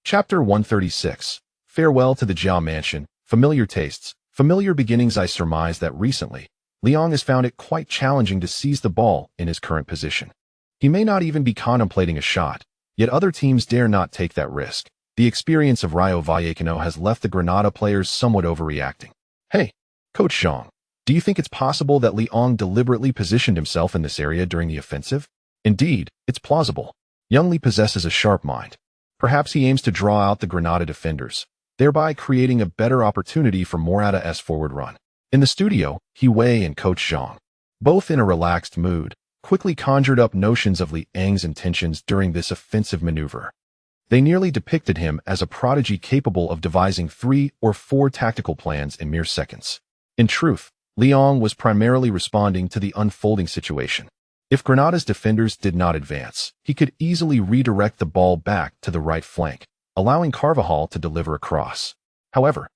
Chapter 136. Farewell to the Jiao Mansion. Familiar tastes, familiar beginnings. I surmise that recently, Liang has found it quite challenging to seize the ball in his current position. He may not even be contemplating a shot, yet other teams dare not take that risk. The experience of Rayo Vallecano has left the Granada players somewhat overreacting. Hey, Coach Zhang, do you think it's possible that Liang deliberately positioned himself in this area during the offensive? Indeed, it's plausible. Young Li possesses a sharp mind. Perhaps he aims to draw out the Granada defenders, thereby creating a better opportunity for Morata's forward run. In the studio, Wei and Coach Zhang, both in a relaxed mood, quickly conjured up notions of Liang's intentions during this offensive maneuver. They nearly depicted him as a prodigy capable of devising 3 or 4 tactical plans in mere seconds. In truth, Liang was primarily responding to the unfolding situation. If Granada's defenders did not advance, he could easily redirect the ball back to the right flank, allowing Carvajal to deliver a cross. However,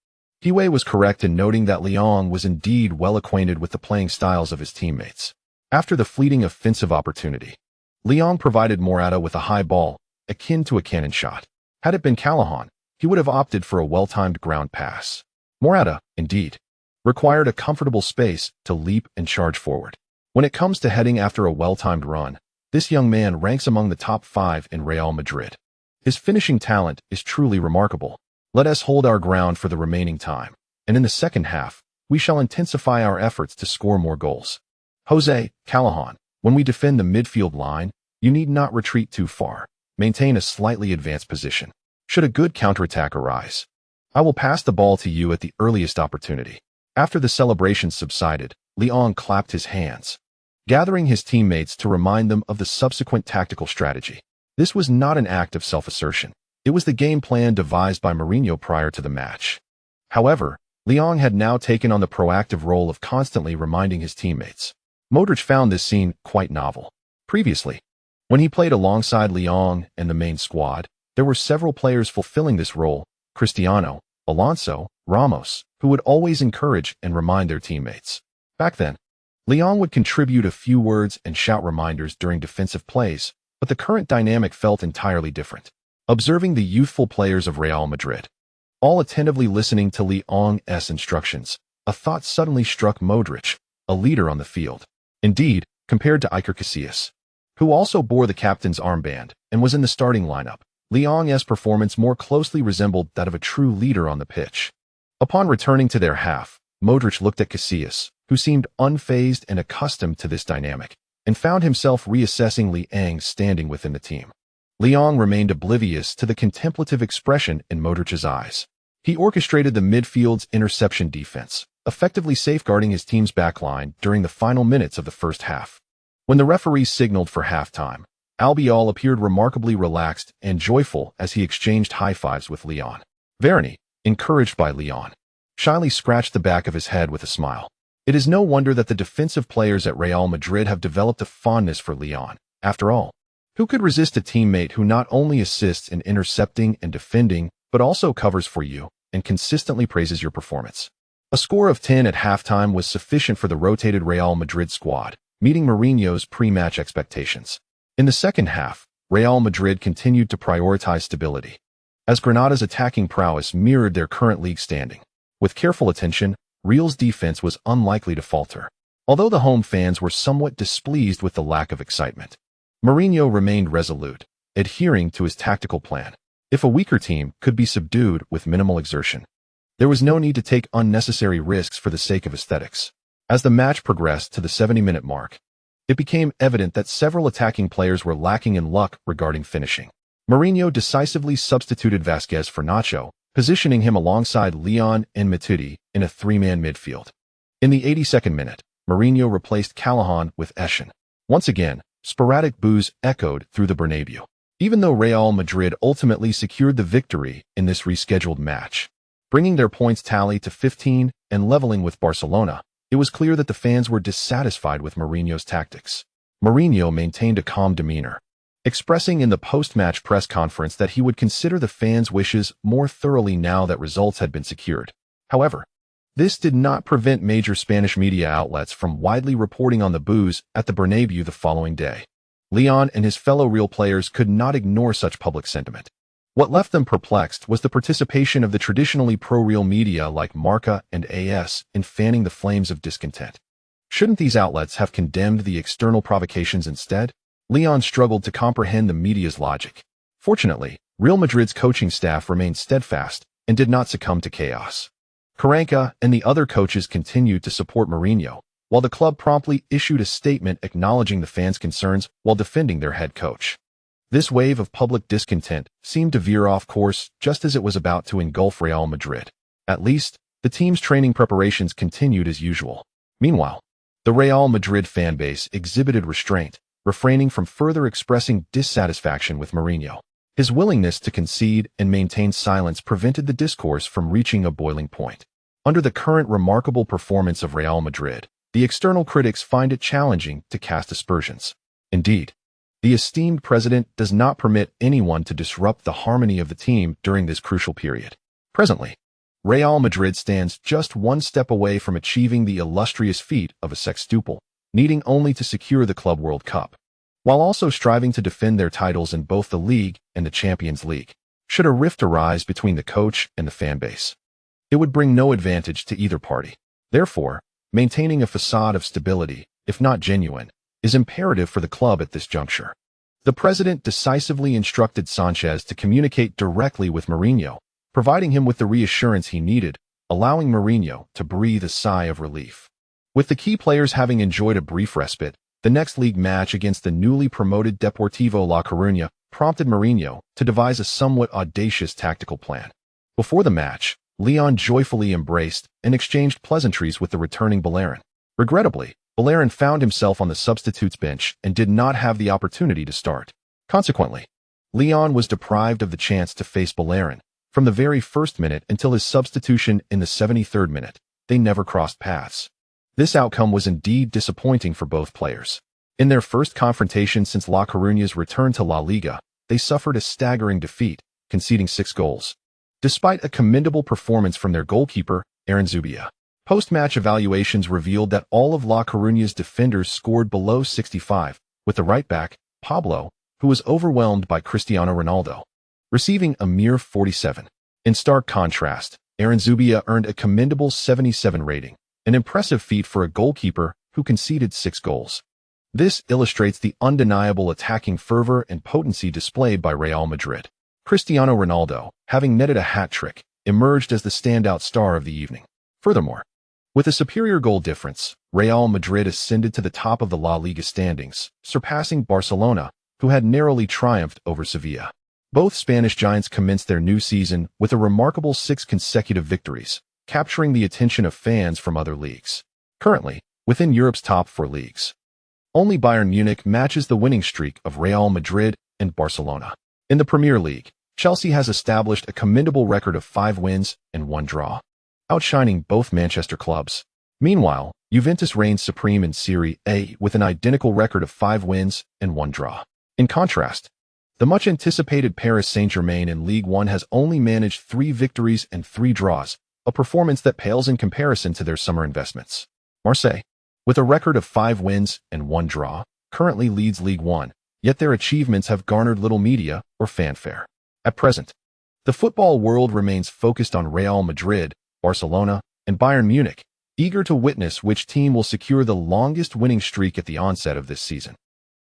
Wei was correct in noting that Liang was indeed well acquainted with the playing styles of his teammates. After the fleeting offensive opportunity, Liang provided Morata with a high ball, akin to a cannon shot. Had it been Callahan, he would have opted for a well-timed ground pass. Morata, indeed, required a comfortable space to leap and charge forward. When it comes to heading after a well-timed run, this young man ranks among the top 5 in Real Madrid. His finishing talent is truly remarkable. Let us hold our ground for the remaining time, and in the second half, we shall intensify our efforts to score more goals. Jose, Callahan, when we defend the midfield line, you need not retreat too far. Maintain a slightly advanced position. Should a good counterattack arise, I will pass the ball to you at the earliest opportunity. After the celebrations subsided, Liang clapped his hands, gathering his teammates to remind them of the subsequent tactical strategy. This was not an act of self-assertion. It was the game plan devised by Mourinho prior to the match. However, Liang had now taken on the proactive role of constantly reminding his teammates. Modric found this scene quite novel. Previously, when he played alongside Liang and the main squad, there were several players fulfilling this role: Cristiano, Alonso, Ramos, who would always encourage and remind their teammates. Back then, Liang would contribute a few words and shout reminders during defensive plays, but the current dynamic felt entirely different. Observing the youthful players of Real Madrid, all attentively listening to Liang's instructions, a thought suddenly struck Modric, a leader on the field. Indeed, compared to Iker Casillas, who also bore the captain's armband and was in the starting lineup, Liang's performance more closely resembled that of a true leader on the pitch. Upon returning to their half, Modric looked at Casillas, who seemed unfazed and accustomed to this dynamic, and found himself reassessing Liang's standing within the team. Liang remained oblivious to the contemplative expression in Modric's eyes. He orchestrated the midfield's interception defense, effectively safeguarding his team's backline during the final minutes of the first half. When the referee signaled for halftime, Albiol appeared remarkably relaxed and joyful as he exchanged high-fives with Liang. Varane, encouraged by Liang, shyly scratched the back of his head with a smile. It is no wonder that the defensive players at Real Madrid have developed a fondness for Liang. After all, who could resist a teammate who not only assists in intercepting and defending, but also covers for you and consistently praises your performance? A score of 10 at halftime was sufficient for the rotated Real Madrid squad, meeting Mourinho's pre-match expectations. In the second half, Real Madrid continued to prioritize stability, as Granada's attacking prowess mirrored their current league standing. With careful attention, Real's defense was unlikely to falter. Although the home fans were somewhat displeased with the lack of excitement, Mourinho remained resolute, adhering to his tactical plan. If a weaker team could be subdued with minimal exertion, there was no need to take unnecessary risks for the sake of aesthetics. As the match progressed to the 70-minute mark, it became evident that several attacking players were lacking in luck regarding finishing. Mourinho decisively substituted Vasquez for Nacho, positioning him alongside Leon and Matuidi in a 3-man midfield. In the 82nd minute, Mourinho replaced Callahan with Eschen. Once again, sporadic boos echoed through the Bernabeu. Even though Real Madrid ultimately secured the victory in this rescheduled match, bringing their points tally to 15 and leveling with Barcelona, it was clear that the fans were dissatisfied with Mourinho's tactics. Mourinho maintained a calm demeanor, expressing in the post-match press conference that he would consider the fans' wishes more thoroughly now that results had been secured. However, this did not prevent major Spanish media outlets from widely reporting on the boos at the Bernabeu the following day. Leon and his fellow Real players could not ignore such public sentiment. What left them perplexed was the participation of the traditionally pro-Real media like Marca and AS in fanning the flames of discontent. Shouldn't these outlets have condemned the external provocations instead? Leon struggled to comprehend the media's logic. Fortunately, Real Madrid's coaching staff remained steadfast and did not succumb to chaos. Carranca and the other coaches continued to support Mourinho, while the club promptly issued a statement acknowledging the fans' concerns while defending their head coach. This wave of public discontent seemed to veer off course just as it was about to engulf Real Madrid. At least, the team's training preparations continued as usual. Meanwhile, the Real Madrid fanbase exhibited restraint, refraining from further expressing dissatisfaction with Mourinho. His willingness to concede and maintain silence prevented the discourse from reaching a boiling point. Under the current remarkable performance of Real Madrid, the external critics find it challenging to cast aspersions. Indeed, the esteemed president does not permit anyone to disrupt the harmony of the team during this crucial period. Presently, Real Madrid stands just one step away from achieving the illustrious feat of a sextuple, needing only to secure the Club World Cup, while also striving to defend their titles in both the League and the Champions League. Should a rift arise between the coach and the fanbase, it would bring no advantage to either party. Therefore, maintaining a facade of stability, if not genuine, is imperative for the club at this juncture. The president decisively instructed Sanchez to communicate directly with Mourinho, providing him with the reassurance he needed, allowing Mourinho to breathe a sigh of relief. With the key players having enjoyed a brief respite, the next league match against the newly promoted Deportivo La Coruña prompted Mourinho to devise a somewhat audacious tactical plan. Before the match, Leon joyfully embraced and exchanged pleasantries with the returning Bellerin. Regrettably, Bellerin found himself on the substitutes bench and did not have the opportunity to start. Consequently, Leon was deprived of the chance to face Bellerin. From the very first minute until his substitution in the 73rd minute, they never crossed paths. This outcome was indeed disappointing for both players. In their first confrontation since La Coruña's return to La Liga, they suffered a staggering defeat, conceding 6 goals. Despite a commendable performance from their goalkeeper, Zubia. Post-match evaluations revealed that all of La Coruña's defenders scored below 65, with the right-back, Pablo, who was overwhelmed by Cristiano Ronaldo, receiving a mere 47. In stark contrast, Zubia earned a commendable 77 rating, an impressive feat for a goalkeeper who conceded 6 goals. This illustrates the undeniable attacking fervor and potency displayed by Real Madrid. Cristiano Ronaldo, having netted a hat-trick, emerged as the standout star of the evening. Furthermore, with a superior goal difference, Real Madrid ascended to the top of the La Liga standings, surpassing Barcelona, who had narrowly triumphed over Sevilla. Both Spanish giants commenced their new season with a remarkable 6 consecutive victories, capturing the attention of fans from other leagues. Currently, within Europe's top 4 leagues, only Bayern Munich matches the winning streak of Real Madrid and Barcelona. In the Premier League, Chelsea has established a commendable record of 5 wins and 1 draw, outshining both Manchester clubs. Meanwhile, Juventus reigns supreme in Serie A with an identical record of 5 wins and 1 draw. In contrast, the much-anticipated Paris Saint-Germain in Ligue 1 has only managed 3 victories and 3 draws, a performance that pales in comparison to their summer investments. Marseille, with a record of 5 wins and 1 draw, currently leads Ligue 1, yet their achievements have garnered little media or fanfare. At present, the football world remains focused on Real Madrid, Barcelona, and Bayern Munich, eager to witness which team will secure the longest winning streak at the onset of this season.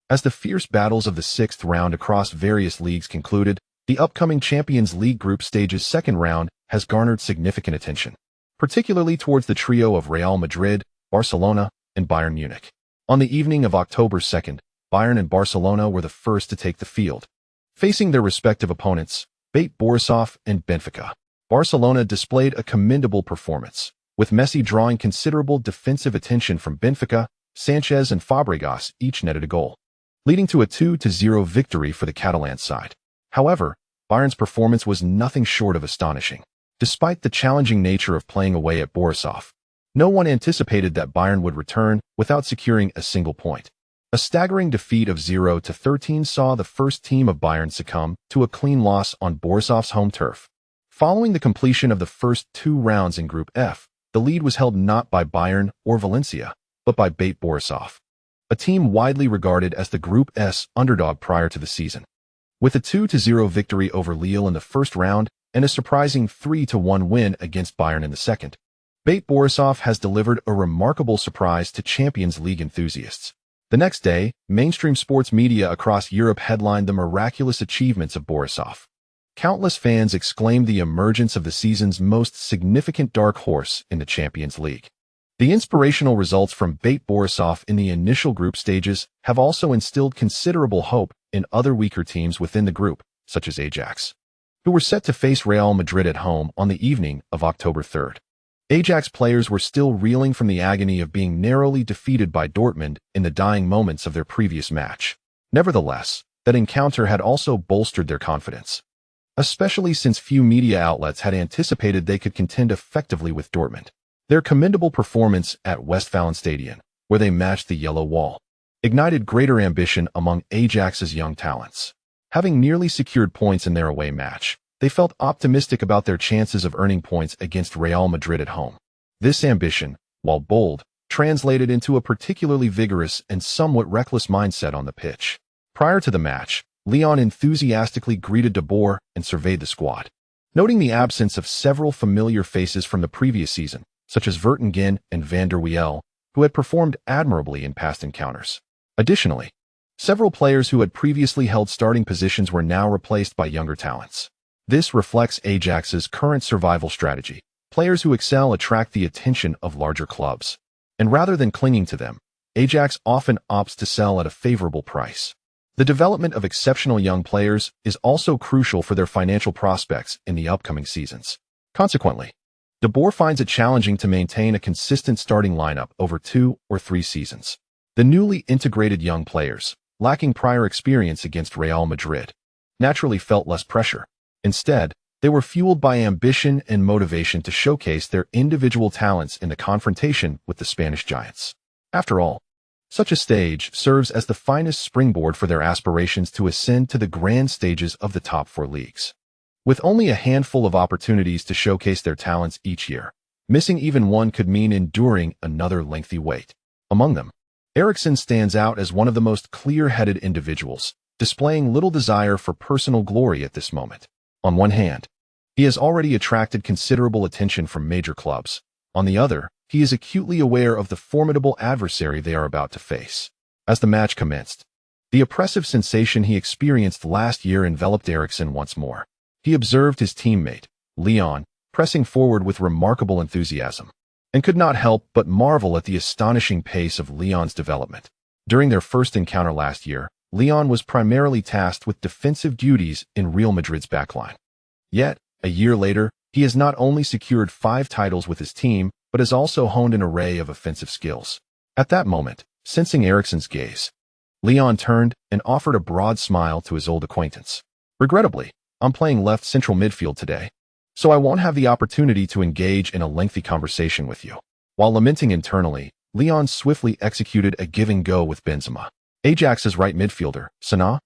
As the fierce battles of the 6th round across various leagues concluded, the upcoming Champions League group stage's 2nd round has garnered significant attention, particularly towards the trio of Real Madrid, Barcelona, and Bayern Munich. On the evening of October 2nd, Bayern and Barcelona were the first to take the field, facing their respective opponents, Bate Borisov and Benfica. Barcelona displayed a commendable performance, with Messi drawing considerable defensive attention from Benfica. Sanchez and Fabregas each netted a goal, leading to a 2-0 victory for the Catalan side. However, Bayern's performance was nothing short of astonishing. Despite the challenging nature of playing away at Borisov, no one anticipated that Bayern would return without securing a single point. A staggering defeat of 0-13 saw the first team of Bayern succumb to a clean loss on Borisov's home turf. Following the completion of the first 2 rounds in Group F, the lead was held not by Bayern or Valencia, but by Bate Borisov, a team widely regarded as the Group S underdog prior to the season. With a 2-0 victory over Lille in the first round and a surprising 3-1 win against Bayern in the second, Bate Borisov has delivered a remarkable surprise to Champions League enthusiasts. The next day, mainstream sports media across Europe headlined the miraculous achievements of Borisov. Countless fans exclaimed the emergence of the season's most significant dark horse in the Champions League. The inspirational results from Bate Borisov in the initial group stages have also instilled considerable hope in other weaker teams within the group, such as Ajax, who were set to face Real Madrid at home on the evening of October 3rd. Ajax players were still reeling from the agony of being narrowly defeated by Dortmund in the dying moments of their previous match. Nevertheless, that encounter had also bolstered their confidence, especially since few media outlets had anticipated they could contend effectively with Dortmund. Their commendable performance at Westfalenstadion, where they matched the yellow wall, ignited greater ambition among Ajax's young talents. Having nearly secured points in their away match, they felt optimistic about their chances of earning points against Real Madrid at home. This ambition, while bold, translated into a particularly vigorous and somewhat reckless mindset on the pitch. Prior to the match, Lyon enthusiastically greeted De Boer and surveyed the squad. Noting the absence of several familiar faces from the previous season, such as Vertonghen and Van der Wiel, who had performed admirably in past encounters. Additionally, several players who had previously held starting positions were now replaced by younger talents. This reflects Ajax's current survival strategy. Players who excel attract the attention of larger clubs, and rather than clinging to them, Ajax often opts to sell at a favorable price. The development of exceptional young players is also crucial for their financial prospects in the upcoming seasons. Consequently, De Boer finds it challenging to maintain a consistent starting lineup over 2 or 3 seasons. The newly integrated young players, lacking prior experience against Real Madrid, naturally felt less pressure. Instead, they were fueled by ambition and motivation to showcase their individual talents in the confrontation with the Spanish giants. After all, such a stage serves as the finest springboard for their aspirations to ascend to the grand stages of the top 4 leagues. With only a handful of opportunities to showcase their talents each year, missing even one could mean enduring another lengthy wait. Among them, Eriksen stands out as one of the most clear-headed individuals, displaying little desire for personal glory at this moment. On one hand, he has already attracted considerable attention from major clubs. On the other, he is acutely aware of the formidable adversary they are about to face. As the match commenced, the oppressive sensation he experienced last year enveloped Eriksen once more. He observed his teammate, Leon, pressing forward with remarkable enthusiasm, and could not help but marvel at the astonishing pace of Leon's development. During their first encounter last year, Leon was primarily tasked with defensive duties in Real Madrid's backline. Yet, a year later, he has not only secured 5 titles with his team, but has also honed an array of offensive skills. At that moment, sensing Eriksen's gaze, Leon turned and offered a broad smile to his old acquaintance. "Regrettably, I'm playing left central midfield today, so I won't have the opportunity to engage in a lengthy conversation with you." While lamenting internally, Leon swiftly executed a give-and-go with Benzema. Ajax's right midfielder, Sana,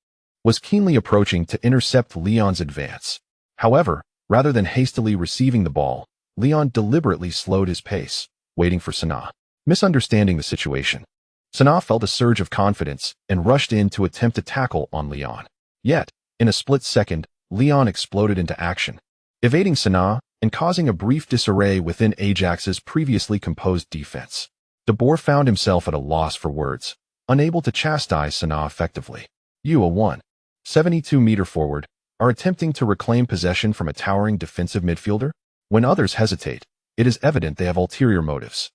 was keenly approaching to intercept Leon's advance. However, rather than hastily receiving the ball, Leon deliberately slowed his pace, waiting for Sana. Misunderstanding the situation, Sana felt a surge of confidence and rushed in to attempt a tackle on Leon. Yet, in a split second, Leon exploded into action, evading Sana and causing a brief disarray within Ajax's previously composed defense. De Boer found himself at a loss for words, unable to chastise Sana effectively. "You, a 1.72-meter forward, are attempting to reclaim possession from a towering defensive midfielder? When others hesitate, it is evident they have ulterior motives.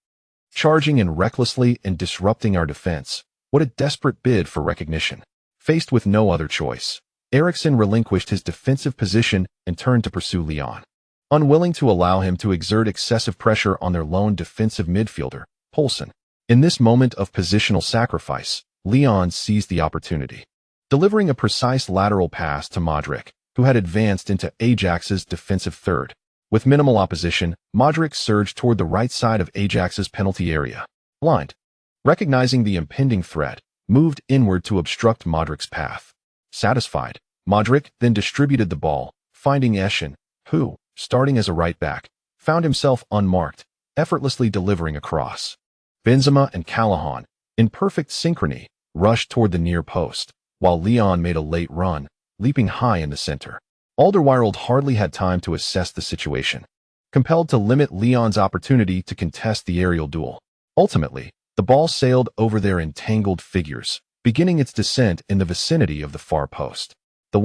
Charging in recklessly and disrupting our defense, what a desperate bid for recognition." Faced with no other choice, Eriksen relinquished his defensive position and turned to pursue Leon. Unwilling to allow him to exert excessive pressure on their lone defensive midfielder, Poulsen. In this moment of positional sacrifice, Leon seized the opportunity, delivering a precise lateral pass to Modric, who had advanced into Ajax's defensive third. With minimal opposition, Modric surged toward the right side of Ajax's penalty area. Blind, recognizing the impending threat, moved inward to obstruct Modric's path. Satisfied, Modric then distributed the ball, finding Eschen, who, starting as a right back, found himself unmarked, effortlessly delivering a cross. Benzema and Callahan, in perfect synchrony, rushed toward the near post, while Leon made a late run, leaping high in the center. Alderweireld hardly had time to assess the situation, compelled to limit Lyon's opportunity to contest the aerial duel. Ultimately, the ball sailed over their entangled figures, beginning its descent in the vicinity of the far post. The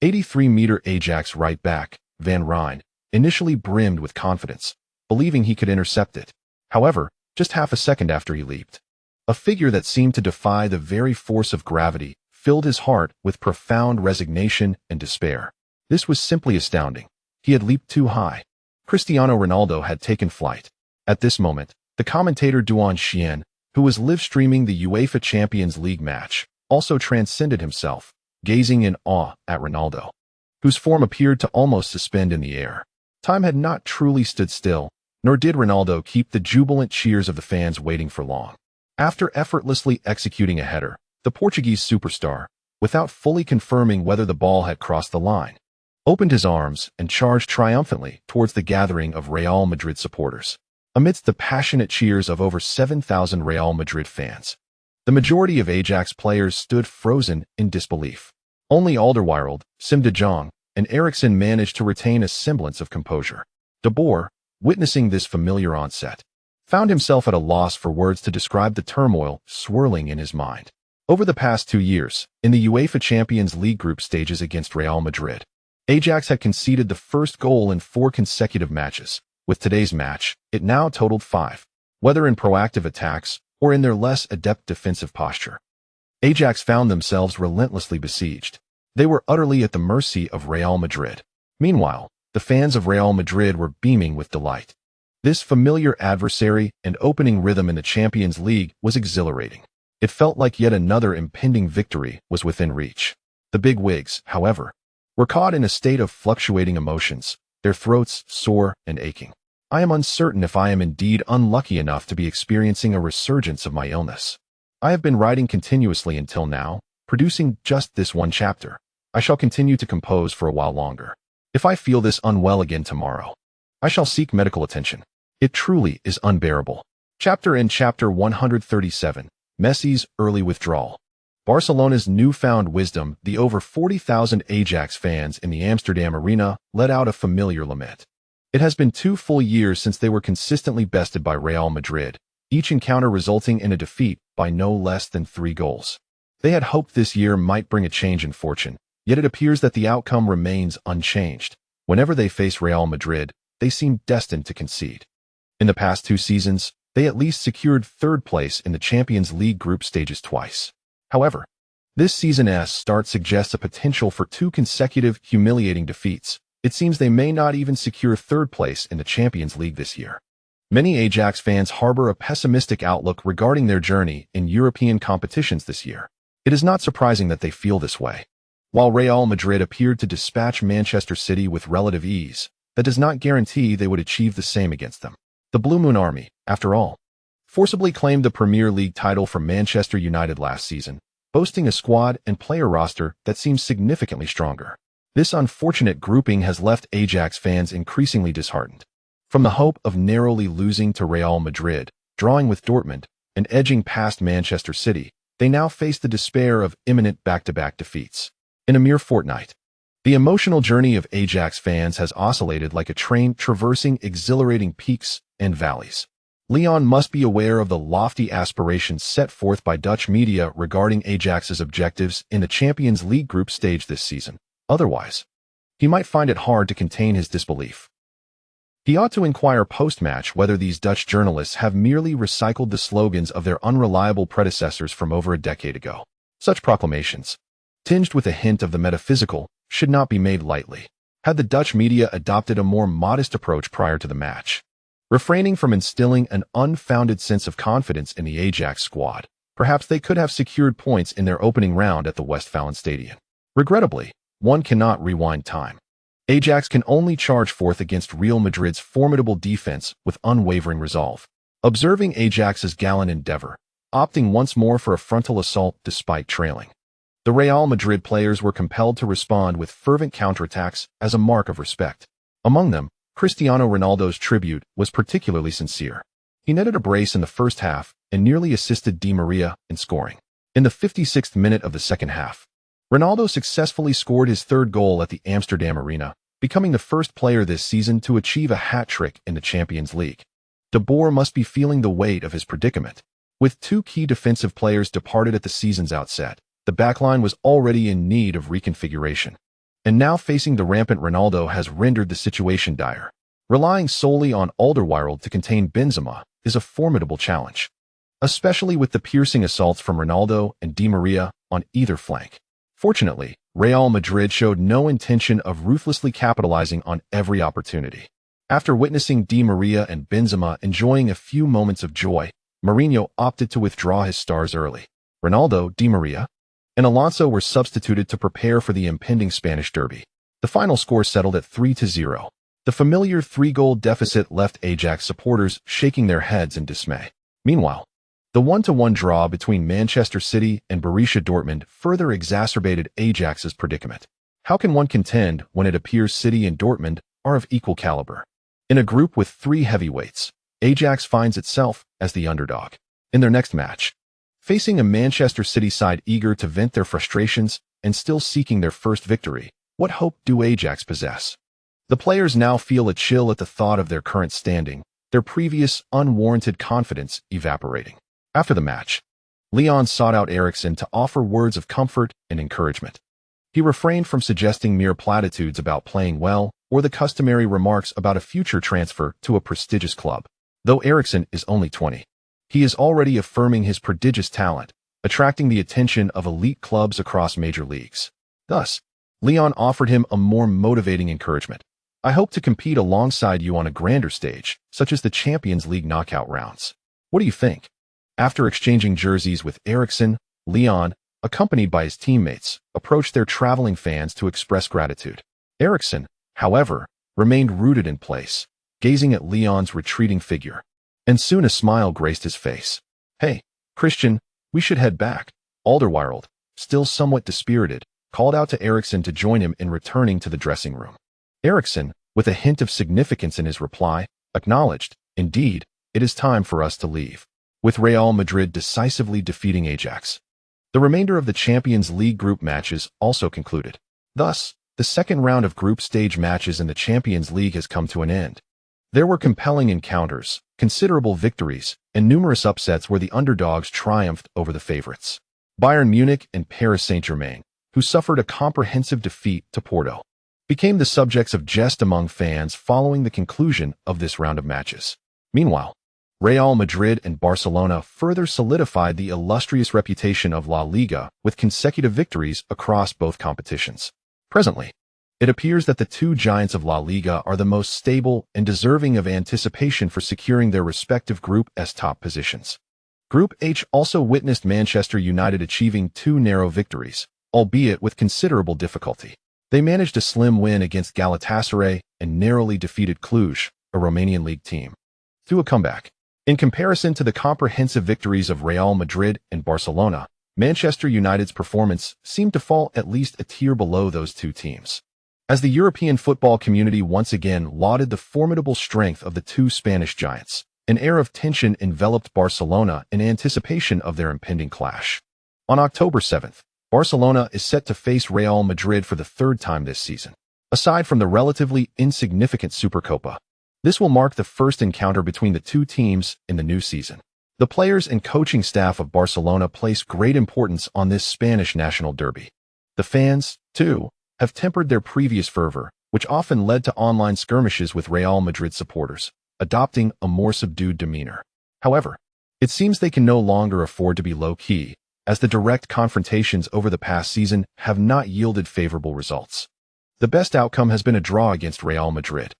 183-meter Ajax right back, Van Rijn, initially brimmed with confidence, believing he could intercept it. However, just half a second after he leaped, a figure that seemed to defy the very force of gravity filled his heart with profound resignation and despair. This was simply astounding. He had leaped too high. Cristiano Ronaldo had taken flight. At this moment, the commentator Duan Xian, who was live-streaming the UEFA Champions League match, also transcended himself, gazing in awe at Ronaldo, whose form appeared to almost suspend in the air. Time had not truly stood still, nor did Ronaldo keep the jubilant cheers of the fans waiting for long. After effortlessly executing a header, the Portuguese superstar, without fully confirming whether the ball had crossed the line, opened his arms and charged triumphantly towards the gathering of Real Madrid supporters. Amidst the passionate cheers of over 7,000 Real Madrid fans, the majority of Ajax players stood frozen in disbelief. Only Alderweireld, Sim de Jong, and Eriksen managed to retain a semblance of composure. De Boer, witnessing this familiar onset, found himself at a loss for words to describe the turmoil swirling in his mind. Over the past 2 years, in the UEFA Champions League group stages against Real Madrid, Ajax had conceded the first goal in 4 consecutive matches. With today's match, it now totaled 5, whether in proactive attacks or in their less adept defensive posture. Ajax found themselves relentlessly besieged. They were utterly at the mercy of Real Madrid. Meanwhile, the fans of Real Madrid were beaming with delight. This familiar adversary and opening rhythm in the Champions League was exhilarating. It felt like yet another impending victory was within reach. The big wigs, however, were caught in a state of fluctuating emotions, their throats sore and aching. I am uncertain if I am indeed unlucky enough to be experiencing a resurgence of my illness. I have been writing continuously until now, producing just this one chapter. I shall continue to compose for a while longer. If I feel this unwell again tomorrow, I shall seek medical attention. It truly is unbearable. Chapter 137, Messi's early withdrawal. Barcelona's newfound wisdom, the over 40,000 Ajax fans in the Amsterdam arena let out a familiar lament. It has been 2 full years since they were consistently bested by Real Madrid, each encounter resulting in a defeat by no less than 3 goals. They had hoped this year might bring a change in fortune, yet it appears that the outcome remains unchanged. Whenever they face Real Madrid, they seem destined to concede. In the past 2 seasons, they at least secured 3rd place in the Champions League group stages twice. However, this season's start suggests a potential for 2 consecutive humiliating defeats. It seems they may not even secure 3rd place in the Champions League this year. Many Ajax fans harbor a pessimistic outlook regarding their journey in European competitions this year. It is not surprising that they feel this way. While Real Madrid appeared to dispatch Manchester City with relative ease, that does not guarantee they would achieve the same against them. The Blue Moon Army, after all, forcibly claimed the Premier League title from Manchester United last season, boasting a squad and player roster that seems significantly stronger. This unfortunate grouping has left Ajax fans increasingly disheartened. From the hope of narrowly losing to Real Madrid, drawing with Dortmund, and edging past Manchester City, they now face the despair of imminent back-to-back defeats. In a mere fortnight, the emotional journey of Ajax fans has oscillated like a train traversing exhilarating peaks and valleys. Lyon must be aware of the lofty aspirations set forth by Dutch media regarding Ajax's objectives in the Champions League group stage this season. Otherwise, he might find it hard to contain his disbelief. He ought to inquire post-match whether these Dutch journalists have merely recycled the slogans of their unreliable predecessors from over a decade ago. Such proclamations, tinged with a hint of the metaphysical, should not be made lightly. Had the Dutch media adopted a more modest approach prior to the match, refraining from instilling an unfounded sense of confidence in the Ajax squad, perhaps they could have secured points in their opening round at the Westfalenstadion. Regrettably, one cannot rewind time. Ajax can only charge forth against Real Madrid's formidable defense with unwavering resolve. Observing Ajax's gallant endeavor, opting once more for a frontal assault despite trailing, the Real Madrid players were compelled to respond with fervent counterattacks as a mark of respect. Among them, Cristiano Ronaldo's tribute was particularly sincere. He netted a brace in the first half and nearly assisted Di Maria in scoring. In the 56th minute of the second half, Ronaldo successfully scored his third goal at the Amsterdam Arena, becoming the first player this season to achieve a hat-trick in the Champions League. De Boer must be feeling the weight of his predicament. With two key defensive players departed at the season's outset, the backline was already in need of reconfiguration. And now facing the rampant Ronaldo has rendered the situation dire. Relying solely on Alderweireld to contain Benzema is a formidable challenge, especially with the piercing assaults from Ronaldo and Di Maria on either flank. Fortunately, Real Madrid showed no intention of ruthlessly capitalizing on every opportunity. After witnessing Di Maria and Benzema enjoying a few moments of joy, Mourinho opted to withdraw his stars early. Ronaldo, Di Maria, and Alonso were substituted to prepare for the impending Spanish derby. The final score settled at 3-0. The familiar 3-goal deficit left Ajax supporters shaking their heads in dismay. Meanwhile, the 1-1 draw between Manchester City and Borussia Dortmund further exacerbated Ajax's predicament. How can one contend when it appears City and Dortmund are of equal caliber? In a group with three heavyweights, Ajax finds itself as the underdog. In their next match, facing a Manchester City side eager to vent their frustrations and still seeking their first victory, what hope do Ajax possess? The players now feel a chill at the thought of their current standing, their previous unwarranted confidence evaporating. After the match, Leon sought out Eriksen to offer words of comfort and encouragement. He refrained from suggesting mere platitudes about playing well or the customary remarks about a future transfer to a prestigious club. Though Eriksen is only 20, he is already affirming his prodigious talent, attracting the attention of elite clubs across major leagues. Thus, Leon offered him a more motivating encouragement. I hope to compete alongside you on a grander stage, such as the Champions League knockout rounds. What do you think? After exchanging jerseys with Eriksen, Leon, accompanied by his teammates, approached their traveling fans to express gratitude. Eriksen, however, remained rooted in place, gazing at Leon's retreating figure. And soon a smile graced his face. Hey, Christian, we should head back. Alderweireld, still somewhat dispirited, called out to Eriksen to join him in returning to the dressing room. Eriksen, with a hint of significance in his reply, acknowledged, indeed, it is time for us to leave. With Real Madrid decisively defeating Ajax, the remainder of the Champions League group matches also concluded. Thus, the second round of group stage matches in the Champions League has come to an end. There were compelling encounters, considerable victories, and numerous upsets where the underdogs triumphed over the favorites. Bayern Munich and Paris Saint-Germain, who suffered a comprehensive defeat to Porto, became the subjects of jest among fans following the conclusion of this round of matches. Meanwhile, Real Madrid and Barcelona further solidified the illustrious reputation of La Liga with consecutive victories across both competitions. Presently, it appears that the two giants of La Liga are the most stable and deserving of anticipation for securing their respective Group S top positions. Group H also witnessed Manchester United achieving two narrow victories, albeit with considerable difficulty. They managed a slim win against Galatasaray and narrowly defeated Cluj, a Romanian league team, through a comeback. In comparison to the comprehensive victories of Real Madrid and Barcelona, Manchester United's performance seemed to fall at least a tier below those two teams. As the European football community once again lauded the formidable strength of the two Spanish giants, an air of tension enveloped Barcelona in anticipation of their impending clash. On October 7th, Barcelona is set to face Real Madrid for the third time this season. Aside from the relatively insignificant Supercopa, this will mark the first encounter between the two teams in the new season. The players and coaching staff of Barcelona place great importance on this Spanish national derby. The fans, too, have tempered their previous fervor, which often led to online skirmishes with Real Madrid supporters, adopting a more subdued demeanor. However, it seems they can no longer afford to be low-key, as the direct confrontations over the past season have not yielded favorable results. The best outcome has been a draw against Real Madrid,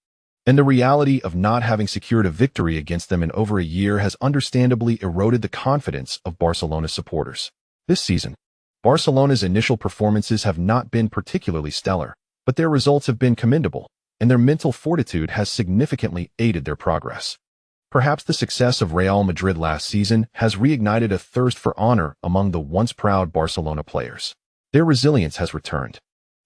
and the reality of not having secured a victory against them in over a year has understandably eroded the confidence of Barcelona supporters. This season, Barcelona's initial performances have not been particularly stellar, but their results have been commendable, and their mental fortitude has significantly aided their progress. Perhaps the success of Real Madrid last season has reignited a thirst for honor among the once proud Barcelona players. Their resilience has returned.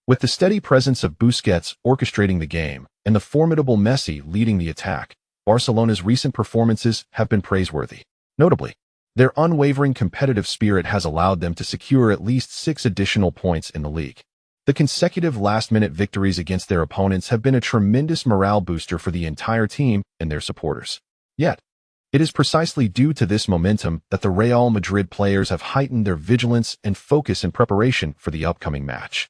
With the steady presence of Busquets orchestrating the game and the formidable Messi leading the attack, Barcelona's recent performances have been praiseworthy. Notably, Their unwavering competitive spirit has allowed them to secure at least 6 additional points in the league. The consecutive last-minute victories against their opponents have been a tremendous morale booster for the entire team and their supporters. Yet, it is precisely due to this momentum that the Real Madrid players have heightened their vigilance and focus in preparation for the upcoming match.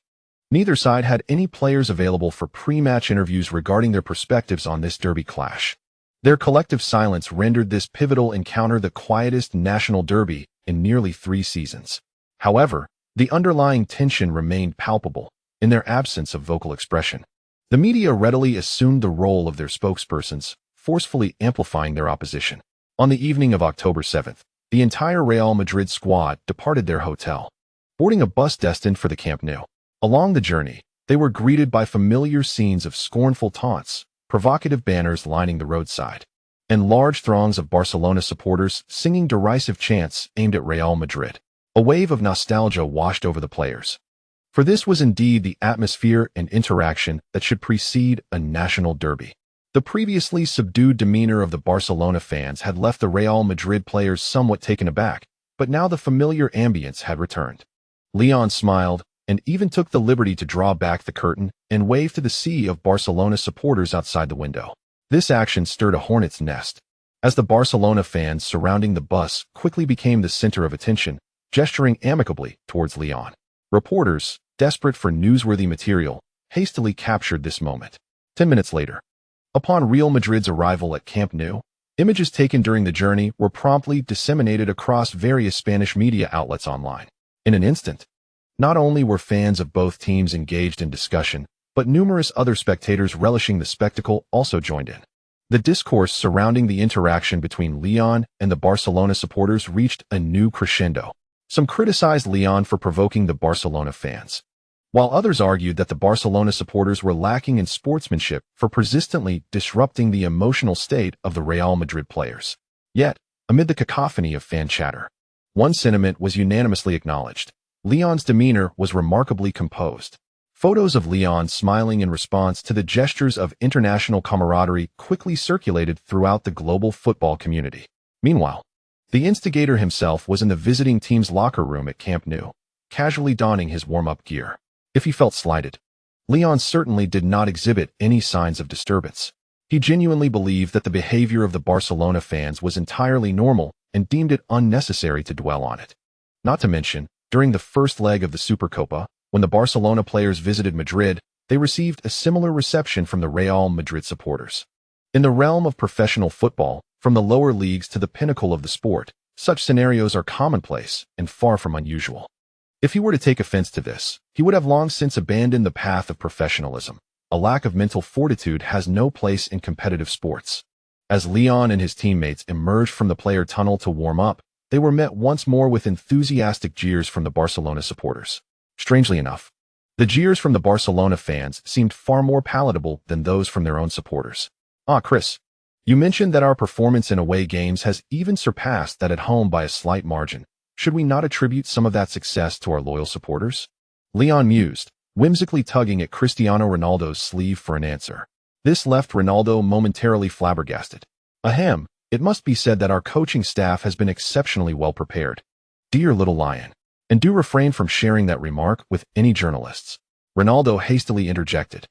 Neither side had any players available for pre-match interviews regarding their perspectives on this derby clash. Their collective silence rendered this pivotal encounter the quietest national derby in nearly 3 seasons. However, the underlying tension remained palpable in their absence of vocal expression. The media readily assumed the role of their spokespersons, forcefully amplifying their opposition. On the evening of October 7th, the entire Real Madrid squad departed their hotel, boarding a bus destined for the Camp Nou. Along the journey, they were greeted by familiar scenes of scornful taunts, provocative banners lining the roadside, and large throngs of Barcelona supporters singing derisive chants aimed at Real Madrid. A wave of nostalgia washed over the players. For this was indeed the atmosphere and interaction that should precede a national derby. The previously subdued demeanor of the Barcelona fans had left the Real Madrid players somewhat taken aback, but now the familiar ambience had returned. Leon smiled and even took the liberty to draw back the curtain and wave to the sea of Barcelona supporters outside the window. This action stirred a hornet's nest, as the Barcelona fans surrounding the bus quickly became the center of attention, gesturing amicably towards Leon. Reporters, desperate for newsworthy material, hastily captured this moment. 10 minutes later, upon Real Madrid's arrival at Camp Nou, images taken during the journey were promptly disseminated across various Spanish media outlets online. In an instant, not only were fans of both teams engaged in discussion, but numerous other spectators relishing the spectacle also joined in. The discourse surrounding the interaction between Leon and the Barcelona supporters reached a new crescendo. Some criticized Leon for provoking the Barcelona fans, while others argued that the Barcelona supporters were lacking in sportsmanship for persistently disrupting the emotional state of the Real Madrid players. Yet, amid the cacophony of fan chatter, one sentiment was unanimously acknowledged. Leon's demeanor was remarkably composed. Photos of Leon smiling in response to the gestures of international camaraderie quickly circulated throughout the global football community. Meanwhile, the instigator himself was in the visiting team's locker room at Camp Nou, casually donning his warm-up gear. If he felt slighted, Leon certainly did not exhibit any signs of disturbance. He genuinely believed that the behavior of the Barcelona fans was entirely normal and deemed it unnecessary to dwell on it. Not to mention, during the first leg of the Supercopa, when the Barcelona players visited Madrid, they received a similar reception from the Real Madrid supporters. In the realm of professional football, from the lower leagues to the pinnacle of the sport, such scenarios are commonplace and far from unusual. If he were to take offense to this, he would have long since abandoned the path of professionalism. A lack of mental fortitude has no place in competitive sports. As Leon and his teammates emerged from the player tunnel to warm up, they were met once more with enthusiastic jeers from the Barcelona supporters. Strangely enough, the jeers from the Barcelona fans seemed far more palatable than those from their own supporters. Chris, you mentioned that our performance in away games has even surpassed that at home by a slight margin. Should we not attribute some of that success to our loyal supporters? Leon mused, whimsically tugging at Cristiano Ronaldo's sleeve for an answer. This left Ronaldo momentarily flabbergasted. Ahem, it must be said that our coaching staff has been exceptionally well prepared. Dear little lion. And do refrain from sharing that remark with any journalists. Ronaldo hastily interjected,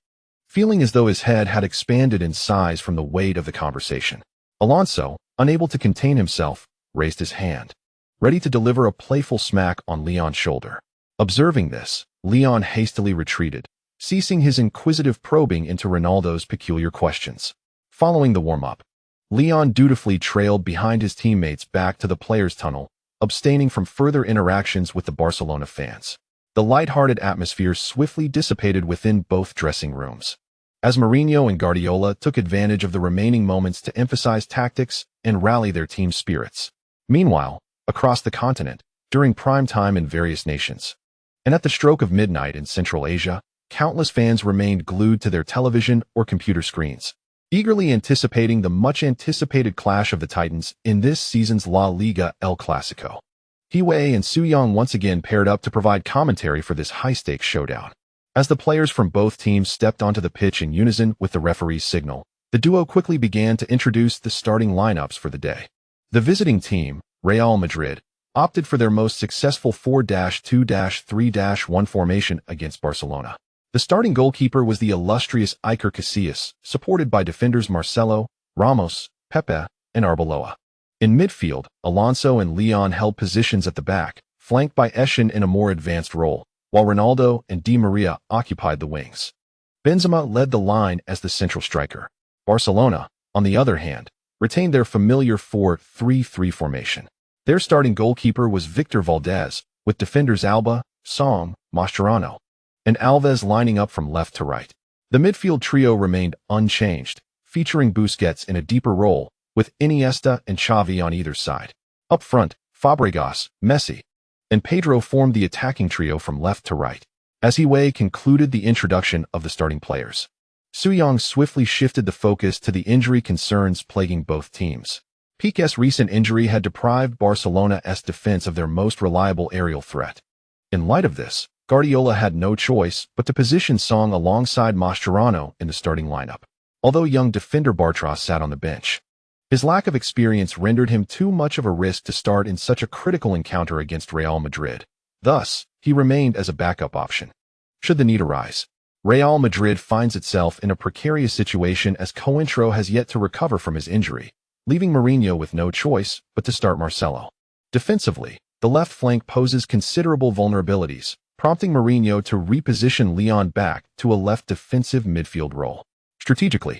feeling as though his head had expanded in size from the weight of the conversation. Alonso, unable to contain himself, raised his hand, ready to deliver a playful smack on Leon's shoulder. Observing this, Leon hastily retreated, ceasing his inquisitive probing into Ronaldo's peculiar questions. Following the warm-up, Leon dutifully trailed behind his teammates back to the players' tunnel, abstaining from further interactions with the Barcelona fans. The light-hearted atmosphere swiftly dissipated within both dressing rooms, as Mourinho and Guardiola took advantage of the remaining moments to emphasize tactics and rally their team's spirits. Meanwhile, across the continent, during prime time in various nations, and at the stroke of midnight in Central Asia, countless fans remained glued to their television or computer screens, eagerly anticipating the much-anticipated clash of the Titans in this season's La Liga El Clasico. Wei and Zhang once again paired up to provide commentary for this high-stakes showdown. As the players from both teams stepped onto the pitch in unison with the referee's signal, the duo quickly began to introduce the starting lineups for the day. The visiting team, Real Madrid, opted for their most successful 4-2-3-1 formation against Barcelona. The starting goalkeeper was the illustrious Iker Casillas, supported by defenders Marcelo, Ramos, Pepe, and Arbeloa. In midfield, Alonso and Leon held positions at the back, flanked by Eschen in a more advanced role, while Ronaldo and Di Maria occupied the wings. Benzema led the line as the central striker. Barcelona, on the other hand, retained their familiar 4-3-3 formation. Their starting goalkeeper was Victor Valdez, with defenders Alba, Song, Mascherano, and Alves lining up from left to right. The midfield trio remained unchanged, featuring Busquets in a deeper role, with Iniesta and Xavi on either side. Up front, Fabregas, Messi, and Pedro formed the attacking trio from left to right. As Wei concluded the introduction of the starting players, Suyang swiftly shifted the focus to the injury concerns plaguing both teams. Piqué's recent injury had deprived Barcelona's defense of their most reliable aerial threat. In light of this, Guardiola had no choice but to position Song alongside Mascherano in the starting lineup, although young defender Bartra sat on the bench. His lack of experience rendered him too much of a risk to start in such a critical encounter against Real Madrid. Thus, he remained as a backup option. Should the need arise, Real Madrid finds itself in a precarious situation as Cointreau has yet to recover from his injury, leaving Mourinho with no choice but to start Marcelo. Defensively, the left flank poses considerable vulnerabilities, prompting Mourinho to reposition Leon back to a left defensive midfield role. Strategically,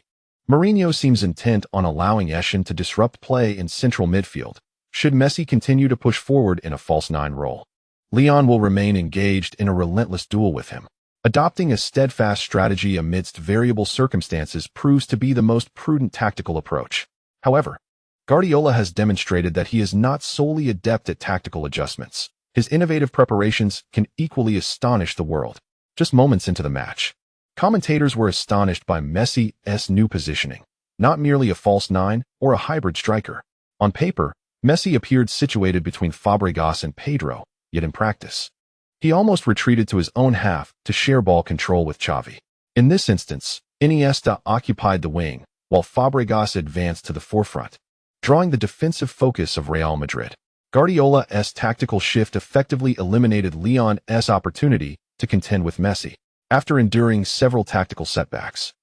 Mourinho seems intent on allowing Eschen to disrupt play in central midfield, should Messi continue to push forward in a false nine role. Leon will remain engaged in a relentless duel with him. Adopting a steadfast strategy amidst variable circumstances proves to be the most prudent tactical approach. However, Guardiola has demonstrated that he is not solely adept at tactical adjustments. His innovative preparations can equally astonish the world. Just moments into the match, commentators were astonished by Messi's new positioning, not merely a false nine or a hybrid striker. On paper, Messi appeared situated between Fabregas and Pedro, yet in practice, he almost retreated to his own half to share ball control with Xavi. In this instance, Iniesta occupied the wing, while Fabregas advanced to the forefront, drawing the defensive focus of Real Madrid. Guardiola's tactical shift effectively eliminated Leon's opportunity to contend with Messi. After enduring several tactical setbacks,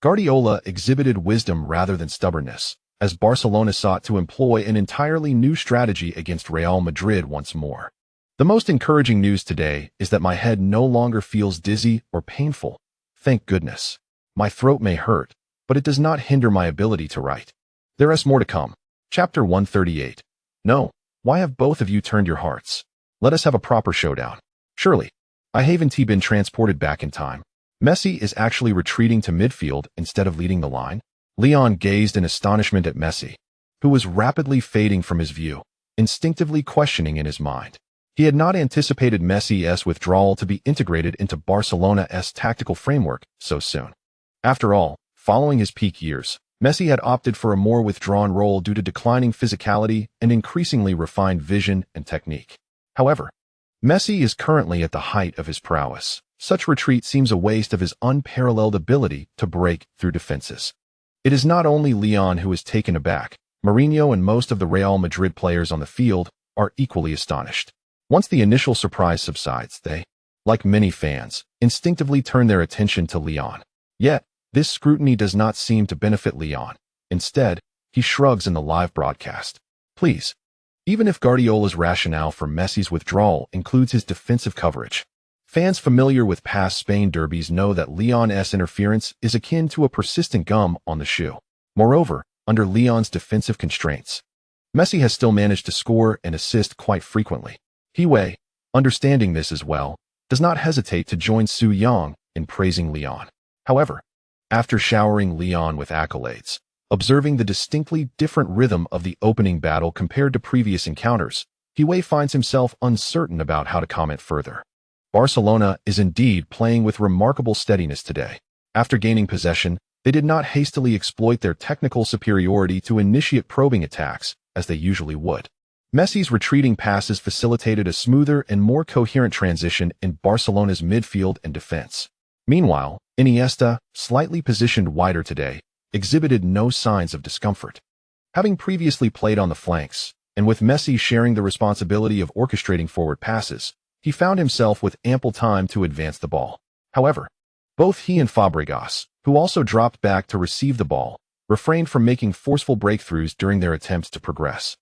Guardiola exhibited wisdom rather than stubbornness, as Barcelona sought to employ an entirely new strategy against Real Madrid once more. The most encouraging news today is that my head no longer feels dizzy or painful. Thank goodness. My throat may hurt, but it does not hinder my ability to write. There is more to come. Chapter 138. No, why have both of you turned your hearts? Let us have a proper showdown. Surely, I haven't been transported back in time. Messi is actually retreating to midfield instead of leading the line. Leon gazed in astonishment at Messi, who was rapidly fading from his view, instinctively questioning in his mind. He had not anticipated Messi's withdrawal to be integrated into Barcelona's tactical framework so soon. After all, following his peak years, Messi had opted for a more withdrawn role due to declining physicality and increasingly refined vision and technique. However, Messi is currently at the height of his prowess. Such retreat seems a waste of his unparalleled ability to break through defenses. It is not only Leon who is taken aback. Mourinho and most of the Real Madrid players on the field are equally astonished. Once the initial surprise subsides, they, like many fans, instinctively turn their attention to Leon. Yet, this scrutiny does not seem to benefit Leon. Instead, he shrugs in the live broadcast. Please. Even if Guardiola's rationale for Messi's withdrawal includes his defensive coverage, fans familiar with past Spain derbies know that Leon's interference is akin to a persistent gum on the shoe. Moreover, under Leon's defensive constraints, Messi has still managed to score and assist quite frequently. Wei, understanding this as well, does not hesitate to join Suyang in praising Leon. However, after showering Leon with accolades, observing the distinctly different rhythm of the opening battle compared to previous encounters, Wei finds himself uncertain about how to comment further. Barcelona is indeed playing with remarkable steadiness today. After gaining possession, they did not hastily exploit their technical superiority to initiate probing attacks, as they usually would. Messi's retreating passes facilitated a smoother and more coherent transition in Barcelona's midfield and defense. Meanwhile, Iniesta, slightly positioned wider today, exhibited no signs of discomfort. Having previously played on the flanks, and with Messi sharing the responsibility of orchestrating forward passes, he found himself with ample time to advance the ball. However, both he and Fabregas, who also dropped back to receive the ball, refrained from making forceful breakthroughs during their attempts to progress.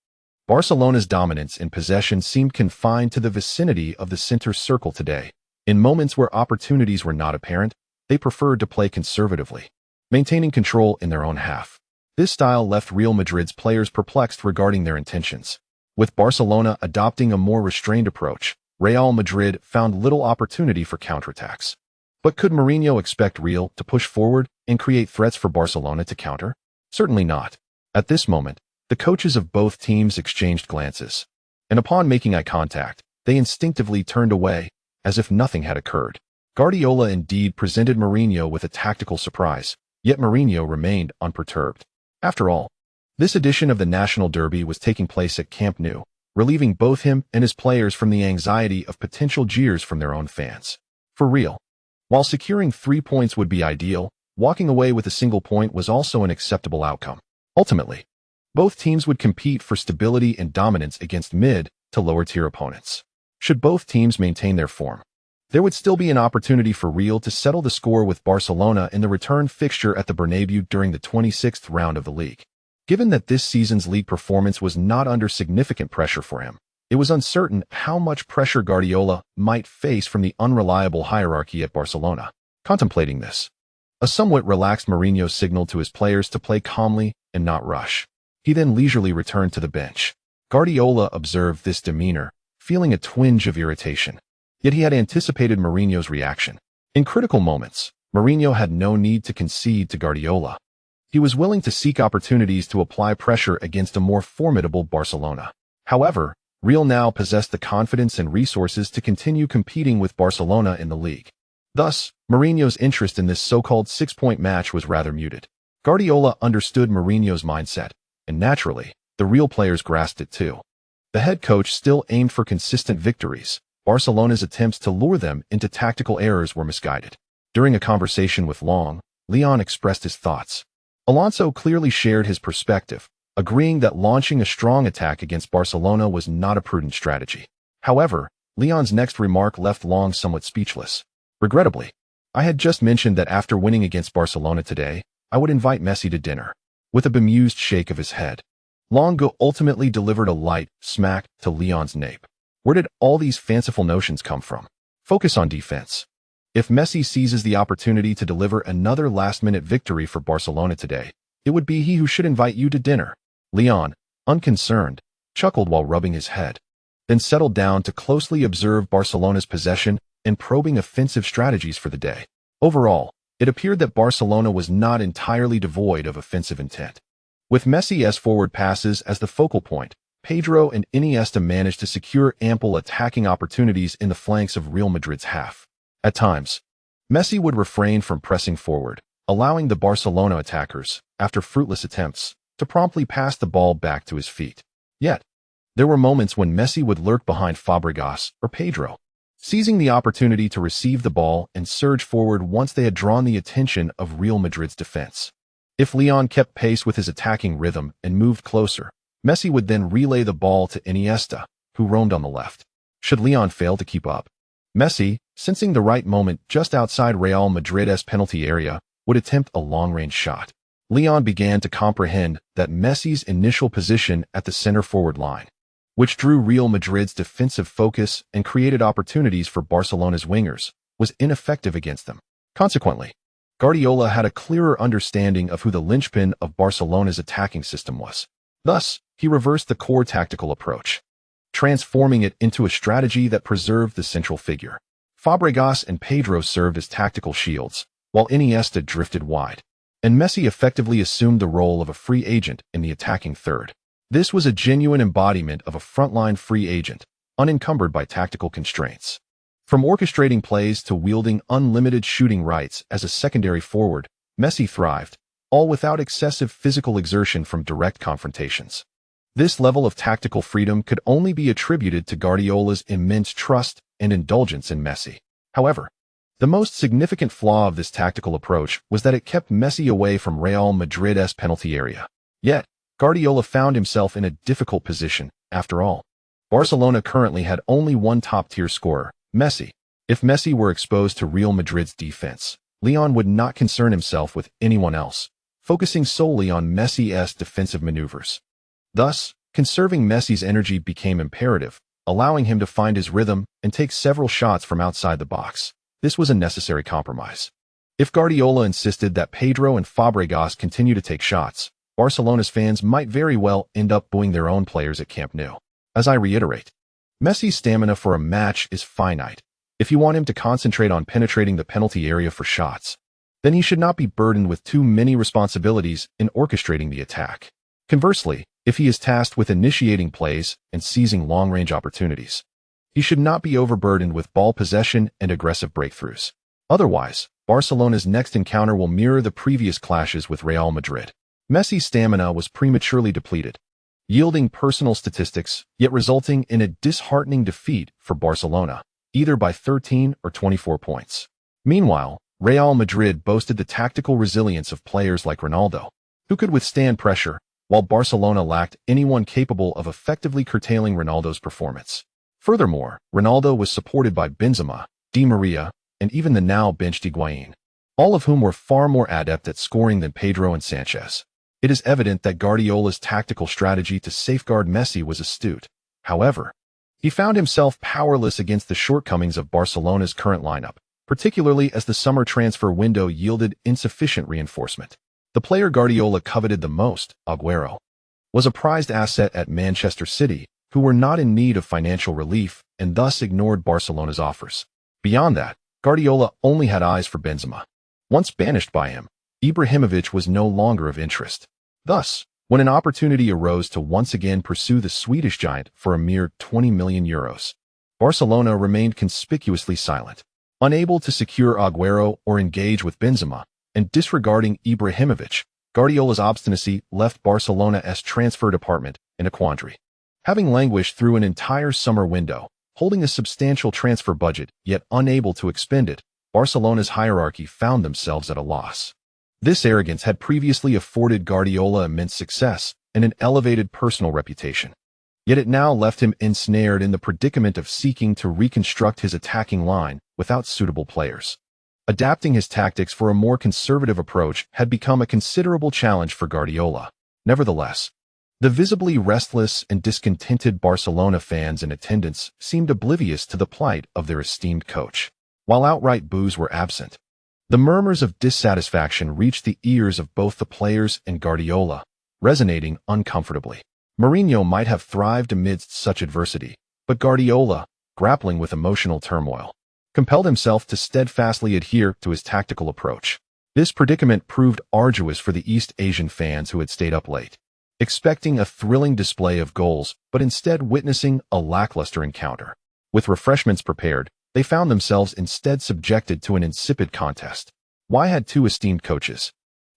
Barcelona's dominance in possession seemed confined to the vicinity of the center circle today. In moments where opportunities were not apparent, they preferred to play conservatively, maintaining control in their own half. This style left Real Madrid's players perplexed regarding their intentions. With Barcelona adopting a more restrained approach, Real Madrid found little opportunity for counterattacks. But could Mourinho expect Real to push forward and create threats for Barcelona to counter? Certainly not. At this moment, the coaches of both teams exchanged glances, and upon making eye contact, they instinctively turned away, as if nothing had occurred. Guardiola indeed presented Mourinho with a tactical surprise, yet Mourinho remained unperturbed. After all, this edition of the National Derby was taking place at Camp Nou, relieving both him and his players from the anxiety of potential jeers from their own fans. For Real, while securing 3 points would be ideal, walking away with a single point was also an acceptable outcome. Ultimately, both teams would compete for stability and dominance against mid to lower-tier opponents. Should both teams maintain their form, there would still be an opportunity for Real to settle the score with Barcelona in the return fixture at the Bernabeu during the 26th round of the league. Given that this season's league performance was not under significant pressure for him, it was uncertain how much pressure Guardiola might face from the unreliable hierarchy at Barcelona. Contemplating this, a somewhat relaxed Mourinho signaled to his players to play calmly and not rush. He then leisurely returned to the bench. Guardiola observed this demeanor, feeling a twinge of irritation. Yet he had anticipated Mourinho's reaction. In critical moments, Mourinho had no need to concede to Guardiola. He was willing to seek opportunities to apply pressure against a more formidable Barcelona. However, Real now possessed the confidence and resources to continue competing with Barcelona in the league. Thus, Mourinho's interest in this so-called 6-point match was rather muted. Guardiola understood Mourinho's mindset, and naturally, the Real players grasped it too. The head coach still aimed for consistent victories. Barcelona's attempts to lure them into tactical errors were misguided. During a conversation with Leon expressed his thoughts. Alonso clearly shared his perspective, agreeing that launching a strong attack against Barcelona was not a prudent strategy. However, Leon's next remark left Long somewhat speechless. Regrettably, I had just mentioned that after winning against Barcelona today, I would invite Messi to dinner. With a bemused shake of his head, Longo ultimately delivered a light smack to Leon's nape. Where did all these fanciful notions come from? Focus on defense. If Messi seizes the opportunity to deliver another last-minute victory for Barcelona today, it would be he who should invite you to dinner. Leon, unconcerned, chuckled while rubbing his head, then settled down to closely observe Barcelona's possession and probing offensive strategies for the day. Overall, it appeared that Barcelona was not entirely devoid of offensive intent. With Messi's forward passes as the focal point, Pedro and Iniesta managed to secure ample attacking opportunities in the flanks of Real Madrid's half. At times, Messi would refrain from pressing forward, allowing the Barcelona attackers, after fruitless attempts, to promptly pass the ball back to his feet. Yet, there were moments when Messi would lurk behind Fabregas or Pedro, seizing the opportunity to receive the ball and surge forward once they had drawn the attention of Real Madrid's defense. If Leon kept pace with his attacking rhythm and moved closer, Messi would then relay the ball to Iniesta, who roamed on the left. Should Leon fail to keep up, Messi, sensing the right moment just outside Real Madrid's penalty area, would attempt a long-range shot. Leon began to comprehend that Messi's initial position at the center-forward line, which drew Real Madrid's defensive focus and created opportunities for Barcelona's wingers, was ineffective against them. Consequently, Guardiola had a clearer understanding of who the linchpin of Barcelona's attacking system was. Thus, he reversed the core tactical approach, transforming it into a strategy that preserved the central figure. Fabregas and Pedro served as tactical shields, while Iniesta drifted wide, and Messi effectively assumed the role of a free agent in the attacking third. This was a genuine embodiment of a frontline free agent, unencumbered by tactical constraints. From orchestrating plays to wielding unlimited shooting rights as a secondary forward, Messi thrived, all without excessive physical exertion from direct confrontations. This level of tactical freedom could only be attributed to Guardiola's immense trust and indulgence in Messi. However, the most significant flaw of this tactical approach was that it kept Messi away from Real Madrid's penalty area. Yet, Guardiola found himself in a difficult position, after all. Barcelona currently had only one top-tier scorer, Messi. If Messi were exposed to Real Madrid's defense, Leon would not concern himself with anyone else, focusing solely on Messi's defensive maneuvers. Thus, conserving Messi's energy became imperative, allowing him to find his rhythm and take several shots from outside the box. This was a necessary compromise. If Guardiola insisted that Pedro and Fabregas continue to take shots, Barcelona's fans might very well end up booing their own players at Camp Nou. As I reiterate, Messi's stamina for a match is finite. If you want him to concentrate on penetrating the penalty area for shots, then he should not be burdened with too many responsibilities in orchestrating the attack. Conversely, if he is tasked with initiating plays and seizing long-range opportunities, he should not be overburdened with ball possession and aggressive breakthroughs. Otherwise, Barcelona's next encounter will mirror the previous clashes with Real Madrid. Messi's stamina was prematurely depleted, yielding personal statistics, yet resulting in a disheartening defeat for Barcelona, either by 13 or 24 points. Meanwhile, Real Madrid boasted the tactical resilience of players like Ronaldo, who could withstand pressure, while Barcelona lacked anyone capable of effectively curtailing Ronaldo's performance. Furthermore, Ronaldo was supported by Benzema, Di Maria, and even the now-benched Higuain, all of whom were far more adept at scoring than Pedro and Sanchez. It is evident that Guardiola's tactical strategy to safeguard Messi was astute. However, he found himself powerless against the shortcomings of Barcelona's current lineup, particularly as the summer transfer window yielded insufficient reinforcement. The player Guardiola coveted the most, Aguero, was a prized asset at Manchester City, who were not in need of financial relief and thus ignored Barcelona's offers. Beyond that, Guardiola only had eyes for Benzema. Once banished by him, Ibrahimovic was no longer of interest. Thus, when an opportunity arose to once again pursue the Swedish giant for a mere 20 million euros, Barcelona remained conspicuously silent, unable to secure Aguero or engage with Benzema, and disregarding Ibrahimovic. Guardiola's obstinacy left Barcelona's transfer department in a quandary. Having languished through an entire summer window, holding a substantial transfer budget yet unable to expend it, Barcelona's hierarchy found themselves at a loss. This arrogance had previously afforded Guardiola immense success and an elevated personal reputation. Yet it now left him ensnared in the predicament of seeking to reconstruct his attacking line without suitable players. Adapting his tactics for a more conservative approach had become a considerable challenge for Guardiola. Nevertheless, the visibly restless and discontented Barcelona fans in attendance seemed oblivious to the plight of their esteemed coach. While outright boos were absent, the murmurs of dissatisfaction reached the ears of both the players and Guardiola, resonating uncomfortably. Mourinho might have thrived amidst such adversity, but Guardiola, grappling with emotional turmoil, compelled himself to steadfastly adhere to his tactical approach. This predicament proved arduous for the East Asian fans who had stayed up late, expecting a thrilling display of goals, but instead witnessing a lackluster encounter. With refreshments prepared, they found themselves instead subjected to an insipid contest. Why had two esteemed coaches,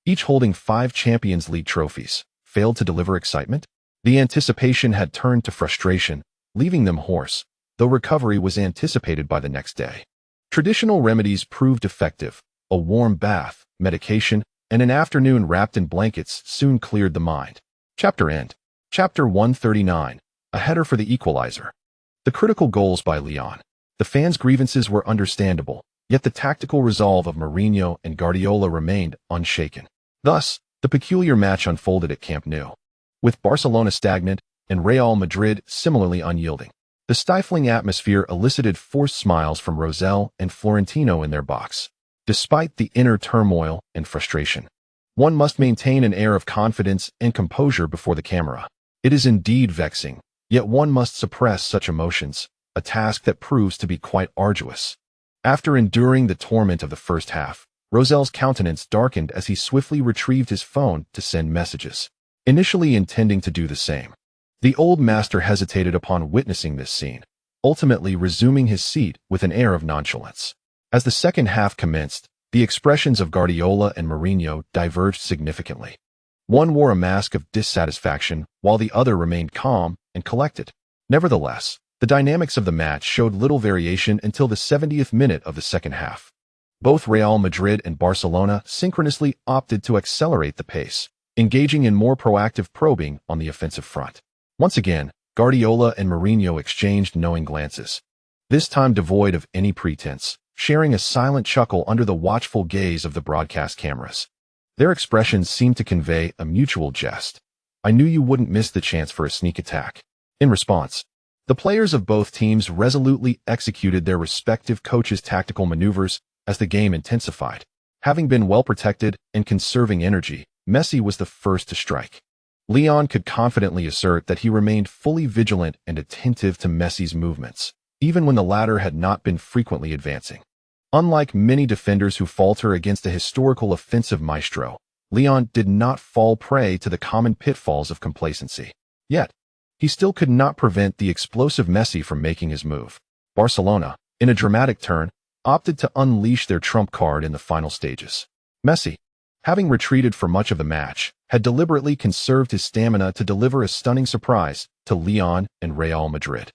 each holding 5 Champions League trophies, failed to deliver excitement? The anticipation had turned to frustration, leaving them hoarse, though recovery was anticipated by the next day. Traditional remedies proved effective. A warm bath, medication, and an afternoon wrapped in blankets soon cleared the mind. Chapter end. Chapter 139. A header for the equalizer. The critical goals by Leon. The fans' grievances were understandable, yet the tactical resolve of Mourinho and Guardiola remained unshaken. Thus, the peculiar match unfolded at Camp Nou, with Barcelona stagnant and Real Madrid similarly unyielding. The stifling atmosphere elicited forced smiles from Rosell and Florentino in their box. Despite the inner turmoil and frustration, one must maintain an air of confidence and composure before the camera. It is indeed vexing, yet one must suppress such emotions, a task that proves to be quite arduous. After enduring the torment of the first half, Rosell's countenance darkened as he swiftly retrieved his phone to send messages, initially intending to do the same. The old master hesitated upon witnessing this scene, ultimately resuming his seat with an air of nonchalance. As the second half commenced, the expressions of Guardiola and Mourinho diverged significantly. One wore a mask of dissatisfaction, while the other remained calm and collected. Nevertheless, the dynamics of the match showed little variation until the 70th minute of the second half. Both Real Madrid and Barcelona synchronously opted to accelerate the pace, engaging in more proactive probing on the offensive front. Once again, Guardiola and Mourinho exchanged knowing glances, this time devoid of any pretense, sharing a silent chuckle under the watchful gaze of the broadcast cameras. Their expressions seemed to convey a mutual jest. "I knew you wouldn't miss the chance for a sneak attack." In response, the players of both teams resolutely executed their respective coaches' tactical maneuvers as the game intensified. Having been well protected and conserving energy, Messi was the first to strike. Leon could confidently assert that he remained fully vigilant and attentive to Messi's movements, even when the latter had not been frequently advancing. Unlike many defenders who falter against a historical offensive maestro, Leon did not fall prey to the common pitfalls of complacency. Yet, he still could not prevent the explosive Messi from making his move. Barcelona, in a dramatic turn, opted to unleash their trump card in the final stages. Messi, having retreated for much of the match, had deliberately conserved his stamina to deliver a stunning surprise to Leon and Real Madrid.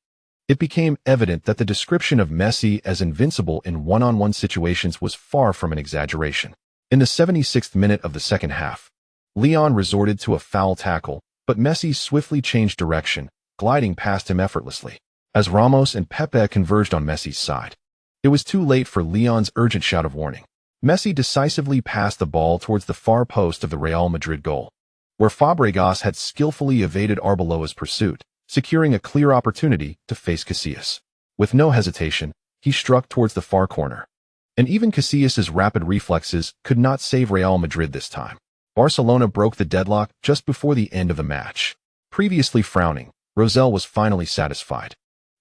It became evident that the description of Messi as invincible in one-on-one situations was far from an exaggeration. In the 76th minute of the second half, Leon resorted to a foul tackle, but Messi swiftly changed direction, gliding past him effortlessly. As Ramos and Pepe converged on Messi's side, it was too late for Leon's urgent shout of warning. Messi decisively passed the ball towards the far post of the Real Madrid goal, where Fabregas had skillfully evaded Arbeloa's pursuit, securing a clear opportunity to face Casillas. With no hesitation, he struck towards the far corner. And even Casillas' rapid reflexes could not save Real Madrid this time. Barcelona broke the deadlock just before the end of the match. Previously frowning, Rosell was finally satisfied,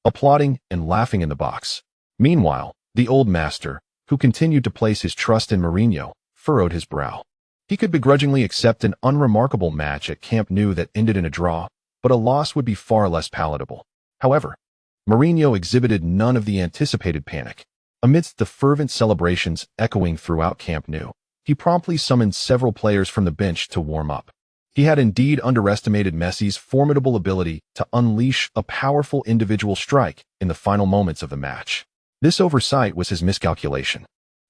applauding and laughing in the box. Meanwhile, the old master, who continued to place his trust in Mourinho, furrowed his brow. He could begrudgingly accept an unremarkable match at Camp Nou that ended in a draw, but a loss would be far less palatable. However, Mourinho exhibited none of the anticipated panic. Amidst the fervent celebrations echoing throughout Camp Nou, he promptly summoned several players from the bench to warm up. He had indeed underestimated Messi's formidable ability to unleash a powerful individual strike in the final moments of the match. This oversight was his miscalculation.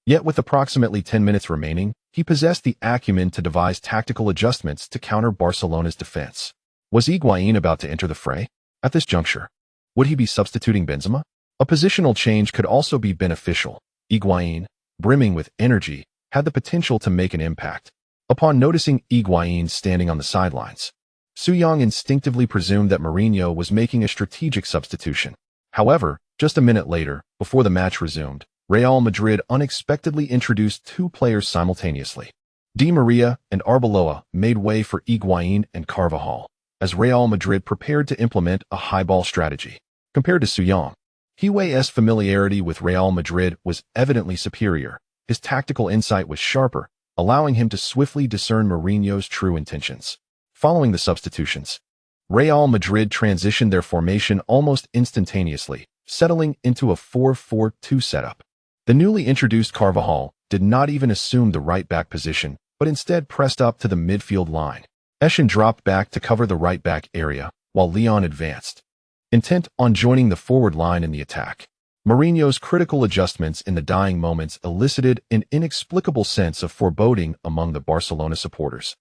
Yet with approximately 10 minutes remaining, he possessed the acumen to devise tactical adjustments to counter Barcelona's defense. Was Higuaín about to enter the fray? At this juncture, would he be substituting Benzema? A positional change could also be beneficial. Higuaín, brimming with energy, had the potential to make an impact. Upon noticing Higuaín standing on the sidelines, Suyong instinctively presumed that Mourinho was making a strategic substitution. However, just a minute later, before the match resumed, Real Madrid unexpectedly introduced two players simultaneously. Di Maria and Arbeloa made way for Higuaín and Carvajal, as Real Madrid prepared to implement a high-ball strategy. Compared to Suyong, Higuaín's familiarity with Real Madrid was evidently superior. His tactical insight was sharper, allowing him to swiftly discern Mourinho's true intentions. Following the substitutions, Real Madrid transitioned their formation almost instantaneously, settling into a 4-4-2 setup. The newly introduced Carvajal did not even assume the right-back position, but instead pressed up to the midfield line. Eschen dropped back to cover the right-back area, while Leon advanced, intent on joining the forward line in the attack. Mourinho's critical adjustments in the dying moments elicited an inexplicable sense of foreboding among the Barcelona supporters,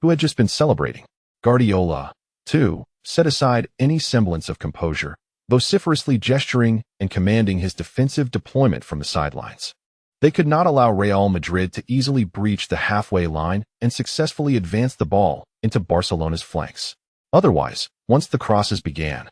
who had just been celebrating. Guardiola, too, set aside any semblance of composure, vociferously gesturing and commanding his defensive deployment from the sidelines. They could not allow Real Madrid to easily breach the halfway line and successfully advance the ball into Barcelona's flanks. Otherwise, once the crosses began,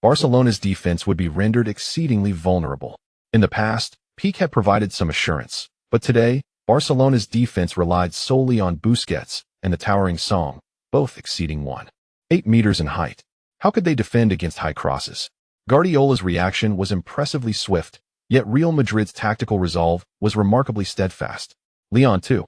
Barcelona's defense would be rendered exceedingly vulnerable. In the past, Pique had provided some assurance, but today, Barcelona's defense relied solely on Busquets and the towering Song, both exceeding 1.8 meters in height. How could they defend against high crosses? Guardiola's reaction was impressively swift, yet Real Madrid's tactical resolve was remarkably steadfast. Leon, too,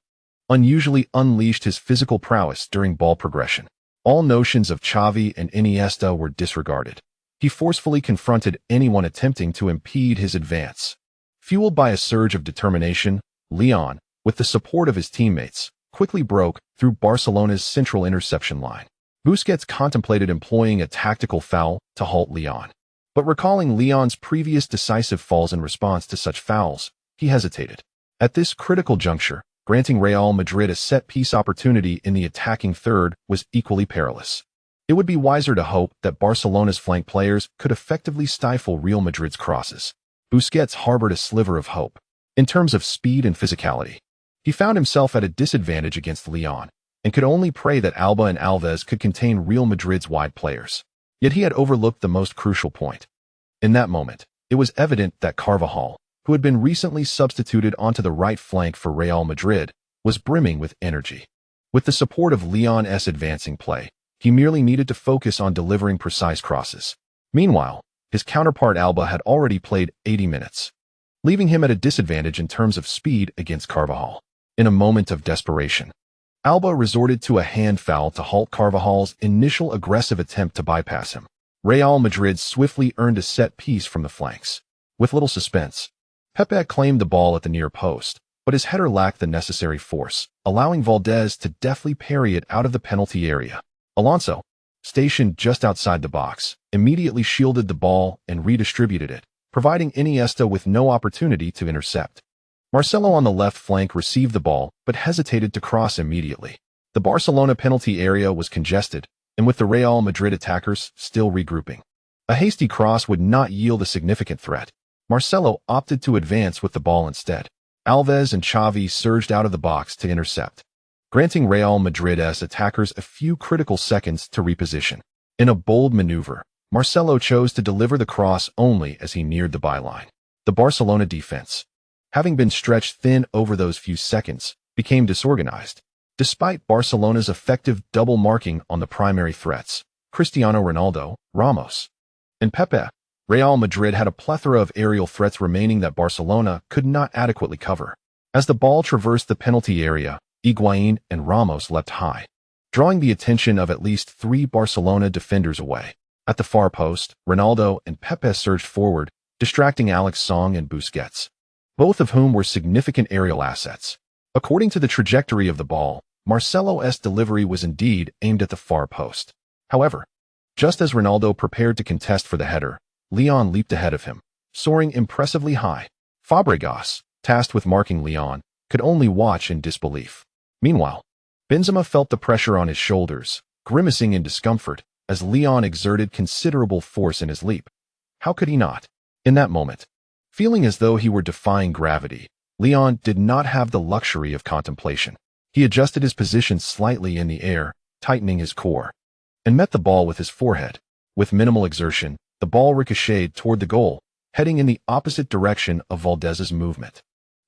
unusually unleashed his physical prowess during ball progression. All notions of Xavi and Iniesta were disregarded. He forcefully confronted anyone attempting to impede his advance. Fueled by a surge of determination, Leon, with the support of his teammates, quickly broke through Barcelona's central interception line. Busquets contemplated employing a tactical foul to halt Leon. But recalling Leon's previous decisive falls in response to such fouls, he hesitated. At this critical juncture, Granting Real Madrid a set-piece opportunity in the attacking third was equally perilous. It would be wiser to hope that Barcelona's flank players could effectively stifle Real Madrid's crosses. Busquets harbored a sliver of hope. In terms of speed and physicality, he found himself at a disadvantage against Lyon, and could only pray that Alba and Alves could contain Real Madrid's wide players. Yet he had overlooked the most crucial point. In that moment, it was evident that Carvajal, who had been recently substituted onto the right flank for Real Madrid, was brimming with energy. With the support of Lyon's advancing play, he merely needed to focus on delivering precise crosses. Meanwhile, his counterpart Alba had already played 80 minutes, leaving him at a disadvantage in terms of speed against Carvajal. In a moment of desperation, Alba resorted to a hand foul to halt Carvajal's initial aggressive attempt to bypass him. Real Madrid swiftly earned a set piece from the flanks. With little suspense, Pepe claimed the ball at the near post, but his header lacked the necessary force, allowing Valdez to deftly parry it out of the penalty area. Alonso, stationed just outside the box, immediately shielded the ball and redistributed it, providing Iniesta with no opportunity to intercept. Marcelo on the left flank received the ball, but hesitated to cross immediately. The Barcelona penalty area was congested, and with the Real Madrid attackers still regrouping, a hasty cross would not yield a significant threat. Marcelo opted to advance with the ball instead. Alves and Xavi surged out of the box to intercept, granting Real Madrid's attackers a few critical seconds to reposition. In a bold maneuver, Marcelo chose to deliver the cross only as he neared the byline. The Barcelona defense, having been stretched thin over those few seconds, became disorganized. Despite Barcelona's effective double marking on the primary threats, Cristiano Ronaldo, Ramos, and Pepe, Real Madrid had a plethora of aerial threats remaining that Barcelona could not adequately cover. As the ball traversed the penalty area, Higuaín and Ramos leapt high, drawing the attention of at least 3 Barcelona defenders away. At the far post, Ronaldo and Pepe surged forward, distracting Alex Song and Busquets, both of whom were significant aerial assets. According to the trajectory of the ball, Marcelo's delivery was indeed aimed at the far post. However, just as Ronaldo prepared to contest for the header, Lyon leaped ahead of him, soaring impressively high. Fabregas, tasked with marking Lyon, could only watch in disbelief. Meanwhile, Benzema felt the pressure on his shoulders, grimacing in discomfort as Lyon exerted considerable force in his leap. How could he not? In that moment, feeling as though he were defying gravity, Lyon did not have the luxury of contemplation. He adjusted his position slightly in the air, tightening his core, and met the ball with his forehead. With minimal exertion, the ball ricocheted toward the goal, heading in the opposite direction of Valdez's movement.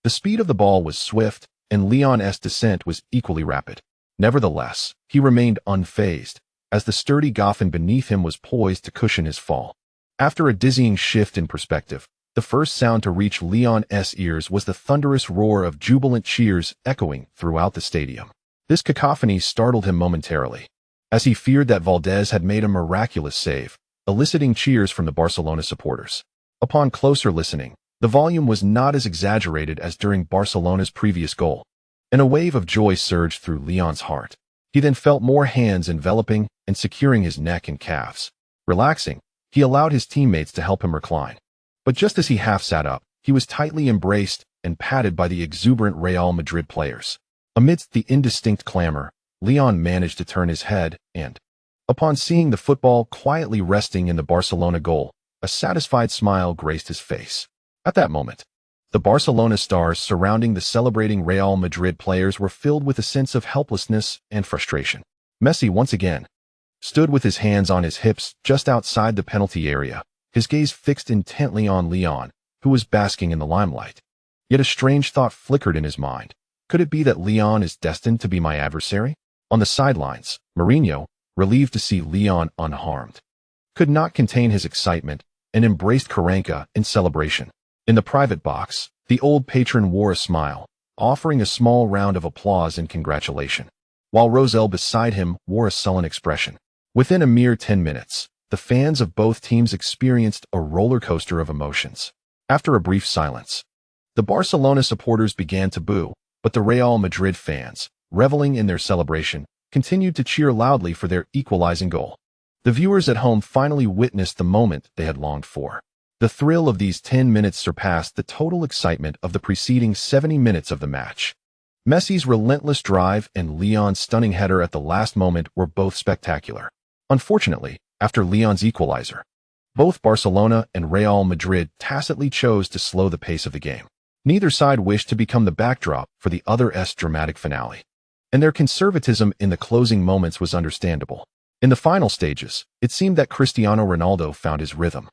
The speed of the ball was swift, and Lyon's descent was equally rapid. Nevertheless, he remained unfazed, as the sturdy Goffin beneath him was poised to cushion his fall. After a dizzying shift in perspective, the first sound to reach Lyon's ears was the thunderous roar of jubilant cheers echoing throughout the stadium. This cacophony startled him momentarily, as he feared that Valdez had made a miraculous save, eliciting cheers from the Barcelona supporters. Upon closer listening, the volume was not as exaggerated as during Barcelona's previous goal, and a wave of joy surged through Lyon's heart. He then felt more hands enveloping and securing his neck and calves. Relaxing, he allowed his teammates to help him recline. But just as he half sat up, he was tightly embraced and patted by the exuberant Real Madrid players. Amidst the indistinct clamor, Lyon managed to turn his head and, upon seeing the football quietly resting in the Barcelona goal, a satisfied smile graced his face. At that moment, the Barcelona stars surrounding the celebrating Real Madrid players were filled with a sense of helplessness and frustration. Messi once again stood with his hands on his hips just outside the penalty area, his gaze fixed intently on Lyon, who was basking in the limelight. Yet a strange thought flickered in his mind. Could it be that Lyon is destined to be my adversary? On the sidelines, Mourinho, relieved to see Lyon unharmed, could not contain his excitement and embraced Karanka in celebration. In the private box, the old patron wore a smile, offering a small round of applause and congratulation, while Rosell beside him wore a sullen expression. Within a mere 10 minutes, the fans of both teams experienced a roller coaster of emotions. After a brief silence, the Barcelona supporters began to boo, but the Real Madrid fans, reveling in their celebration, continued to cheer loudly for their equalizing goal. The viewers at home finally witnessed the moment they had longed for. The thrill of these 10 minutes surpassed the total excitement of the preceding 70 minutes of the match. Messi's relentless drive and Leon's stunning header at the last moment were both spectacular. Unfortunately, after Leon's equalizer, both Barcelona and Real Madrid tacitly chose to slow the pace of the game. Neither side wished to become the backdrop for the other's dramatic finale, and their conservatism in the closing moments was understandable. In the final stages, it seemed that Cristiano Ronaldo found his rhythm,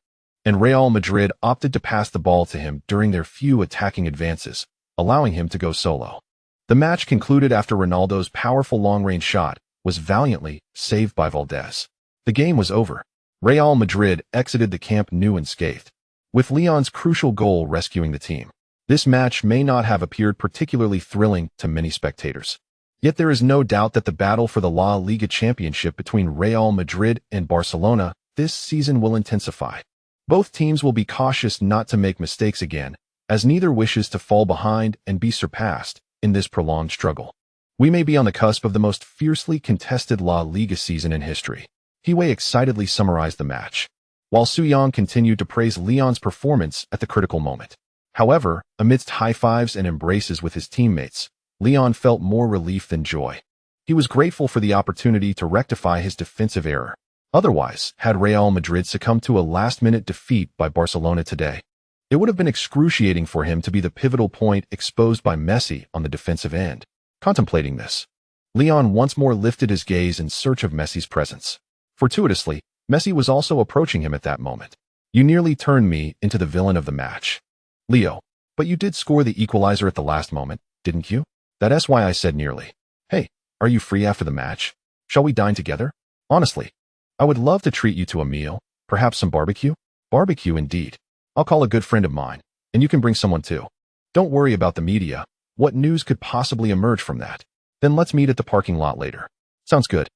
and Real Madrid opted to pass the ball to him during their few attacking advances, allowing him to go solo. The match concluded after Ronaldo's powerful long-range shot was valiantly saved by Valdez. The game was over. Real Madrid exited the Camp Nou unscathed, with Leon's crucial goal rescuing the team. This match may not have appeared particularly thrilling to many spectators. Yet there is no doubt that the battle for the La Liga championship between Real Madrid and Barcelona this season will intensify. Both teams will be cautious not to make mistakes again, as neither wishes to fall behind and be surpassed in this prolonged struggle. We may be on the cusp of the most fiercely contested La Liga season in history. Wei excitedly summarized the match, while Yang continued to praise Leon's performance at the critical moment. However, amidst high fives and embraces with his teammates, Leon felt more relief than joy. He was grateful for the opportunity to rectify his defensive error. Otherwise, had Real Madrid succumbed to a last-minute defeat by Barcelona today, it would have been excruciating for him to be the pivotal point exposed by Messi on the defensive end. Contemplating this, Leon once more lifted his gaze in search of Messi's presence. Fortuitously, Messi was also approaching him at that moment. "You nearly turned me into the villain of the match, Leo, but you did score the equalizer at the last moment, didn't you? That's why I said nearly. Hey, are you free after the match? Shall we dine together? Honestly, I would love to treat you to a meal, perhaps some barbecue." "Barbecue indeed. I'll call a good friend of mine, and you can bring someone too. Don't worry about the media. What news could possibly emerge from that? Then let's meet at the parking lot later." "Sounds good."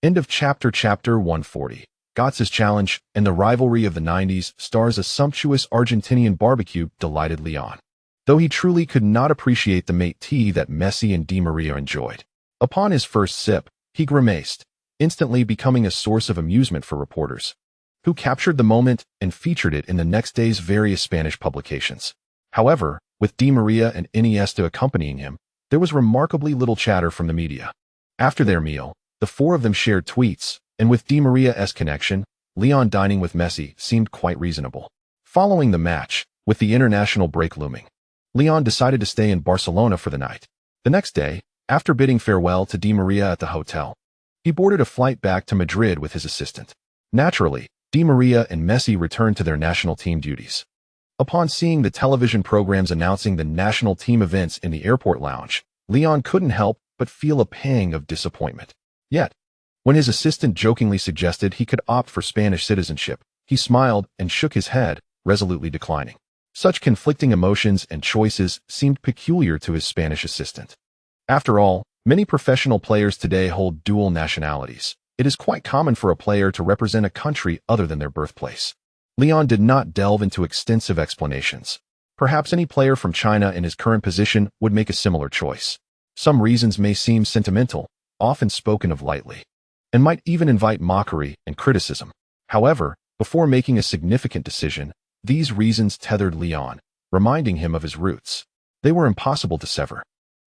End of chapter 140. Götze's challenge and the rivalry of the 90s stars a sumptuous Argentinian barbecue delighted Leon, though he truly could not appreciate the mate tea that Messi and Di Maria enjoyed. Upon his first sip, he grimaced, instantly becoming a source of amusement for reporters, who captured the moment and featured it in the next day's various Spanish publications. However, with Di Maria and Iniesta accompanying him, there was remarkably little chatter from the media. After their meal, the four of them shared tweets, and with Di Maria's connection, Leon dining with Messi seemed quite reasonable. Following the match, with the international break looming, Leon decided to stay in Barcelona for the night. The next day, after bidding farewell to Di Maria at the hotel, he boarded a flight back to Madrid with his assistant. Naturally, Di Maria and Messi returned to their national team duties. Upon seeing the television programs announcing the national team events in the airport lounge, Leon couldn't help but feel a pang of disappointment. Yet, when his assistant jokingly suggested he could opt for Spanish citizenship, he smiled and shook his head, resolutely declining. Such conflicting emotions and choices seemed peculiar to his Spanish assistant. After all, many professional players today hold dual nationalities. It is quite common for a player to represent a country other than their birthplace. Leon did not delve into extensive explanations. Perhaps any player from China in his current position would make a similar choice. Some reasons may seem sentimental, often spoken of lightly, and might even invite mockery and criticism. However, before making a significant decision, these reasons tethered Leon, reminding him of his roots. They were impossible to sever,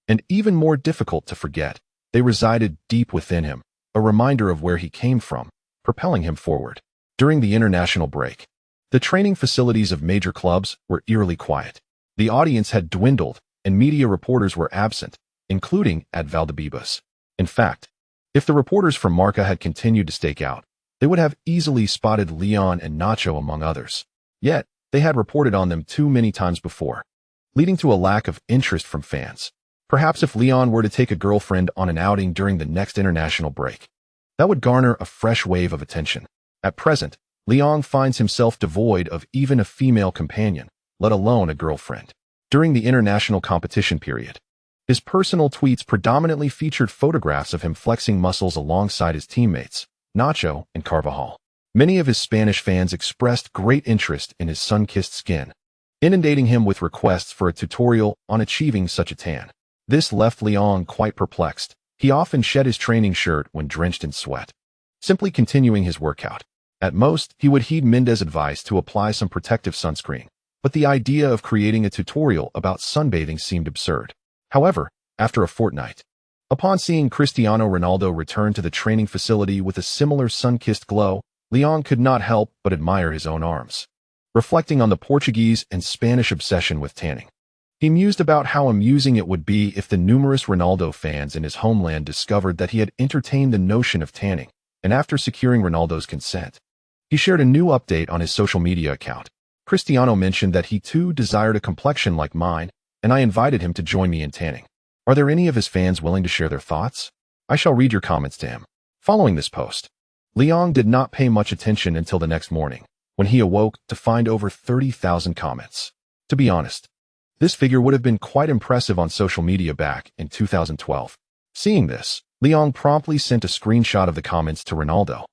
and even more difficult to forget. They resided deep within him, a reminder of where he came from, propelling him forward. During the international break, the training facilities of major clubs were eerily quiet. The audience had dwindled, and media reporters were absent, including at Valdebebas. In fact, if the reporters from Marca had continued to stake out, they would have easily spotted Leon and Nacho among others. Yet, they had reported on them too many times before, leading to a lack of interest from fans. Perhaps if Leon were to take a girlfriend on an outing during the next international break, that would garner a fresh wave of attention. At present, Leon finds himself devoid of even a female companion, let alone a girlfriend. During the international competition period, his personal tweets predominantly featured photographs of him flexing muscles alongside his teammates, Nacho and Carvajal. Many of his Spanish fans expressed great interest in his sun-kissed skin, inundating him with requests for a tutorial on achieving such a tan. This left Leon quite perplexed. He often shed his training shirt when drenched in sweat, simply continuing his workout. At most, he would heed Mendez's advice to apply some protective sunscreen, but the idea of creating a tutorial about sunbathing seemed absurd. However, after a fortnight. Upon seeing Cristiano Ronaldo return to the training facility with a similar sun-kissed glow, Leon could not help but admire his own arms. Reflecting on the Portuguese and Spanish obsession with tanning, he mused about how amusing it would be if the numerous Ronaldo fans in his homeland discovered that he had entertained the notion of tanning, and after securing Ronaldo's consent, he shared a new update on his social media account. Cristiano mentioned that he too desired a complexion like mine, and I invited him to join me in tanning. Are there any of his fans willing to share their thoughts? I shall read your comments to him. Following this post, Leon did not pay much attention until the next morning, when he awoke to find over 30,000 comments. To be honest, this figure would have been quite impressive on social media back in 2012. Seeing this, Leon promptly sent a screenshot of the comments to Ronaldo,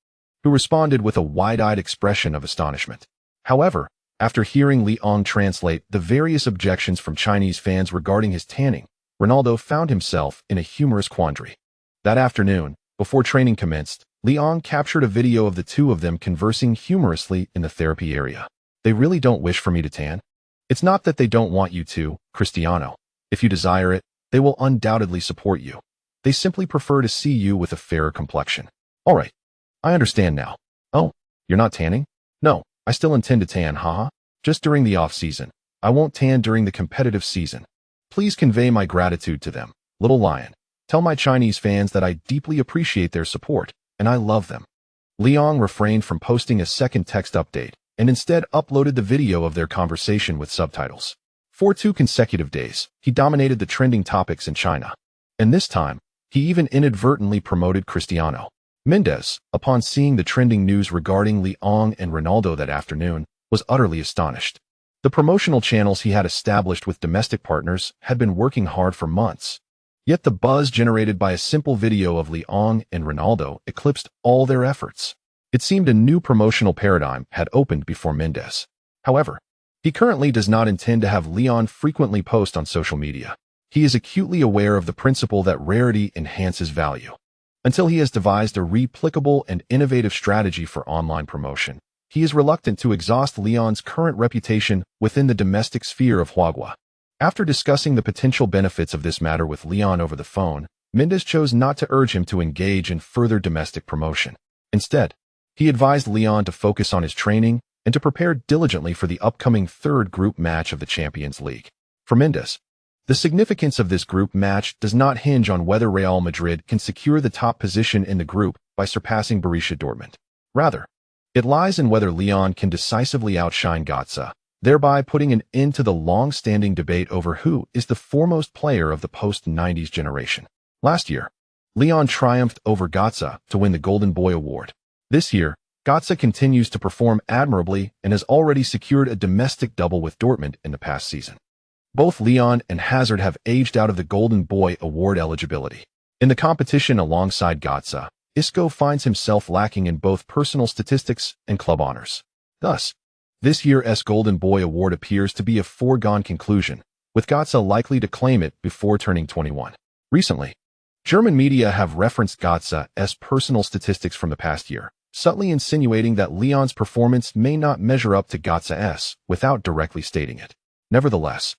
who responded with a wide-eyed expression of astonishment. However, after hearing Leon translate the various objections from Chinese fans regarding his tanning, Ronaldo found himself in a humorous quandary. That afternoon, before training commenced, Leon captured a video of the two of them conversing humorously in the therapy area. They really don't wish for me to tan? It's not that they don't want you to, Cristiano. If you desire it, they will undoubtedly support you. They simply prefer to see you with a fairer complexion. All right, I understand now. Oh, you're not tanning? No, I still intend to tan, haha. Just during the off-season. I won't tan during the competitive season. Please convey my gratitude to them, little lion. Tell my Chinese fans that I deeply appreciate their support, and I love them. Leon refrained from posting a second text update, and instead uploaded the video of their conversation with subtitles. For 2 consecutive days, he dominated the trending topics in China. And this time, he even inadvertently promoted Cristiano. Mendes, upon seeing the trending news regarding Leon and Ronaldo that afternoon, was utterly astonished. The promotional channels he had established with domestic partners had been working hard for months. Yet the buzz generated by a simple video of Leon and Ronaldo eclipsed all their efforts. It seemed a new promotional paradigm had opened before Mendes. However, he currently does not intend to have Leon frequently post on social media. He is acutely aware of the principle that rarity enhances value. Until he has devised a replicable and innovative strategy for online promotion, he is reluctant to exhaust Leon's current reputation within the domestic sphere of Huagua. After discussing the potential benefits of this matter with Leon over the phone, Mendes chose not to urge him to engage in further domestic promotion. Instead, he advised Leon to focus on his training and to prepare diligently for the upcoming third group match of the Champions League. For Mendes, the significance of this group match does not hinge on whether Real Madrid can secure the top position in the group by surpassing Borussia Dortmund. Rather, it lies in whether Leon can decisively outshine Gotze, thereby putting an end to the long-standing debate over who is the foremost player of the post-90s generation. Last year, Leon triumphed over Gotze to win the Golden Boy Award. This year, Gotze continues to perform admirably and has already secured a domestic double with Dortmund in the past season. Both Leon and Hazard have aged out of the Golden Boy Award eligibility. In the competition alongside Gotze, Isco finds himself lacking in both personal statistics and club honors. Thus, this year's Golden Boy Award appears to be a foregone conclusion, with Gotze likely to claim it before turning 21. Recently, German media have referenced Gotze's personal statistics from the past year, subtly insinuating that Leon's performance may not measure up to Gotze's without directly stating it. Nevertheless,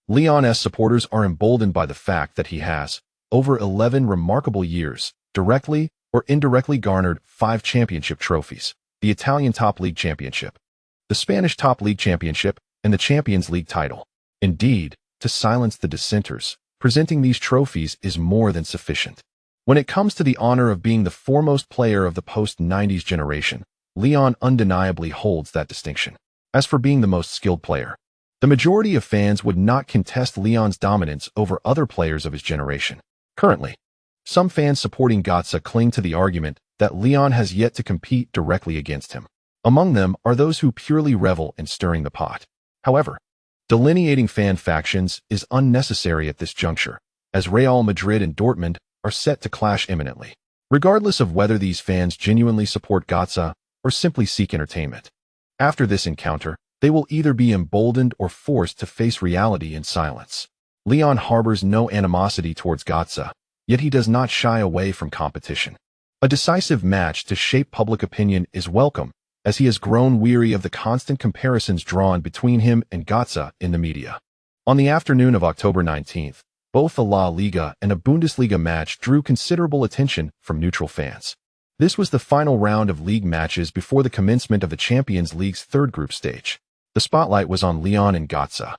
Leon's supporters are emboldened by the fact that he has, over 11 remarkable years, directly or indirectly garnered 5 championship trophies: the Italian Top League Championship, the Spanish Top League Championship, and the Champions League title. Indeed, to silence the dissenters, presenting these trophies is more than sufficient. When it comes to the honor of being the foremost player of the post-90s generation, Leon undeniably holds that distinction. As for being the most skilled player, the majority of fans would not contest Leon's dominance over other players of his generation. Currently, some fans supporting Gotze cling to the argument that Leon has yet to compete directly against him. Among them are those who purely revel in stirring the pot. However, delineating fan factions is unnecessary at this juncture, as Real Madrid and Dortmund are set to clash imminently, regardless of whether these fans genuinely support Gotze or simply seek entertainment. After this encounter, they will either be emboldened or forced to face reality in silence. Leon harbors no animosity towards Gotze, yet he does not shy away from competition. A decisive match to shape public opinion is welcome, as he has grown weary of the constant comparisons drawn between him and Gotze in the media. On the afternoon of October 19th, both a La Liga and a Bundesliga match drew considerable attention from neutral fans. This was the final round of league matches before the commencement of the Champions League's third group stage. The spotlight was on Lyon and Gotza,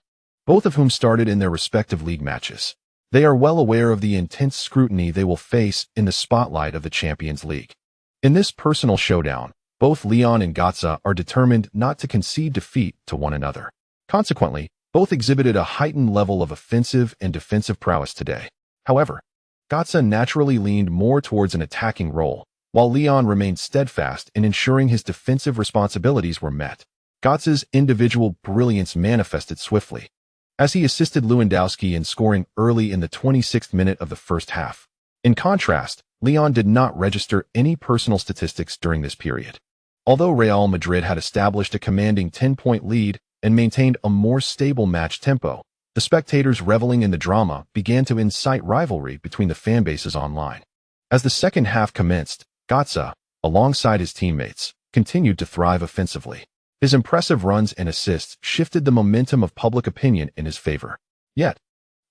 both of whom started in their respective league matches. They are well aware of the intense scrutiny they will face in the spotlight of the Champions League. In this personal showdown, both Lyon and Gotza are determined not to concede defeat to one another. Consequently, both exhibited a heightened level of offensive and defensive prowess today. However, Gotza naturally leaned more towards an attacking role, while Lyon remained steadfast in ensuring his defensive responsibilities were met. Gotza's individual brilliance manifested swiftly, as he assisted Lewandowski in scoring early in the 26th minute of the first half. In contrast, Lyon did not register any personal statistics during this period. Although Real Madrid had established a commanding 10-point lead and maintained a more stable match tempo, the spectators reveling in the drama began to incite rivalry between the fan bases online. As the second half commenced, Gotza, alongside his teammates, continued to thrive offensively. His impressive runs and assists shifted the momentum of public opinion in his favor. Yet,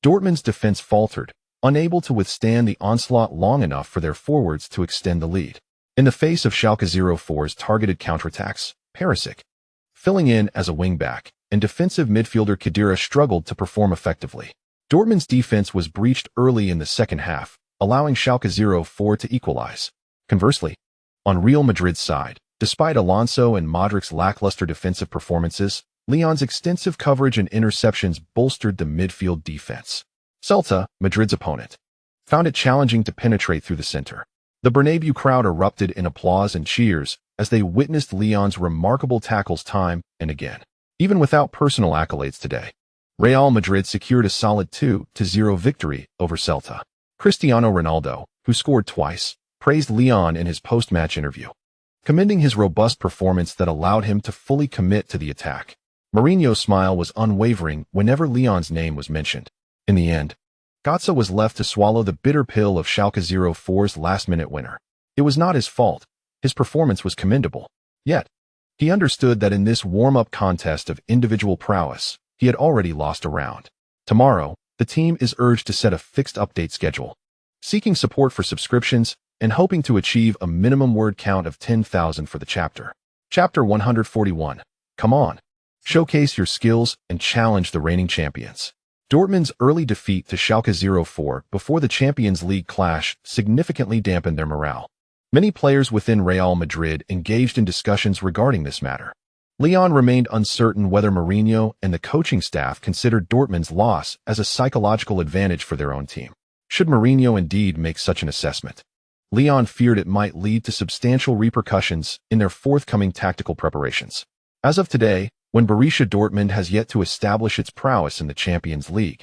Dortmund's defense faltered, unable to withstand the onslaught long enough for their forwards to extend the lead. In the face of Schalke 04's targeted counterattacks, Perisic, filling in as a wingback, and defensive midfielder Khedira struggled to perform effectively. Dortmund's defense was breached early in the second half, allowing Schalke 04 to equalize. Conversely, on Real Madrid's side, despite Alonso and Modric's lackluster defensive performances, Lyon's extensive coverage and interceptions bolstered the midfield defense. Celta, Madrid's opponent, found it challenging to penetrate through the center. The Bernabeu crowd erupted in applause and cheers as they witnessed Lyon's remarkable tackles time and again. Even without personal accolades today, Real Madrid secured a solid 2-0 victory over Celta. Cristiano Ronaldo, who scored twice, praised Lyon in his post-match interview, commending his robust performance that allowed him to fully commit to the attack. Mourinho's smile was unwavering whenever Lyon's name was mentioned. In the end, Gotza was left to swallow the bitter pill of Schalke 04's last-minute winner. It was not his fault. His performance was commendable. Yet, he understood that in this warm-up contest of individual prowess, he had already lost a round. Tomorrow, the team is urged to set a fixed update schedule, seeking support for subscriptions and hoping to achieve a minimum word count of 10,000 for the chapter. Chapter 141. Come on. Showcase your skills and challenge the reigning champions. Dortmund's early defeat to Schalke 04 before the Champions League clash significantly dampened their morale. Many players within Real Madrid engaged in discussions regarding this matter. Lyon remained uncertain whether Mourinho and the coaching staff considered Dortmund's loss as a psychological advantage for their own team. Should Mourinho indeed make such an assessment, Lyon feared it might lead to substantial repercussions in their forthcoming tactical preparations. As of today, when Borussia Dortmund has yet to establish its prowess in the Champions League,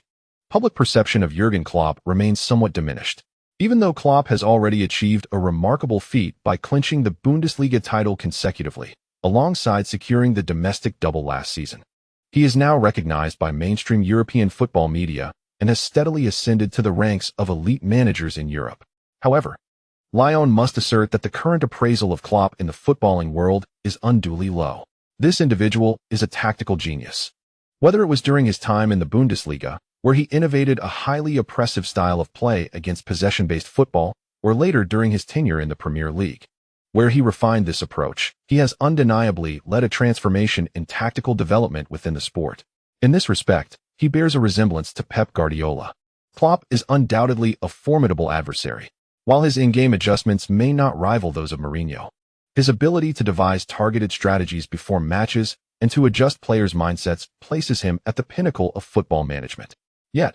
public perception of Jurgen Klopp remains somewhat diminished. Even though Klopp has already achieved a remarkable feat by clinching the Bundesliga title consecutively, alongside securing the domestic double last season, he is now recognized by mainstream European football media and has steadily ascended to the ranks of elite managers in Europe. However, Lyon must assert that the current appraisal of Klopp in the footballing world is unduly low. This individual is a tactical genius. Whether it was during his time in the Bundesliga, where he innovated a highly oppressive style of play against possession-based football, or later during his tenure in the Premier League, where he refined this approach, he has undeniably led a transformation in tactical development within the sport. In this respect, he bears a resemblance to Pep Guardiola. Klopp is undoubtedly a formidable adversary. While his in-game adjustments may not rival those of Mourinho, his ability to devise targeted strategies before matches and to adjust players' mindsets places him at the pinnacle of football management. Yet,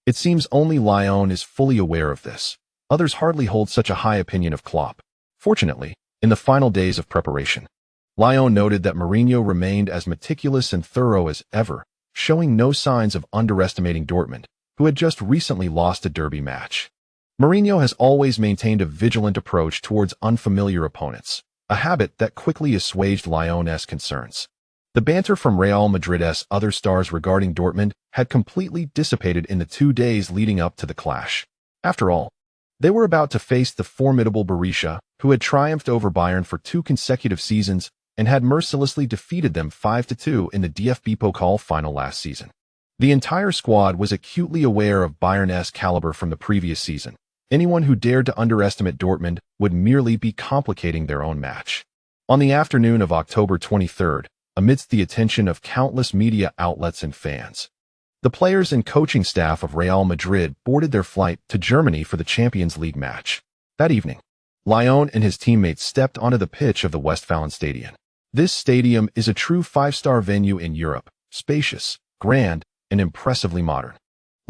it seems only Lyon is fully aware of this. Others hardly hold such a high opinion of Klopp. Fortunately, in the final days of preparation, Lyon noted that Mourinho remained as meticulous and thorough as ever, showing no signs of underestimating Dortmund, who had just recently lost a derby match. Mourinho has always maintained a vigilant approach towards unfamiliar opponents, a habit that quickly assuaged Lyon's concerns. The banter from Real Madrid's other stars regarding Dortmund had completely dissipated in the 2 days leading up to the clash. After all, they were about to face the formidable Borussia, who had triumphed over Bayern for 2 consecutive seasons and had mercilessly defeated them 5-2 in the DFB Pokal final last season. The entire squad was acutely aware of Bayern's caliber from the previous season. Anyone who dared to underestimate Dortmund would merely be complicating their own match. On the afternoon of October 23rd, amidst the attention of countless media outlets and fans, the players and coaching staff of Real Madrid boarded their flight to Germany for the Champions League match. That evening, Lyon and his teammates stepped onto the pitch of the Westfalenstadion. This stadium is a true five-star venue in Europe, spacious, grand, and impressively modern.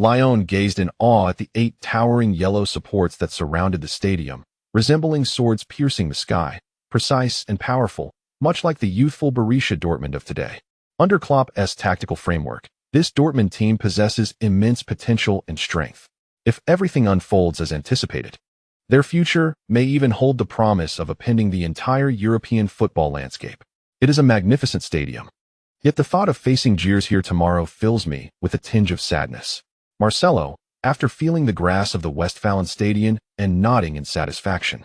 Lyon gazed in awe at the 8 towering yellow supports that surrounded the stadium, resembling swords piercing the sky, precise and powerful, much like the youthful Borussia Dortmund of today. Under Klopp's tactical framework, this Dortmund team possesses immense potential and strength. If everything unfolds as anticipated, their future may even hold the promise of upending the entire European football landscape. It is a magnificent stadium. Yet the thought of facing Gers here tomorrow fills me with a tinge of sadness. Marcelo, after feeling the grass of the Westfalenstadion and nodding in satisfaction,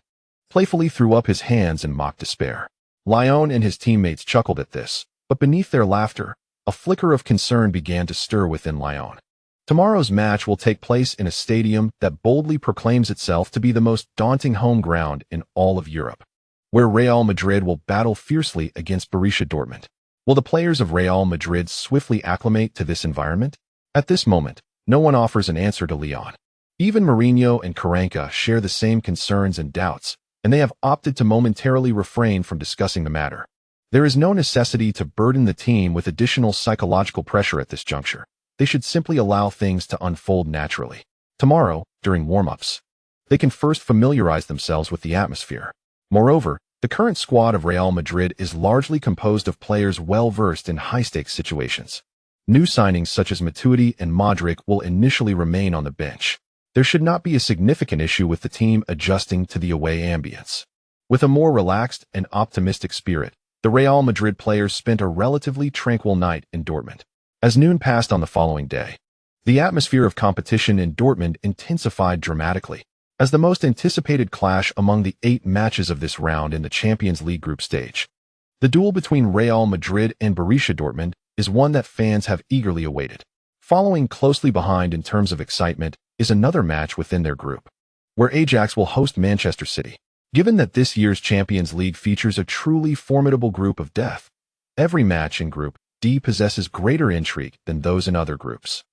playfully threw up his hands in mock despair. Lyon and his teammates chuckled at this, but beneath their laughter, a flicker of concern began to stir within Lyon. Tomorrow's match will take place in a stadium that boldly proclaims itself to be the most daunting home ground in all of Europe, where Real Madrid will battle fiercely against Borussia Dortmund. Will the players of Real Madrid swiftly acclimate to this environment? At this moment, no one offers an answer to Lyon. Even Mourinho and Karanka share the same concerns and doubts, and they have opted to momentarily refrain from discussing the matter. There is no necessity to burden the team with additional psychological pressure at this juncture. They should simply allow things to unfold naturally. Tomorrow, during warm-ups, they can first familiarize themselves with the atmosphere. Moreover, the current squad of Real Madrid is largely composed of players well-versed in high-stakes situations. New signings such as Matuidi and Modric will initially remain on the bench. There should not be a significant issue with the team adjusting to the away ambience. With a more relaxed and optimistic spirit, the Real Madrid players spent a relatively tranquil night in Dortmund. As noon passed on the following day, the atmosphere of competition in Dortmund intensified dramatically, as the most anticipated clash among the 8 matches of this round in the Champions League group stage. The duel between Real Madrid and Borussia Dortmund is one that fans have eagerly awaited. Following closely behind in terms of excitement is another match within their group, where Ajax will host Manchester City. Given that this year's Champions League features a truly formidable group of death, every match in Group D possesses greater intrigue than those in other groups.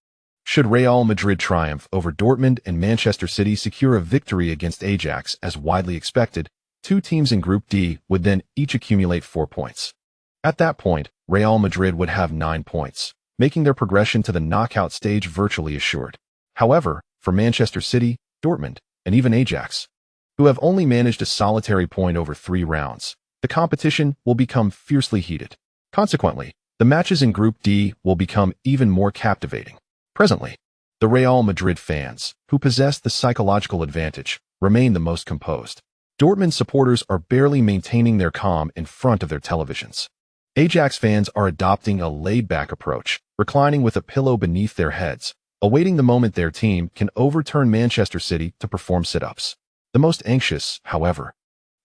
Should Real Madrid triumph over Dortmund and Manchester City secure a victory against Ajax as widely expected, 2 teams in Group D would then each accumulate 4 points. At that point, Real Madrid would have 9 points, making their progression to the knockout stage virtually assured. However, for Manchester City, Dortmund, and even Ajax, who have only managed a solitary point over 3 rounds, the competition will become fiercely heated. Consequently, the matches in Group D will become even more captivating. Presently, the Real Madrid fans, who possess the psychological advantage, remain the most composed. Dortmund supporters are barely maintaining their calm in front of their televisions. Ajax fans are adopting a laid-back approach, reclining with a pillow beneath their heads, awaiting the moment their team can overturn Manchester City to perform sit-ups. The most anxious, however,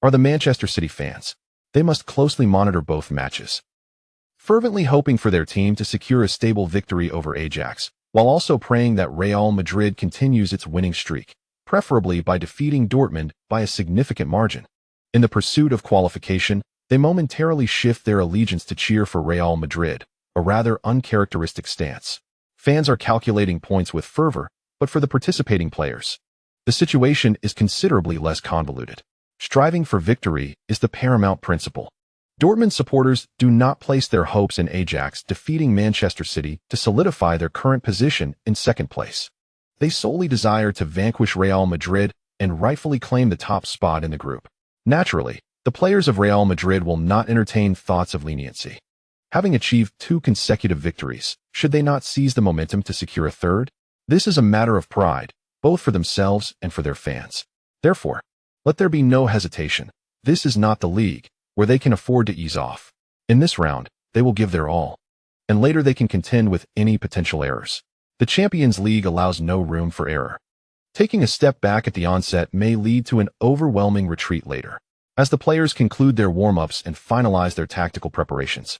are the Manchester City fans. They must closely monitor both matches, fervently hoping for their team to secure a stable victory over Ajax, while also praying that Real Madrid continues its winning streak, preferably by defeating Dortmund by a significant margin. In the pursuit of qualification, they momentarily shift their allegiance to cheer for Real Madrid, a rather uncharacteristic stance. Fans are calculating points with fervor, but for the participating players, the situation is considerably less convoluted. Striving for victory is the paramount principle. Dortmund supporters do not place their hopes in Ajax defeating Manchester City to solidify their current position in second place. They solely desire to vanquish Real Madrid and rightfully claim the top spot in the group. Naturally, the players of Real Madrid will not entertain thoughts of leniency. Having achieved 2 consecutive victories, should they not seize the momentum to secure a third? This is a matter of pride, both for themselves and for their fans. Therefore, let there be no hesitation. This is not the league where they can afford to ease off. In this round, they will give their all, and later they can contend with any potential errors. The Champions League allows no room for error. Taking a step back at the onset may lead to an overwhelming retreat later, as the players conclude their warm-ups and finalize their tactical preparations.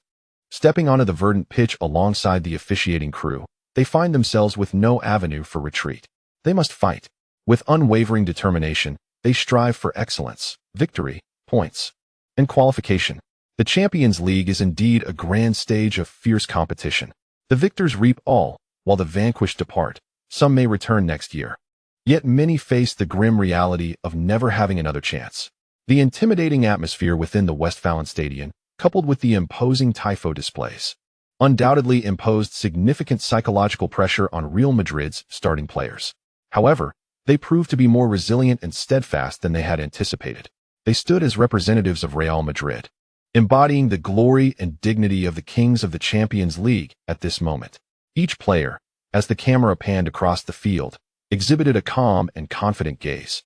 Stepping onto the verdant pitch alongside the officiating crew, they find themselves with no avenue for retreat. They must fight. With unwavering determination, they strive for excellence, victory, points, and qualification. The Champions League is indeed a grand stage of fierce competition. The victors reap all, while the vanquished depart. Some may return next year. Yet many face the grim reality of never having another chance. The intimidating atmosphere within the Westfalenstadion, coupled with the imposing tifo displays, undoubtedly imposed significant psychological pressure on Real Madrid's starting players. However, they proved to be more resilient and steadfast than they had anticipated. They stood as representatives of Real Madrid, embodying the glory and dignity of the kings of the Champions League at this moment. Each player, as the camera panned across the field, exhibited a calm and confident gaze,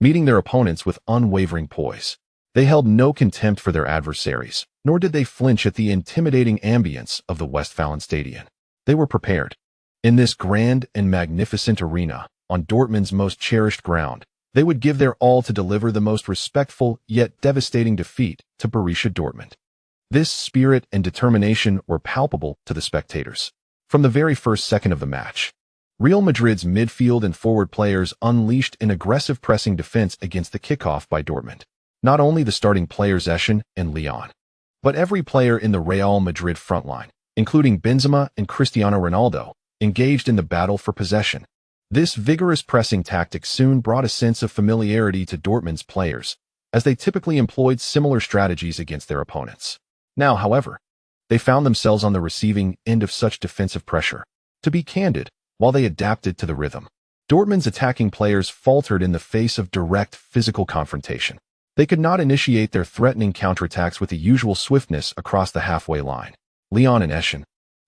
meeting their opponents with unwavering poise. They held no contempt for their adversaries, nor did they flinch at the intimidating ambience of the Westfalenstadion. They were prepared. In this grand and magnificent arena, on Dortmund's most cherished ground, they would give their all to deliver the most respectful yet devastating defeat to Borussia Dortmund. This spirit and determination were palpable to the spectators. From the very first second of the match, Real Madrid's midfield and forward players unleashed an aggressive pressing defense against the kickoff by Dortmund. Not only the starting players Eschen and Leon, but every player in the Real Madrid frontline, including Benzema and Cristiano Ronaldo, engaged in the battle for possession. This vigorous pressing tactic soon brought a sense of familiarity to Dortmund's players, as they typically employed similar strategies against their opponents. Now, however, they found themselves on the receiving end of such defensive pressure. To be candid, while they adapted to the rhythm, Dortmund's attacking players faltered in the face of direct physical confrontation. They could not initiate their threatening counterattacks with the usual swiftness across the halfway line. Leon and Eschen,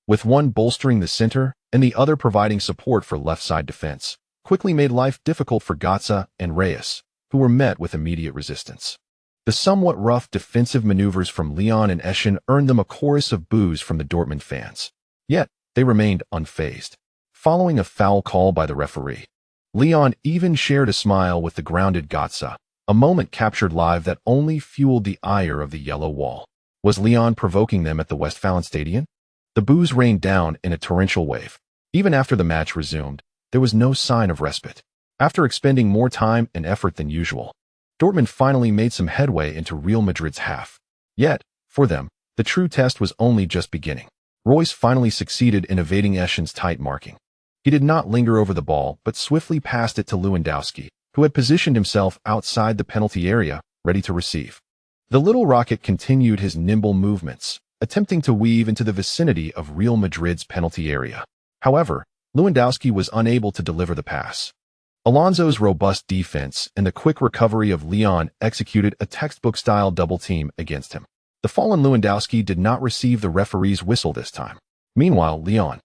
with one bolstering the center and the other providing support for left-side defense, quickly made life difficult for Götze and Reyes, who were met with immediate resistance. The somewhat rough defensive maneuvers from Leon and Eschen earned them a chorus of boos from the Dortmund fans. Yet, they remained unfazed. Following a foul call by the referee, Leon even shared a smile with the grounded Götze, a moment captured live that only fueled the ire of the yellow wall. Was Leon provoking them at the Westfalenstadion? The boos rained down in a torrential wave. Even after the match resumed, there was no sign of respite. After expending more time and effort than usual, Dortmund finally made some headway into Real Madrid's half. Yet, for them, the true test was only just beginning. Royce finally succeeded in evading Eschen's tight marking. He did not linger over the ball, but swiftly passed it to Lewandowski, who had positioned himself outside the penalty area, ready to receive. The little rocket continued his nimble movements, attempting to weave into the vicinity of Real Madrid's penalty area. However, Lewandowski was unable to deliver the pass. Alonso's robust defense and the quick recovery of Leon executed a textbook-style double-team against him. The fallen Lewandowski did not receive the referee's whistle this time. Meanwhile, Leon,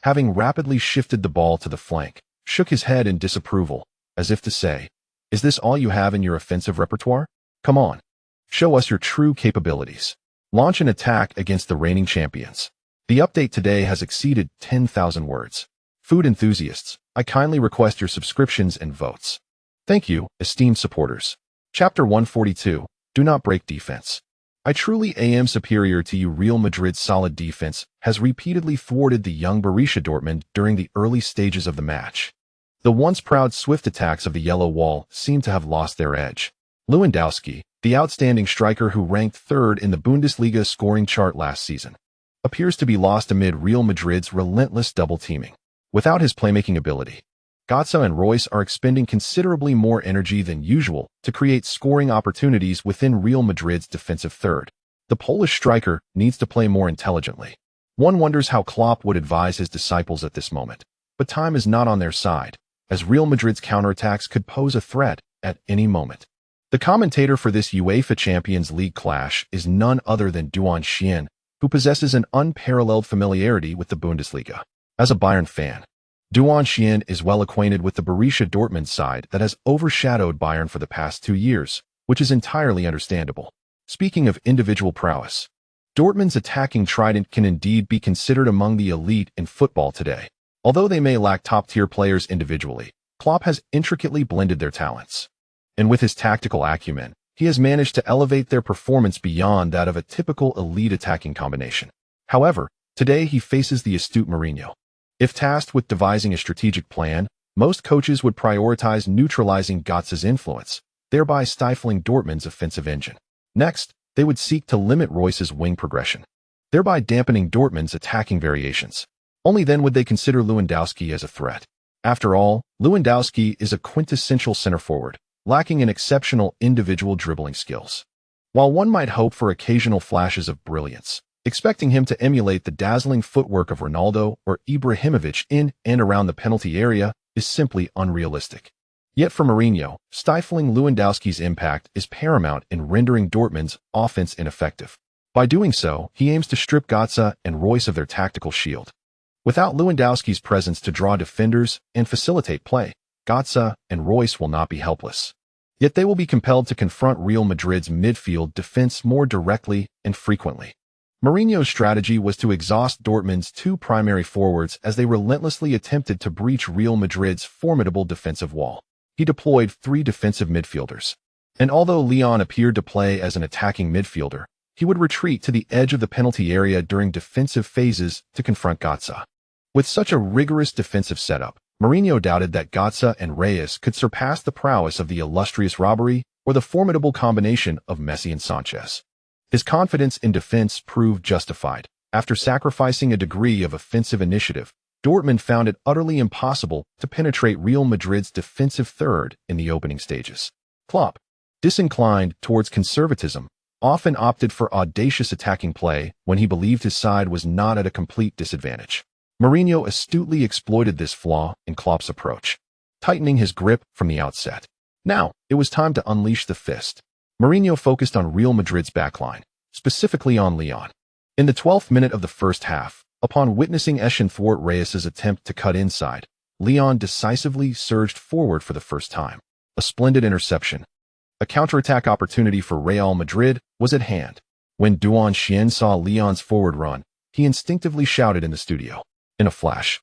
having rapidly shifted the ball to the flank, shook his head in disapproval, as if to say, "Is this all you have in your offensive repertoire? Come on. Show us your true capabilities. Launch an attack against the reigning champions." The update today has exceeded 10,000 words. Food enthusiasts, I kindly request your subscriptions and votes. Thank you, esteemed supporters. Chapter 142, Do Not Break Defense. I truly am superior to you. Real Madrid's solid defense has repeatedly thwarted the young Borussia Dortmund during the early stages of the match. The once proud swift attacks of the yellow wall seem to have lost their edge. Lewandowski, the outstanding striker who ranked third in the Bundesliga scoring chart last season, appears to be lost amid Real Madrid's relentless double-teaming. Without his playmaking ability, Götze and Royce are expending considerably more energy than usual to create scoring opportunities within Real Madrid's defensive third. The Polish striker needs to play more intelligently. One wonders how Klopp would advise his disciples at this moment, but time is not on their side, as Real Madrid's counterattacks could pose a threat at any moment. The commentator for this UEFA Champions League clash is none other than Duan Xian, who possesses an unparalleled familiarity with the Bundesliga. As a Bayern fan, Duan Xian is well acquainted with the Borussia Dortmund side that has overshadowed Bayern for the past 2 years, which is entirely understandable. Speaking of individual prowess, Dortmund's attacking trident can indeed be considered among the elite in football today. Although they may lack top-tier players individually, Klopp has intricately blended their talents. And with his tactical acumen, he has managed to elevate their performance beyond that of a typical elite attacking combination. However, today he faces the astute Mourinho. If tasked with devising a strategic plan, most coaches would prioritize neutralizing Götze's influence, thereby stifling Dortmund's offensive engine. Next, they would seek to limit Reus's wing progression, thereby dampening Dortmund's attacking variations. Only then would they consider Lewandowski as a threat. After all, Lewandowski is a quintessential center forward, lacking in exceptional individual dribbling skills. While one might hope for occasional flashes of brilliance, expecting him to emulate the dazzling footwork of Ronaldo or Ibrahimovic in and around the penalty area is simply unrealistic. Yet for Mourinho, stifling Lewandowski's impact is paramount in rendering Dortmund's offense ineffective. By doing so, he aims to strip Götze and Reus of their tactical shield. Without Lewandowski's presence to draw defenders and facilitate play, Götze and Reus will not be helpless. Yet they will be compelled to confront Real Madrid's midfield defense more directly and frequently. Mourinho's strategy was to exhaust Dortmund's two primary forwards as they relentlessly attempted to breach Real Madrid's formidable defensive wall. He deployed 3 defensive midfielders. And although Leon appeared to play as an attacking midfielder, he would retreat to the edge of the penalty area during defensive phases to confront Götze. With such a rigorous defensive setup, Mourinho doubted that Götze and Reus could surpass the prowess of the illustrious Robbery or the formidable combination of Messi and Sanchez. His confidence in defense proved justified. After sacrificing a degree of offensive initiative, Dortmund found it utterly impossible to penetrate Real Madrid's defensive third in the opening stages. Klopp, disinclined towards conservatism, often opted for audacious attacking play when he believed his side was not at a complete disadvantage. Mourinho astutely exploited this flaw in Klopp's approach, tightening his grip from the outset. Now, it was time to unleash the fist. Mourinho focused on Real Madrid's backline, specifically on Leon. In the 12th minute of the first half, upon witnessing Eschen thwart Reus's attempt to cut inside, Leon decisively surged forward for the first time. A splendid interception. A counterattack opportunity for Real Madrid was at hand. When Duan Xian saw Leon's forward run, he instinctively shouted in the studio. In a flash,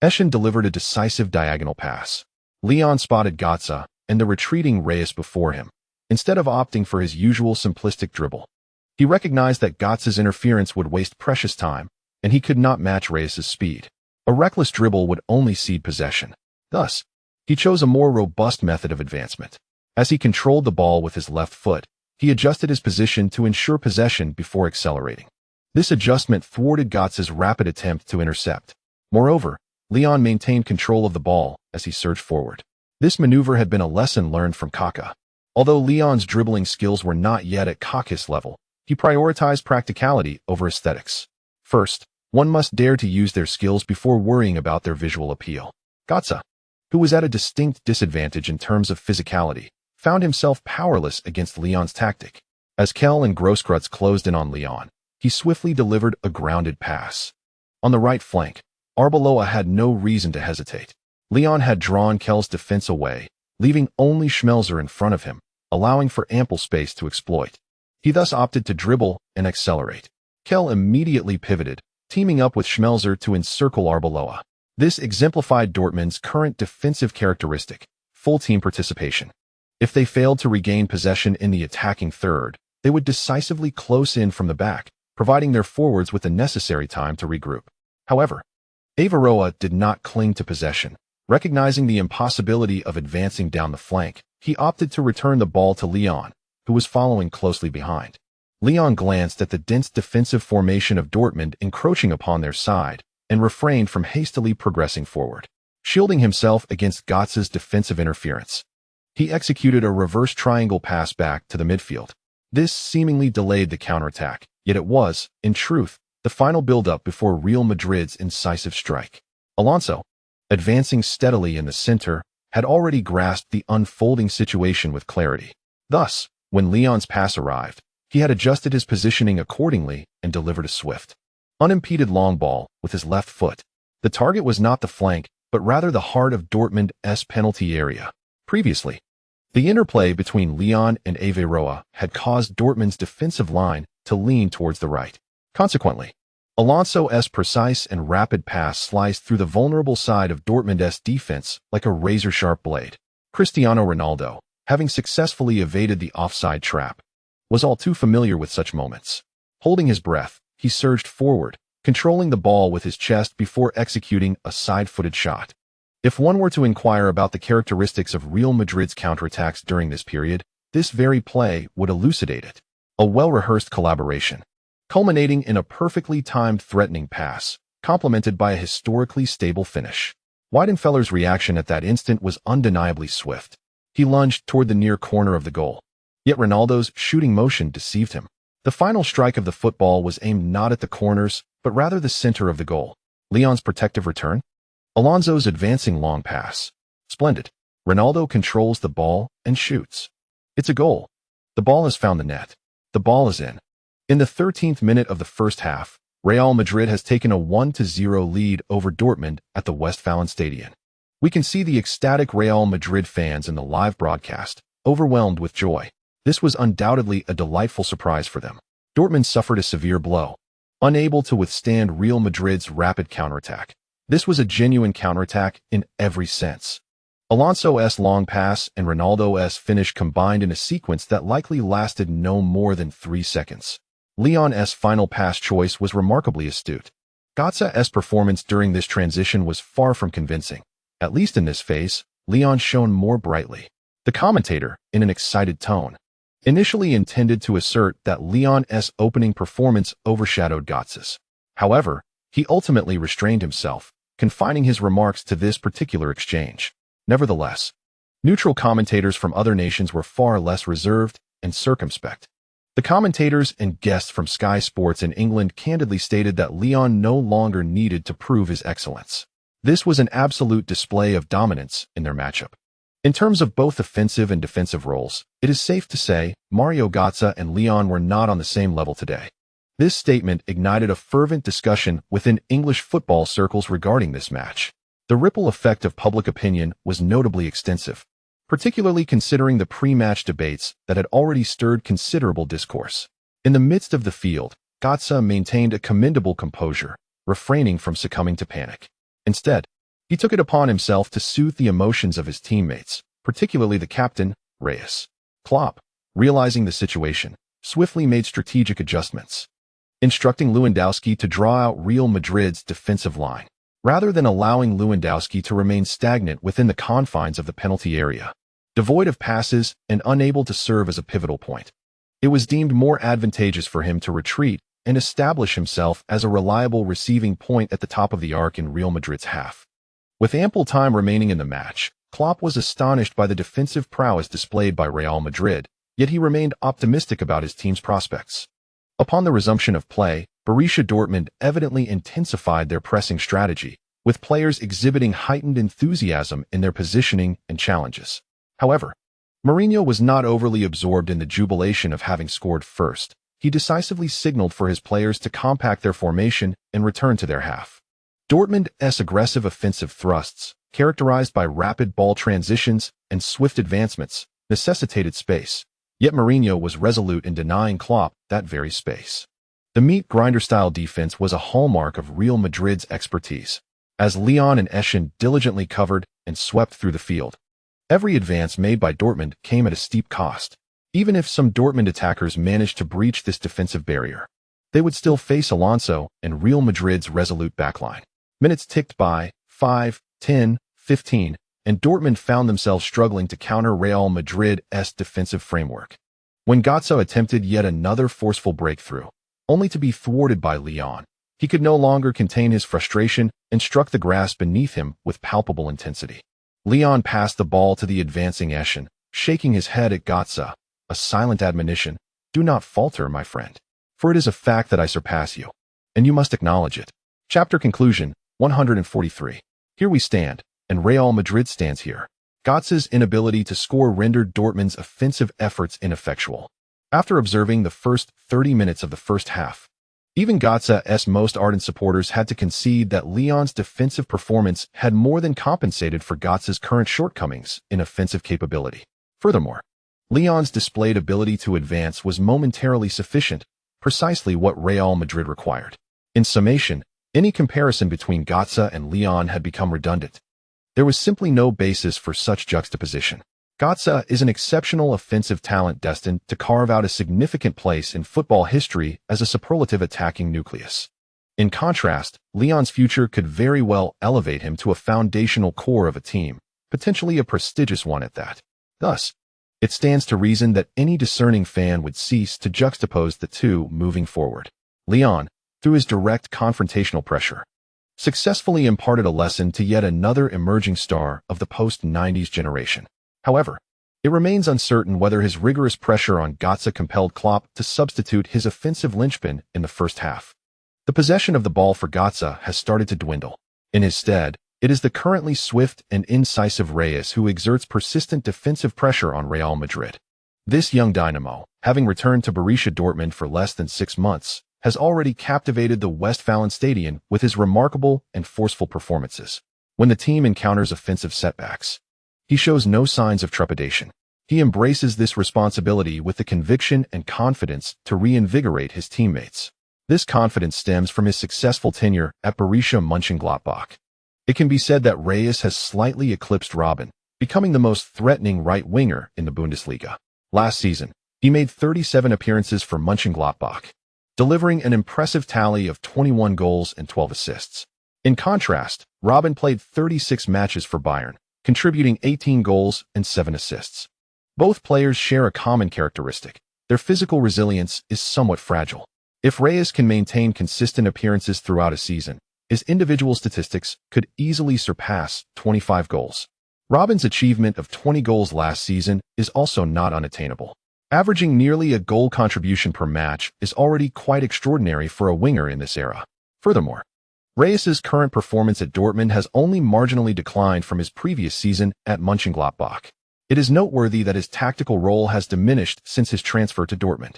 Eschen delivered a decisive diagonal pass. Leon spotted Götze and the retreating Reus before him, instead of opting for his usual simplistic dribble. He recognized that Götze's interference would waste precious time, and he could not match Reus's speed. A reckless dribble would only cede possession. Thus, he chose a more robust method of advancement. As he controlled the ball with his left foot, he adjusted his position to ensure possession before accelerating. This adjustment thwarted Götze's rapid attempt to intercept. Moreover, Leon maintained control of the ball as he surged forward. This maneuver had been a lesson learned from Kaká. Although Leon's dribbling skills were not yet at Kaká's level, he prioritized practicality over aesthetics. First, one must dare to use their skills before worrying about their visual appeal. Götze, who was at a distinct disadvantage in terms of physicality, found himself powerless against Leon's tactic. As Kell and Grosskreutz closed in on Leon, he swiftly delivered a grounded pass. On the right flank, Arbeloa had no reason to hesitate. Leon had drawn Kell's defense away, leaving only Schmelzer in front of him, allowing for ample space to exploit. He thus opted to dribble and accelerate. Kell immediately pivoted, teaming up with Schmelzer to encircle Arbeloa. This exemplified Dortmund's current defensive characteristic, full team participation. If they failed to regain possession in the attacking third, they would decisively close in from the back, providing their forwards with the necessary time to regroup. However, Averoa did not cling to possession. Recognizing the impossibility of advancing down the flank, he opted to return the ball to Leon, who was following closely behind. Leon glanced at the dense defensive formation of Dortmund encroaching upon their side and refrained from hastily progressing forward. Shielding himself against Götze's defensive interference, he executed a reverse triangle pass back to the midfield. This seemingly delayed the counterattack, yet it was, in truth, the final build-up before Real Madrid's incisive strike. Alonso, advancing steadily in the center, had already grasped the unfolding situation with clarity. Thus, when Leon's pass arrived, he had adjusted his positioning accordingly and delivered a swift, unimpeded long ball with his left foot. The target was not the flank, but rather the heart of Dortmund's penalty area. Previously, the interplay between Leon and Averoa had caused Dortmund's defensive line to lean towards the right. Consequently, Alonso's precise and rapid pass sliced through the vulnerable side of Dortmund's defense like a razor-sharp blade. Cristiano Ronaldo, having successfully evaded the offside trap, was all too familiar with such moments. Holding his breath, he surged forward, controlling the ball with his chest before executing a side-footed shot. If one were to inquire about the characteristics of Real Madrid's counterattacks during this period, this very play would elucidate it. A well-rehearsed collaboration, culminating in a perfectly timed threatening pass, complemented by a historically stable finish. Weidenfeller's reaction at that instant was undeniably swift. He lunged toward the near corner of the goal. Yet Ronaldo's shooting motion deceived him. The final strike of the football was aimed not at the corners, but rather the center of the goal. Leon's protective return? Alonso's advancing long pass. Splendid. Ronaldo controls the ball and shoots. It's a goal. The ball has found the net. The ball is in. In the 13th minute of the first half, Real Madrid has taken a 1-0 lead over Dortmund at the Westfalenstadion. We can see the ecstatic Real Madrid fans in the live broadcast, overwhelmed with joy. This was undoubtedly a delightful surprise for them. Dortmund suffered a severe blow, unable to withstand Real Madrid's rapid counterattack. This was a genuine counterattack in every sense. Alonso's long pass and Ronaldo's finish combined in a sequence that likely lasted no more than 3 seconds. Leon's final pass choice was remarkably astute. Götze's performance during this transition was far from convincing. At least in this phase, Leon shone more brightly. The commentator, in an excited tone, initially intended to assert that Leon's opening performance overshadowed Götze's. However, he ultimately restrained himself, confining his remarks to this particular exchange. Nevertheless, neutral commentators from other nations were far less reserved and circumspect. The commentators and guests from Sky Sports in England candidly stated that Leon no longer needed to prove his excellence. This was an absolute display of dominance in their matchup. In terms of both offensive and defensive roles, it is safe to say Mario Götze and Leon were not on the same level today. This statement ignited a fervent discussion within English football circles regarding this match. The ripple effect of public opinion was notably extensive, particularly considering the pre-match debates that had already stirred considerable discourse. In the midst of the field, Götze maintained a commendable composure, refraining from succumbing to panic. Instead, he took it upon himself to soothe the emotions of his teammates, particularly the captain, Reyes. Klopp, realizing the situation, swiftly made strategic adjustments, instructing Lewandowski to draw out Real Madrid's defensive line, rather than allowing Lewandowski to remain stagnant within the confines of the penalty area. Devoid of passes and unable to serve as a pivotal point, it was deemed more advantageous for him to retreat and establish himself as a reliable receiving point at the top of the arc in Real Madrid's half. With ample time remaining in the match, Klopp was astonished by the defensive prowess displayed by Real Madrid, yet he remained optimistic about his team's prospects. Upon the resumption of play, Borussia Dortmund evidently intensified their pressing strategy, with players exhibiting heightened enthusiasm in their positioning and challenges. However, Mourinho was not overly absorbed in the jubilation of having scored first. He decisively signaled for his players to compact their formation and return to their half. Dortmund's aggressive offensive thrusts, characterized by rapid ball transitions and swift advancements, necessitated space, yet Mourinho was resolute in denying Klopp that very space. The meat grinder-style defense was a hallmark of Real Madrid's expertise, as Leon and Eschen diligently covered and swept through the field. Every advance made by Dortmund came at a steep cost. Even if some Dortmund attackers managed to breach this defensive barrier, they would still face Alonso and Real Madrid's resolute backline. Minutes ticked by, 5, 10, 15, and Dortmund found themselves struggling to counter Real Madrid's defensive framework. When Götze attempted yet another forceful breakthrough, only to be thwarted by Leon, he could no longer contain his frustration and struck the grass beneath him with palpable intensity. Leon passed the ball to the advancing Eschen, shaking his head at Götze, a silent admonition, "Do not falter, my friend, for it is a fact that I surpass you, and you must acknowledge it." Chapter conclusion, 143. Here we stand, and Real Madrid stands here. Götze's inability to score rendered Dortmund's offensive efforts ineffectual. After observing the first 30 minutes of the first half, even Götze's most ardent supporters had to concede that Leon's defensive performance had more than compensated for Götze's current shortcomings in offensive capability. Furthermore, Leon's displayed ability to advance was momentarily sufficient, precisely what Real Madrid required. In summation, any comparison between Götze and Leon had become redundant. There was simply no basis for such juxtaposition. Götze is an exceptional offensive talent destined to carve out a significant place in football history as a superlative attacking nucleus. In contrast, Leon's future could very well elevate him to a foundational core of a team, potentially a prestigious one at that. Thus, it stands to reason that any discerning fan would cease to juxtapose the two moving forward. Leon, through his direct confrontational pressure, successfully imparted a lesson to yet another emerging star of the post-90s generation. However, it remains uncertain whether his rigorous pressure on Götze compelled Klopp to substitute his offensive linchpin in the first half. The possession of the ball for Götze has started to dwindle. In his stead, it is the currently swift and incisive Reyes who exerts persistent defensive pressure on Real Madrid. This young dynamo, having returned to Borussia Dortmund for less than 6 months, has already captivated the Westfalenstadion with his remarkable and forceful performances. When the team encounters offensive setbacks, he shows no signs of trepidation. He embraces this responsibility with the conviction and confidence to reinvigorate his teammates. This confidence stems from his successful tenure at Borussia Mönchengladbach. It can be said that Reyes has slightly eclipsed Robben, becoming the most threatening right winger in the Bundesliga. Last season, he made 37 appearances for Mönchengladbach, delivering an impressive tally of 21 goals and 12 assists. In contrast, Robben played 36 matches for Bayern, contributing 18 goals and 7 assists. Both players share a common characteristic: their physical resilience is somewhat fragile. If Reyes can maintain consistent appearances throughout a season, his individual statistics could easily surpass 25 goals. Robben's achievement of 20 goals last season is also not unattainable. Averaging nearly a goal contribution per match is already quite extraordinary for a winger in this era. Furthermore, Reyes's current performance at Dortmund has only marginally declined from his previous season at Mönchengladbach. It is noteworthy that his tactical role has diminished since his transfer to Dortmund,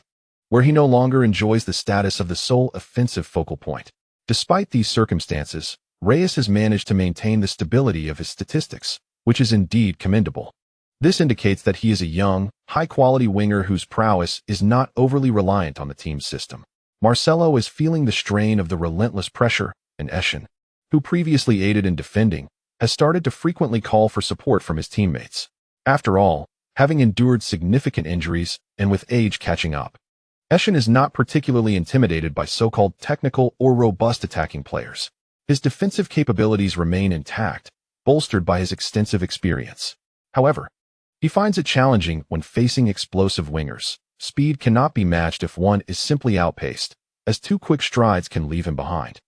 where he no longer enjoys the status of the sole offensive focal point. Despite these circumstances, Reyes has managed to maintain the stability of his statistics, which is indeed commendable. This indicates that he is a young, high-quality winger whose prowess is not overly reliant on the team's system. Marcelo is feeling the strain of the relentless pressure, and Eschen, who previously aided in defending, has started to frequently call for support from his teammates. After all, having endured significant injuries and with age catching up, Eschen is not particularly intimidated by so-called technical or robust attacking players. His defensive capabilities remain intact, bolstered by his extensive experience. However, he finds it challenging when facing explosive wingers. Speed cannot be matched if one is simply outpaced, as 2 quick strides can leave him behind,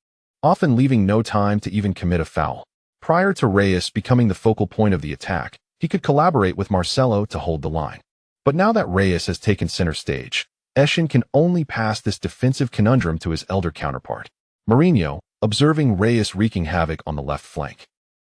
often leaving no time to even commit a foul. Prior to Reyes becoming the focal point of the attack, he could collaborate with Marcelo to hold the line. But now that Reyes has taken center stage, Eschen can only pass this defensive conundrum to his elder counterpart. Mourinho, observing Reyes wreaking havoc on the left flank,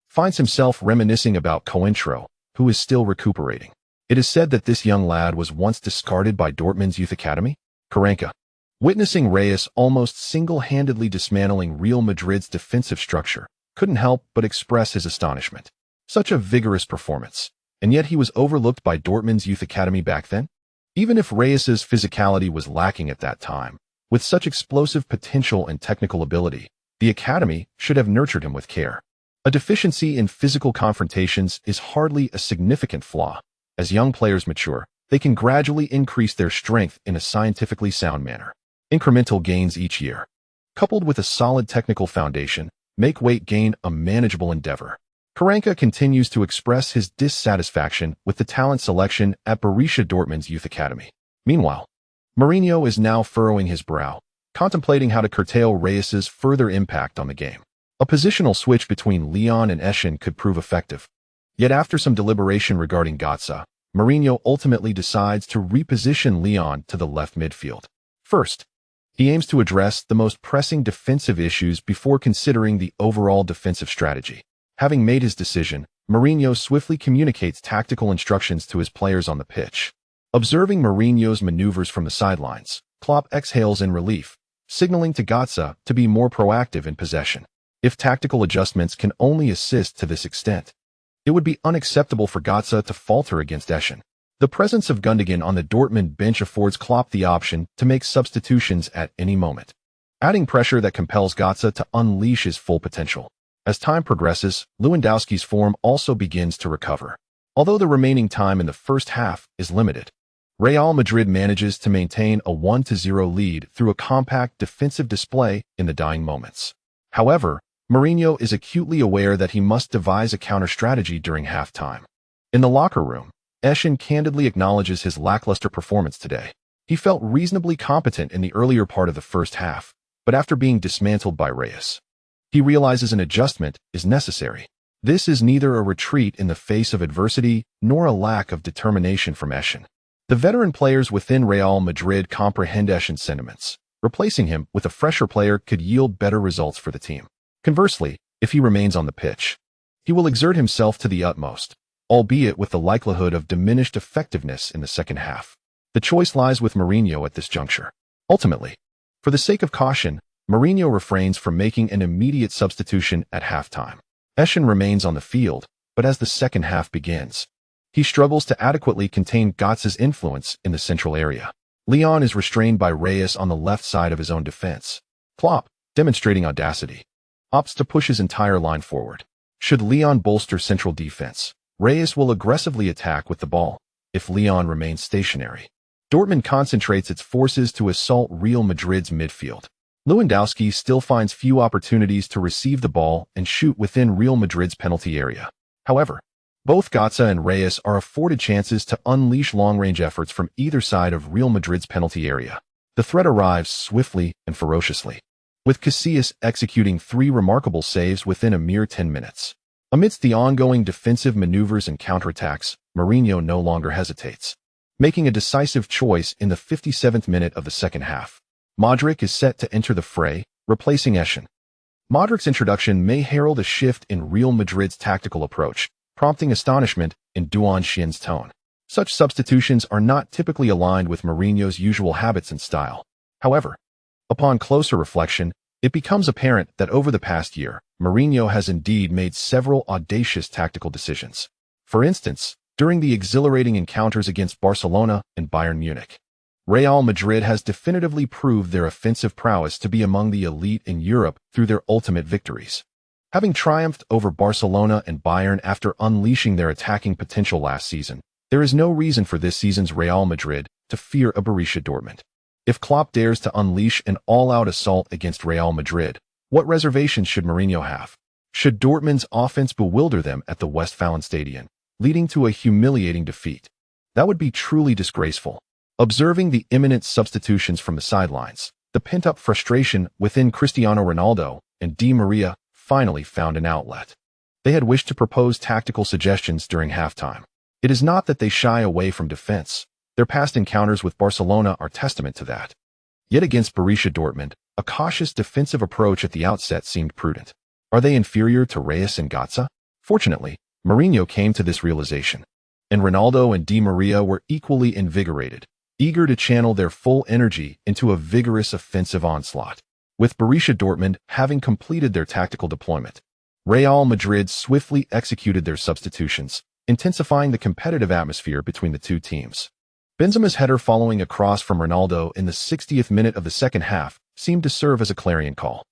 finds himself reminiscing about Cointreau, who is still recuperating. It is said that this young lad was once discarded by Dortmund's youth academy. Karanka, witnessing Reyes almost single-handedly dismantling Real Madrid's defensive structure, couldn't help but express his astonishment. Such a vigorous performance, and yet he was overlooked by Dortmund's youth academy back then? Even if Reyes's physicality was lacking at that time, with such explosive potential and technical ability, the academy should have nurtured him with care. A deficiency in physical confrontations is hardly a significant flaw. As young players mature, they can gradually increase their strength in a scientifically sound manner. Incremental gains each year, coupled with a solid technical foundation, make weight gain a manageable endeavor. Karanka continues to express his dissatisfaction with the talent selection at Borussia Dortmund's youth academy. Meanwhile, Mourinho is now furrowing his brow, contemplating how to curtail Reyes's further impact on the game. A positional switch between Leon and Eschen could prove effective. Yet after some deliberation regarding Götze, Mourinho ultimately decides to reposition Leon to the left midfield. First, he aims to address the most pressing defensive issues before considering the overall defensive strategy. Having made his decision, Mourinho swiftly communicates tactical instructions to his players on the pitch. Observing Mourinho's maneuvers from the sidelines, Klopp exhales in relief, signaling to Götze to be more proactive in possession. If tactical adjustments can only assist to this extent, it would be unacceptable for Götze to falter against Eschen. The presence of Gundogan on the Dortmund bench affords Klopp the option to make substitutions at any moment, adding pressure that compels Götze to unleash his full potential. As time progresses, Lewandowski's form also begins to recover. Although the remaining time in the first half is limited, Real Madrid manages to maintain a 1-0 lead through a compact defensive display in the dying moments. However, Mourinho is acutely aware that he must devise a counter-strategy during halftime. In the locker room, Eschen candidly acknowledges his lackluster performance today. He felt reasonably competent in the earlier part of the first half, but after being dismantled by Reyes, he realizes an adjustment is necessary. This is neither a retreat in the face of adversity nor a lack of determination from Eschen. The veteran players within Real Madrid comprehend Eschen's sentiments. Replacing him with a fresher player could yield better results for the team. Conversely, if he remains on the pitch, he will exert himself to the utmost, albeit with the likelihood of diminished effectiveness in the second half. The choice lies with Mourinho at this juncture. Ultimately, for the sake of caution, Mourinho refrains from making an immediate substitution at halftime. Eschen remains on the field, but as the second half begins, he struggles to adequately contain Götze's influence in the central area. Leon is restrained by Reyes on the left side of his own defense. Klopp, demonstrating audacity, opts to push his entire line forward. Should Leon bolster central defense, Reyes will aggressively attack with the ball. If Leon remains stationary, Dortmund concentrates its forces to assault Real Madrid's midfield. Lewandowski still finds few opportunities to receive the ball and shoot within Real Madrid's penalty area. However, both Götze and Reyes are afforded chances to unleash long-range efforts from either side of Real Madrid's penalty area. The threat arrives swiftly and ferociously, with Casillas executing 3 remarkable saves within a mere 10 minutes. Amidst the ongoing defensive maneuvers and counterattacks, Mourinho no longer hesitates, making a decisive choice in the 57th minute of the second half. Modric is set to enter the fray, replacing Eschen. Modric's introduction may herald a shift in Real Madrid's tactical approach, prompting astonishment in Duan Xin's tone. Such substitutions are not typically aligned with Mourinho's usual habits and style. However, upon closer reflection, it becomes apparent that over the past year, Mourinho has indeed made several audacious tactical decisions. For instance, during the exhilarating encounters against Barcelona and Bayern Munich, Real Madrid has definitively proved their offensive prowess to be among the elite in Europe through their ultimate victories. Having triumphed over Barcelona and Bayern after unleashing their attacking potential last season, there is no reason for this season's Real Madrid to fear a Borussia Dortmund. If Klopp dares to unleash an all-out assault against Real Madrid, what reservations should Mourinho have? Should Dortmund's offense bewilder them at the Westfalenstadion, leading to a humiliating defeat? That would be truly disgraceful. Observing the imminent substitutions from the sidelines, the pent-up frustration within Cristiano Ronaldo and Di Maria finally found an outlet. They had wished to propose tactical suggestions during halftime. It is not that they shy away from defense. Their past encounters with Barcelona are testament to that. Yet against Borussia Dortmund, a cautious defensive approach at the outset seemed prudent. Are they inferior to Reyes and Götze? Fortunately, Mourinho came to this realization, and Ronaldo and Di Maria were equally invigorated, eager to channel their full energy into a vigorous offensive onslaught. With Borussia Dortmund having completed their tactical deployment, Real Madrid swiftly executed their substitutions, intensifying the competitive atmosphere between the two teams. Benzema's header following a cross from Ronaldo in the 60th minute of the second half seemed to serve as a clarion call.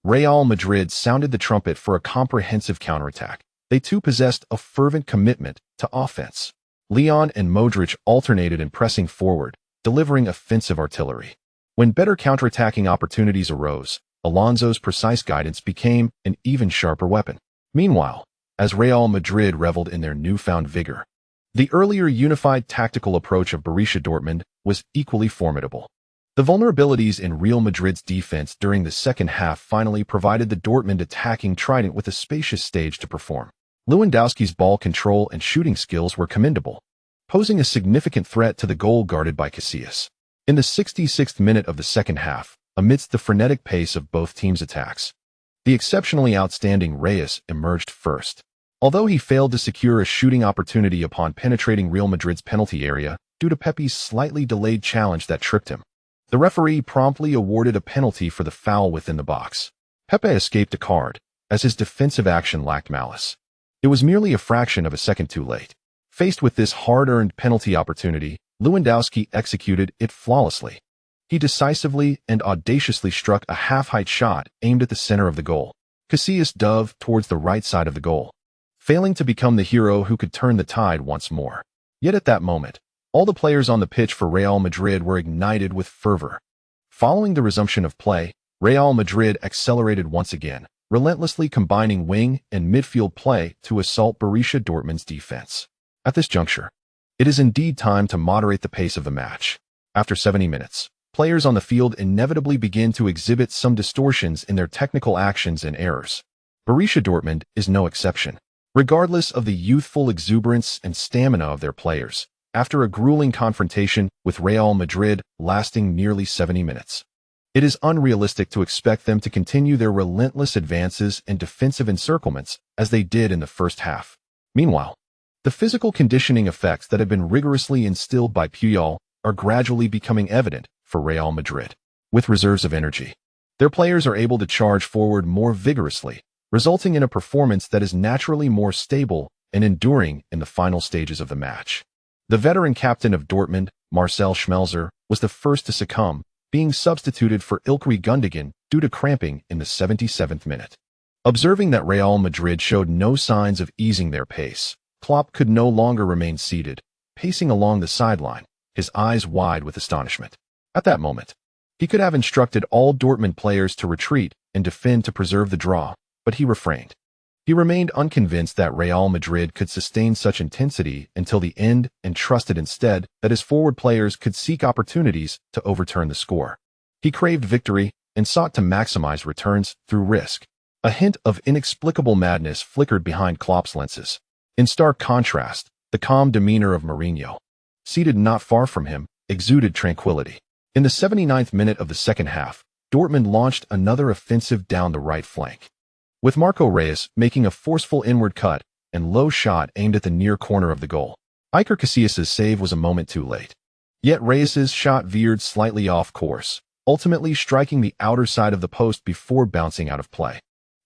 Real Madrid sounded the trumpet for a comprehensive counterattack. They too possessed a fervent commitment to offense. Leon and Modric alternated in pressing forward, delivering offensive artillery. When better counterattacking opportunities arose, Alonso's precise guidance became an even sharper weapon. Meanwhile, as Real Madrid reveled in their newfound vigor, the earlier unified tactical approach of Borussia Dortmund was equally formidable. The vulnerabilities in Real Madrid's defense during the second half finally provided the Dortmund attacking trident with a spacious stage to perform. Lewandowski's ball control and shooting skills were commendable, posing a significant threat to the goal guarded by Casillas. In the 66th minute of the second half, amidst the frenetic pace of both teams' attacks, the exceptionally outstanding Reyes emerged first. Although he failed to secure a shooting opportunity upon penetrating Real Madrid's penalty area due to Pepe's slightly delayed challenge that tripped him, the referee promptly awarded a penalty for the foul within the box. Pepe escaped a card, as his defensive action lacked malice. It was merely a fraction of a second too late. Faced with this hard-earned penalty opportunity, Lewandowski executed it flawlessly. He decisively and audaciously struck a half-height shot aimed at the center of the goal. Casillas dove towards the right side of the goal, failing to become the hero who could turn the tide once more. Yet at that moment, All the players on the pitch for Real Madrid were ignited with fervor. Following the resumption of play, Real Madrid accelerated once again, relentlessly combining wing and midfield play to assault Borussia Dortmund's defense. At this juncture, it is indeed time to moderate the pace of the match. After 70 minutes, players on the field inevitably begin to exhibit some distortions in their technical actions and errors. Borussia Dortmund is no exception. Regardless of the youthful exuberance and stamina of their players, after a grueling confrontation with Real Madrid lasting nearly 70 minutes, it is unrealistic to expect them to continue their relentless advances and defensive encirclements as they did in the first half. Meanwhile, the physical conditioning effects that have been rigorously instilled by Puyol are gradually becoming evident for Real Madrid. With reserves of energy, their players are able to charge forward more vigorously, resulting in a performance that is naturally more stable and enduring in the final stages of the match. The veteran captain of Dortmund, Marcel Schmelzer, was the first to succumb, being substituted for Ilkay Gundogan due to cramping in the 77th minute. Observing that Real Madrid showed no signs of easing their pace, Klopp could no longer remain seated, pacing along the sideline, his eyes wide with astonishment. At that moment, he could have instructed all Dortmund players to retreat and defend to preserve the draw, but he refrained. He remained unconvinced that Real Madrid could sustain such intensity until the end and trusted instead that his forward players could seek opportunities to overturn the score. He craved victory and sought to maximize returns through risk. A hint of inexplicable madness flickered behind Klopp's lenses. In stark contrast, the calm demeanor of Mourinho, seated not far from him, exuded tranquility. In the 79th minute of the second half, Dortmund launched another offensive down the right flank, with Marco Reus making a forceful inward cut and low shot aimed at the near corner of the goal. Iker Casillas' save was a moment too late. Yet Reus' shot veered slightly off course, ultimately striking the outer side of the post before bouncing out of play.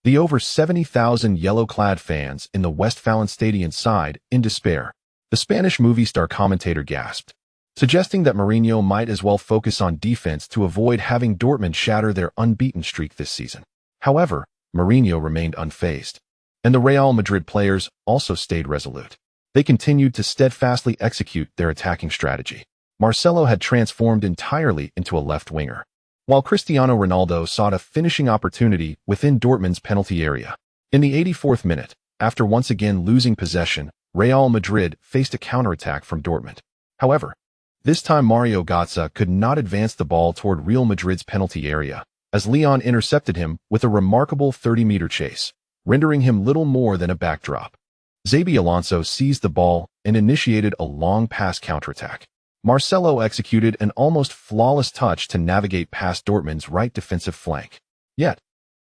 The over 70,000 yellow-clad fans in the Westfalenstadion sighed in despair. The Spanish movie star commentator gasped, suggesting that Mourinho might as well focus on defense to avoid having Dortmund shatter their unbeaten streak this season. However, Mourinho remained unfazed, and the Real Madrid players also stayed resolute. They continued to steadfastly execute their attacking strategy. Marcelo had transformed entirely into a left winger, while Cristiano Ronaldo sought a finishing opportunity within Dortmund's penalty area. In the 84th minute, after once again losing possession, Real Madrid faced a counterattack from Dortmund. However, this time Mario Götze could not advance the ball toward Real Madrid's penalty area, as Leon intercepted him with a remarkable 30-meter chase, rendering him little more than a backdrop. Xabi Alonso seized the ball and initiated a long pass counterattack. Marcelo executed an almost flawless touch to navigate past Dortmund's right defensive flank. Yet,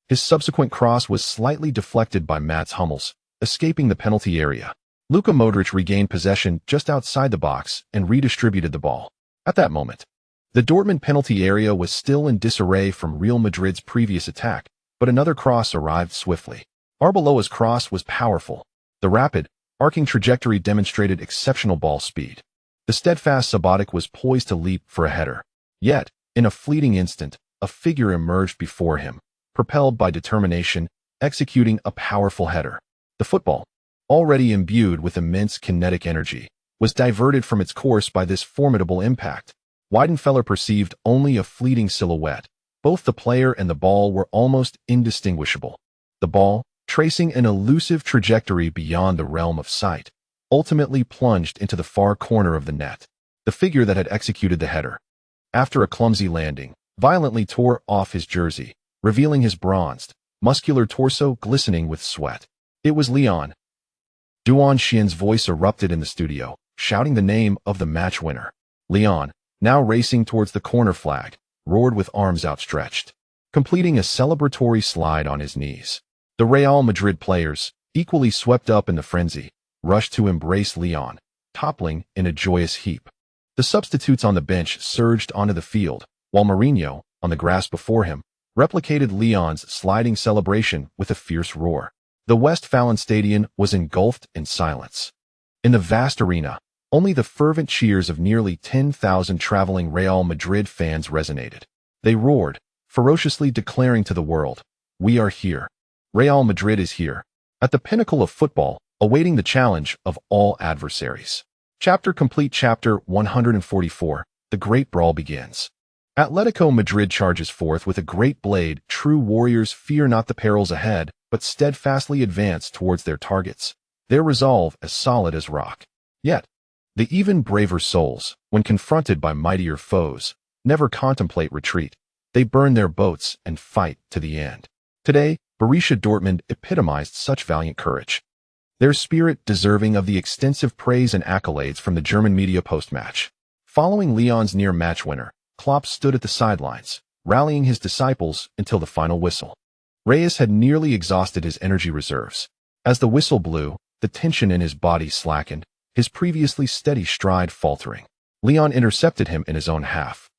his subsequent cross was slightly deflected by Mats Hummels, escaping the penalty area. Luka Modric regained possession just outside the box and redistributed the ball. At that moment, the Dortmund penalty area was still in disarray from Real Madrid's previous attack, but another cross arrived swiftly. Arbeloa's cross was powerful. The rapid, arcing trajectory demonstrated exceptional ball speed. The steadfast Subotic was poised to leap for a header. Yet, in a fleeting instant, a figure emerged before him, propelled by determination, executing a powerful header. The football, already imbued with immense kinetic energy, was diverted from its course by this formidable impact. Weidenfeller perceived only a fleeting silhouette. Both the player and the ball were almost indistinguishable. The ball, tracing an elusive trajectory beyond the realm of sight, ultimately plunged into the far corner of the net. The figure that had executed the header, after a clumsy landing, violently tore off his jersey, revealing his bronzed, muscular torso glistening with sweat. It was Leon. Duan Xian's voice erupted in the studio, shouting the name of the match winner. Leon, now racing towards the corner flag, roared with arms outstretched, completing a celebratory slide on his knees. The Real Madrid players, equally swept up in the frenzy, rushed to embrace Leon, toppling in a joyous heap. The substitutes on the bench surged onto the field, while Mourinho, on the grass before him, replicated Leon's sliding celebration with a fierce roar. The Westfalenstadion was engulfed in silence. In the vast arena, only the fervent cheers of nearly 10,000 traveling Real Madrid fans resonated. They roared, ferociously declaring to the world, "We are here. Real Madrid is here, at the pinnacle of football, awaiting the challenge of all adversaries." Chapter complete. Chapter 144. The Great Brawl begins. Atletico Madrid charges forth with a great blade. True warriors fear not the perils ahead, but steadfastly advance towards their targets, their resolve as solid as rock. Yet, the even braver souls, when confronted by mightier foes, never contemplate retreat. They burn their boats and fight to the end. Today, Borussia Dortmund epitomized such valiant courage. Their spirit deserving of the extensive praise and accolades from the German media post-match. Following Lyon's near-match winner, Klopp stood at the sidelines, rallying his disciples until the final whistle. Reyes had nearly exhausted his energy reserves. As the whistle blew, the tension in his body slackened, his previously steady stride faltering. Lyon intercepted him in his own half,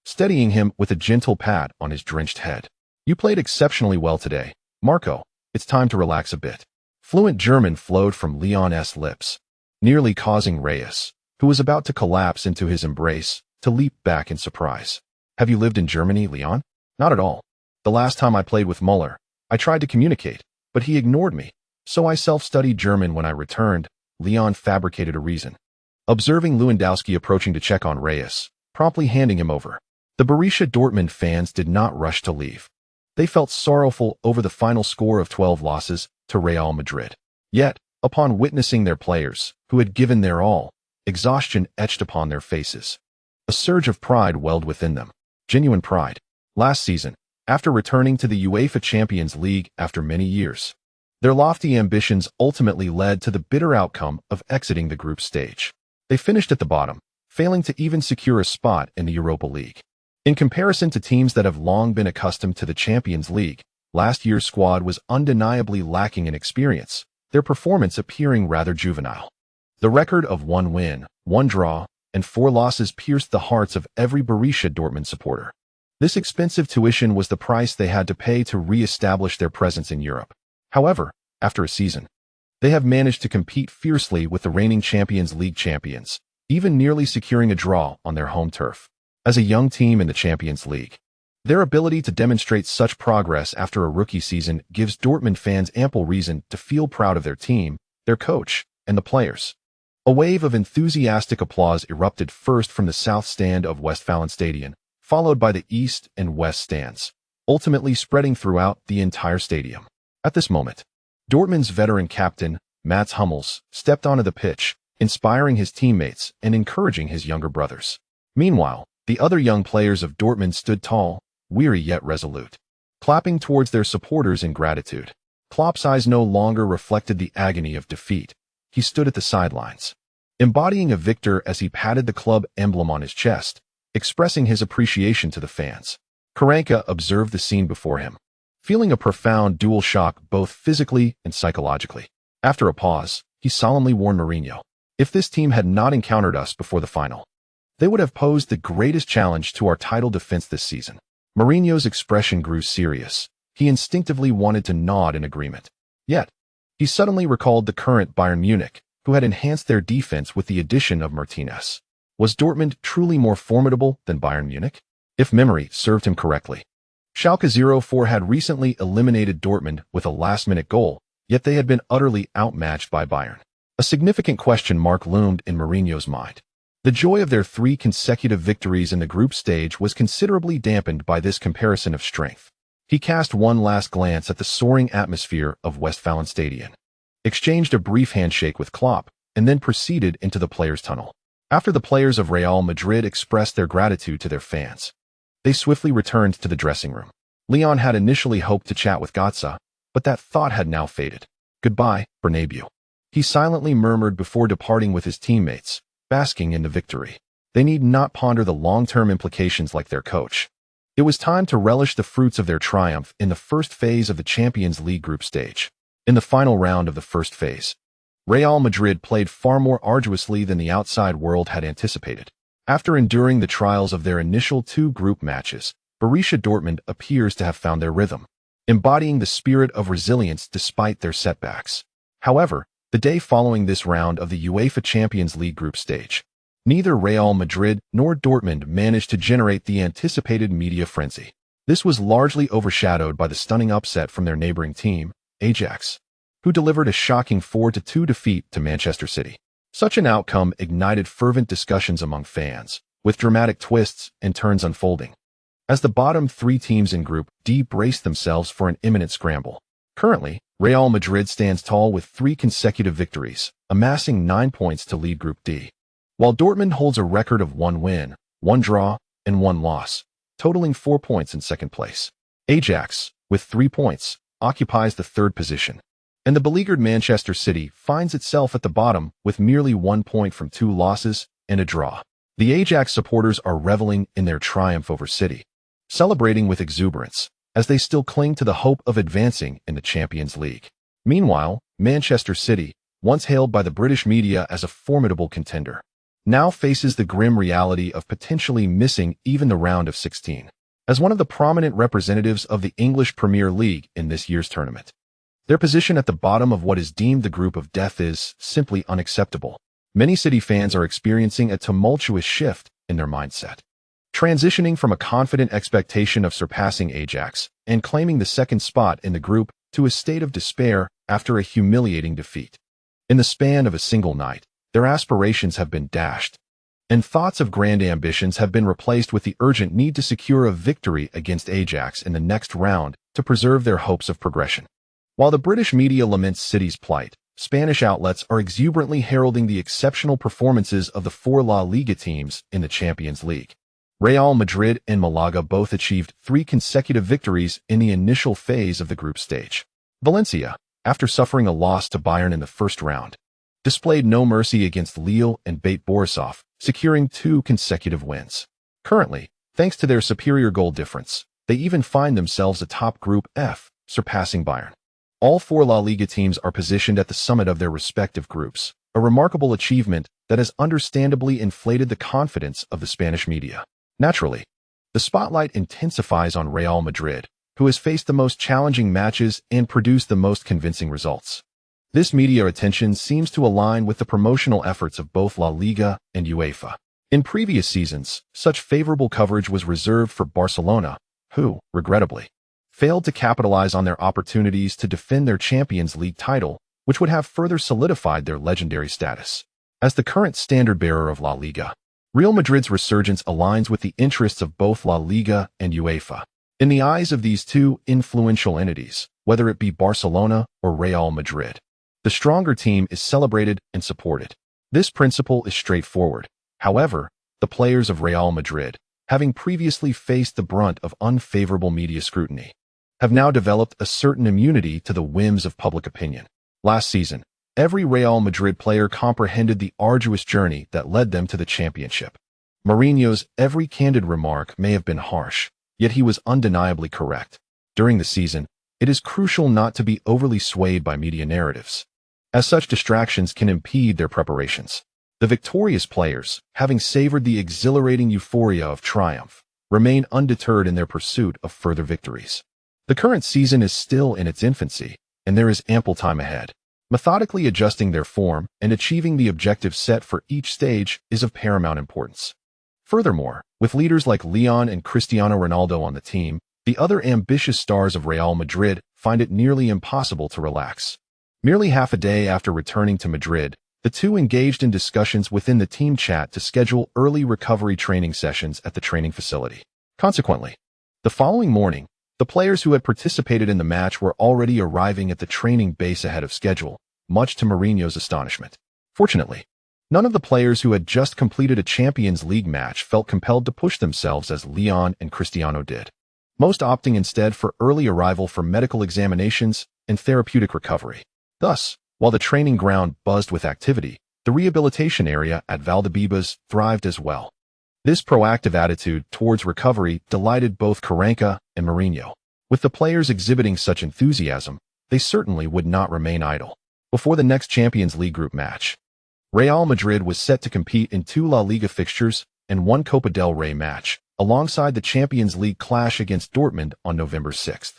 steadying him with a gentle pat on his drenched head. "You played exceptionally well today, Marco. It's time to relax a bit." Fluent German flowed from Lyon's lips, nearly causing Reyes, who was about to collapse into his embrace, to leap back in surprise. "Have you lived in Germany, Lyon?" "Not at all. The last time I played with Muller, I tried to communicate, but he ignored me, so I self-studied German when I returned." Lyon fabricated a reason, observing Lewandowski approaching to check on Reyes, promptly handing him over. The Borussia Dortmund fans did not rush to leave. They felt sorrowful over the final score of 12 losses to Real Madrid. Yet, upon witnessing their players, who had given their all, exhaustion etched upon their faces. A surge of pride welled within them. Genuine pride. Last season, after returning to the UEFA Champions League after many years, their lofty ambitions ultimately led to the bitter outcome of exiting the group stage. They finished at the bottom, failing to even secure a spot in the Europa League. In comparison to teams that have long been accustomed to the Champions League, last year's squad was undeniably lacking in experience, their performance appearing rather juvenile. The record of 1 win, 1 draw, and 4 losses pierced the hearts of every Borussia Dortmund supporter. This expensive tuition was the price they had to pay to re-establish their presence in Europe. However, after a season, they have managed to compete fiercely with the reigning Champions League champions, even nearly securing a draw on their home turf. As a young team in the Champions League, their ability to demonstrate such progress after a rookie season gives Dortmund fans ample reason to feel proud of their team, their coach, and the players. A wave of enthusiastic applause erupted first from the south stand of Westfalenstadion, followed by the east and west stands, ultimately spreading throughout the entire stadium. At this moment, Dortmund's veteran captain, Mats Hummels, stepped onto the pitch, inspiring his teammates and encouraging his younger brothers. Meanwhile, the other young players of Dortmund stood tall, weary yet resolute, clapping towards their supporters in gratitude. Klopp's eyes no longer reflected the agony of defeat. He stood at the sidelines, embodying a victor as he patted the club emblem on his chest, expressing his appreciation to the fans. Karanka observed the scene before him, feeling a profound dual shock both physically and psychologically. After a pause, he solemnly warned Mourinho, "If this team had not encountered us before the final, they would have posed the greatest challenge to our title defense this season." Mourinho's expression grew serious. He instinctively wanted to nod in agreement. Yet, he suddenly recalled the current Bayern Munich, who had enhanced their defense with the addition of Martinez. Was Dortmund truly more formidable than Bayern Munich? If memory served him correctly, Schalke 04 had recently eliminated Dortmund with a last-minute goal, yet they had been utterly outmatched by Bayern. A significant question mark loomed in Mourinho's mind. The joy of their 3 consecutive victories in the group stage was considerably dampened by this comparison of strength. He cast one last glance at the soaring atmosphere of Westfalenstadion, exchanged a brief handshake with Klopp, and then proceeded into the players' tunnel. After the players of Real Madrid expressed their gratitude to their fans, they swiftly returned to the dressing room. Lyon had initially hoped to chat with Götze, but that thought had now faded. "Goodbye, Bernabeu," he silently murmured before departing with his teammates, basking in the victory. They need not ponder the long-term implications like their coach. It was time to relish the fruits of their triumph in the first phase of the Champions League group stage. In the final round of the first phase, Real Madrid played far more arduously than the outside world had anticipated. After enduring the trials of their initial 2 group matches, Borussia Dortmund appears to have found their rhythm, embodying the spirit of resilience despite their setbacks. However, the day following this round of the UEFA Champions League group stage, neither Real Madrid nor Dortmund managed to generate the anticipated media frenzy. This was largely overshadowed by the stunning upset from their neighboring team, Ajax, who delivered a shocking 4-2 defeat to Manchester City. Such an outcome ignited fervent discussions among fans, with dramatic twists and turns unfolding, as the bottom three teams in Group D braced themselves for an imminent scramble. Currently, Real Madrid stands tall with 3 consecutive victories, amassing 9 points to lead Group D, while Dortmund holds a record of 1 win, 1 draw, and 1 loss, totaling 4 points in second place. Ajax, with 3 points, occupies the third position, and the beleaguered Manchester City finds itself at the bottom with merely 1 point from 2 losses and a draw. The Ajax supporters are reveling in their triumph over City, celebrating with exuberance, as they still cling to the hope of advancing in the Champions League. Meanwhile, Manchester City, once hailed by the British media as a formidable contender, now faces the grim reality of potentially missing even the round of 16. As one of the prominent representatives of the English Premier League in this year's tournament, their position at the bottom of what is deemed the group of death is simply unacceptable. Many City fans are experiencing a tumultuous shift in their mindset, transitioning from a confident expectation of surpassing Ajax and claiming the second spot in the group to a state of despair after a humiliating defeat. In the span of a single night, their aspirations have been dashed, and thoughts of grand ambitions have been replaced with the urgent need to secure a victory against Ajax in the next round to preserve their hopes of progression. While the British media laments City's plight, Spanish outlets are exuberantly heralding the exceptional performances of the 4 La Liga teams in the Champions League. Real Madrid and Malaga both achieved 3 consecutive victories in the initial phase of the group stage. Valencia, after suffering a loss to Bayern in the first round, displayed no mercy against Lille and Bate Borisov, securing 2 consecutive wins. Currently, thanks to their superior goal difference, they even find themselves atop Group F, surpassing Bayern. All 4 La Liga teams are positioned at the summit of their respective groups, a remarkable achievement that has understandably inflated the confidence of the Spanish media. Naturally, the spotlight intensifies on Real Madrid, who has faced the most challenging matches and produced the most convincing results. This media attention seems to align with the promotional efforts of both La Liga and UEFA. In previous seasons, such favorable coverage was reserved for Barcelona, who, regrettably, failed to capitalize on their opportunities to defend their Champions League title, which would have further solidified their legendary status. As the current standard-bearer of La Liga, Real Madrid's resurgence aligns with the interests of both La Liga and UEFA. In the eyes of these 2 influential entities, whether it be Barcelona or Real Madrid, the stronger team is celebrated and supported. This principle is straightforward. However, the players of Real Madrid, having previously faced the brunt of unfavorable media scrutiny, have now developed a certain immunity to the whims of public opinion. Last season, every Real Madrid player comprehended the arduous journey that led them to the championship. Mourinho's every candid remark may have been harsh, yet he was undeniably correct. During the season, it is crucial not to be overly swayed by media narratives, as such distractions can impede their preparations. The victorious players, having savored the exhilarating euphoria of triumph, remain undeterred in their pursuit of further victories. The current season is still in its infancy, and there is ample time ahead. Methodically adjusting their form and achieving the objectives set for each stage is of paramount importance. Furthermore, with leaders like Leon and Cristiano Ronaldo on the team, the other ambitious stars of Real Madrid find it nearly impossible to relax. Merely half a day after returning to Madrid, the 2 engaged in discussions within the team chat to schedule early recovery training sessions at the training facility. Consequently, the following morning, the players who had participated in the match were already arriving at the training base ahead of schedule, much to Mourinho's astonishment. Fortunately, none of the players who had just completed a Champions League match felt compelled to push themselves as Leon and Cristiano did, most opting instead for early arrival for medical examinations and therapeutic recovery. Thus, while the training ground buzzed with activity, the rehabilitation area at Valdebebas thrived as well. This proactive attitude towards recovery delighted both Karanka and Mourinho. With the players exhibiting such enthusiasm, they certainly would not remain idle. Before the next Champions League group match, Real Madrid was set to compete in 2 La Liga fixtures and 1 Copa del Rey match, alongside the Champions League clash against Dortmund on November 6th.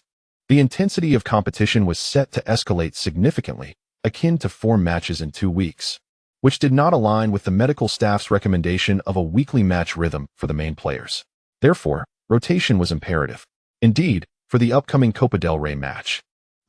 The intensity of competition was set to escalate significantly, akin to 4 matches in 2 weeks, which did not align with the medical staff's recommendation of a weekly match rhythm for the main players. Therefore, rotation was imperative. Indeed, for the upcoming Copa del Rey match,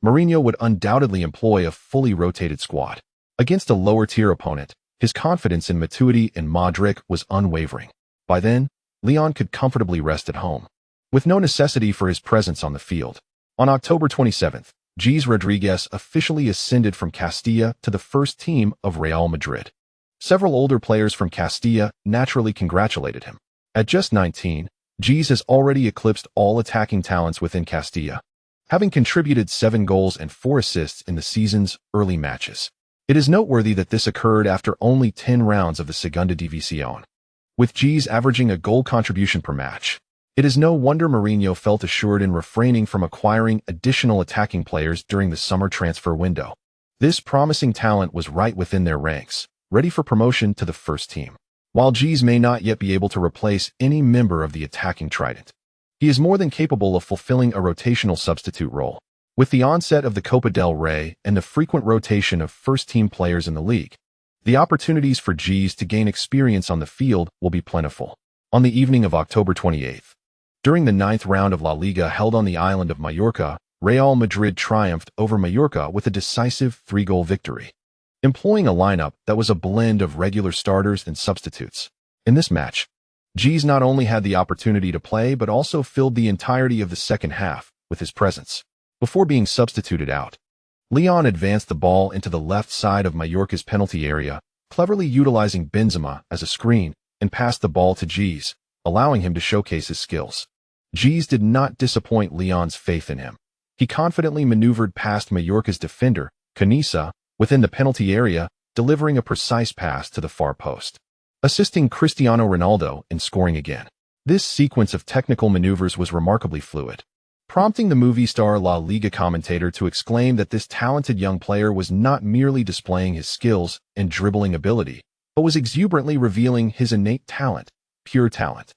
Mourinho would undoubtedly employ a fully rotated squad. Against a lower-tier opponent, His confidence in Matuidi and Modric was unwavering. By then, Leon could comfortably rest at home, with no necessity for his presence on the field. On October 27th, Ges Rodriguez officially ascended from Castilla to the first team of Real Madrid. Several older players from Castilla naturally congratulated him. At just 19, Ges has already eclipsed all attacking talents within Castilla, having contributed 7 goals and 4 assists in the season's early matches. It is noteworthy that this occurred after only 10 rounds of the Segunda División, with Ges averaging a goal contribution per match. It is no wonder Mourinho felt assured in refraining from acquiring additional attacking players during the summer transfer window. This promising talent was right within their ranks, ready for promotion to the first team. While Ges may not yet be able to replace any member of the attacking trident, he is more than capable of fulfilling a rotational substitute role. With the onset of the Copa del Rey and the frequent rotation of first-team players in the league, the opportunities for Ges to gain experience on the field will be plentiful. On the evening of October 28th, during the 9th round of La Liga held on the island of Mallorca, Real Madrid triumphed over Mallorca with a decisive 3-goal victory, employing a lineup that was a blend of regular starters and substitutes. In this match, Ges not only had the opportunity to play but also filled the entirety of the second half with his presence. Before being substituted out, Leon advanced the ball into the left side of Mallorca's penalty area, cleverly utilizing Benzema as a screen, and passed the ball to Ges, allowing him to showcase his skills. Ges did not disappoint Leon's faith in him. He confidently maneuvered past Mallorca's defender, Canissa, within the penalty area, delivering a precise pass to the far post, assisting Cristiano Ronaldo in scoring again. This sequence of technical maneuvers was remarkably fluid, prompting the movie star La Liga commentator to exclaim that this talented young player was not merely displaying his skills and dribbling ability, but was exuberantly revealing his innate talent, pure talent.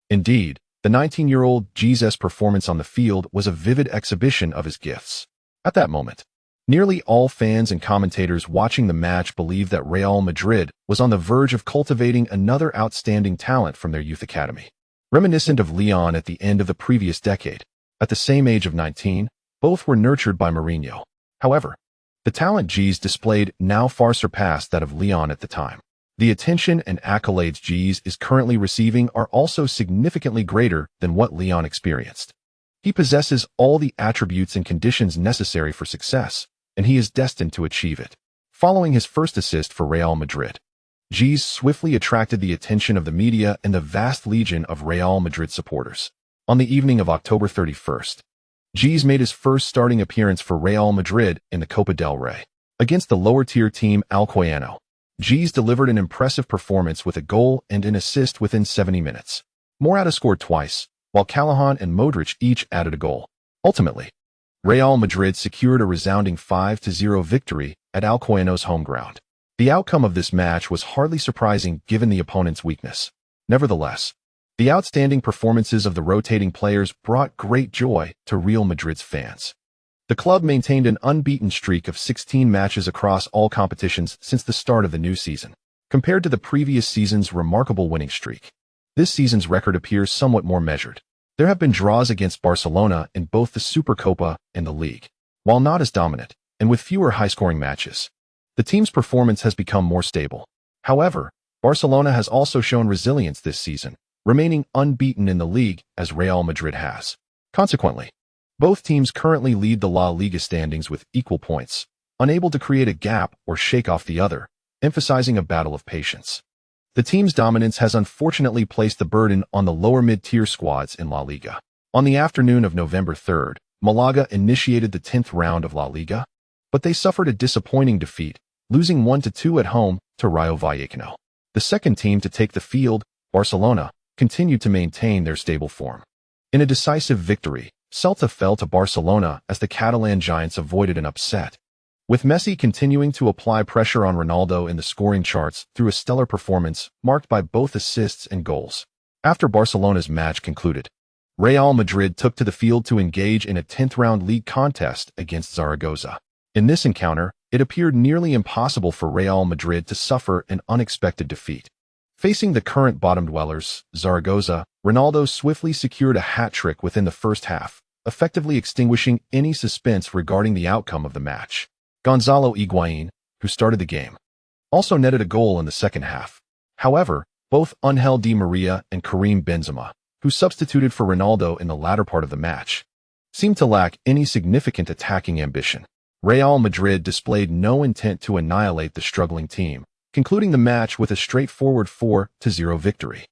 Indeed, the 19-year-old Ges' performance on the field was a vivid exhibition of his gifts. At that moment, nearly all fans and commentators watching the match believed that Real Madrid was on the verge of cultivating another outstanding talent from their youth academy. Reminiscent of Leon at the end of the previous decade, at the same age of 19, both were nurtured by Mourinho. However, the talent Ges displayed now far surpassed that of Leon at the time. The attention and accolades Ges is currently receiving are also significantly greater than what Leon experienced. He possesses all the attributes and conditions necessary for success, and he is destined to achieve it. Following his first assist for Real Madrid, Ges swiftly attracted the attention of the media and the vast legion of Real Madrid supporters. On the evening of October 31st, Ges made his first starting appearance for Real Madrid in the Copa del Rey. Against the lower-tier team Alcoyano, Ges delivered an impressive performance with a goal and an assist within 70 minutes. Morata scored twice, while Callahan and Modric each added a goal. Ultimately, Real Madrid secured a resounding 5-0 victory at Alcoyano's home ground. The outcome of this match was hardly surprising given the opponent's weakness. Nevertheless, the outstanding performances of the rotating players brought great joy to Real Madrid's fans. The club maintained an unbeaten streak of 16 matches across all competitions since the start of the new season. Compared to the previous season's remarkable winning streak, this season's record appears somewhat more measured. There have been draws against Barcelona in both the Supercopa and the league. While not as dominant, and with fewer high-scoring matches, the team's performance has become more stable. However, Barcelona has also shown resilience this season, remaining unbeaten in the league as Real Madrid has. Consequently, both teams currently lead the La Liga standings with equal points, unable to create a gap or shake off the other, emphasizing a battle of patience. The team's dominance has unfortunately placed the burden on the lower mid-tier squads in La Liga. On the afternoon of November 3rd, Malaga initiated the 10th round of La Liga, but they suffered a disappointing defeat, losing 1-2 at home to Rayo Vallecano. The second team to take the field, Barcelona, continued to maintain their stable form. In a decisive victory, Celta fell to Barcelona as the Catalan giants avoided an upset, with Messi continuing to apply pressure on Ronaldo in the scoring charts through a stellar performance marked by both assists and goals. After Barcelona's match concluded, Real Madrid took to the field to engage in a 10th-round league contest against Zaragoza. In this encounter, it appeared nearly impossible for Real Madrid to suffer an unexpected defeat. Facing the current bottom dwellers, Zaragoza, Ronaldo swiftly secured a hat-trick within the first half, effectively extinguishing any suspense regarding the outcome of the match. Gonzalo Higuaín, who started the game, also netted a goal in the second half. However, both Angel Di Maria and Karim Benzema, who substituted for Ronaldo in the latter part of the match, seemed to lack any significant attacking ambition. Real Madrid displayed no intent to annihilate the struggling team, concluding the match with a straightforward 4-0 victory,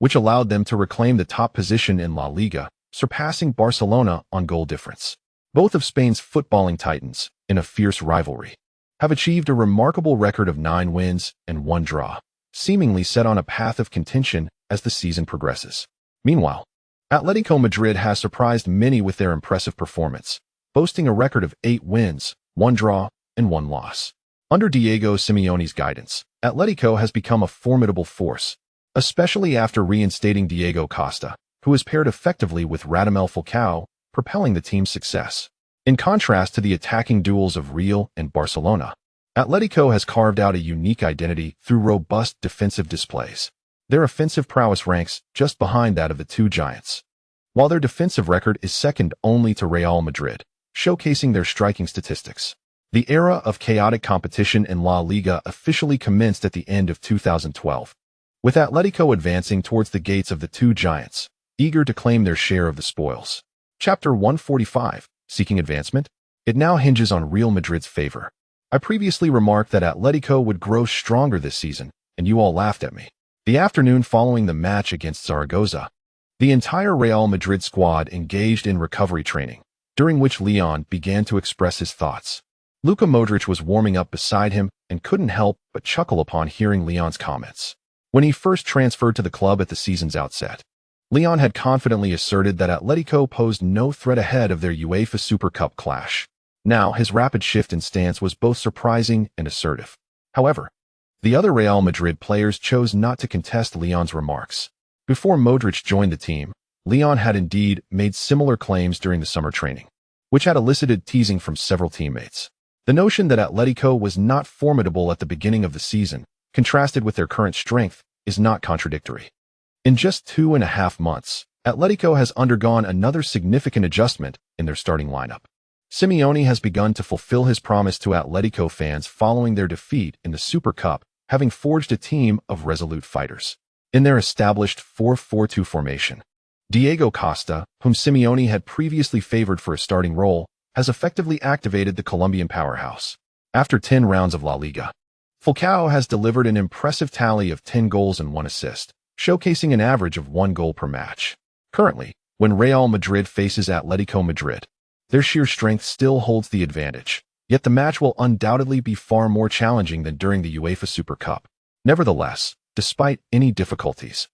which allowed them to reclaim the top position in La Liga, surpassing Barcelona on goal difference. Both of Spain's footballing titans, in a fierce rivalry, have achieved a remarkable record of 9 wins and 1 draw, seemingly set on a path of contention as the season progresses. Meanwhile, Atletico Madrid has surprised many with their impressive performance, boasting a record of 8 wins, 1 draw, and 1 loss. Under Diego Simeone's guidance, Atletico has become a formidable force, especially after reinstating Diego Costa, who has paired effectively with Radamel Falcao, propelling the team's success. In contrast to the attacking duels of Real and Barcelona, Atletico has carved out a unique identity through robust defensive displays. Their offensive prowess ranks just behind that of the two giants, while their defensive record is second only to Real Madrid, showcasing their striking statistics. The era of chaotic competition in La Liga officially commenced at the end of 2012, with Atletico advancing towards the gates of the two giants, eager to claim their share of the spoils. Chapter 145, Seeking Advancement. It now hinges on Real Madrid's favor. I previously remarked that Atletico would grow stronger this season, and you all laughed at me. The afternoon following the match against Zaragoza, the entire Real Madrid squad engaged in recovery training, during which Leon began to express his thoughts. Luka Modric was warming up beside him and couldn't help but chuckle upon hearing Leon's comments. When he first transferred to the club at the season's outset, Leon had confidently asserted that Atletico posed no threat ahead of their UEFA Super Cup clash. Now, his rapid shift in stance was both surprising and assertive. However, the other Real Madrid players chose not to contest Leon's remarks. Before Modric joined the team, Leon had indeed made similar claims during the summer training, which had elicited teasing from several teammates. The notion that Atletico was not formidable at the beginning of the season, contrasted with their current strength, is not contradictory. In just 2.5 months, Atletico has undergone another significant adjustment in their starting lineup. Simeone has begun to fulfill his promise to Atletico fans following their defeat in the Super Cup, having forged a team of resolute fighters. In their established 4-4-2 formation, Diego Costa, whom Simeone had previously favored for a starting role, has effectively activated the Colombian powerhouse. After 10 rounds of La Liga, Falcao has delivered an impressive tally of 10 goals and 1 assist, showcasing an average of 1 goal per match. Currently, when Real Madrid faces Atletico Madrid, their sheer strength still holds the advantage, yet the match will undoubtedly be far more challenging than during the UEFA Super Cup. Nevertheless, despite any difficulties,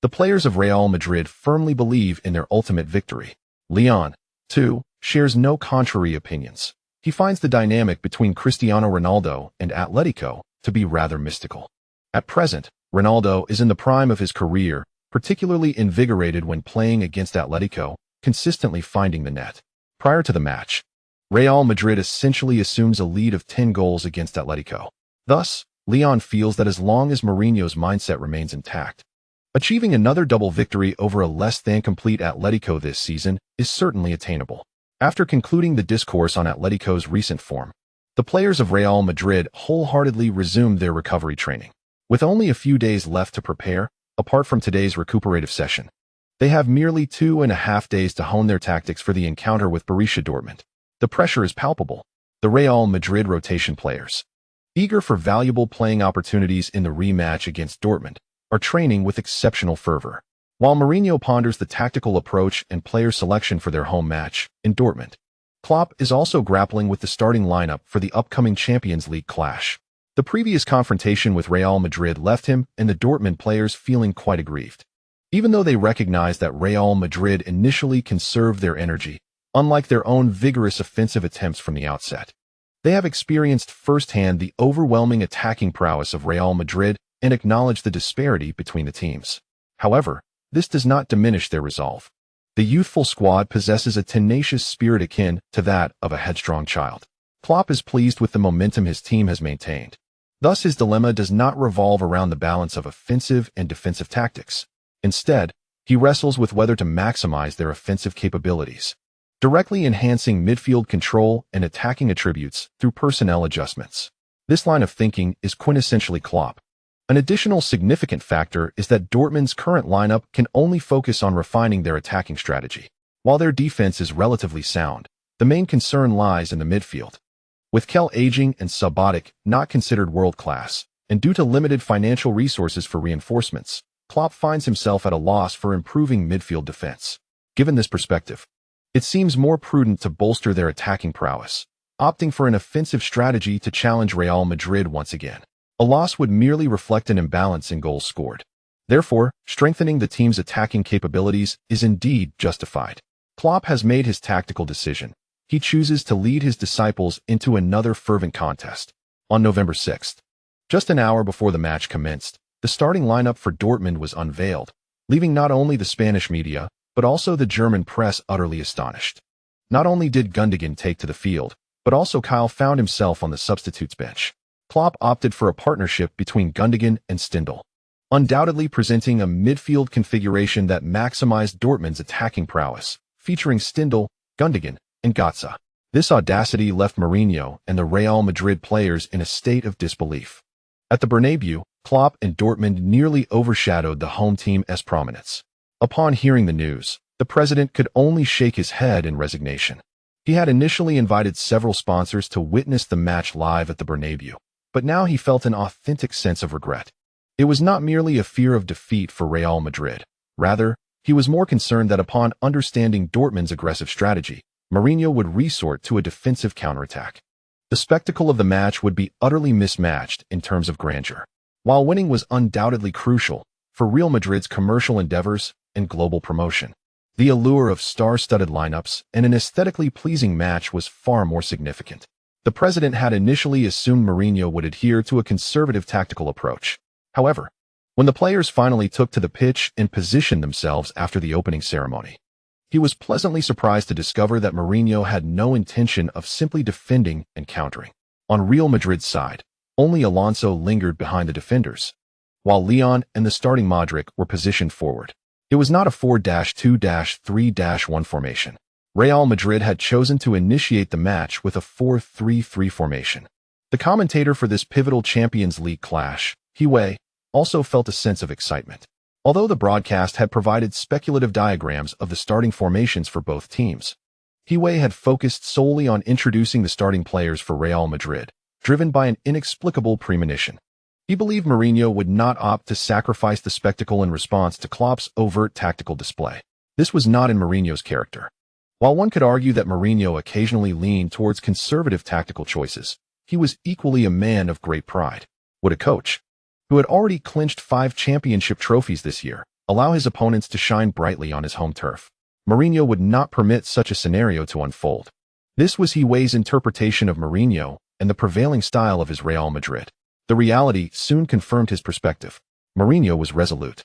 the players of Real Madrid firmly believe in their ultimate victory. Leon, too, shares no contrary opinions. He finds the dynamic between Cristiano Ronaldo and Atletico to be rather mystical. At present, Ronaldo is in the prime of his career, particularly invigorated when playing against Atletico, consistently finding the net. Prior to the match, Real Madrid essentially assumes a lead of 10 goals against Atletico. Thus, Leon feels that as long as Mourinho's mindset remains intact, achieving another double victory over a less-than-complete Atletico this season is certainly attainable. After concluding the discourse on Atletico's recent form, the players of Real Madrid wholeheartedly resumed their recovery training. With only a few days left to prepare, apart from today's recuperative session, they have merely 2.5 days to hone their tactics for the encounter with Borussia Dortmund. The pressure is palpable. The Real Madrid rotation players, eager for valuable playing opportunities in the rematch against Dortmund, are training with exceptional fervor. While Mourinho ponders the tactical approach and player selection for their home match in Dortmund, Klopp is also grappling with the starting lineup for the upcoming Champions League clash. The previous confrontation with Real Madrid left him and the Dortmund players feeling quite aggrieved. Even though they recognize that Real Madrid initially conserved their energy, unlike their own vigorous offensive attempts from the outset, they have experienced firsthand the overwhelming attacking prowess of Real Madrid and acknowledge the disparity between the teams. However, this does not diminish their resolve. The youthful squad possesses a tenacious spirit akin to that of a headstrong child. Klopp is pleased with the momentum his team has maintained. Thus, his dilemma does not revolve around the balance of offensive and defensive tactics. Instead, he wrestles with whether to maximize their offensive capabilities, directly enhancing midfield control and attacking attributes through personnel adjustments. This line of thinking is quintessentially Klopp. An additional significant factor is that Dortmund's current lineup can only focus on refining their attacking strategy. While their defense is relatively sound, the main concern lies in the midfield. With Kell aging and Subotic not considered world-class, and due to limited financial resources for reinforcements, Klopp finds himself at a loss for improving midfield defense. Given this perspective, it seems more prudent to bolster their attacking prowess, opting for an offensive strategy to challenge Real Madrid once again. A loss would merely reflect an imbalance in goals scored. Therefore, strengthening the team's attacking capabilities is indeed justified. Klopp has made his tactical decision. He chooses to lead his disciples into another fervent contest. On November 6th, just an hour before the match commenced, the starting lineup for Dortmund was unveiled, leaving not only the Spanish media, but also the German press utterly astonished. Not only did Gundogan take to the field, but also Kyle found himself on the substitutes bench. Klopp opted for a partnership between Gundogan and Stindl, undoubtedly presenting a midfield configuration that maximized Dortmund's attacking prowess, featuring Stindl, Gundogan, and Götze. This audacity left Mourinho and the Real Madrid players in a state of disbelief. At the Bernabeu, Klopp and Dortmund nearly overshadowed the home team's prominence. Upon hearing the news, the president could only shake his head in resignation. He had initially invited several sponsors to witness the match live at the Bernabeu, but now he felt an authentic sense of regret. It was not merely a fear of defeat for Real Madrid. Rather, he was more concerned that upon understanding Dortmund's aggressive strategy, Mourinho would resort to a defensive counterattack. The spectacle of the match would be utterly mismatched in terms of grandeur. While winning was undoubtedly crucial for Real Madrid's commercial endeavors and global promotion, the allure of star-studded lineups and an aesthetically pleasing match was far more significant. The president had initially assumed Mourinho would adhere to a conservative tactical approach. However, when the players finally took to the pitch and positioned themselves after the opening ceremony, he was pleasantly surprised to discover that Mourinho had no intention of simply defending and countering. On Real Madrid's side, only Alonso lingered behind the defenders, while Leon and the starting Modric were positioned forward. It was not a 4-2-3-1 formation. Real Madrid had chosen to initiate the match with a 4-3-3 formation. The commentator for this pivotal Champions League clash, Wei, also felt a sense of excitement. Although the broadcast had provided speculative diagrams of the starting formations for both teams, Wei had focused solely on introducing the starting players for Real Madrid, driven by an inexplicable premonition. He believed Mourinho would not opt to sacrifice the spectacle in response to Klopp's overt tactical display. This was not in Mourinho's character. While one could argue that Mourinho occasionally leaned towards conservative tactical choices, he was equally a man of great pride. Would a coach, who had already clinched 5 championship trophies this year, allow his opponents to shine brightly on his home turf? Mourinho would not permit such a scenario to unfold. This was Wei's interpretation of Mourinho and the prevailing style of his Real Madrid. The reality soon confirmed his perspective. Mourinho was resolute.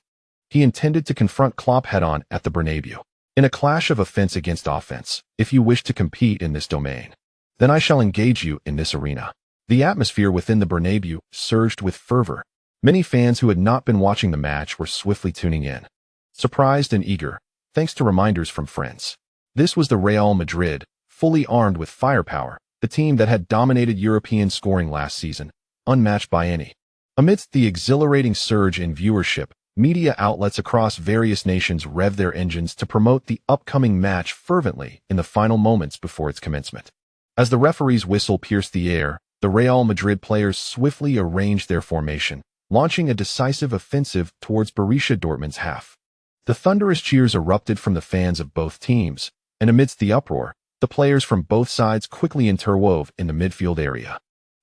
He intended to confront Klopp head-on at the Bernabeu. In a clash of offense against offense, if you wish to compete in this domain, then I shall engage you in this arena. The atmosphere within the Bernabeu surged with fervor. Many fans who had not been watching the match were swiftly tuning in, surprised and eager, thanks to reminders from friends. This was the Real Madrid, fully armed with firepower, the team that had dominated European scoring last season, unmatched by any. Amidst the exhilarating surge in viewership, media outlets across various nations revved their engines to promote the upcoming match fervently in the final moments before its commencement. As the referee's whistle pierced the air, the Real Madrid players swiftly arranged their formation, launching a decisive offensive towards Borussia Dortmund's half. The thunderous cheers erupted from the fans of both teams, and amidst the uproar, the players from both sides quickly interwove in the midfield area.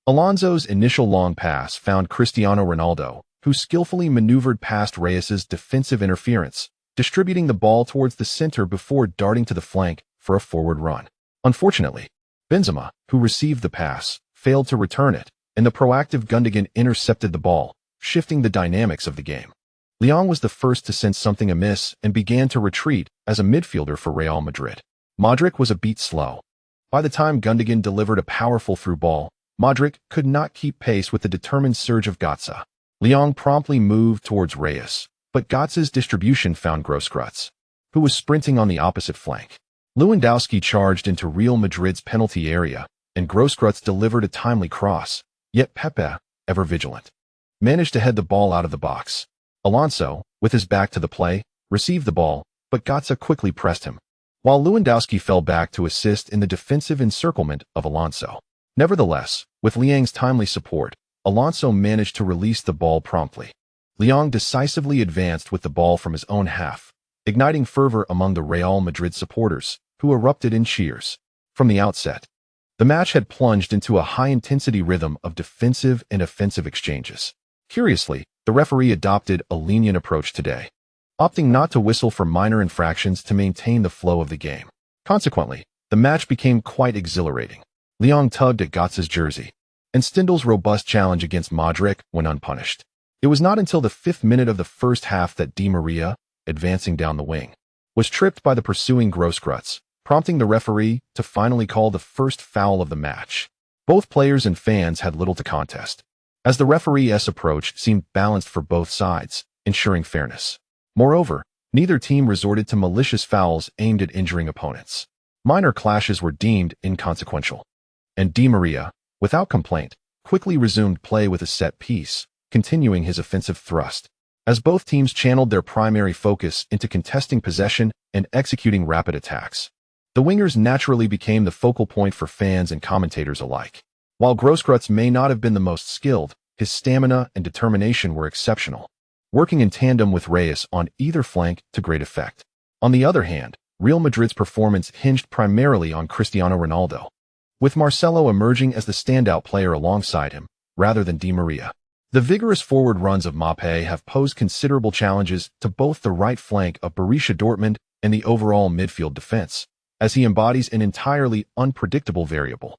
Alonso's initial long pass found Cristiano Ronaldo, who skillfully maneuvered past Reyes's defensive interference, distributing the ball towards the center before darting to the flank for a forward run. Unfortunately, Benzema, who received the pass, failed to return it, and the proactive Gundogan intercepted the ball, shifting the dynamics of the game. Leon was the first to sense something amiss and began to retreat as a midfielder for Real Madrid. Modric was a beat slow. By the time Gundogan delivered a powerful through ball, Modric could not keep pace with the determined surge of Götze. Leon promptly moved towards Reyes, but Götze's distribution found Grosskreutz, who was sprinting on the opposite flank. Lewandowski charged into Real Madrid's penalty area, and Grosskreutz delivered a timely cross, Yet Pepe, ever vigilant, managed to head the ball out of the box. Alonso, with his back to the play, received the ball, but Gotza quickly pressed him, while Lewandowski fell back to assist in the defensive encirclement of Alonso. Nevertheless, with Liang's timely support, Alonso managed to release the ball promptly. Liang decisively advanced with the ball from his own half, igniting fervor among the Real Madrid supporters, who erupted in cheers. From the outset, the match had plunged into a high-intensity rhythm of defensive and offensive exchanges. Curiously, the referee adopted a lenient approach today, opting not to whistle for minor infractions to maintain the flow of the game. Consequently, the match became quite exhilarating. Liang tugged at Götze's jersey, and Stindl's robust challenge against Modric went unpunished. It was not until the 5th minute of the first half that Di Maria, advancing down the wing, was tripped by the pursuing Grosskreutz, prompting the referee to finally call the first foul of the match. Both players and fans had little to contest, as the referee's approach seemed balanced for both sides, ensuring fairness. Moreover, neither team resorted to malicious fouls aimed at injuring opponents. Minor clashes were deemed inconsequential, and Di Maria, without complaint, quickly resumed play with a set piece, continuing his offensive thrust, as both teams channeled their primary focus into contesting possession and executing rapid attacks. The wingers naturally became the focal point for fans and commentators alike. While Grosskreutz may not have been the most skilled, his stamina and determination were exceptional, working in tandem with Reyes on either flank to great effect. On the other hand, Real Madrid's performance hinged primarily on Cristiano Ronaldo, with Marcelo emerging as the standout player alongside him, rather than Di Maria. The vigorous forward runs of Mbappé have posed considerable challenges to both the right flank of Borussia Dortmund and the overall midfield defense, as he embodies an entirely unpredictable variable.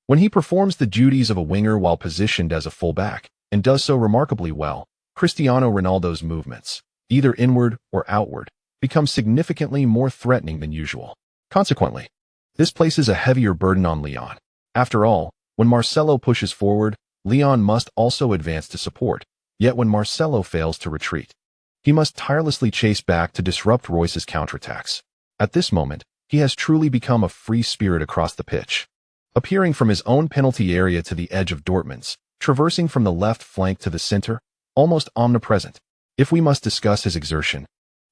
When he performs the duties of a winger while positioned as a fullback, and does so remarkably well, Cristiano Ronaldo's movements, either inward or outward, become significantly more threatening than usual. Consequently, this places a heavier burden on Leon. After all, when Marcelo pushes forward, Leon must also advance to support, yet when Marcelo fails to retreat, he must tirelessly chase back to disrupt Royce's counterattacks. At this moment, he has truly become a free spirit across the pitch, appearing from his own penalty area to the edge of Dortmund's, traversing from the left flank to the center, almost omnipresent. If we must discuss his exertion,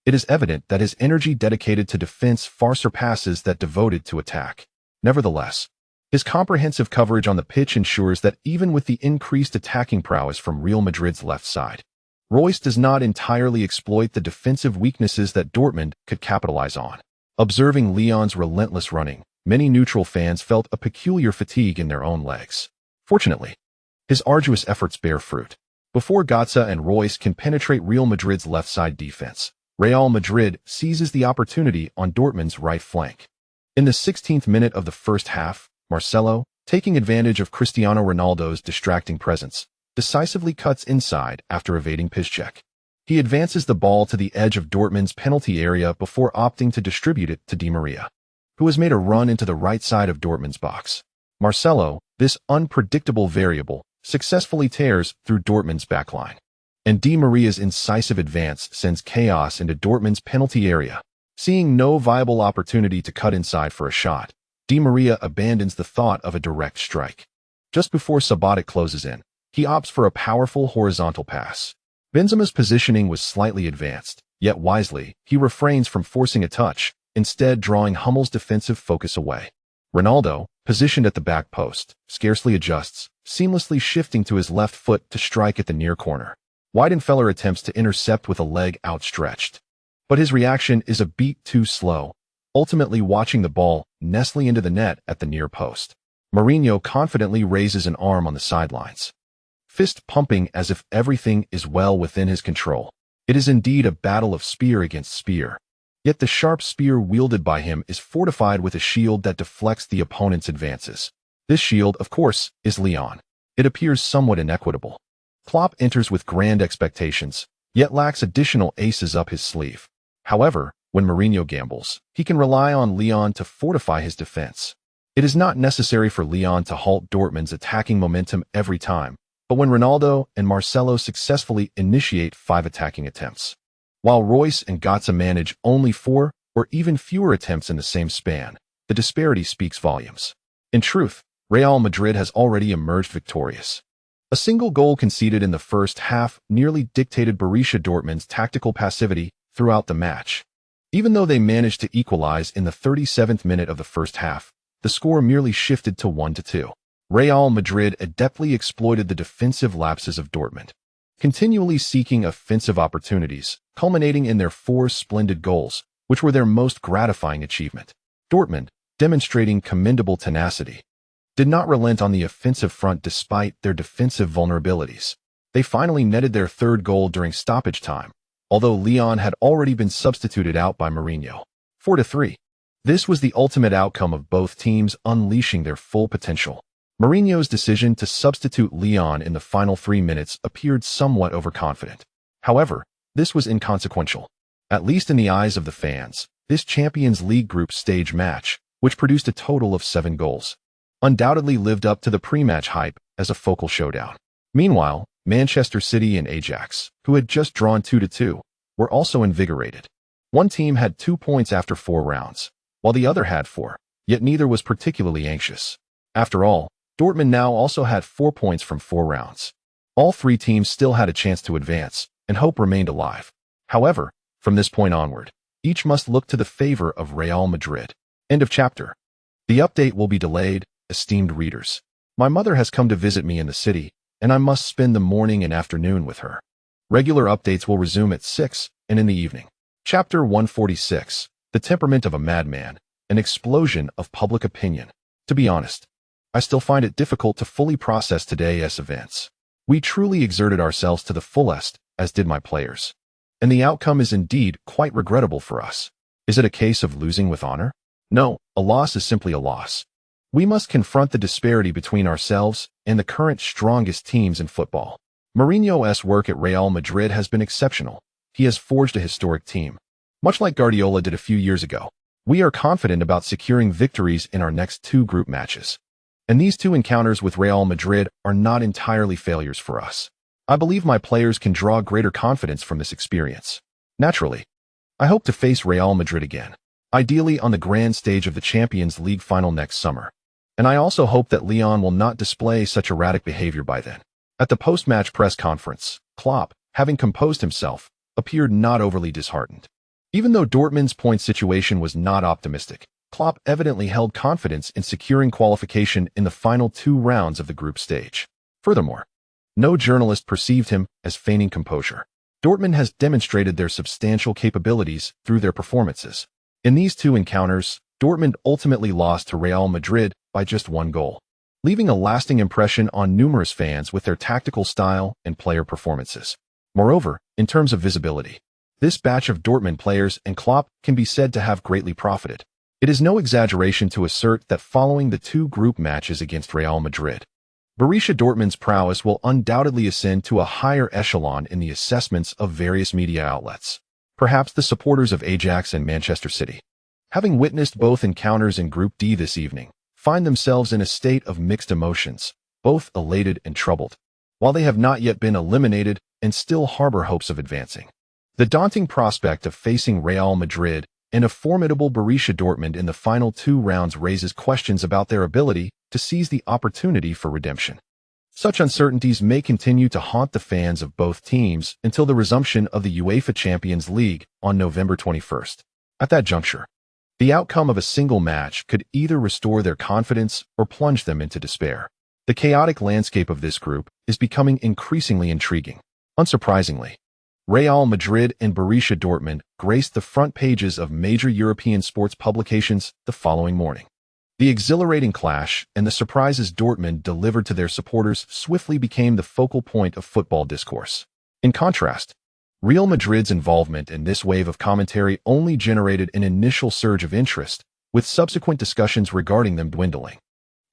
it is evident that his energy dedicated to defense far surpasses that devoted to attack. Nevertheless, his comprehensive coverage on the pitch ensures that even with the increased attacking prowess from Real Madrid's left side, Royce does not entirely exploit the defensive weaknesses that Dortmund could capitalize on. Observing Leon's relentless running, many neutral fans felt a peculiar fatigue in their own legs. Fortunately, his arduous efforts bear fruit. Before Götze and Royce can penetrate Real Madrid's left side defense, Real Madrid seizes the opportunity on Dortmund's right flank. In the 16th minute of the first half, Marcelo, taking advantage of Cristiano Ronaldo's distracting presence, decisively cuts inside after evading Piszczek. He advances the ball to the edge of Dortmund's penalty area before opting to distribute it to Di Maria, who has made a run into the right side of Dortmund's box. Marcelo, this unpredictable variable, successfully tears through Dortmund's backline, and Di Maria's incisive advance sends chaos into Dortmund's penalty area. Seeing no viable opportunity to cut inside for a shot, Di Maria abandons the thought of a direct strike. Just before Subotic closes in, he opts for a powerful horizontal pass. Benzema's positioning was slightly advanced, yet wisely, he refrains from forcing a touch, instead drawing Hummel's defensive focus away. Ronaldo, positioned at the back post, scarcely adjusts, seamlessly shifting to his left foot to strike at the near corner. Weidenfeller attempts to intercept with a leg outstretched, but his reaction is a beat too slow, ultimately watching the ball nestling into the net at the near post. Mourinho confidently raises an arm on the sidelines, fist pumping as if everything is well within his control. It is indeed a battle of spear against spear. Yet the sharp spear wielded by him is fortified with a shield that deflects the opponent's advances. This shield, of course, is Leon. It appears somewhat inequitable. Klopp enters with grand expectations, yet lacks additional aces up his sleeve. However, when Mourinho gambles, he can rely on Leon to fortify his defense. It is not necessary for Leon to halt Dortmund's attacking momentum every time, but when Ronaldo and Marcelo successfully initiate 5 attacking attempts, while Royce and Götze manage only 4 or even fewer attempts in the same span, the disparity speaks volumes. In truth, Real Madrid has already emerged victorious. A single goal conceded in the first half nearly dictated Borussia Dortmund's tactical passivity throughout the match. Even though they managed to equalize in the 37th minute of the first half, the score merely shifted to 1-2. Real Madrid adeptly exploited the defensive lapses of Dortmund, continually seeking offensive opportunities, culminating in their 4 splendid goals, which were their most gratifying achievement. Dortmund, demonstrating commendable tenacity, did not relent on the offensive front despite their defensive vulnerabilities. They finally netted their 3rd goal during stoppage time, although Leon had already been substituted out by Mourinho. 4-3. This was the ultimate outcome of both teams unleashing their full potential. Mourinho's decision to substitute Leon in the final 3 minutes appeared somewhat overconfident. However, this was inconsequential. At least in the eyes of the fans, this Champions League group stage match, which produced a total of 7 goals, undoubtedly lived up to the pre-match hype as a focal showdown. Meanwhile, Manchester City and Ajax, who had just drawn 2-2, were also invigorated. One team had 2 points after 4 rounds, while the other had 4, yet neither was particularly anxious. After all, Dortmund now also had 4 points from 4 rounds. All 3 teams still had a chance to advance, and hope remained alive. However, from this point onward, each must look to the favor of Real Madrid. End of chapter. The update will be delayed, esteemed readers. My mother has come to visit me in the city, and I must spend the morning and afternoon with her. Regular updates will resume at 6 and in the evening. Chapter 146. The Temperament of a Madman, an Explosion of Public Opinion. To be honest, I still find it difficult to fully process today's events. We truly exerted ourselves to the fullest, as did my players. And the outcome is indeed quite regrettable for us. Is it a case of losing with honor? No, a loss is simply a loss. We must confront the disparity between ourselves and the current strongest teams in football. Mourinho's work at Real Madrid has been exceptional. He has forged a historic team. Much like Guardiola did a few years ago, we are confident about securing victories in our next 2 group matches. And these 2 encounters with Real Madrid are not entirely failures for us. I believe my players can draw greater confidence from this experience. Naturally, I hope to face Real Madrid again, ideally on the grand stage of the Champions League final next summer. And I also hope that Leon will not display such erratic behavior by then. At the post-match press conference, Klopp, having composed himself, appeared not overly disheartened. Even though Dortmund's point situation was not optimistic, Klopp evidently held confidence in securing qualification in the final 2 rounds of the group stage. Furthermore, no journalist perceived him as feigning composure. Dortmund has demonstrated their substantial capabilities through their performances. In these 2 encounters, Dortmund ultimately lost to Real Madrid by just 1 goal, leaving a lasting impression on numerous fans with their tactical style and player performances. Moreover, in terms of visibility, this batch of Dortmund players and Klopp can be said to have greatly profited. It is no exaggeration to assert that following the 2 group matches against Real Madrid, Borussia Dortmund's prowess will undoubtedly ascend to a higher echelon in the assessments of various media outlets. Perhaps the supporters of Ajax and Manchester City, having witnessed both encounters in Group D this evening, find themselves in a state of mixed emotions, both elated and troubled, while they have not yet been eliminated and still harbor hopes of advancing. The daunting prospect of facing Real Madrid and a formidable Borussia Dortmund in the final 2 rounds raises questions about their ability to seize the opportunity for redemption. Such uncertainties may continue to haunt the fans of both teams until the resumption of the UEFA Champions League on November 21st. At that juncture, the outcome of a single match could either restore their confidence or plunge them into despair. The chaotic landscape of this group is becoming increasingly intriguing. Unsurprisingly, Real Madrid and Borussia Dortmund graced the front pages of major European sports publications the following morning. The exhilarating clash and the surprises Dortmund delivered to their supporters swiftly became the focal point of football discourse. In contrast, Real Madrid's involvement in this wave of commentary only generated an initial surge of interest, with subsequent discussions regarding them dwindling.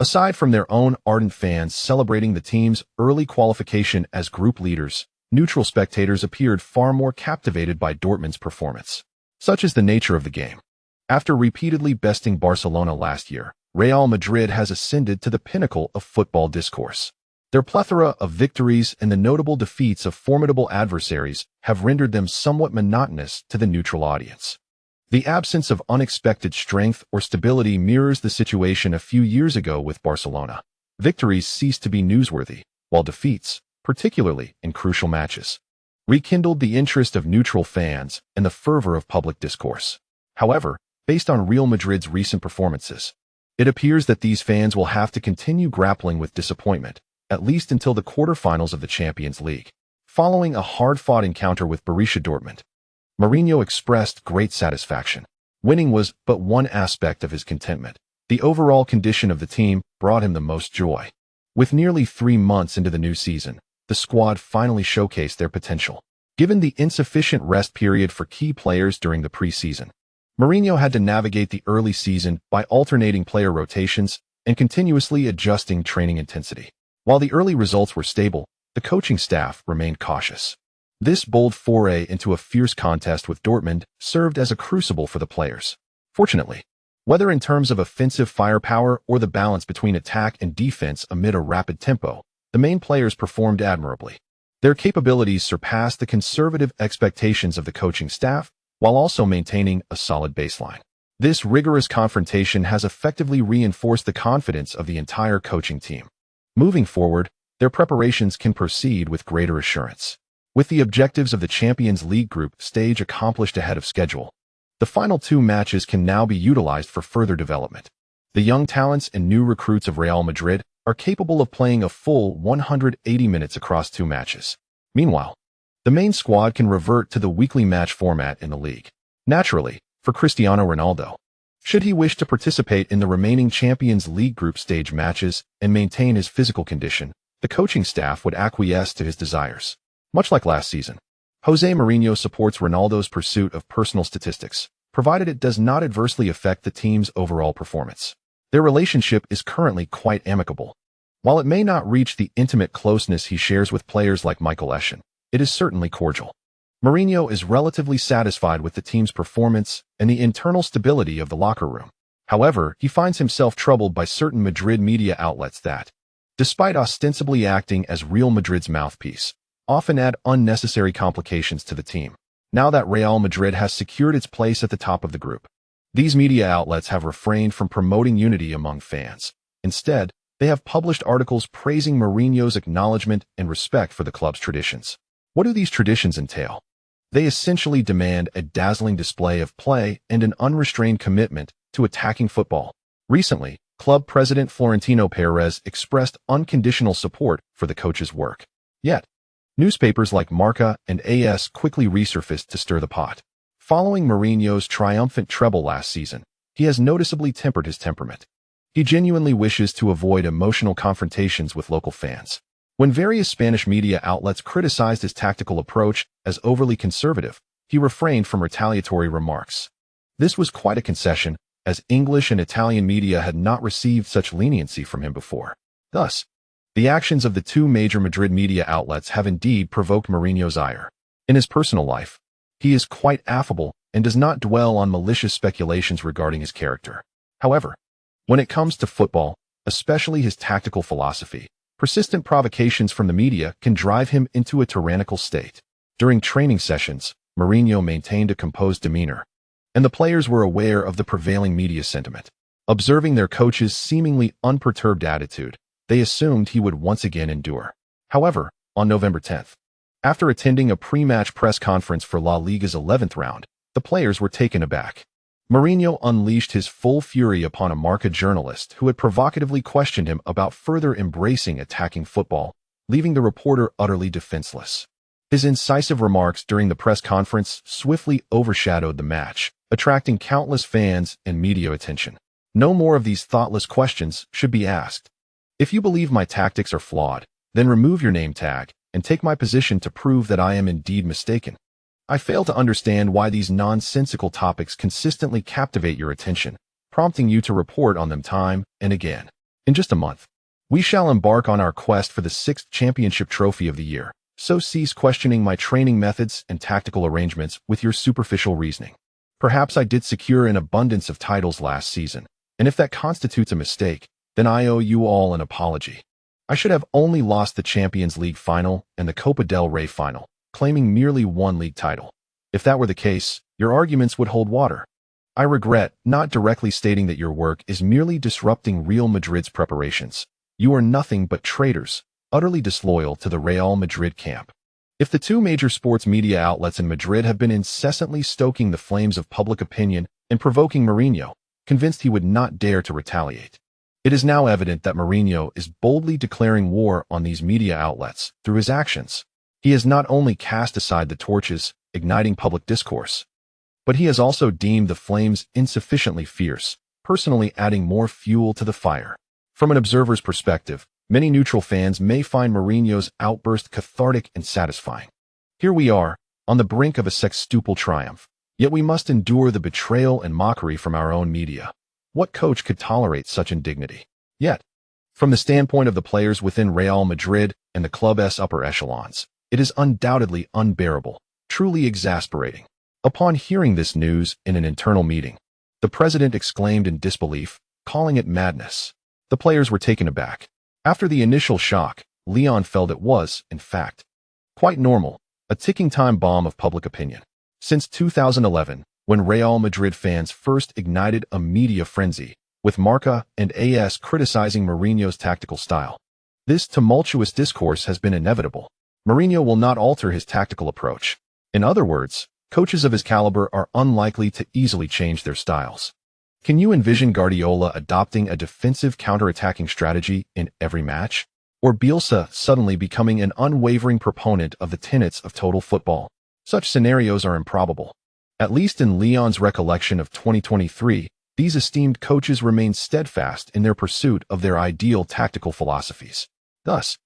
Aside from their own ardent fans celebrating the team's early qualification as group leaders, neutral spectators appeared far more captivated by Dortmund's performance. Such is the nature of the game. After repeatedly besting Barcelona last year, Real Madrid has ascended to the pinnacle of football discourse. Their plethora of victories and the notable defeats of formidable adversaries have rendered them somewhat monotonous to the neutral audience. The absence of unexpected strength or stability mirrors the situation a few years ago with Barcelona. Victories ceased to be newsworthy, while defeats, particularly in crucial matches, rekindled the interest of neutral fans and the fervor of public discourse. However, based on Real Madrid's recent performances, it appears that these fans will have to continue grappling with disappointment, at least until the quarterfinals of the Champions League. Following a hard-fought encounter with Borussia Dortmund, Mourinho expressed great satisfaction. Winning was but one aspect of his contentment. The overall condition of the team brought him the most joy. With nearly 3 months into the new season, the squad finally showcased their potential. Given the insufficient rest period for key players during the preseason, Mourinho had to navigate the early season by alternating player rotations and continuously adjusting training intensity. While the early results were stable, the coaching staff remained cautious. This bold foray into a fierce contest with Dortmund served as a crucible for the players. Fortunately, whether in terms of offensive firepower or the balance between attack and defense amid a rapid tempo, the main players performed admirably. Their capabilities surpassed the conservative expectations of the coaching staff, while also maintaining a solid baseline. This rigorous confrontation has effectively reinforced the confidence of the entire coaching team. Moving forward, their preparations can proceed with greater assurance. With the objectives of the Champions League group stage accomplished ahead of schedule, the final 2 matches can now be utilized for further development. The young talents and new recruits of Real Madrid are capable of playing a full 180 minutes across 2 matches. Meanwhile, the main squad can revert to the weekly match format in the league. Naturally, for Cristiano Ronaldo, should he wish to participate in the remaining Champions League group stage matches and maintain his physical condition, the coaching staff would acquiesce to his desires. Much like last season, Jose Mourinho supports Ronaldo's pursuit of personal statistics, provided it does not adversely affect the team's overall performance. Their relationship is currently quite amicable. While it may not reach the intimate closeness he shares with players like Michael Essien, it is certainly cordial. Mourinho is relatively satisfied with the team's performance and the internal stability of the locker room. However, he finds himself troubled by certain Madrid media outlets that, despite ostensibly acting as Real Madrid's mouthpiece, often add unnecessary complications to the team. Now that Real Madrid has secured its place at the top of the group, these media outlets have refrained from promoting unity among fans. Instead, they have published articles praising Mourinho's acknowledgement and respect for the club's traditions. What do these traditions entail? They essentially demand a dazzling display of play and an unrestrained commitment to attacking football. Recently, club president Florentino Perez expressed unconditional support for the coach's work. Yet, newspapers like Marca and AS quickly resurfaced to stir the pot. Following Mourinho's triumphant treble last season, he has noticeably tempered his temperament. He genuinely wishes to avoid emotional confrontations with local fans. When various Spanish media outlets criticized his tactical approach as overly conservative, he refrained from retaliatory remarks. This was quite a concession, as English and Italian media had not received such leniency from him before. Thus, the actions of the 2 major Madrid media outlets have indeed provoked Mourinho's ire. In his personal life, he is quite affable and does not dwell on malicious speculations regarding his character. However, when it comes to football, especially his tactical philosophy, persistent provocations from the media can drive him into a tyrannical state. During training sessions, Mourinho maintained a composed demeanor, and the players were aware of the prevailing media sentiment. Observing their coach's seemingly unperturbed attitude, they assumed he would once again endure. However, on November 10th, after attending a pre-match press conference for La Liga's 11th round, the players were taken aback. Mourinho unleashed his full fury upon a Marca journalist who had provocatively questioned him about further embracing attacking football, leaving the reporter utterly defenseless. His incisive remarks during the press conference swiftly overshadowed the match, attracting countless fans and media attention. No more of these thoughtless questions should be asked. If you believe my tactics are flawed, then remove your name tag and take my position to prove that I am indeed mistaken. I fail to understand why these nonsensical topics consistently captivate your attention, prompting you to report on them time and again. In just a month, we shall embark on our quest for the 6th championship trophy of the year, so cease questioning my training methods and tactical arrangements with your superficial reasoning. Perhaps I did secure an abundance of titles last season, and if that constitutes a mistake, then I owe you all an apology. I should have only lost the Champions League final and the Copa del Rey final, claiming merely 1 league title. If that were the case, your arguments would hold water. I regret not directly stating that your work is merely disrupting Real Madrid's preparations. You are nothing but traitors, utterly disloyal to the Real Madrid camp. If the two major sports media outlets in Madrid have been incessantly stoking the flames of public opinion and provoking Mourinho, convinced he would not dare to retaliate, it is now evident that Mourinho is boldly declaring war on these media outlets through his actions. He has not only cast aside the torches, igniting public discourse, but he has also deemed the flames insufficiently fierce, personally adding more fuel to the fire. From an observer's perspective, many neutral fans may find Mourinho's outburst cathartic and satisfying. Here we are, on the brink of a sextuple triumph, yet we must endure the betrayal and mockery from our own media. What coach could tolerate such indignity? Yet, from the standpoint of the players within Real Madrid and the club's upper echelons, it is undoubtedly unbearable, truly exasperating. Upon hearing this news in an internal meeting, the president exclaimed in disbelief, calling it madness. The players were taken aback. After the initial shock, Leon felt it was, in fact, quite normal, a ticking time bomb of public opinion. Since 2011, when Real Madrid fans first ignited a media frenzy, with Marca and AS criticizing Mourinho's tactical style, this tumultuous discourse has been inevitable. Mourinho will not alter his tactical approach. In other words, coaches of his caliber are unlikely to easily change their styles. Can you envision Guardiola adopting a defensive counter-attacking strategy in every match? Or Bielsa suddenly becoming an unwavering proponent of the tenets of total football? Such scenarios are improbable. At least in Leon's recollection of 2023, these esteemed coaches remain steadfast in their pursuit of their ideal tactical philosophies. Thus,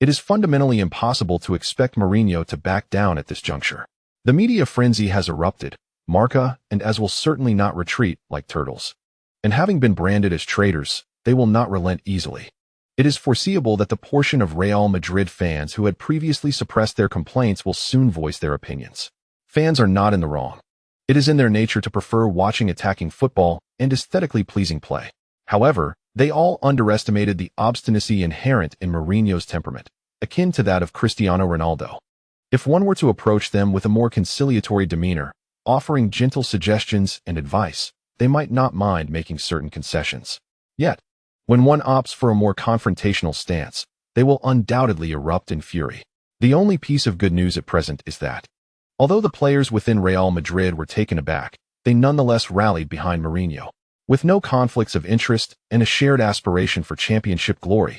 it is fundamentally impossible to expect Mourinho to back down at this juncture. The media frenzy has erupted, Marca and AS will certainly not retreat like turtles. And having been branded as traitors, they will not relent easily. It is foreseeable that the portion of Real Madrid fans who had previously suppressed their complaints will soon voice their opinions. Fans are not in the wrong. It is in their nature to prefer watching attacking football and aesthetically pleasing play. However, they all underestimated the obstinacy inherent in Mourinho's temperament, akin to that of Cristiano Ronaldo. If one were to approach them with a more conciliatory demeanor, offering gentle suggestions and advice, they might not mind making certain concessions. Yet, when one opts for a more confrontational stance, they will undoubtedly erupt in fury. The only piece of good news at present is that, although the players within Real Madrid were taken aback, they nonetheless rallied behind Mourinho. With no conflicts of interest and a shared aspiration for championship glory,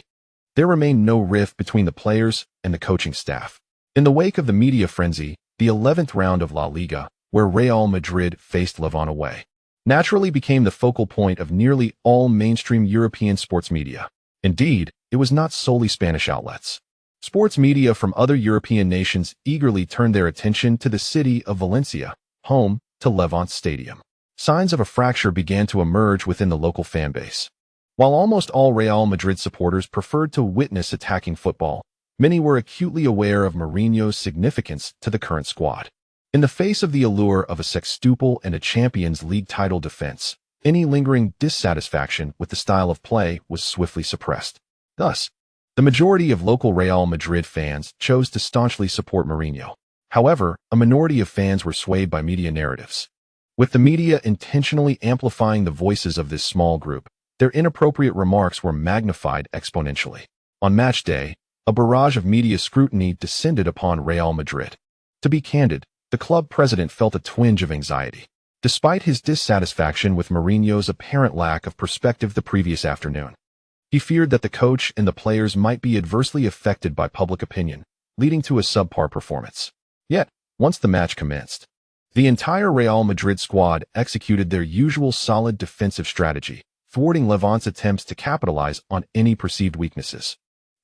there remained no rift between the players and the coaching staff. In the wake of the media frenzy, the 11th round of La Liga, where Real Madrid faced Levante away, naturally became the focal point of nearly all mainstream European sports media. Indeed, it was not solely Spanish outlets. Sports media from other European nations eagerly turned their attention to the city of Valencia, home to Levante Stadium. Signs of a fracture began to emerge within the local fan base. While almost all Real Madrid supporters preferred to witness attacking football, many were acutely aware of Mourinho's significance to the current squad. In the face of the allure of a sextuple and a Champions League title defense, any lingering dissatisfaction with the style of play was swiftly suppressed. Thus, the majority of local Real Madrid fans chose to staunchly support Mourinho. However, a minority of fans were swayed by media narratives. With the media intentionally amplifying the voices of this small group, their inappropriate remarks were magnified exponentially. On match day, a barrage of media scrutiny descended upon Real Madrid. To be candid, the club president felt a twinge of anxiety. Despite his dissatisfaction with Mourinho's apparent lack of perspective the previous afternoon, he feared that the coach and the players might be adversely affected by public opinion, leading to a subpar performance. Yet, once the match commenced, the entire Real Madrid squad executed their usual solid defensive strategy, thwarting Levante's attempts to capitalize on any perceived weaknesses.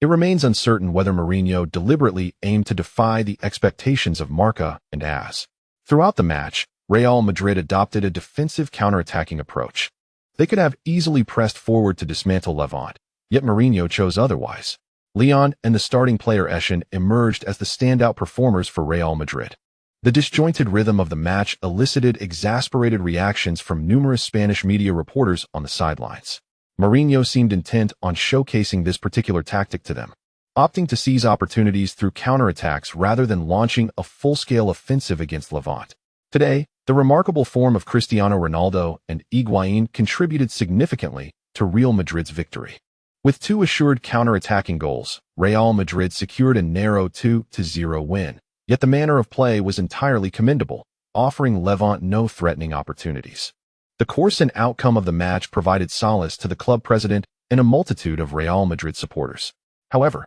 It remains uncertain whether Mourinho deliberately aimed to defy the expectations of Marca and AS. Throughout the match, Real Madrid adopted a defensive counter-attacking approach. They could have easily pressed forward to dismantle Levante, yet Mourinho chose otherwise. Leon and the starting player Eschen emerged as the standout performers for Real Madrid. The disjointed rhythm of the match elicited exasperated reactions from numerous Spanish media reporters on the sidelines. Mourinho seemed intent on showcasing this particular tactic to them, opting to seize opportunities through counterattacks rather than launching a full-scale offensive against Levante. Today, the remarkable form of Cristiano Ronaldo and Higuain contributed significantly to Real Madrid's victory. With 2 assured counter-attacking goals, Real Madrid secured a narrow 2-0 win, yet the manner of play was entirely commendable, offering Levante no threatening opportunities. The course and outcome of the match provided solace to the club president and a multitude of Real Madrid supporters. However,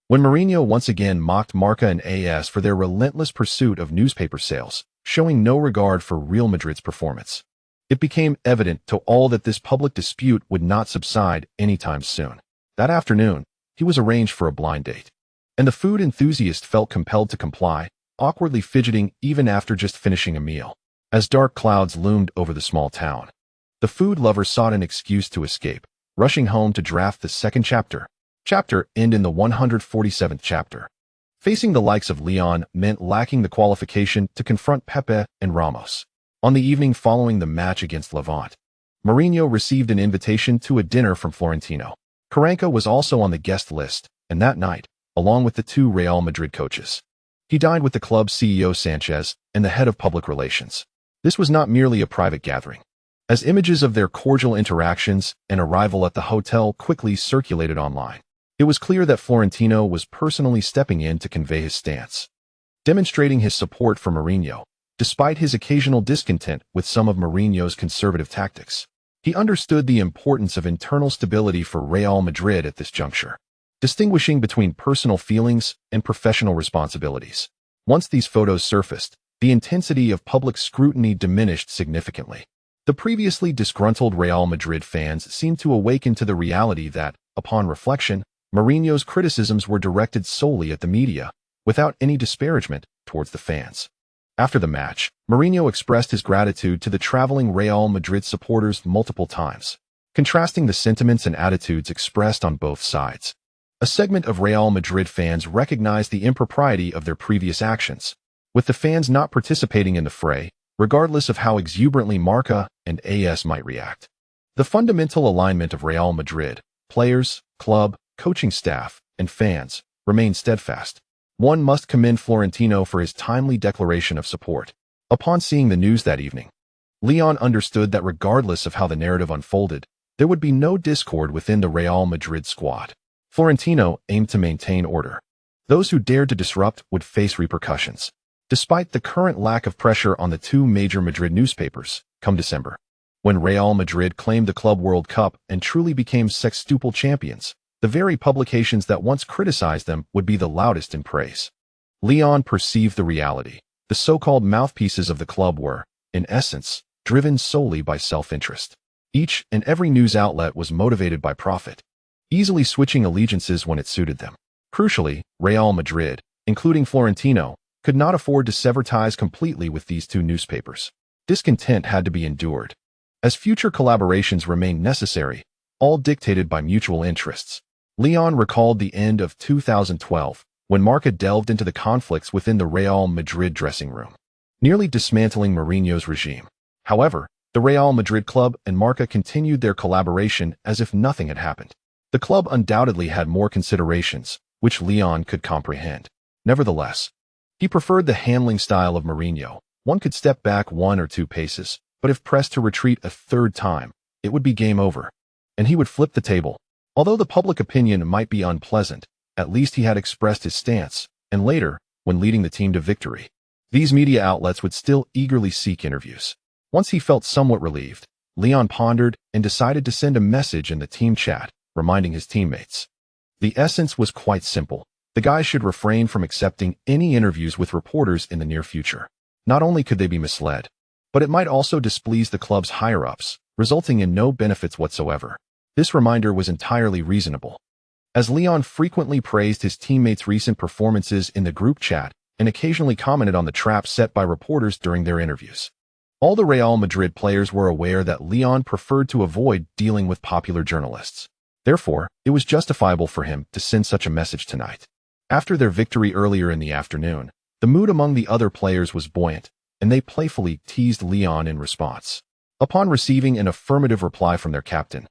when Mourinho once again mocked Marca and AS for their relentless pursuit of newspaper sales, showing no regard for Real Madrid's performance, it became evident to all that this public dispute would not subside anytime soon. That afternoon, he was arranged for a blind date, and the food enthusiast felt compelled to comply, awkwardly fidgeting even after just finishing a meal. As dark clouds loomed over the small town, the food lover sought an excuse to escape, rushing home to draft the second chapter end in the 147th chapter. Facing the likes of Leon meant lacking the qualification to confront Pepe and Ramos. On the evening following the match against Levante, Mourinho received an invitation to a dinner from Florentino. Carranca was also on the guest list, and that night, along with the 2 Real Madrid coaches, he dined with the club's CEO Sanchez and the head of public relations. This was not merely a private gathering, as images of their cordial interactions and arrival at the hotel quickly circulated online. It was clear that Florentino was personally stepping in to convey his stance, demonstrating his support for Mourinho, despite his occasional discontent with some of Mourinho's conservative tactics. He understood the importance of internal stability for Real Madrid at this juncture, distinguishing between personal feelings and professional responsibilities. Once these photos surfaced, the intensity of public scrutiny diminished significantly. The previously disgruntled Real Madrid fans seemed to awaken to the reality that, upon reflection, Mourinho's criticisms were directed solely at the media, without any disparagement towards the fans. After the match, Mourinho expressed his gratitude to the traveling Real Madrid supporters multiple times, contrasting the sentiments and attitudes expressed on both sides. A segment of Real Madrid fans recognized the impropriety of their previous actions, with the fans not participating in the fray, regardless of how exuberantly Marca and AS might react. The fundamental alignment of Real Madrid, players, club, coaching staff, and fans, remained steadfast. One must commend Florentino for his timely declaration of support. Upon seeing the news that evening, Leon understood that regardless of how the narrative unfolded, there would be no discord within the Real Madrid squad. Florentino aimed to maintain order. Those who dared to disrupt would face repercussions. Despite the current lack of pressure on the 2 major Madrid newspapers, come December, when Real Madrid claimed the Club World Cup and truly became sextuple champions, the very publications that once criticized them would be the loudest in praise. Leon perceived the reality. The so-called mouthpieces of the club were, in essence, driven solely by self-interest. Each and every news outlet was motivated by profit, easily switching allegiances when it suited them. Crucially, Real Madrid, including Florentino, could not afford to sever ties completely with these 2 newspapers. Discontent had to be endured, as future collaborations remained necessary, all dictated by mutual interests. Leon recalled the end of 2012, when Marca delved into the conflicts within the Real Madrid dressing room, nearly dismantling Mourinho's regime. However, the Real Madrid club and Marca continued their collaboration as if nothing had happened. The club undoubtedly had more considerations, which Leon could comprehend. Nevertheless, he preferred the handling style of Mourinho. One could step back 1 or 2 paces, but if pressed to retreat a 3rd time, it would be game over, and he would flip the table. Although the public opinion might be unpleasant, at least he had expressed his stance, and later, when leading the team to victory, these media outlets would still eagerly seek interviews. Once he felt somewhat relieved, Leon pondered and decided to send a message in the team chat, reminding his teammates. The essence was quite simple. The guys should refrain from accepting any interviews with reporters in the near future. Not only could they be misled, but it might also displease the club's higher-ups, resulting in no benefits whatsoever. This reminder was entirely reasonable, as Leon frequently praised his teammates' recent performances in the group chat and occasionally commented on the traps set by reporters during their interviews. All the Real Madrid players were aware that Leon preferred to avoid dealing with popular journalists. Therefore, it was justifiable for him to send such a message tonight. After their victory earlier in the afternoon, the mood among the other players was buoyant, and they playfully teased Leon in response. Upon receiving an affirmative reply from their captain,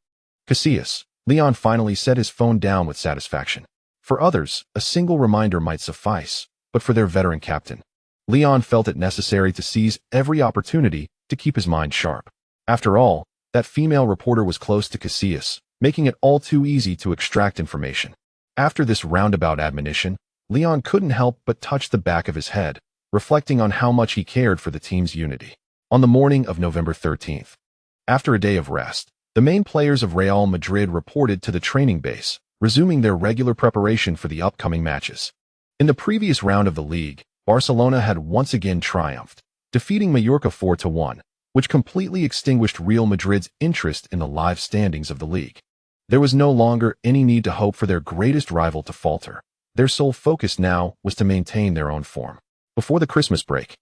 Casillas, Leon finally set his phone down with satisfaction. For others, a single reminder might suffice, but for their veteran captain, Leon felt it necessary to seize every opportunity to keep his mind sharp. After all, that female reporter was close to Casillas, making it all too easy to extract information. After this roundabout admonition, Leon couldn't help but touch the back of his head, reflecting on how much he cared for the team's unity. On the morning of November 13th, after a day of rest, the main players of Real Madrid reported to the training base, resuming their regular preparation for the upcoming matches. In the previous round of the league, Barcelona had once again triumphed, defeating Mallorca 4-1, which completely extinguished Real Madrid's interest in the live standings of the league. There was no longer any need to hope for their greatest rival to falter. Their sole focus now was to maintain their own form. Before the Christmas break,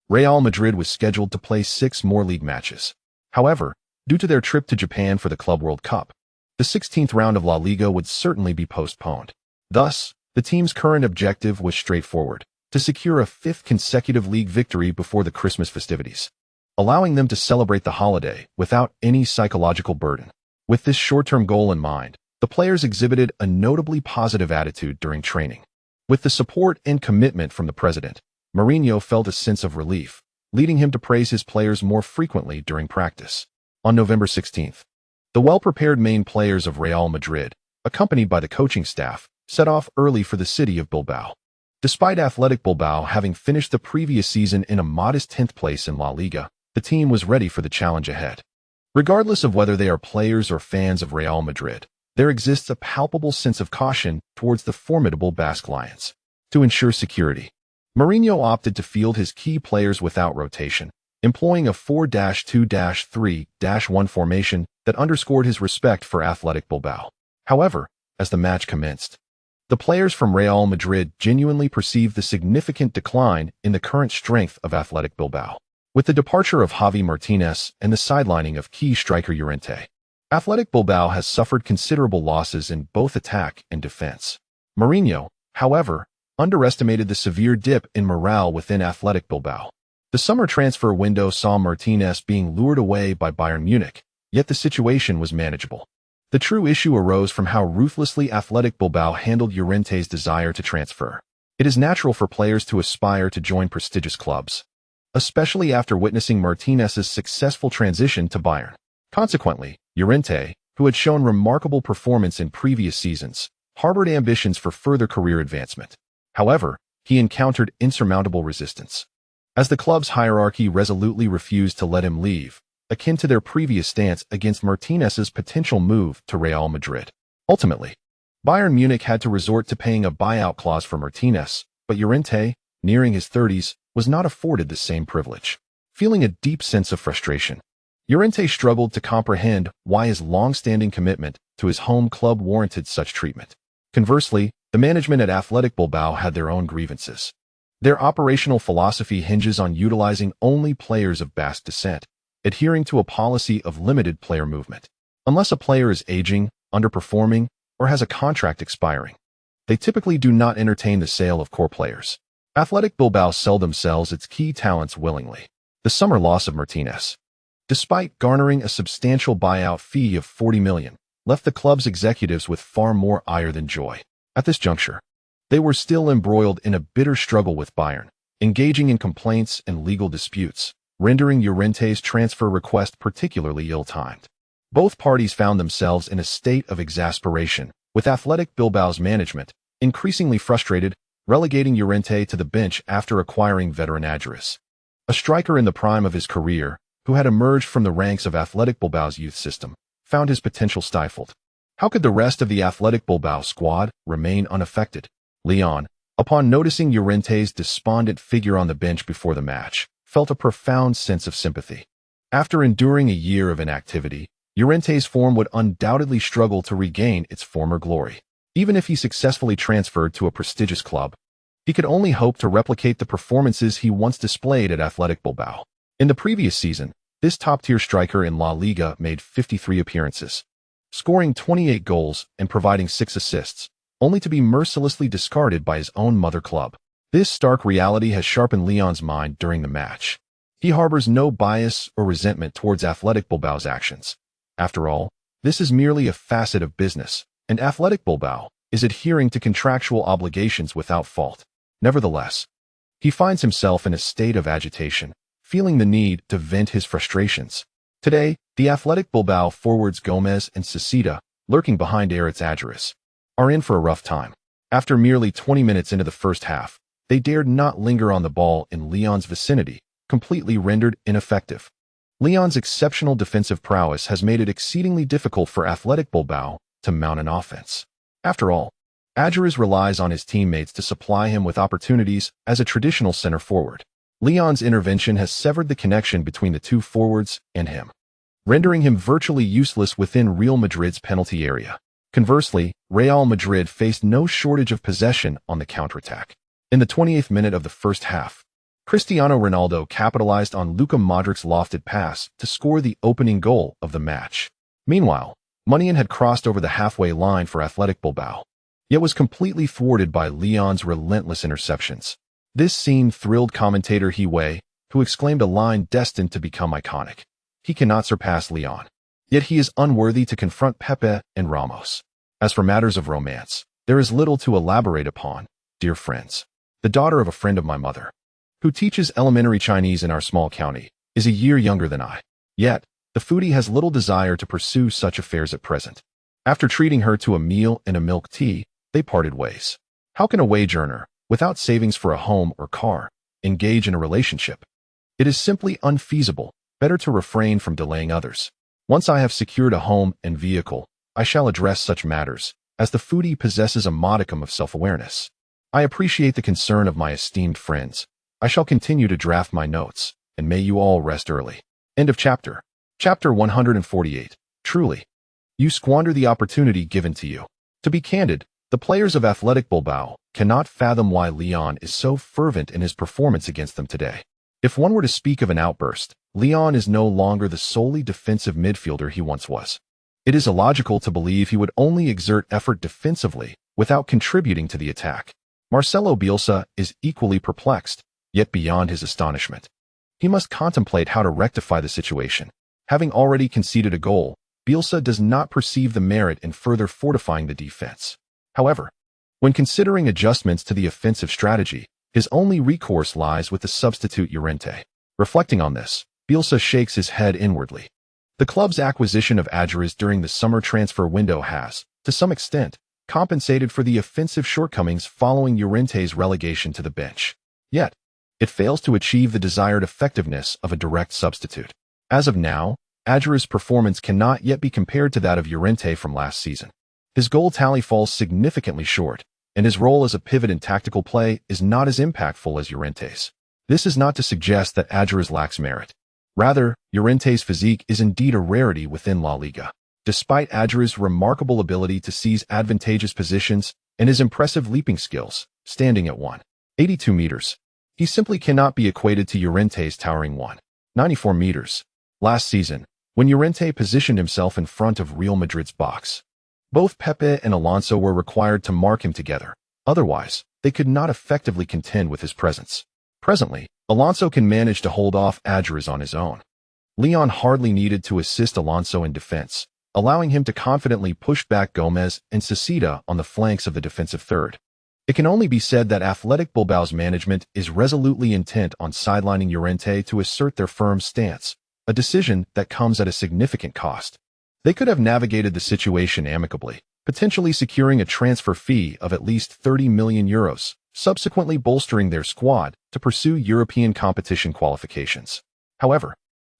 Real Madrid was scheduled to play 6 more league matches. However, due to their trip to Japan for the Club World Cup, the 16th round of La Liga would certainly be postponed. Thus, the team's current objective was straightforward: to secure a 5th consecutive league victory before the Christmas festivities, allowing them to celebrate the holiday without any psychological burden. With this short-term goal in mind, the players exhibited a notably positive attitude during training. With the support and commitment from the president, Mourinho felt a sense of relief, leading him to praise his players more frequently during practice. On November 16th, the well-prepared main players of Real Madrid, accompanied by the coaching staff, set off early for the city of Bilbao. Despite Athletic Bilbao having finished the previous season in a modest 10th place in La Liga, the team was ready for the challenge ahead. Regardless of whether they are players or fans of Real Madrid, there exists a palpable sense of caution towards the formidable Basque Lions. To ensure security, Mourinho opted to field his key players without rotation, employing a 4-2-3-1 formation that underscored his respect for Athletic Bilbao. However, as the match commenced, the players from Real Madrid genuinely perceived the significant decline in the current strength of Athletic Bilbao. With the departure of Javi Martinez and the sidelining of key striker Llorente, Athletic Bilbao has suffered considerable losses in both attack and defense. Mourinho, however, underestimated the severe dip in morale within Athletic Bilbao. The summer transfer window saw Martinez being lured away by Bayern Munich, yet the situation was manageable. The true issue arose from how ruthlessly Athletic Bilbao handled Llorente's desire to transfer. It is natural for players to aspire to join prestigious clubs, especially after witnessing Martinez's successful transition to Bayern. Consequently, Llorente, who had shown remarkable performance in previous seasons, harbored ambitions for further career advancement. However, he encountered insurmountable resistance, as the club's hierarchy resolutely refused to let him leave, akin to their previous stance against Martinez's potential move to Real Madrid. Ultimately, Bayern Munich had to resort to paying a buyout clause for Martinez, but Llorente, nearing his 30s, was not afforded the same privilege. Feeling a deep sense of frustration, Llorente struggled to comprehend why his long-standing commitment to his home club warranted such treatment. Conversely, the management at Athletic Bilbao had their own grievances. Their operational philosophy hinges on utilizing only players of Basque descent, adhering to a policy of limited player movement. Unless a player is aging, underperforming, or has a contract expiring, they typically do not entertain the sale of core players. Athletic Bilbao seldom sells its key talents willingly. The summer loss of Martinez, despite garnering a substantial buyout fee of 40 million, left the club's executives with far more ire than joy. At this juncture, they were still embroiled in a bitter struggle with Bayern, engaging in complaints and legal disputes, rendering Llorente's transfer request particularly ill-timed. Both parties found themselves in a state of exasperation, with Athletic Bilbao's management increasingly frustrated, relegating Llorente to the bench after acquiring veteran Adris, a striker in the prime of his career, who had emerged from the ranks of Athletic Bilbao's youth system, found his potential stifled. How could the rest of the Athletic Bilbao squad remain unaffected? Leon, upon noticing Llorente's despondent figure on the bench before the match, felt a profound sense of sympathy. After enduring a year of inactivity, Llorente's form would undoubtedly struggle to regain its former glory. Even if he successfully transferred to a prestigious club, he could only hope to replicate the performances he once displayed at Athletic Bilbao. In the previous season, this top-tier striker in La Liga made 53 appearances, scoring 28 goals and providing 6 assists, only to be mercilessly discarded by his own mother club. This stark reality has sharpened Leon's mind during the match. He harbors no bias or resentment towards Athletic Bilbao's actions. After all, this is merely a facet of business, and Athletic Bilbao is adhering to contractual obligations without fault. Nevertheless, he finds himself in a state of agitation, feeling the need to vent his frustrations. Today, the Athletic Bilbao forwards Gomez and Cecita lurking behind Eretz Adjuris, are in for a rough time. After merely 20 minutes into the first half, they dared not linger on the ball in Lyon's vicinity, completely rendered ineffective. Lyon's exceptional defensive prowess has made it exceedingly difficult for Athletic Bilbao to mount an offense. After all, Adjuris relies on his teammates to supply him with opportunities as a traditional center forward. Lyon's intervention has severed the connection between the two forwards and him, rendering him virtually useless within Real Madrid's penalty area. Conversely, Real Madrid faced no shortage of possession on the counterattack. In the 28th minute of the first half, Cristiano Ronaldo capitalized on Luka Modric's lofted pass to score the opening goal of the match. Meanwhile, Munian had crossed over the halfway line for Athletic Bilbao, yet was completely thwarted by Lyon's relentless interceptions. This scene thrilled commentator Wei, who exclaimed a line destined to become iconic. He cannot surpass Lyon, yet he is unworthy to confront Pepe and Ramos. As for matters of romance, there is little to elaborate upon, dear friends. The daughter of a friend of my mother, who teaches elementary Chinese in our small county, is a year younger than I. Yet, the foodie has little desire to pursue such affairs at present. After treating her to a meal and a milk tea, they parted ways. How can a wage earner, without savings for a home or car, engage in a relationship? It is simply unfeasible. Better to refrain from delaying others. Once I have secured a home and vehicle, I shall address such matters, as the foodie possesses a modicum of self-awareness. I appreciate the concern of my esteemed friends. I shall continue to draft my notes, and may you all rest early. End of chapter. Chapter 148. Truly, you squander the opportunity given to you. To be candid, the players of Athletic Bilbao cannot fathom why Lyon is so fervent in his performance against them today. If one were to speak of an outburst, Lyon is no longer the solely defensive midfielder he once was. It is illogical to believe he would only exert effort defensively without contributing to the attack. Marcelo Bielsa is equally perplexed, yet beyond his astonishment. He must contemplate how to rectify the situation. Having already conceded a goal, Bielsa does not perceive the merit in further fortifying the defense. However, when considering adjustments to the offensive strategy, his only recourse lies with the substitute Llorente. Reflecting on this, Bielsa shakes his head inwardly. The club's acquisition of Adjuris during the summer transfer window has, to some extent, compensated for the offensive shortcomings following Llorente's relegation to the bench. Yet, it fails to achieve the desired effectiveness of a direct substitute. As of now, Adjuris' performance cannot yet be compared to that of Llorente from last season. His goal tally falls significantly short, and his role as a pivot in tactical play is not as impactful as Llorente's. This is not to suggest that Adjuris lacks merit. Rather, Llorente's physique is indeed a rarity within La Liga. Despite Adjuris' remarkable ability to seize advantageous positions and his impressive leaping skills, standing at 1.82 meters, he simply cannot be equated to Llorente's towering 1.94 meters. Last season, when Llorente positioned himself in front of Real Madrid's box, both Pepe and Alonso were required to mark him together. Otherwise, they could not effectively contend with his presence. Presently, Alonso can manage to hold off Adjuris on his own. Lyon hardly needed to assist Alonso in defense, allowing him to confidently push back Gomez and Cecita on the flanks of the defensive third. It can only be said that Athletic Bilbao's management is resolutely intent on sidelining Llorente to assert their firm stance, a decision that comes at a significant cost. They could have navigated the situation amicably, potentially securing a transfer fee of at least 30 million euros, subsequently bolstering their squad to pursue European competition qualifications. However,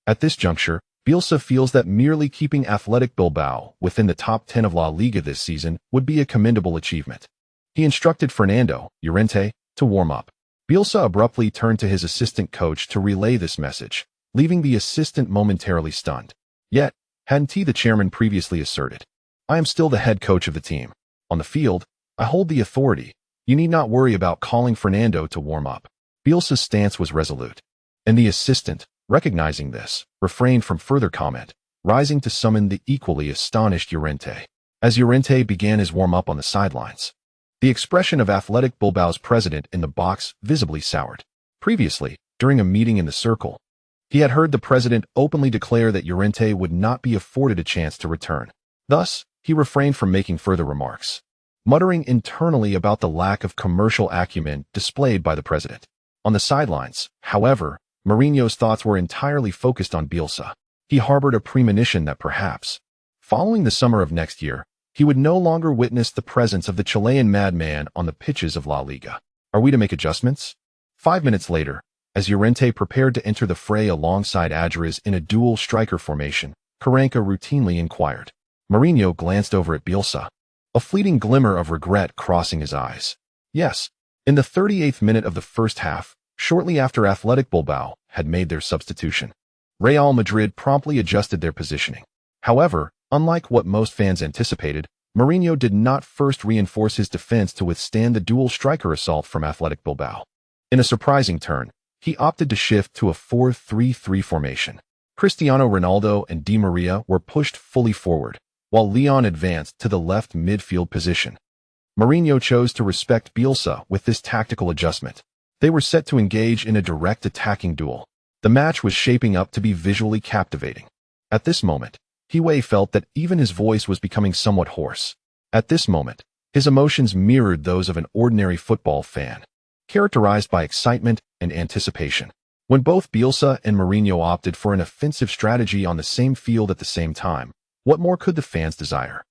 at this juncture, Bielsa feels that merely keeping Athletic Bilbao within the top 10 of La Liga this season would be a commendable achievement. He instructed Fernando Llorente to warm up. Bielsa abruptly turned to his assistant coach to relay this message, leaving the assistant momentarily stunned. Yet, hadn't he, the chairman, previously asserted, "I am still the head coach of the team. On the field, I hold the authority. You need not worry about calling Fernando to warm up." Bielsa's stance was resolute, and the assistant, recognizing this, refrained from further comment, rising to summon the equally astonished Llorente. As Llorente began his warm-up on the sidelines, the expression of Athletic Bilbao's president in the box visibly soured. Previously, during a meeting in the circle, he had heard the president openly declare that Llorente would not be afforded a chance to return. Thus, he refrained from making further remarks, muttering internally about the lack of commercial acumen displayed by the president. On the sidelines, however, Mourinho's thoughts were entirely focused on Bielsa. He harbored a premonition that perhaps, following the summer of next year, He would no longer witness the presence of the Chilean madman on the pitches of La Liga. Are we to make adjustments? 5 minutes later, as Llorente prepared to enter the fray alongside Adjures in a dual striker formation, Carranca routinely inquired. Mourinho glanced over at Bielsa, a fleeting glimmer of regret crossing his eyes. Yes, in the 38th minute of the first half, shortly after Athletic Bilbao had made their substitution, Real Madrid promptly adjusted their positioning. However, unlike what most fans anticipated, Mourinho did not first reinforce his defense to withstand the dual striker assault from Athletic Bilbao. In a surprising turn, he opted to shift to a 4-3-3 formation. Cristiano Ronaldo and Di Maria were pushed fully forward, while Leon advanced to the left midfield position. Mourinho chose to respect Bielsa with this tactical adjustment. They were set to engage in a direct attacking duel. The match was shaping up to be visually captivating. At this moment, Wei felt that even his voice was becoming somewhat hoarse. At this moment, his emotions mirrored those of an ordinary football fan, characterized by excitement and anticipation. When both Bielsa and Mourinho opted for an offensive strategy on the same field at the same time, what more could the fans desire?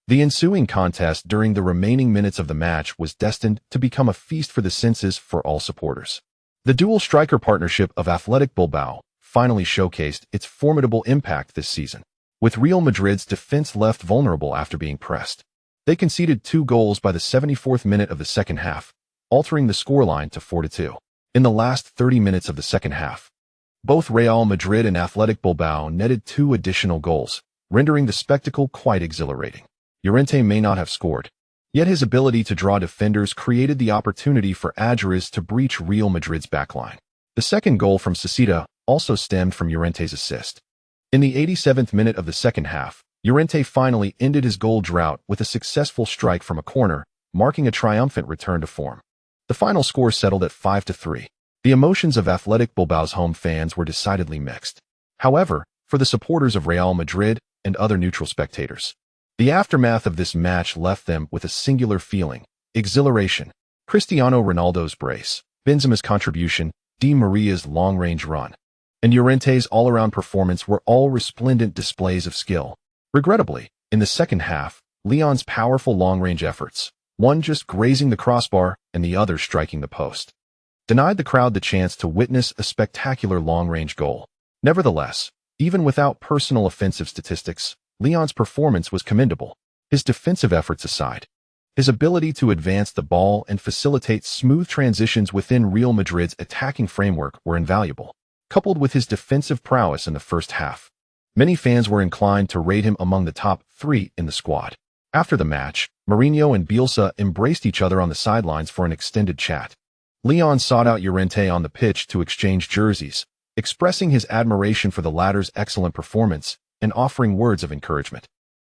The ensuing contest during the remaining minutes of the match was destined to become a feast for the senses for all supporters. The dual striker partnership of Athletic Bilbao finally showcased its formidable impact this season, with Real Madrid's defense left vulnerable after being pressed. They conceded 2 goals by the 74th minute of the second half, altering the scoreline to 4-2. In the last 30 minutes of the second half, both Real Madrid and Athletic Bilbao netted 2 additional goals, rendering the spectacle quite exhilarating. Llorente may not have scored, yet his ability to draw defenders created the opportunity for Adjures to breach Real Madrid's backline. The second goal from Sasita also stemmed from Llorente's assist. In the 87th minute of the second half, Llorente finally ended his goal drought with a successful strike from a corner, marking a triumphant return to form. The final score settled at 5-3. The emotions of Athletic Bilbao's home fans were decidedly mixed. However, for the supporters of Real Madrid and other neutral spectators, the aftermath of this match left them with a singular feeling: exhilaration. Cristiano Ronaldo's brace, Benzema's contribution, Di Maria's long-range run, and Llorente's all-around performance were all resplendent displays of skill. Regrettably, in the second half, Leon's powerful long-range efforts, one just grazing the crossbar and the other striking the post, denied the crowd the chance to witness a spectacular long-range goal. Nevertheless, even without personal offensive statistics, Leon's performance was commendable. His defensive efforts aside, his ability to advance the ball and facilitate smooth transitions within Real Madrid's attacking framework were invaluable. Coupled with his defensive prowess in the first half, many fans were inclined to rate him among the top 3 in the squad. After the match, Mourinho and Bielsa embraced each other on the sidelines for an extended chat. Leon sought out Llorente on the pitch to exchange jerseys, expressing his admiration for the latter's excellent performance and offering words of encouragement.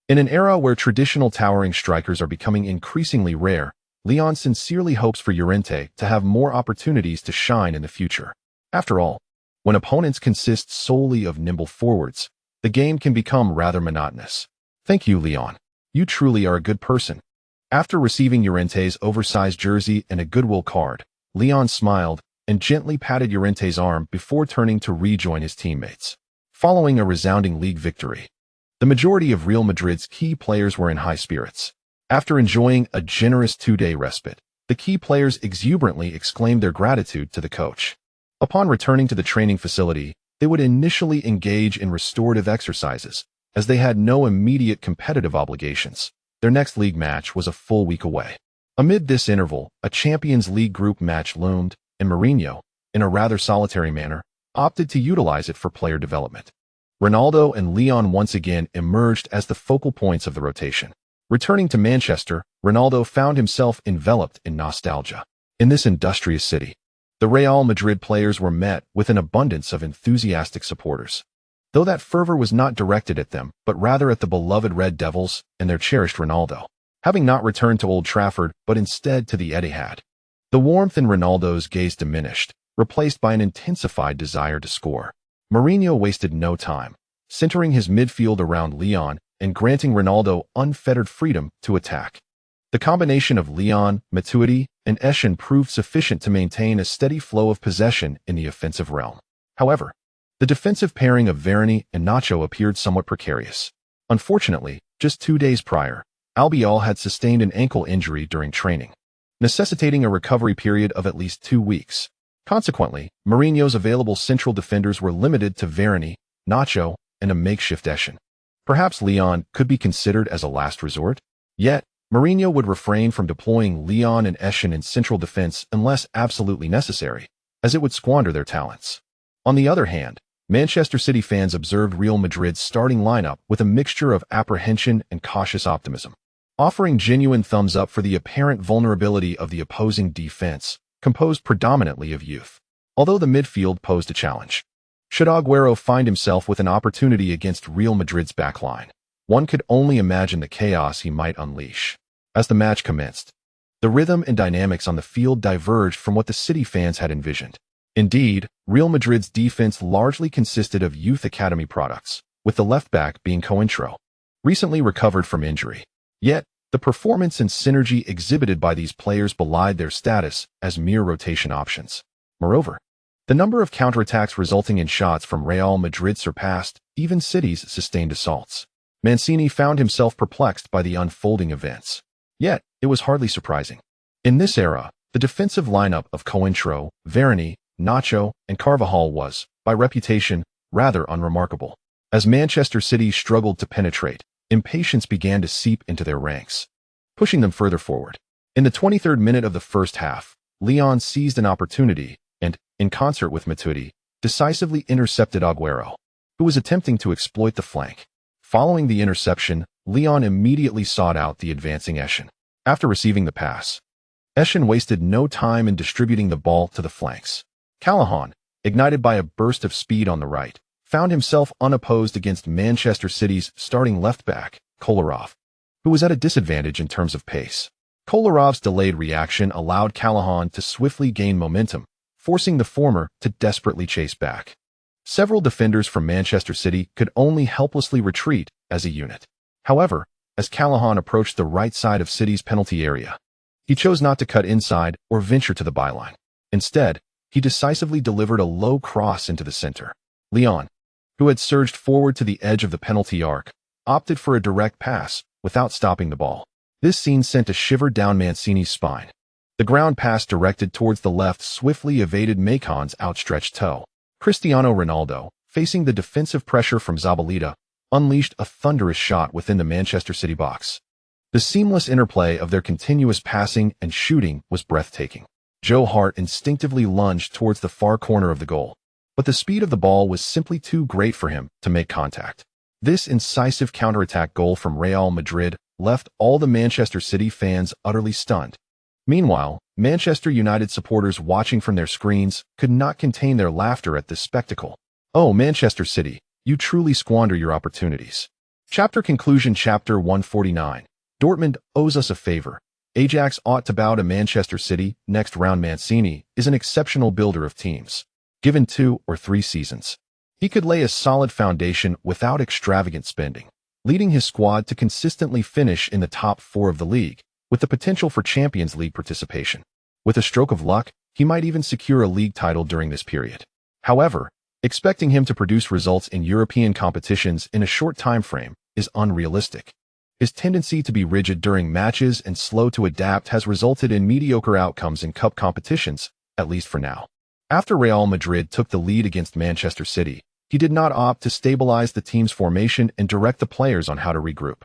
In an era where traditional towering strikers are becoming increasingly rare, Leon sincerely hopes for Llorente to have more opportunities to shine in the future. After all, when opponents consist solely of nimble forwards, the game can become rather monotonous. Thank you, Leon. You truly are a good person. After receiving Llorente's oversized jersey and a goodwill card, Leon smiled and gently patted Llorente's arm before turning to rejoin his teammates. Following a resounding league victory, the majority of Real Madrid's key players were in high spirits. After enjoying a generous 2-day respite, the key players exuberantly exclaimed their gratitude to the coach. Upon returning to the training facility, they would initially engage in restorative exercises, as they had no immediate competitive obligations. Their next league match was a full week away. Amid this interval, a Champions League group match loomed, and Mourinho, in a rather solitary manner, opted to utilize it for player development. Ronaldo and Leon once again emerged as the focal points of the rotation. Returning to Manchester, Ronaldo found himself enveloped in nostalgia. In this industrious city, the Real Madrid players were met with an abundance of enthusiastic supporters, though that fervor was not directed at them, but rather at the beloved Red Devils and their cherished Ronaldo, having not returned to Old Trafford but instead to the Etihad. The warmth in Ronaldo's gaze diminished, replaced by an intensified desire to score. Mourinho wasted no time, centering his midfield around Leon and granting Ronaldo unfettered freedom to attack. The combination of Leon, Matuidi, and Eschen proved sufficient to maintain a steady flow of possession in the offensive realm. However, the defensive pairing of Varane and Nacho appeared somewhat precarious. Unfortunately, just 2 days prior, Albiol had sustained an ankle injury during training, necessitating a recovery period of at least 2 weeks. Consequently, Mourinho's available central defenders were limited to Varane, Nacho, and a makeshift Eschen. Perhaps Leon could be considered as a last resort? Yet, Mourinho would refrain from deploying Leon and Eschen in central defense unless absolutely necessary, as it would squander their talents. On the other hand, Manchester City fans observed Real Madrid's starting lineup with a mixture of apprehension and cautious optimism, offering genuine thumbs up for the apparent vulnerability of the opposing defense, composed predominantly of youth. Although the midfield posed a challenge, should Aguero find himself with an opportunity against Real Madrid's backline, one could only imagine the chaos he might unleash. As the match commenced, the rhythm and dynamics on the field diverged from what the City fans had envisioned. Indeed, Real Madrid's defense largely consisted of youth academy products, with the left-back being Cointreau, recently recovered from injury. Yet, the performance and synergy exhibited by these players belied their status as mere rotation options. Moreover, the number of counterattacks resulting in shots from Real Madrid surpassed even City's sustained assaults. Mancini found himself perplexed by the unfolding events. Yet, it was hardly surprising. In this era, the defensive lineup of Cointreau, Varane, Nacho, and Carvajal was, by reputation, rather unremarkable. As Manchester City struggled to penetrate, impatience began to seep into their ranks, pushing them further forward. In the 23rd minute of the first half, Leon seized an opportunity and, in concert with Matuidi, decisively intercepted Aguero, who was attempting to exploit the flank. Following the interception, Leon immediately sought out the advancing Eschen. After receiving the pass, Eschen wasted no time in distributing the ball to the flanks. Callahan, ignited by a burst of speed on the right, found himself unopposed against Manchester City's starting left-back, Kolarov, who was at a disadvantage in terms of pace. Kolarov's delayed reaction allowed Callahan to swiftly gain momentum, forcing the former to desperately chase back. Several defenders from Manchester City could only helplessly retreat as a unit. However, as Callahan approached the right side of City's penalty area, he chose not to cut inside or venture to the byline. Instead, he decisively delivered a low cross into the center. Leon, who had surged forward to the edge of the penalty arc, opted for a direct pass without stopping the ball. This scene sent a shiver down Mancini's spine. The ground pass directed towards the left swiftly evaded Macon's outstretched toe. Cristiano Ronaldo, facing the defensive pressure from Zabaleta, unleashed a thunderous shot within the Manchester City box. The seamless interplay of their continuous passing and shooting was breathtaking. Joe Hart instinctively lunged towards the far corner of the goal, but the speed of the ball was simply too great for him to make contact. This incisive counterattack goal from Real Madrid left all the Manchester City fans utterly stunned. Meanwhile, Manchester United supporters watching from their screens could not contain their laughter at this spectacle. Oh, Manchester City, you truly squander your opportunities. Chapter conclusion. Chapter 149. Dortmund owes us a favor. Ajax ought to bow to Manchester City. Next round. Mancini is an exceptional builder of teams. Given 2 or 3 seasons, he could lay a solid foundation without extravagant spending, leading his squad to consistently finish in the top 4 of the league, with the potential for Champions League participation. With a stroke of luck, he might even secure a league title during this period. However, expecting him to produce results in European competitions in a short time frame is unrealistic. His tendency to be rigid during matches and slow to adapt has resulted in mediocre outcomes in cup competitions, at least for now. After Real Madrid took the lead against Manchester City, he did not opt to stabilize the team's formation and direct the players on how to regroup.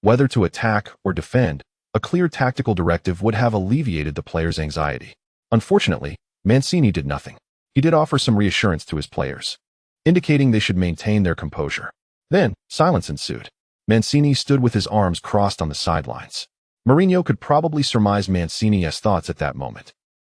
Whether to attack or defend, a clear tactical directive would have alleviated the players' anxiety. Unfortunately, Mancini did nothing. He did offer some reassurance to his players, indicating they should maintain their composure. Then, silence ensued. Mancini stood with his arms crossed on the sidelines. Mourinho could probably surmise Mancini's thoughts at that moment.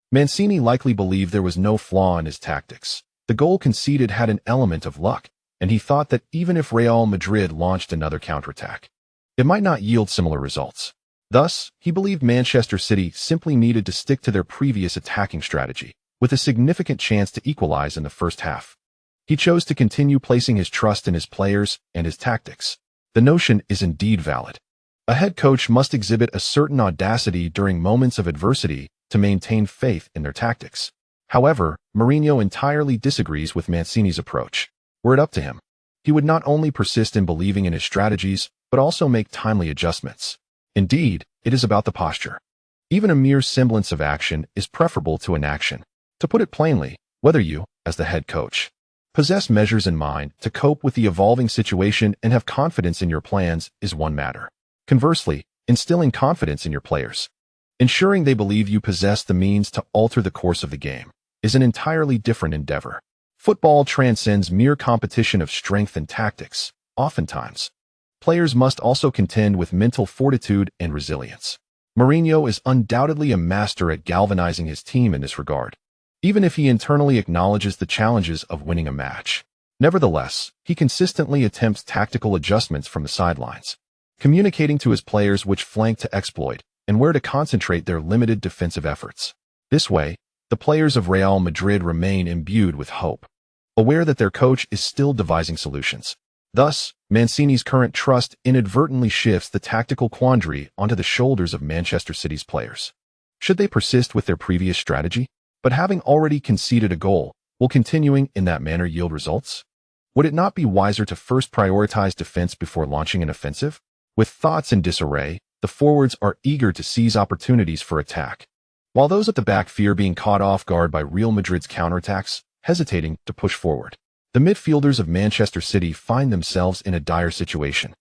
Mancini likely believed there was no flaw in his tactics. The goal conceded had an element of luck, and he thought that even if Real Madrid launched another counterattack, it might not yield similar results. Thus, he believed Manchester City simply needed to stick to their previous attacking strategy, with a significant chance to equalize in the first half. He chose to continue placing his trust in his players and his tactics. The notion is indeed valid. A head coach must exhibit a certain audacity during moments of adversity to maintain faith in their tactics. However, Mourinho entirely disagrees with Mancini's approach. Were it up to him, he would not only persist in believing in his strategies, but also make timely adjustments. Indeed, it is about the posture. Even a mere semblance of action is preferable to inaction. To put it plainly, whether you, as the head coach, possess measures in mind to cope with the evolving situation and have confidence in your plans is one matter. Conversely, instilling confidence in your players, ensuring they believe you possess the means to alter the course of the game, is an entirely different endeavor. Football transcends mere competition of strength and tactics. Oftentimes, players must also contend with mental fortitude and resilience. Mourinho is undoubtedly a master at galvanizing his team in this regard, even if he internally acknowledges the challenges of winning a match. Nevertheless, he consistently attempts tactical adjustments from the sidelines, communicating to his players which flank to exploit and where to concentrate their limited defensive efforts. This way, the players of Real Madrid remain imbued with hope, aware that their coach is still devising solutions. Thus, Mancini's current trust inadvertently shifts the tactical quandary onto the shoulders of Manchester City's players. Should they persist with their previous strategy, but having already conceded a goal, will continuing in that manner yield results? Would it not be wiser to first prioritize defense before launching an offensive? With thoughts in disarray, the forwards are eager to seize opportunities for attack, while those at the back fear being caught off guard by Real Madrid's counterattacks, hesitating to push forward. The midfielders of Manchester City find themselves in a dire situation,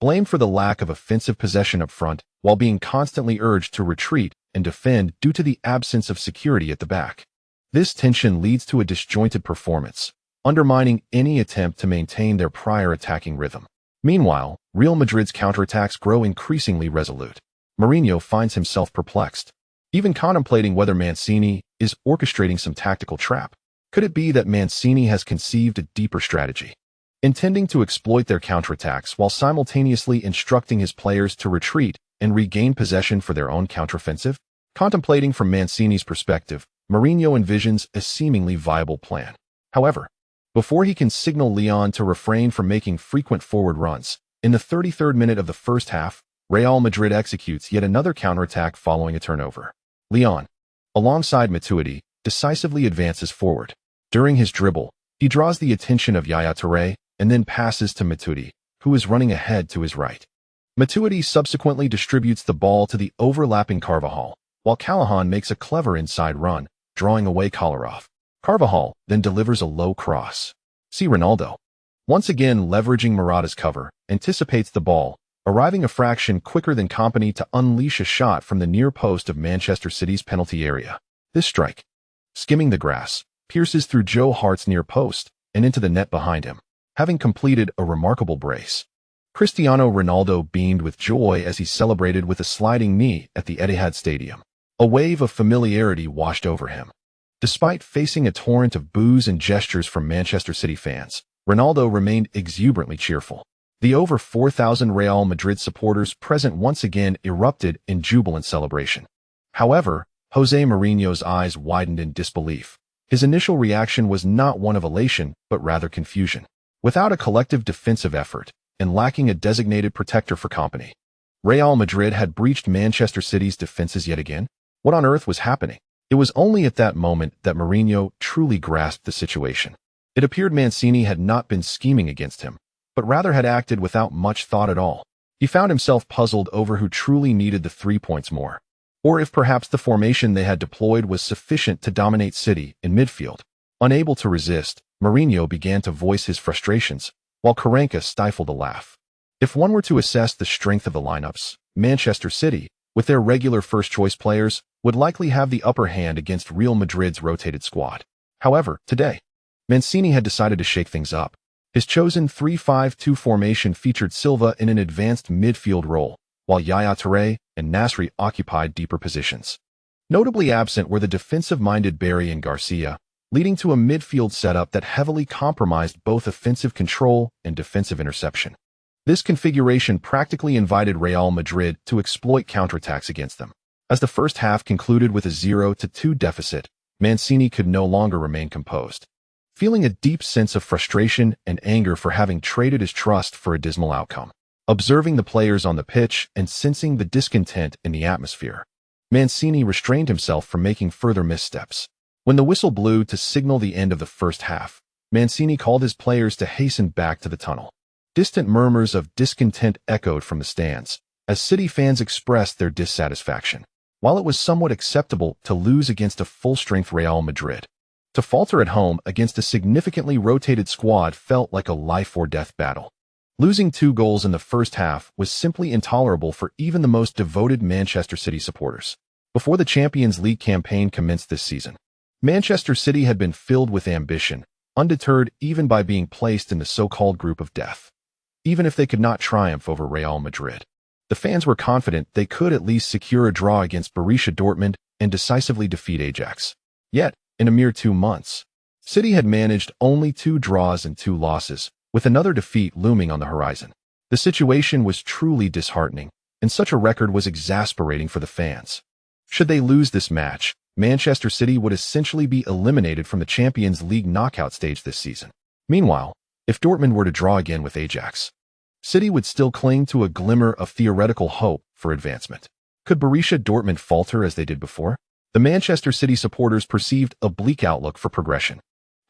blamed for the lack of offensive possession up front while being constantly urged to retreat and defend due to the absence of security at the back. This tension leads to a disjointed performance, undermining any attempt to maintain their prior attacking rhythm. Meanwhile, Real Madrid's counterattacks grow increasingly resolute. Mourinho finds himself perplexed, even contemplating whether Mancini is orchestrating some tactical trap. Could it be that Mancini has conceived a deeper strategy, intending to exploit their counterattacks while simultaneously instructing his players to retreat and regain possession for their own counteroffensive? Contemplating from Mancini's perspective, Mourinho envisions a seemingly viable plan. However, before he can signal Leon to refrain from making frequent forward runs, in the 33rd minute of the first half, Real Madrid executes yet another counterattack following a turnover. Leon, alongside Matuidi, decisively advances forward. During his dribble, he draws the attention of Yaya Touré and then passes to Matuidi, who is running ahead to his right. Matuidi subsequently distributes the ball to the overlapping Carvajal, while Callahan makes a clever inside run, drawing away Kolarov. Carvajal then delivers a low cross. See Ronaldo, once again leveraging Morata's cover, anticipates the ball, arriving a fraction quicker than Kompany to unleash a shot from the near post of Manchester City's penalty area. This strike, skimming the grass, pierces through Joe Hart's near post and into the net behind him, having completed a remarkable brace. Cristiano Ronaldo beamed with joy as he celebrated with a sliding knee at the Etihad Stadium. A wave of familiarity washed over him. Despite facing a torrent of boos and gestures from Manchester City fans, Ronaldo remained exuberantly cheerful. The over 4,000 Real Madrid supporters present once again erupted in jubilant celebration. However, José Mourinho's eyes widened in disbelief. His initial reaction was not one of elation, but rather confusion. Without a collective defensive effort, and lacking a designated protector for Kompany, Real Madrid had breached Manchester City's defenses yet again. What on earth was happening? It was only at that moment that Mourinho truly grasped the situation. It appeared Mancini had not been scheming against him, but rather had acted without much thought at all. He found himself puzzled over who truly needed the 3 points more, or if perhaps the formation they had deployed was sufficient to dominate City in midfield. Unable to resist, Mourinho began to voice his frustrations, while Karanka stifled a laugh. If one were to assess the strength of the lineups, Manchester City, with their regular first-choice players, would likely have the upper hand against Real Madrid's rotated squad. However, today, Mancini had decided to shake things up. His chosen 3-5-2 formation featured Silva in an advanced midfield role, while Yaya Touré and Nasri occupied deeper positions. Notably absent were the defensive-minded Barry and Garcia, leading to a midfield setup that heavily compromised both offensive control and defensive interception. This configuration practically invited Real Madrid to exploit counterattacks against them. As the first half concluded with a 0-2 deficit, Mancini could no longer remain composed. Feeling a deep sense of frustration and anger for having traded his trust for a dismal outcome, observing the players on the pitch and sensing the discontent in the atmosphere, Mancini restrained himself from making further missteps. When the whistle blew to signal the end of the first half, Mancini called his players to hasten back to the tunnel. Distant murmurs of discontent echoed from the stands, as City fans expressed their dissatisfaction. While it was somewhat acceptable to lose against a full-strength Real Madrid, to falter at home against a significantly rotated squad felt like a life-or-death battle. Losing 2 goals in the first half was simply intolerable for even the most devoted Manchester City supporters. Before the Champions League campaign commenced this season, Manchester City had been filled with ambition, undeterred even by being placed in the so-called group of death. Even if they could not triumph over Real Madrid, the fans were confident they could at least secure a draw against Borussia Dortmund and decisively defeat Ajax. Yet, in a mere 2 months, City had managed only 2 draws and 2 losses, with another defeat looming on the horizon. The situation was truly disheartening, and such a record was exasperating for the fans. Should they lose this match, Manchester City would essentially be eliminated from the Champions League knockout stage this season. Meanwhile, if Dortmund were to draw again with Ajax, City would still cling to a glimmer of theoretical hope for advancement. Could Borussia Dortmund falter as they did before? The Manchester City supporters perceived a bleak outlook for progression.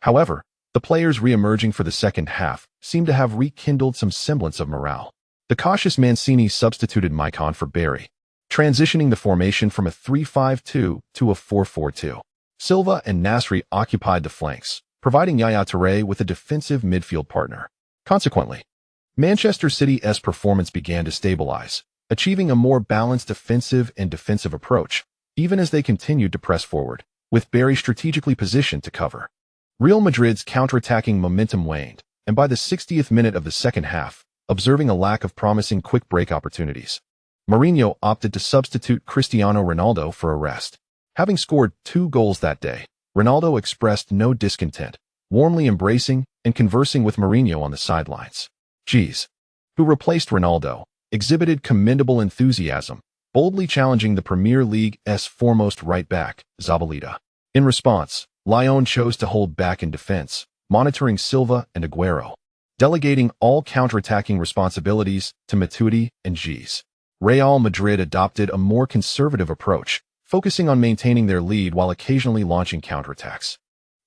However, the players re-emerging for the second half seemed to have rekindled some semblance of morale. The cautious Mancini substituted Maicon for Barry, transitioning the formation from a 3-5-2 to a 4-4-2. Silva and Nasri occupied the flanks, providing Yaya Touré with a defensive midfield partner. Consequently, Manchester City's performance began to stabilize, achieving a more balanced offensive and defensive approach, even as they continued to press forward, with Barry strategically positioned to cover. Real Madrid's counterattacking momentum waned, and by the 60th minute of the second half, observing a lack of promising quick break opportunities, Mourinho opted to substitute Cristiano Ronaldo for a rest. Having scored 2 goals that day, Ronaldo expressed no discontent, warmly embracing and conversing with Mourinho on the sidelines. G's, who replaced Ronaldo, exhibited commendable enthusiasm, boldly challenging the Premier League's foremost right-back, Zabaleta. In response, Lyon chose to hold back in defense, monitoring Silva and Aguero, delegating all counterattacking responsibilities to Matuidi and G's. Real Madrid adopted a more conservative approach, focusing on maintaining their lead while occasionally launching counterattacks.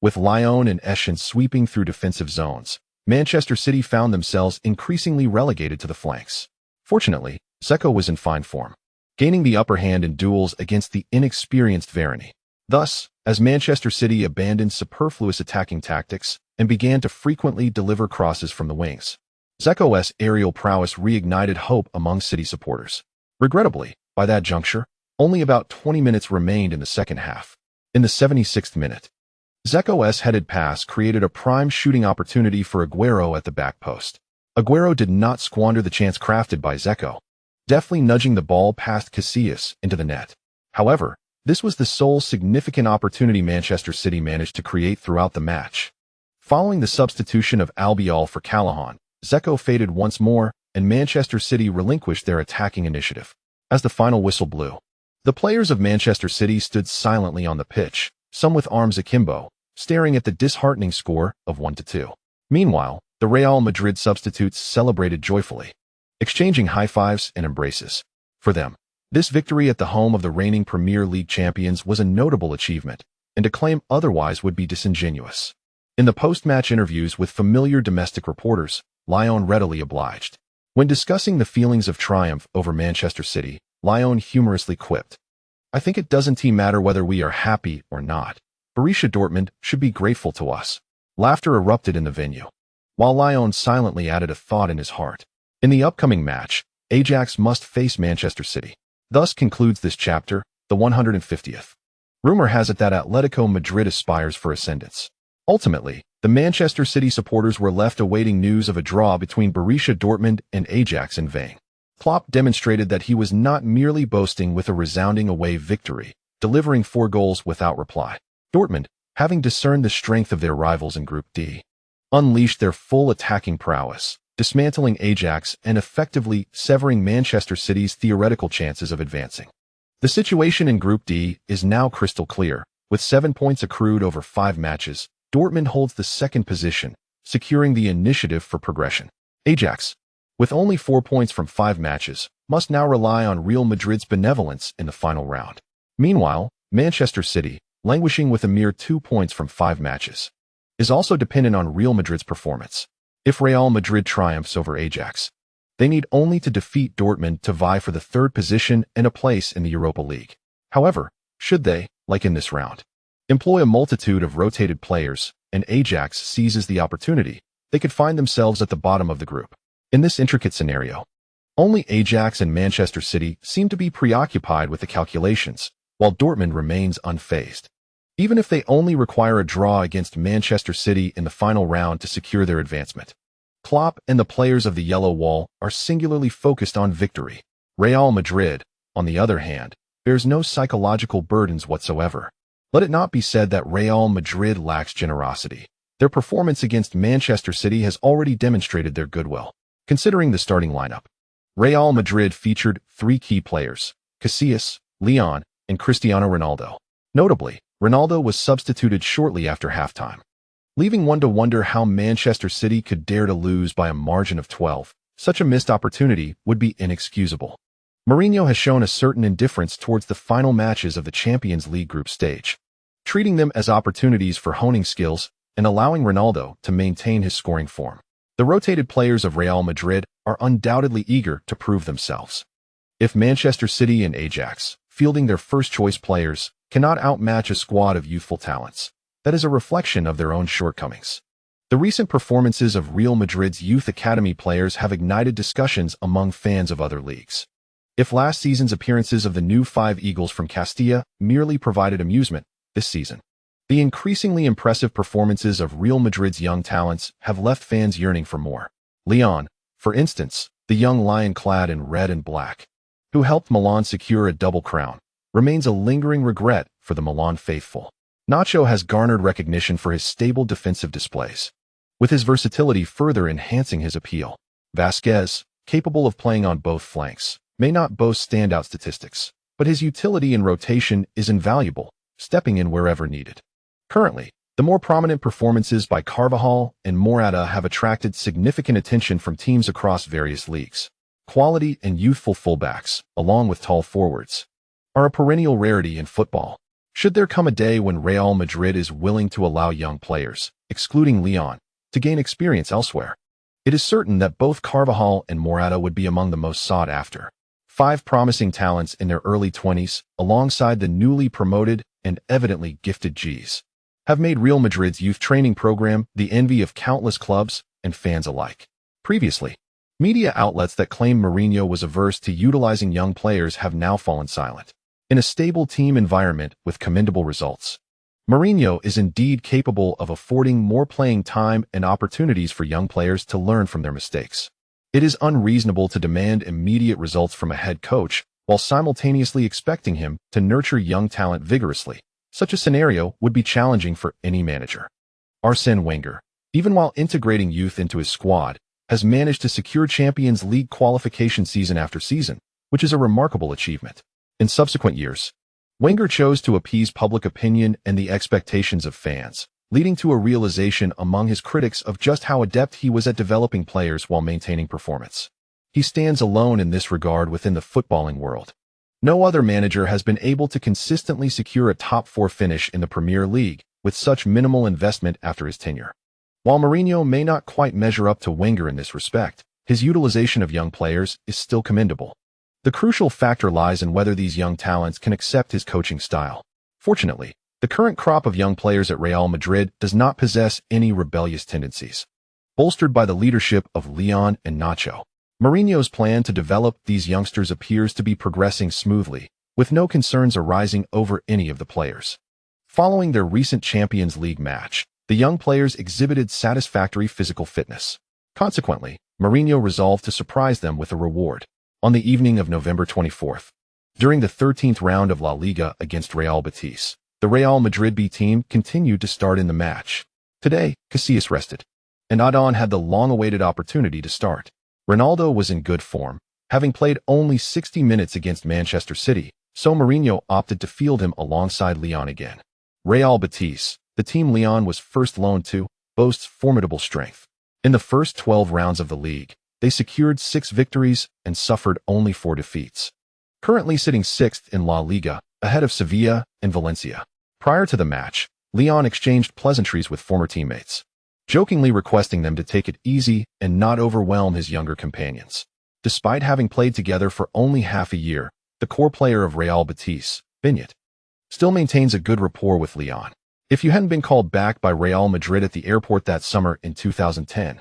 With Lyon and Eschen sweeping through defensive zones, Manchester City found themselves increasingly relegated to the flanks. Fortunately, Dzeko was in fine form, gaining the upper hand in duels against the inexperienced Varane. Thus, as Manchester City abandoned superfluous attacking tactics and began to frequently deliver crosses from the wings, Dzeko's aerial prowess reignited hope among City supporters. Regrettably, by that juncture, only about 20 minutes remained in the second half. In the 76th minute, Dzeko's headed pass created a prime shooting opportunity for Aguero at the back post. Aguero did not squander the chance crafted by Dzeko, deftly nudging the ball past Casillas into the net. However, this was the sole significant opportunity Manchester City managed to create throughout the match. Following the substitution of Albiol for Callahan, Dzeko faded once more, and Manchester City relinquished their attacking initiative. As the final whistle blew, the players of Manchester City stood silently on the pitch, some with arms akimbo, staring at the disheartening score of 1-2. Meanwhile, the Real Madrid substitutes celebrated joyfully, exchanging high-fives and embraces. For them, this victory at the home of the reigning Premier League champions was a notable achievement, and to claim otherwise would be disingenuous. In the post-match interviews with familiar domestic reporters, Lyon readily obliged. When discussing the feelings of triumph over Manchester City, Lyon humorously quipped, "I think it doesn't matter whether we are happy or not. Borussia Dortmund should be grateful to us." Laughter erupted in the venue, while Lyon silently added a thought in his heart. In the upcoming match, Ajax must face Manchester City. Thus concludes this chapter, the 150th. Rumor has it that Atletico Madrid aspires for ascendance. Ultimately, the Manchester City supporters were left awaiting news of a draw between Borussia Dortmund and Ajax in vain. Klopp demonstrated that he was not merely boasting with a resounding away victory, delivering 4 goals without reply. Dortmund, having discerned the strength of their rivals in Group D, unleashed their full attacking prowess, dismantling Ajax and effectively severing Manchester City's theoretical chances of advancing. The situation in Group D is now crystal clear. With 7 points accrued over 5 matches, Dortmund holds the second position, securing the initiative for progression. Ajax, with only 4 points from 5 matches, must now rely on Real Madrid's benevolence in the final round. Meanwhile, Manchester City, languishing with a mere 2 points from 5 matches, is also dependent on Real Madrid's performance. If Real Madrid triumphs over Ajax, They need only to defeat Dortmund to vie for the third position and a place in the Europa League. However, should they, like in this round, employ a multitude of rotated players, and Ajax seizes the opportunity, they could find themselves at the bottom of the group. In this intricate scenario, only Ajax and Manchester City seem to be preoccupied with the calculations, while Dortmund remains unfazed. Even if they only require a draw against Manchester City in the final round to secure their advancement, Klopp and the players of the Yellow Wall are singularly focused on victory. Real Madrid, on the other hand, bears no psychological burdens whatsoever. Let it not be said that Real Madrid lacks generosity. Their performance against Manchester City has already demonstrated their goodwill. Considering the starting lineup, Real Madrid featured 3 key players, Casillas, Leon, and Cristiano Ronaldo. Notably, Ronaldo was substituted shortly after halftime, leaving one to wonder how Manchester City could dare to lose by a margin of 12. Such a missed opportunity would be inexcusable. Mourinho has shown a certain indifference towards the final matches of the Champions League group stage, treating them as opportunities for honing skills and allowing Ronaldo to maintain his scoring form. The rotated players of Real Madrid are undoubtedly eager to prove themselves. If Manchester City and Ajax, fielding their first-choice players, cannot outmatch a squad of youthful talents, that is a reflection of their own shortcomings. The recent performances of Real Madrid's youth academy players have ignited discussions among fans of other leagues. If last season's appearances of the new 5 Eagles from Castilla merely provided amusement, this season, the increasingly impressive performances of Real Madrid's young talents have left fans yearning for more. Leon, for instance, the young lion clad in red and black, who helped Milan secure a double crown, remains a lingering regret for the Milan faithful. Nacho has garnered recognition for his stable defensive displays, with his versatility further enhancing his appeal. Vasquez, capable of playing on both flanks, may not boast standout statistics, but his utility in rotation is invaluable, stepping in wherever needed. Currently, the more prominent performances by Carvajal and Morata have attracted significant attention from teams across various leagues. Quality and youthful fullbacks, along with tall forwards, are a perennial rarity in football. Should there come a day when Real Madrid is willing to allow young players, excluding Leon, to gain experience elsewhere, it is certain that both Carvajal and Morata would be among the most sought after. 5 promising talents in their early 20s, alongside the newly promoted and evidently gifted Gs, have made Real Madrid's youth training program the envy of countless clubs and fans alike. Previously, media outlets that claimed Mourinho was averse to utilizing young players have now fallen silent. In a stable team environment with commendable results, Mourinho is indeed capable of affording more playing time and opportunities for young players to learn from their mistakes. It is unreasonable to demand immediate results from a head coach while simultaneously expecting him to nurture young talent vigorously. Such a scenario would be challenging for any manager. Arsène Wenger, even while integrating youth into his squad, has managed to secure Champions League qualification season after season, which is a remarkable achievement. In subsequent years, Wenger chose to appease public opinion and the expectations of fans, leading to a realization among his critics of just how adept he was at developing players while maintaining performance. He stands alone in this regard within the footballing world. No other manager has been able to consistently secure a top 4 finish in the Premier League with such minimal investment after his tenure. While Mourinho may not quite measure up to Wenger in this respect, his utilization of young players is still commendable. The crucial factor lies in whether these young talents can accept his coaching style. Fortunately, the current crop of young players at Real Madrid does not possess any rebellious tendencies. Bolstered by the leadership of Leon and Nacho, Mourinho's plan to develop these youngsters appears to be progressing smoothly, with no concerns arising over any of the players. Following their recent Champions League match, the young players exhibited satisfactory physical fitness. Consequently, Mourinho resolved to surprise them with a reward. On the evening of November 24th, during the 13th round of La Liga against Real Betis, the Real Madrid B team continued to start in the match. Today, Casillas rested, and Adán had the long-awaited opportunity to start. Ronaldo was in good form, having played only 60 minutes against Manchester City, so Mourinho opted to field him alongside Leon again. Real Betis, the team Leon was first loaned to, boasts formidable strength. In the first 12 rounds of the league, they secured 6 victories and suffered only 4 defeats. Currently sitting 6th in La Liga, ahead of Sevilla and Valencia. Prior to the match, Leon exchanged pleasantries with former teammates, jokingly requesting them to take it easy and not overwhelm his younger companions. Despite having played together for only half a year, the core player of Real Betis, Beñat, still maintains a good rapport with Leon. If you hadn't been called back by Real Madrid at the airport that summer in 2010,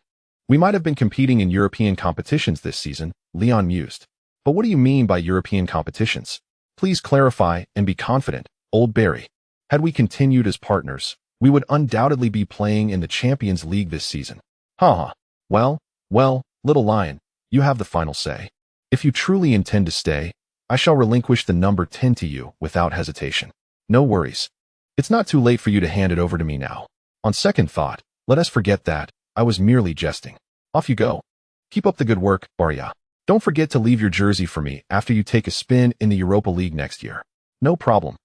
we might have been competing in European competitions this season, Leon mused. But what do you mean by European competitions? Please clarify and be confident, old Barry. Had we continued as partners, we would undoubtedly be playing in the Champions League this season. Haha. Well, little lion, you have the final say. If you truly intend to stay, I shall relinquish the number 10 to you without hesitation. No worries. It's not too late for you to hand it over to me now. On second thought, let us forget that. I was merely jesting. Off you go. Keep up the good work, Barya. Don't forget to leave your jersey for me after you take a spin in the Europa League next year. No problem.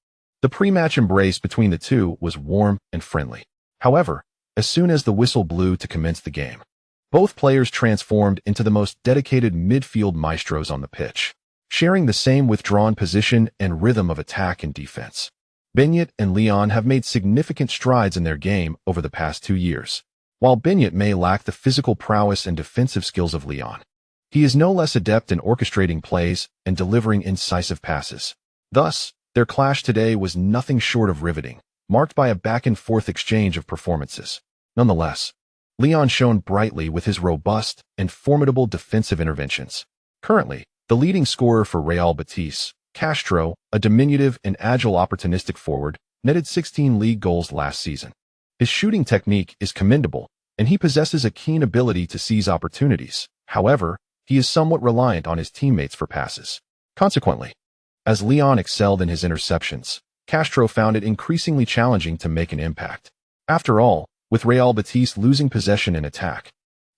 The pre-match embrace between the two was warm and friendly. However, as soon as the whistle blew to commence the game, both players transformed into the most dedicated midfield maestros on the pitch, sharing the same withdrawn position and rhythm of attack and defense. Beñat and Leon have made significant strides in their game over the past 2 years. While Beñat may lack the physical prowess and defensive skills of Leon, he is no less adept in orchestrating plays and delivering incisive passes. Thus, their clash today was nothing short of riveting, marked by a back-and-forth exchange of performances. Nonetheless, Leon shone brightly with his robust and formidable defensive interventions. Currently, the leading scorer for Real Betis, Castro, a diminutive and agile opportunistic forward, netted 16 league goals last season. His shooting technique is commendable, and he possesses a keen ability to seize opportunities. However, he is somewhat reliant on his teammates for passes. Consequently, as Leon excelled in his interceptions, Castro found it increasingly challenging to make an impact. After all, with Real Betis losing possession in attack,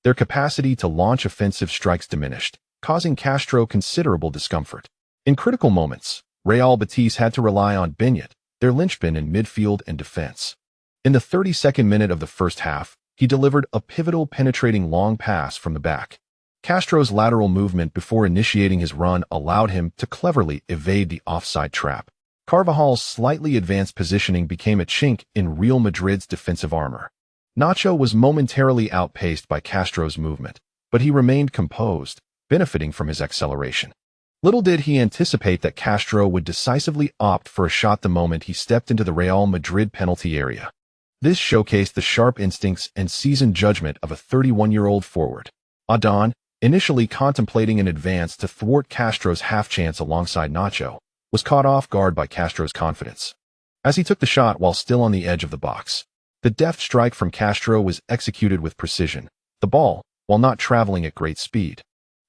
their capacity to launch offensive strikes diminished, causing Castro considerable discomfort. In critical moments, Real Betis had to rely on Beñat, their linchpin in midfield and defense. In the 32nd minute of the first half, he delivered a pivotal penetrating long pass from the back. Castro's lateral movement before initiating his run allowed him to cleverly evade the offside trap. Carvajal's slightly advanced positioning became a chink in Real Madrid's defensive armor. Nacho was momentarily outpaced by Castro's movement, but he remained composed, benefiting from his acceleration. Little did he anticipate that Castro would decisively opt for a shot the moment he stepped into the Real Madrid penalty area. This showcased the sharp instincts and seasoned judgment of a 31-year-old forward. Adán, initially contemplating an advance to thwart Castro's half-chance alongside Nacho, was caught off guard by Castro's confidence. As he took the shot while still on the edge of the box, the deft strike from Castro was executed with precision. The ball, while not traveling at great speed,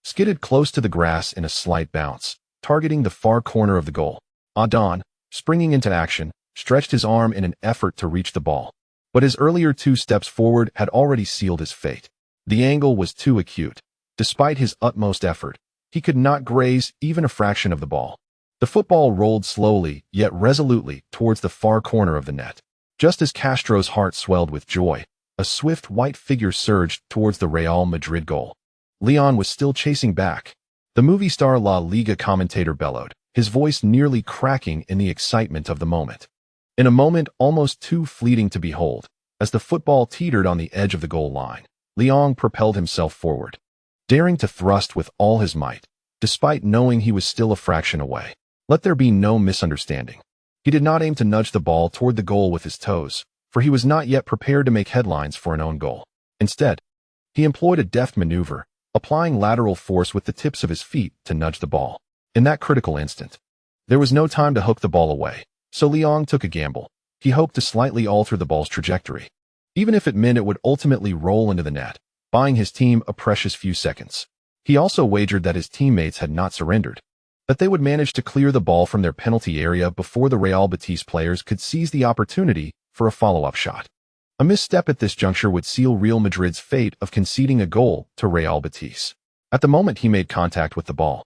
skidded close to the grass in a slight bounce, targeting the far corner of the goal. Adán, springing into action, stretched his arm in an effort to reach the ball, but his earlier 2 steps forward had already sealed his fate. The angle was too acute. Despite his utmost effort, he could not graze even a fraction of the ball. The football rolled slowly, yet resolutely, towards the far corner of the net. Just as Castro's heart swelled with joy, a swift white figure surged towards the Real Madrid goal. Leon was still chasing back. The movie star La Liga commentator bellowed, his voice nearly cracking in the excitement of the moment. In a moment almost too fleeting to behold, as the football teetered on the edge of the goal line, Leon propelled himself forward, daring to thrust with all his might, despite knowing he was still a fraction away. Let there be no misunderstanding. He did not aim to nudge the ball toward the goal with his toes, for he was not yet prepared to make headlines for an own goal. Instead, he employed a deft maneuver, applying lateral force with the tips of his feet to nudge the ball. In that critical instant, there was no time to hook the ball away, so Leon took a gamble. He hoped to slightly alter the ball's trajectory, even if it meant it would ultimately roll into the net, buying his team a precious few seconds. He also wagered that his teammates had not surrendered, that they would manage to clear the ball from their penalty area before the Real Betis players could seize the opportunity for a follow-up shot. A misstep at this juncture would seal Real Madrid's fate of conceding a goal to Real Betis. At the moment he made contact with the ball,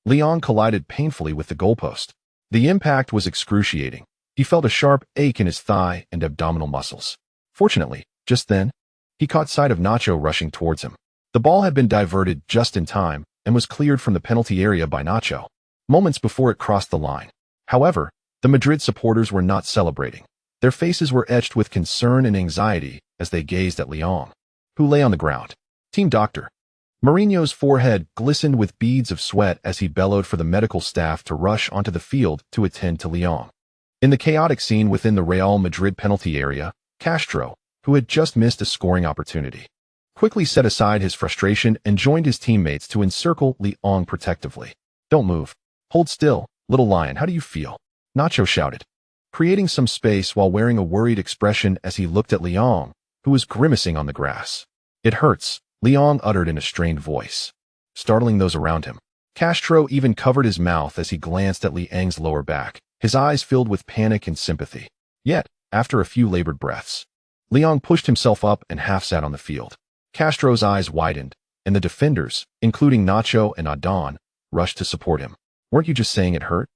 Leon collided painfully with the goalpost. The impact was excruciating. He felt a sharp ache in his thigh and abdominal muscles. Fortunately, just then, he caught sight of Nacho rushing towards him. The ball had been diverted just in time and was cleared from the penalty area by Nacho moments before it crossed the line. However, the Madrid supporters were not celebrating. Their faces were etched with concern and anxiety as they gazed at Leon, who lay on the ground. "Team doctor," Mourinho's forehead glistened with beads of sweat as he bellowed for the medical staff to rush onto the field to attend to Lyon. In the chaotic scene within the Real Madrid penalty area, Castro, who had just missed a scoring opportunity, quickly set aside his frustration and joined his teammates to encircle Lyon protectively. "Don't move. Hold still, little lion, how do you feel?" Nacho shouted, creating some space while wearing a worried expression as he looked at Lyon, who was grimacing on the grass. "It hurts," Lyon uttered in a strained voice, startling those around him. Castro even covered his mouth as he glanced at Liang's lower back, his eyes filled with panic and sympathy. Yet, after a few labored breaths, Liang pushed himself up and half sat on the field. Castro's eyes widened, and the defenders, including Nacho and Adán, rushed to support him. "Weren't you just saying it hurt?"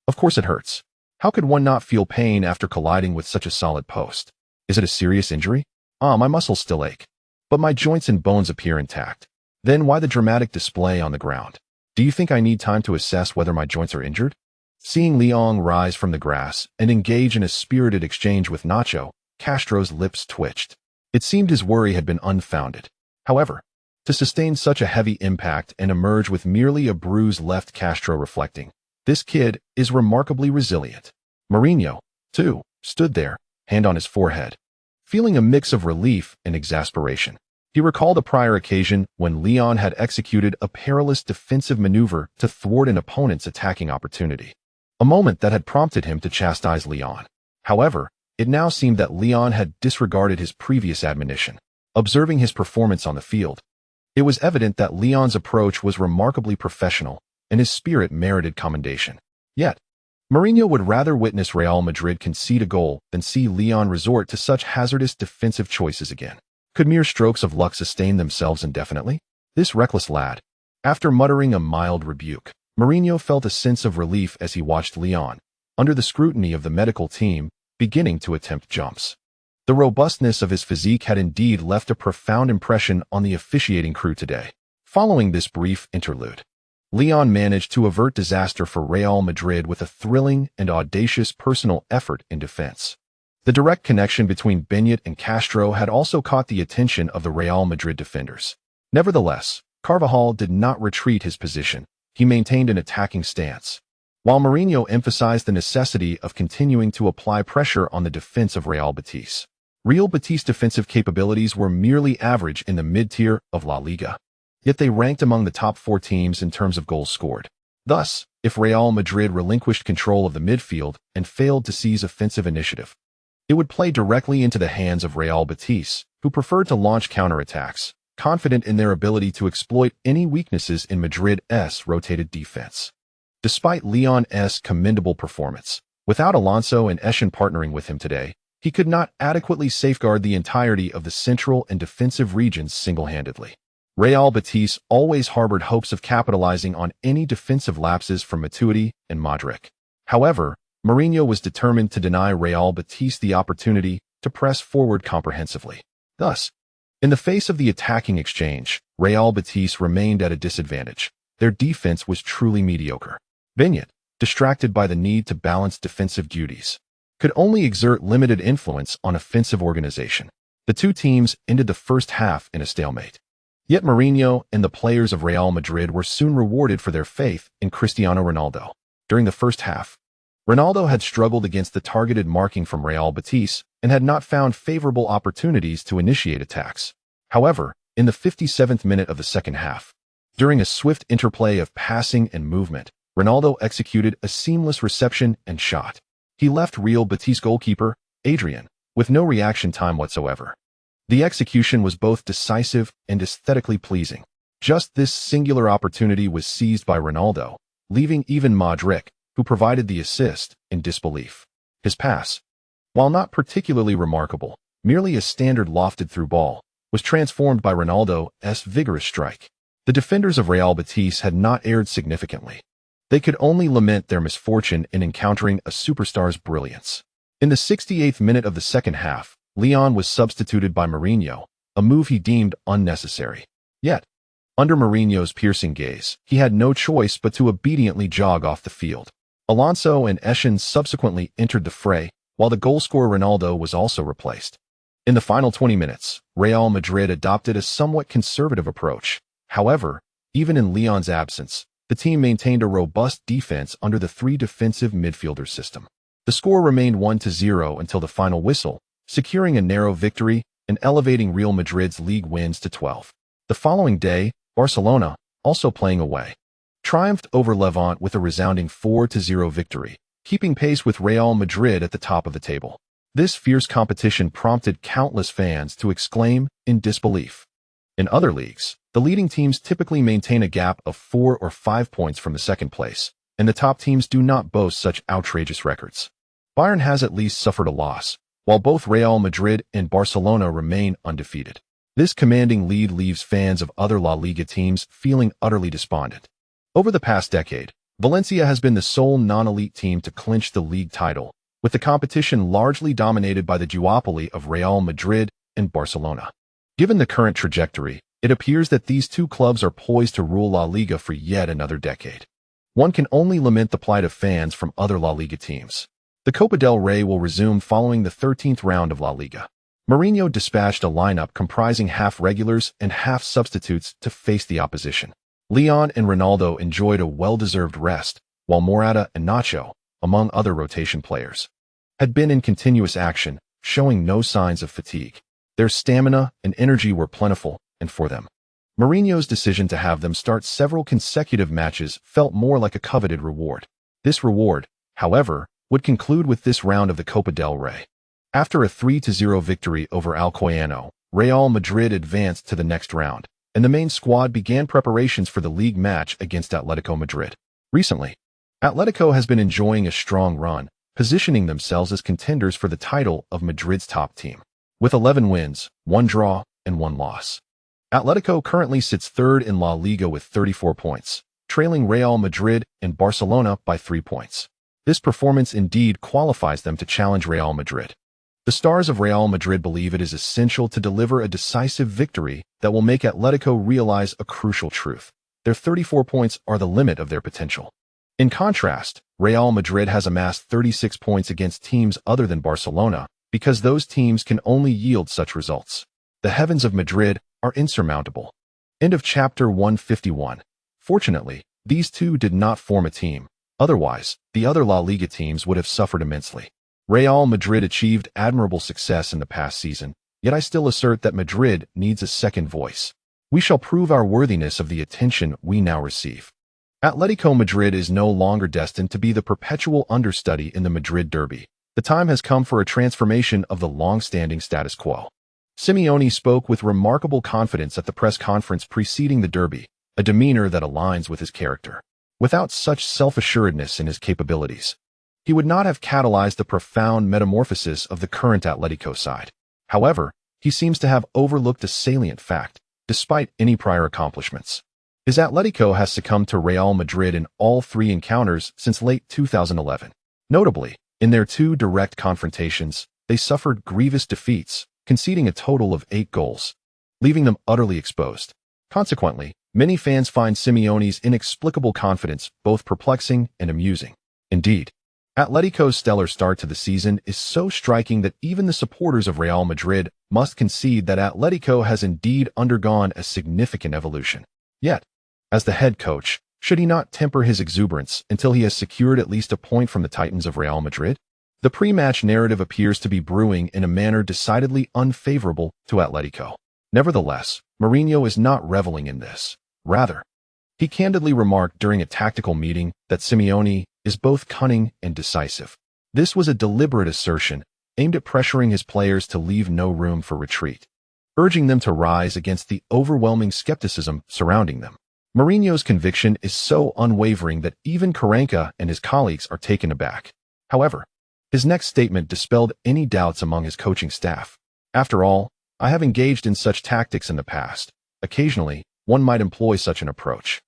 "Of course it hurts. How could one not feel pain after colliding with such a solid post? Is it a serious injury?" My muscles still ache. But my joints and bones appear intact." "Then why the dramatic display on the ground? Do you think I need time to assess whether my joints are injured?" Seeing Liang rise from the grass and engage in a spirited exchange with Nacho, Castro's lips twitched. It seemed his worry had been unfounded. However, to sustain such a heavy impact and emerge with merely a bruise left Castro reflecting, "This kid is remarkably resilient." Mourinho, too, stood there, hand on his forehead, feeling a mix of relief and exasperation. He recalled a prior occasion when Lyon had executed a perilous defensive maneuver to thwart an opponent's attacking opportunity, a moment that had prompted him to chastise Lyon. However, it now seemed that Lyon had disregarded his previous admonition. Observing his performance on the field, it was evident that Lyon's approach was remarkably professional, and his spirit merited commendation. Yet, Mourinho would rather witness Real Madrid concede a goal than see Lyon resort to such hazardous defensive choices again. Could mere strokes of luck sustain themselves indefinitely? This reckless lad. After muttering a mild rebuke, Mourinho felt a sense of relief as he watched Lyon, under the scrutiny of the medical team, beginning to attempt jumps. The robustness of his physique had indeed left a profound impression on the officiating crew today. Following this brief interlude, Lyon managed to avert disaster for Real Madrid with a thrilling and audacious personal effort in defense. The direct connection between Beñat and Castro had also caught the attention of the Real Madrid defenders. Nevertheless, Carvajal did not retreat his position. He maintained an attacking stance, while Mourinho emphasized the necessity of continuing to apply pressure on the defense of Real Betis. Real Betis' defensive capabilities were merely average in the mid-tier of La Liga, yet they ranked among the top 4 teams in terms of goals scored. Thus, if Real Madrid relinquished control of the midfield and failed to seize offensive initiative, it would play directly into the hands of Real Betis, who preferred to launch counterattacks, confident in their ability to exploit any weaknesses in Madrid's rotated defense. Despite Lyon's commendable performance, without Alonso and Eschen partnering with him today, he could not adequately safeguard the entirety of the central and defensive regions single-handedly. Real Betis always harbored hopes of capitalizing on any defensive lapses from Matuidi and Modric. However, Mourinho was determined to deny Real Betis the opportunity to press forward comprehensively. Thus, in the face of the attacking exchange, Real Betis remained at a disadvantage. Their defense was truly mediocre. Beñat, distracted by the need to balance defensive duties, could only exert limited influence on offensive organization. The two teams ended the first half in a stalemate. Yet Mourinho and the players of Real Madrid were soon rewarded for their faith in Cristiano Ronaldo. During the first half, Ronaldo had struggled against the targeted marking from Real Betis and had not found favorable opportunities to initiate attacks. However, in the 57th minute of the second half, during a swift interplay of passing and movement, Ronaldo executed a seamless reception and shot. He left Real Betis goalkeeper, Adrian, with no reaction time whatsoever. The execution was both decisive and aesthetically pleasing. Just this singular opportunity was seized by Ronaldo, leaving even Modric, who provided the assist, in disbelief. His pass, while not particularly remarkable, merely a standard lofted through ball, was transformed by Ronaldo's vigorous strike. The defenders of Real Betis had not erred significantly. They could only lament their misfortune in encountering a superstar's brilliance. In the 68th minute of the second half, Lyon was substituted by Mourinho, a move he deemed unnecessary. Yet, under Mourinho's piercing gaze, he had no choice but to obediently jog off the field. Alonso and Eschen subsequently entered the fray, while the goalscorer Ronaldo was also replaced. In the final 20 minutes, Real Madrid adopted a somewhat conservative approach, However, even in Leon's absence, the team maintained a robust defense under the three defensive midfielder system. The score remained 1-0 until the final whistle, securing a narrow victory and elevating Real Madrid's league wins to 12. The following day, Barcelona, also playing away, triumphed over Levante with a resounding 4-0 victory, keeping pace with Real Madrid at the top of the table. This fierce competition prompted countless fans to exclaim in disbelief. In other leagues, the leading teams typically maintain a gap of 4 or 5 points from the second place, and the top teams do not boast such outrageous records. Bayern has at least suffered a loss, while both Real Madrid and Barcelona remain undefeated. This commanding lead leaves fans of other La Liga teams feeling utterly despondent. Over the past decade, Valencia has been the sole non-elite team to clinch the league title, with the competition largely dominated by the duopoly of Real Madrid and Barcelona. Given the current trajectory, it appears that these two clubs are poised to rule La Liga for yet another decade. One can only lament the plight of fans from other La Liga teams. The Copa del Rey will resume following the 13th round of La Liga. Mourinho dispatched a lineup comprising half regulars and half substitutes to face the opposition. Leon and Ronaldo enjoyed a well-deserved rest, while Morata and Nacho, among other rotation players, had been in continuous action, showing no signs of fatigue. Their stamina and energy were plentiful, and for them, Mourinho's decision to have them start several consecutive matches felt more like a coveted reward. This reward, however, would conclude with this round of the Copa del Rey. After a 3-0 victory over Alcoyano, Real Madrid advanced to the next round, and the main squad began preparations for the league match against Atletico Madrid. Recently, Atletico has been enjoying a strong run, positioning themselves as contenders for the title of Madrid's top team. With 11 wins, 1 draw, and 1 loss, Atletico currently sits third in La Liga with 34 points, trailing Real Madrid and Barcelona by 3 points. This performance indeed qualifies them to challenge Real Madrid. The stars of Real Madrid believe it is essential to deliver a decisive victory that will make Atletico realize a crucial truth. Their 34 points are the limit of their potential. In contrast, Real Madrid has amassed 36 points against teams other than Barcelona, because those teams can only yield such results. The heavens of Madrid are insurmountable. End of chapter 151. Fortunately, these two did not form a team. Otherwise, the other La Liga teams would have suffered immensely. Real Madrid achieved admirable success in the past season, yet I still assert that Madrid needs a second voice. We shall prove our worthiness of the attention we now receive. Atletico Madrid is no longer destined to be the perpetual understudy in the Madrid derby. The time has come for a transformation of the long-standing status quo. Simeone spoke with remarkable confidence at the press conference preceding the derby, a demeanor that aligns with his character. Without such self-assuredness in his capabilities, he would not have catalyzed the profound metamorphosis of the current Atletico side. However, he seems to have overlooked a salient fact, despite any prior accomplishments. His Atletico has succumbed to Real Madrid in all 3 encounters since late 2011. Notably, in their 2 direct confrontations, they suffered grievous defeats, conceding a total of 8 goals, leaving them utterly exposed. Consequently, many fans find Simeone's inexplicable confidence both perplexing and amusing. Indeed, Atletico's stellar start to the season is so striking that even the supporters of Real Madrid must concede that Atletico has indeed undergone a significant evolution. Yet, as the head coach, should he not temper his exuberance until he has secured at least a point from the Titans of Real Madrid? The pre-match narrative appears to be brewing in a manner decidedly unfavorable to Atletico. Nevertheless, Mourinho is not reveling in this. Rather, he candidly remarked during a tactical meeting that Simeone is both cunning and decisive. This was a deliberate assertion aimed at pressuring his players to leave no room for retreat, urging them to rise against the overwhelming skepticism surrounding them. Mourinho's conviction is so unwavering that even Karanka and his colleagues are taken aback. However, his next statement dispelled any doubts among his coaching staff. After all, I have engaged in such tactics in the past. Occasionally, one might employ such an approach.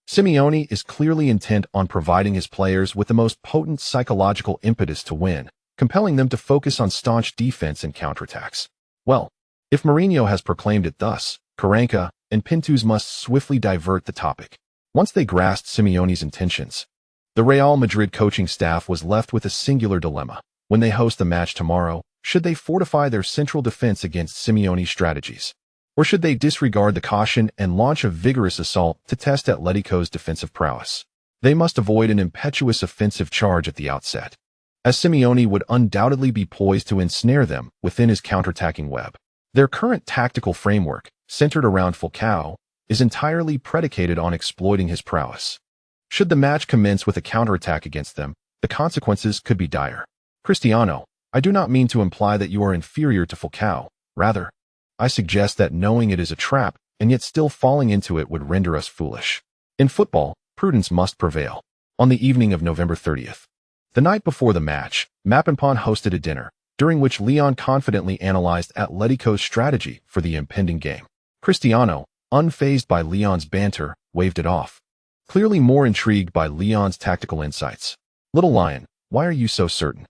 Simeone is clearly intent on providing his players with the most potent psychological impetus to win, compelling them to focus on staunch defense and counterattacks. Well, if Mourinho has proclaimed it thus, Karanka and Pintus must swiftly divert the topic. Once they grasped Simeone's intentions, the Real Madrid coaching staff was left with a singular dilemma. When they host the match tomorrow, should they fortify their central defense against Simeone's strategies? Or should they disregard the caution and launch a vigorous assault to test Atletico's defensive prowess? They must avoid an impetuous offensive charge at the outset, as Simeone would undoubtedly be poised to ensnare them within his counterattacking web. Their current tactical framework, centered around Falcao, is entirely predicated on exploiting his prowess. Should the match commence with a counterattack against them, the consequences could be dire. Cristiano, I do not mean to imply that you are inferior to Falcao. Rather, I suggest that knowing it is a trap and yet still falling into it would render us foolish. In football, prudence must prevail. On the evening of November 30th, the night before the match, Mapinpon hosted a dinner, during which Leon confidently analyzed Atletico's strategy for the impending game. Cristiano, unfazed by Leon's banter, waved it off, clearly more intrigued by Leon's tactical insights. Little Lion, why are you so certain?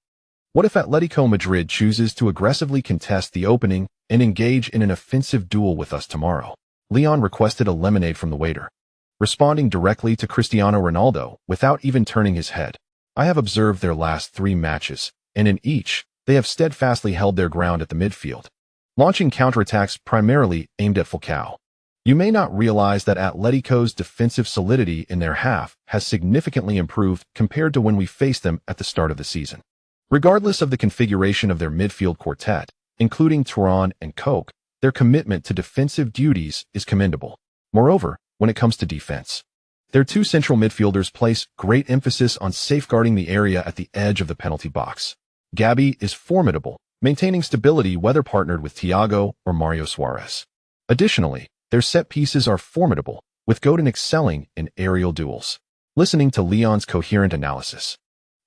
What if Atletico Madrid chooses to aggressively contest the opening and engage in an offensive duel with us tomorrow? Leon requested a lemonade from the waiter, responding directly to Cristiano Ronaldo without even turning his head. I have observed their last 3 matches, and in each, they have steadfastly held their ground at the midfield, launching counterattacks primarily aimed at Falcao. You may not realize that Atletico's defensive solidity in their half has significantly improved compared to when we faced them at the start of the season. Regardless of the configuration of their midfield quartet, including Thuram and Coke, their commitment to defensive duties is commendable. Moreover, when it comes to defense, their 2 central midfielders place great emphasis on safeguarding the area at the edge of the penalty box. Gabi is formidable, maintaining stability whether partnered with Thiago or Mario Suarez. Additionally, their set pieces are formidable, with Godin excelling in aerial duels. Listening to Leon's coherent analysis,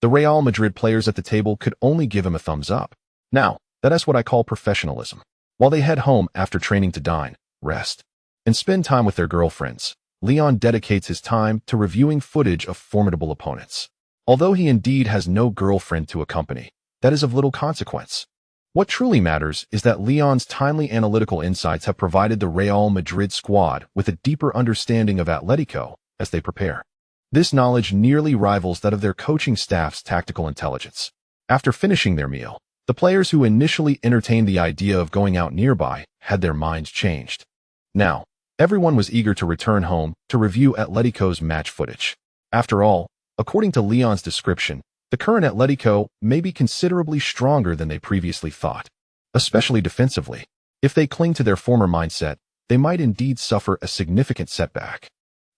the Real Madrid players at the table could only give him a thumbs up. Now, that is what I call professionalism. While they head home after training to dine, rest, and spend time with their girlfriends, Leon dedicates his time to reviewing footage of formidable opponents. Although he indeed has no girlfriend to accompany, that is of little consequence. What truly matters is that Leon's timely analytical insights have provided the Real Madrid squad with a deeper understanding of Atletico as they prepare. This knowledge nearly rivals that of their coaching staff's tactical intelligence. After finishing their meal, the players who initially entertained the idea of going out nearby had their minds changed. Now, everyone was eager to return home to review Atletico's match footage. After all, according to Leon's description, the current Atletico may be considerably stronger than they previously thought, especially defensively. If they cling to their former mindset, they might indeed suffer a significant setback.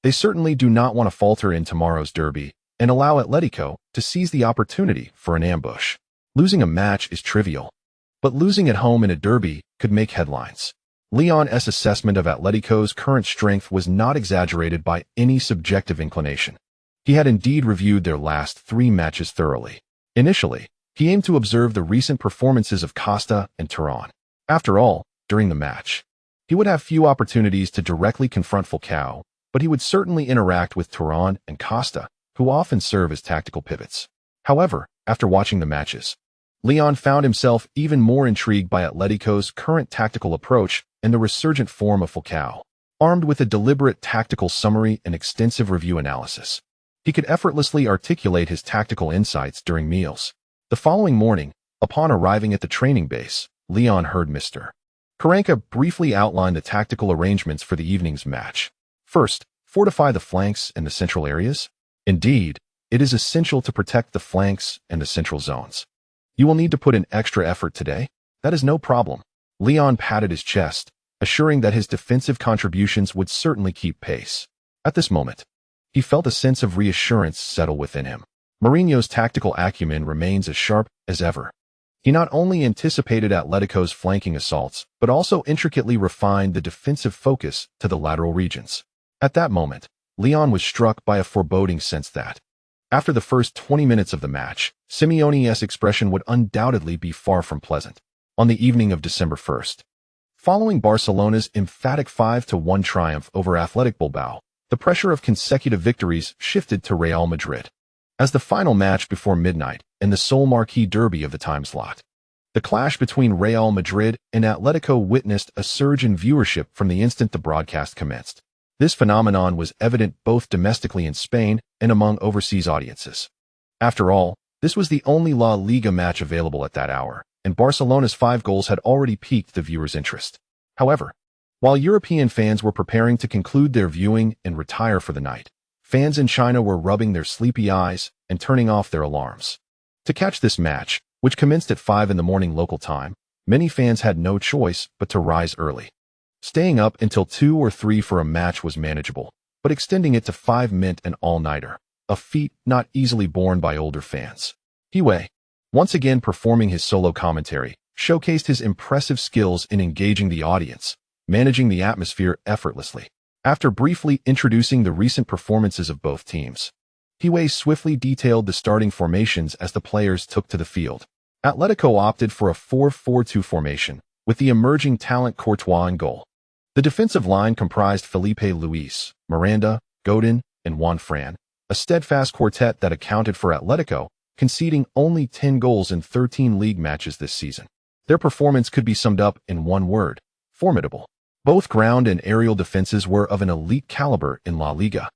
They certainly do not want to falter in tomorrow's derby and allow Atletico to seize the opportunity for an ambush. Losing a match is trivial, but losing at home in a derby could make headlines. Leon's assessment of Atletico's current strength was not exaggerated by any subjective inclination. He had indeed reviewed their last 3 matches thoroughly. Initially, he aimed to observe the recent performances of Costa and Thuram. After all, during the match, he would have few opportunities to directly confront Falcao, but he would certainly interact with Thuram and Costa, who often serve as tactical pivots. However, after watching the matches, Leon found himself even more intrigued by Atletico's current tactical approach and the resurgent form of Falcao. Armed with a deliberate tactical summary and extensive review analysis, he could effortlessly articulate his tactical insights during meals. The following morning, upon arriving at the training base, Leon heard Mr. Karanka briefly outline the tactical arrangements for the evening's match. First, fortify the flanks and the central areas. Indeed, it is essential to protect the flanks and the central zones. You will need to put in extra effort today. That is no problem. Leon patted his chest, assuring that his defensive contributions would certainly keep pace. At this moment, he felt a sense of reassurance settle within him. Mourinho's tactical acumen remains as sharp as ever. He not only anticipated Atletico's flanking assaults, but also intricately refined the defensive focus to the lateral regions. At that moment, Leon was struck by a foreboding sense that, after the first 20 minutes of the match, Simeone's expression would undoubtedly be far from pleasant. On the evening of December 1st, following Barcelona's emphatic 5-1 triumph over Athletic Bilbao, the pressure of consecutive victories shifted to Real Madrid. As the final match before midnight in the sole marquee derby of the time slot, the clash between Real Madrid and Atletico witnessed a surge in viewership from the instant the broadcast commenced. This phenomenon was evident both domestically in Spain and among overseas audiences. After all, this was the only La Liga match available at that hour, and Barcelona's 5 goals had already piqued the viewers' interest. However, While European fans were preparing to conclude their viewing and retire for the night, fans in China were rubbing their sleepy eyes and turning off their alarms. To catch this match, which commenced at 5 in the morning local time, many fans had no choice but to rise early. Staying up until 2 or 3 for a match was manageable, but extending it to 5 meant an all-nighter, a feat not easily borne by older fans. Wei, once again performing his solo commentary, showcased his impressive skills in engaging the audience, managing the atmosphere effortlessly. After briefly introducing the recent performances of both teams, Wei swiftly detailed the starting formations as the players took to the field. Atletico opted for a 4-4-2 formation, with the emerging talent Courtois in goal. The defensive line comprised Felipe Luis, Miranda, Godin, and Juan Fran, a steadfast quartet that accounted for Atletico, conceding only 10 goals in 13 league matches this season. Their performance could be summed up in one word: formidable. Both ground and aerial defenses were of an elite caliber in La Liga,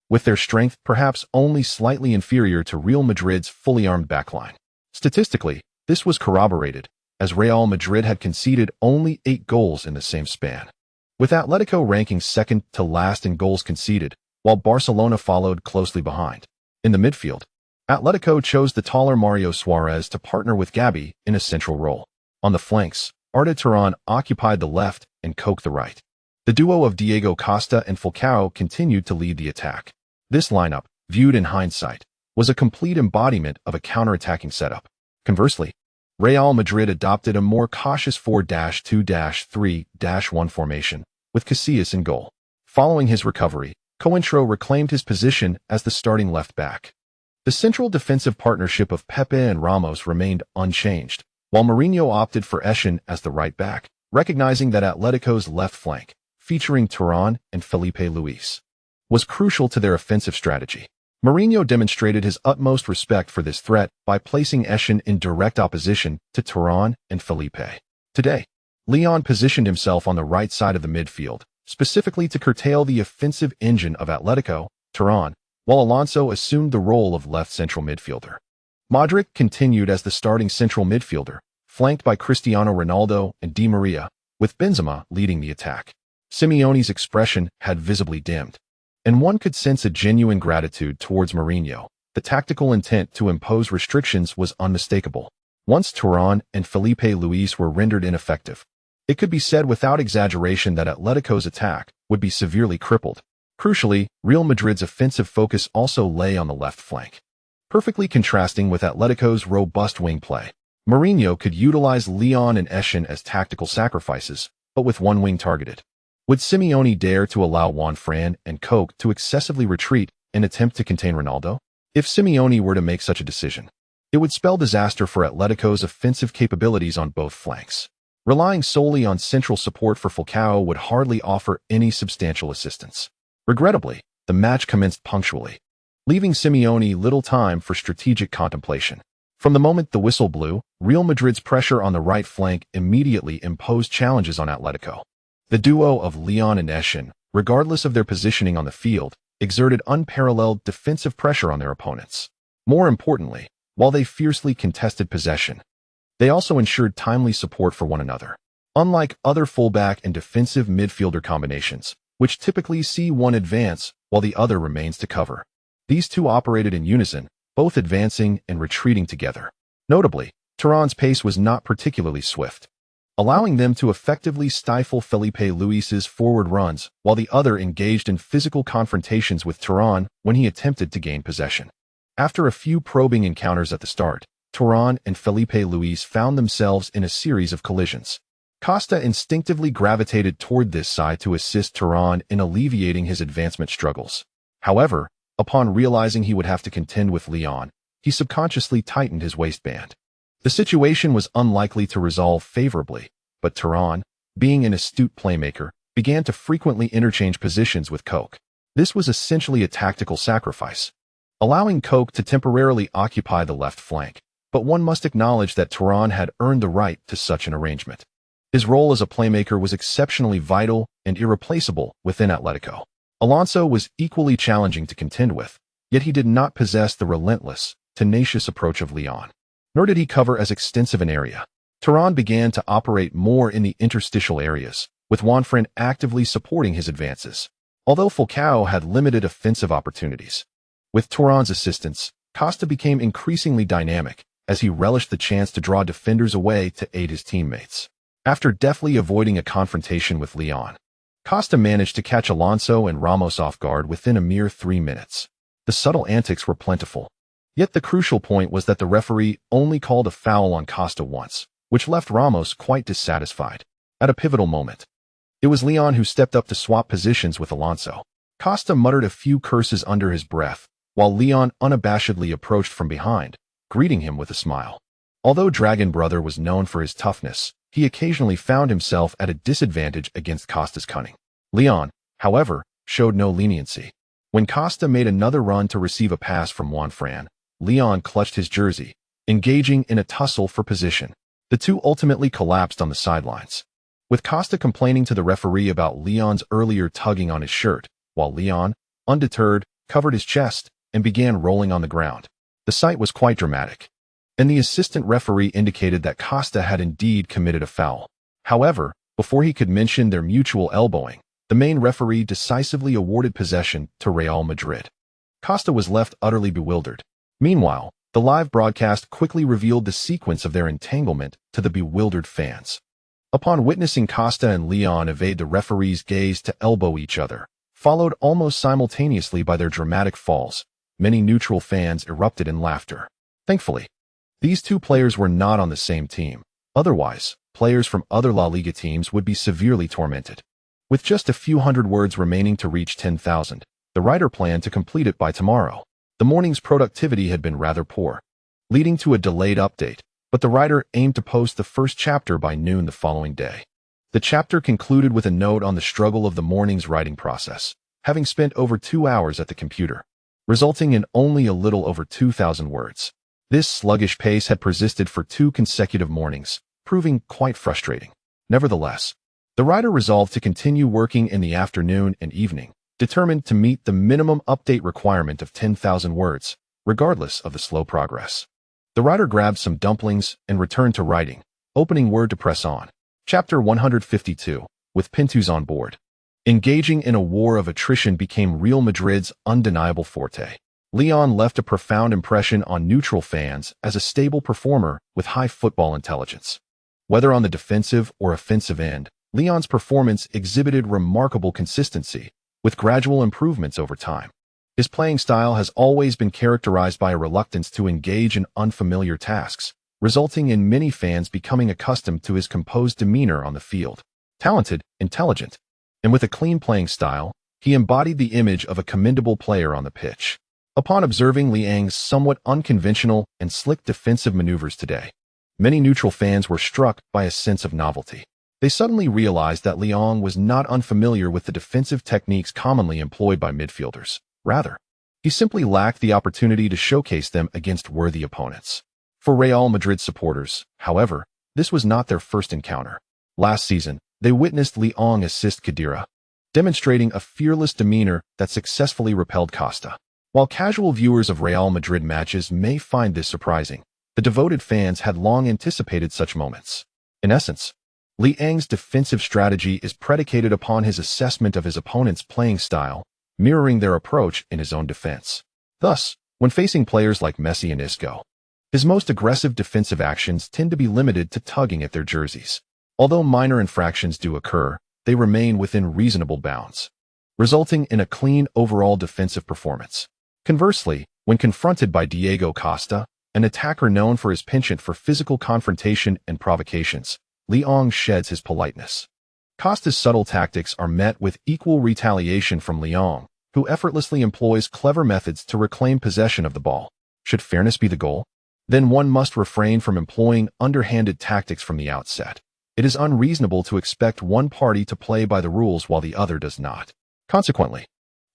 with their strength perhaps only slightly inferior to Real Madrid's fully armed backline. Statistically, this was corroborated, as Real Madrid had conceded only 8 goals in the same span, with Atletico ranking second to last in goals conceded, while Barcelona followed closely behind. In the midfield, Atletico chose the taller Mario Suarez to partner with Gabi in a central role. On the flanks, Arda Turan occupied the left and Coke the right. The duo of Diego Costa and Falcao continued to lead the attack. This lineup, viewed in hindsight, was a complete embodiment of a counter-attacking setup. Conversely, Real Madrid adopted a more cautious 4-2-3-1 formation, with Casillas in goal. Following his recovery, Cointreau reclaimed his position as the starting left-back. The central defensive partnership of Pepe and Ramos remained unchanged, while Mourinho opted for Eschen as the right-back, recognizing that Atletico's left flank, featuring Turan and Felipe Luis, was crucial to their offensive strategy. Mourinho demonstrated his utmost respect for this threat by placing Eschen in direct opposition to Turan and Felipe. Today, Leon positioned himself on the right side of the midfield, specifically to curtail the offensive engine of Atletico, Turan, while Alonso assumed the role of left central midfielder. Modric continued as the starting central midfielder, flanked by Cristiano Ronaldo and Di Maria, with Benzema leading the attack. Simeone's expression had visibly dimmed, and one could sense a genuine gratitude towards Mourinho. The tactical intent to impose restrictions was unmistakable. Once Turan and Felipe Luis were rendered ineffective, it could be said without exaggeration that Atletico's attack would be severely crippled. Crucially, Real Madrid's offensive focus also lay on the left flank, perfectly contrasting with Atletico's robust wing play. Mourinho could utilize Leon and Eschen as tactical sacrifices, but with one wing targeted. Would Simeone dare to allow Juan Fran and Coke to excessively retreat and attempt to contain Ronaldo? If Simeone were to make such a decision, it would spell disaster for Atletico's offensive capabilities on both flanks. Relying solely on central support for Falcao would hardly offer any substantial assistance. Regrettably, the match commenced punctually, leaving Simeone little time for strategic contemplation. From the moment the whistle blew, Real Madrid's pressure on the right flank immediately imposed challenges on Atletico. The duo of Leon and Eschen, regardless of their positioning on the field, exerted unparalleled defensive pressure on their opponents. More importantly, while they fiercely contested possession, they also ensured timely support for one another. Unlike other fullback and defensive midfielder combinations, which typically see one advance while the other remains to cover, these two operated in unison, both advancing and retreating together. Notably, Turan's pace was not particularly swift, allowing them to effectively stifle Felipe Luis's forward runs while the other engaged in physical confrontations with Turan when he attempted to gain possession. After a few probing encounters at the start, Turan and Felipe Luis found themselves in a series of collisions. Costa instinctively gravitated toward this side to assist Turan in alleviating his advancement struggles. However, upon realizing he would have to contend with Leon, he subconsciously tightened his waistband. The situation was unlikely to resolve favorably, but Turan, being an astute playmaker, began to frequently interchange positions with Coke. This was essentially a tactical sacrifice, allowing Coke to temporarily occupy the left flank, but one must acknowledge that Turan had earned the right to such an arrangement. His role as a playmaker was exceptionally vital and irreplaceable within Atletico. Alonso was equally challenging to contend with, yet he did not possess the relentless, tenacious approach of Leon, nor did he cover as extensive an area. Turan began to operate more in the interstitial areas, with Juanfran actively supporting his advances, although Falcao had limited offensive opportunities. With Thuram's assistance, Costa became increasingly dynamic as he relished the chance to draw defenders away to aid his teammates. After deftly avoiding a confrontation with Leon, Costa managed to catch Alonso and Ramos off guard within a mere 3 minutes. The subtle antics were plentiful. Yet the crucial point was that the referee only called a foul on Costa once, which left Ramos quite dissatisfied. At a pivotal moment, it was Leon who stepped up to swap positions with Alonso. Costa muttered a few curses under his breath, while Leon unabashedly approached from behind, greeting him with a smile. Although Dragon Brother was known for his toughness, he occasionally found himself at a disadvantage against Costa's cunning. Leon, however, showed no leniency. When Costa made another run to receive a pass from Juanfran, Leon clutched his jersey, engaging in a tussle for position. The two ultimately collapsed on the sidelines, with Costa complaining to the referee about Leon's earlier tugging on his shirt, while Leon, undeterred, covered his chest and began rolling on the ground. The sight was quite dramatic, and the assistant referee indicated that Costa had indeed committed a foul. However, before he could mention their mutual elbowing, the main referee decisively awarded possession to Real Madrid. Costa was left utterly bewildered. Meanwhile, the live broadcast quickly revealed the sequence of their entanglement to the bewildered fans. Upon witnessing Costa and Leon evade the referee's gaze to elbow each other, followed almost simultaneously by their dramatic falls, many neutral fans erupted in laughter. Thankfully, these two players were not on the same team. Otherwise, players from other La Liga teams would be severely tormented. With just a few hundred words remaining to reach 10,000, the writer planned to complete it by tomorrow. The morning's productivity had been rather poor, leading to a delayed update, but the writer aimed to post the first chapter by noon the following day. The chapter concluded with a note on the struggle of the morning's writing process, having spent over 2 hours at the computer, resulting in only a little over 2,000 words. This sluggish pace had persisted for 2 consecutive mornings, proving quite frustrating. Nevertheless, the writer resolved to continue working in the afternoon and evening, determined to meet the minimum update requirement of 10,000 words, regardless of the slow progress. The writer grabbed some dumplings and returned to writing, opening Word to press on. Chapter 152, with Pintus on board. Engaging in a war of attrition became Real Madrid's undeniable forte. Leon left a profound impression on neutral fans as a stable performer with high football intelligence. Whether on the defensive or offensive end, Leon's performance exhibited remarkable consistency, with gradual improvements over time. His playing style has always been characterized by a reluctance to engage in unfamiliar tasks, resulting in many fans becoming accustomed to his composed demeanor on the field. Talented, intelligent, and with a clean playing style, he embodied the image of a commendable player on the pitch. Upon observing Liang's somewhat unconventional and slick defensive maneuvers today, many neutral fans were struck by a sense of novelty. They suddenly realized that Liang was not unfamiliar with the defensive techniques commonly employed by midfielders. Rather, he simply lacked the opportunity to showcase them against worthy opponents. For Real Madrid supporters, however, this was not their first encounter. Last season, they witnessed Liang assist Khedira, demonstrating a fearless demeanor that successfully repelled Costa. While casual viewers of Real Madrid matches may find this surprising, the devoted fans had long anticipated such moments. In essence, Liang's defensive strategy is predicated upon his assessment of his opponent's playing style, mirroring their approach in his own defense. Thus, when facing players like Messi and Isco, his most aggressive defensive actions tend to be limited to tugging at their jerseys. Although minor infractions do occur, they remain within reasonable bounds, resulting in a clean overall defensive performance. Conversely, when confronted by Diego Costa, an attacker known for his penchant for physical confrontation and provocations, Liang sheds his politeness. Costa's subtle tactics are met with equal retaliation from Liang, who effortlessly employs clever methods to reclaim possession of the ball. Should fairness be the goal, then one must refrain from employing underhanded tactics from the outset. It is unreasonable to expect one party to play by the rules while the other does not. Consequently,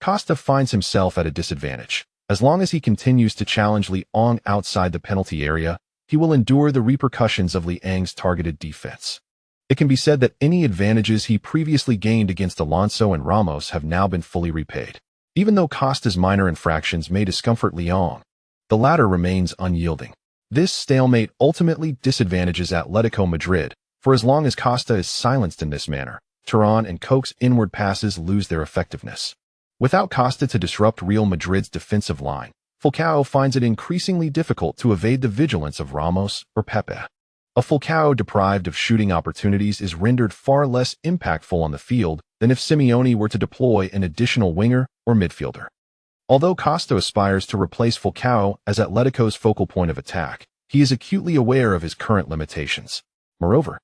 Costa finds himself at a disadvantage. As long as he continues to challenge Liang outside the penalty area, he will endure the repercussions of Liang's targeted defense. It can be said that any advantages he previously gained against Alonso and Ramos have now been fully repaid. Even though Costa's minor infractions may discomfort Liang, the latter remains unyielding. This stalemate ultimately disadvantages Atletico Madrid, for as long as Costa is silenced in this manner, Turan and Coque's inward passes lose their effectiveness. Without Costa to disrupt Real Madrid's defensive line, Falcao finds it increasingly difficult to evade the vigilance of Ramos or Pepe. A Falcao deprived of shooting opportunities is rendered far less impactful on the field than if Simeone were to deploy an additional winger or midfielder. Although Costa aspires to replace Falcao as Atletico's focal point of attack, he is acutely aware of his current limitations. Moreover,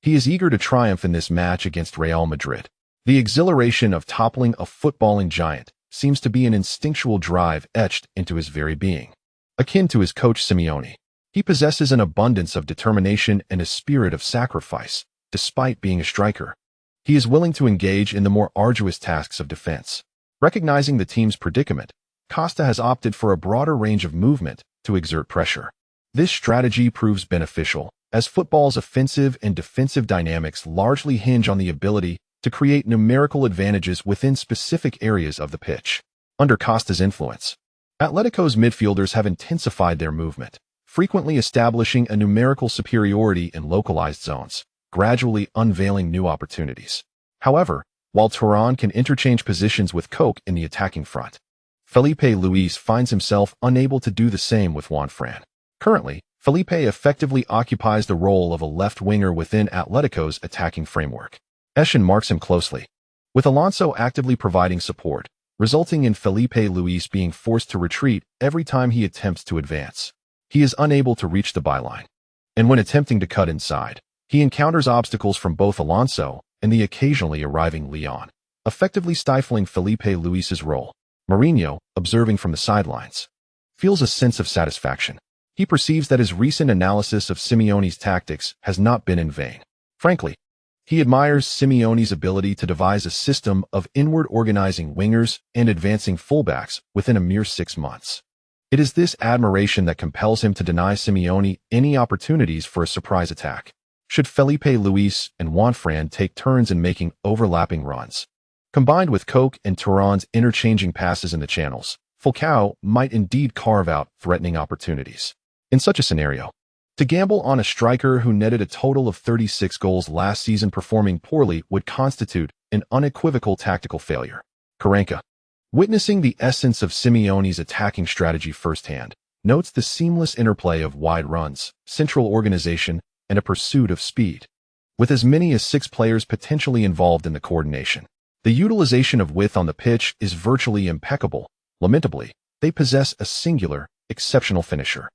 he is eager to triumph in this match against Real Madrid. The exhilaration of toppling a footballing giant seems to be an instinctual drive etched into his very being. Akin to his coach Simeone, he possesses an abundance of determination and a spirit of sacrifice, despite being a striker. He is willing to engage in the more arduous tasks of defense. Recognizing the team's predicament, Costa has opted for a broader range of movement to exert pressure. This strategy proves beneficial, as football's offensive and defensive dynamics largely hinge on the ability to create numerical advantages within specific areas of the pitch. Under Costa's influence, Atletico's midfielders have intensified their movement, frequently establishing a numerical superiority in localized zones, gradually unveiling new opportunities. However, while Turan can interchange positions with Coque in the attacking front, Felipe Luis finds himself unable to do the same with Juanfran. Currently, Felipe effectively occupies the role of a left winger within Atletico's attacking framework. Eschen marks him closely, with Alonso actively providing support, resulting in Felipe Luis being forced to retreat every time he attempts to advance. He is unable to reach the byline, and when attempting to cut inside, he encounters obstacles from both Alonso and the occasionally arriving Leon, effectively stifling Felipe Luis's role. Mourinho, observing from the sidelines, feels a sense of satisfaction. He perceives that his recent analysis of Simeone's tactics has not been in vain. Frankly, he admires Simeone's ability to devise a system of inward organizing wingers and advancing fullbacks within a mere 6 months. It is this admiration that compels him to deny Simeone any opportunities for a surprise attack. Should Felipe Luis and Juanfran take turns in making overlapping runs, combined with Coque and Turan's interchanging passes in the channels, Falcao might indeed carve out threatening opportunities. In such a scenario, to gamble on a striker who netted a total of 36 goals last season performing poorly would constitute an unequivocal tactical failure. Karanka, witnessing the essence of Simeone's attacking strategy firsthand, notes the seamless interplay of wide runs, central organization, and a pursuit of speed. With as many as 6 players potentially involved in the coordination, the utilization of width on the pitch is virtually impeccable. Lamentably, they possess a singular, exceptional finisher.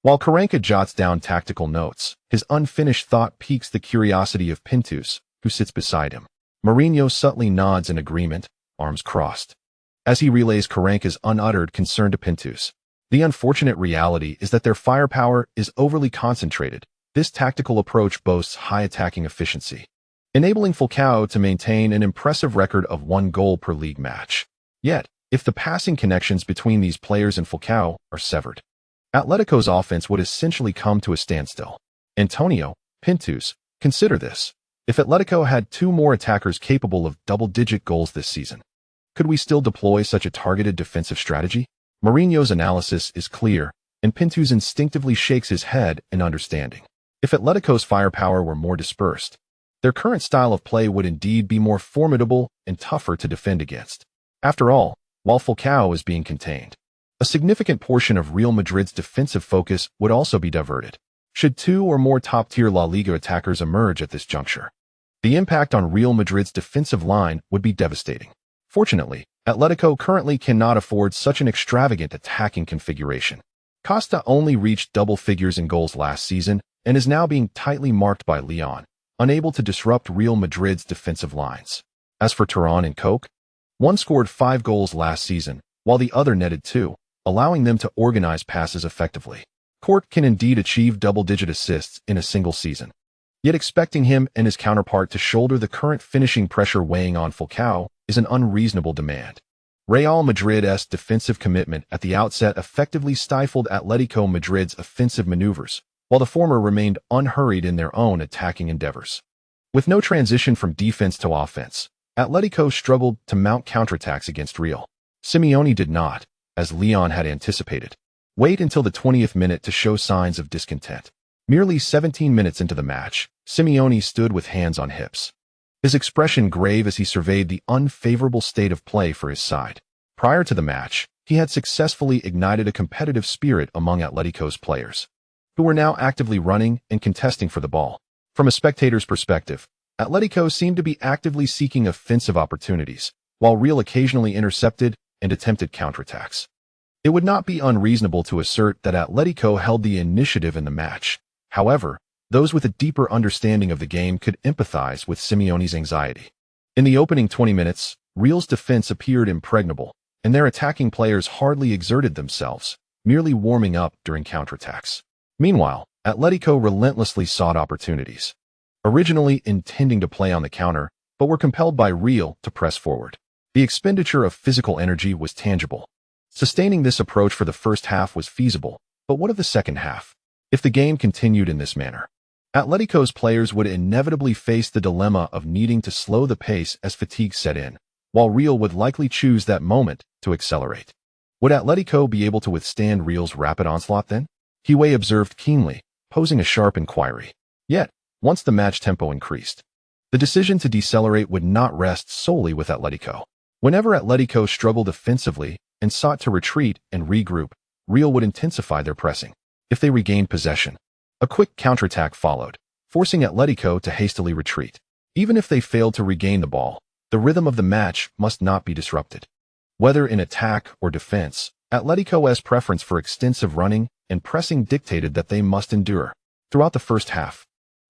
While Karanka jots down tactical notes, his unfinished thought piques the curiosity of Pintus, who sits beside him. Mourinho subtly nods in agreement, arms crossed, as he relays Karanka's unuttered concern to Pintus. The unfortunate reality is that their firepower is overly concentrated. This tactical approach boasts high attacking efficiency, enabling Falcao to maintain an impressive record of 1 goal per league match. Yet, if the passing connections between these players and Falcao are severed, Atletico's offense would essentially come to a standstill. Antonio, Pintus, consider this. If Atletico had 2 more attackers capable of double-digit goals this season, could we still deploy such a targeted defensive strategy? Mourinho's analysis is clear, and Pintus instinctively shakes his head in understanding. If Atletico's firepower were more dispersed, their current style of play would indeed be more formidable and tougher to defend against. After all, while Falcao is being contained, a significant portion of Real Madrid's defensive focus would also be diverted. Should 2 or more top-tier La Liga attackers emerge at this juncture, the impact on Real Madrid's defensive line would be devastating. Fortunately, Atletico currently cannot afford such an extravagant attacking configuration. Costa only reached double figures in goals last season and is now being tightly marked by Leon, unable to disrupt Real Madrid's defensive lines. As for Turan and Coque, one scored 5 goals last season, while the other netted 2, allowing them to organize passes effectively. Coque can indeed achieve double-digit assists in a single season. Yet expecting him and his counterpart to shoulder the current finishing pressure weighing on Falcao is an unreasonable demand. Real Madrid's defensive commitment at the outset effectively stifled Atletico Madrid's offensive maneuvers, while the former remained unhurried in their own attacking endeavors. With no transition from defense to offense, Atletico struggled to mount counterattacks against Real. Simeone did not, as Leon had anticipated, wait until the 20th minute to show signs of discontent. Merely 17 minutes into the match, Simeone stood with hands on hips. his expression grave as he surveyed the unfavorable state of play for his side. Prior to the match, he had successfully ignited a competitive spirit among Atletico's players, who were now actively running and contesting for the ball. From a spectator's perspective, Atletico seemed to be actively seeking offensive opportunities, while Real occasionally intercepted and attempted counterattacks. It would not be unreasonable to assert that Atletico held the initiative in the match. However, those with a deeper understanding of the game could empathize with Simeone's anxiety. In the opening 20 minutes, Real's defense appeared impregnable, and their attacking players hardly exerted themselves, merely warming up during counterattacks. Meanwhile, Atletico relentlessly sought opportunities, originally intending to play on the counter, but were compelled by Real to press forward. The expenditure of physical energy was tangible. Sustaining this approach for the first half was feasible, but what of the second half? If the game continued in this manner, Atletico's players would inevitably face the dilemma of needing to slow the pace as fatigue set in, while Real would likely choose that moment to accelerate. Would Atletico be able to withstand Real's rapid onslaught then? Wei observed keenly, posing a sharp inquiry. Yet, once the match tempo increased, the decision to decelerate would not rest solely with Atletico. Whenever Atletico struggled offensively and sought to retreat and regroup, Real would intensify their pressing. If they regained possession, a quick counterattack followed, forcing Atletico to hastily retreat. Even if they failed to regain the ball, the rhythm of the match must not be disrupted. Whether in attack or defense, Atletico's preference for extensive running and pressing dictated that they must endure. Throughout the first half,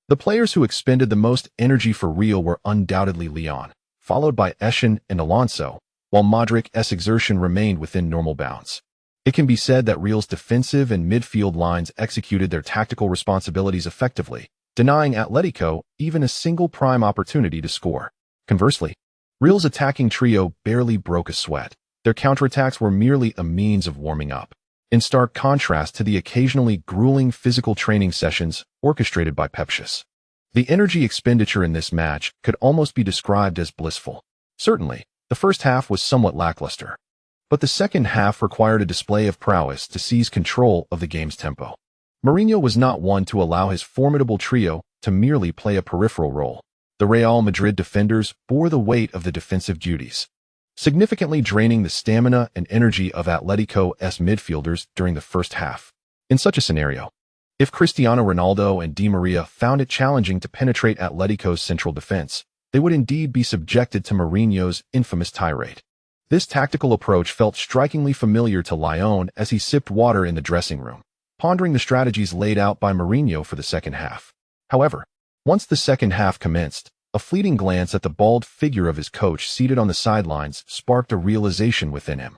the players who expended the most energy for Real were undoubtedly Leon, followed by Eschen and Alonso, while Modric's exertion remained within normal bounds. It can be said that Real's defensive and midfield lines executed their tactical responsibilities effectively, denying Atletico even a single prime opportunity to score. Conversely, Real's attacking trio barely broke a sweat. Their counterattacks were merely a means of warming up, in stark contrast to the occasionally grueling physical training sessions orchestrated by Pepsius. The energy expenditure in this match could almost be described as blissful. Certainly, the first half was somewhat lackluster, but the second half required a display of prowess to seize control of the game's tempo. Mourinho was not one to allow his formidable trio to merely play a peripheral role. The Real Madrid defenders bore the weight of the defensive duties, significantly draining the stamina and energy of Atletico's midfielders during the first half. In such a scenario, if Cristiano Ronaldo and Di Maria found it challenging to penetrate Atletico's central defense, they would indeed be subjected to Mourinho's infamous tirade. This tactical approach felt strikingly familiar to Lyon as he sipped water in the dressing room, pondering the strategies laid out by Mourinho for the second half. However, once the second half commenced, a fleeting glance at the bald figure of his coach seated on the sidelines sparked a realization within him.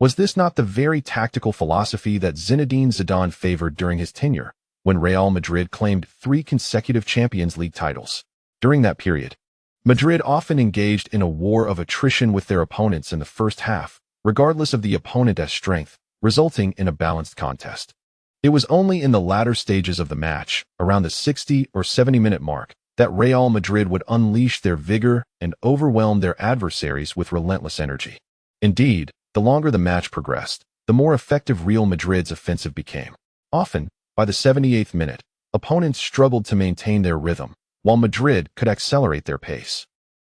Was this not the very tactical philosophy that Zinedine Zidane favored during his tenure, when Real Madrid claimed 3 consecutive Champions League titles? During that period, Madrid often engaged in a war of attrition with their opponents in the first half, regardless of the opponent's strength, resulting in a balanced contest. It was only in the latter stages of the match, around the 60 or 70-minute mark, that Real Madrid would unleash their vigor and overwhelm their adversaries with relentless energy. Indeed, the longer the match progressed, the more effective Real Madrid's offensive became. Often, by the 78th minute, opponents struggled to maintain their rhythm, while Madrid could accelerate their pace,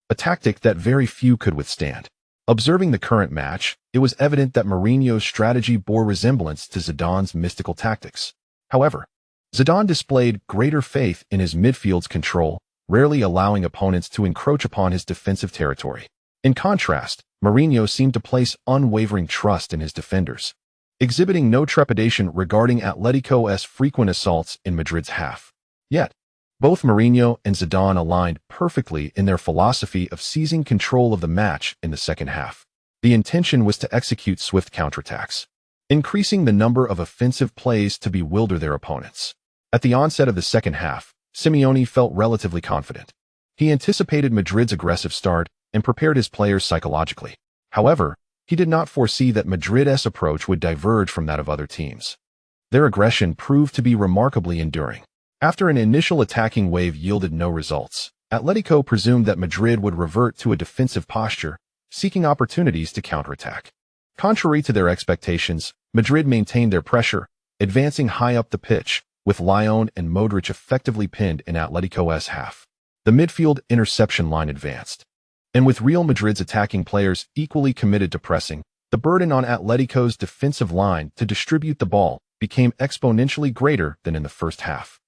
a tactic that very few could withstand. Observing the current match, it was evident that Mourinho's strategy bore resemblance to Zidane's mystical tactics. However, Zidane displayed greater faith in his midfield's control, rarely allowing opponents to encroach upon his defensive territory. In contrast, Mourinho seemed to place unwavering trust in his defenders, exhibiting no trepidation regarding Atletico's frequent assaults in Madrid's half. Yet, both Mourinho and Zidane aligned perfectly in their philosophy of seizing control of the match in the second half. The intention was to execute swift counterattacks, increasing the number of offensive plays to bewilder their opponents. At the onset of the second half, Simeone felt relatively confident. He anticipated Madrid's aggressive start and prepared his players psychologically. However, he did not foresee that Madrid's approach would diverge from that of other teams. Their aggression proved to be remarkably enduring. After an initial attacking wave yielded no results, Atletico presumed that Madrid would revert to a defensive posture, seeking opportunities to counterattack. Contrary to their expectations, Madrid maintained their pressure, advancing high up the pitch, with Lyon and Modric effectively pinned in Atletico's half. The midfield interception line advanced. And with Real Madrid's attacking players equally committed to pressing, the burden on Atletico's defensive line to distribute the ball became exponentially greater than in the first half.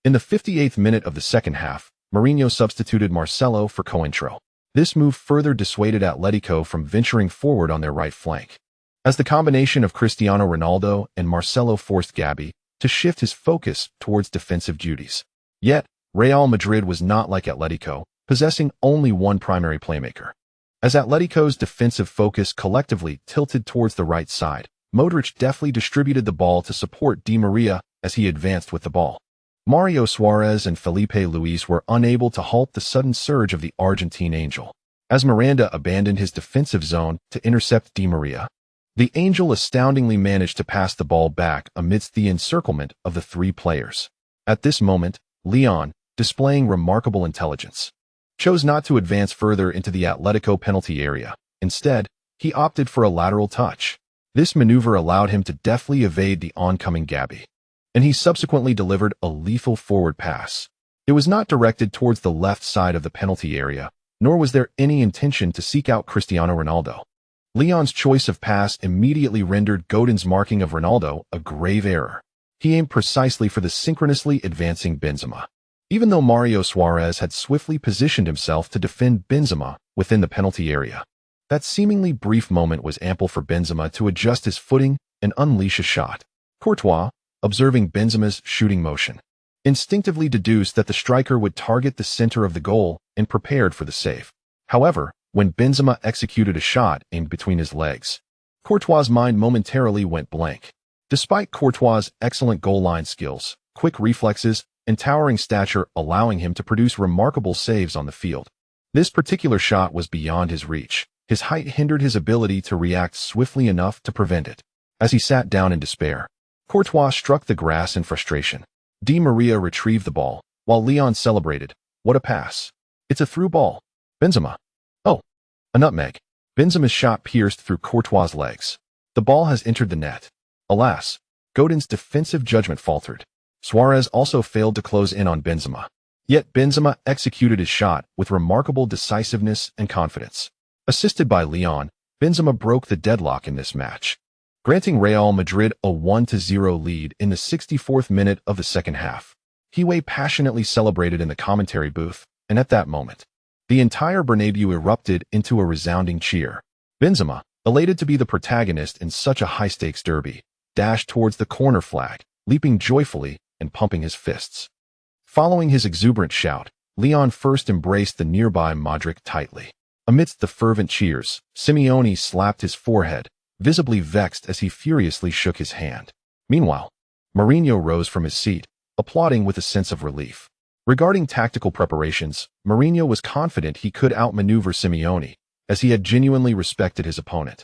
In the 58th minute of the second half, Mourinho substituted Marcelo for Coentro. This move further dissuaded Atletico from venturing forward on their right flank, as the combination of Cristiano Ronaldo and Marcelo forced Gabi to shift his focus towards defensive duties. Yet, Real Madrid was not like Atletico, possessing only one primary playmaker. As Atletico's defensive focus collectively tilted towards the right side, Modric deftly distributed the ball to support Di Maria as he advanced with the ball. Mario Suarez and Felipe Luis were unable to halt the sudden surge of the Argentine Angel. As Miranda abandoned his defensive zone to intercept Di Maria, the Angel astoundingly managed to pass the ball back amidst the encirclement of the three players. At this moment, Leon, displaying remarkable intelligence, chose not to advance further into the Atletico penalty area. Instead, he opted for a lateral touch. This maneuver allowed him to deftly evade the oncoming Gabi, and he subsequently delivered a lethal forward pass. It was not directed towards the left side of the penalty area, nor was there any intention to seek out Cristiano Ronaldo. Leon's choice of pass immediately rendered Godin's marking of Ronaldo a grave error. He aimed precisely for the synchronously advancing Benzema. Even though Mario Suarez had swiftly positioned himself to defend Benzema within the penalty area, that seemingly brief moment was ample for Benzema to adjust his footing and unleash a shot. Courtois, observing Benzema's shooting motion, instinctively deduced that the striker would target the center of the goal and prepared for the save. However, when Benzema executed a shot aimed between his legs, Courtois' mind momentarily went blank. Despite Courtois' excellent goal line skills, quick reflexes, and towering stature allowing him to produce remarkable saves on the field, this particular shot was beyond his reach. His height hindered his ability to react swiftly enough to prevent it. As he sat down in despair, Courtois struck the grass in frustration. Di Maria retrieved the ball, while Leon celebrated. What a pass. It's a through ball. Benzema. Oh, a nutmeg. Benzema's shot pierced through Courtois' legs. The ball has entered the net. Alas, Godin's defensive judgment faltered. Suarez also failed to close in on Benzema. Yet Benzema executed his shot with remarkable decisiveness and confidence. Assisted by Leon, Benzema broke the deadlock in this match, granting Real Madrid a 1-0 lead in the 64th minute of the second half. Wei passionately celebrated in the commentary booth, and at that moment, the entire Bernabeu erupted into a resounding cheer. Benzema, elated to be the protagonist in such a high-stakes derby, dashed towards the corner flag, leaping joyfully and pumping his fists. Following his exuberant shout, Leon first embraced the nearby Modric tightly. Amidst the fervent cheers, Simeone slapped his forehead, visibly vexed as he furiously shook his hand. Meanwhile, Mourinho rose from his seat, applauding with a sense of relief. Regarding tactical preparations, Mourinho was confident he could outmaneuver Simeone, as he had genuinely respected his opponent,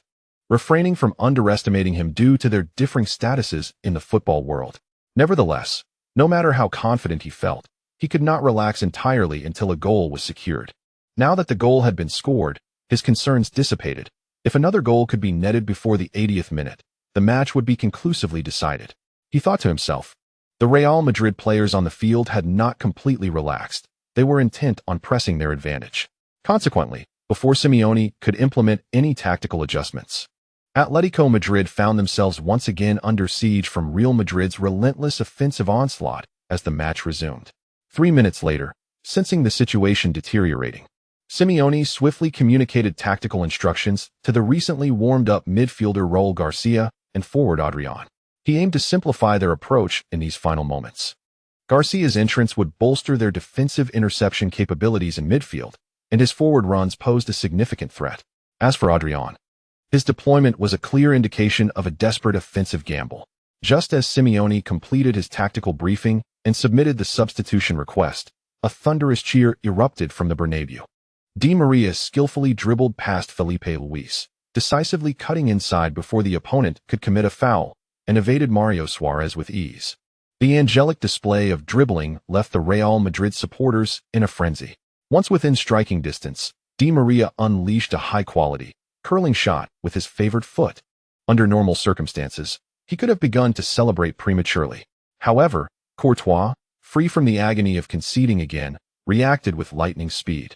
refraining from underestimating him due to their differing statuses in the football world. Nevertheless, no matter how confident he felt, he could not relax entirely until a goal was secured. Now that the goal had been scored, his concerns dissipated. If another goal could be netted before the 80th minute, the match would be conclusively decided. He thought to himself. The Real Madrid players on the field had not completely relaxed. They were intent on pressing their advantage. Consequently, before Simeone could implement any tactical adjustments, Atletico Madrid found themselves once again under siege from Real Madrid's relentless offensive onslaught as the match resumed. 3 minutes later, sensing the situation deteriorating, Simeone swiftly communicated tactical instructions to the recently warmed-up midfielder Raul Garcia and forward Adrian. He aimed to simplify their approach in these final moments. Garcia's entrance would bolster their defensive interception capabilities in midfield, and his forward runs posed a significant threat. As for Adrian, his deployment was a clear indication of a desperate offensive gamble. Just as Simeone completed his tactical briefing and submitted the substitution request, a thunderous cheer erupted from the Bernabeu. Di Maria skillfully dribbled past Felipe Luis, decisively cutting inside before the opponent could commit a foul, and evaded Mario Suarez with ease. The angelic display of dribbling left the Real Madrid supporters in a frenzy. Once within striking distance, Di Maria unleashed a high-quality, curling shot with his favored foot. Under normal circumstances, he could have begun to celebrate prematurely. However, Courtois, free from the agony of conceding again, reacted with lightning speed,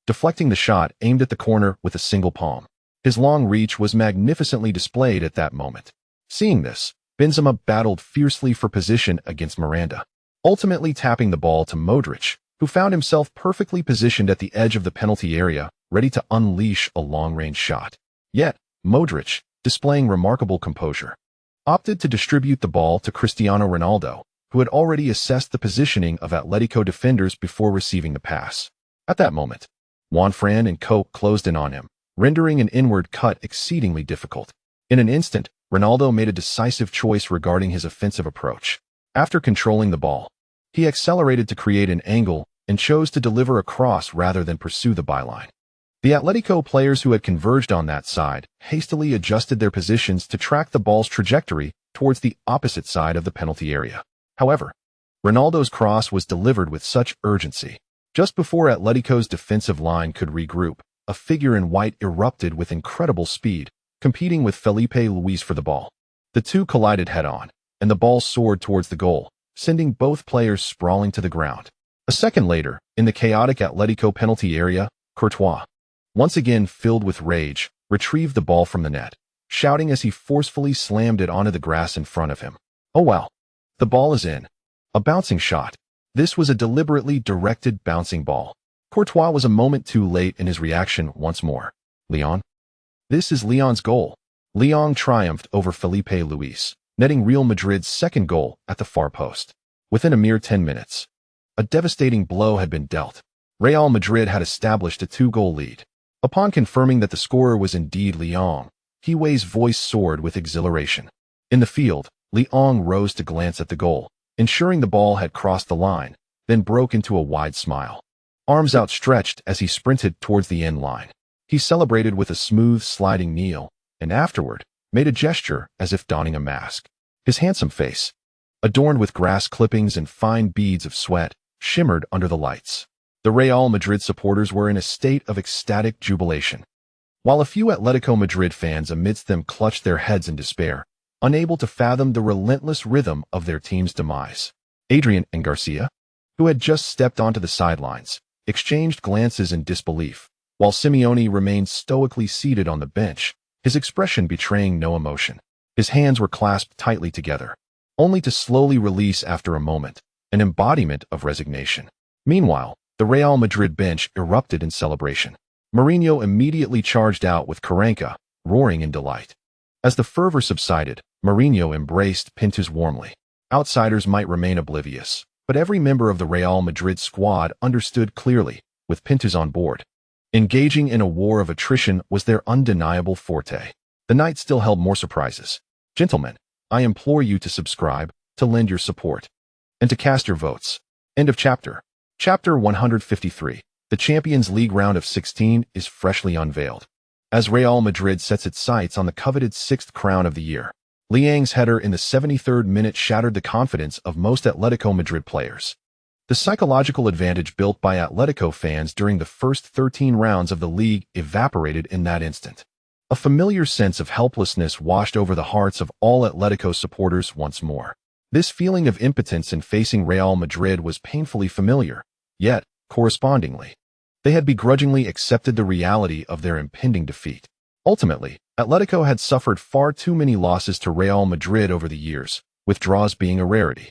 deflecting the shot aimed at the corner with a single palm. His long reach was magnificently displayed at that moment. Seeing this, Benzema battled fiercely for position against Miranda, ultimately tapping the ball to Modric, who found himself perfectly positioned at the edge of the penalty area, ready to unleash a long-range shot. Yet, Modric, displaying remarkable composure, opted to distribute the ball to Cristiano Ronaldo, who had already assessed the positioning of Atletico defenders before receiving the pass. At that moment, Juanfran and Coke closed in on him, rendering an inward cut exceedingly difficult. In an instant, Ronaldo made a decisive choice regarding his offensive approach. After controlling the ball, he accelerated to create an angle and chose to deliver a cross rather than pursue the byline. The Atletico players who had converged on that side hastily adjusted their positions to track the ball's trajectory towards the opposite side of the penalty area. However, Ronaldo's cross was delivered with such urgency. Just before Atletico's defensive line could regroup, a figure in white erupted with incredible speed, competing with Felipe Luis for the ball. The two collided head-on, and the ball soared towards the goal, sending both players sprawling to the ground. A second later, in the chaotic Atletico penalty area, Courtois, once again filled with rage, retrieved the ball from the net, shouting as he forcefully slammed it onto the grass in front of him. "Oh well, the ball is in." A bouncing shot. This was a deliberately directed bouncing ball. Courtois was a moment too late in his reaction once more. Lyon? This is Lyon's goal. Lyon triumphed over Felipe Luis, netting Real Madrid's second goal at the far post. Within a mere 10 minutes, a devastating blow had been dealt. Real Madrid had established a 2-goal lead. Upon confirming that the scorer was indeed Lyon, Kiwi's voice soared with exhilaration. In the field, Lyon rose to glance at the goal, ensuring the ball had crossed the line, then broke into a wide smile. Arms outstretched as he sprinted towards the end line. He celebrated with a smooth, sliding kneel, and afterward, made a gesture as if donning a mask. His handsome face, adorned with grass clippings and fine beads of sweat, shimmered under the lights. The Real Madrid supporters were in a state of ecstatic jubilation, while a few Atletico Madrid fans amidst them clutched their heads in despair, unable to fathom the relentless rhythm of their team's demise. Adrian and Garcia, who had just stepped onto the sidelines, exchanged glances in disbelief, while Simeone remained stoically seated on the bench, his expression betraying no emotion. His hands were clasped tightly together, only to slowly release after a moment, an embodiment of resignation. Meanwhile, the Real Madrid bench erupted in celebration. Mourinho immediately charged out with Karanka, roaring in delight. As the fervor subsided, Mourinho embraced Pintus warmly. Outsiders might remain oblivious, but every member of the Real Madrid squad understood clearly, with Pintus on board. Engaging in a war of attrition was their undeniable forte. The night still held more surprises. Gentlemen, I implore you to subscribe, to lend your support, and to cast your votes. End of chapter. Chapter 153. The Champions League round of 16 is freshly unveiled, as Real Madrid sets its sights on the coveted 6th crown of the year. Liang's header in the 73rd minute shattered the confidence of most Atletico Madrid players. The psychological advantage built by Atletico fans during the first 13 rounds of the league evaporated in that instant. A familiar sense of helplessness washed over the hearts of all Atletico supporters once more. This feeling of impotence in facing Real Madrid was painfully familiar, yet, correspondingly, they had begrudgingly accepted the reality of their impending defeat. Ultimately, Atletico had suffered far too many losses to Real Madrid over the years, with draws being a rarity.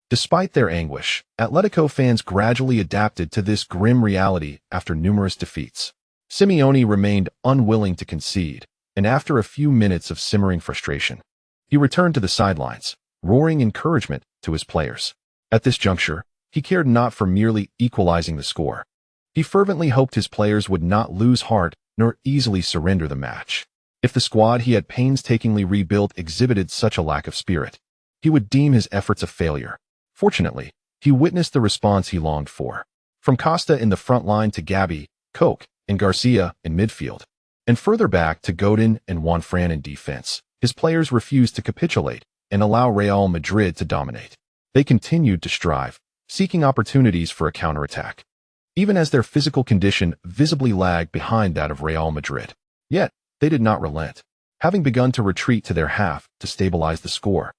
Despite their anguish, Atletico fans gradually adapted to this grim reality after numerous defeats. Simeone remained unwilling to concede, and after a few minutes of simmering frustration, he returned to the sidelines, roaring encouragement to his players. At this juncture, he cared not for merely equalizing the score. He fervently hoped his players would not lose heart nor easily surrender the match. If the squad he had painstakingly rebuilt exhibited such a lack of spirit, he would deem his efforts a failure. Fortunately, he witnessed the response he longed for. From Costa in the front line to Gabi, Coke, and Garcia in midfield, and further back to Godin and Juanfran in defense, his players refused to capitulate and allow Real Madrid to dominate. They continued to strive, seeking opportunities for a counterattack, even as their physical condition visibly lagged behind that of Real Madrid. Yet, they did not relent, having begun to retreat to their half to stabilize the score.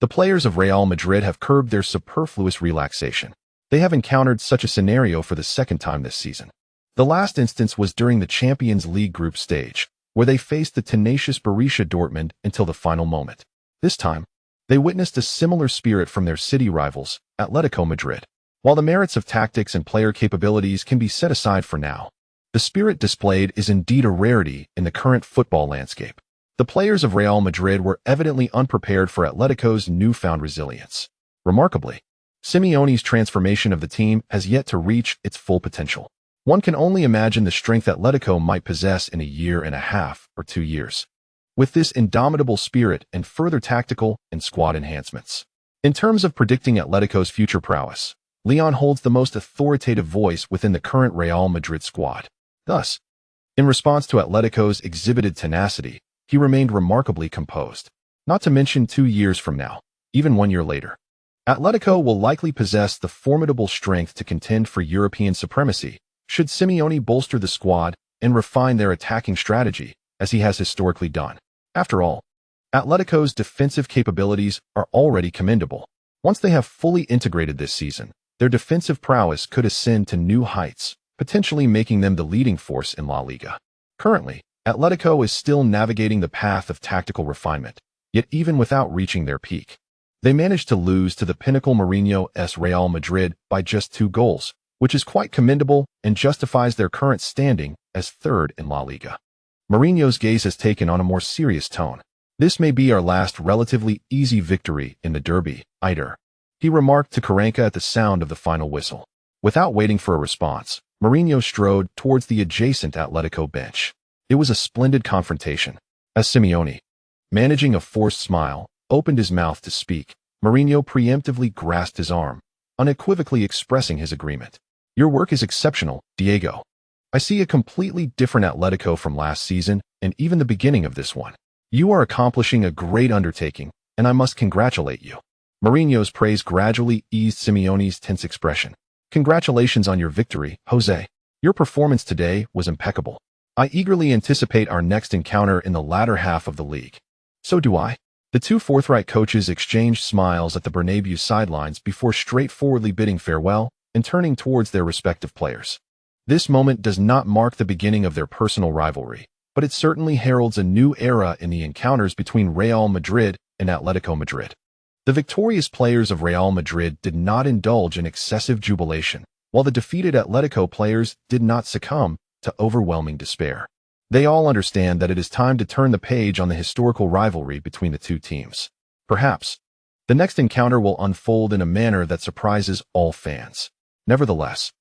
The players of Real Madrid have curbed their superfluous relaxation. They have encountered such a scenario for the second time this season. The last instance was during the Champions League group stage, where they faced the tenacious Borussia Dortmund until the final moment. This time, they witnessed a similar spirit from their city rivals, Atletico Madrid. While the merits of tactics and player capabilities can be set aside for now, the spirit displayed is indeed a rarity in the current football landscape. The players of Real Madrid were evidently unprepared for Atletico's newfound resilience. Remarkably, Simeone's transformation of the team has yet to reach its full potential. One can only imagine the strength Atletico might possess in a year and a half or 2 years, with this indomitable spirit and further tactical and squad enhancements. In terms of predicting Atletico's future prowess, Leon holds the most authoritative voice within the current Real Madrid squad. Thus, in response to Atletico's exhibited tenacity, he remained remarkably composed. Not to mention 2 years from now, even 1 year later, Atletico will likely possess the formidable strength to contend for European supremacy should Simeone bolster the squad and refine their attacking strategy, as he has historically done. After all, Atletico's defensive capabilities are already commendable. Once they have fully integrated this season, their defensive prowess could ascend to new heights, potentially making them the leading force in La Liga. Currently, Atletico is still navigating the path of tactical refinement, yet even without reaching their peak, they managed to lose to the pinnacle Mourinho's Real Madrid by just 2 goals, which is quite commendable and justifies their current standing as third in La Liga. Mourinho's gaze has taken on a more serious tone. This may be our last relatively easy victory in the derby, either, he remarked to Karanka at the sound of the final whistle. Without waiting for a response, Mourinho strode towards the adjacent Atletico bench. It was a splendid confrontation. As Simeone, managing a forced smile, opened his mouth to speak, Mourinho preemptively grasped his arm, unequivocally expressing his agreement. Your work is exceptional, Diego. I see a completely different Atletico from last season and even the beginning of this one. You are accomplishing a great undertaking, and I must congratulate you. Mourinho's praise gradually eased Simeone's tense expression. Congratulations on your victory, Jose. Your performance today was impeccable. I eagerly anticipate our next encounter in the latter half of the league. So do I. The 2 forthright coaches exchanged smiles at the Bernabeu sidelines before straightforwardly bidding farewell and turning towards their respective players. This moment does not mark the beginning of their personal rivalry, but it certainly heralds a new era in the encounters between Real Madrid and Atletico Madrid. The victorious players of Real Madrid did not indulge in excessive jubilation, while the defeated Atletico players did not succumb to overwhelming despair. They all understand that it is time to turn the page on the historical rivalry between the 2 teams. Perhaps, the next encounter will unfold in a manner that surprises all fans. Nevertheless,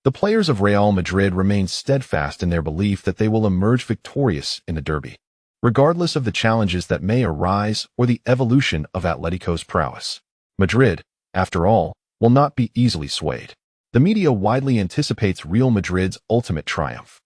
the players of Real Madrid remain steadfast in their belief that they will emerge victorious in the derby, regardless of the challenges that may arise or the evolution of Atletico's prowess. Madrid, after all, will not be easily swayed. The media widely anticipates Real Madrid's ultimate triumph.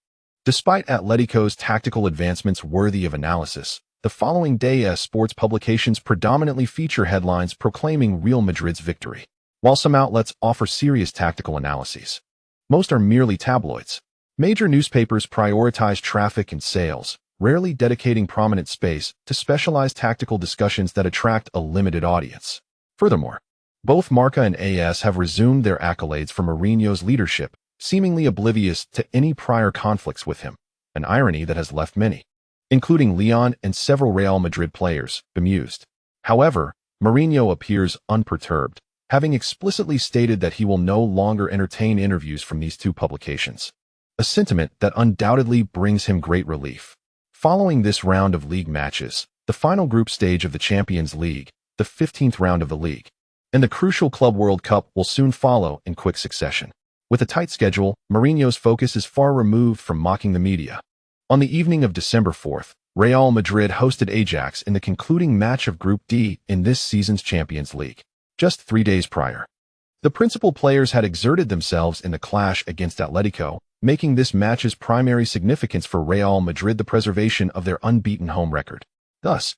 Despite Atletico's tactical advancements worthy of analysis, the following day's sports publications predominantly feature headlines proclaiming Real Madrid's victory, while some outlets offer serious tactical analyses. Most are merely tabloids. Major newspapers prioritize traffic and sales, rarely dedicating prominent space to specialized tactical discussions that attract a limited audience. Furthermore, both Marca and AS have resumed their accolades for Mourinho's leadership, seemingly oblivious to any prior conflicts with him, an irony that has left many, including Leon and several Real Madrid players, bemused. However, Mourinho appears unperturbed, having explicitly stated that he will no longer entertain interviews from these 2 publications, a sentiment that undoubtedly brings him great relief. Following this round of league matches, the final group stage of the Champions League, the 15th round of the league, and the crucial Club World Cup will soon follow in quick succession. With a tight schedule, Mourinho's focus is far removed from mocking the media. On the evening of December 4th, Real Madrid hosted Ajax in the concluding match of Group D in this season's Champions League. Just 3 days prior, the principal players had exerted themselves in the clash against Atletico, making this match's primary significance for Real Madrid the preservation of their unbeaten home record. Thus,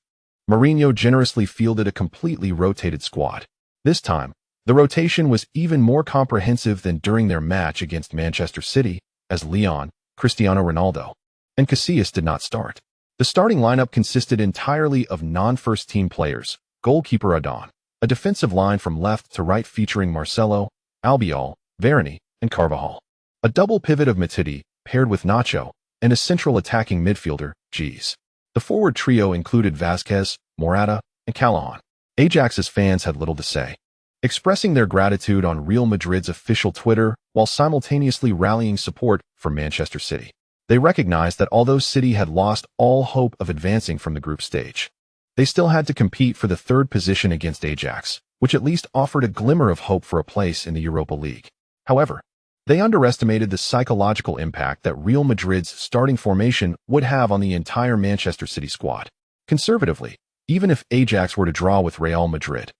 Mourinho generously fielded a completely rotated squad. This time, the rotation was even more comprehensive than during their match against Manchester City, as Leon, Cristiano Ronaldo, and Casillas did not start. The starting lineup consisted entirely of non-first-team players: goalkeeper Adon, a defensive line from left to right featuring Marcelo, Albiol, Varane, and Carvajal. A double pivot of Matidi, paired with Nacho, and a central attacking midfielder, G's. The forward trio included Vázquez, Morata, and Callahan. Ajax's fans had little to say, expressing their gratitude on Real Madrid's official Twitter while simultaneously rallying support for Manchester City. They recognized that although City had lost all hope of advancing from the group stage, they still had to compete for the third position against Ajax, which at least offered a glimmer of hope for a place in the Europa League. However, they underestimated the psychological impact that Real Madrid's starting formation would have on the entire Manchester City squad. Conservatively, even if Ajax were to draw with Real Madrid,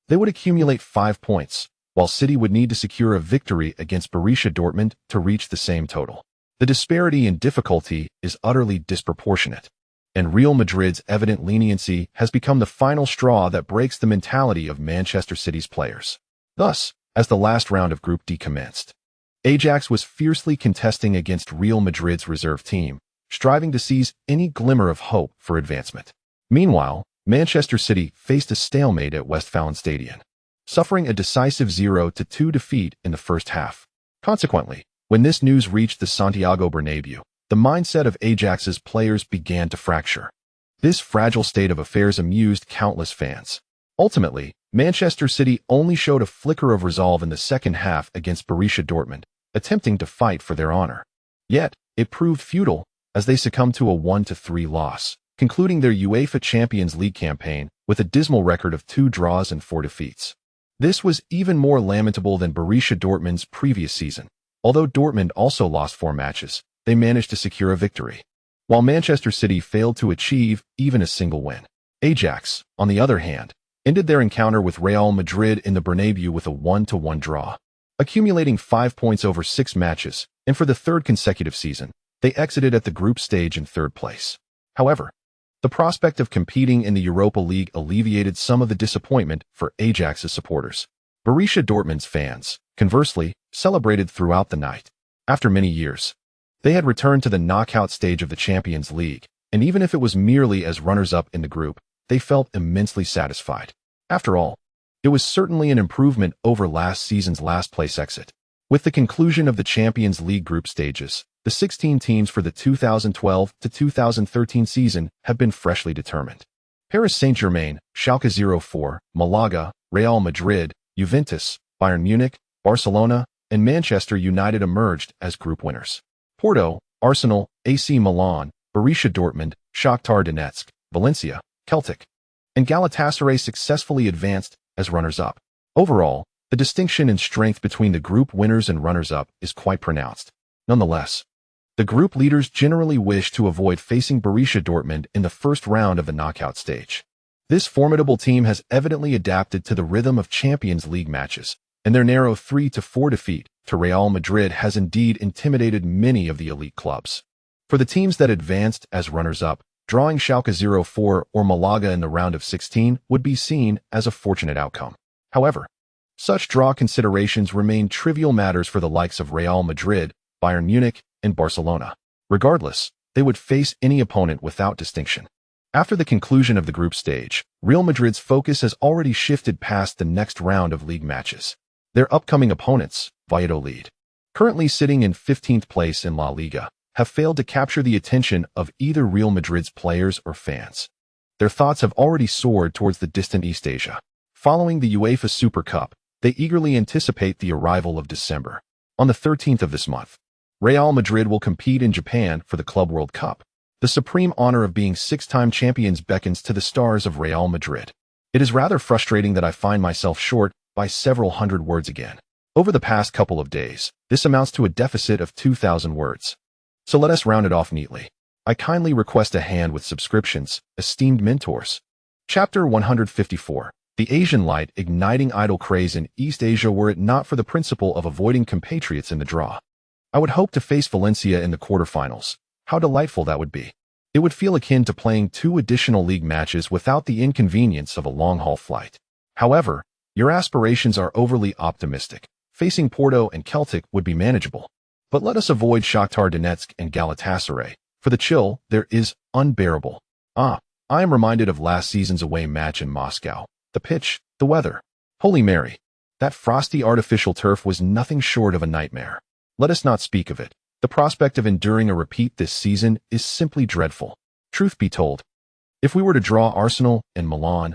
they would accumulate 5 points, while City would need to secure a victory against Borussia Dortmund to reach the same total. The disparity in difficulty is utterly disproportionate, and Real Madrid's evident leniency has become the final straw that breaks the mentality of Manchester City's players. Thus, as the last round of Group D commenced, Ajax was fiercely contesting against Real Madrid's reserve team, striving to seize any glimmer of hope for advancement. Meanwhile, Manchester City faced a stalemate at Westfalenstadion, suffering a decisive 0-2 defeat in the first half. Consequently, when this news reached the Santiago Bernabéu, the mindset of Ajax's players began to fracture. This fragile state of affairs amused countless fans. Ultimately, Manchester City only showed a flicker of resolve in the second half against Borussia Dortmund, attempting to fight for their honor. Yet, it proved futile, as they succumbed to a 1-3 loss, concluding their UEFA Champions League campaign with a dismal record of 2 draws and 4 defeats. This was even more lamentable than Borussia Dortmund's previous season. Although Dortmund also lost 4 matches, they managed to secure a victory, while Manchester City failed to achieve even a single win. Ajax, on the other hand, ended their encounter with Real Madrid in the Bernabéu with a 1-1 draw, accumulating 5 points over 6 matches, and for the third consecutive season, they exited at the group stage in 3rd place. However, the prospect of competing in the Europa League alleviated some of the disappointment for Ajax's supporters. Borussia Dortmund's fans, conversely, celebrated throughout the night. After many years, they had returned to the knockout stage of the Champions League, and even if it was merely as runners-up in the group, they felt immensely satisfied. After all, it was certainly an improvement over last season's last-place exit. With the conclusion of the Champions League group stages, the 16 teams for the 2012-2013 season have been freshly determined. Paris Saint-Germain, Schalke 04, Malaga, Real Madrid, Juventus, Bayern Munich, Barcelona, and Manchester United emerged as group winners. Porto, Arsenal, AC Milan, Borussia Dortmund, Shakhtar Donetsk, Valencia, Celtic, and Galatasaray successfully advanced as runners-up. Overall, the distinction in strength between the group winners and runners-up is quite pronounced. Nonetheless, the group leaders generally wish to avoid facing Borussia Dortmund in the first round of the knockout stage. This formidable team has evidently adapted to the rhythm of Champions League matches, and their narrow 3-4 defeat to Real Madrid has indeed intimidated many of the elite clubs. For the teams that advanced as runners-up, drawing Schalke 04 or Malaga in the round of 16 would be seen as a fortunate outcome. However, such draw considerations remain trivial matters for the likes of Real Madrid, Bayern Munich, and Barcelona. Regardless, they would face any opponent without distinction. After the conclusion of the group stage, Real Madrid's focus has already shifted past the next round of league matches. Their upcoming opponents, Valladolid, currently sitting in 15th place in La Liga, have failed to capture the attention of either Real Madrid's players or fans. Their thoughts have already soared towards the distant East Asia. Following the UEFA Super Cup, they eagerly anticipate the arrival of December. On the 13th of this month, Real Madrid will compete in Japan for the Club World Cup. The supreme honor of being 6-time champions beckons to the stars of Real Madrid. It is rather frustrating that I find myself short by several hundred words again. Over the past couple of days, this amounts to a deficit of 2,000 words. So let us round it off neatly. I kindly request a hand with subscriptions, esteemed mentors. Chapter 154. The Asian Light igniting idol craze in East Asia were it not for the principle of avoiding compatriots in the draw. I would hope to face Valencia in the quarterfinals. How delightful that would be. It would feel akin to playing 2 additional league matches without the inconvenience of a long-haul flight. However, your aspirations are overly optimistic. Facing Porto and Celtic would be manageable. But let us avoid Shakhtar Donetsk and Galatasaray, for the chill there is unbearable. I am reminded of last season's away match in Moscow. The pitch, the weather. Holy Mary. That frosty artificial turf was nothing short of a nightmare. Let us not speak of it. The prospect of enduring a repeat this season is simply dreadful. Truth be told, if we were to draw Arsenal and Milan,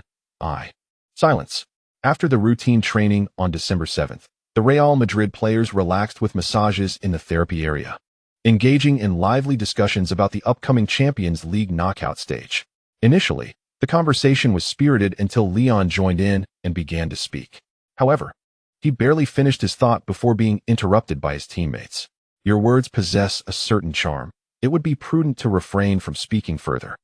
Silence. After the routine training on December 7th, the Real Madrid players relaxed with massages in the therapy area, engaging in lively discussions about the upcoming Champions League knockout stage. Initially, the conversation was spirited until Leon joined in and began to speak. However, he barely finished his thought before being interrupted by his teammates. Your words possess a certain charm. It would be prudent to refrain from speaking further.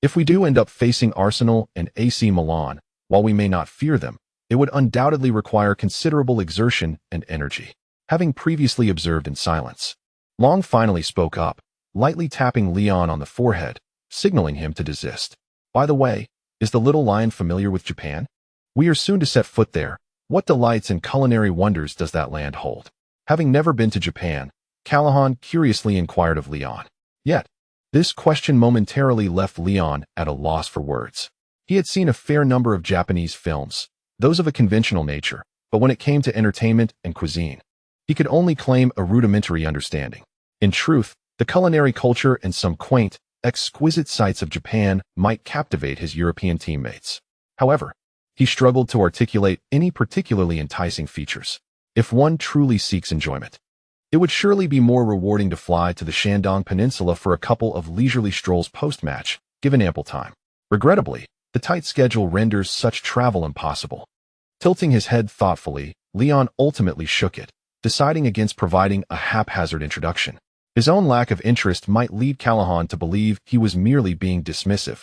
If we do end up facing Arsenal and AC Milan, while we may not fear them, it would undoubtedly require considerable exertion and energy. Having previously observed in silence, Long finally spoke up, lightly tapping Leon on the forehead, signaling him to desist. By the way, is the little lion familiar with Japan? We are soon to set foot there. What delights and culinary wonders does that land hold? Having never been to Japan, Callahan curiously inquired of Leon. Yet, this question momentarily left Leon at a loss for words. He had seen a fair number of Japanese films, those of a conventional nature, but when it came to entertainment and cuisine, he could only claim a rudimentary understanding. In truth, the culinary culture and some quaint, exquisite sights of Japan might captivate his European teammates. However, he struggled to articulate any particularly enticing features. If one truly seeks enjoyment, it would surely be more rewarding to fly to the Shandong Peninsula for a couple of leisurely strolls post-match, given ample time. Regrettably, the tight schedule renders such travel impossible. Tilting his head thoughtfully, Leon ultimately shook it, deciding against providing a haphazard introduction. His own lack of interest might lead Callahan to believe he was merely being dismissive.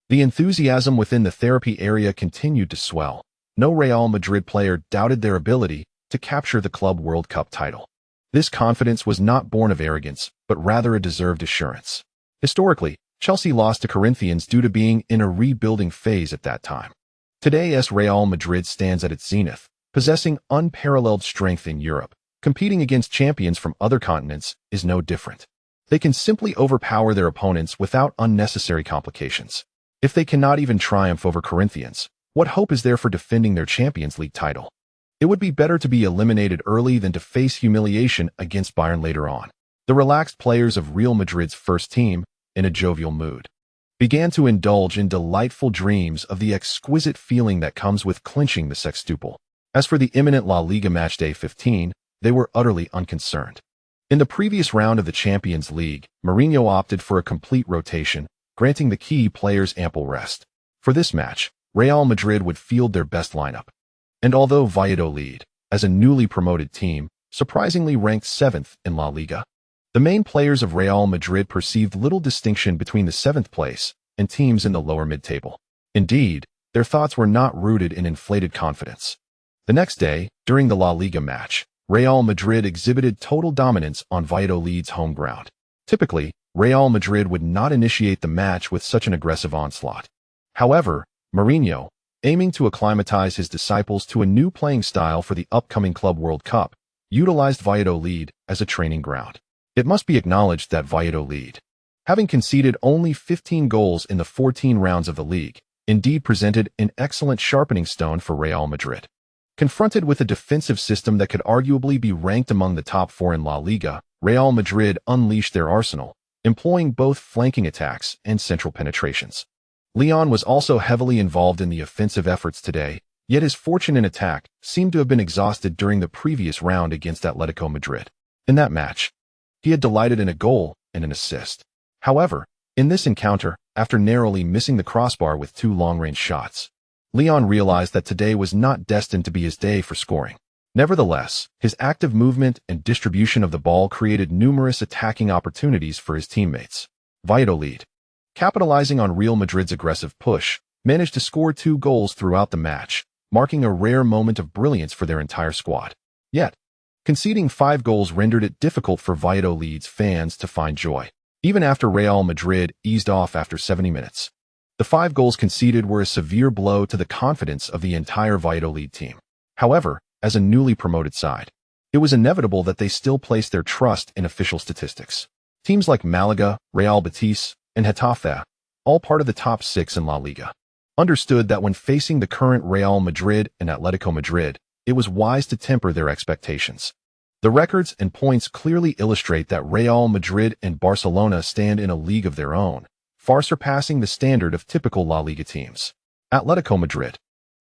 The enthusiasm within the therapy area continued to swell. No Real Madrid player doubted their ability to capture the Club World Cup title. This confidence was not born of arrogance, but rather a deserved assurance. Historically, Chelsea lost to Corinthians due to being in a rebuilding phase at that time. Today's Real Madrid stands at its zenith, possessing unparalleled strength in Europe. Competing against champions from other continents is no different. They can simply overpower their opponents without unnecessary complications. If they cannot even triumph over Corinthians, what hope is there for defending their Champions League title? It would be better to be eliminated early than to face humiliation against Bayern later on. The relaxed players of Real Madrid's first team, in a jovial mood, began to indulge in delightful dreams of the exquisite feeling that comes with clinching the sextuple. As for the imminent La Liga matchday 15, they were utterly unconcerned. In the previous round of the Champions League, Mourinho opted for a complete rotation, granting the key players ample rest. For this match, Real Madrid would field their best lineup. And although Valladolid, as a newly promoted team, surprisingly ranked 7th in La Liga, the main players of Real Madrid perceived little distinction between the 7th place and teams in the lower mid-table. Indeed, their thoughts were not rooted in inflated confidence. The next day, during the La Liga match, Real Madrid exhibited total dominance on Valladolid's home ground. Typically, Real Madrid would not initiate the match with such an aggressive onslaught. However, Mourinho, aiming to acclimatize his disciples to a new playing style for the upcoming Club World Cup, utilized Valladolid as a training ground. It must be acknowledged that Valladolid, having conceded only 15 goals in the 14 rounds of the league, indeed presented an excellent sharpening stone for Real Madrid. Confronted with a defensive system that could arguably be ranked among the top 4 in La Liga, Real Madrid unleashed their arsenal, employing both flanking attacks and central penetrations. Leon was also heavily involved in the offensive efforts today, yet his fortune in attack seemed to have been exhausted during the previous round against Atletico Madrid. In that match, he had delighted in a goal and an assist. However, in this encounter, after narrowly missing the crossbar with 2 long-range shots, Leon realized that today was not destined to be his day for scoring. Nevertheless, his active movement and distribution of the ball created numerous attacking opportunities for his teammates. Valladolid, capitalizing on Real Madrid's aggressive push, managed to score 2 goals throughout the match, marking a rare moment of brilliance for their entire squad. Yet, conceding 5 goals rendered it difficult for Valladolid's fans to find joy, even after Real Madrid eased off after 70 minutes. The 5 goals conceded were a severe blow to the confidence of the entire Valladolid team. However, as a newly promoted side, it was inevitable that they still placed their trust in official statistics. Teams like Malaga, Real Betis, and Getafe, all part of the top 6 in La Liga, understood that when facing the current Real Madrid and Atletico Madrid, it was wise to temper their expectations. The records and points clearly illustrate that Real Madrid and Barcelona stand in a league of their own, far surpassing the standard of typical La Liga teams. Atletico Madrid,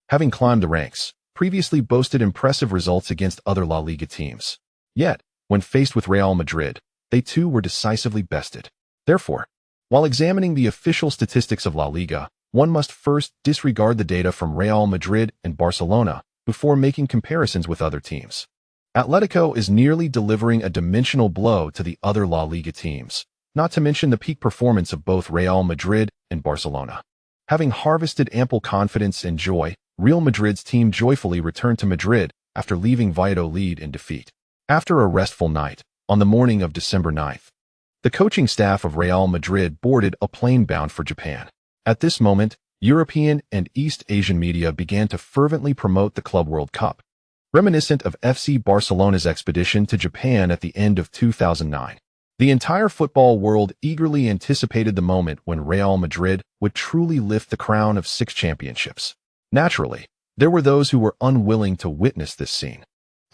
having climbed the ranks, previously boasted impressive results against other La Liga teams. Yet, when faced with Real Madrid, they too were decisively bested. Therefore, while examining the official statistics of La Liga, one must first disregard the data from Real Madrid and Barcelona before making comparisons with other teams. Atletico is nearly delivering a dimensional blow to the other La Liga teams, not to mention the peak performance of both Real Madrid and Barcelona. Having harvested ample confidence and joy, Real Madrid's team joyfully returned to Madrid after leaving Valladolid in defeat. After a restful night, on the morning of December 9th, the coaching staff of Real Madrid boarded a plane bound for Japan. At this moment, European and East Asian media began to fervently promote the Club World Cup, reminiscent of FC Barcelona's expedition to Japan at the end of 2009. The entire football world eagerly anticipated the moment when Real Madrid would truly lift the crown of 6 championships. Naturally, there were those who were unwilling to witness this scene.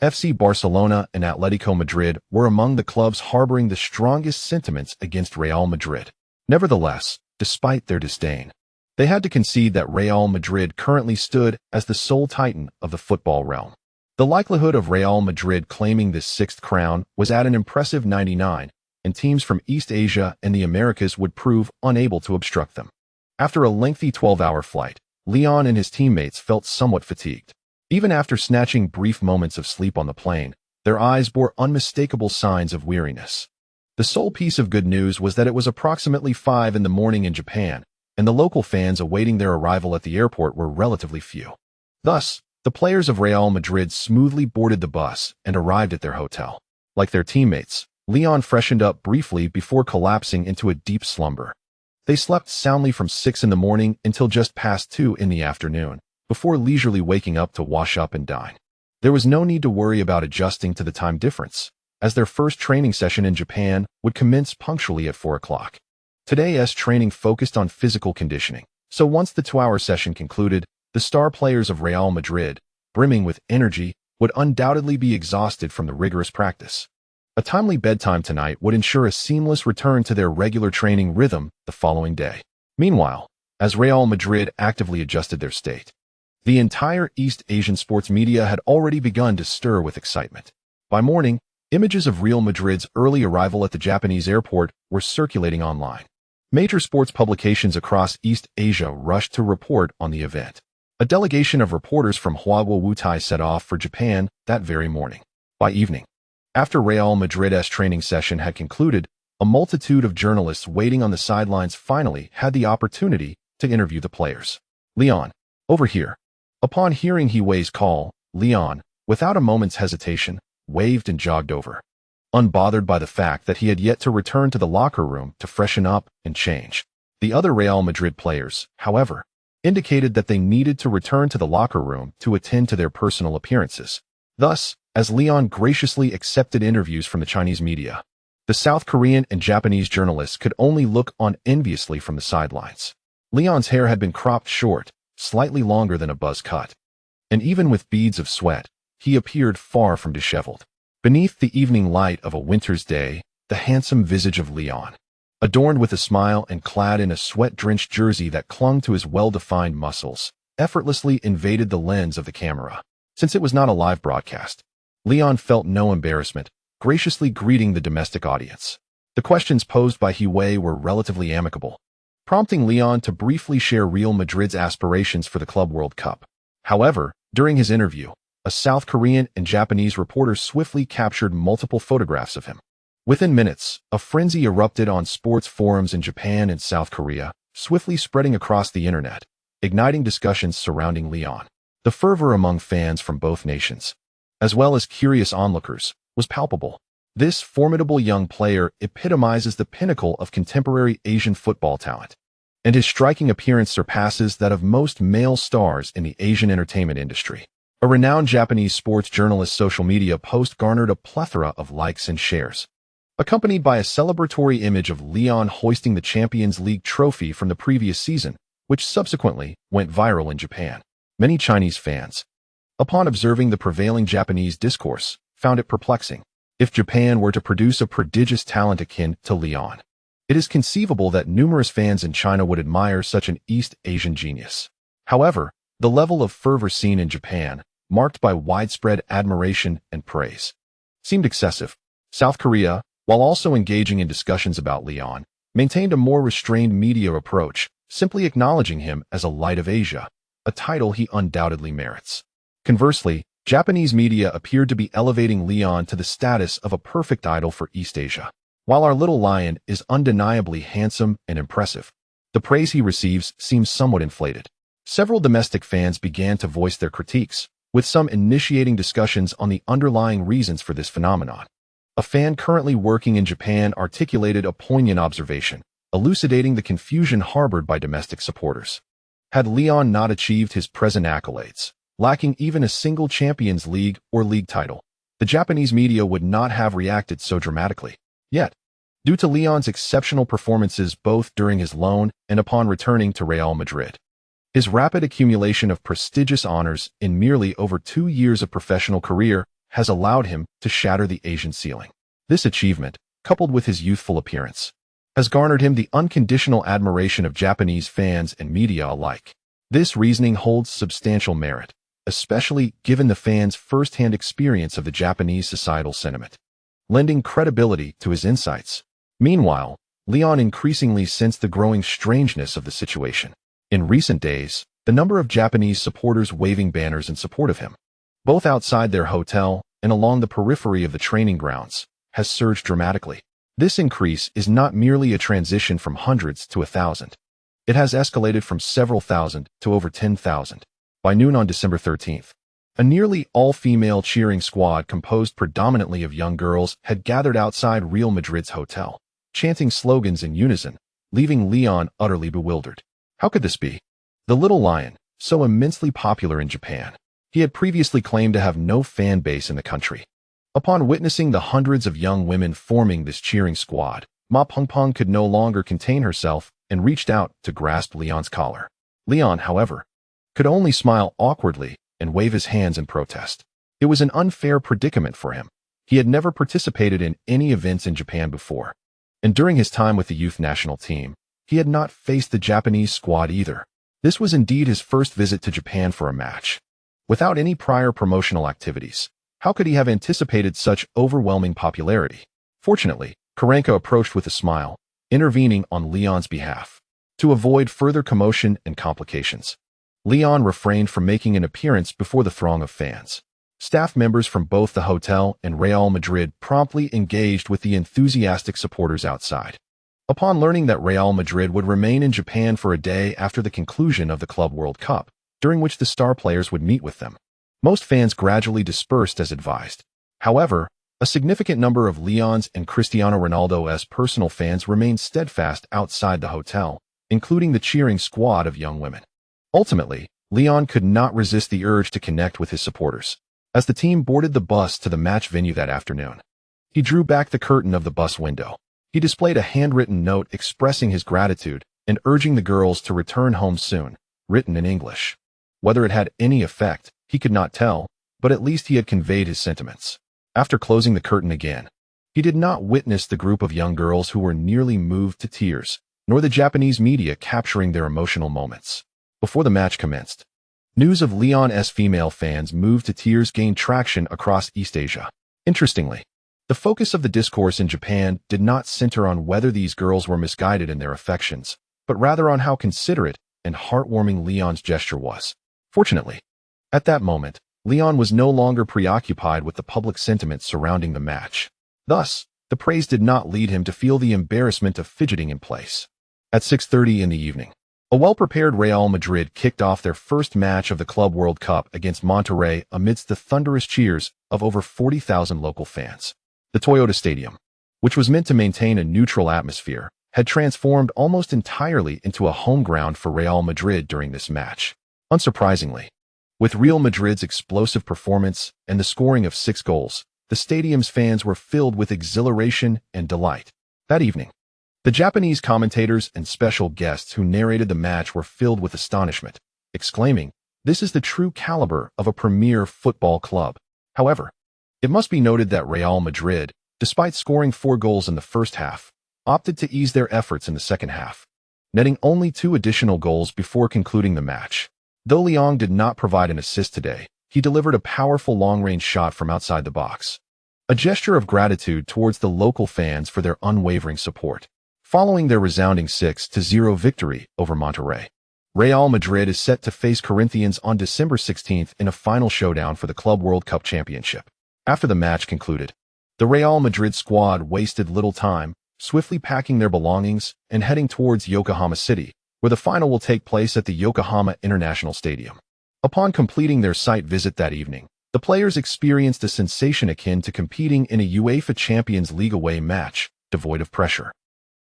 FC Barcelona and Atletico Madrid were among the clubs harboring the strongest sentiments against Real Madrid. Nevertheless, despite their disdain, they had to concede that Real Madrid currently stood as the sole titan of the football realm. The likelihood of Real Madrid claiming this 6th crown was at an impressive 99, and teams from East Asia and the Americas would prove unable to obstruct them. After a lengthy 12-hour flight, Leon and his teammates felt somewhat fatigued. Even after snatching brief moments of sleep on the plane, their eyes bore unmistakable signs of weariness. The sole piece of good news was that it was approximately 5 in the morning in Japan, and the local fans awaiting their arrival at the airport were relatively few. Thus, the players of Real Madrid smoothly boarded the bus and arrived at their hotel. Like their teammates, Leon freshened up briefly before collapsing into a deep slumber. They slept soundly from 6 in the morning until just past 2 in the afternoon, before leisurely waking up to wash up and dine. There was no need to worry about adjusting to the time difference, as their first training session in Japan would commence punctually at 4 o'clock. Today's training focused on physical conditioning, so once the 2-hour session concluded, the star players of Real Madrid, brimming with energy, would undoubtedly be exhausted from the rigorous practice. A timely bedtime tonight would ensure a seamless return to their regular training rhythm the following day. Meanwhile, as Real Madrid actively adjusted their state, the entire East Asian sports media had already begun to stir with excitement. By morning, images of Real Madrid's early arrival at the Japanese airport were circulating online. Major sports publications across East Asia rushed to report on the event. A delegation of reporters from Huaguo Wutai set off for Japan that very morning. By evening, after Real Madrid's training session had concluded, a multitude of journalists waiting on the sidelines finally had the opportunity to interview the players. Leon, over here. Upon hearing Hiwei's call, Leon, without a moment's hesitation, waved and jogged over, unbothered by the fact that he had yet to return to the locker room to freshen up and change. The other Real Madrid players, however, indicated that they needed to return to the locker room to attend to their personal appearances. Thus, as Leon graciously accepted interviews from the Chinese media, the South Korean and Japanese journalists could only look on enviously from the sidelines. Leon's hair had been cropped short, slightly longer than a buzz cut, and even with beads of sweat, he appeared far from disheveled. Beneath the evening light of a winter's day, the handsome visage of Leon, adorned with a smile and clad in a sweat-drenched jersey that clung to his well-defined muscles, effortlessly invaded the lens of the camera. Since it was not a live broadcast, Leon felt no embarrassment, graciously greeting the domestic audience. The questions posed by Hiwei were relatively amicable, prompting Leon to briefly share Real Madrid's aspirations for the Club World Cup. However, during his interview, a South Korean and Japanese reporter swiftly captured multiple photographs of him. Within minutes, a frenzy erupted on sports forums in Japan and South Korea, swiftly spreading across the internet, igniting discussions surrounding Leon. The fervor among fans from both nations, as well as curious onlookers, was palpable. This formidable young player epitomizes the pinnacle of contemporary Asian football talent, and his striking appearance surpasses that of most male stars in the Asian entertainment industry. A renowned Japanese sports journalist's social media post garnered a plethora of likes and shares, accompanied by a celebratory image of Leon hoisting the Champions League trophy from the previous season, which subsequently went viral in Japan. Many Chinese fans, Upon observing the prevailing Japanese discourse, found it perplexing. If Japan were to produce a prodigious talent akin to Leon, it is conceivable that numerous fans in China would admire such an East Asian genius. However, the level of fervor seen in Japan, marked by widespread admiration and praise, seemed excessive. South Korea, while also engaging in discussions about Leon, maintained a more restrained media approach, simply acknowledging him as a light of Asia, a title he undoubtedly merits. Conversely, Japanese media appeared to be elevating Leon to the status of a perfect idol for East Asia. While our little lion is undeniably handsome and impressive, the praise he receives seems somewhat inflated. Several domestic fans began to voice their critiques, with some initiating discussions on the underlying reasons for this phenomenon. A fan currently working in Japan articulated a poignant observation, elucidating the confusion harbored by domestic supporters. Had Leon not achieved his present accolades, lacking even a single Champions League or league title, the Japanese media would not have reacted so dramatically. Yet, due to Leon's exceptional performances both during his loan and upon returning to Real Madrid, his rapid accumulation of prestigious honors in merely over 2 years of professional career has allowed him to shatter the Asian ceiling. This achievement, coupled with his youthful appearance, has garnered him the unconditional admiration of Japanese fans and media alike. This reasoning holds substantial merit, especially given the fans' first-hand experience of the Japanese societal sentiment, lending credibility to his insights. Meanwhile, Leon increasingly sensed the growing strangeness of the situation. In recent days, the number of Japanese supporters waving banners in support of him, both outside their hotel and along the periphery of the training grounds, has surged dramatically. This increase is not merely a transition from hundreds to 1,000. It has escalated from several thousand to over 10,000. By noon on December 13th, a nearly all-female cheering squad composed predominantly of young girls had gathered outside Real Madrid's hotel, chanting slogans in unison, leaving Leon utterly bewildered. How could this be? The little lion, so immensely popular in Japan, he had previously claimed to have no fan base in the country. Upon witnessing the hundreds of young women forming this cheering squad, Ma Pengpeng could no longer contain herself and reached out to grasp Leon's collar. Leon, however, could only smile awkwardly and wave his hands in protest. It was an unfair predicament for him. He had never participated in any events in Japan before, and during his time with the youth national team, he had not faced the Japanese squad either. This was indeed his first visit to Japan for a match. Without any prior promotional activities, how could he have anticipated such overwhelming popularity? Fortunately, Karanka approached with a smile, intervening on Leon's behalf. To avoid further commotion and complications, Leon refrained from making an appearance before the throng of fans. Staff members from both the hotel and Real Madrid promptly engaged with the enthusiastic supporters outside. Upon learning that Real Madrid would remain in Japan for a day after the conclusion of the Club World Cup, during which the star players would meet with them, most fans gradually dispersed as advised. However, a significant number of Leon's and Cristiano Ronaldo's personal fans remained steadfast outside the hotel, including the cheering squad of young women. Ultimately, Leon could not resist the urge to connect with his supporters. As the team boarded the bus to the match venue that afternoon, he drew back the curtain of the bus window. He displayed a handwritten note expressing his gratitude and urging the girls to return home soon, written in English. Whether it had any effect, he could not tell, but at least he had conveyed his sentiments. After closing the curtain again, he did not witness the group of young girls who were nearly moved to tears, nor the Japanese media capturing their emotional moments. Before the match commenced, news of Leon's female fans moved to tears gained traction across East Asia. Interestingly, the focus of the discourse in Japan did not center on whether these girls were misguided in their affections, but rather on how considerate and heartwarming Leon's gesture was. Fortunately, at that moment, Leon was no longer preoccupied with the public sentiment surrounding the match. Thus, the praise did not lead him to feel the embarrassment of fidgeting in place. At 6:30 in the evening, a well-prepared Real Madrid kicked off their first match of the Club World Cup against Monterrey amidst the thunderous cheers of over 40,000 local fans. The Toyota Stadium, which was meant to maintain a neutral atmosphere, had transformed almost entirely into a home ground for Real Madrid during this match. Unsurprisingly, with Real Madrid's explosive performance and the scoring of 6 goals, the stadium's fans were filled with exhilaration and delight. That evening, the Japanese commentators and special guests who narrated the match were filled with astonishment, exclaiming, This is the true caliber of a premier football club. However, it must be noted that Real Madrid, despite scoring 4 goals in the first half, opted to ease their efforts in the second half, netting only 2 additional goals before concluding the match. Though Liang did not provide an assist today, he delivered a powerful long-range shot from outside the box, a gesture of gratitude towards the local fans for their unwavering support. Following their resounding 6-0 victory over Monterrey, Real Madrid is set to face Corinthians on December 16th in a final showdown for the Club World Cup Championship. After the match concluded, the Real Madrid squad wasted little time, swiftly packing their belongings and heading towards Yokohama City, where the final will take place at the Yokohama International Stadium. Upon completing their site visit that evening, the players experienced a sensation akin to competing in a UEFA Champions League away match, devoid of pressure.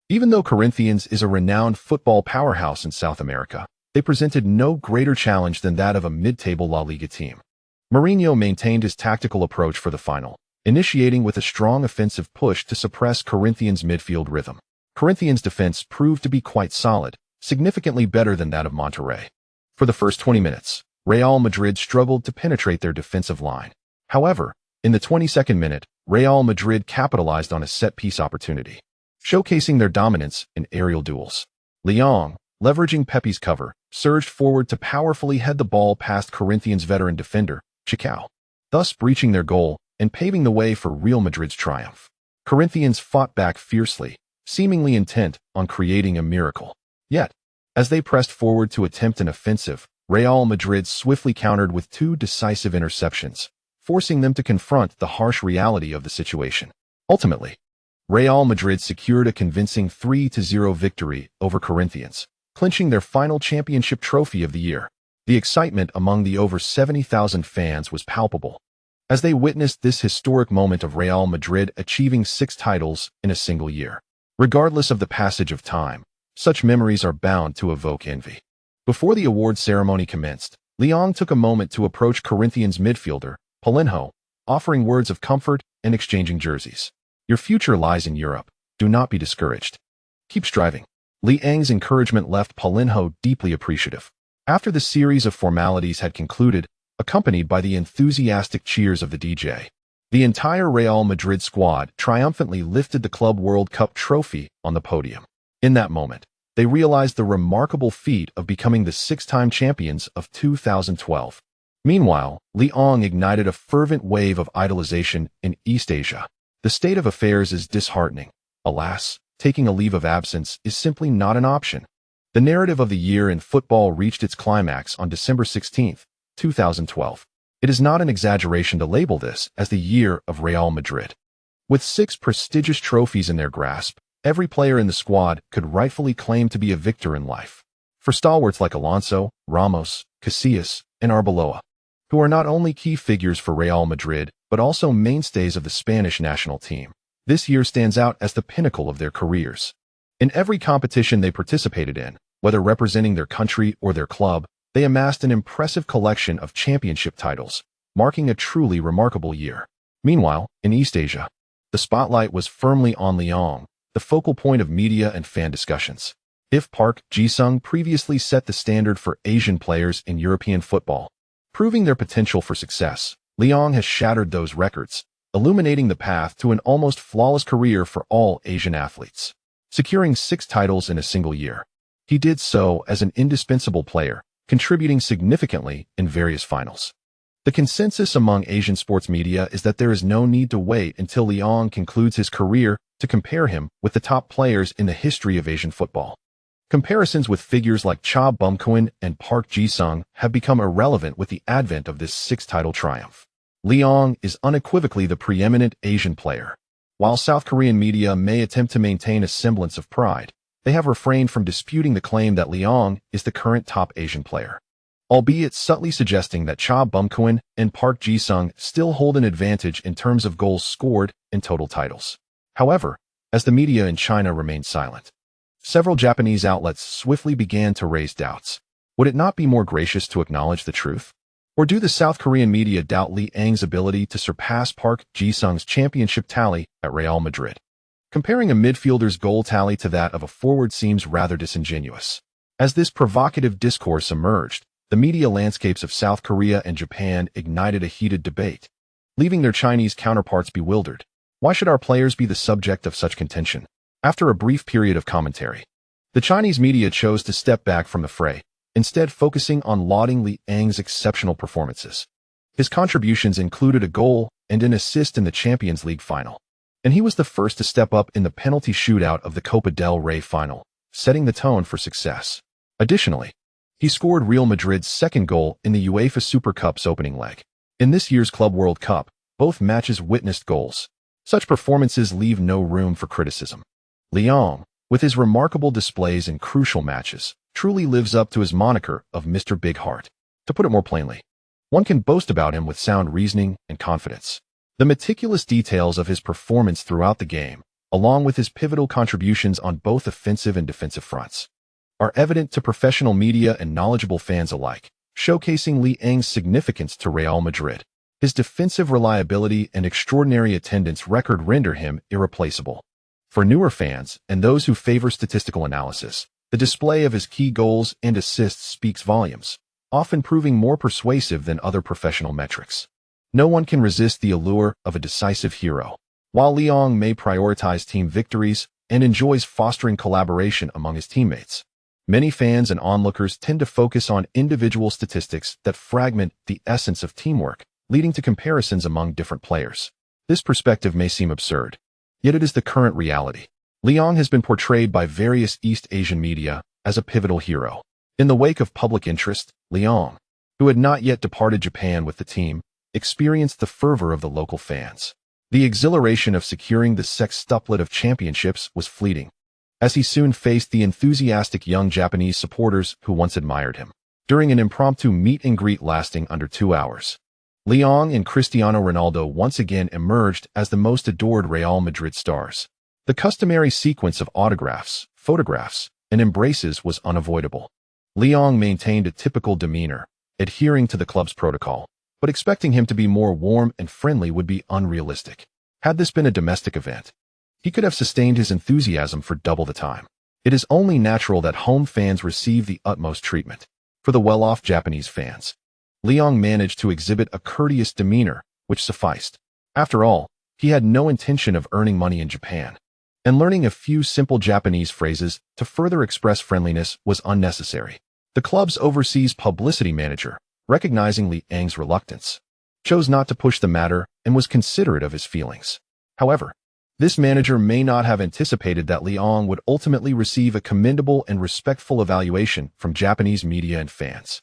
Even though Corinthians is a renowned football powerhouse in South America, they presented no greater challenge than that of a mid-table La Liga team. Mourinho maintained his tactical approach for the final, initiating with a strong offensive push to suppress Corinthians' midfield rhythm. Corinthians' defense proved to be quite solid, significantly better than that of Monterrey. For the first 20 minutes, Real Madrid struggled to penetrate their defensive line. However, in the 22nd minute, Real Madrid capitalized on a set-piece opportunity, showcasing their dominance in aerial duels. Liang, leveraging Pepe's cover, surged forward to powerfully head the ball past Corinthians' veteran defender, Chicao, thus breaching their goal and paving the way for Real Madrid's triumph. Corinthians fought back fiercely, seemingly intent on creating a miracle. Yet, as they pressed forward to attempt an offensive, Real Madrid swiftly countered with 2 decisive interceptions, forcing them to confront the harsh reality of the situation. Ultimately, Real Madrid secured a convincing 3-0 victory over Corinthians, clinching their final championship trophy of the year. The excitement among the over 70,000 fans was palpable, as they witnessed this historic moment of Real Madrid achieving 6 titles in a single year. Regardless of the passage of time, such memories are bound to evoke envy. Before the award ceremony commenced, Liang took a moment to approach Corinthians midfielder, Paulinho, offering words of comfort and exchanging jerseys. Your future lies in Europe. Do not be discouraged. Keep striving. Liang's encouragement left Paulinho deeply appreciative. After the series of formalities had concluded, accompanied by the enthusiastic cheers of the DJ, the entire Real Madrid squad triumphantly lifted the Club World Cup trophy on the podium. In that moment, they realized the remarkable feat of becoming the 6-time champions of 2012. Meanwhile, Liang ignited a fervent wave of idolization in East Asia. The state of affairs is disheartening. Alas, taking a leave of absence is simply not an option. The narrative of the year in football reached its climax on December 16, 2012. It is not an exaggeration to label this as the year of Real Madrid. With 6 prestigious trophies in their grasp, every player in the squad could rightfully claim to be a victor in life. For stalwarts like Alonso, Ramos, Casillas, and Arbeloa, who are not only key figures for Real Madrid, but also mainstays of the Spanish national team, this year stands out as the pinnacle of their careers. In every competition they participated in, whether representing their country or their club, they amassed an impressive collection of championship titles, marking a truly remarkable year. Meanwhile, in East Asia, the spotlight was firmly on Liang, the focal point of media and fan discussions. If Park Ji-sung previously set the standard for Asian players in European football, proving their potential for success, Liang has shattered those records, illuminating the path to an almost flawless career for all Asian athletes. Securing 6 titles in a single year, he did so as an indispensable player, contributing significantly in various finals. The consensus among Asian sports media is that there is no need to wait until Liang concludes his career to compare him with the top players in the history of Asian football. Comparisons with figures like Cha Bum-kwon and Park Ji-sung have become irrelevant with the advent of this 6-title triumph. Liang is unequivocally the preeminent Asian player. While South Korean media may attempt to maintain a semblance of pride, they have refrained from disputing the claim that Liang is the current top Asian player, albeit subtly suggesting that Cha Bum-kwon and Park Ji-sung still hold an advantage in terms of goals scored and total titles. However, as the media in China remained silent, several Japanese outlets swiftly began to raise doubts. Would it not be more gracious to acknowledge the truth? Or do the South Korean media doubt Liang's ability to surpass Park Ji-sung's championship tally at Real Madrid? Comparing a midfielder's goal tally to that of a forward seems rather disingenuous. As this provocative discourse emerged, The media landscapes of South Korea and Japan ignited a heated debate, leaving their Chinese counterparts bewildered. Why should our players be the subject of such contention? After a brief period of commentary, the Chinese media chose to step back from the fray, instead focusing on lauding Li Yang's exceptional performances. His contributions included a goal and an assist in the Champions League final, and he was the first to step up in the penalty shootout of the Copa del Rey final, setting the tone for success. Additionally, he scored Real Madrid's second goal in the UEFA Super Cup's opening leg. In this year's Club World Cup, both matches witnessed goals. Such performances leave no room for criticism. Li Yang, with his remarkable displays in crucial matches, truly lives up to his moniker of Mr. Big Heart. To put it more plainly, one can boast about him with sound reasoning and confidence. The meticulous details of his performance throughout the game, along with his pivotal contributions on both offensive and defensive fronts, are evident to professional media and knowledgeable fans alike, showcasing Li Yang's significance to Real Madrid. His defensive reliability and extraordinary attendance record render him irreplaceable. For newer fans and those who favor statistical analysis, the display of his key goals and assists speaks volumes, often proving more persuasive than other professional metrics. No one can resist the allure of a decisive hero. While Li Yang may prioritize team victories and enjoys fostering collaboration among his teammates, many fans and onlookers tend to focus on individual statistics that fragment the essence of teamwork, leading to comparisons among different players. This perspective may seem absurd, yet it is the current reality. Li Yang has been portrayed by various East Asian media as a pivotal hero. In the wake of public interest, Li Yang, who had not yet departed Japan with the team, experienced the fervor of the local fans. The exhilaration of securing the sextuplet of championships was fleeting, as he soon faced the enthusiastic young Japanese supporters who once admired him. During an impromptu meet and greet lasting under 2 hours, Li Yang and Cristiano Ronaldo once again emerged as the most adored Real Madrid stars. The customary sequence of autographs, photographs, and embraces was unavoidable. Li Yang maintained a typical demeanor, adhering to the club's protocol, but expecting him to be more warm and friendly would be unrealistic. Had this been a domestic event, he could have sustained his enthusiasm for double the time. It is only natural that home fans receive the utmost treatment. For the well-off Japanese fans, Li Yang managed to exhibit a courteous demeanor, which sufficed. After all, he had no intention of earning money in Japan, and learning a few simple Japanese phrases to further express friendliness was unnecessary. The club's overseas publicity manager, recognizing Li Yang's reluctance, chose not to push the matter and was considerate of his feelings. However, this manager may not have anticipated that Li Yang would ultimately receive a commendable and respectful evaluation from Japanese media and fans.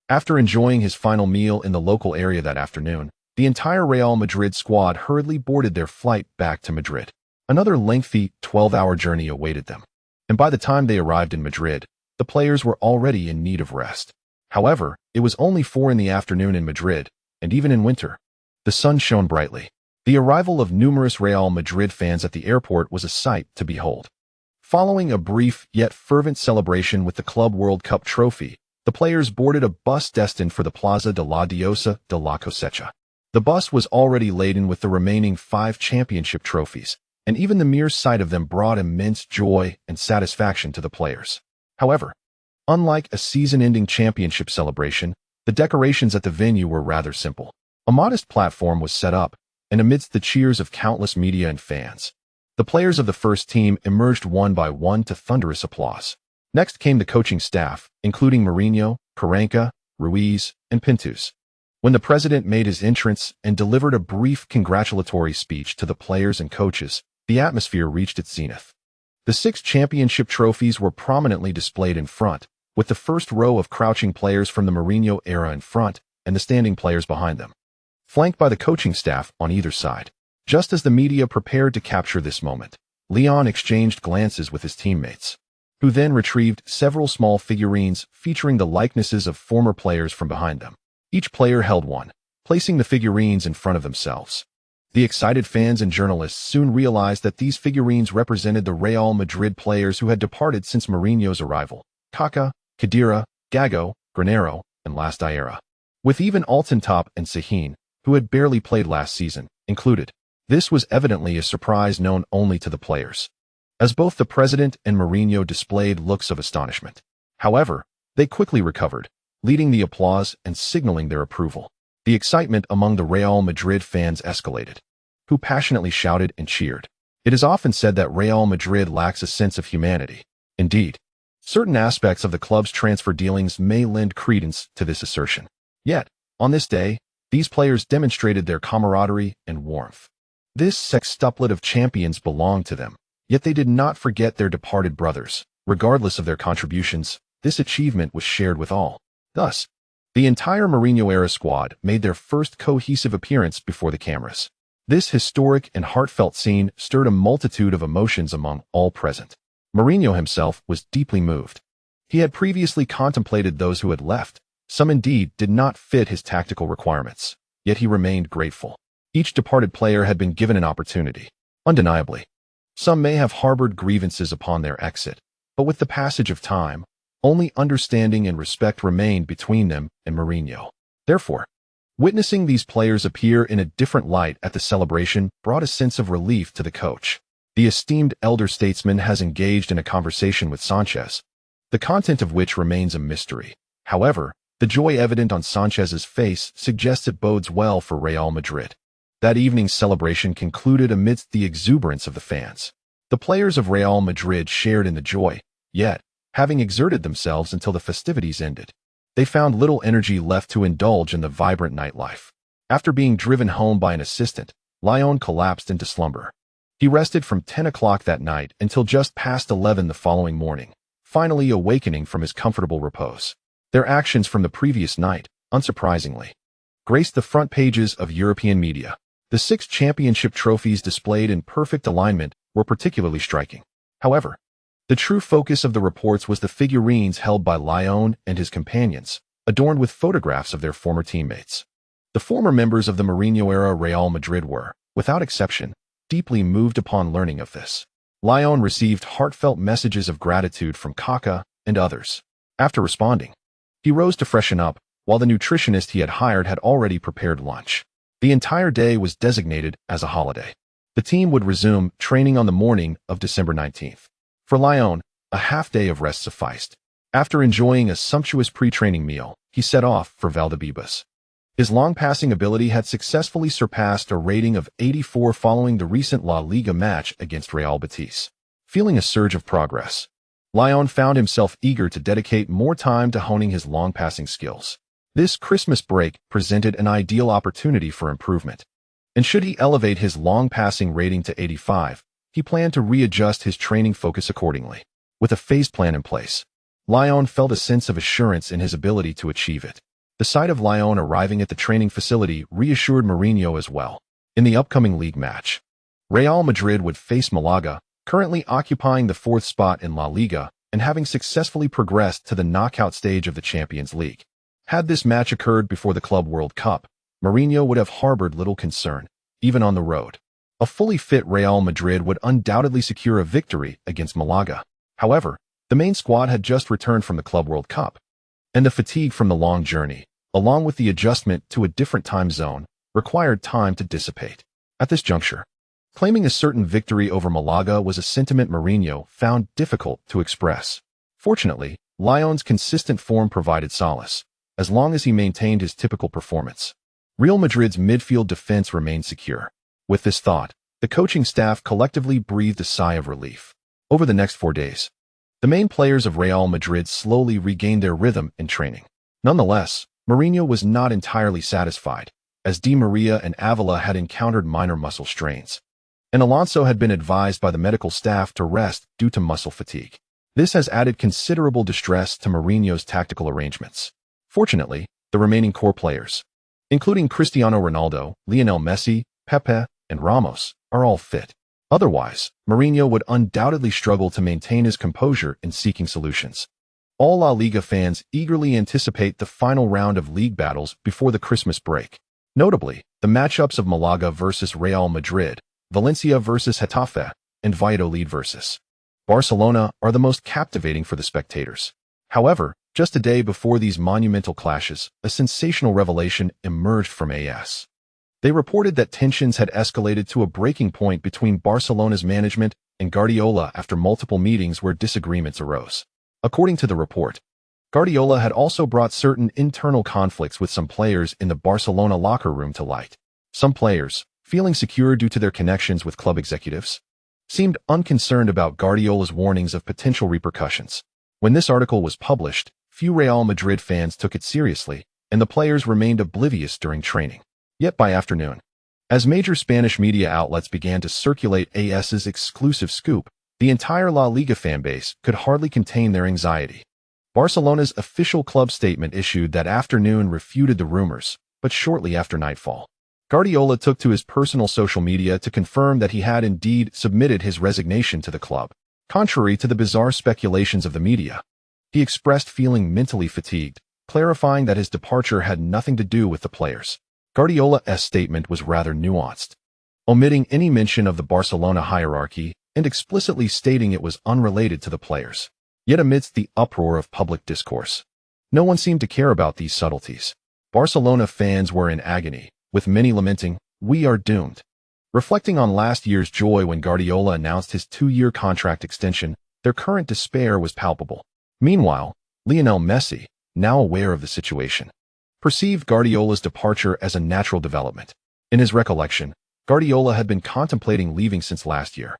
After enjoying his final meal in the local area that afternoon, the entire Real Madrid squad hurriedly boarded their flight back to Madrid. Another lengthy 12-hour journey awaited them, and by the time they arrived in Madrid, the players were already in need of rest. However, it was only 4 in the afternoon in Madrid, and even in winter, the sun shone brightly. The arrival of numerous Real Madrid fans at the airport was a sight to behold. Following a brief yet fervent celebration with the Club World Cup trophy, the players boarded a bus destined for the Plaza de la Diosa de la Cosecha. The bus was already laden with the remaining 5 championship trophies, and even the mere sight of them brought immense joy and satisfaction to the players. However, unlike a season-ending championship celebration, the decorations at the venue were rather simple. A modest platform was set up, and amidst the cheers of countless media and fans, the players of the first team emerged one by one to thunderous applause. Next came the coaching staff, including Mourinho, Karanka, Ruiz, and Pintus. When the president made his entrance and delivered a brief congratulatory speech to the players and coaches, the atmosphere reached its zenith. The 6 championship trophies were prominently displayed in front, with the first row of crouching players from the Mourinho era in front and the standing players behind them, flanked by the coaching staff on either side. Just as the media prepared to capture this moment, Li Yang exchanged glances with his teammates, who then retrieved several small figurines featuring the likenesses of former players from behind them. Each player held one, placing the figurines in front of themselves. The excited fans and journalists soon realized that these figurines represented the Real Madrid players who had departed since Mourinho's arrival: Kaká, Khedira, Gago, Granero, and Last Diarra, with even Altintop and Sahin, who had barely played last season, included. This was evidently a surprise known only to the players, as both the president and Mourinho displayed looks of astonishment. However, they quickly recovered, leading the applause and signaling their approval. The excitement among the Real Madrid fans escalated, who passionately shouted and cheered. It is often said that Real Madrid lacks a sense of humanity. Indeed, certain aspects of the club's transfer dealings may lend credence to this assertion. Yet, on this day, these players demonstrated their camaraderie and warmth. This sextuplet of champions belonged to them, yet they did not forget their departed brothers. Regardless of their contributions, this achievement was shared with all. Thus, the entire Mourinho-era squad made their first cohesive appearance before the cameras. This historic and heartfelt scene stirred a multitude of emotions among all present. Mourinho himself was deeply moved. He had previously contemplated those who had left. Some indeed did not fit his tactical requirements, yet he remained grateful. Each departed player had been given an opportunity. Undeniably, some may have harbored grievances upon their exit, but with the passage of time, only understanding and respect remained between them and Mourinho. Therefore, witnessing these players appear in a different light at the celebration brought a sense of relief to the coach. The esteemed elder statesman has engaged in a conversation with Sanchez, the content of which remains a mystery. However, the joy evident on Sanchez's face suggests it bodes well for Real Madrid. That evening's celebration concluded amidst the exuberance of the fans. The players of Real Madrid shared in the joy, yet, having exerted themselves until the festivities ended, they found little energy left to indulge in the vibrant nightlife. After being driven home by an assistant, Lyon collapsed into slumber. He rested from 10 o'clock that night until just past 11 the following morning, finally awakening from his comfortable repose. Their actions from the previous night, unsurprisingly, graced the front pages of European media. The 6 championship trophies displayed in perfect alignment were particularly striking. However, the true focus of the reports was the figurines held by Lyon and his companions, adorned with photographs of their former teammates. The former members of the Mourinho-era Real Madrid were, without exception, deeply moved upon learning of this. Lyon received heartfelt messages of gratitude from Kaká and others. After responding, he rose to freshen up, while the nutritionist he had hired had already prepared lunch. The entire day was designated as a holiday. The team would resume training on the morning of December 19th. For Lyon, a half-day of rest sufficed. After enjoying a sumptuous pre-training meal, he set off for Valdebebas. His long-passing ability had successfully surpassed a rating of 84 following the recent La Liga match against Real Betis. Feeling a surge of progress, Lyon found himself eager to dedicate more time to honing his long-passing skills. This Christmas break presented an ideal opportunity for improvement. And should he elevate his long-passing rating to 85, he planned to readjust his training focus accordingly. With a phased plan in place, Lyon felt a sense of assurance in his ability to achieve it. The sight of Lyon arriving at the training facility reassured Mourinho as well. In the upcoming league match, Real Madrid would face Malaga, currently occupying the 4th spot in La Liga and having successfully progressed to the knockout stage of the Champions League. Had this match occurred before the Club World Cup, Mourinho would have harbored little concern, even on the road. A fully fit Real Madrid would undoubtedly secure a victory against Malaga. However, the main squad had just returned from the Club World Cup, and the fatigue from the long journey, along with the adjustment to a different time zone, required time to dissipate. At this juncture, claiming a certain victory over Malaga was a sentiment Mourinho found difficult to express. Fortunately, Lyon's consistent form provided solace, as long as he maintained his typical performance. Real Madrid's midfield defense remained secure. With this thought, the coaching staff collectively breathed a sigh of relief. Over the next 4 days, the main players of Real Madrid slowly regained their rhythm in training. Nonetheless, Mourinho was not entirely satisfied, as Di Maria and Avila had encountered minor muscle strains, and Alonso had been advised by the medical staff to rest due to muscle fatigue. This has added considerable distress to Mourinho's tactical arrangements. Fortunately, the remaining core players, including Cristiano Ronaldo, Lionel Messi, Pepe, and Ramos, are all fit. Otherwise, Mourinho would undoubtedly struggle to maintain his composure in seeking solutions. All La Liga fans eagerly anticipate the final round of league battles before the Christmas break. Notably, the matchups of Malaga versus Real Madrid, Valencia versus Getafe, and Valladolid versus Barcelona are the most captivating for the spectators. However, just a day before these monumental clashes, a sensational revelation emerged from AS. They reported that tensions had escalated to a breaking point between Barcelona's management and Guardiola after multiple meetings where disagreements arose. According to the report, Guardiola had also brought certain internal conflicts with some players in the Barcelona locker room to light. Some players, feeling secure due to their connections with club executives, seemed unconcerned about Guardiola's warnings of potential repercussions. When this article was published, few Real Madrid fans took it seriously, and the players remained oblivious during training. Yet by afternoon, as major Spanish media outlets began to circulate AS's exclusive scoop, the entire La Liga fanbase could hardly contain their anxiety. Barcelona's official club statement issued that afternoon refuted the rumors, but shortly after nightfall, Guardiola took to his personal social media to confirm that he had indeed submitted his resignation to the club. Contrary to the bizarre speculations of the media, he expressed feeling mentally fatigued, clarifying that his departure had nothing to do with the players. Guardiola's statement was rather nuanced, omitting any mention of the Barcelona hierarchy and explicitly stating it was unrelated to the players. Yet amidst the uproar of public discourse, no one seemed to care about these subtleties. Barcelona fans were in agony, with many lamenting, "We are doomed." Reflecting on last year's joy when Guardiola announced his 2-year contract extension, their current despair was palpable. Meanwhile, Lionel Messi, now aware of the situation, perceived Guardiola's departure as a natural development. In his recollection, Guardiola had been contemplating leaving since last year,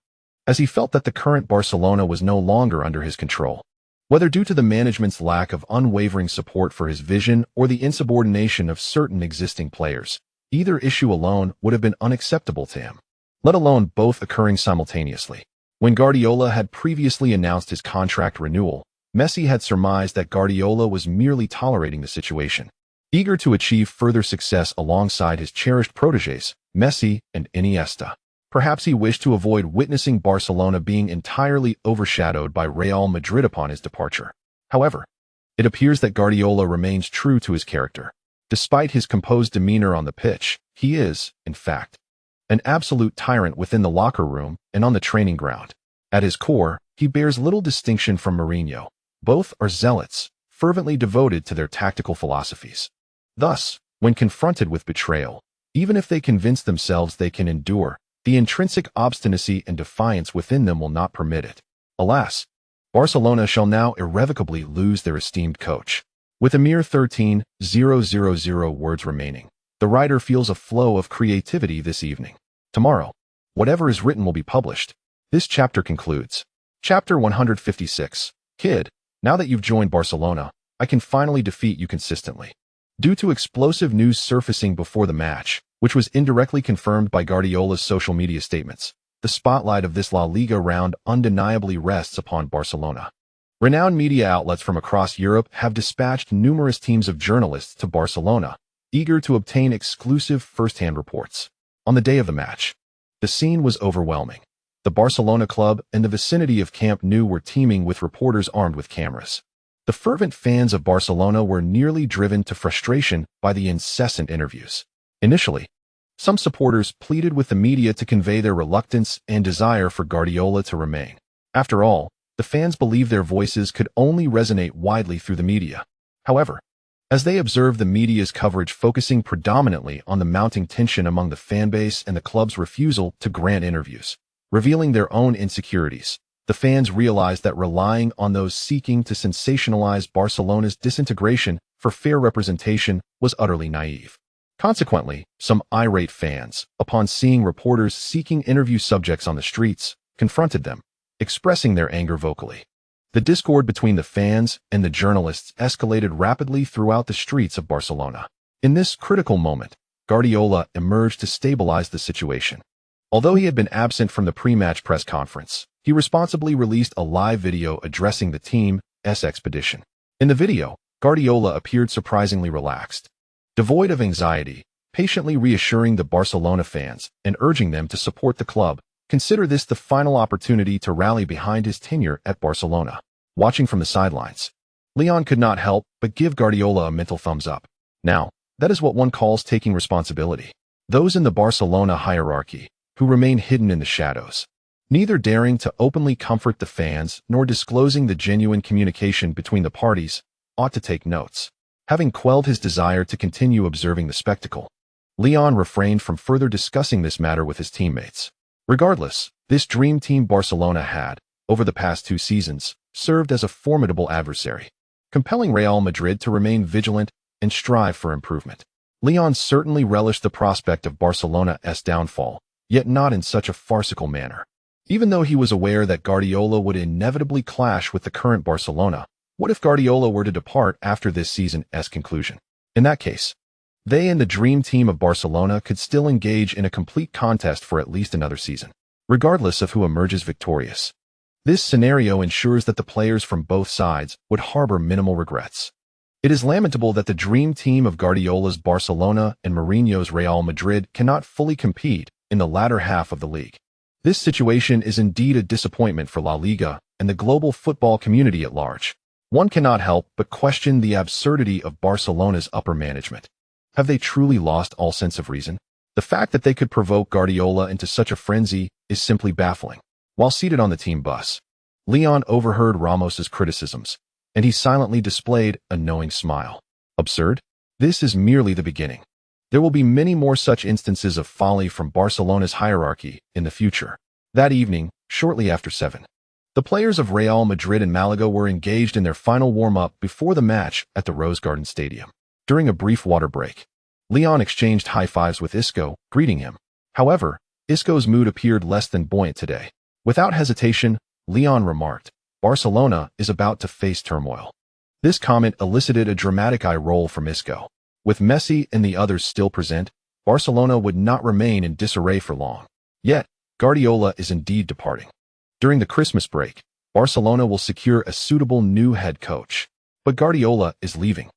as he felt that the current Barcelona was no longer under his control. Whether due to the management's lack of unwavering support for his vision or the insubordination of certain existing players, either issue alone would have been unacceptable to him, let alone both occurring simultaneously. When Guardiola had previously announced his contract renewal, Messi had surmised that Guardiola was merely tolerating the situation, eager to achieve further success alongside his cherished protégés, Messi and Iniesta. Perhaps he wished to avoid witnessing Barcelona being entirely overshadowed by Real Madrid upon his departure. However, it appears that Guardiola remains true to his character. Despite his composed demeanor on the pitch, he is, in fact, an absolute tyrant within the locker room and on the training ground. At his core, he bears little distinction from Mourinho. Both are zealots, fervently devoted to their tactical philosophies. Thus, when confronted with betrayal, even if they convince themselves they can endure, the intrinsic obstinacy and defiance within them will not permit it. Alas, Barcelona shall now irrevocably lose their esteemed coach. With a mere 13,000 words remaining, the writer feels a flow of creativity this evening. Tomorrow, whatever is written will be published. This chapter concludes. Chapter 156. Kid, now that you've joined Barcelona, I can finally defeat you consistently. Due to explosive news surfacing before the match, which was indirectly confirmed by Guardiola's social media statements, the spotlight of this La Liga round undeniably rests upon Barcelona. Renowned media outlets from across Europe have dispatched numerous teams of journalists to Barcelona, eager to obtain exclusive first-hand reports. On the day of the match, the scene was overwhelming. The Barcelona club and the vicinity of Camp Nou were teeming with reporters armed with cameras. The fervent fans of Barcelona were nearly driven to frustration by the incessant interviews. Initially, some supporters pleaded with the media to convey their reluctance and desire for Guardiola to remain. After all, the fans believed their voices could only resonate widely through the media. However, as they observed the media's coverage focusing predominantly on the mounting tension among the fanbase and the club's refusal to grant interviews, revealing their own insecurities, the fans realized that relying on those seeking to sensationalize Barcelona's disintegration for fair representation was utterly naive. Consequently, some irate fans, upon seeing reporters seeking interview subjects on the streets, confronted them, expressing their anger vocally. The discord between the fans and the journalists escalated rapidly throughout the streets of Barcelona. In this critical moment, Guardiola emerged to stabilize the situation. Although he had been absent from the pre-match press conference, he responsibly released a live video addressing the team's expedition. In the video, Guardiola appeared surprisingly relaxed, devoid of anxiety, patiently reassuring the Barcelona fans and urging them to support the club. Consider this the final opportunity to rally behind his tenure at Barcelona. Watching from the sidelines, Leon could not help but give Guardiola a mental thumbs up. Now, that is what one calls taking responsibility. Those in the Barcelona hierarchy, who remain hidden in the shadows, neither daring to openly comfort the fans nor disclosing the genuine communication between the parties, ought to take notes. Having quelled his desire to continue observing the spectacle, Leon refrained from further discussing this matter with his teammates. Regardless, this dream team Barcelona had, over the past 2 seasons, served as a formidable adversary. compelling Real Madrid to remain vigilant and strive for improvement. Leon certainly relished the prospect of Barcelona's downfall, yet not in such a farcical manner. Even though he was aware that Guardiola would inevitably clash with the current Barcelona, what if Guardiola were to depart after this season's conclusion? In that case, they and the dream team of Barcelona could still engage in a complete contest for at least another season, regardless of who emerges victorious. This scenario ensures that the players from both sides would harbor minimal regrets. It is lamentable that the dream team of Guardiola's Barcelona and Mourinho's Real Madrid cannot fully compete in the latter half of the league. This situation is indeed a disappointment for La Liga and the global football community at large. One cannot help but question the absurdity of Barcelona's upper management. Have they truly lost all sense of reason? The fact that they could provoke Guardiola into such a frenzy is simply baffling. While seated on the team bus, Leon overheard Ramos's criticisms, and he silently displayed a knowing smile. Absurd? This is merely the beginning. There will be many more such instances of folly from Barcelona's hierarchy in the future. That evening, shortly after 7, the players of Real Madrid and Malaga were engaged in their final warm-up before the match at the Rose Garden Stadium. During a brief water break, Leon exchanged high-fives with Isco, greeting him. However, Isco's mood appeared less than buoyant today. Without hesitation, Leon remarked, "Barcelona is about to face turmoil." This comment elicited a dramatic eye roll from Isco. With Messi and the others still present, Barcelona would not remain in disarray for long. Yet, Guardiola is indeed departing. During the Christmas break, Barcelona will secure a suitable new head coach. But Guardiola is leaving.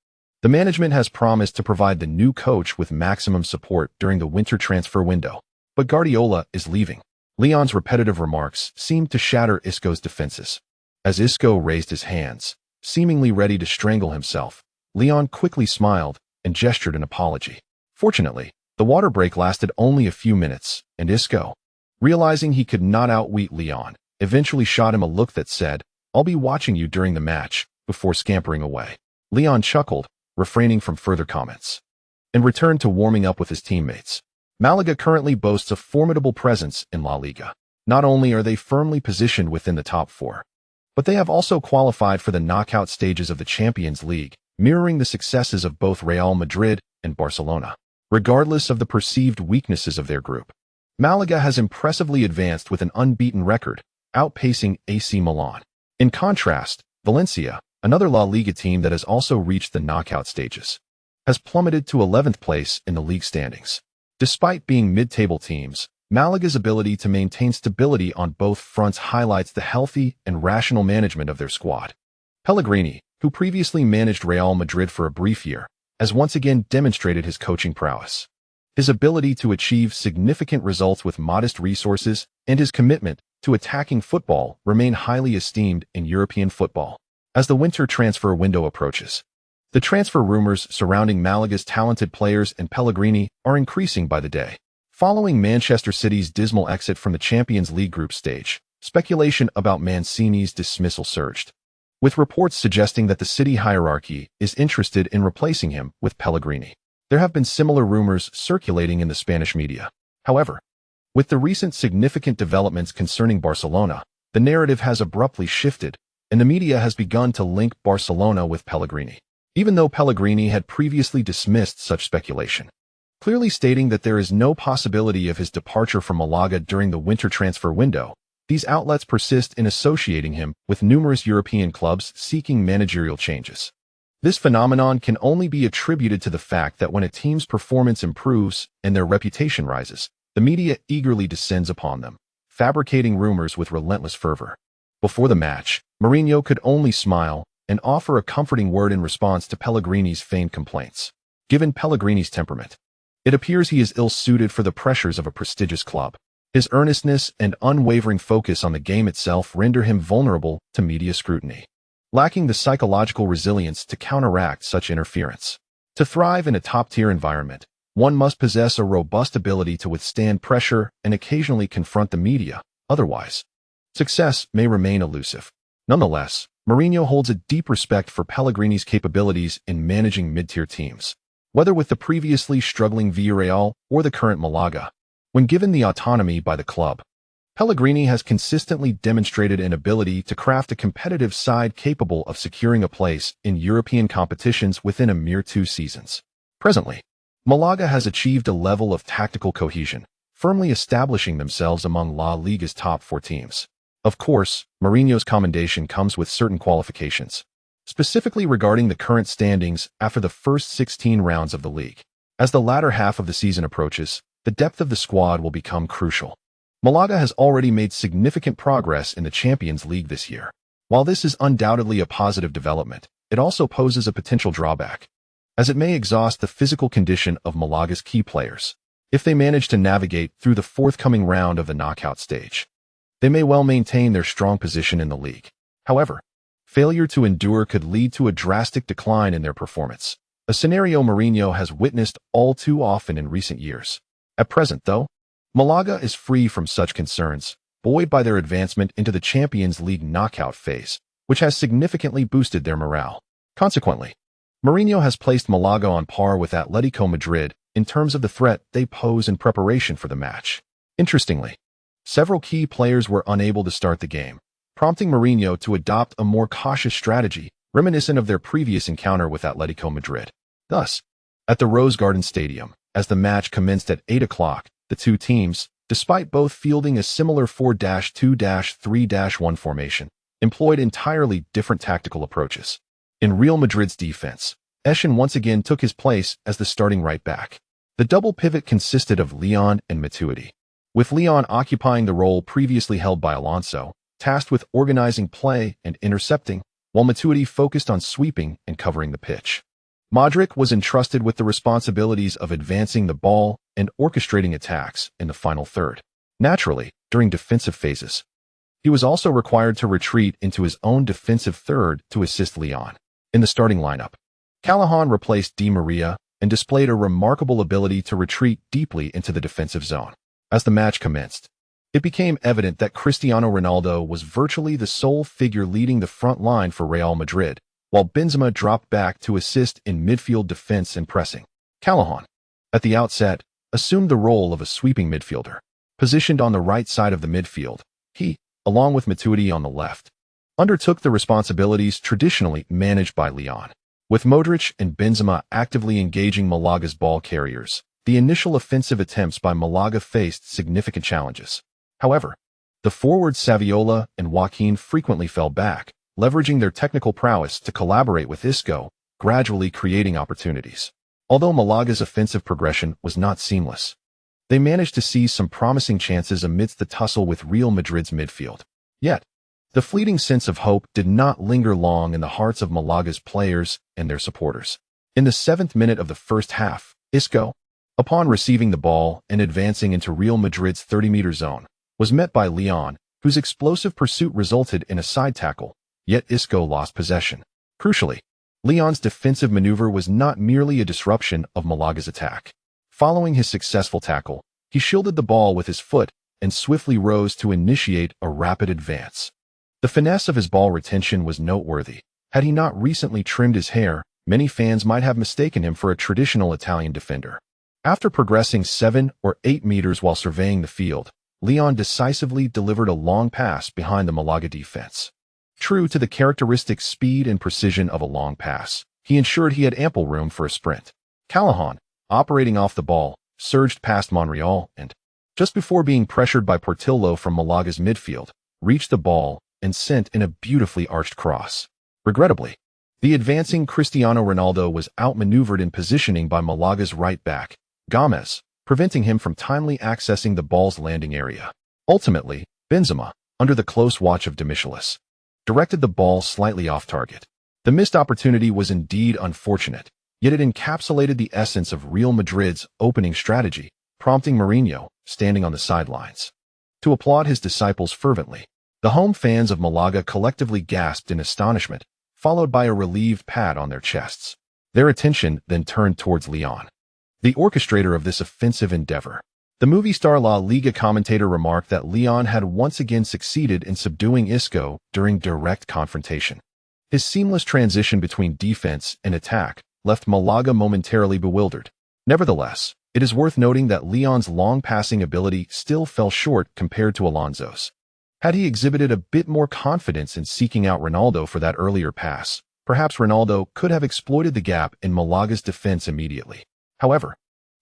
The management has promised to provide the new coach with maximum support during the winter transfer window. But Guardiola is leaving. Leon's repetitive remarks seemed to shatter Isco's defenses. As Isco raised his hands, seemingly ready to strangle himself, Leon quickly smiled and gestured an apology. Fortunately, the water break lasted only a few minutes, and Isco, realizing he could not outwit Leon, eventually shot him a look that said, "I'll be watching you during the match," before scampering away. Leon chuckled, refraining from further comments, and returned to warming up with his teammates. Malaga currently boasts a formidable presence in La Liga. Not only are they firmly positioned within the top 4, but they have also qualified for the knockout stages of the Champions League, mirroring the successes of both Real Madrid and Barcelona. Regardless of the perceived weaknesses of their group, Malaga has impressively advanced with an unbeaten record, outpacing AC Milan. In contrast, Valencia, another La Liga team that has also reached the knockout stages, has plummeted to 11th place in the league standings. Despite being mid-table teams, Malaga's ability to maintain stability on both fronts highlights the healthy and rational management of their squad. Pellegrini, who previously managed Real Madrid for a brief year, has once again demonstrated his coaching prowess. His ability to achieve significant results with modest resources and his commitment to attacking football remain highly esteemed in European football. As the winter transfer window approaches, the transfer rumors surrounding Malaga's talented players and Pellegrini are increasing by the day. Following Manchester City's dismal exit from the Champions League group stage, speculation about Mancini's dismissal surged, with reports suggesting that the City hierarchy is interested in replacing him with Pellegrini. There have been similar rumors circulating in the Spanish media. However, with the recent significant developments concerning Barcelona, the narrative has abruptly shifted, and the media has begun to link Barcelona with Pellegrini, even though Pellegrini had previously dismissed such speculation, clearly stating that there is no possibility of his departure from Malaga during the winter transfer window. These outlets persist in associating him with numerous European clubs seeking managerial changes. This phenomenon can only be attributed to the fact that when a team's performance improves and their reputation rises, the media eagerly descends upon them, fabricating rumors with relentless fervor. Before the match, Mourinho could only smile and offer a comforting word in response to Pellegrini's feigned complaints. Given Pellegrini's temperament, it appears he is ill-suited for the pressures of a prestigious club. His earnestness and unwavering focus on the game itself render him vulnerable to media scrutiny, lacking the psychological resilience to counteract such interference. To thrive in a top-tier environment, one must possess a robust ability to withstand pressure and occasionally confront the media. Otherwise, success may remain elusive. Nonetheless, Mourinho holds a deep respect for Pellegrini's capabilities in managing mid-tier teams, whether with the previously struggling Villarreal or the current Malaga. When given the autonomy by the club, Pellegrini has consistently demonstrated an ability to craft a competitive side capable of securing a place in European competitions within a mere 2 seasons. Presently, Malaga has achieved a level of tactical cohesion, firmly establishing themselves among La Liga's top 4 teams. Of course, Mourinho's commendation comes with certain qualifications, specifically regarding the current standings after the first 16 rounds of the league. As the latter half of the season approaches, the depth of the squad will become crucial. Malaga has already made significant progress in the Champions League this year. While this is undoubtedly a positive development, it also poses a potential drawback, as it may exhaust the physical condition of Malaga's key players. If they manage to navigate through the forthcoming round of the knockout stage, they may well maintain their strong position in the league. However, failure to endure could lead to a drastic decline in their performance, a scenario Mourinho has witnessed all too often in recent years. At present, though, Malaga is free from such concerns, buoyed by their advancement into the Champions League knockout phase, which has significantly boosted their morale. Consequently, Mourinho has placed Malaga on par with Atletico Madrid in terms of the threat they pose in preparation for the match. Interestingly, several key players were unable to start the game, prompting Mourinho to adopt a more cautious strategy, reminiscent of their previous encounter with Atletico Madrid. Thus, at the Rose Garden Stadium, as the match commenced at 8 o'clock, the two teams, despite both fielding a similar 4-2-3-1 formation, employed entirely different tactical approaches. In Real Madrid's defense, Eschen once again took his place as the starting right back. The double pivot consisted of Leon and Matuidi, with Leon occupying the role previously held by Alonso, tasked with organizing play and intercepting, while Matuidi focused on sweeping and covering the pitch. Modric was entrusted with the responsibilities of advancing the ball and orchestrating attacks in the final third. Naturally, during defensive phases, he was also required to retreat into his own defensive third to assist Leon. In the starting lineup, Callahan replaced Di Maria and displayed a remarkable ability to retreat deeply into the defensive zone. As the match commenced, it became evident that Cristiano Ronaldo was virtually the sole figure leading the front line for Real Madrid, while Benzema dropped back to assist in midfield defense and pressing. Callahan, at the outset, assumed the role of a sweeping midfielder. Positioned on the right side of the midfield, he, along with Matuidi on the left, undertook the responsibilities traditionally managed by Leon. With Modric and Benzema actively engaging Malaga's ball carriers, the initial offensive attempts by Malaga faced significant challenges. However, the forwards Saviola and Joaquin frequently fell back, leveraging their technical prowess to collaborate with Isco, gradually creating opportunities. Although Malaga's offensive progression was not seamless, they managed to seize some promising chances amidst the tussle with Real Madrid's midfield. Yet, the fleeting sense of hope did not linger long in the hearts of Malaga's players and their supporters. In the 7th minute of the first half, Isco, upon receiving the ball and advancing into Real Madrid's 30-meter zone, was met by Leon, whose explosive pursuit resulted in a side tackle, yet Isco lost possession. Crucially, Leon's defensive maneuver was not merely a disruption of Malaga's attack. Following his successful tackle, he shielded the ball with his foot and swiftly rose to initiate a rapid advance. The finesse of his ball retention was noteworthy. Had he not recently trimmed his hair, many fans might have mistaken him for a traditional Italian defender. After progressing 7 or 8 meters while surveying the field, Leon decisively delivered a long pass behind the Malaga defense. True to the characteristic speed and precision of a long pass, he ensured he had ample room for a sprint. Callahan, operating off the ball, surged past Monreal and, just before being pressured by Portillo from Malaga's midfield, reached the ball and sent in a beautifully arched cross. Regrettably, the advancing Cristiano Ronaldo was outmaneuvered in positioning by Malaga's right back, Gomez, preventing him from timely accessing the ball's landing area. Ultimately, Benzema, under the close watch of Demichelis, directed the ball slightly off target. The missed opportunity was indeed unfortunate, yet it encapsulated the essence of Real Madrid's opening strategy, prompting Mourinho, standing on the sidelines, to applaud his disciples fervently. The home fans of Malaga collectively gasped in astonishment, followed by a relieved pat on their chests. Their attention then turned towards Leon, the orchestrator of this offensive endeavor. The movie star La Liga commentator remarked that Leon had once again succeeded in subduing Isco during direct confrontation. His seamless transition between defense and attack left Malaga momentarily bewildered. Nevertheless, It is worth noting that Leon's long passing ability still fell short compared to Alonso's. Had he exhibited a bit more confidence in seeking out Ronaldo for that earlier pass, perhaps Ronaldo could have exploited the gap in Malaga's defense immediately. However,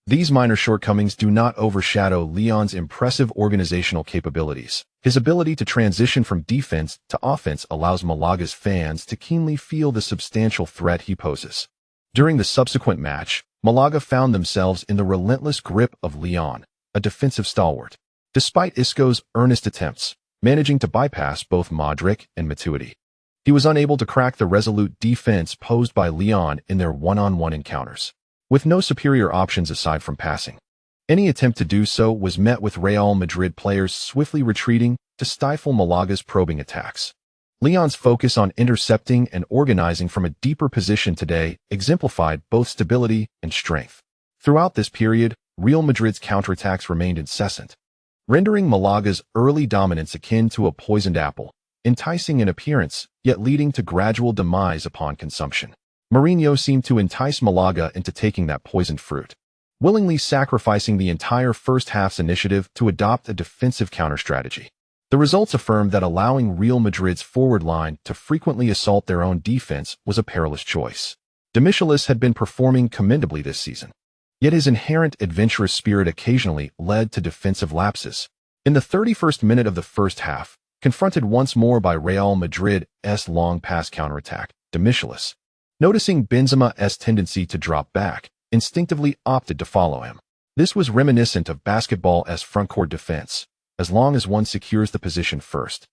these minor shortcomings do not overshadow Leon's impressive organizational capabilities. His ability to transition from defense to offense allows Malaga's fans to keenly feel the substantial threat he poses. During the subsequent match, Malaga found themselves in the relentless grip of Leon, a defensive stalwart. Despite Isco's earnest attempts, managing to bypass both Modric and Matuidi, he was unable to crack the resolute defense posed by Leon in their one-on-one encounters. With no superior options aside from passing, any attempt to do so was met with Real Madrid players swiftly retreating to stifle Malaga's probing attacks. Leon's focus on intercepting and organizing from a deeper position today exemplified both stability and strength. Throughout this period, Real Madrid's counterattacks remained incessant, rendering Malaga's early dominance akin to a poisoned apple, enticing in appearance, yet leading to gradual demise upon consumption. Mourinho seemed to entice Malaga into taking that poisoned fruit, willingly sacrificing the entire first half's initiative to adopt a defensive counter-strategy. The results affirmed that allowing Real Madrid's forward line to frequently assault their own defense was a perilous choice. Demichelis had been performing commendably this season, yet his inherent adventurous spirit occasionally led to defensive lapses. In the 31st minute of the first half, confronted once more by Real Madrid's long pass counterattack, Demichelis, noticing Benzema's tendency to drop back, instinctively opted to follow him. This was reminiscent of basketball's frontcourt defense, as long as one secures the position first.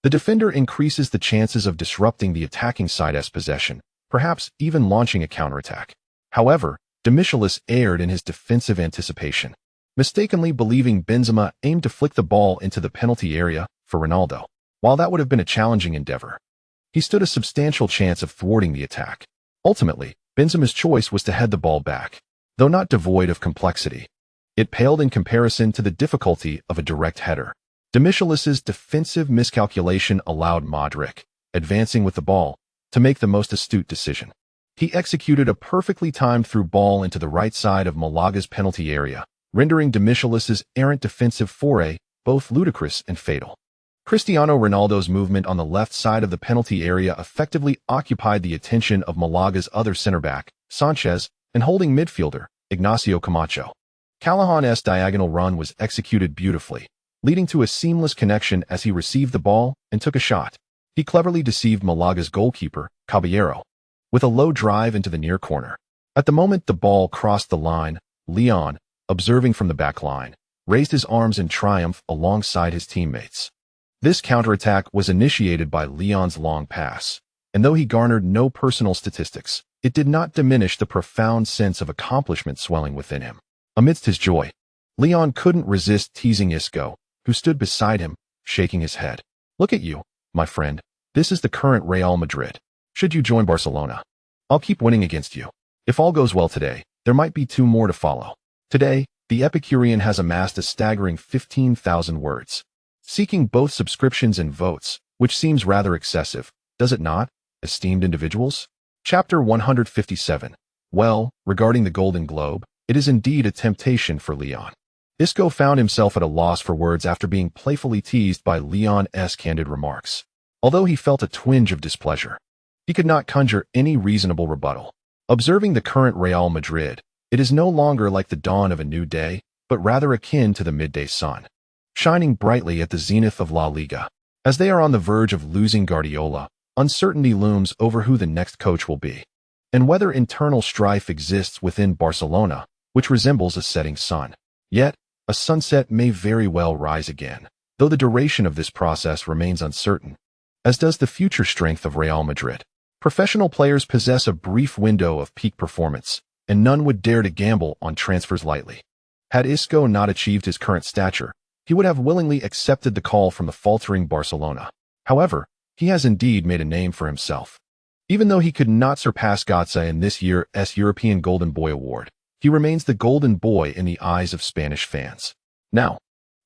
The defender increases the chances of disrupting the attacking side's possession, perhaps even launching a counterattack. However, Demichelis erred in his defensive anticipation, mistakenly believing Benzema aimed to flick the ball into the penalty area for Ronaldo. While that would have been a challenging endeavor, he stood a substantial chance of thwarting the attack. Ultimately, Benzema's choice was to head the ball back, though not devoid of complexity. It paled in comparison to the difficulty of a direct header. Demichelis's defensive miscalculation allowed Modric, advancing with the ball, to make the most astute decision. He executed a perfectly timed through ball into the right side of Malaga's penalty area, rendering Demichelis's errant defensive foray both ludicrous and fatal. Cristiano Ronaldo's movement on the left side of the penalty area effectively occupied the attention of Malaga's other center-back, Sanchez, and holding midfielder, Ignacio Camacho. Callahan's diagonal run was executed beautifully, leading to a seamless connection as he received the ball and took a shot. He cleverly deceived Malaga's goalkeeper, Caballero, with a low drive into the near corner. At the moment the ball crossed the line, Leon, observing from the back line, raised his arms in triumph alongside his teammates. This counterattack was initiated by Leon's long pass, and though he garnered no personal statistics, it did not diminish the profound sense of accomplishment swelling within him. Amidst his joy, Leon couldn't resist teasing Isco, who stood beside him, shaking his head. "Look at you, my friend. This is the current Real Madrid. Should you join Barcelona, I'll keep winning against you. If all goes well today, there might be 2 more to follow." Today, the Epicurean has amassed a staggering 15,000 words, seeking both subscriptions and votes, which seems rather excessive, does it not, esteemed individuals? Chapter 157. Well, regarding the Golden Globe, it is indeed a temptation for Leon. Isco found himself at a loss for words after being playfully teased by Leon's candid remarks. Although he felt a twinge of displeasure, he could not conjure any reasonable rebuttal. Observing the current Real Madrid, it is no longer like the dawn of a new day, but rather akin to the midday sun, shining brightly at the zenith of La Liga. As they are on the verge of losing Guardiola, uncertainty looms over who the next coach will be, and whether internal strife exists within Barcelona, which resembles a setting sun. Yet, a sunset may very well rise again, though the duration of this process remains uncertain, as does the future strength of Real Madrid. Professional players possess a brief window of peak performance, and none would dare to gamble on transfers lightly. Had Isco not achieved his current stature, he would have willingly accepted the call from the faltering Barcelona. However, he has indeed made a name for himself. Even though he could not surpass Götze in this year's European Golden Boy Award, he remains the Golden Boy in the eyes of Spanish fans. Now,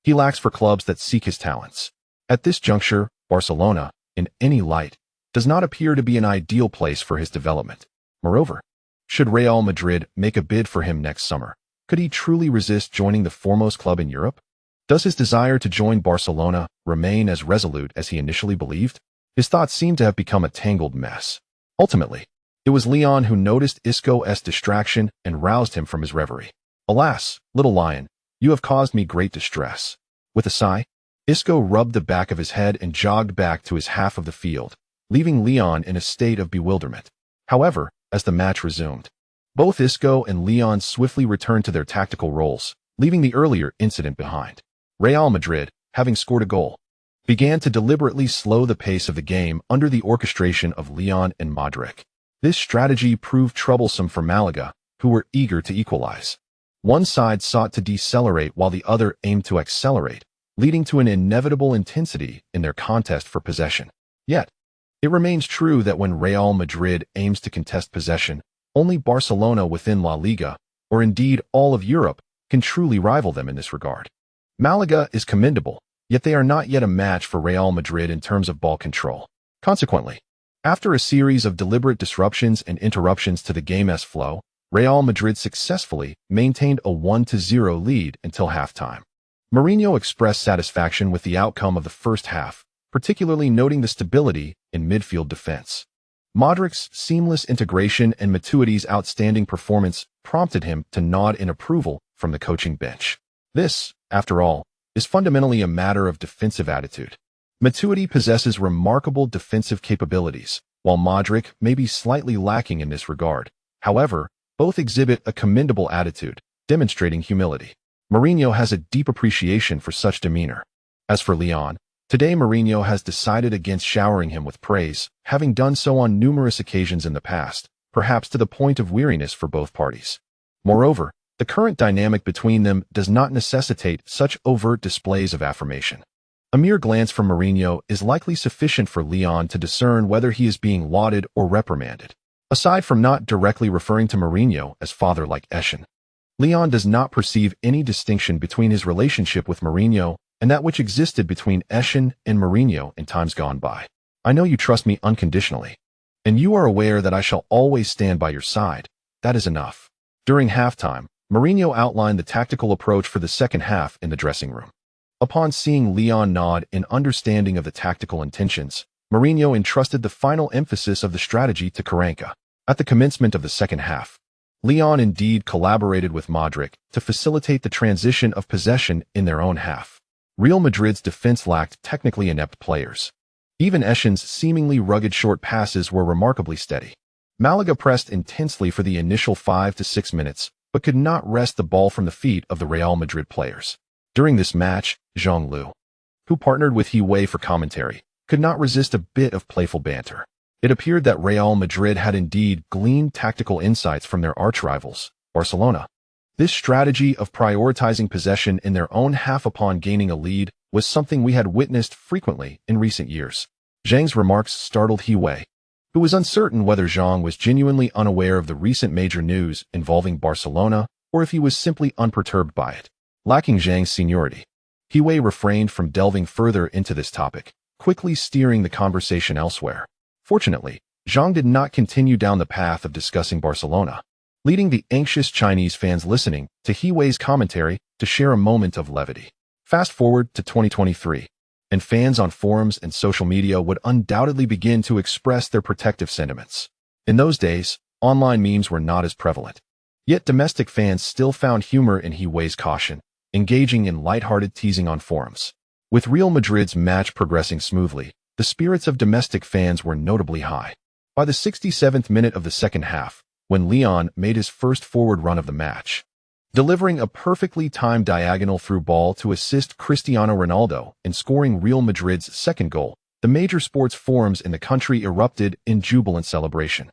he lacks for clubs that seek his talents. At this juncture, Barcelona, in any light, does not appear to be an ideal place for his development. Moreover, should Real Madrid make a bid for him next summer, Could he truly resist joining the foremost club in Europe? Does his desire to join Barcelona remain as resolute as he initially believed? His thoughts seem to have become a tangled mess. Ultimately, it was Leon who noticed Isco's distraction and roused him from his reverie. "Alas, little lion, you have caused me great distress." With a sigh, Isco rubbed the back of his head and jogged back to his half of the field, leaving Leon in a state of bewilderment. However, as the match resumed, both Isco and Leon swiftly returned to their tactical roles, leaving the earlier incident behind. Real Madrid, having scored a goal, began to deliberately slow the pace of the game under the orchestration of Leon and Modric. This strategy proved troublesome for Malaga, who were eager to equalize. One side sought to decelerate while the other aimed to accelerate, leading to an inevitable intensity in their contest for possession. Yet, it remains true that when Real Madrid aims to contest possession, only Barcelona within La Liga, or indeed all of Europe, can truly rival them in this regard. Malaga is commendable, yet they are not yet a match for Real Madrid in terms of ball control. Consequently, after a series of deliberate disruptions and interruptions to the game's flow, Real Madrid successfully maintained a 1-0 lead until halftime. Mourinho expressed satisfaction with the outcome of the first half, particularly noting the stability in midfield defense. Modric's seamless integration and Matuidi's outstanding performance prompted him to nod in approval from the coaching bench. This, after all, is fundamentally a matter of defensive attitude. Matuidi possesses remarkable defensive capabilities, while Modric may be slightly lacking in this regard. However, both exhibit a commendable attitude, demonstrating humility. Mourinho has a deep appreciation for such demeanor. As for Leon, today Mourinho has decided against showering him with praise, having done so on numerous occasions in the past, perhaps to the point of weariness for both parties. Moreover, the current dynamic between them does not necessitate such overt displays of affirmation. A mere glance from Mourinho is likely sufficient for Leon to discern whether he is being lauded or reprimanded. Aside from not directly referring to Mourinho as father like Eschen, Leon does not perceive any distinction between his relationship with Mourinho and that which existed between Eschen and Mourinho in times gone by. "I know you trust me unconditionally, and you are aware that I shall always stand by your side. That is enough." During halftime, Mourinho outlined the tactical approach for the second half in the dressing room. Upon seeing Leon nod in understanding of the tactical intentions, Mourinho entrusted the final emphasis of the strategy to Karanka. At the commencement of the second half, Leon indeed collaborated with Modric to facilitate the transition of possession in their own half. Real Madrid's defense lacked technically inept players. Even Essen's seemingly rugged short passes were remarkably steady. Malaga pressed intensely for the initial 5 to 6 minutes, but could not wrest the ball from the feet of the Real Madrid players. During this match, Zhang Lu, who partnered with Wei for commentary, could not resist a bit of playful banter. It appeared that Real Madrid had indeed gleaned tactical insights from their arch-rivals, Barcelona. This strategy of prioritizing possession in their own half upon gaining a lead was something we had witnessed frequently in recent years. Zhang's remarks startled Wei, who was uncertain whether Zhang was genuinely unaware of the recent major news involving Barcelona or if he was simply unperturbed by it. Lacking Zhang's seniority, Wei refrained from delving further into this topic, quickly steering the conversation elsewhere. Fortunately, Zhang did not continue down the path of discussing Barcelona, leading the anxious Chinese fans listening to Wei's commentary to share a moment of levity. Fast forward to 2023, and fans on forums and social media would undoubtedly begin to express their protective sentiments. In those days, online memes were not as prevalent. Yet domestic fans still found humor in Wei's caution, engaging in lighthearted teasing on forums. With Real Madrid's match progressing smoothly, the spirits of domestic fans were notably high. By the 67th minute of the second half, when Leon made his first forward run of the match, delivering a perfectly timed diagonal through ball to assist Cristiano Ronaldo in scoring Real Madrid's second goal, the major sports forums in the country erupted in jubilant celebration.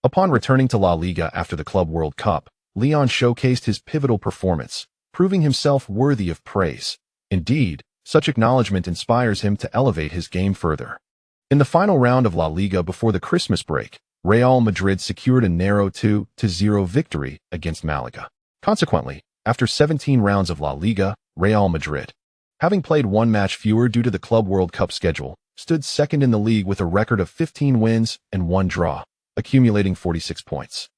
Upon returning to La Liga after the Club World Cup, Leon showcased his pivotal performance, proving himself worthy of praise. Indeed, such acknowledgement inspires him to elevate his game further. In the final round of La Liga before the Christmas break, Real Madrid secured a narrow 2-0 victory against Malaga. Consequently, after 17 rounds of La Liga, Real Madrid, having played one match fewer due to the Club World Cup schedule, stood second in the league with a record of 15 wins and 1 draw, accumulating 46 points.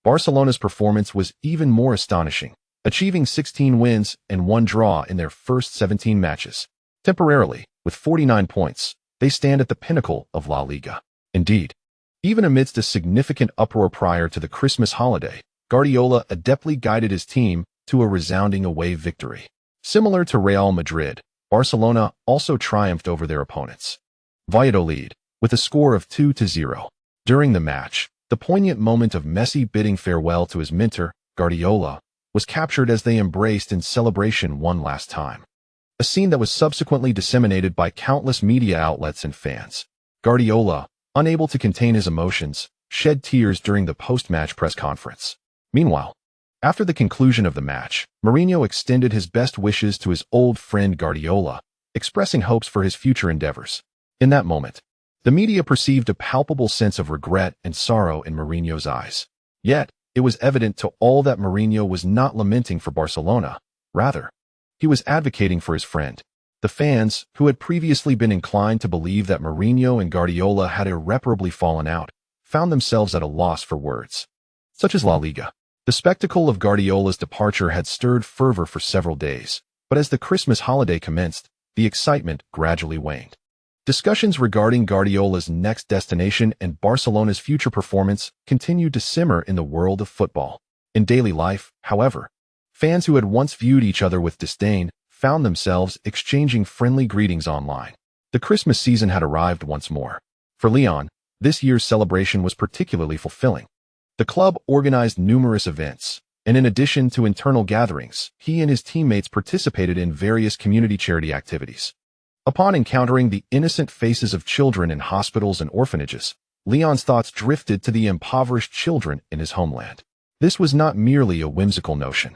Barcelona's performance was even more astonishing, achieving 16 wins and 1 draw in their first 17 matches. Temporarily, with 49 points, they stand at the pinnacle of La Liga. Indeed, even amidst a significant uproar prior to the Christmas holiday, Guardiola adeptly guided his team to a resounding away victory. Similar to Real Madrid, Barcelona also triumphed over their opponents, Valladolid, with a score of 2-0. During the match, the poignant moment of Messi bidding farewell to his mentor, Guardiola, was captured as they embraced in celebration one last time. A scene that was subsequently disseminated by countless media outlets and fans. Guardiola, unable to contain his emotions, shed tears during the post-match press conference. Meanwhile, after the conclusion of the match, Mourinho extended his best wishes to his old friend Guardiola, expressing hopes for his future endeavors. In that moment, the media perceived a palpable sense of regret and sorrow in Mourinho's eyes. Yet, it was evident to all that Mourinho was not lamenting for Barcelona. Rather, he was advocating for his friend. The fans, who had previously been inclined to believe that Mourinho and Guardiola had irreparably fallen out, found themselves at a loss for words. Such as La Liga. The spectacle of Guardiola's departure had stirred fervor for several days, but as the Christmas holiday commenced, the excitement gradually waned. Discussions regarding Guardiola's next destination and Barcelona's future performance continued to simmer in the world of football. In daily life, however, fans who had once viewed each other with disdain found themselves exchanging friendly greetings online. The Christmas season had arrived once more. For Leon, this year's celebration was particularly fulfilling. The club organized numerous events, and in addition to internal gatherings, he and his teammates participated in various community charity activities. Upon encountering the innocent faces of children in hospitals and orphanages, Leon's thoughts drifted to the impoverished children in his homeland. This was not merely a whimsical notion.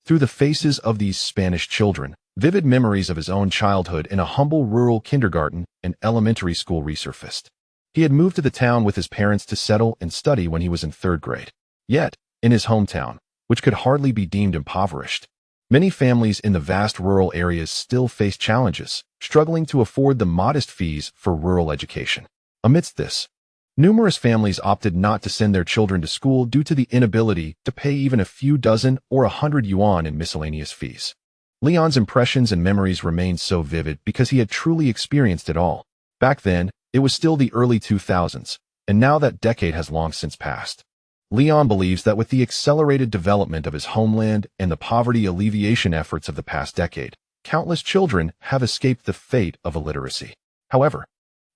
Through the faces of these Spanish children, vivid memories of his own childhood in a humble rural kindergarten and elementary school resurfaced. He had moved to the town with his parents to settle and study when he was in 3rd grade. Yet, in his hometown, which could hardly be deemed impoverished, many families in the vast rural areas still faced challenges, struggling to afford the modest fees for rural education. Amidst this, numerous families opted not to send their children to school due to the inability to pay even a few dozen or 100 yuan in miscellaneous fees. Leon's impressions and memories remained so vivid because he had truly experienced it all. Back then, it was still the early 2000s, and now that decade has long since passed. Leon believes that with the accelerated development of his homeland and the poverty alleviation efforts of the past decade, countless children have escaped the fate of illiteracy. However,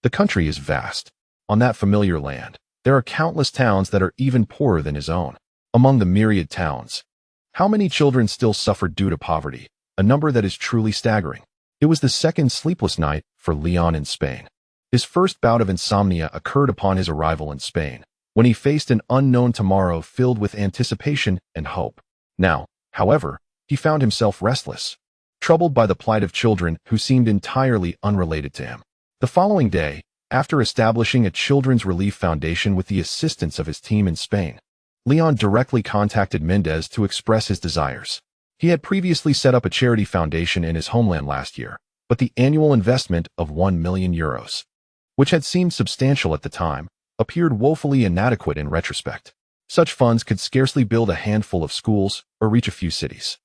the country is vast. On that familiar land, there are countless towns that are even poorer than his own. Among the myriad towns, how many children still suffer due to poverty? A number that is truly staggering. It was the second sleepless night for Leon in Spain. His first bout of insomnia occurred upon his arrival in Spain, when he faced an unknown tomorrow filled with anticipation and hope. Now, however, he found himself restless, troubled by the plight of children who seemed entirely unrelated to him. The following day, after establishing a children's relief foundation with the assistance of his team in Spain, Leon directly contacted Mendez to express his desires. He had previously set up a charity foundation in his homeland last year, but the annual investment of 1 million euros, which had seemed substantial at the time, appeared woefully inadequate in retrospect. Such funds could scarcely build a handful of schools or reach a few cities.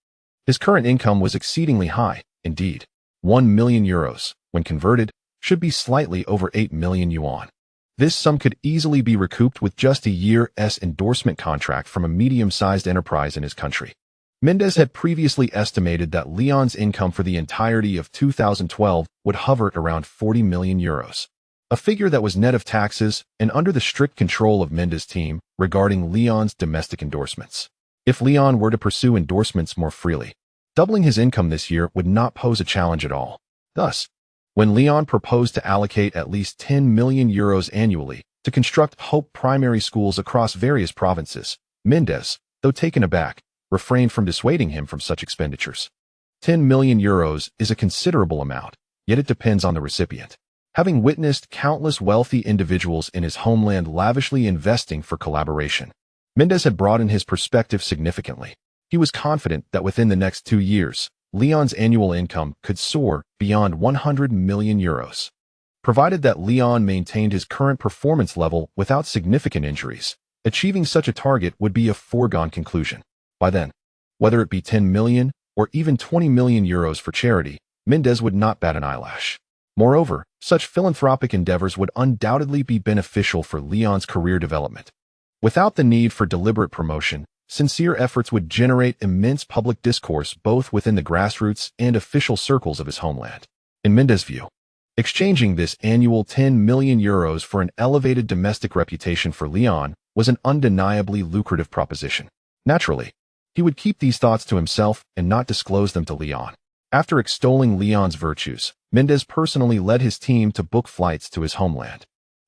His current income was exceedingly high, indeed. 1 million euros, when converted, should be slightly over 8 million yuan. This sum could easily be recouped with just a year's endorsement contract from a medium-sized enterprise in his country. Mendez had previously estimated that Leon's income for the entirety of 2012 would hover at around 40 million euros. A figure that was net of taxes and under the strict control of Mendez's team regarding Leon's domestic endorsements. If Leon were to pursue endorsements more freely, doubling his income this year would not pose a challenge at all. Thus, when Leon proposed to allocate at least 10 million euros annually to construct Hope primary schools across various provinces, Mendez, though taken aback, refrained from dissuading him from such expenditures. 10 million euros is a considerable amount, yet it depends on the recipient. Having witnessed countless wealthy individuals in his homeland lavishly investing for collaboration, Mendez had broadened his perspective significantly. He was confident that within the next 2 years, Leon's annual income could soar beyond 100 million euros. Provided that Leon maintained his current performance level without significant injuries, achieving such a target would be a foregone conclusion. By then, Whether it be 10 million or even 20 million euros for charity, Mendes would not bat an eyelash. Moreover, such philanthropic endeavors would undoubtedly be beneficial for Lyon's career development. Without the need for deliberate promotion, sincere efforts would generate immense public discourse both within the grassroots and official circles of his homeland. In Mendes' view, exchanging this annual 10 million euros for an elevated domestic reputation for Lyon was an undeniably lucrative proposition. Naturally, he would keep these thoughts to himself and not disclose them to Lyon. After extolling Lyon's virtues, Mendes personally led his team to book flights to his homeland.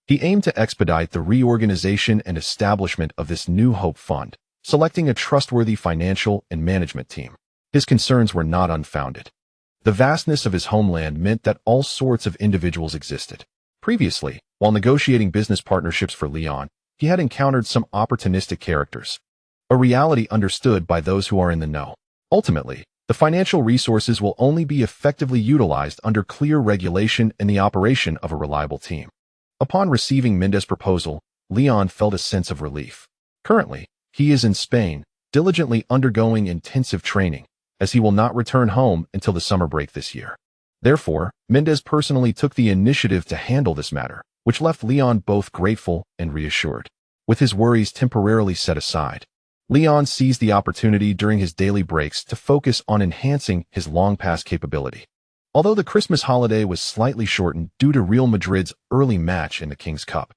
He aimed to expedite the reorganization and establishment of this new hope fund, selecting a trustworthy financial and management team. His concerns were not unfounded. The vastness of his homeland meant that all sorts of individuals existed. Previously, while negotiating business partnerships for Lyon, he had encountered some opportunistic characters, a reality understood by those who are in the know. Ultimately, the financial resources will only be effectively utilized under clear regulation and the operation of a reliable team. Upon receiving Mendes' proposal, Lyon felt a sense of relief. Currently, he is in Spain, diligently undergoing intensive training, as he will not return home until the summer break this year. Therefore, Mendes personally took the initiative to handle this matter, which left Lyon both grateful and reassured. With his worries temporarily set aside, Lyon seized the opportunity during his daily breaks to focus on enhancing his long-pass capability. Although the Christmas holiday was slightly shortened due to Real Madrid's early match in the King's Cup,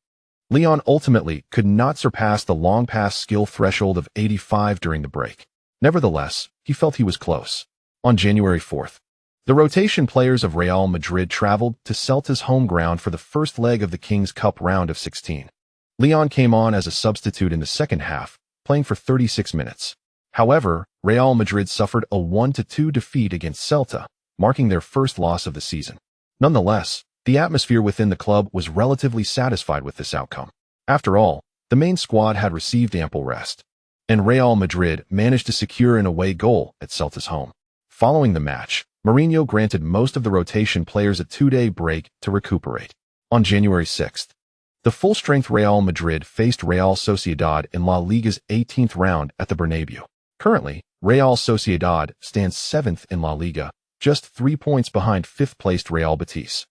Lyon ultimately could not surpass the long-pass skill threshold of 85 during the break. Nevertheless, he felt he was close. On January 4th, the rotation players of Real Madrid traveled to Celta's home ground for the first leg of the King's Cup round of 16. Lyon came on as a substitute in the second half, playing for 36 minutes. However, Real Madrid suffered a 1-2 defeat against Celta, marking their first loss of the season. Nonetheless, the atmosphere within the club was relatively satisfied with this outcome. After all, the main squad had received ample rest, and Real Madrid managed to secure an away goal at Celta's home. Following the match, Mourinho granted most of the rotation players a 2-day break to recuperate. On January 6th, the full-strength Real Madrid faced Real Sociedad in La Liga's 18th round at the Bernabeu. Currently, Real Sociedad stands 7th in La Liga, just 3 points behind 5th-placed Real Betis.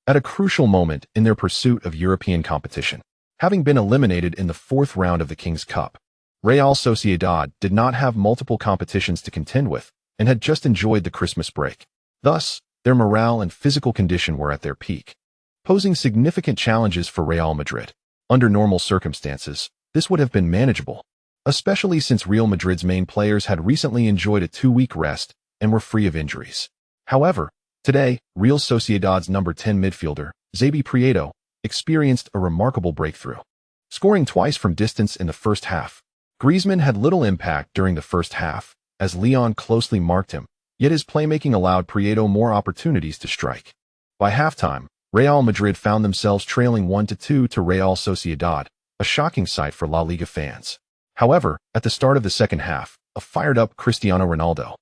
At a crucial moment in their pursuit of European competition, having been eliminated in the 4th round of the King's Cup, Real Sociedad did not have multiple competitions to contend with and had just enjoyed the Christmas break. Thus, their morale and physical condition were at their peak, posing significant challenges for Real Madrid. Under normal circumstances, this would have been manageable, especially since Real Madrid's main players had recently enjoyed a 2-week rest and were free of injuries. However, today, Real Sociedad's number 10 midfielder, Xabi Prieto, experienced a remarkable breakthrough. Scoring twice from distance in the first half, Griezmann had little impact during the first half, as Lyon closely marked him, yet his playmaking allowed Prieto more opportunities to strike. By halftime, Real Madrid found themselves trailing 1-2 to Real Sociedad, a shocking sight for La Liga fans. However, at the start of the second half, a fired-up Cristiano Ronaldo,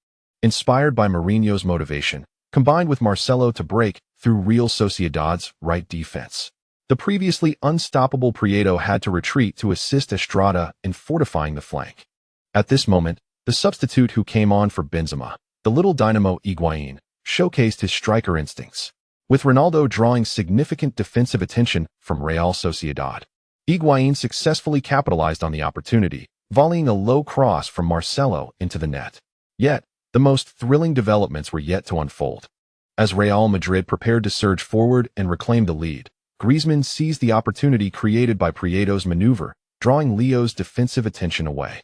inspired by Mourinho's motivation, combined with Marcelo to break through Real Sociedad's right defense. The previously unstoppable Prieto had to retreat to assist Estrada in fortifying the flank. At this moment, the substitute who came on for Benzema, the little dynamo Higuain, showcased his striker instincts, with Ronaldo drawing significant defensive attention from Real Sociedad. Higuain successfully capitalized on the opportunity, volleying a low cross from Marcelo into the net. Yet, the most thrilling developments were yet to unfold. As Real Madrid prepared to surge forward and reclaim the lead, Griezmann seized the opportunity created by Prieto's maneuver, drawing Leo's defensive attention away.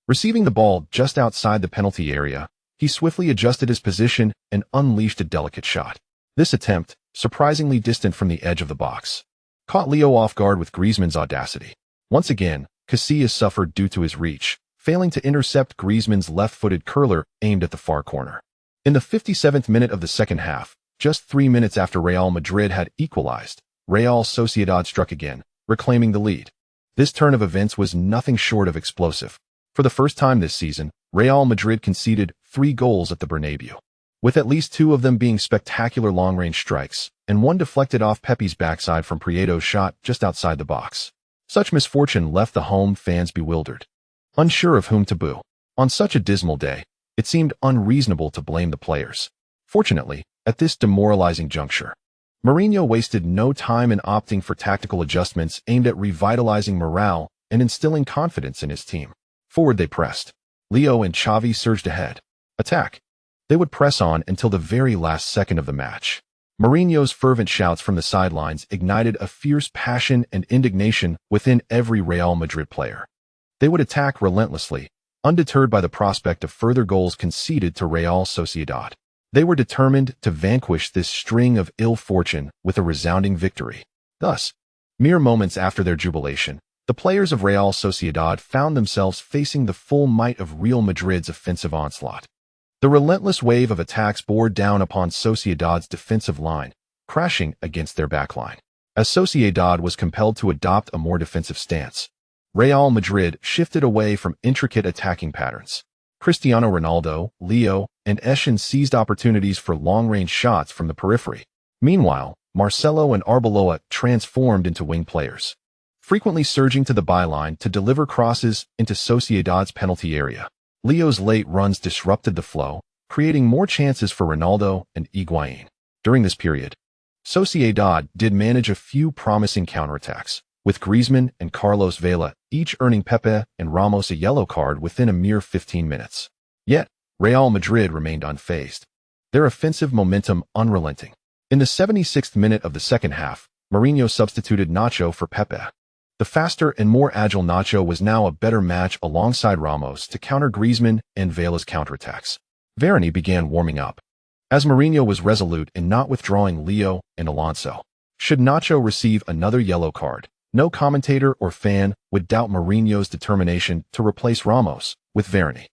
Receiving the ball just outside the penalty area, he swiftly adjusted his position and unleashed a delicate shot. This attempt, surprisingly distant from the edge of the box, caught Leo off guard with Griezmann's audacity. Once again, Casillas suffered due to his reach, failing to intercept Griezmann's left-footed curler aimed at the far corner. In the 57th minute of the second half, just 3 minutes after Real Madrid had equalized, Real Sociedad struck again, reclaiming the lead. This turn of events was nothing short of explosive. For the first time this season, Real Madrid conceded 3 goals at the Bernabeu, with at least 2 of them being spectacular long-range strikes, and 1 deflected off Pepe's backside from Prieto's shot just outside the box. Such misfortune left the home fans bewildered, unsure of whom to boo. On such a dismal day, It seemed unreasonable to blame the players. Fortunately, at this demoralizing juncture, Mourinho wasted no time in opting for tactical adjustments aimed at revitalizing morale and instilling confidence in his team. Forward they pressed. Leo and Xavi surged ahead. Attack. They would press on until the very last second of the match. Mourinho's fervent shouts from the sidelines ignited a fierce passion and indignation within every Real Madrid player. They would attack relentlessly, undeterred by the prospect of further goals conceded to Real Sociedad. They were determined to vanquish this string of ill fortune with a resounding victory. Thus, mere moments after their jubilation, the players of Real Sociedad found themselves facing the full might of Real Madrid's offensive onslaught. The relentless wave of attacks bore down upon Sociedad's defensive line, crashing against their backline. As Sociedad was compelled to adopt a more defensive stance, Real Madrid shifted away from intricate attacking patterns. Cristiano Ronaldo, Leo, and Eschen seized opportunities for long-range shots from the periphery. Meanwhile, Marcelo and Arbeloa transformed into wing players, frequently surging to the byline to deliver crosses into Sociedad's penalty area. Leo's late runs disrupted the flow, creating more chances for Ronaldo and Higuain. During this period, Sociedad did manage a few promising counterattacks, with Griezmann and Carlos Vela each earning Pepe and Ramos a yellow card within a mere 15 minutes. Yet, Real Madrid remained unfazed, their offensive momentum unrelenting. In the 76th minute of the second half, Mourinho substituted Nacho for Pepe. The faster and more agile Nacho was now a better match alongside Ramos to counter Griezmann and Vela's counterattacks. Varane began warming up, as Mourinho was resolute in not withdrawing Leo and Alonso. Should Nacho receive another yellow card, no commentator or fan would doubt Mourinho's determination to replace Ramos with Varane.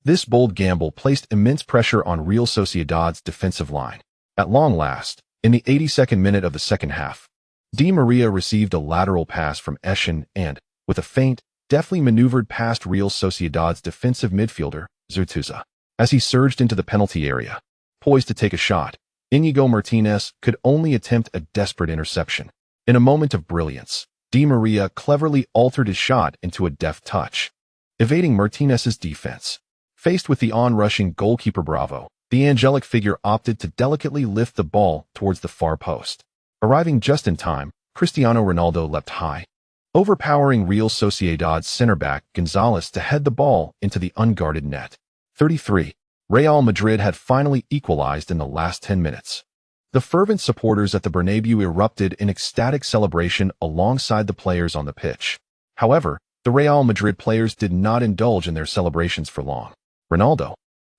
This bold gamble placed immense pressure on Real Sociedad's defensive line. At long last, in the 82nd minute of the second half, Di Maria received a lateral pass from Eschen and, with a feint, deftly maneuvered past Real Sociedad's defensive midfielder, Zurtuza. As he surged into the penalty area, poised to take a shot, Íñigo Martínez could only attempt a desperate interception. In a moment of brilliance, Di Maria cleverly altered his shot into a deft touch, evading Martinez's defense. Faced with the on-rushing goalkeeper Bravo, the angelic figure opted to delicately lift the ball towards the far post. Arriving just in time, Cristiano Ronaldo leapt high, overpowering Real Sociedad's center-back Gonzalez to head the ball into the unguarded net. 33. Real Madrid had finally equalized in the last 10 minutes. The fervent supporters at the Bernabeu erupted in ecstatic celebration alongside the players on the pitch. However, the Real Madrid players did not indulge in their celebrations for long. Ronaldo,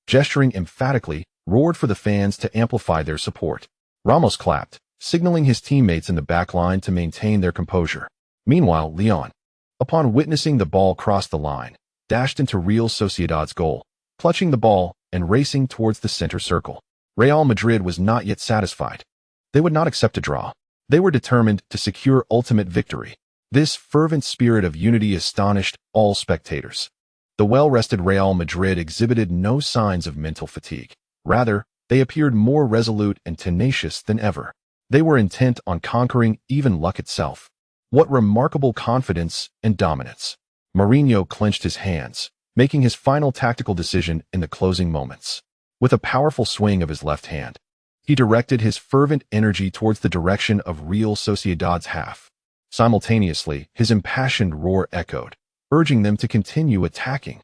gesturing emphatically, roared for the fans to amplify their support. Ramos clapped, signaling his teammates in the back line to maintain their composure. Meanwhile, Leon, upon witnessing the ball cross the line, dashed into Real Sociedad's goal, clutching the ball and racing towards the center circle. Real Madrid was not yet satisfied. They would not accept a draw. They were determined to secure ultimate victory. This fervent spirit of unity astonished all spectators. The well-rested Real Madrid exhibited no signs of mental fatigue. Rather, they appeared more resolute and tenacious than ever. They were intent on conquering even luck itself. What remarkable confidence and dominance! Mourinho clenched his hands, making his final tactical decision in the closing moments. With a powerful swing of his left hand, he directed his fervent energy towards the direction of Real Sociedad's half. Simultaneously, his impassioned roar echoed, urging them to continue attacking.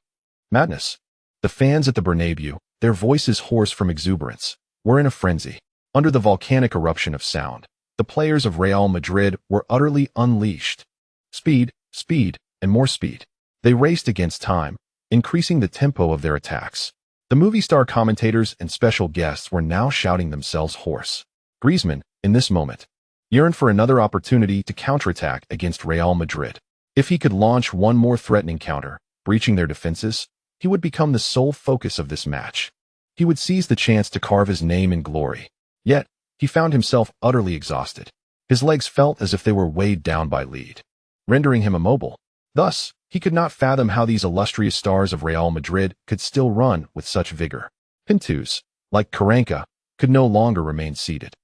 Madness! The fans at the Bernabeu, their voices hoarse from exuberance, were in a frenzy. Under the volcanic eruption of sound, the players of Real Madrid were utterly unleashed. Speed, speed, and more speed. They raced against time, increasing the tempo of their attacks. The movie star commentators and special guests were now shouting themselves hoarse. Griezmann, in this moment, yearned for another opportunity to counterattack against Real Madrid. If he could launch one more threatening counter, breaching their defenses, he would become the sole focus of this match. He would seize the chance to carve his name in glory. Yet, he found himself utterly exhausted. His legs felt as if they were weighed down by lead, rendering him immobile. Thus, he could not fathom how these illustrious stars of Real Madrid could still run with such vigor. Pintus, like Karanka, could no longer remain seated.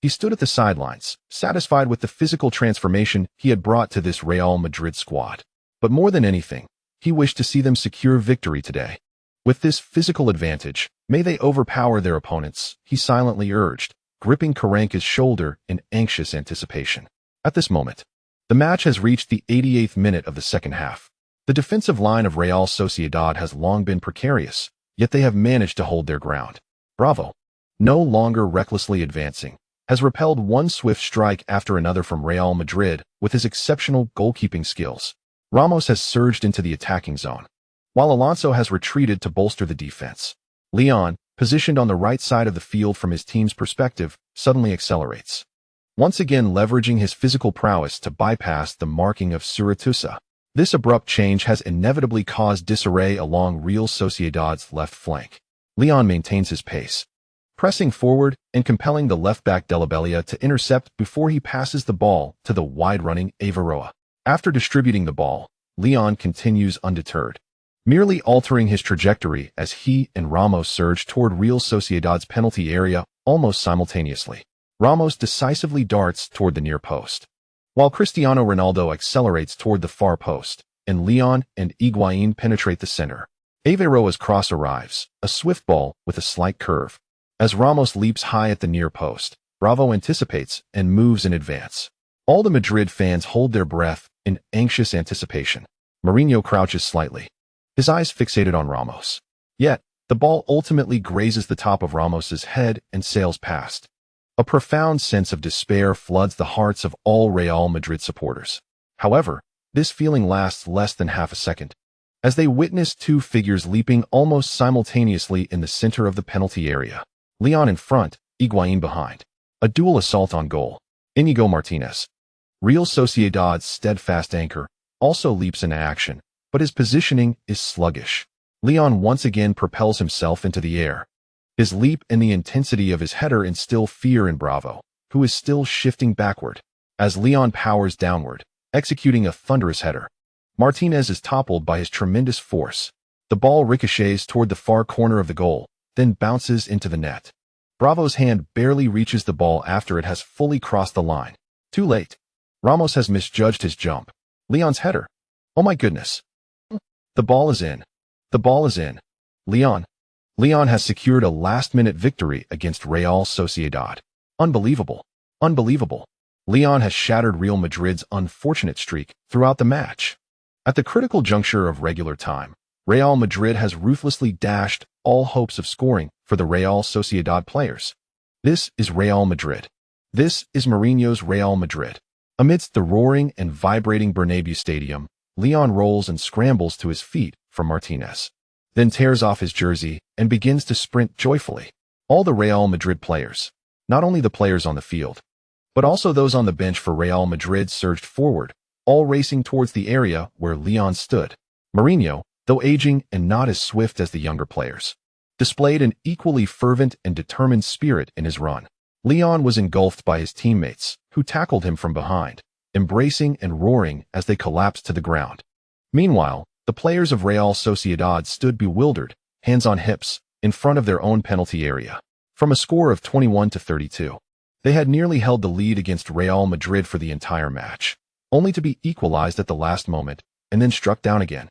He stood at the sidelines, satisfied with the physical transformation he had brought to this Real Madrid squad. But more than anything, he wished to see them secure victory today. With this physical advantage, may they overpower their opponents, he silently urged, gripping Karanka's shoulder in anxious anticipation. At this moment, the match has reached the 88th minute of the second half. The defensive line of Real Sociedad has long been precarious, yet they have managed to hold their ground. Bravo, no longer recklessly advancing, has repelled one swift strike after another from Real Madrid with his exceptional goalkeeping skills. Ramos has surged into the attacking zone, while Alonso has retreated to bolster the defense. Leon, positioned on the right side of the field from his team's perspective, suddenly accelerates, once again leveraging his physical prowess to bypass the marking of Suratusa. This abrupt change has inevitably caused disarray along Real Sociedad's left flank. Leon maintains his pace, pressing forward and compelling the left-back Delabellia to intercept before he passes the ball to the wide-running Averoa. After distributing the ball, Leon continues undeterred, merely altering his trajectory as he and Ramos surge toward Real Sociedad's penalty area almost simultaneously. Ramos decisively darts toward the near post, while Cristiano Ronaldo accelerates toward the far post, and Leon and Higuain penetrate the center. Averoa's cross arrives, a swift ball with a slight curve. As Ramos leaps high at the near post, Bravo anticipates and moves in advance. All the Madrid fans hold their breath in anxious anticipation. Mourinho crouches slightly, his eyes fixated on Ramos. Yet, the ball ultimately grazes the top of Ramos's head and sails past. A profound sense of despair floods the hearts of all Real Madrid supporters. However, this feeling lasts less than half a second, as they witness two figures leaping almost simultaneously in the center of the penalty area. Leon in front, Higuain behind. A dual assault on goal. Inigo Martinez, Real Sociedad's steadfast anchor, also leaps into action, but his positioning is sluggish. Leon once again propels himself into the air. His leap and the intensity of his header instill fear in Bravo, who is still shifting backward. As Leon powers downward, executing a thunderous header, Martinez is toppled by his tremendous force. The ball ricochets toward the far corner of the goal, then bounces into the net. Bravo's hand barely reaches the ball after it has fully crossed the line. Too late. Ramos has misjudged his jump. Leon's header. Oh my goodness. The ball is in. The ball is in. Leon has secured a last-minute victory against Real Sociedad. Unbelievable. Unbelievable. Leon has shattered Real Madrid's unfortunate streak throughout the match. At the critical juncture of regular time, Real Madrid has ruthlessly dashed all hopes of scoring for the Real Sociedad players. This is Real Madrid. This is Mourinho's Real Madrid. Amidst the roaring and vibrating Bernabeu Stadium, Leon rolls and scrambles to his feet from Martinez, then tears off his jersey and begins to sprint joyfully. All the Real Madrid players, not only the players on the field, but also those on the bench for Real Madrid, surged forward, all racing towards the area where Leon stood. Mourinho, though aging and not as swift as the younger players, displayed an equally fervent and determined spirit in his run. Leon was engulfed by his teammates, who tackled him from behind, embracing and roaring as they collapsed to the ground. Meanwhile, the players of Real Sociedad stood bewildered, hands on hips, in front of their own penalty area. From a score of 21-32, they had nearly held the lead against Real Madrid for the entire match, only to be equalized at the last moment and then struck down again.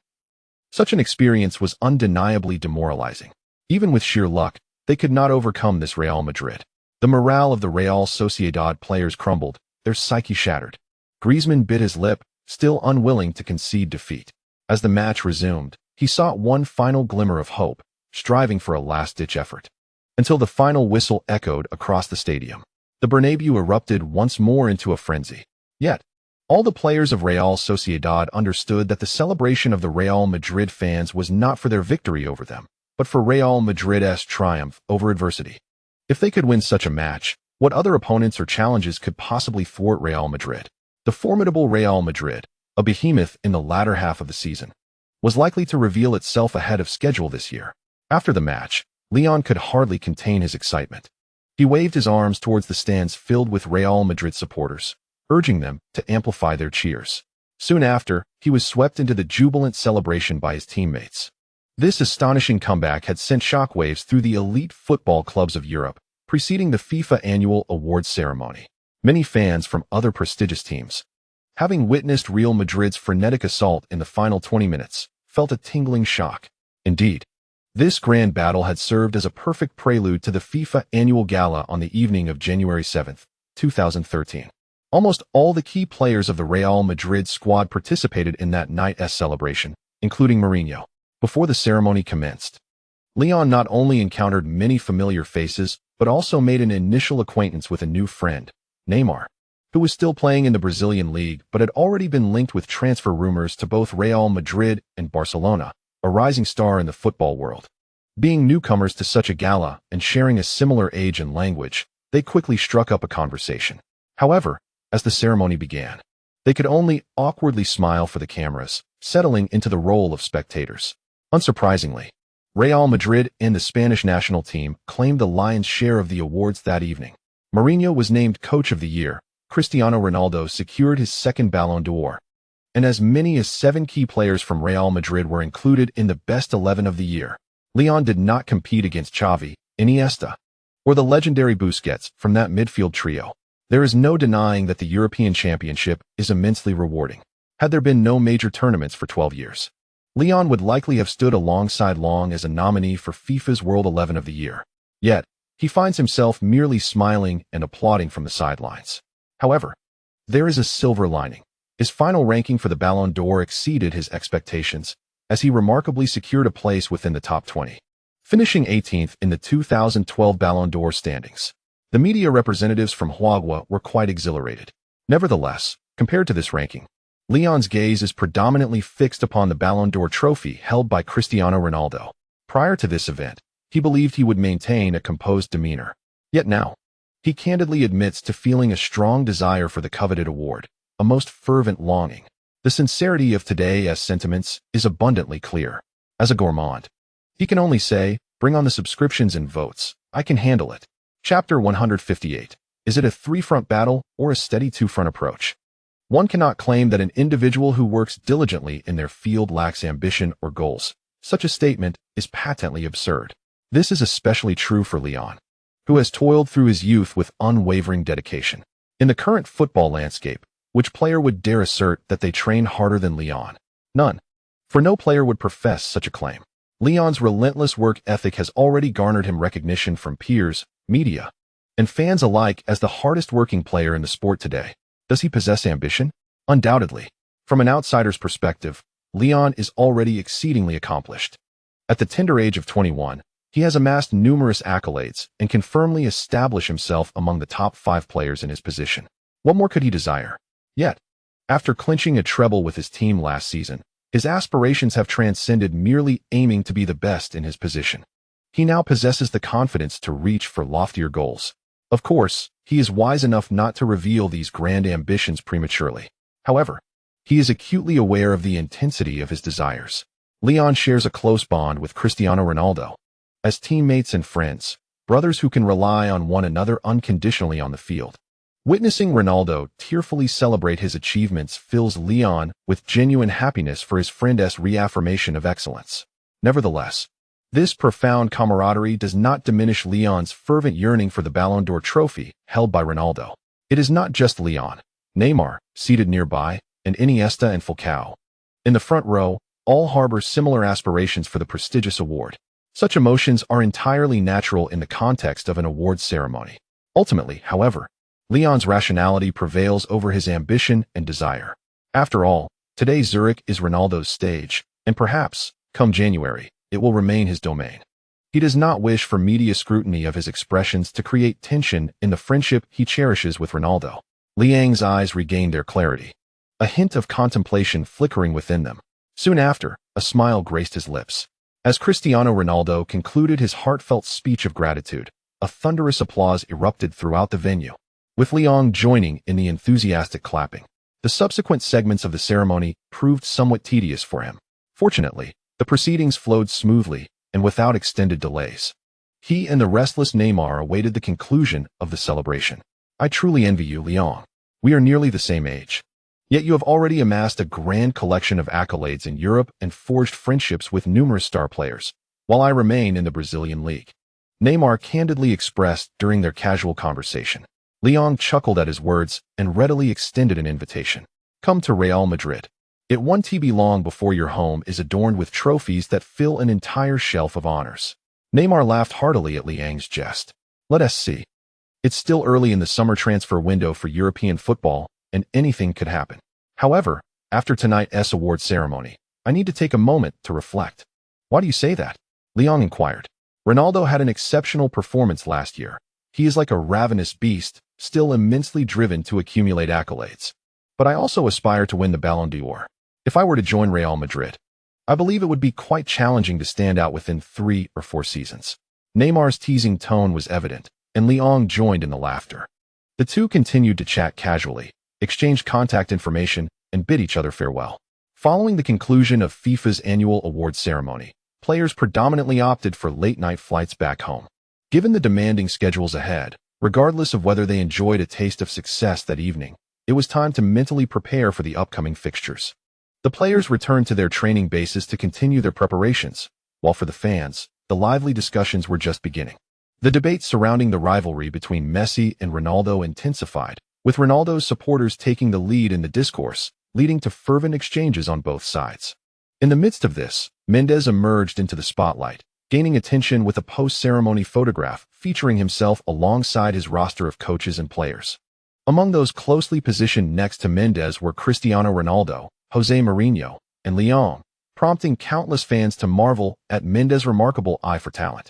Such an experience was undeniably demoralizing. Even with sheer luck, they could not overcome this Real Madrid. The morale of the Real Sociedad players crumbled, their psyche shattered. Griezmann bit his lip, still unwilling to concede defeat. As the match resumed, he sought one final glimmer of hope, striving for a last-ditch effort. Until the final whistle echoed across the stadium, the Bernabeu erupted once more into a frenzy. Yet, all the players of Real Sociedad understood that the celebration of the Real Madrid fans was not for their victory over them, but for Real Madrid's triumph over adversity. If they could win such a match, what other opponents or challenges could possibly thwart Real Madrid? The formidable Real Madrid, a behemoth in the latter half of the season, was likely to reveal itself ahead of schedule this year. After the match, Leon could hardly contain his excitement. He waved his arms towards the stands filled with Real Madrid supporters, urging them to amplify their cheers. Soon after, he was swept into the jubilant celebration by his teammates. This astonishing comeback had sent shockwaves through the elite football clubs of Europe, preceding the FIFA annual awards ceremony. Many fans from other prestigious teams, having witnessed Real Madrid's frenetic assault in the final 20 minutes, felt a tingling shock. Indeed, This grand battle had served as a perfect prelude to the FIFA annual gala on the evening of January 7, 2013. Almost all the key players of the Real Madrid squad participated in that night's celebration, including Mourinho. Before the ceremony commenced, Leon not only encountered many familiar faces, but also made an initial acquaintance with a new friend, Neymar, who was still playing in the Brazilian league but had already been linked with transfer rumors to both Real Madrid and Barcelona, a rising star in the football world. Being newcomers to such a gala and sharing a similar age and language, they quickly struck up a conversation. However, as the ceremony began, they could only awkwardly smile for the cameras, settling into the role of spectators. Unsurprisingly, Real Madrid and the Spanish national team claimed the lion's share of the awards that evening. Mourinho was named Coach of the Year, Cristiano Ronaldo secured his second Ballon d'Or, and as many as 7 key players from Real Madrid were included in the best 11 of the year. Leon did not compete against Xavi, Iniesta, or the legendary Busquets from that midfield trio. There is no denying that the European Championship is immensely rewarding. Had there been no major tournaments for 12 years, Leon would likely have stood alongside Long as a nominee for FIFA's World 11 of the Year. Yet, he finds himself merely smiling and applauding from the sidelines. However, there is a silver lining. His final ranking for the Ballon d'Or exceeded his expectations, as he remarkably secured a place within the top 20, finishing 18th in the 2012 Ballon d'Or standings. The media representatives from Huagua were quite exhilarated. Nevertheless, compared to this ranking, Leon's gaze is predominantly fixed upon the Ballon d'Or trophy held by Cristiano Ronaldo. Prior to this event, he believed he would maintain a composed demeanor. Yet now, he candidly admits to feeling a strong desire for the coveted award, a most fervent longing. The sincerity of today's sentiments is abundantly clear. As a gourmand, he can only say, "Bring on the subscriptions and votes. I can handle it." Chapter 158. Is it a three-front battle or a steady two-front approach? One cannot claim that an individual who works diligently in their field lacks ambition or goals. Such a statement is patently absurd. This is especially true for Leon, who has toiled through his youth with unwavering dedication. In the current football landscape, which player would dare assert that they train harder than Leon? None. For no player would profess such a claim. Leon's relentless work ethic has already garnered him recognition from peers, media, and fans alike as the hardest working player in the sport today. Does he possess ambition? Undoubtedly. From an outsider's perspective, Leon is already exceedingly accomplished. At the tender age of 21, he has amassed numerous accolades and can firmly establish himself among the top 5 players in his position. What more could he desire? Yet, after clinching a treble with his team last season, his aspirations have transcended merely aiming to be the best in his position. He now possesses the confidence to reach for loftier goals. Of course, he is wise enough not to reveal these grand ambitions prematurely. However, he is acutely aware of the intensity of his desires. Leon shares a close bond with Cristiano Ronaldo. As teammates and friends, brothers who can rely on one another unconditionally on the field. Witnessing Ronaldo tearfully celebrate his achievements fills Leon with genuine happiness for his friend's reaffirmation of excellence. Nevertheless, this profound camaraderie does not diminish Leon's fervent yearning for the Ballon d'Or trophy held by Ronaldo. It is not just Leon, Neymar, seated nearby, and Iniesta and Falcao. In the front row, all harbor similar aspirations for the prestigious award. Such emotions are entirely natural in the context of an awards ceremony. Ultimately, however, Leon's rationality prevails over his ambition and desire. After all, today Zurich is Ronaldo's stage, and perhaps, come January, it will remain his domain. He does not wish for media scrutiny of his expressions to create tension in the friendship he cherishes with Ronaldo. Liang's eyes regained their clarity, a hint of contemplation flickering within them. Soon after, a smile graced his lips. As Cristiano Ronaldo concluded his heartfelt speech of gratitude, a thunderous applause erupted throughout the venue, with Leon joining in the enthusiastic clapping. The subsequent segments of the ceremony proved somewhat tedious for him. Fortunately, the proceedings flowed smoothly and without extended delays. He and the restless Neymar awaited the conclusion of the celebration. "I truly envy you, Leon. We are nearly the same age. Yet you have already amassed a grand collection of accolades in Europe and forged friendships with numerous star players, while I remain in the Brazilian league," Neymar candidly expressed during their casual conversation. Leon chuckled at his words and readily extended an invitation. "Come to Real Madrid. It won't be long before your home is adorned with trophies that fill an entire shelf of honors. Neymar laughed heartily at Liang's jest. Let us see. It's still early in the summer transfer window for European football, and anything could happen. However, after tonight's award ceremony, I need to take a moment to reflect. Why do you say that? Liang inquired. Ronaldo had an exceptional performance last year. He is like a ravenous beast, still immensely driven to accumulate accolades. But I also aspire to win the Ballon d'Or. If I were to join Real Madrid, I believe it would be quite challenging to stand out within 3 or 4 seasons. Neymar's teasing tone was evident, and Liang joined in the laughter. The two continued to chat casually, exchanged contact information, and bid each other farewell. Following the conclusion of FIFA's annual awards ceremony, players predominantly opted for late-night flights back home. Given the demanding schedules ahead, regardless of whether they enjoyed a taste of success that evening, it was time to mentally prepare for the upcoming fixtures. The players returned to their training bases to continue their preparations, while for the fans, the lively discussions were just beginning. The debate surrounding the rivalry between Messi and Ronaldo intensified, with Ronaldo's supporters taking the lead in the discourse, leading to fervent exchanges on both sides. In the midst of this, Mendes emerged into the spotlight, gaining attention with a post-ceremony photograph featuring himself alongside his roster of coaches and players. Among those closely positioned next to Mendes were Cristiano Ronaldo, Jose Mourinho, and Liang, prompting countless fans to marvel at Mendes' remarkable eye for talent.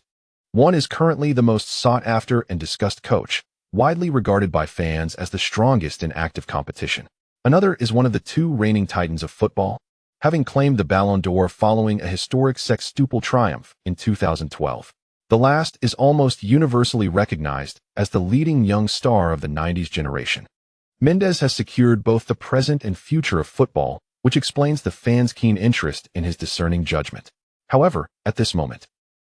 One is currently the most sought-after and discussed coach, widely regarded by fans as the strongest in active competition. Another is one of the 2 reigning titans of football, having claimed the Ballon d'Or following a historic sextuple triumph in 2012. The last is almost universally recognized as the leading young star of the 90s generation. Mendes has secured both the present and future of football, which explains the fans' keen interest in his discerning judgment. However, at this moment,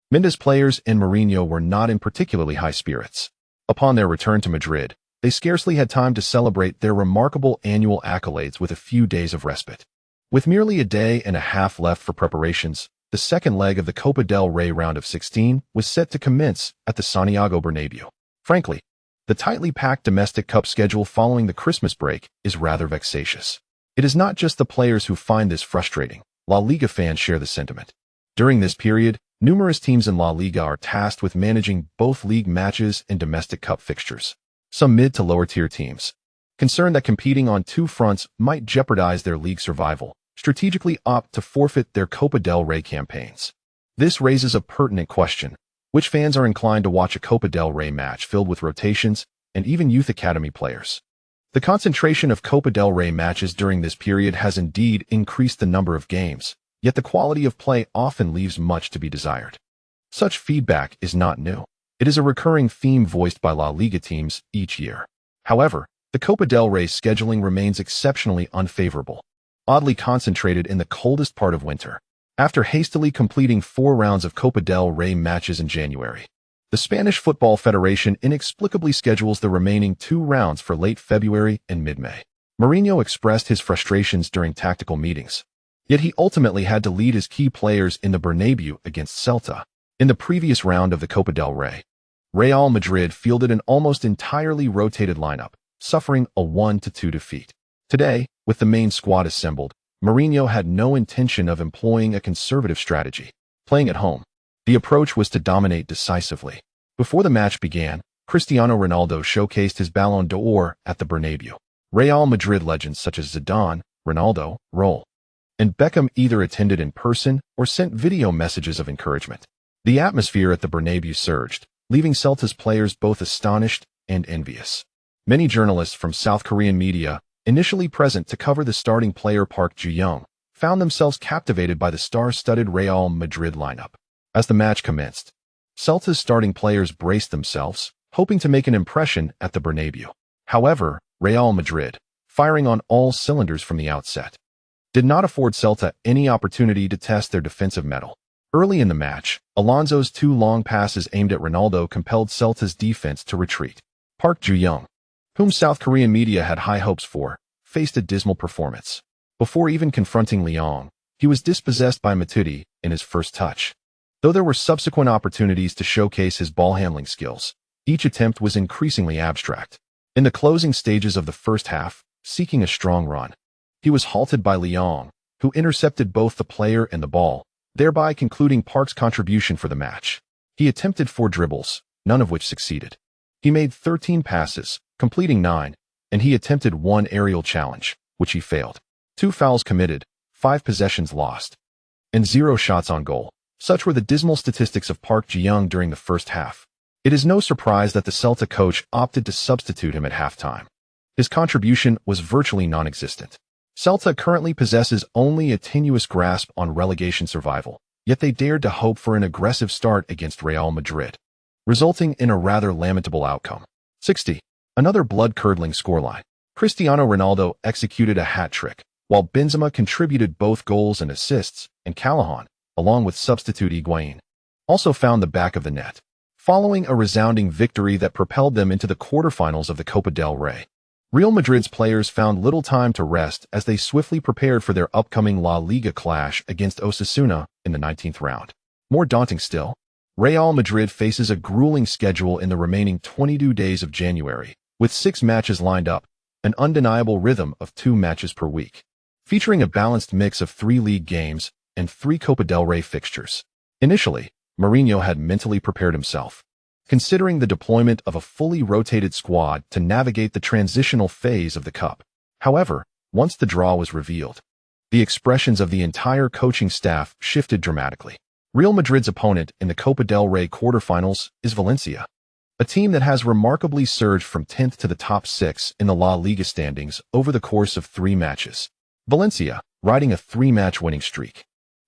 Mendes' players and Mourinho were not in particularly high spirits. Upon their return to Madrid, they scarcely had time to celebrate their remarkable annual accolades with a few days of respite. With merely a day and a half left for preparations, the second leg of the Copa del Rey round of 16 was set to commence at the Santiago Bernabeu. Frankly, the tightly packed domestic cup schedule following the Christmas break is rather vexatious. It is not just the players who find this frustrating. La Liga fans share the sentiment. During this period, numerous teams in La Liga are tasked with managing both league matches and domestic cup fixtures. Some mid to lower tier teams, concerned that competing on 2 fronts might jeopardize their league survival, strategically opt to forfeit their Copa del Rey campaigns. This raises a pertinent question. Which fans are inclined to watch a Copa del Rey match filled with rotations and even youth academy players? The concentration of Copa del Rey matches during this period has indeed increased the number of games, yet the quality of play often leaves much to be desired. Such feedback is not new. It is a recurring theme voiced by La Liga teams each year. However, the Copa del Rey scheduling remains exceptionally unfavorable, oddly concentrated in the coldest part of winter. After hastily completing 4 rounds of Copa del Rey matches in January, the Spanish Football Federation inexplicably schedules the remaining 2 rounds for late February and mid-May. Mourinho expressed his frustrations during tactical meetings, yet he ultimately had to lead his key players in the Bernabeu against Celta. In the previous round of the Copa del Rey, Real Madrid fielded an almost entirely rotated lineup, suffering a 1-2 defeat. Today, with the main squad assembled, Mourinho had no intention of employing a conservative strategy. Playing at home, the approach was to dominate decisively. Before the match began, Cristiano Ronaldo showcased his Ballon d'Or at the Bernabeu. Real Madrid legends such as Zidane, Ronaldo, Raul, and Beckham either attended in person or sent video messages of encouragement. The atmosphere at the Bernabeu surged, leaving Celta's players both astonished and envious. Many journalists from South Korean media, initially present to cover the starting player Park Ju-young, found themselves captivated by the star-studded Real Madrid lineup. As the match commenced, Celta's starting players braced themselves, hoping to make an impression at the Bernabeu. However, Real Madrid, firing on all cylinders from the outset, did not afford Celta any opportunity to test their defensive mettle. Early in the match, Alonso's 2 long passes aimed at Ronaldo compelled Celta's defense to retreat. Park Ju-young, whom South Korean media had high hopes for, faced a dismal performance. Before even confronting Liang, he was dispossessed by Matuidi in his first touch. Though there were subsequent opportunities to showcase his ball-handling skills, each attempt was increasingly abstract. In the closing stages of the first half, seeking a strong run, he was halted by Liang, who intercepted both the player and the ball, thereby concluding Park's contribution for the match. He attempted 4 dribbles, none of which succeeded. He made 13 passes, completing 9, and he attempted 1 aerial challenge, which he failed. 2 fouls committed, 5 possessions lost, and 0 shots on goal. Such were the dismal statistics of Park Ji-young during the first half. It is no surprise that the Celta coach opted to substitute him at halftime. His contribution was virtually non-existent. Celta currently possesses only a tenuous grasp on relegation survival, yet they dared to hope for an aggressive start against Real Madrid, resulting in a rather lamentable outcome. 60. Another blood-curdling scoreline. Cristiano Ronaldo executed a hat-trick, while Benzema contributed both goals and assists, and Callahan, along with substitute Higuain, also found the back of the net, following a resounding victory that propelled them into the quarterfinals of the Copa del Rey. Real Madrid's players found little time to rest as they swiftly prepared for their upcoming La Liga clash against Osasuna in the 19th round. More daunting still, Real Madrid faces a grueling schedule in the remaining 22 days of January, with 6 matches lined up, an undeniable rhythm of 2 matches per week, featuring a balanced mix of 3 league games and 3 Copa del Rey fixtures. Initially, Mourinho had mentally prepared himself, considering the deployment of a fully rotated squad to navigate the transitional phase of the Cup. However, once the draw was revealed, the expressions of the entire coaching staff shifted dramatically. Real Madrid's opponent in the Copa del Rey quarterfinals is Valencia, a team that has remarkably surged from 10th to the top 6 in the La Liga standings over the course of 3 matches. Valencia, riding a 3-match winning streak,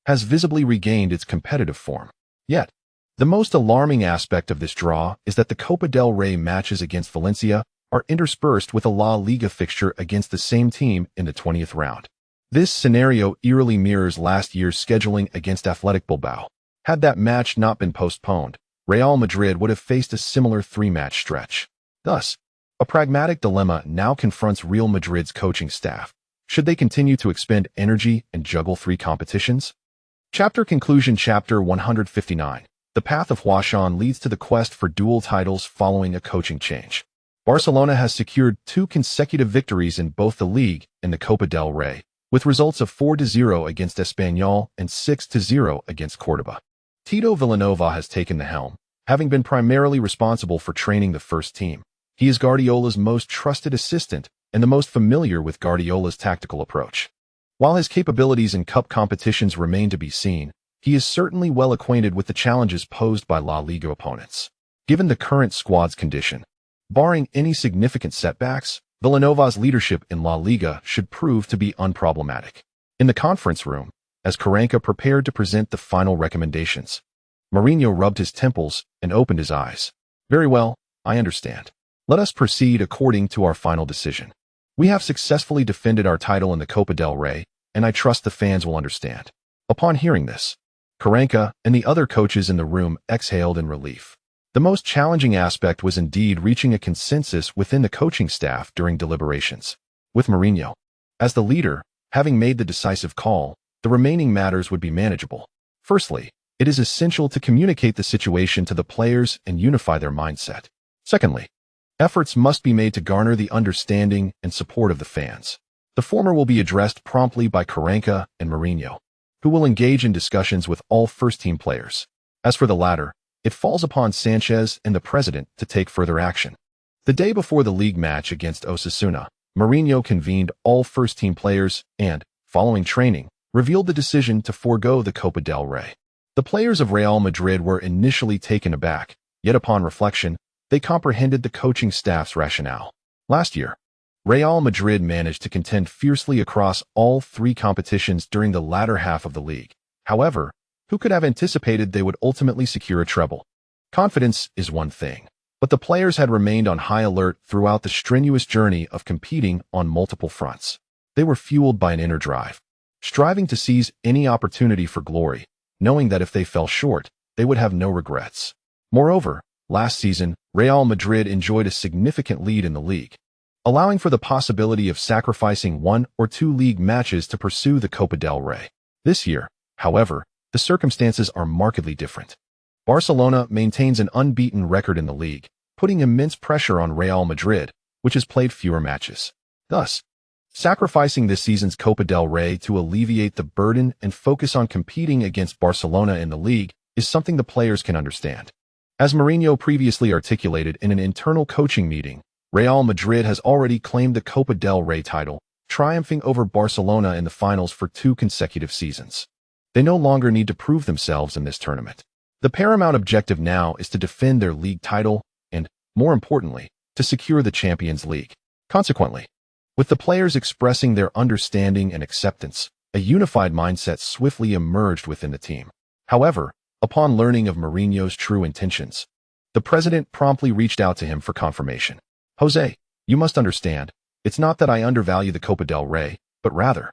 has visibly regained its competitive form. Yet, the most alarming aspect of this draw is that the Copa del Rey matches against Valencia are interspersed with a La Liga fixture against the same team in the 20th round. This scenario eerily mirrors last year's scheduling against Athletic Bilbao. Had that match not been postponed, Real Madrid would have faced a similar 3-match stretch. Thus, a pragmatic dilemma now confronts Real Madrid's coaching staff. Should they continue to expend energy and juggle 3 competitions? Chapter Conclusion. Chapter 159. The path of Huashan leads to the quest for dual titles following a coaching change. Barcelona has secured 2 consecutive victories in both the league and the Copa del Rey, with results of 4-0 against Espanyol and 6-0 against Cordoba. Tito Vilanova has taken the helm, having been primarily responsible for training the first team. He is Guardiola's most trusted assistant and the most familiar with Guardiola's tactical approach. While his capabilities in cup competitions remain to be seen, he is certainly well acquainted with the challenges posed by La Liga opponents. Given the current squad's condition, barring any significant setbacks, Villanova's leadership in La Liga should prove to be unproblematic. In the conference room, as Karanka prepared to present the final recommendations, Mourinho rubbed his temples and opened his eyes. Very well, I understand. Let us proceed according to our final decision. We have successfully defended our title in the Copa del Rey, and I trust the fans will understand. Upon hearing this, Karanka and the other coaches in the room exhaled in relief. The most challenging aspect was indeed reaching a consensus within the coaching staff during deliberations. With Mourinho as the leader, having made the decisive call, the remaining matters would be manageable. Firstly, it is essential to communicate the situation to the players and unify their mindset. Secondly, efforts must be made to garner the understanding and support of the fans. The former will be addressed promptly by Karanka and Mourinho, who will engage in discussions with all first-team players. As for the latter, it falls upon Sanchez and the president to take further action. The day before the league match against Osasuna, Mourinho convened all first-team players and, following training, revealed the decision to forego the Copa del Rey. The players of Real Madrid were initially taken aback, yet upon reflection, they comprehended the coaching staff's rationale. Last year, Real Madrid managed to contend fiercely across all 3 competitions during the latter half of the league. However, who could have anticipated they would ultimately secure a treble? Confidence is one thing, but the players had remained on high alert throughout the strenuous journey of competing on multiple fronts. They were fueled by an inner drive, striving to seize any opportunity for glory, knowing that if they fell short, they would have no regrets. Moreover, last season, Real Madrid enjoyed a significant lead in the league, allowing for the possibility of sacrificing 1 or 2 league matches to pursue the Copa del Rey. This year, however, the circumstances are markedly different. Barcelona maintains an unbeaten record in the league, putting immense pressure on Real Madrid, which has played fewer matches. Thus, sacrificing this season's Copa del Rey to alleviate the burden and focus on competing against Barcelona in the league is something the players can understand. As Mourinho previously articulated in an internal coaching meeting, Real Madrid has already claimed the Copa del Rey title, triumphing over Barcelona in the finals for 2 consecutive seasons. They no longer need to prove themselves in this tournament. The paramount objective now is to defend their league title and, more importantly, to secure the Champions League. Consequently, with the players expressing their understanding and acceptance, a unified mindset swiftly emerged within the team. However, upon learning of Mourinho's true intentions, the president promptly reached out to him for confirmation. "Jose, you must understand, it's not that I undervalue the Copa del Rey, but rather,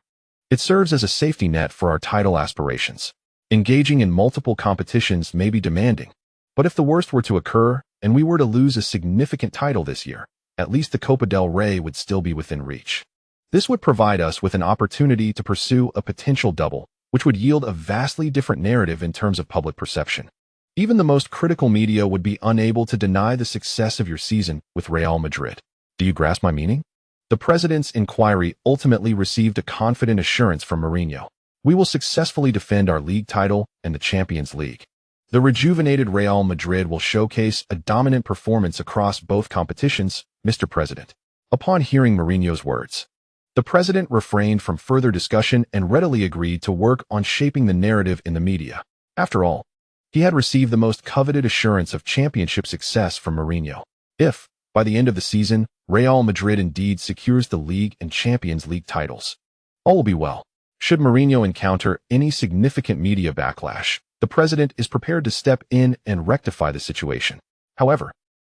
it serves as a safety net for our title aspirations. Engaging in multiple competitions may be demanding, but if the worst were to occur and we were to lose a significant title this year, at least the Copa del Rey would still be within reach. This would provide us with an opportunity to pursue a potential double, which would yield a vastly different narrative in terms of public perception. Even the most critical media would be unable to deny the success of your season with Real Madrid. Do you grasp my meaning?" The president's inquiry ultimately received a confident assurance from Mourinho. "We will successfully defend our league title and the Champions League. The rejuvenated Real Madrid will showcase a dominant performance across both competitions, Mr. President." Upon hearing Mourinho's words, the president refrained from further discussion and readily agreed to work on shaping the narrative in the media. After all, he had received the most coveted assurance of championship success from Mourinho. If, by the end of the season, Real Madrid indeed secures the league and Champions League titles, all will be well. Should Mourinho encounter any significant media backlash, the president is prepared to step in and rectify the situation. However,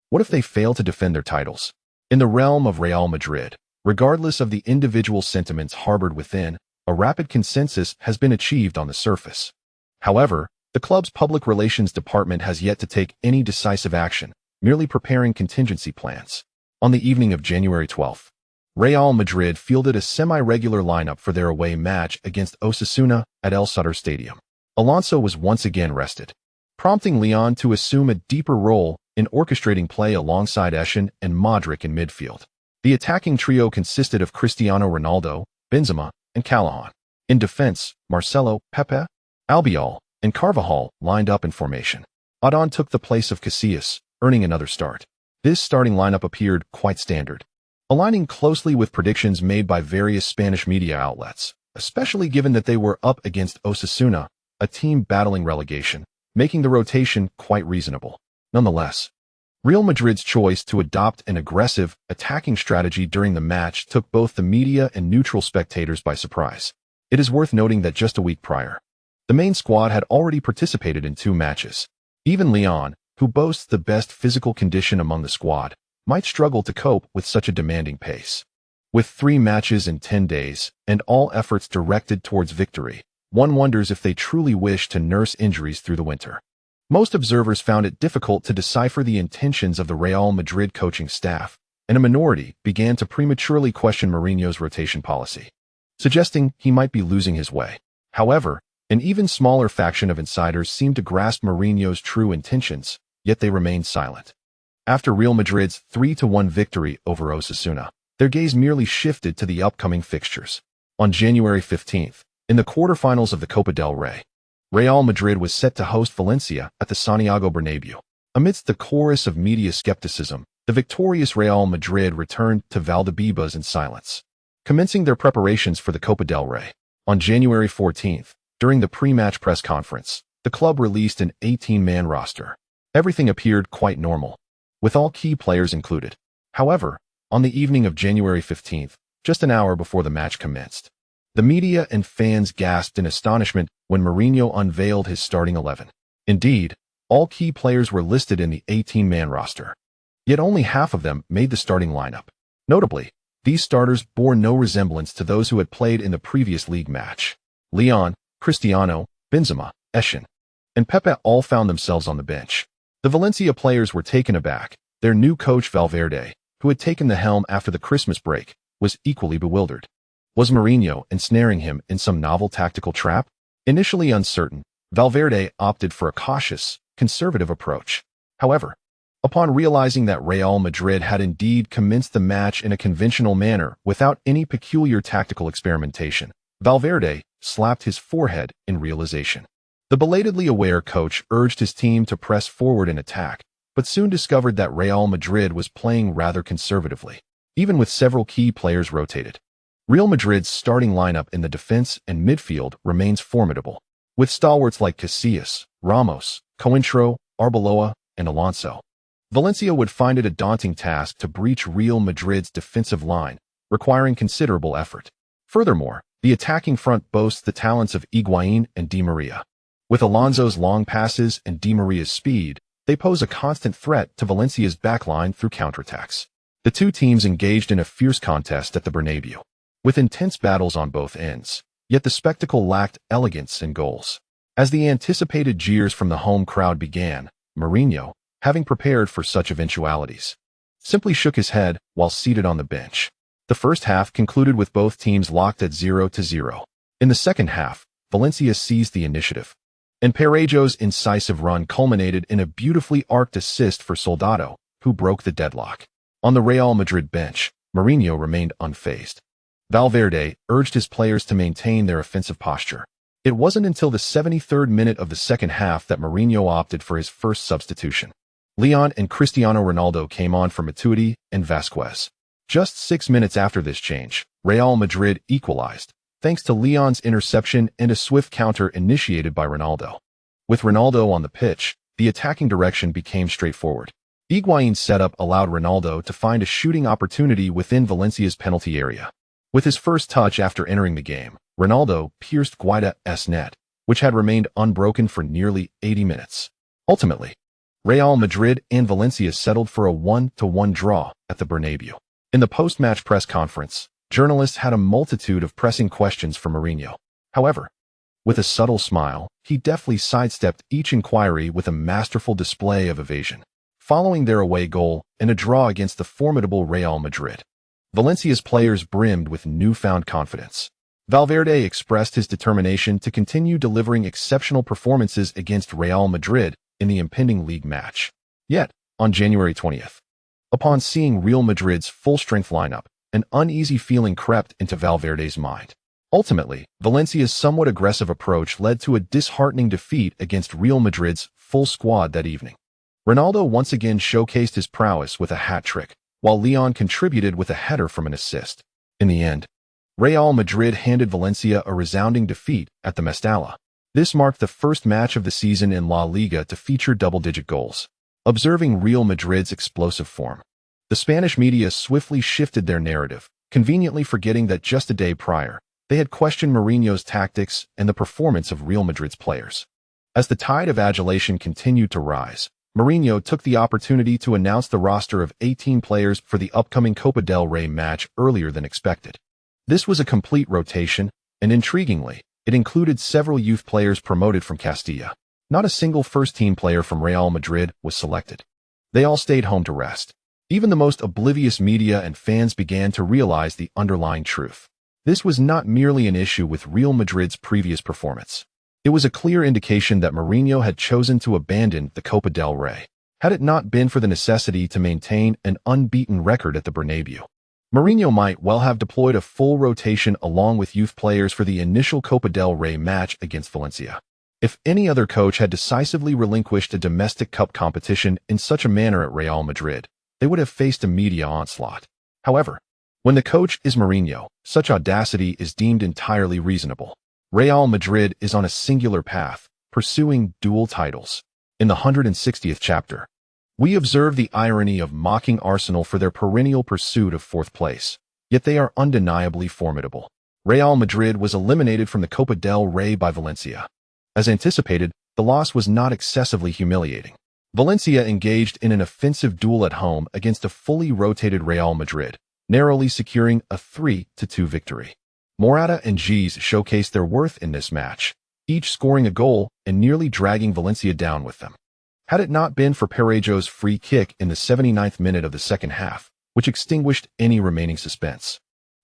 what if they fail to defend their titles? In the realm of Real Madrid, regardless of the individual sentiments harbored within, a rapid consensus has been achieved on the surface. However, the club's public relations department has yet to take any decisive action, merely preparing contingency plans. On the evening of January 12th, Real Madrid fielded a semi-regular lineup for their away match against Osasuna at El Sadar Stadium. Alonso was once again rested, prompting Leon to assume a deeper role in orchestrating play alongside Eschen and Modric in midfield. The attacking trio consisted of Cristiano Ronaldo, Benzema, and Callahan. In defense, Marcelo, Pepe, Albiol, and Carvajal lined up in formation. Adon took the place of Casillas, earning another start. This starting lineup appeared quite standard, aligning closely with predictions made by various Spanish media outlets, especially given that they were up against Osasuna, a team battling relegation, making the rotation quite reasonable. Nonetheless, Real Madrid's choice to adopt an aggressive, attacking strategy during the match took both the media and neutral spectators by surprise. It is worth noting that just a week prior, the main squad had already participated in 2 matches. Even Leon, who boasts the best physical condition among the squad, might struggle to cope with such a demanding pace. With 3 matches in 10 days, and all efforts directed towards victory, one wonders if they truly wish to nurse injuries through the winter. Most observers found it difficult to decipher the intentions of the Real Madrid coaching staff, and a minority began to prematurely question Mourinho's rotation policy, suggesting he might be losing his way. However, an even smaller faction of insiders seemed to grasp Mourinho's true intentions, yet they remained silent. After Real Madrid's 3-1 victory over Osasuna, their gaze merely shifted to the upcoming fixtures. On January 15th, in the quarterfinals of the Copa del Rey, Real Madrid was set to host Valencia at the Santiago Bernabéu. Amidst the chorus of media skepticism, the victorious Real Madrid returned to Valdebebas in silence, commencing their preparations for the Copa del Rey. On January 14th, during the pre-match press conference, the club released an 18-man roster. Everything appeared quite normal, with all key players included. However, on the evening of January 15th, just an hour before the match commenced, the media and fans gasped in astonishment when Mourinho unveiled his starting 11. Indeed, all key players were listed in the 18-man roster, yet only half of them made the starting lineup. Notably, these starters bore no resemblance to those who had played in the previous league match. Leon, Cristiano, Benzema, Eschen, and Pepe all found themselves on the bench. The Valencia players were taken aback. Their new coach Valverde, who had taken the helm after the Christmas break, was equally bewildered. Was Mourinho ensnaring him in some novel tactical trap? Initially uncertain, Valverde opted for a cautious, conservative approach. However, Upon realizing that Real Madrid had indeed commenced the match in a conventional manner without any peculiar tactical experimentation, Valverde slapped his forehead in realization. The belatedly aware coach urged his team to press forward in attack, but soon discovered that Real Madrid was playing rather conservatively, even with several key players rotated. Real Madrid's starting lineup in the defense and midfield remains formidable, with stalwarts like Casillas, Ramos, Cointreau, Arbeloa, and Alonso. Valencia would find it a daunting task to breach Real Madrid's defensive line, requiring considerable effort. Furthermore, the attacking front boasts the talents of Higuain and Di Maria. With Alonso's long passes and Di Maria's speed, they pose a constant threat to Valencia's backline through counterattacks. The two teams engaged in a fierce contest at the Bernabeu, with intense battles on both ends, yet the spectacle lacked elegance in goals. As the anticipated jeers from the home crowd began, Mourinho, having prepared for such eventualities, simply shook his head while seated on the bench. The first half concluded with both teams locked at 0-0. In the second half, Valencia seized the initiative, and Parejo's incisive run culminated in a beautifully arced assist for Soldado, who broke the deadlock. On the Real Madrid bench, Mourinho remained unfazed. Valverde urged his players to maintain their offensive posture. It wasn't until the 73rd minute of the second half that Mourinho opted for his first substitution. Leon and Cristiano Ronaldo came on for Matuidi and Vasquez. Just 6 minutes after this change, Real Madrid equalized, thanks to Leon's interception and a swift counter initiated by Ronaldo. With Ronaldo on the pitch, the attacking direction became straightforward. Higuain's setup allowed Ronaldo to find a shooting opportunity within Valencia's penalty area. With his first touch after entering the game, Ronaldo pierced Guaida's net, which had remained unbroken for nearly 80 minutes. Ultimately, Real Madrid and Valencia settled for a 1-1 draw at the Bernabeu. In the post-match press conference, journalists had a multitude of pressing questions for Mourinho. However, with a subtle smile, he deftly sidestepped each inquiry with a masterful display of evasion. Following their away goal and a draw against the formidable Real Madrid, Valencia's players brimmed with newfound confidence. Valverde expressed his determination to continue delivering exceptional performances against Real Madrid in the impending league match. Yet, on January 20th, upon seeing Real Madrid's full-strength lineup, an uneasy feeling crept into Valverde's mind. Ultimately, Valencia's somewhat aggressive approach led to a disheartening defeat against Real Madrid's full squad that evening. Ronaldo once again showcased his prowess with a hat-trick, while Leon contributed with a header from an assist. In the end, Real Madrid handed Valencia a resounding defeat at the Mestalla. This marked the first match of the season in La Liga to feature double-digit goals. Observing Real Madrid's explosive form, the Spanish media swiftly shifted their narrative, conveniently forgetting that just a day prior, they had questioned Mourinho's tactics and the performance of Real Madrid's players. As the tide of adulation continued to rise, Mourinho took the opportunity to announce the roster of 18 players for the upcoming Copa del Rey match earlier than expected. This was a complete rotation, and intriguingly, it included several youth players promoted from Castilla. Not a single first-team player from Real Madrid was selected. They all stayed home to rest. Even the most oblivious media and fans began to realize the underlying truth. This was not merely an issue with Real Madrid's previous performance. It was a clear indication that Mourinho had chosen to abandon the Copa del Rey, had it not been for the necessity to maintain an unbeaten record at the Bernabeu. Mourinho might well have deployed a full rotation along with youth players for the initial Copa del Rey match against Valencia. If any other coach had decisively relinquished a domestic cup competition in such a manner at Real Madrid, they would have faced a media onslaught. However, when the coach is Mourinho, such audacity is deemed entirely reasonable. Real Madrid is on a singular path, pursuing dual titles. In the 160th chapter, we observe the irony of mocking Arsenal for their perennial pursuit of fourth place, yet they are undeniably formidable. Real Madrid was eliminated from the Copa del Rey by Valencia. As anticipated, the loss was not excessively humiliating. Valencia engaged in an offensive duel at home against a fully rotated Real Madrid, narrowly securing a 3-2 victory. Morata and Giz showcased their worth in this match, each scoring a goal and nearly dragging Valencia down with them. Had it not been for Parejo's free kick in the 79th minute of the second half, which extinguished any remaining suspense,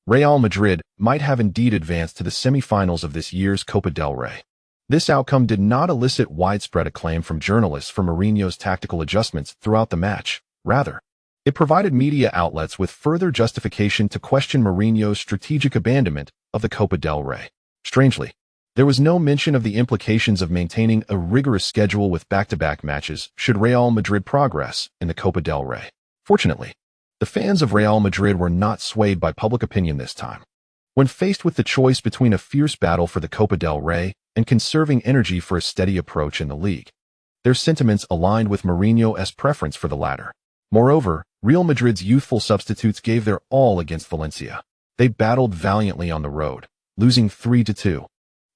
Real Madrid might have indeed advanced to the semi-finals of this year's Copa del Rey. This outcome did not elicit widespread acclaim from journalists for Mourinho's tactical adjustments throughout the match. Rather, it provided media outlets with further justification to question Mourinho's strategic abandonment of the Copa del Rey. Strangely, there was no mention of the implications of maintaining a rigorous schedule with back-to-back matches should Real Madrid progress in the Copa del Rey. Fortunately, the fans of Real Madrid were not swayed by public opinion this time. When faced with the choice between a fierce battle for the Copa del Rey and conserving energy for a steady approach in the league, their sentiments aligned with Mourinho's preference for the latter. Moreover, Real Madrid's youthful substitutes gave their all against Valencia. They battled valiantly on the road, losing 3-2.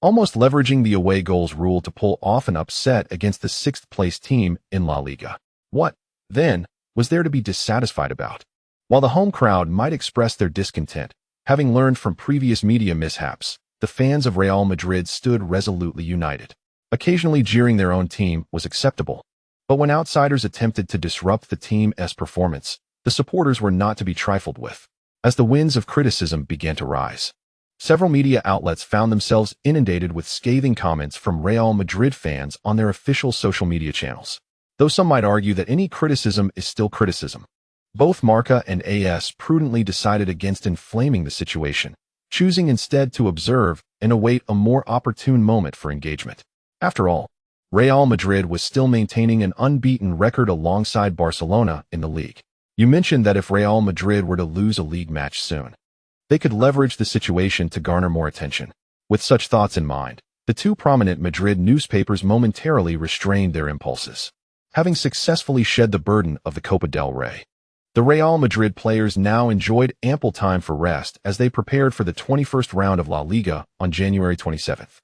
Almost leveraging the away goals rule to pull off an upset against the sixth-place team in La Liga. What, then, was there to be dissatisfied about? While the home crowd might express their discontent, having learned from previous media mishaps, the fans of Real Madrid stood resolutely united. Occasionally jeering their own team was acceptable, but when outsiders attempted to disrupt the team's performance, the supporters were not to be trifled with. As the winds of criticism began to rise, several media outlets found themselves inundated with scathing comments from Real Madrid fans on their official social media channels. Though some might argue that any criticism is still criticism, both Marca and AS prudently decided against inflaming the situation, choosing instead to observe and await a more opportune moment for engagement. After all, Real Madrid was still maintaining an unbeaten record alongside Barcelona in the league. You mentioned that if Real Madrid were to lose a league match soon, they could leverage the situation to garner more attention. With such thoughts in mind, the two prominent Madrid newspapers momentarily restrained their impulses. Having successfully shed the burden of the Copa del Rey, the Real Madrid players now enjoyed ample time for rest as they prepared for the 21st round of La Liga on January 27th.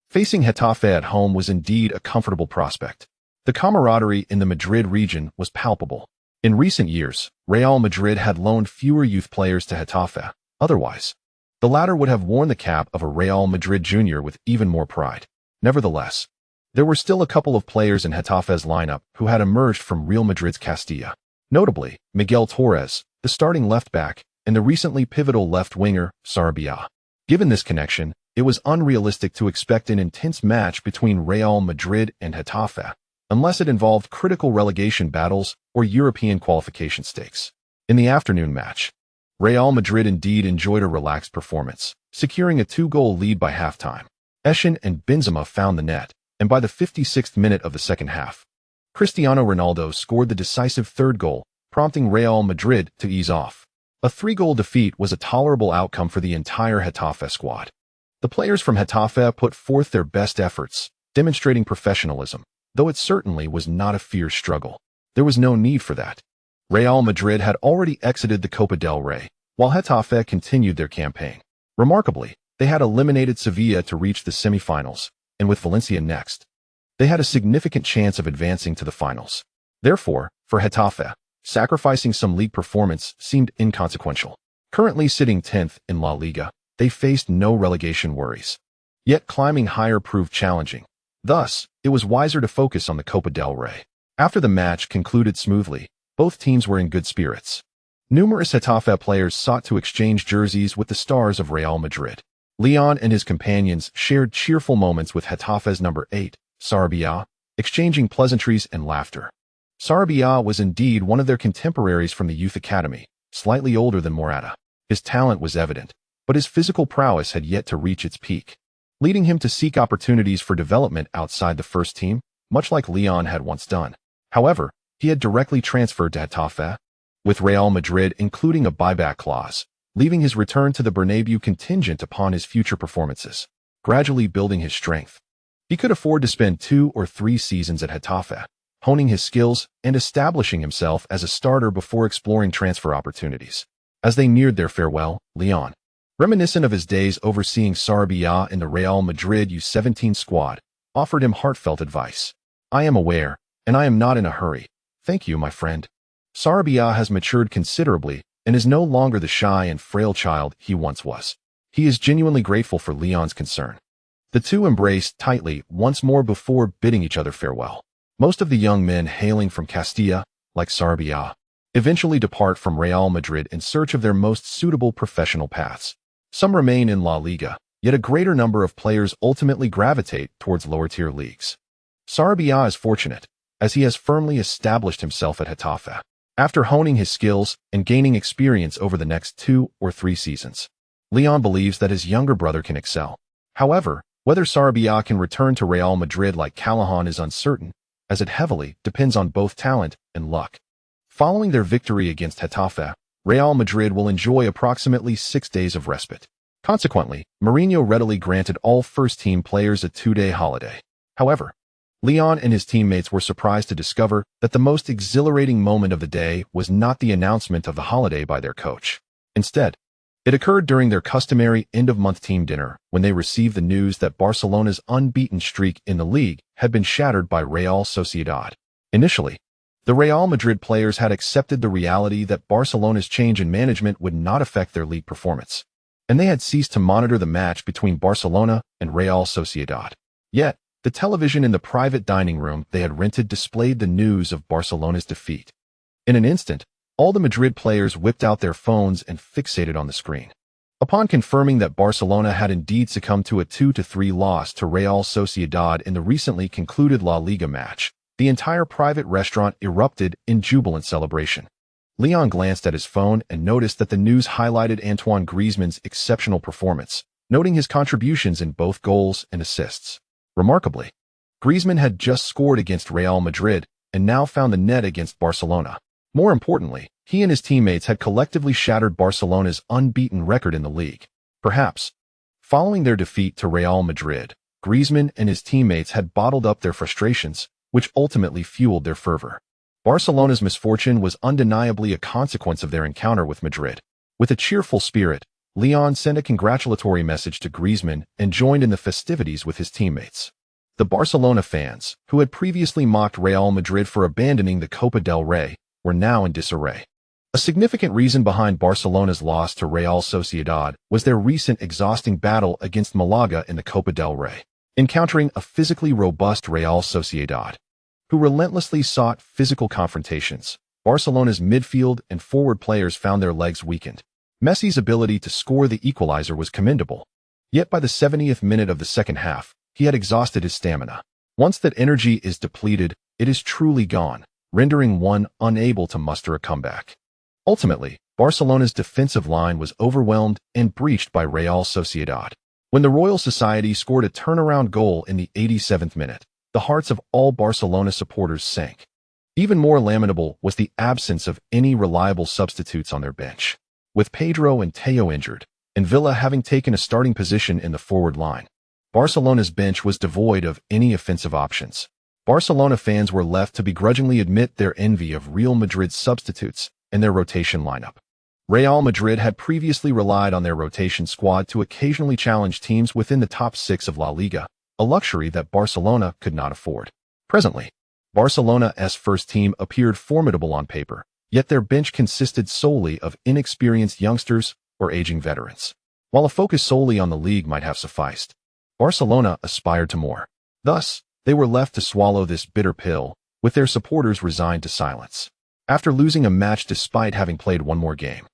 Facing Getafe at home was indeed a comfortable prospect. The camaraderie in the Madrid region was palpable. In recent years, Real Madrid had loaned fewer youth players to Getafe. Otherwise, the latter would have worn the cap of a Real Madrid junior with even more pride. Nevertheless, there were still a couple of players in Getafe's lineup who had emerged from Real Madrid's Castilla. Notably, Miguel Torres, the starting left-back, and the recently pivotal left-winger, Sarabia. Given this connection, it was unrealistic to expect an intense match between Real Madrid and Getafe, unless it involved critical relegation battles or European qualification stakes. In the afternoon match, Real Madrid indeed enjoyed a relaxed performance, securing a 2-goal lead by halftime. Essien and Benzema found the net, and by the 56th minute of the second half, Cristiano Ronaldo scored the decisive third goal, prompting Real Madrid to ease off. A 3-goal defeat was a tolerable outcome for the entire Getafe squad. The players from Getafe put forth their best efforts, demonstrating professionalism, though it certainly was not a fierce struggle. There was no need for that. Real Madrid had already exited the Copa del Rey, while Getafe continued their campaign. Remarkably, they had eliminated Sevilla to reach the semi-finals, and with Valencia next, they had a significant chance of advancing to the finals. Therefore, for Getafe, sacrificing some league performance seemed inconsequential. Currently sitting 10th in La Liga, they faced no relegation worries. Yet climbing higher proved challenging. Thus, it was wiser to focus on the Copa del Rey. After the match concluded smoothly, both teams were in good spirits. Numerous Getafe players sought to exchange jerseys with the stars of Real Madrid. Leon and his companions shared cheerful moments with Getafe's number 8, Sarabia, exchanging pleasantries and laughter. Sarabia was indeed one of their contemporaries from the youth academy, slightly older than Morata. His talent was evident, but his physical prowess had yet to reach its peak, leading him to seek opportunities for development outside the first team, much like Leon had once done. However, he had directly transferred to Getafe, with Real Madrid including a buyback clause, leaving his return to the Bernabeu contingent upon his future performances. Gradually building his strength, he could afford to spend 2 or 3 seasons at Getafe, honing his skills and establishing himself as a starter before exploring transfer opportunities. As they neared their farewell, Leon, reminiscent of his days overseeing Sarabia in the Real Madrid U17 squad, offered him heartfelt advice. "I am aware, and I am not in a hurry. Thank you, my friend. Sarabia has matured considerably and is no longer the shy and frail child he once was." He is genuinely grateful for Leon's concern. The two embraced tightly once more before bidding each other farewell. Most of the young men hailing from Castilla, like Sarabia, eventually depart from Real Madrid in search of their most suitable professional paths. Some remain in La Liga, yet a greater number of players ultimately gravitate towards lower-tier leagues. Sarabia is fortunate, as he has firmly established himself at Getafe, after honing his skills and gaining experience over the next 2 or 3 seasons. Leon believes that his younger brother can excel. However, whether Sarabia can return to Real Madrid like Callahan is uncertain, as it heavily depends on both talent and luck. Following their victory against Getafe, Real Madrid will enjoy approximately 6 days of respite. Consequently, Mourinho readily granted all first-team players a 2-day holiday. However, Leon and his teammates were surprised to discover that the most exhilarating moment of the day was not the announcement of the holiday by their coach. Instead, it occurred during their customary end-of-month team dinner when they received the news that Barcelona's unbeaten streak in the league had been shattered by Real Sociedad. Initially, the Real Madrid players had accepted the reality that Barcelona's change in management would not affect their league performance, and they had ceased to monitor the match between Barcelona and Real Sociedad. Yet, the television in the private dining room they had rented displayed the news of Barcelona's defeat. In an instant, all the Madrid players whipped out their phones and fixated on the screen. Upon confirming that Barcelona had indeed succumbed to a 2-3 loss to Real Sociedad in the recently concluded La Liga match, the entire private restaurant erupted in jubilant celebration. Leon glanced at his phone and noticed that the news highlighted Antoine Griezmann's exceptional performance, noting his contributions in both goals and assists. Remarkably, Griezmann had just scored against Real Madrid and now found the net against Barcelona. More importantly, he and his teammates had collectively shattered Barcelona's unbeaten record in the league. Perhaps, following their defeat to Real Madrid, Griezmann and his teammates had bottled up their frustrations, which ultimately fueled their fervor. Barcelona's misfortune was undeniably a consequence of their encounter with Madrid. With a cheerful spirit, Leon sent a congratulatory message to Griezmann and joined in the festivities with his teammates. The Barcelona fans, who had previously mocked Real Madrid for abandoning the Copa del Rey, were now in disarray. A significant reason behind Barcelona's loss to Real Sociedad was their recent exhausting battle against Malaga in the Copa del Rey, encountering a physically robust Real Sociedad, who relentlessly sought physical confrontations. Barcelona's midfield and forward players found their legs weakened. Messi's ability to score the equalizer was commendable. Yet by the 70th minute of the second half, he had exhausted his stamina. Once that energy is depleted, it is truly gone, rendering one unable to muster a comeback. Ultimately, Barcelona's defensive line was overwhelmed and breached by Real Sociedad. When the Royal Society scored a turnaround goal in the 87th minute, the hearts of all Barcelona supporters sank. Even more lamentable was the absence of any reliable substitutes on their bench. With Pedro and Teo injured, and Villa having taken a starting position in the forward line, Barcelona's bench was devoid of any offensive options. Barcelona fans were left to begrudgingly admit their envy of Real Madrid's substitutes and their rotation lineup. Real Madrid had previously relied on their rotation squad to occasionally challenge teams within the top 6 of La Liga, a luxury that Barcelona could not afford. Presently, Barcelona's first team appeared formidable on paper, yet their bench consisted solely of inexperienced youngsters or aging veterans. While a focus solely on the league might have sufficed, Barcelona aspired to more. Thus, they were left to swallow this bitter pill, with their supporters resigned to silence. After losing a match despite having played one more game,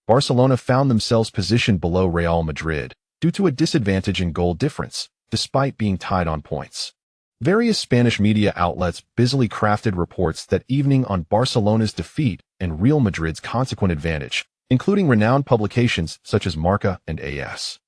Barcelona found themselves positioned below Real Madrid due to a disadvantage in goal difference, despite being tied on points. Various Spanish media outlets busily crafted reports that evening on Barcelona's defeat and Real Madrid's consequent advantage, including renowned publications such as Marca and AS.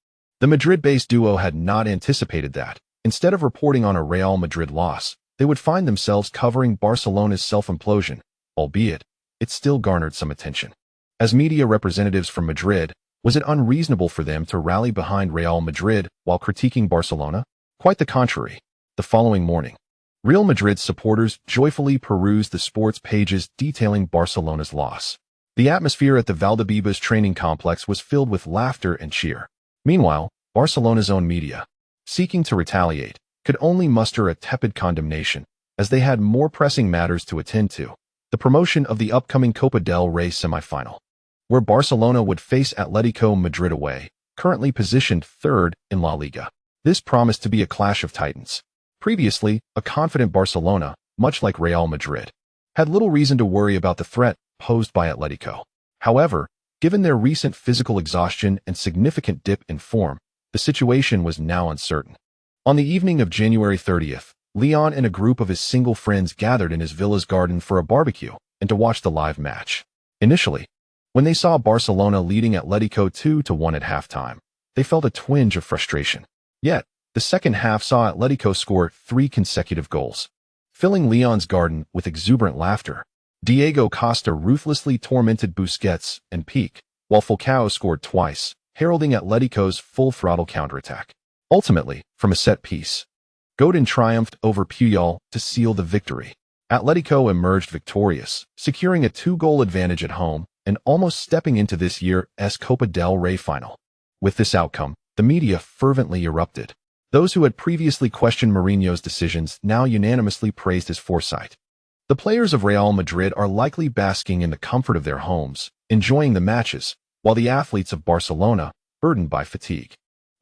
The Madrid-based duo had not anticipated that, instead of reporting on a Real Madrid loss, they would find themselves covering Barcelona's self-implosion, albeit it still garnered some attention. As media representatives from Madrid, was it unreasonable for them to rally behind Real Madrid while critiquing Barcelona? Quite the contrary. The following morning, Real Madrid supporters joyfully perused the sports pages detailing Barcelona's loss. The atmosphere at the Valdebebas training complex was filled with laughter and cheer. Meanwhile, Barcelona's own media, seeking to retaliate, could only muster a tepid condemnation, as they had more pressing matters to attend to: the promotion of the upcoming Copa del Rey semifinal, where Barcelona would face Atletico Madrid away, currently positioned third in La Liga. This promised to be a clash of titans. Previously, a confident Barcelona, much like Real Madrid, had little reason to worry about the threat posed by Atletico. However, given their recent physical exhaustion and significant dip in form, the The situation was now uncertain. On the evening of January 30th, Leon and a group of his single friends gathered in his villa's garden for a barbecue and to watch the live match. Initially, when they saw Barcelona leading Atletico 2-1 at halftime, they felt a twinge of frustration. Yet, the second half saw Atletico score 3 consecutive goals, filling Leon's garden with exuberant laughter. Diego Costa ruthlessly tormented Busquets and Pique, while Falcao scored twice, heralding Atletico's full-throttle counterattack. Ultimately, from a set piece, Godin triumphed over Puyol to seal the victory. Atletico emerged victorious, securing a 2-goal advantage at home and almost stepping into this year's Copa del Rey final. With this outcome, the media fervently erupted. Those who had previously questioned Mourinho's decisions now unanimously praised his foresight. The players of Real Madrid are likely basking in the comfort of their homes, enjoying the matches, while the athletes of Barcelona, burdened by fatigue,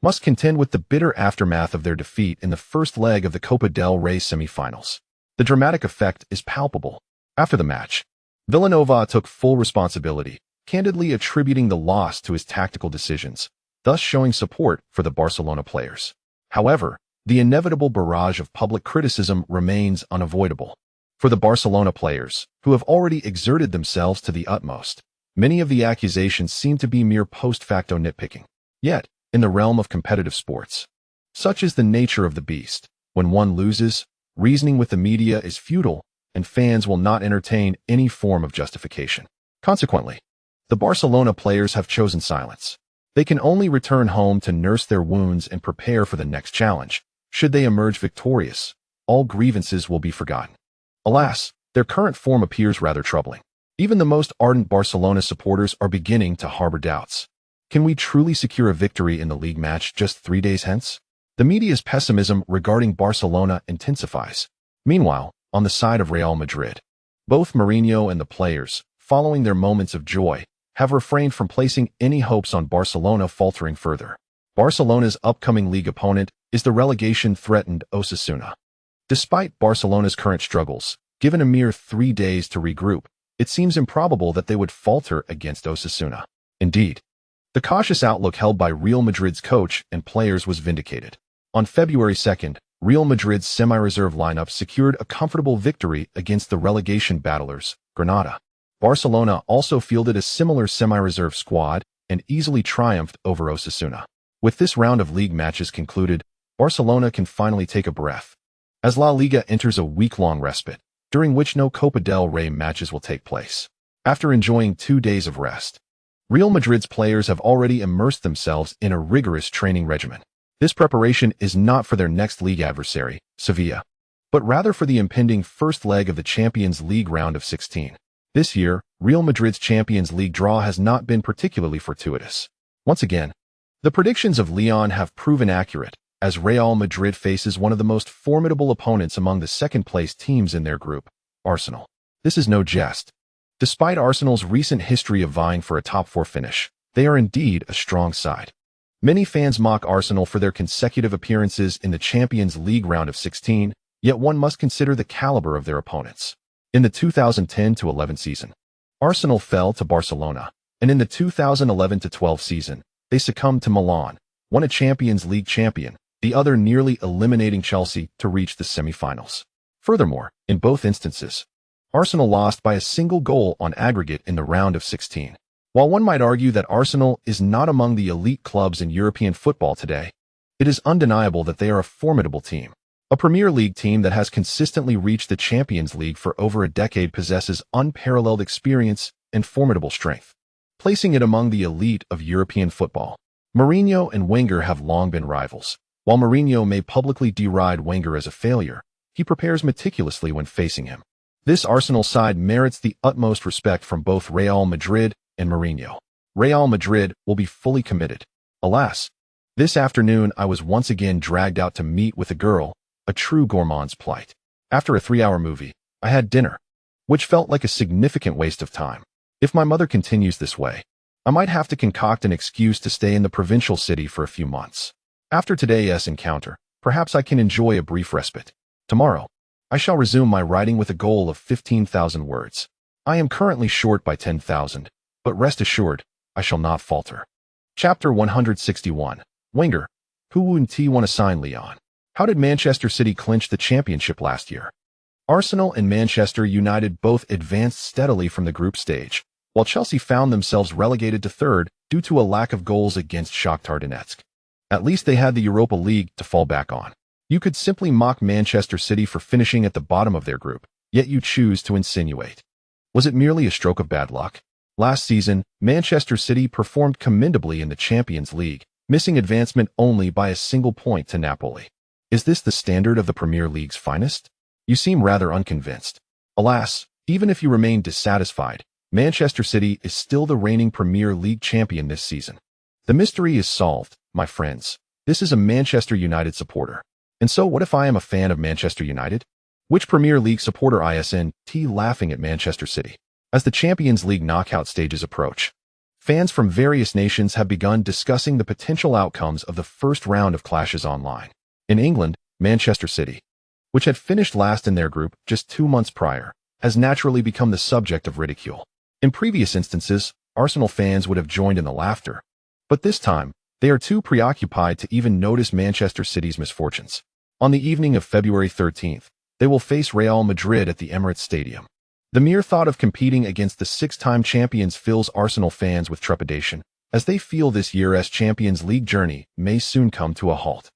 must contend with the bitter aftermath of their defeat in the first leg of the Copa del Rey semi-finals. The dramatic effect is palpable. After the match, Villanova took full responsibility, candidly attributing the loss to his tactical decisions, thus showing support for the Barcelona players. However, the inevitable barrage of public criticism remains unavoidable. For the Barcelona players, who have already exerted themselves to the utmost, many of the accusations seem to be mere post-facto nitpicking. Yet, in the realm of competitive sports, such is the nature of the beast. When one loses, reasoning with the media is futile, and fans will not entertain any form of justification. Consequently, the Barcelona players have chosen silence. They can only return home to nurse their wounds and prepare for the next challenge. Should they emerge victorious, all grievances will be forgotten. Alas, their current form appears rather troubling. Even the most ardent Barcelona supporters are beginning to harbor doubts. Can we truly secure a victory in the league match just 3 days hence? The media's pessimism regarding Barcelona intensifies. Meanwhile, on the side of Real Madrid, both Mourinho and the players, following their moments of joy, have refrained from placing any hopes on Barcelona faltering further. Barcelona's upcoming league opponent is the relegation-threatened Osasuna. Despite Barcelona's current struggles, given a mere 3 days to regroup, it seems improbable that they would falter against Osasuna. Indeed, the cautious outlook held by Real Madrid's coach and players was vindicated. On February 2nd, Real Madrid's semi-reserve lineup secured a comfortable victory against the relegation battlers, Granada. Barcelona also fielded a similar semi-reserve squad and easily triumphed over Osasuna. With this round of league matches concluded, Barcelona can finally take a breath, as La Liga enters a week-long respite, during which no Copa del Rey matches will take place. After enjoying 2 days of rest, Real Madrid's players have already immersed themselves in a rigorous training regimen. This preparation is not for their next league adversary, Sevilla, but rather for the impending first leg of the Champions League round of 16. This year, Real Madrid's Champions League draw has not been particularly fortuitous. Once again, the predictions of Leon have proven accurate, as Real Madrid faces one of the most formidable opponents among the second-place teams in their group, Arsenal. This is no jest. Despite Arsenal's recent history of vying for a top-4 finish, they are indeed a strong side. Many fans mock Arsenal for their consecutive appearances in the Champions League round of 16, yet one must consider the caliber of their opponents. In the 2010-11 season, Arsenal fell to Barcelona, and in the 2011-12 season, they succumbed to Milan, one a Champions League champion, the other nearly eliminating Chelsea to reach the semi-finals. Furthermore, in both instances, Arsenal lost by a single goal on aggregate in the round of 16. While one might argue that Arsenal is not among the elite clubs in European football today, it is undeniable that they are a formidable team. A Premier League team that has consistently reached the Champions League for over a decade possesses unparalleled experience and formidable strength, placing it among the elite of European football. Mourinho and Wenger have long been rivals. While Mourinho may publicly deride Wenger as a failure, he prepares meticulously when facing him. This Arsenal side merits the utmost respect from both Real Madrid and Mourinho. Real Madrid will be fully committed. Alas, this afternoon I was once again dragged out to meet with a girl, a true gourmand's plight. After a 3-hour movie, I had dinner, which felt like a significant waste of time. If my mother continues this way, I might have to concoct an excuse to stay in the provincial city for a few months. After today's encounter, perhaps I can enjoy a brief respite. Tomorrow, I shall resume my writing with a goal of 15,000 words. I am currently short by 10,000, but rest assured, I shall not falter. Chapter 161. Wenger, Who wouldn't want to sign Leon? How did Manchester City clinch the championship last year? Arsenal and Manchester United both advanced steadily from the group stage, while Chelsea found themselves relegated to third due to a lack of goals against Shakhtar Donetsk. At least they had the Europa League to fall back on. You could simply mock Manchester City for finishing at the bottom of their group, yet you choose to insinuate. Was it merely a stroke of bad luck? Last season, Manchester City performed commendably in the Champions League, missing advancement only by a single point to Napoli. Is this the standard of the Premier League's finest? You seem rather unconvinced. Alas, even if you remain dissatisfied, Manchester City is still the reigning Premier League champion this season. The mystery is solved, my friends. This is a Manchester United supporter. And so what if I am a fan of Manchester United? Which Premier League supporter isn't laughing at Manchester City? As the Champions League knockout stages approach, fans from various nations have begun discussing the potential outcomes of the first round of clashes online. In England, Manchester City, which had finished last in their group just 2 months prior, has naturally become the subject of ridicule. In previous instances, Arsenal fans would have joined in the laughter. But this time, they are too preoccupied to even notice Manchester City's misfortunes. On the evening of February 13th, they will face Real Madrid at the Emirates Stadium. The mere thought of competing against the 6-time champions fills Arsenal fans with trepidation, as they feel this year's Champions League journey may soon come to a halt.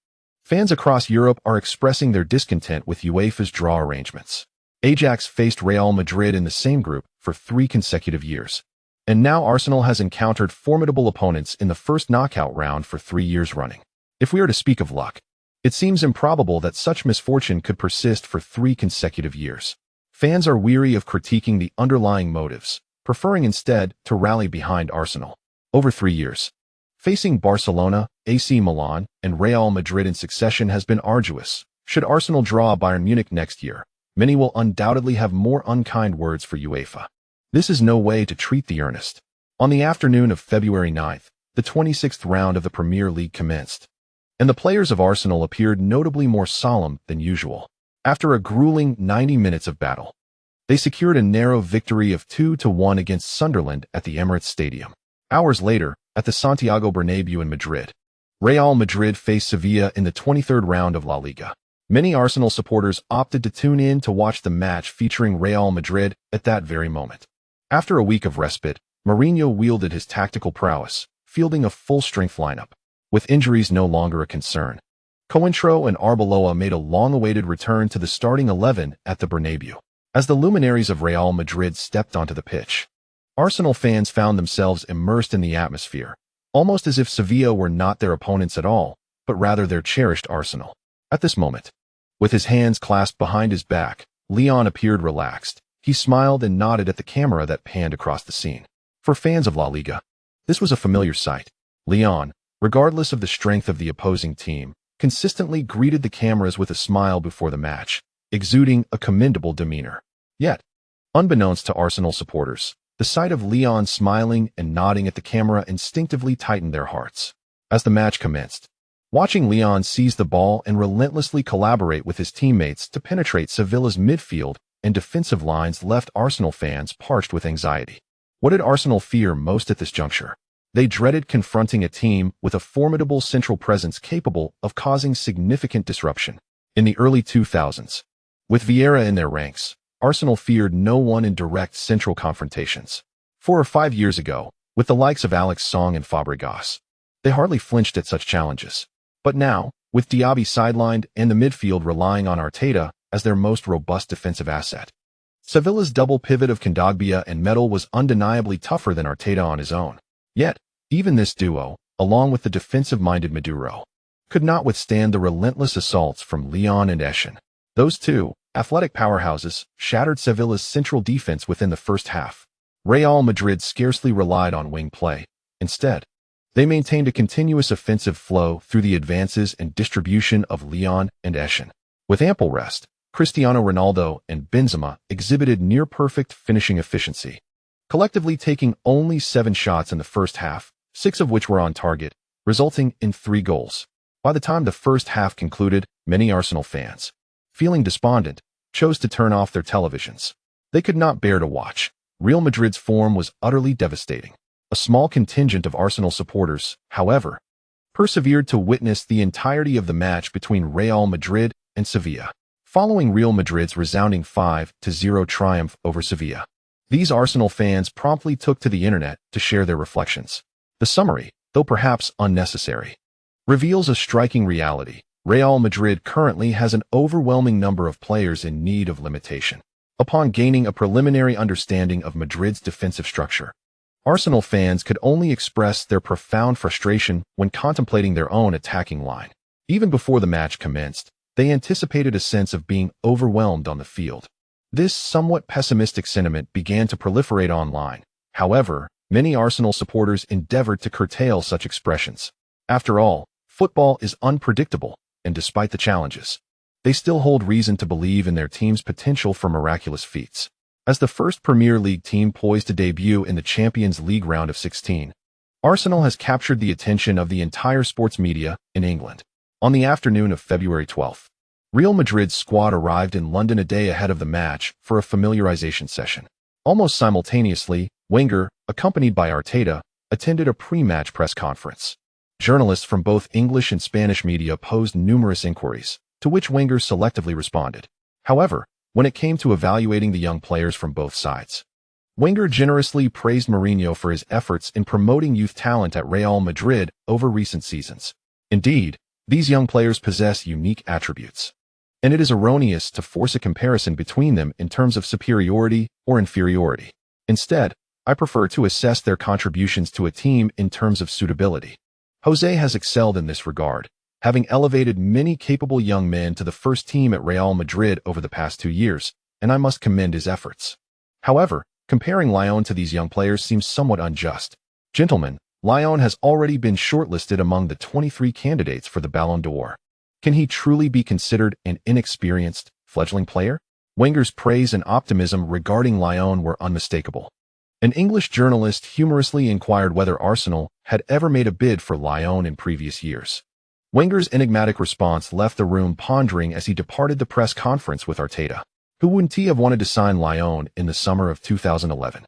Fans across Europe are expressing their discontent with UEFA's draw arrangements. Ajax faced Real Madrid in the same group for 3 consecutive years. And now Arsenal has encountered formidable opponents in the first knockout round for 3 years running. If we are to speak of luck, it seems improbable that such misfortune could persist for 3 consecutive years. Fans are weary of critiquing the underlying motives, preferring instead to rally behind Arsenal. Over 3 years, facing Barcelona, AC Milan, and Real Madrid in succession has been arduous. Should Arsenal draw Bayern Munich next year, many will undoubtedly have more unkind words for UEFA. This is no way to treat the earnest. On the afternoon of February 9th, the 26th round of the Premier League commenced, and the players of Arsenal appeared notably more solemn than usual. After a grueling 90 minutes of battle, they secured a narrow victory of 2-1 against Sunderland at the Emirates Stadium. Hours later, at the Santiago Bernabéu in Madrid, Real Madrid faced Sevilla in the 23rd round of La Liga. Many Arsenal supporters opted to tune in to watch the match featuring Real Madrid at that very moment. After a week of respite, Mourinho wielded his tactical prowess, fielding a full-strength lineup. With injuries no longer a concern, Cointreau and Arbeloa made a long-awaited return to the starting 11 at the Bernabéu. As the luminaries of Real Madrid stepped onto the pitch, Arsenal fans found themselves immersed in the atmosphere, almost as if Sevilla were not their opponents at all, but rather their cherished Arsenal. At this moment, with his hands clasped behind his back, Leon appeared relaxed. He smiled and nodded at the camera that panned across the scene. For fans of La Liga, this was a familiar sight. Leon, regardless of the strength of the opposing team, consistently greeted the cameras with a smile before the match, exuding a commendable demeanor. Yet, unbeknownst to Arsenal supporters, the sight of Leon smiling and nodding at the camera instinctively tightened their hearts. As the match commenced, watching Leon seize the ball and relentlessly collaborate with his teammates to penetrate Sevilla's midfield and defensive lines left Arsenal fans parched with anxiety. What did Arsenal fear most at this juncture? They dreaded confronting a team with a formidable central presence capable of causing significant disruption. In the early 2000s, with Vieira in their ranks, Arsenal feared no one in direct central confrontations. 4 or 5 years ago, with the likes of Alex Song and Fabregas, they hardly flinched at such challenges. But now, with Diaby sidelined and the midfield relying on Arteta as their most robust defensive asset, Sevilla's double pivot of Kondogbia and Medel was undeniably tougher than Arteta on his own. Yet, even this duo, along with the defensive-minded Maduro, could not withstand the relentless assaults from Leon and Eschen. Those two, athletic powerhouses, shattered Sevilla's central defense within the first half. Real Madrid scarcely relied on wing play. Instead, they maintained a continuous offensive flow through the advances and distribution of Leon and Eschen. With ample rest, Cristiano Ronaldo and Benzema exhibited near-perfect finishing efficiency, collectively taking only 7 shots in the first half, 6 of which were on target, resulting in 3 goals. By the time the first half concluded, many Arsenal fans, feeling despondent, chose to turn off their televisions. They could not bear to watch. Real Madrid's form was utterly devastating. A small contingent of Arsenal supporters, however, persevered to witness the entirety of the match between Real Madrid and Sevilla. Following Real Madrid's resounding 5-0 triumph over Sevilla, these Arsenal fans promptly took to the internet to share their reflections. The summary, though perhaps unnecessary, reveals a striking reality. Real Madrid currently has an overwhelming number of players in need of limitation. Upon gaining a preliminary understanding of Madrid's defensive structure, Arsenal fans could only express their profound frustration when contemplating their own attacking line. Even before the match commenced, they anticipated a sense of being overwhelmed on the field. This somewhat pessimistic sentiment began to proliferate online. However, many Arsenal supporters endeavored to curtail such expressions. After all, football is unpredictable, and despite the challenges, they still hold reason to believe in their team's potential for miraculous feats. As the first Premier League team poised to debut in the Champions League round of 16, Arsenal has captured the attention of the entire sports media in England. On the afternoon of February 12th, Real Madrid's squad arrived in London a day ahead of the match for a familiarization session. Almost simultaneously, Wenger, accompanied by Arteta, attended a pre-match press conference. Journalists from both English and Spanish media posed numerous inquiries, to which Wenger selectively responded. However, when it came to evaluating the young players from both sides, Wenger generously praised Mourinho for his efforts in promoting youth talent at Real Madrid over recent seasons. Indeed, these young players possess unique attributes, and it is erroneous to force a comparison between them in terms of superiority or inferiority. Instead, I prefer to assess their contributions to a team in terms of suitability. Jose has excelled in this regard, having elevated many capable young men to the first team at Real Madrid over the past 2 years, and I must commend his efforts. However, comparing Lyon to these young players seems somewhat unjust. Gentlemen, Lyon has already been shortlisted among the 23 candidates for the Ballon d'Or. Can he truly be considered an inexperienced, fledgling player? Wenger's praise and optimism regarding Lyon were unmistakable. An English journalist humorously inquired whether Arsenal had ever made a bid for Lyon in previous years. Wenger's enigmatic response left the room pondering as he departed the press conference with Arteta. Who wouldn't he have wanted to sign Lyon in the summer of 2011?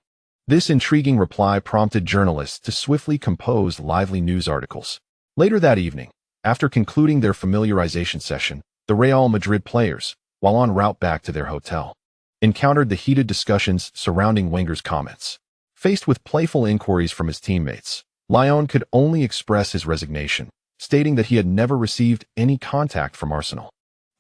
This intriguing reply prompted journalists to swiftly compose lively news articles. Later that evening, after concluding their familiarization session, the Real Madrid players, while en route back to their hotel, encountered the heated discussions surrounding Wenger's comments. Faced with playful inquiries from his teammates, Lyon could only express his resignation, stating that he had never received any contact from Arsenal.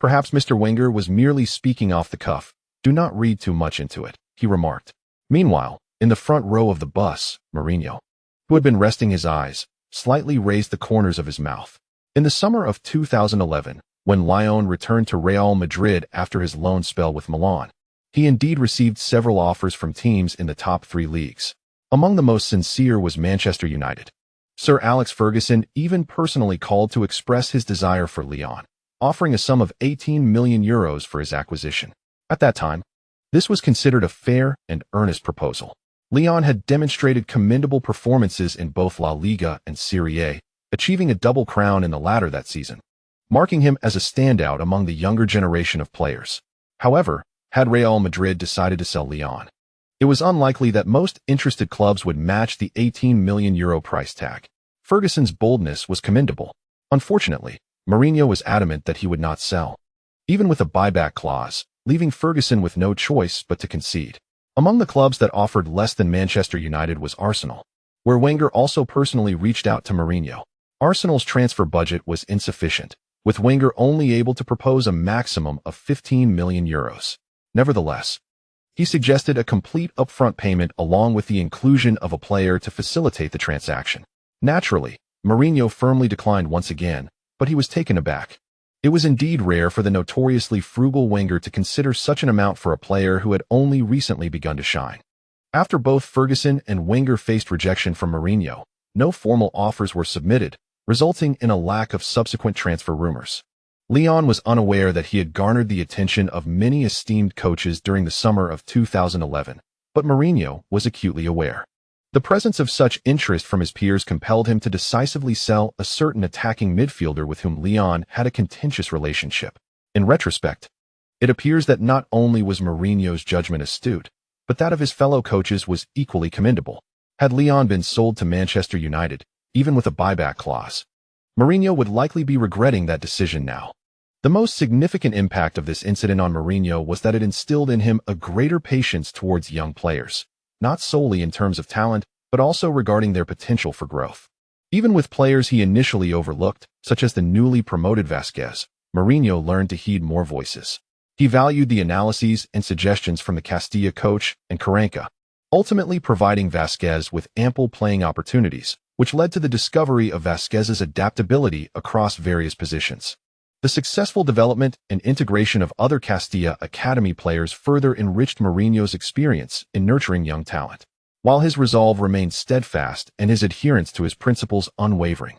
Perhaps Mr. Wenger was merely speaking off the cuff. Do not read too much into it, he remarked. Meanwhile, in the front row of the bus, Mourinho, who had been resting his eyes, slightly raised the corners of his mouth. In the summer of 2011, when Lyon returned to Real Madrid after his loan spell with Milan, he indeed received several offers from teams in the top 3 leagues. Among the most sincere was Manchester United. Sir Alex Ferguson even personally called to express his desire for Lyon, offering a sum of €18 million for his acquisition. At that time, this was considered a fair and earnest proposal. Lyon had demonstrated commendable performances in both La Liga and Serie A, achieving a double crown in the latter that season, marking him as a standout among the younger generation of players. However, had Real Madrid decided to sell Lyon, it was unlikely that most interested clubs would match the €18 million price tag. Ferguson's boldness was commendable. Unfortunately, Mourinho was adamant that he would not sell, even with a buyback clause, leaving Ferguson with no choice but to concede. Among the clubs that offered less than Manchester United was Arsenal, where Wenger also personally reached out to Mourinho. Arsenal's transfer budget was insufficient, with Wenger only able to propose a maximum of €15 million. Nevertheless, he suggested a complete upfront payment along with the inclusion of a player to facilitate the transaction. Naturally, Mourinho firmly declined once again, but he was taken aback. It was indeed rare for the notoriously frugal Wenger to consider such an amount for a player who had only recently begun to shine. After both Ferguson and Wenger faced rejection from Mourinho, no formal offers were submitted, resulting in a lack of subsequent transfer rumors. Lyon was unaware that he had garnered the attention of many esteemed coaches during the summer of 2011, but Mourinho was acutely aware. The presence of such interest from his peers compelled him to decisively sell a certain attacking midfielder with whom Lyon had a contentious relationship. In retrospect, it appears that not only was Mourinho's judgment astute, but that of his fellow coaches was equally commendable. Had Lyon been sold to Manchester United, even with a buyback clause, Mourinho would likely be regretting that decision now. The most significant impact of this incident on Mourinho was that it instilled in him a greater patience towards young players, not solely in terms of talent, but also regarding their potential for growth. Even with players he initially overlooked, such as the newly promoted Vasquez, Mourinho learned to heed more voices. He valued the analyses and suggestions from the Castilla coach and Carranca, ultimately providing Vasquez with ample playing opportunities, which led to the discovery of Vasquez's adaptability across various positions. The successful development and integration of other Castilla Academy players further enriched Mourinho's experience in nurturing young talent, while his resolve remained steadfast and his adherence to his principles unwavering.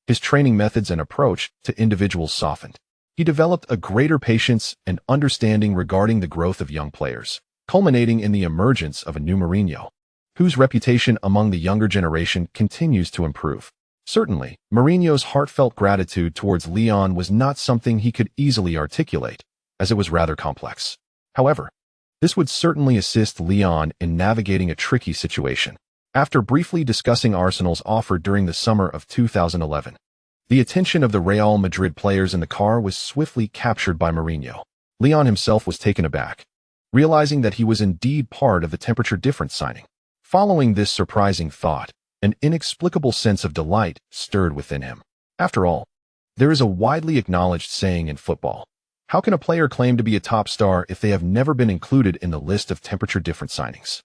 His training methods and approach to individuals softened. He developed a greater patience and understanding regarding the growth of young players, culminating in the emergence of a new Mourinho, whose reputation among the younger generation continues to improve. Certainly, Mourinho's heartfelt gratitude towards Leon was not something he could easily articulate, as it was rather complex. However, this would certainly assist Leon in navigating a tricky situation. After briefly discussing Arsenal's offer during the summer of 2011, the attention of the Real Madrid players in the car was swiftly captured by Mourinho. Leon himself was taken aback, realizing that he was indeed part of the temperature difference signing. Following this surprising thought, an inexplicable sense of delight stirred within him. After all, there is a widely acknowledged saying in football: how can a player claim to be a top star if they have never been included in the list of temperature difference signings?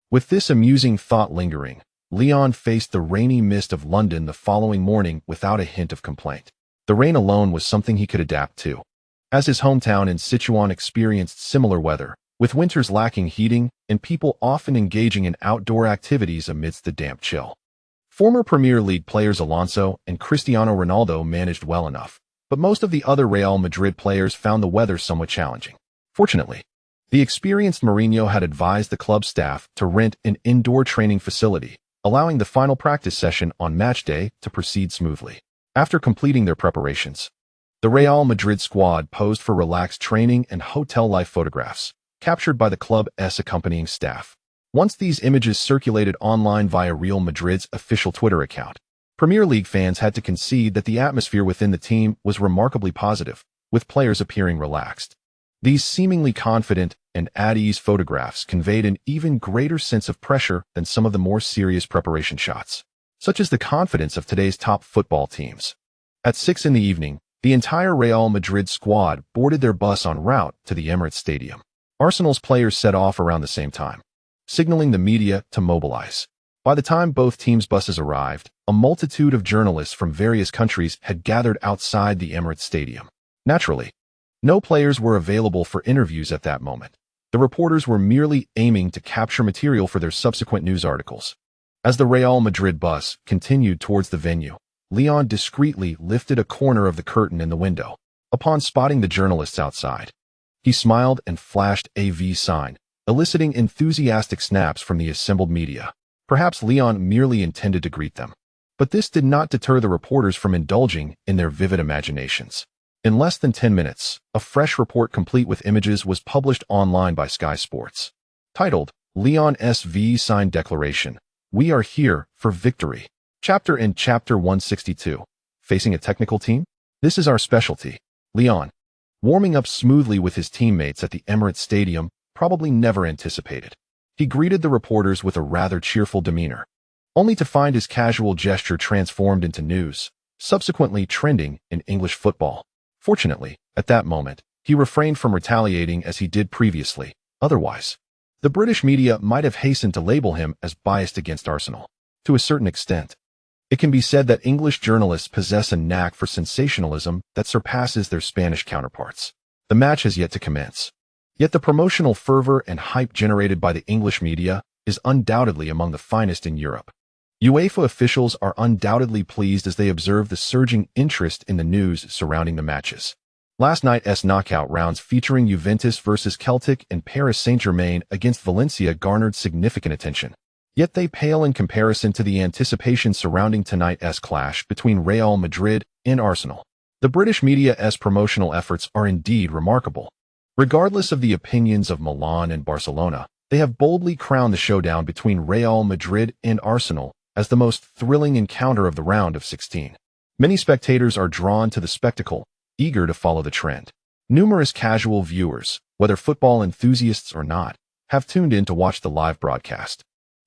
With this amusing thought lingering, Leon faced the rainy mist of London the following morning without a hint of complaint. The rain alone was something he could adapt to, as his hometown in Sichuan experienced similar weather, with winters lacking heating and people often engaging in outdoor activities amidst the damp chill. Former Premier League players Alonso and Cristiano Ronaldo managed well enough, but most of the other Real Madrid players found the weather somewhat challenging. Fortunately, the experienced Mourinho had advised the club staff to rent an indoor training facility, allowing the final practice session on match day to proceed smoothly. After completing their preparations, the Real Madrid squad posed for relaxed training and hotel-life photographs, captured by the club's accompanying staff. Once these images circulated online via Real Madrid's official Twitter account, Premier League fans had to concede that the atmosphere within the team was remarkably positive, with players appearing relaxed. These seemingly confident and at-ease photographs conveyed an even greater sense of pressure than some of the more serious preparation shots, such as the confidence of today's top football teams. At 6 in the evening, the entire Real Madrid squad boarded their bus en route to the Emirates Stadium. Arsenal's players set off around the same time, signaling the media to mobilize. By the time both teams' buses arrived, a multitude of journalists from various countries had gathered outside the Emirates Stadium. Naturally, no players were available for interviews at that moment. The reporters were merely aiming to capture material for their subsequent news articles. As the Real Madrid bus continued towards the venue, Leon discreetly lifted a corner of the curtain in the window. Upon spotting the journalists outside, he smiled and flashed a V sign, eliciting enthusiastic snaps from the assembled media. Perhaps Leon merely intended to greet them, but this did not deter the reporters from indulging in their vivid imaginations. In less than 10 minutes, a fresh report complete with images was published online by Sky Sports. Titled, Leon's V Sign Declaration, We Are Here for Victory. Chapter 162. Facing a technical team? This is our specialty. Leon, warming up smoothly with his teammates at the Emirates Stadium, probably never anticipated. He greeted the reporters with a rather cheerful demeanor, only to find his casual gesture transformed into news, subsequently trending in English football. Fortunately, at that moment, he refrained from retaliating as he did previously. Otherwise, the British media might have hastened to label him as biased against Arsenal. To a certain extent, it can be said that English journalists possess a knack for sensationalism that surpasses their Spanish counterparts. The match has yet to commence. Yet the promotional fervor and hype generated by the English media is undoubtedly among the finest in Europe. UEFA officials are undoubtedly pleased as they observe the surging interest in the news surrounding the matches. Last night's knockout rounds featuring Juventus versus Celtic and Paris Saint-Germain against Valencia garnered significant attention. Yet they pale in comparison to the anticipation surrounding tonight's clash between Real Madrid and Arsenal. The British media's promotional efforts are indeed remarkable. Regardless of the opinions of Milan and Barcelona, they have boldly crowned the showdown between Real Madrid and Arsenal as the most thrilling encounter of the round of 16. Many spectators are drawn to the spectacle, eager to follow the trend. Numerous casual viewers, whether football enthusiasts or not, have tuned in to watch the live broadcast.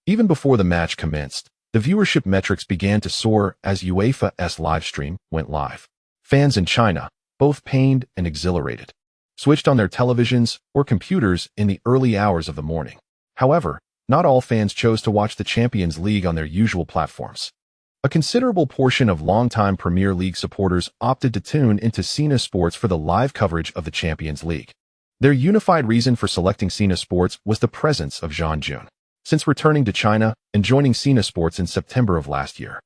Even before the match commenced, the viewership metrics began to soar as UEFA's livestream went live. Fans in China, both pained and exhilarated, switched on their televisions or computers in the early hours of the morning. However, not all fans chose to watch the Champions League on their usual platforms. A considerable portion of longtime Premier League supporters opted to tune into Sina Sports for the live coverage of the Champions League. Their unified reason for selecting Sina Sports was the presence of Zhang Jun. Since returning to China and joining Sina Sports in September of last year,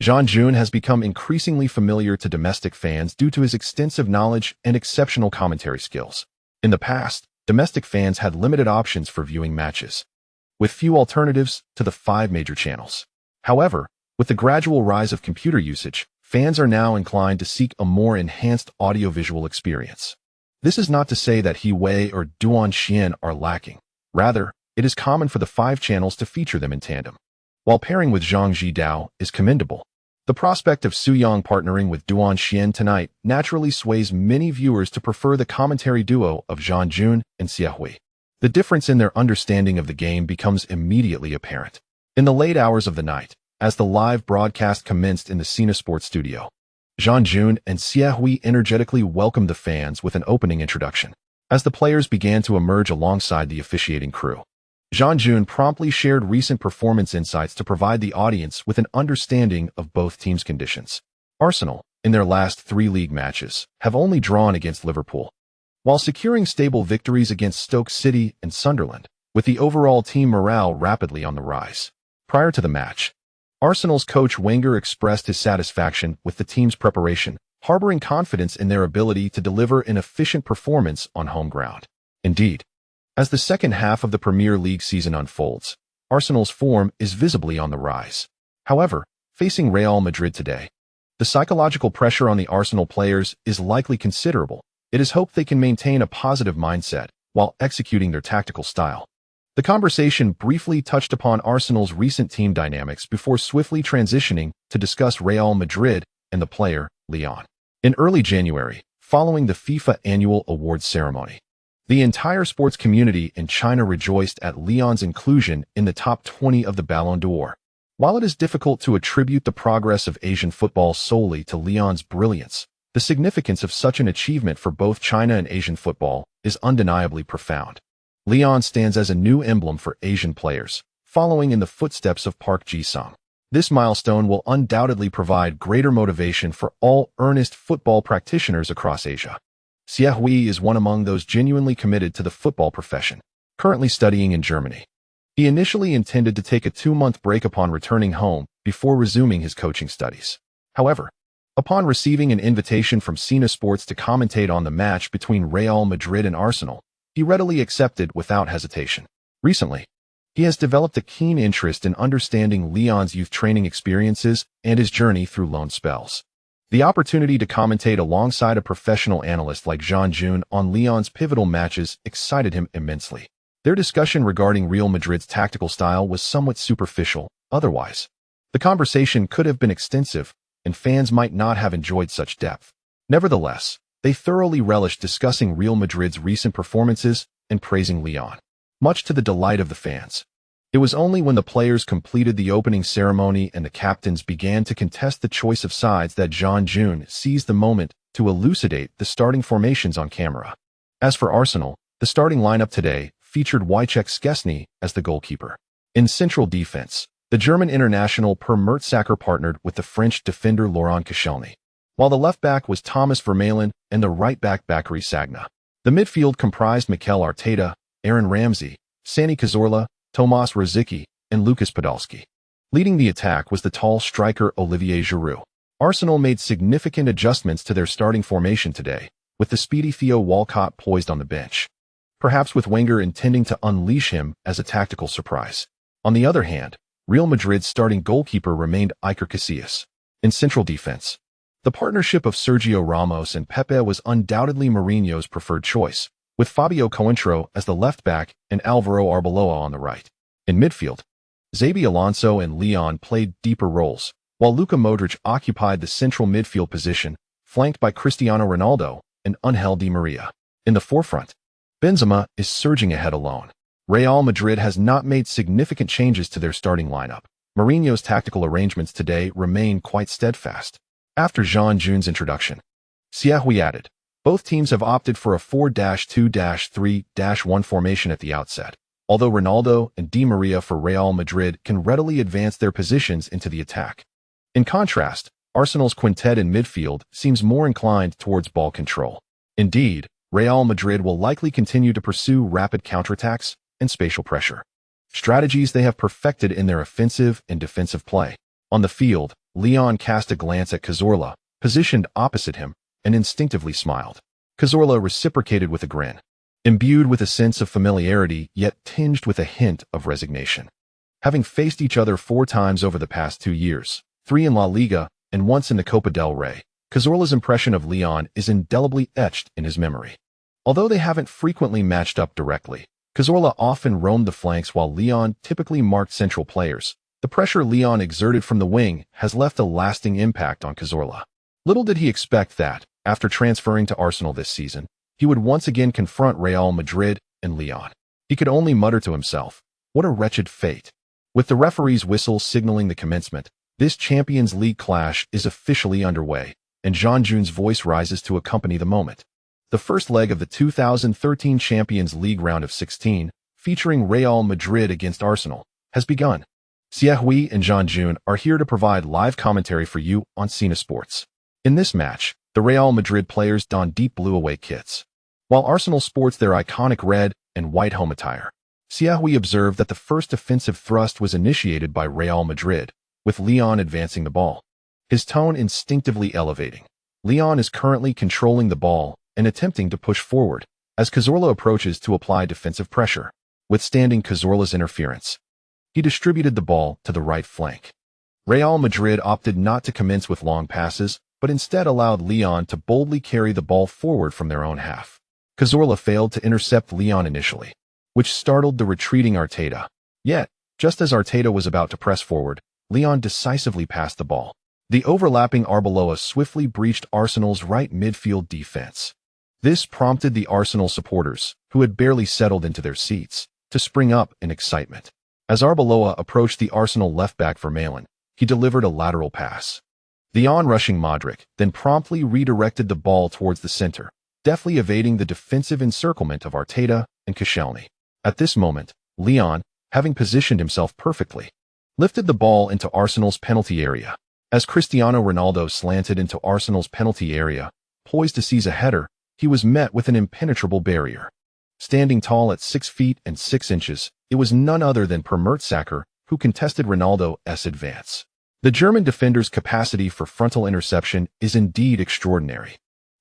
Zhang Jun has become increasingly familiar to domestic fans due to his extensive knowledge and exceptional commentary skills. In the past, domestic fans had limited options for viewing matches, with few alternatives to the 5 major channels. However, with the gradual rise of computer usage, fans are now inclined to seek a more enhanced audiovisual experience. This is not to say that Wei or Duanxian are lacking. Rather, it is common for the 5 channels to feature them in tandem. While pairing with Zhang Zhidao is commendable, the prospect of Su Yang partnering with Duanxian tonight naturally sways many viewers to prefer the commentary duo of Zhang Jun and Xie Hui. The difference in their understanding of the game becomes immediately apparent. In the late hours of the night, as the live broadcast commenced in the Sina Sports studio, Zhang Jun and Xie Hui energetically welcomed the fans with an opening introduction. As the players began to emerge alongside the officiating crew, Zhang Jun promptly shared recent performance insights to provide the audience with an understanding of both teams' conditions. Arsenal, in their last 3 league matches, have only drawn against Liverpool, while securing stable victories against Stoke City and Sunderland, with the overall team morale rapidly on the rise. Prior to the match, Arsenal's coach Wenger expressed his satisfaction with the team's preparation, harboring confidence in their ability to deliver an efficient performance on home ground. Indeed, as the second half of the Premier League season unfolds, Arsenal's form is visibly on the rise. However, facing Real Madrid today, the psychological pressure on the Arsenal players is likely considerable. It is hoped they can maintain a positive mindset while executing their tactical style. The conversation briefly touched upon Arsenal's recent team dynamics before swiftly transitioning to discuss Real Madrid and the player, Leon. In early January, following the FIFA annual awards ceremony, the entire sports community in China rejoiced at Leon's inclusion in the top 20 of the Ballon d'Or. While it is difficult to attribute the progress of Asian football solely to Leon's brilliance, the significance of such an achievement for both China and Asian football is undeniably profound. Leon stands as a new emblem for Asian players, following in the footsteps of Park Ji-sung. This milestone will undoubtedly provide greater motivation for all earnest football practitioners across Asia. Xie Hui is one among those genuinely committed to the football profession, currently studying in Germany. He initially intended to take a 2-month break upon returning home before resuming his coaching studies. However, upon receiving an invitation from Sina Sports to commentate on the match between Real Madrid and Arsenal, he readily accepted without hesitation. Recently, he has developed a keen interest in understanding Leon's youth training experiences and his journey through loan spells. The opportunity to commentate alongside a professional analyst like Zhang Jun on Leon's pivotal matches excited him immensely. Their discussion regarding Real Madrid's tactical style was somewhat superficial. Otherwise, the conversation could have been extensive, and fans might not have enjoyed such depth. Nevertheless, they thoroughly relished discussing Real Madrid's recent performances and praising Leon, much to the delight of the fans. It was only when the players completed the opening ceremony and the captains began to contest the choice of sides that Zhang Jun seized the moment to elucidate the starting formations on camera. As for Arsenal, the starting lineup today featured Wojciech Szczesny as the goalkeeper. In central defense, the German international Per Mertesacker partnered with the French defender Laurent Koscielny, while the left back was Thomas Vermaelen and the right back Bakary Sagna. The midfield comprised Mikel Arteta, Aaron Ramsey, Sani Cazorla, Tomas Rosicky, and Lucas Podolski. Leading the attack was the tall striker Olivier Giroud. Arsenal made significant adjustments to their starting formation today, with the speedy Theo Walcott poised on the bench, perhaps with Wenger intending to unleash him as a tactical surprise. On the other hand, Real Madrid's starting goalkeeper remained Iker Casillas. In central defense, the partnership of Sergio Ramos and Pepe was undoubtedly Mourinho's preferred choice, with Fabio Cointreau as the left back and Alvaro Arbeloa on the right. In midfield, Xabi Alonso and Leon played deeper roles, while Luka Modric occupied the central midfield position, flanked by Cristiano Ronaldo and Angel Di Maria. In the forefront, Benzema is surging ahead alone. Real Madrid has not made significant changes to their starting lineup. Mourinho's tactical arrangements today remain quite steadfast. After Jean-Jun's introduction, Siahui added, both teams have opted for a 4-2-3-1 formation at the outset, although Ronaldo and Di Maria for Real Madrid can readily advance their positions into the attack. In contrast, Arsenal's quintet in midfield seems more inclined towards ball control. Indeed, Real Madrid will likely continue to pursue rapid counterattacks and spatial pressure, strategies they have perfected in their offensive and defensive play. On the field, Leon cast a glance at Cazorla, positioned opposite him, and instinctively smiled. Cazorla reciprocated with a grin, imbued with a sense of familiarity yet tinged with a hint of resignation. Having faced each other 4 times over the past 2 years, 3 in La Liga and once in the Copa del Rey, Cazorla's impression of Leon is indelibly etched in his memory. Although they haven't frequently matched up directly, Cazorla often roamed the flanks while Leon typically marked central players. The pressure Leon exerted from the wing has left a lasting impact on Cazorla. Little did he expect that, after transferring to Arsenal this season, he would once again confront Real Madrid and Leon. He could only mutter to himself, what a wretched fate. With the referee's whistle signaling the commencement, this Champions League clash is officially underway, and Jean-Jun's voice rises to accompany the moment. The first leg of the 2013 Champions League round of 16, featuring Real Madrid against Arsenal, has begun. Siahui and Jean-Jun are here to provide live commentary for you on Cena Sports. In this match, the Real Madrid players don deep blue away kits, while Arsenal sports their iconic red and white home attire. Siahui observed that the first offensive thrust was initiated by Real Madrid, with Leon advancing the ball, his tone instinctively elevating. Leon is currently controlling the ball and attempting to push forward as Cazorla approaches to apply defensive pressure. Withstanding Cazorla's interference, he distributed the ball to the right flank. Real Madrid opted not to commence with long passes, but instead allowed Leon to boldly carry the ball forward from their own half. Cazorla failed to intercept Leon initially, which startled the retreating Arteta. Yet, just as Arteta was about to press forward, Leon decisively passed the ball. The overlapping Arbeloa swiftly breached Arsenal's right midfield defense. This prompted the Arsenal supporters, who had barely settled into their seats, to spring up in excitement. As Arbeloa approached the Arsenal left-back Vermaelen, he delivered a lateral pass. The on-rushing Modric then promptly redirected the ball towards the center, deftly evading the defensive encirclement of Arteta and Koscielny. At this moment, Leon, having positioned himself perfectly, lifted the ball into Arsenal's penalty area. As Cristiano Ronaldo slanted into Arsenal's penalty area, poised to seize a header, he was met with an impenetrable barrier. Standing tall at 6 feet and 6 inches, it was none other than Per Mertesacker who contested Ronaldo's advance. The German defender's capacity for frontal interception is indeed extraordinary.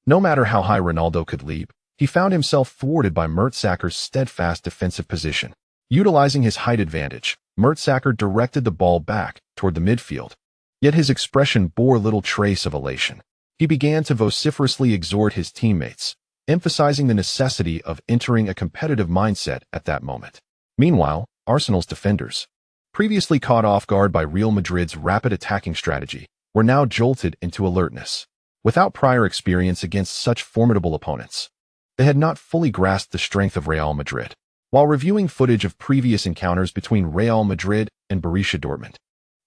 No matter how high Ronaldo could leap, he found himself thwarted by Mertesacker's steadfast defensive position. Utilizing his height advantage, Mertesacker directed the ball back toward the midfield. Yet his expression bore little trace of elation. He began to vociferously exhort his teammates, emphasizing the necessity of entering a competitive mindset at that moment. Meanwhile, Arsenal's defenders, previously caught off guard by Real Madrid's rapid attacking strategy, were now jolted into alertness. Without prior experience against such formidable opponents, they had not fully grasped the strength of Real Madrid. While reviewing footage of previous encounters between Real Madrid and Borussia Dortmund,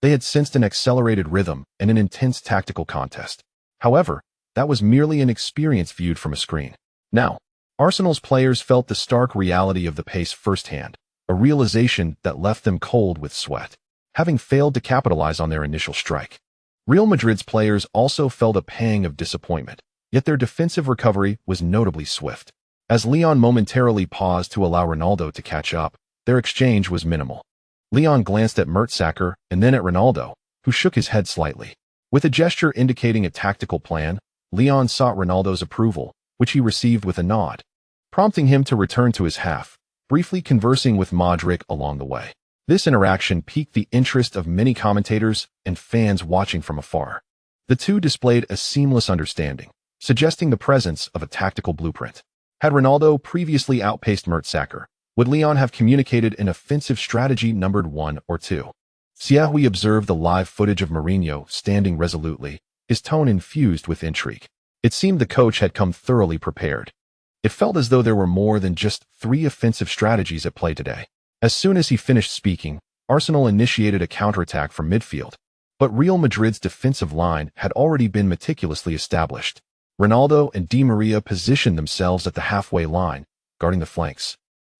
they had sensed an accelerated rhythm and an intense tactical contest. However, that was merely an experience viewed from a screen. Now, Arsenal's players felt the stark reality of the pace firsthand, a realization that left them cold with sweat, having failed to capitalize on their initial strike. Real Madrid's players also felt a pang of disappointment, yet their defensive recovery was notably swift. As Leon momentarily paused to allow Ronaldo to catch up, their exchange was minimal. Leon glanced at Mertesacker and then at Ronaldo, who shook his head slightly. With a gesture indicating a tactical plan, Leon sought Ronaldo's approval, which he received with a nod, prompting him to return to his half, briefly conversing with Modric along the way. This interaction piqued the interest of many commentators and fans watching from afar. The two displayed a seamless understanding, suggesting the presence of a tactical blueprint. Had Ronaldo previously outpaced Mertesacker, would Leon have communicated an offensive strategy numbered 1 or 2? Siahui observed the live footage of Mourinho standing resolutely, his tone infused with intrigue. It seemed the coach had come thoroughly prepared. It felt as though there were more than just 3 offensive strategies at play today. As soon as he finished speaking, Arsenal initiated a counterattack from midfield. But Real Madrid's defensive line had already been meticulously established. Ronaldo and Di Maria positioned themselves at the halfway line, guarding the flanks,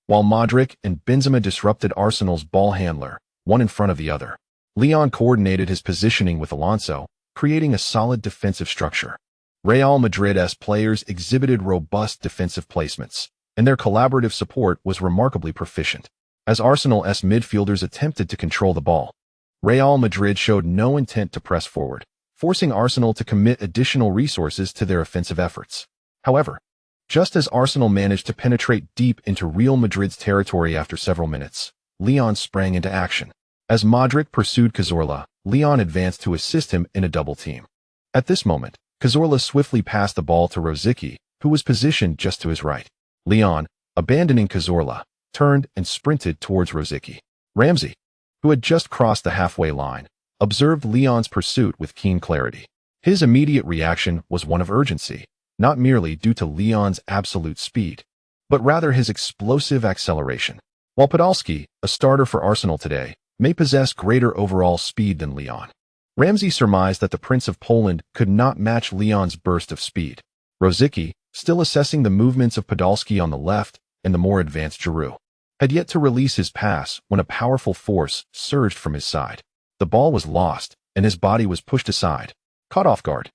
while Modric and Benzema disrupted Arsenal's ball handler, one in front of the other. Leon coordinated his positioning with Alonso, creating a solid defensive structure. Real Madrid's players exhibited robust defensive placements, and their collaborative support was remarkably proficient. As Arsenal's midfielders attempted to control the ball, Real Madrid showed no intent to press forward, forcing Arsenal to commit additional resources to their offensive efforts. However, just as Arsenal managed to penetrate deep into Real Madrid's territory after several minutes, Leon sprang into action. As Modric pursued Cazorla, Leon advanced to assist him in a double team. At this moment, Cazorla swiftly passed the ball to Rosicky, who was positioned just to his right. Leon, abandoning Cazorla, turned and sprinted towards Rosicky. Ramsey, who had just crossed the halfway line, observed Leon's pursuit with keen clarity. His immediate reaction was one of urgency, not merely due to Leon's absolute speed, but rather his explosive acceleration. While Podolski, a starter for Arsenal today, may possess greater overall speed than Leon, Ramsey surmised that the Prince of Poland could not match Leon's burst of speed. Rosicky, still assessing the movements of Podolski on the left and the more advanced Giroud, had yet to release his pass when a powerful force surged from his side. The ball was lost, and his body was pushed aside. Caught off guard,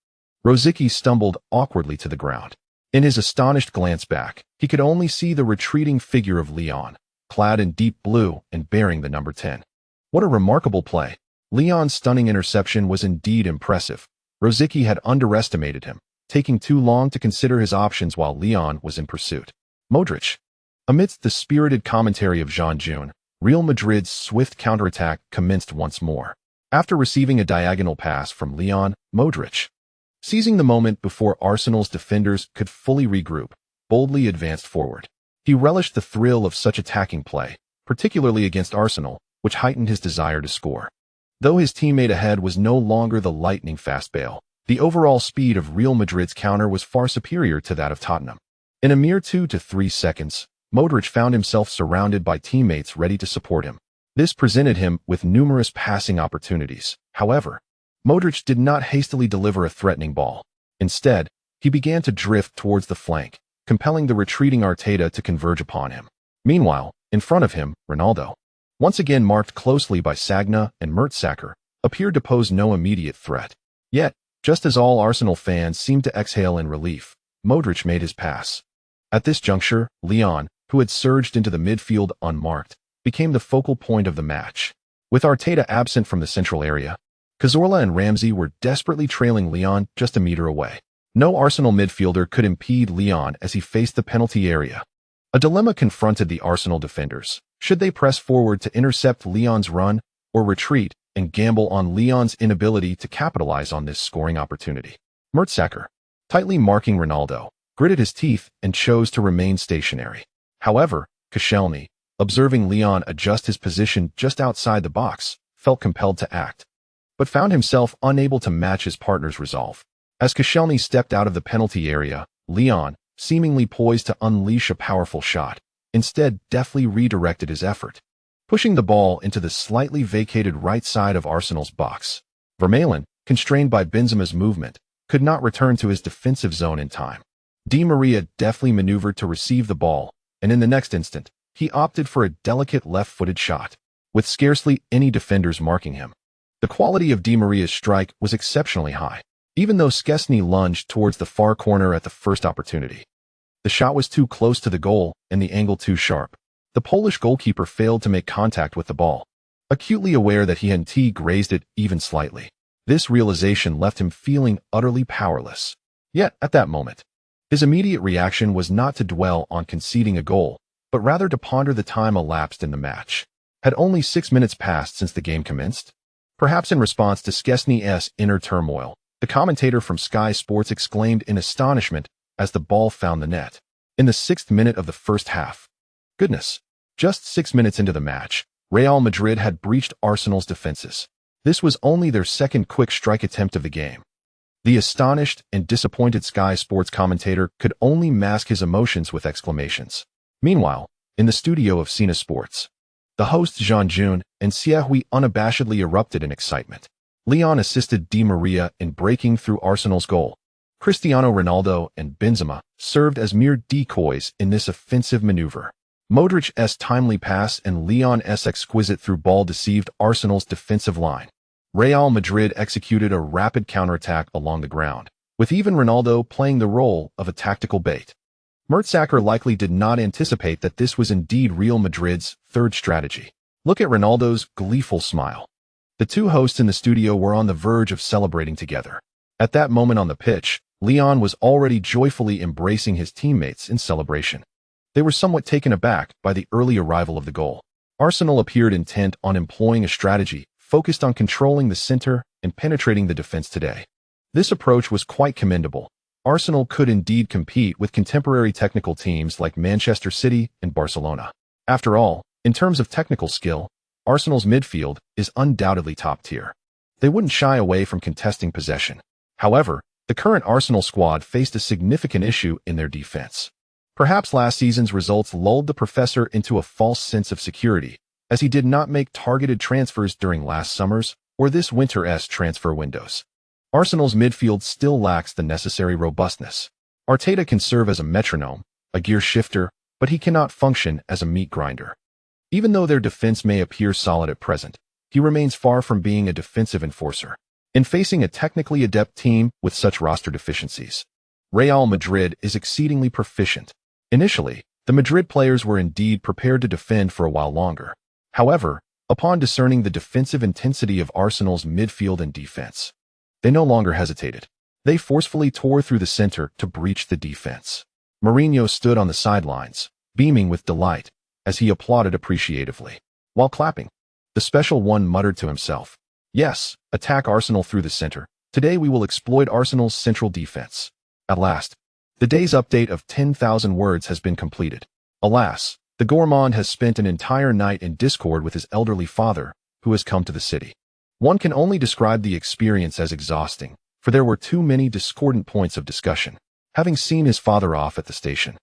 Rosicky stumbled awkwardly to the ground. In his astonished glance back, he could only see the retreating figure of Leon, clad in deep blue and bearing the number 10. What a remarkable play! Leon's stunning interception was indeed impressive. Rosicky had underestimated him, taking too long to consider his options while Leon was in pursuit. Modric. Amidst the spirited commentary of Jean June, Real Madrid's swift counterattack commenced once more. After receiving a diagonal pass from Leon, Modric, seizing the moment before Arsenal's defenders could fully regroup, boldly advanced forward. He relished the thrill of such attacking play, particularly against Arsenal, which heightened his desire to score. Though his teammate ahead was no longer the lightning-fast Bale, the overall speed of Real Madrid's counter was far superior to that of Tottenham. In a mere 2 to 3 seconds, Modric found himself surrounded by teammates ready to support him. This presented him with numerous passing opportunities. However, Modric did not hastily deliver a threatening ball. Instead, he began to drift towards the flank, compelling the retreating Arteta to converge upon him. Meanwhile, in front of him, Ronaldo, once again marked closely by Sagna and Mertesacker, appeared to pose no immediate threat. Yet, just as all Arsenal fans seemed to exhale in relief, Modric made his pass. At this juncture, Leon, who had surged into the midfield unmarked, became the focal point of the match. With Arteta absent from the central area, Cazorla and Ramsey were desperately trailing Leon just a meter away. No Arsenal midfielder could impede Leon as he faced the penalty area. A dilemma confronted the Arsenal defenders. Should they press forward to intercept Leon's run, or retreat and gamble on Leon's inability to capitalize on this scoring opportunity? Mertesacker, tightly marking Ronaldo, gritted his teeth and chose to remain stationary. However, Koscielny, observing Leon adjust his position just outside the box, felt compelled to act, but found himself unable to match his partner's resolve. As Koscielny stepped out of the penalty area, Leon, seemingly poised to unleash a powerful shot, instead deftly redirected his effort, pushing the ball into the slightly vacated right side of Arsenal's box. Vermaelen, constrained by Benzema's movement, could not return to his defensive zone in time. Di Maria deftly maneuvered to receive the ball, and in the next instant, he opted for a delicate left-footed shot, with scarcely any defenders marking him. The quality of Di Maria's strike was exceptionally high, even though Szczesny lunged towards the far corner at the first opportunity. The shot was too close to the goal and the angle too sharp. The Polish goalkeeper failed to make contact with the ball, acutely aware that he hadn't grazed it even slightly. This realization left him feeling utterly powerless. Yet, at that moment, his immediate reaction was not to dwell on conceding a goal, but rather to ponder the time elapsed in the match. Had only 6 minutes passed since the game commenced? Perhaps in response to Szczesny's inner turmoil, the commentator from Sky Sports exclaimed in astonishment as the ball found the net. In the 6th minute of the first half. Goodness! Just 6 minutes into the match, Real Madrid had breached Arsenal's defenses. This was only their second quick strike attempt of the game. The astonished and disappointed Sky Sports commentator could only mask his emotions with exclamations. Meanwhile, in the studio of Cine Sports, the hosts Jean-June and Siehui unabashedly erupted in excitement. Leon assisted Di Maria in breaking through Arsenal's goal. Cristiano Ronaldo and Benzema served as mere decoys in this offensive maneuver. Modric's timely pass and Leon's exquisite through ball deceived Arsenal's defensive line. Real Madrid executed a rapid counterattack along the ground, with even Ronaldo playing the role of a tactical bait. Mertesacker likely did not anticipate that this was indeed Real Madrid's third strategy. Look at Ronaldo's gleeful smile. The two hosts in the studio were on the verge of celebrating together. At that moment on the pitch, Leon was already joyfully embracing his teammates in celebration. They were somewhat taken aback by the early arrival of the goal. Arsenal appeared intent on employing a strategy focused on controlling the center and penetrating the defense today. This approach was quite commendable. Arsenal could indeed compete with contemporary technical teams like Manchester City and Barcelona. After all, in terms of technical skill, Arsenal's midfield is undoubtedly top tier. They wouldn't shy away from contesting possession. However, the current Arsenal squad faced a significant issue in their defense. Perhaps last season's results lulled the professor into a false sense of security, as he did not make targeted transfers during last summer's or this winter's transfer windows. Arsenal's midfield still lacks the necessary robustness. Arteta can serve as a metronome, a gear shifter, but he cannot function as a meat grinder. Even though their defense may appear solid at present, he remains far from being a defensive enforcer. In facing a technically adept team with such roster deficiencies, Real Madrid is exceedingly proficient. Initially, the Madrid players were indeed prepared to defend for a while longer. However, upon discerning the defensive intensity of Arsenal's midfield and defense, they no longer hesitated. They forcefully tore through the center to breach the defense. Mourinho stood on the sidelines, beaming with delight, as he applauded appreciatively. While clapping, the special one muttered to himself, "Yes, attack Arsenal through the center. Today we will exploit Arsenal's central defense." At last, the day's update of 10,000 words has been completed. Alas, the gourmand has spent an entire night in discord with his elderly father, who has come to the city. One can only describe the experience as exhausting, for there were too many discordant points of discussion. Having seen his father off at the station,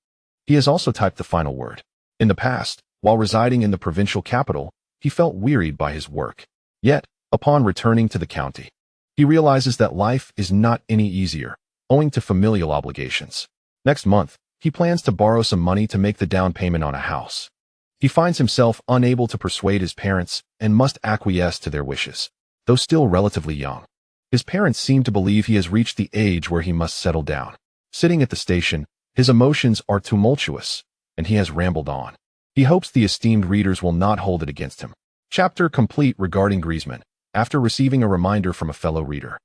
he has also typed the final word. In the past, while residing in the provincial capital, he felt wearied by his work. Yet, upon returning to the county, he realizes that life is not any easier, owing to familial obligations. Next month, he plans to borrow some money to make the down payment on a house. He finds himself unable to persuade his parents and must acquiesce to their wishes. Though still relatively young, his parents seem to believe he has reached the age where he must settle down. Sitting at the station, his emotions are tumultuous, and he has rambled on. He hopes the esteemed readers will not hold it against him. Chapter complete regarding Griezmann, after receiving a reminder from a fellow reader.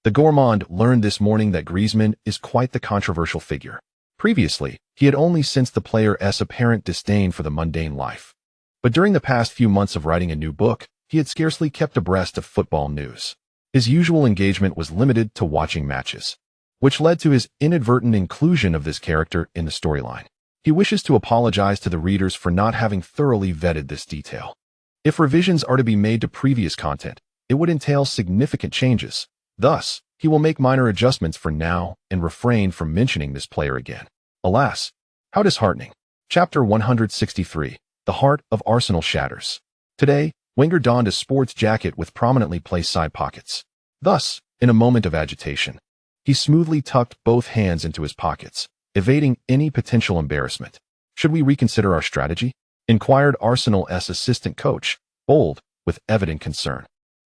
The gourmand learned this morning that Griezmann is quite the controversial figure. Previously, he had only sensed the player's apparent disdain for the mundane life. But during the past few months of writing a new book, he had scarcely kept abreast of football news. His usual engagement was limited to watching matches, which led to his inadvertent inclusion of this character in the storyline. He wishes to apologize to the readers for not having thoroughly vetted this detail. If revisions are to be made to previous content, it would entail significant changes. Thus, he will make minor adjustments for now and refrain from mentioning this player again. Alas, how disheartening. Chapter 163. The heart of Arsenal shatters. Today, Wenger donned a sports jacket with prominently placed side pockets. Thus, in a moment of agitation, he smoothly tucked both hands into his pockets, evading any potential embarrassment. "Should we reconsider our strategy?" inquired Arsenal's assistant coach, bold, with evident concern.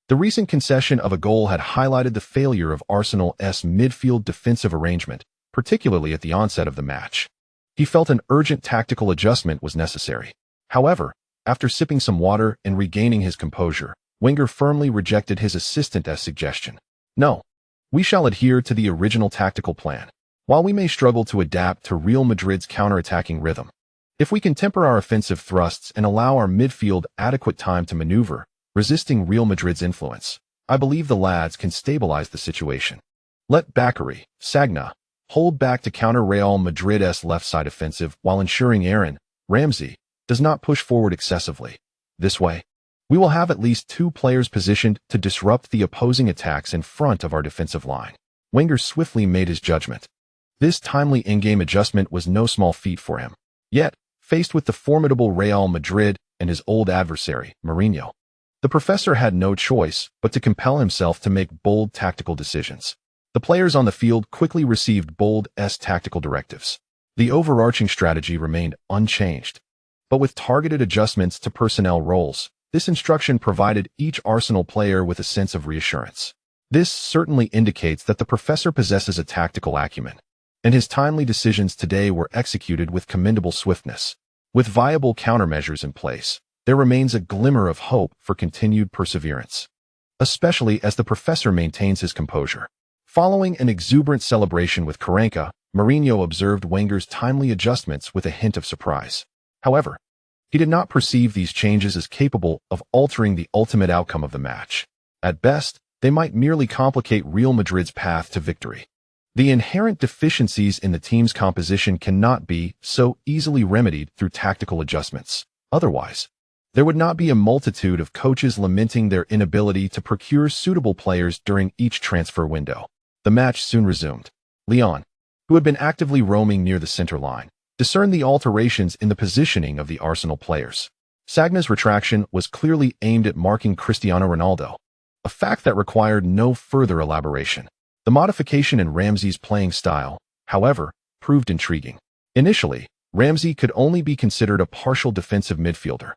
The recent concession of a goal had highlighted the failure of Arsenal's midfield defensive arrangement, particularly at the onset of the match. He felt an urgent tactical adjustment was necessary. However, after sipping some water and regaining his composure, Wenger firmly rejected his assistant's suggestion. "No, we shall adhere to the original tactical plan. While we may struggle to adapt to Real Madrid's counter-attacking rhythm, if we can temper our offensive thrusts and allow our midfield adequate time to maneuver, resisting Real Madrid's influence, I believe the lads can stabilize the situation. Let Bakary, Sagna, hold back to counter Real Madrid's left side offensive while ensuring Aaron, Ramsey, does not push forward excessively. This way, We will have at least 2 players positioned to disrupt the opposing attacks in front of our defensive line. Wenger swiftly made his judgment. This timely in-game adjustment was no small feat for him. Yet, faced with the formidable Real Madrid and his old adversary, Mourinho, the professor had no choice but to compel himself to make bold tactical decisions. The players on the field quickly received bold tactical directives. The overarching strategy remained unchanged, but with targeted adjustments to personnel roles, this instruction provided each Arsenal player with a sense of reassurance. This certainly indicates that the professor possesses a tactical acumen, and his timely decisions today were executed with commendable swiftness. With viable countermeasures in place, there remains a glimmer of hope for continued perseverance, especially as the professor maintains his composure. Following an exuberant celebration with Karanka, Mourinho observed Wenger's timely adjustments with a hint of surprise. However, he did not perceive these changes as capable of altering the ultimate outcome of the match. At best, they might merely complicate Real Madrid's path to victory. The inherent deficiencies in the team's composition cannot be so easily remedied through tactical adjustments. Otherwise, there would not be a multitude of coaches lamenting their inability to procure suitable players during each transfer window. The match soon resumed. Leon, who had been actively roaming near the center line, discerned the alterations in the positioning of the Arsenal players. Sagna's retraction was clearly aimed at marking Cristiano Ronaldo, a fact that required no further elaboration. The modification in Ramsey's playing style, however, proved intriguing. Initially, Ramsey could only be considered a partial defensive midfielder,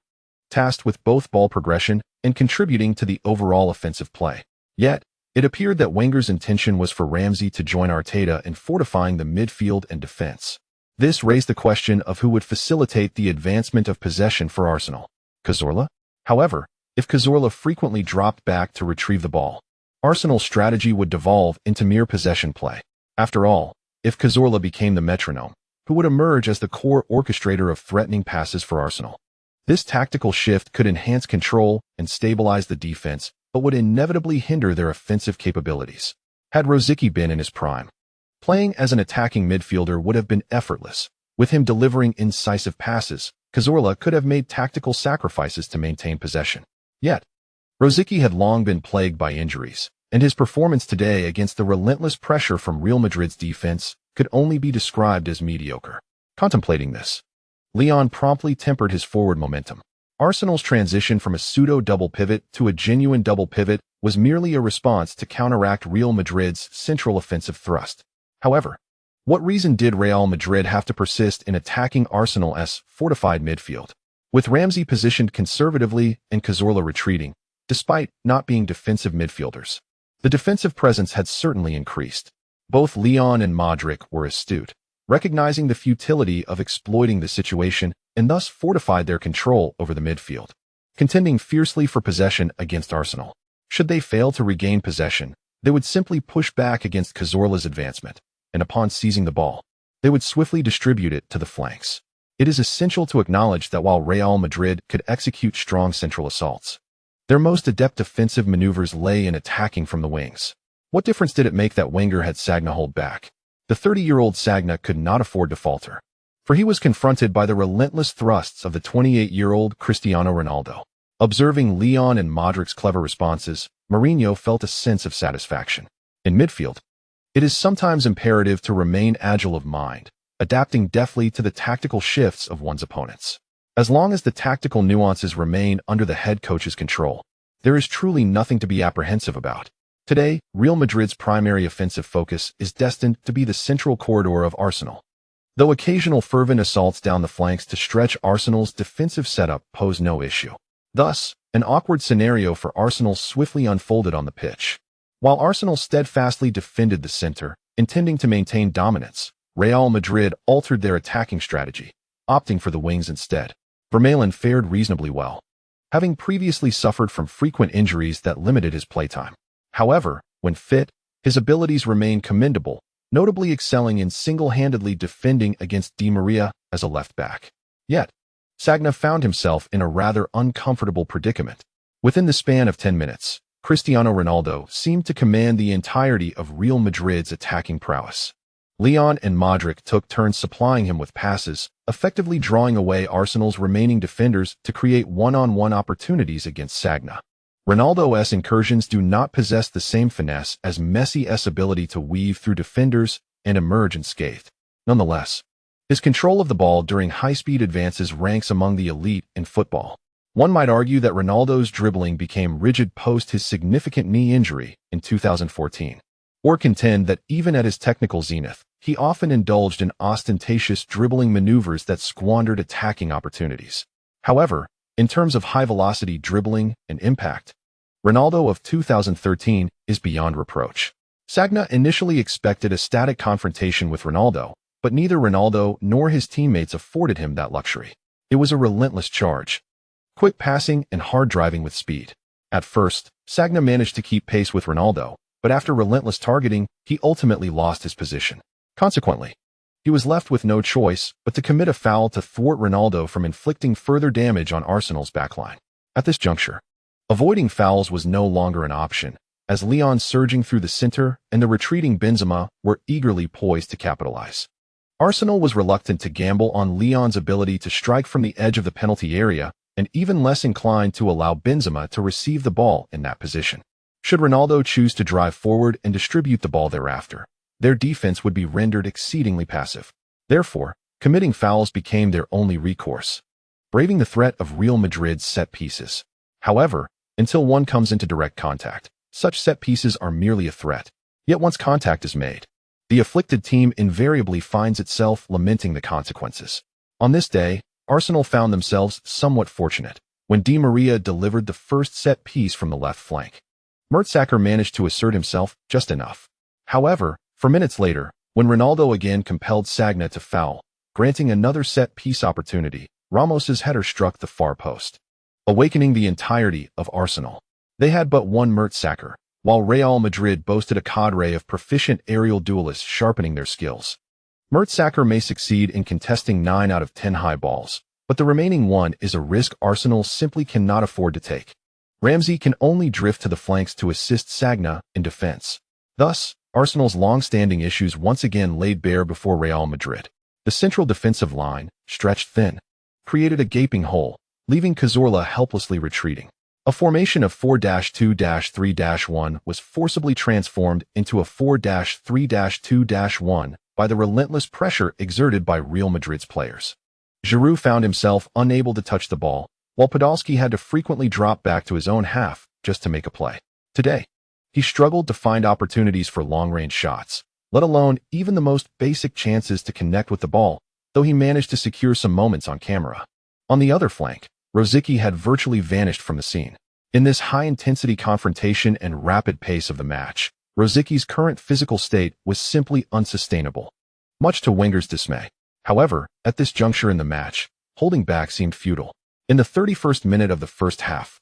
tasked with both ball progression and contributing to the overall offensive play. Yet, it appeared that Wenger's intention was for Ramsey to join Arteta in fortifying the midfield and defense. This raised the question of who would facilitate the advancement of possession for Arsenal. Cazorla? However, if Cazorla frequently dropped back to retrieve the ball, Arsenal's strategy would devolve into mere possession play. After all, if Cazorla became the metronome, who would emerge as the core orchestrator of threatening passes for Arsenal? This tactical shift could enhance control and stabilize the defense, but would inevitably hinder their offensive capabilities. Had Rosicky been in his prime, playing as an attacking midfielder would have been effortless. With him delivering incisive passes, Cazorla could have made tactical sacrifices to maintain possession. Yet, Rosicky had long been plagued by injuries, and his performance today against the relentless pressure from Real Madrid's defense could only be described as mediocre. Contemplating this, Leon promptly tempered his forward momentum. Arsenal's transition from a pseudo-double pivot to a genuine double pivot was merely a response to counteract Real Madrid's central offensive thrust. However, what reason did Real Madrid have to persist in attacking Arsenal's fortified midfield? With Ramsey positioned conservatively and Cazorla retreating, despite not being defensive midfielders, the defensive presence had certainly increased. Both Leon and Modric were astute, recognizing the futility of exploiting the situation and thus fortified their control over the midfield, contending fiercely for possession against Arsenal. Should they fail to regain possession, they would simply push back against Cazorla's advancement, and upon seizing the ball, they would swiftly distribute it to the flanks. It is essential to acknowledge that while Real Madrid could execute strong central assaults, their most adept defensive maneuvers lay in attacking from the wings. What difference did it make that Wenger had Sagna hold back? The 30-year-old Sagna could not afford to falter, for he was confronted by the relentless thrusts of the 28-year-old Cristiano Ronaldo. Observing Leon and Modric's clever responses, Mourinho felt a sense of satisfaction. In midfield, it is sometimes imperative to remain agile of mind, adapting deftly to the tactical shifts of one's opponents. As long as the tactical nuances remain under the head coach's control, there is truly nothing to be apprehensive about. Today, Real Madrid's primary offensive focus is destined to be the central corridor of Arsenal, though occasional fervent assaults down the flanks to stretch Arsenal's defensive setup pose no issue. Thus, an awkward scenario for Arsenal swiftly unfolded on the pitch. While Arsenal steadfastly defended the center, intending to maintain dominance, Real Madrid altered their attacking strategy, opting for the wings instead. Vermaelen fared reasonably well, having previously suffered from frequent injuries that limited his playtime. However, when fit, his abilities remained commendable, notably excelling in single-handedly defending against Di Maria as a left-back. Yet, Sagna found himself in a rather uncomfortable predicament. Within the span of 10 minutes, Cristiano Ronaldo seemed to command the entirety of Real Madrid's attacking prowess. Leon and Modric took turns supplying him with passes, effectively drawing away Arsenal's remaining defenders to create one-on-one opportunities against Sagna. Ronaldo's incursions do not possess the same finesse as Messi's ability to weave through defenders and emerge unscathed. Nonetheless, his control of the ball during high-speed advances ranks among the elite in football. One might argue that Ronaldo's dribbling became rigid post his significant knee injury in 2014, or contend that even at his technical zenith, he often indulged in ostentatious dribbling maneuvers that squandered attacking opportunities. However, in terms of high-velocity dribbling and impact, Ronaldo of 2013 is beyond reproach. Sagna initially expected a static confrontation with Ronaldo, but neither Ronaldo nor his teammates afforded him that luxury. It was a relentless charge. Quick passing and hard driving with speed. At first, Sagna managed to keep pace with Ronaldo, but after relentless targeting, he ultimately lost his position. Consequently, he was left with no choice but to commit a foul to thwart Ronaldo from inflicting further damage on Arsenal's backline. At this juncture, avoiding fouls was no longer an option, as Leon surging through the center and the retreating Benzema were eagerly poised to capitalize. Arsenal was reluctant to gamble on Leon's ability to strike from the edge of the penalty area, and even less inclined to allow Benzema to receive the ball in that position. Should Ronaldo choose to drive forward and distribute the ball thereafter, their defense would be rendered exceedingly passive. Therefore, committing fouls became their only recourse, braving the threat of Real Madrid's set pieces. However, until one comes into direct contact, such set pieces are merely a threat. Yet once contact is made, the afflicted team invariably finds itself lamenting the consequences. On this day, Arsenal found themselves somewhat fortunate when Di Maria delivered the first set piece from the left flank. Mertesacker managed to assert himself just enough. However, for minutes later, when Ronaldo again compelled Sagna to foul, granting another set-piece opportunity, Ramos's header struck the far post, awakening the entirety of Arsenal. They had but one Mertesacker, while Real Madrid boasted a cadre of proficient aerial duelists sharpening their skills. Mertesacker may succeed in contesting 9 out of 10 high balls, but the remaining one is a risk Arsenal simply cannot afford to take. Ramsey can only drift to the flanks to assist Sagna in defense. Thus, Arsenal's long-standing issues once again laid bare before Real Madrid. The central defensive line, stretched thin, created a gaping hole, leaving Cazorla helplessly retreating. A formation of 4-2-3-1 was forcibly transformed into a 4-3-2-1 by the relentless pressure exerted by Real Madrid's players. Giroud found himself unable to touch the ball, while Podolski had to frequently drop back to his own half just to make a play. Today, he struggled to find opportunities for long-range shots, let alone even the most basic chances to connect with the ball, though he managed to secure some moments on camera. On the other flank, Rosicky had virtually vanished from the scene. In this high-intensity confrontation and rapid pace of the match, Rosicky's current physical state was simply unsustainable, much to Wenger's dismay. However, at this juncture in the match, holding back seemed futile. In the 31st minute of the first half,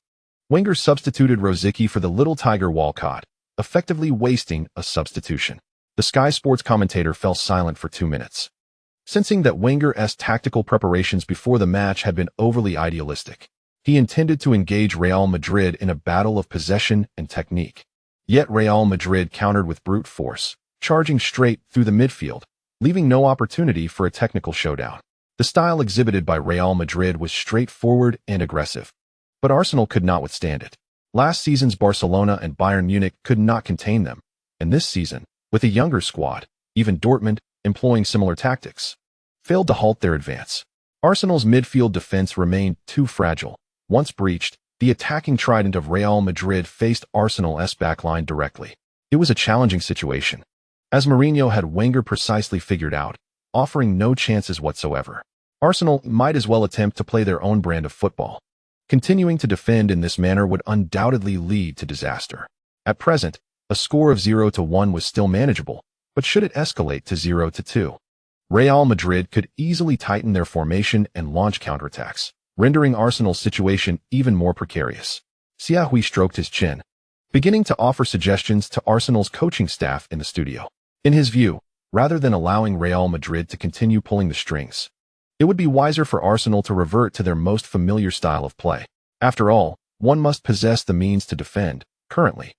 Wenger substituted Rosicky for the little tiger Walcott, effectively wasting a substitution. The Sky Sports commentator fell silent for 2 minutes, sensing that Wenger's tactical preparations before the match had been overly idealistic. He intended to engage Real Madrid in a battle of possession and technique. Yet Real Madrid countered with brute force, charging straight through the midfield, leaving no opportunity for a technical showdown. The style exhibited by Real Madrid was straightforward and aggressive, but Arsenal could not withstand it. Last season's Barcelona and Bayern Munich could not contain them, and this season, with a younger squad, even Dortmund, employing similar tactics, failed to halt their advance. Arsenal's midfield defense remained too fragile. Once breached, the attacking trident of Real Madrid faced Arsenal's backline directly. It was a challenging situation, as Mourinho had Wenger precisely figured out, offering no chances whatsoever. Arsenal might as well attempt to play their own brand of football. Continuing to defend in this manner would undoubtedly lead to disaster. At present, a score of 0-1 was still manageable, but should it escalate to 0-2, Real Madrid could easily tighten their formation and launch counterattacks, rendering Arsenal's situation even more precarious. Siahui stroked his chin, beginning to offer suggestions to Arsenal's coaching staff in the studio. In his view, rather than allowing Real Madrid to continue pulling the strings, it would be wiser for Arsenal to revert to their most familiar style of play. After all, one must possess the means to defend. Currently,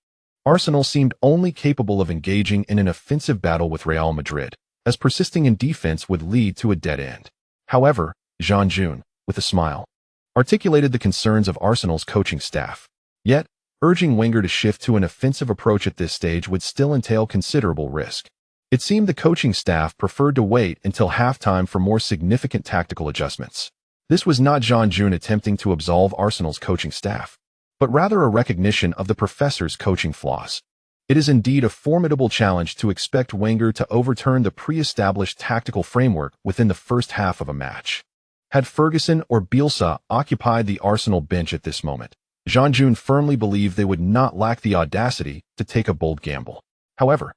Arsenal seemed only capable of engaging in an offensive battle with Real Madrid, as persisting in defense would lead to a dead end. However, Zhang, with a smile, articulated the concerns of Arsenal's coaching staff. Yet, urging Wenger to shift to an offensive approach at this stage would still entail considerable risk. It seemed the coaching staff preferred to wait until halftime for more significant tactical adjustments. This was not Zhang attempting to absolve Arsenal's coaching staff, but rather a recognition of the professor's coaching flaws. It is indeed a formidable challenge to expect Wenger to overturn the pre-established tactical framework within the first half of a match. Had Ferguson or Bielsa occupied the Arsenal bench at this moment, Zhang firmly believed they would not lack the audacity to take a bold gamble. However,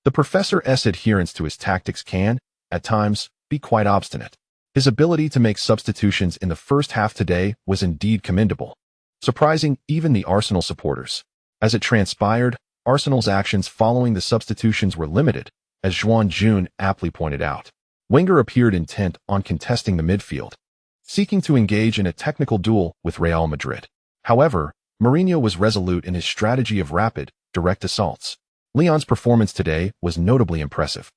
the professor's adherence to his tactics can, at times, be quite obstinate. His ability to make substitutions in the first half today was indeed commendable, surprising even the Arsenal supporters. As it transpired, Arsenal's actions following the substitutions were limited, as Zhang aptly pointed out. Wenger appeared intent on contesting the midfield, seeking to engage in a technical duel with Real Madrid. However, Mourinho was resolute in his strategy of rapid, direct assaults. Lyon's performance today was notably impressive.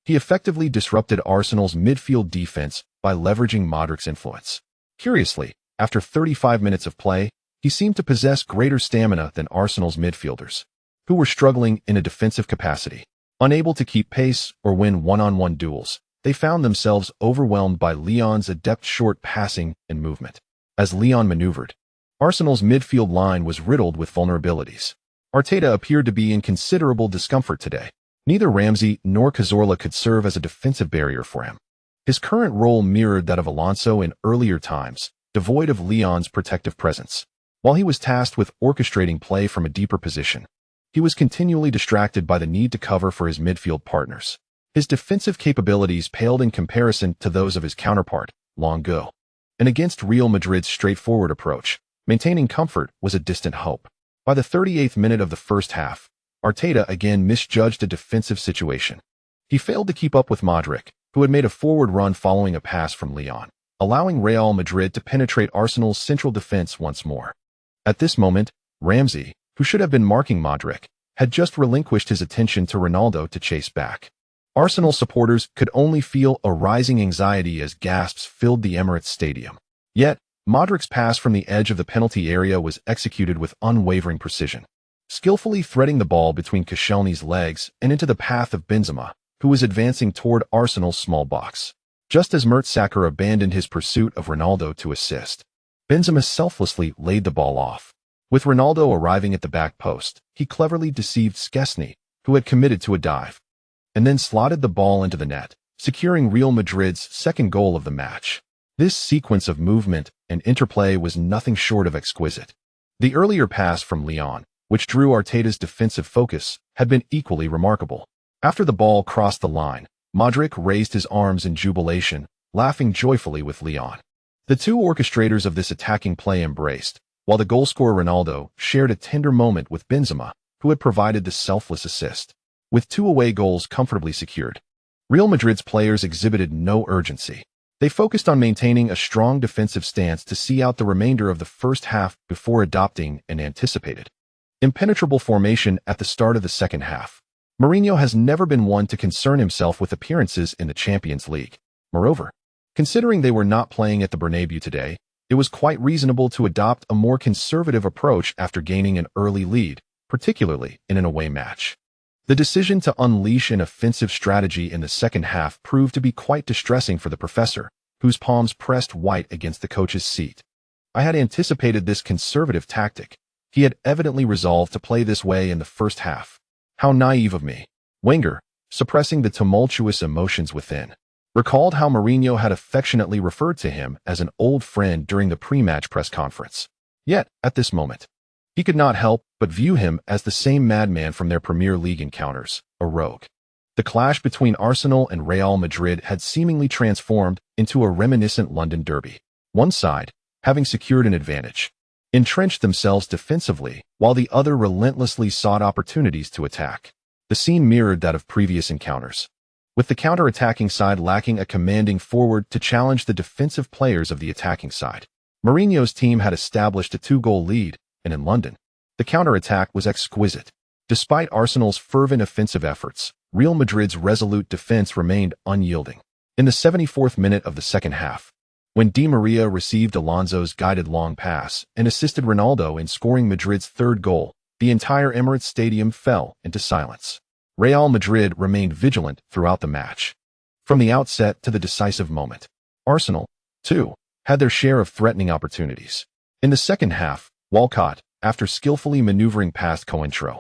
He effectively disrupted Arsenal's midfield defense by leveraging Modric's influence. Curiously, after 35 minutes of play, he seemed to possess greater stamina than Arsenal's midfielders, who were struggling in a defensive capacity. Unable to keep pace or win one-on-one duels, they found themselves overwhelmed by Lyon's adept short passing and movement. As Lyon maneuvered, Arsenal's midfield line was riddled with vulnerabilities. Arteta appeared to be in considerable discomfort today. Neither Ramsey nor Cazorla could serve as a defensive barrier for him. His current role mirrored that of Alonso in earlier times, devoid of Lyon's protective presence. While he was tasked with orchestrating play from a deeper position, he was continually distracted by the need to cover for his midfield partners. His defensive capabilities paled in comparison to those of his counterpart, Longo. And against Real Madrid's straightforward approach, maintaining comfort was a distant hope. By the 38th minute of the first half, Arteta again misjudged a defensive situation. He failed to keep up with Modric, who had made a forward run following a pass from Lyon, allowing Real Madrid to penetrate Arsenal's central defense once more. At this moment, Ramsey, who should have been marking Modric, had just relinquished his attention to Ronaldo to chase back. Arsenal supporters could only feel a rising anxiety as gasps filled the Emirates Stadium. Yet, Modric's pass from the edge of the penalty area was executed with unwavering precision, skillfully threading the ball between Koscielny's legs and into the path of Benzema, who was advancing toward Arsenal's small box. Just as Mertesacker abandoned his pursuit of Ronaldo to assist, Benzema selflessly laid the ball off. With Ronaldo arriving at the back post, he cleverly deceived Szczesny, who had committed to a dive, and then slotted the ball into the net, securing Real Madrid's second goal of the match. This sequence of movement and interplay was nothing short of exquisite. The earlier pass from Lyon, which drew Arteta's defensive focus, had been equally remarkable. After the ball crossed the line, Modric raised his arms in jubilation, laughing joyfully with Lyon. The two orchestrators of this attacking play embraced, while the goalscorer Ronaldo shared a tender moment with Benzema, who had provided the selfless assist. With 2 away goals comfortably secured, Real Madrid's players exhibited no urgency. They focused on maintaining a strong defensive stance to see out the remainder of the first half before adopting an anticipated, impenetrable formation at the start of the second half. Mourinho has never been one to concern himself with appearances in the Champions League. Moreover, considering they were not playing at the Bernabeu today, it was quite reasonable to adopt a more conservative approach after gaining an early lead, particularly in an away match. The decision to unleash an offensive strategy in the second half proved to be quite distressing for the professor, whose palms pressed white against the coach's seat. I had anticipated this conservative tactic. He had evidently resolved to play this way in the first half. How naive of me. Wenger, suppressing the tumultuous emotions within, recalled how Mourinho had affectionately referred to him as an old friend during the pre-match press conference. Yet, at this moment, he could not help but view him as the same madman from their Premier League encounters, a rogue. The clash between Arsenal and Real Madrid had seemingly transformed into a reminiscent London derby. One side, having secured an advantage, entrenched themselves defensively, while the other relentlessly sought opportunities to attack. The scene mirrored that of previous encounters, with the counter-attacking side lacking a commanding forward to challenge the defensive players of the attacking side. Mourinho's team had established a 2-goal lead, and in London, the counter-attack was exquisite. Despite Arsenal's fervent offensive efforts, Real Madrid's resolute defense remained unyielding. In the 74th minute of the second half, when Di Maria received Alonso's guided long pass and assisted Ronaldo in scoring Madrid's third goal, the entire Emirates Stadium fell into silence. Real Madrid remained vigilant throughout the match. From the outset to the decisive moment, Arsenal, too, had their share of threatening opportunities. In the second half, Walcott, after skillfully maneuvering past Cointreau,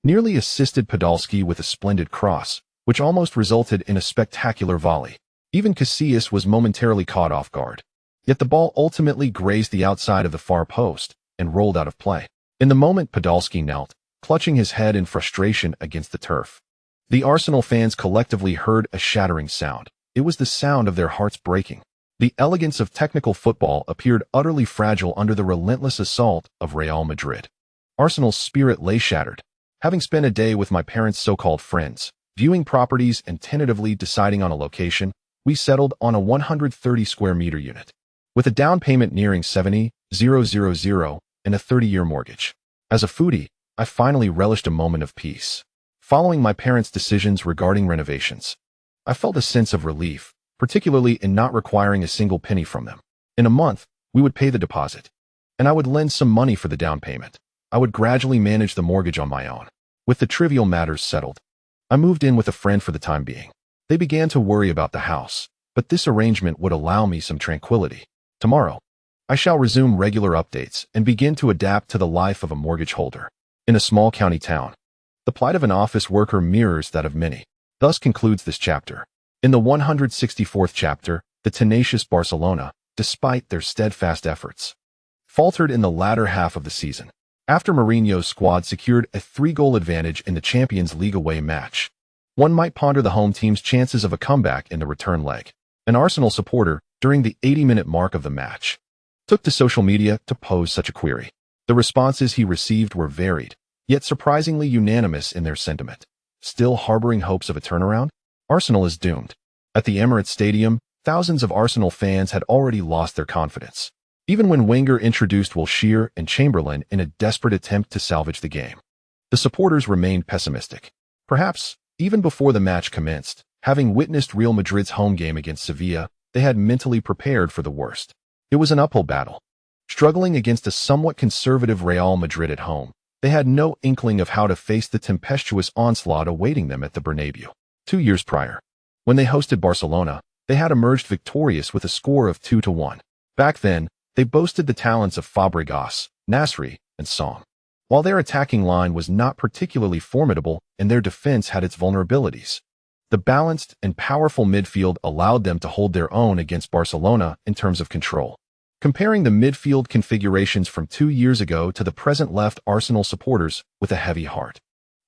nearly assisted Podolski with a splendid cross, which almost resulted in a spectacular volley. Even Casillas was momentarily caught off guard. Yet the ball ultimately grazed the outside of the far post and rolled out of play. In the moment, Podolski knelt, clutching his head in frustration against the turf. The Arsenal fans collectively heard a shattering sound. It was the sound of their hearts breaking. The elegance of technical football appeared utterly fragile under the relentless assault of Real Madrid. Arsenal's spirit lay shattered. Having spent a day with my parents' so-called friends, viewing properties and tentatively deciding on a location, we settled on a 130 square meter unit, with a down payment nearing 70,000 and a 30-year mortgage. As a foodie, I finally relished a moment of peace. Following my parents' decisions regarding renovations, I felt a sense of relief, particularly in not requiring a single penny from them. In a month, we would pay the deposit, and I would lend some money for the down payment. I would gradually manage the mortgage on my own. With the trivial matters settled, I moved in with a friend for the time being. They began to worry about the house, but this arrangement would allow me some tranquility. Tomorrow, I shall resume regular updates and begin to adapt to the life of a mortgage holder. In a small county town, the plight of an office worker mirrors that of many. Thus concludes this chapter. In the 164th chapter, the tenacious Barcelona, despite their steadfast efforts, faltered in the latter half of the season. After Mourinho's squad secured a 3-goal advantage in the Champions League away match, one might ponder the home team's chances of a comeback in the return leg. An Arsenal supporter, during the 80-minute mark of the match, took to social media to pose such a query. The responses he received were varied, yet surprisingly unanimous in their sentiment. Still harboring hopes of a turnaround? Arsenal is doomed. At the Emirates Stadium, thousands of Arsenal fans had already lost their confidence, even when Wenger introduced Wilshere and Chamberlain in a desperate attempt to salvage the game. The supporters remained pessimistic. Perhaps, even before the match commenced, having witnessed Real Madrid's home game against Sevilla, they had mentally prepared for the worst. It was an uphill battle. Struggling against a somewhat conservative Real Madrid at home, they had no inkling of how to face the tempestuous onslaught awaiting them at the Bernabeu. 2 years prior, when they hosted Barcelona, they had emerged victorious with a score of 2-1. Back then, they boasted the talents of Fabregas, Nasri, and Song. While their attacking line was not particularly formidable and their defense had its vulnerabilities, the balanced and powerful midfield allowed them to hold their own against Barcelona in terms of control. Comparing the midfield configurations from 2 years ago to the present left Arsenal supporters with a heavy heart.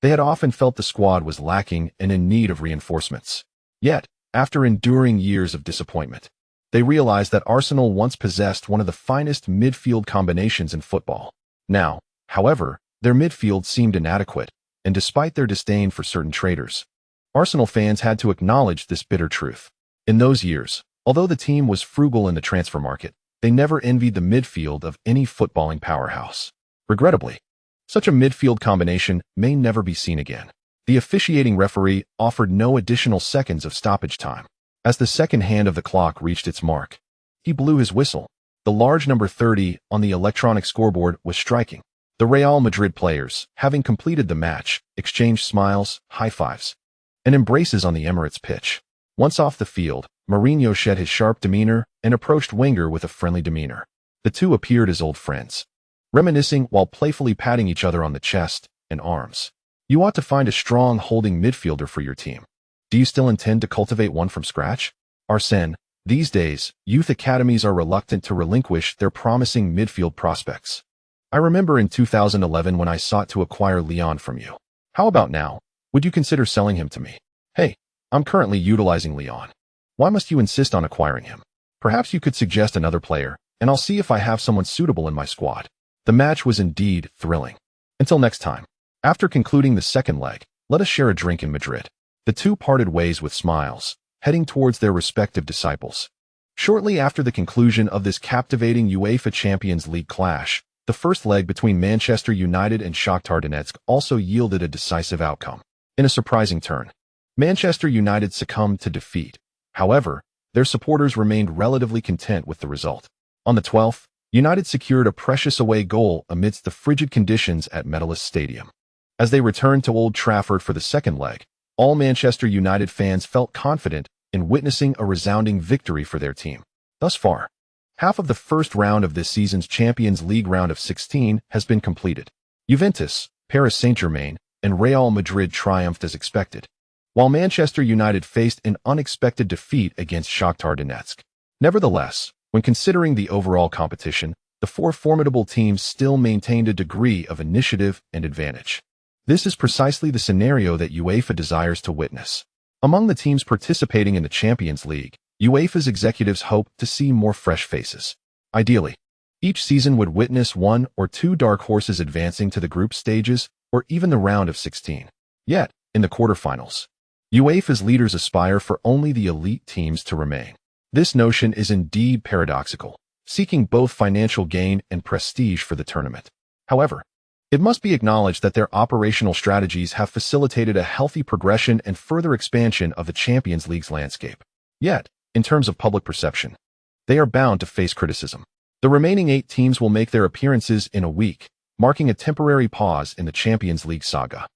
They had often felt the squad was lacking and in need of reinforcements. Yet, after enduring years of disappointment, they realized that Arsenal once possessed one of the finest midfield combinations in football. Now, however, their midfield seemed inadequate, and despite their disdain for certain traitors, Arsenal fans had to acknowledge this bitter truth. In those years, although the team was frugal in the transfer market, they never envied the midfield of any footballing powerhouse. Regrettably, such a midfield combination may never be seen again. The officiating referee offered no additional seconds of stoppage time. As the second hand of the clock reached its mark, he blew his whistle. The large number 30 on the electronic scoreboard was striking. The Real Madrid players, having completed the match, exchanged smiles, high fives, and embraces on the Emirates pitch. Once off the field, Mourinho shed his sharp demeanor and approached Wenger with a friendly demeanor. The two appeared as old friends, reminiscing while playfully patting each other on the chest and arms. You ought to find a strong holding midfielder for your team. Do you still intend to cultivate one from scratch? Arsène, these days, youth academies are reluctant to relinquish their promising midfield prospects. I remember in 2011 when I sought to acquire Leon from you. How about now? Would you consider selling him to me? Hey, I'm currently utilizing Leon. Why must you insist on acquiring him? Perhaps you could suggest another player, and I'll see if I have someone suitable in my squad. The match was indeed thrilling. Until next time. After concluding the second leg, let us share a drink in Madrid. The two parted ways with smiles, heading towards their respective disciples. Shortly after the conclusion of this captivating UEFA Champions League clash, The first leg between Manchester United and Shakhtar Donetsk also yielded a decisive outcome. In a surprising turn, Manchester United succumbed to defeat. However, their supporters remained relatively content with the result. On the 12th, United secured a precious away goal amidst the frigid conditions at Metalist Stadium. As they returned to Old Trafford for the second leg, all Manchester United fans felt confident in witnessing a resounding victory for their team. Thus far, half of the first round of this season's Champions League round of 16 has been completed. Juventus, Paris Saint-Germain, and Real Madrid triumphed as expected, while Manchester United faced an unexpected defeat against Shakhtar Donetsk. Nevertheless, when considering the overall competition, the four formidable teams still maintained a degree of initiative and advantage. This is precisely the scenario that UEFA desires to witness. Among the teams participating in the Champions League, UEFA's executives hope to see more fresh faces. Ideally, each season would witness one or two dark horses advancing to the group stages or even the round of 16. Yet, in the quarterfinals, UEFA's leaders aspire for only the elite teams to remain. This notion is indeed paradoxical, seeking both financial gain and prestige for the tournament. However, it must be acknowledged that their operational strategies have facilitated a healthy progression and further expansion of the Champions League's landscape. Yet, in terms of public perception, they are bound to face criticism. The remaining 8 teams will make their appearances in a week, marking a temporary pause in the Champions League saga.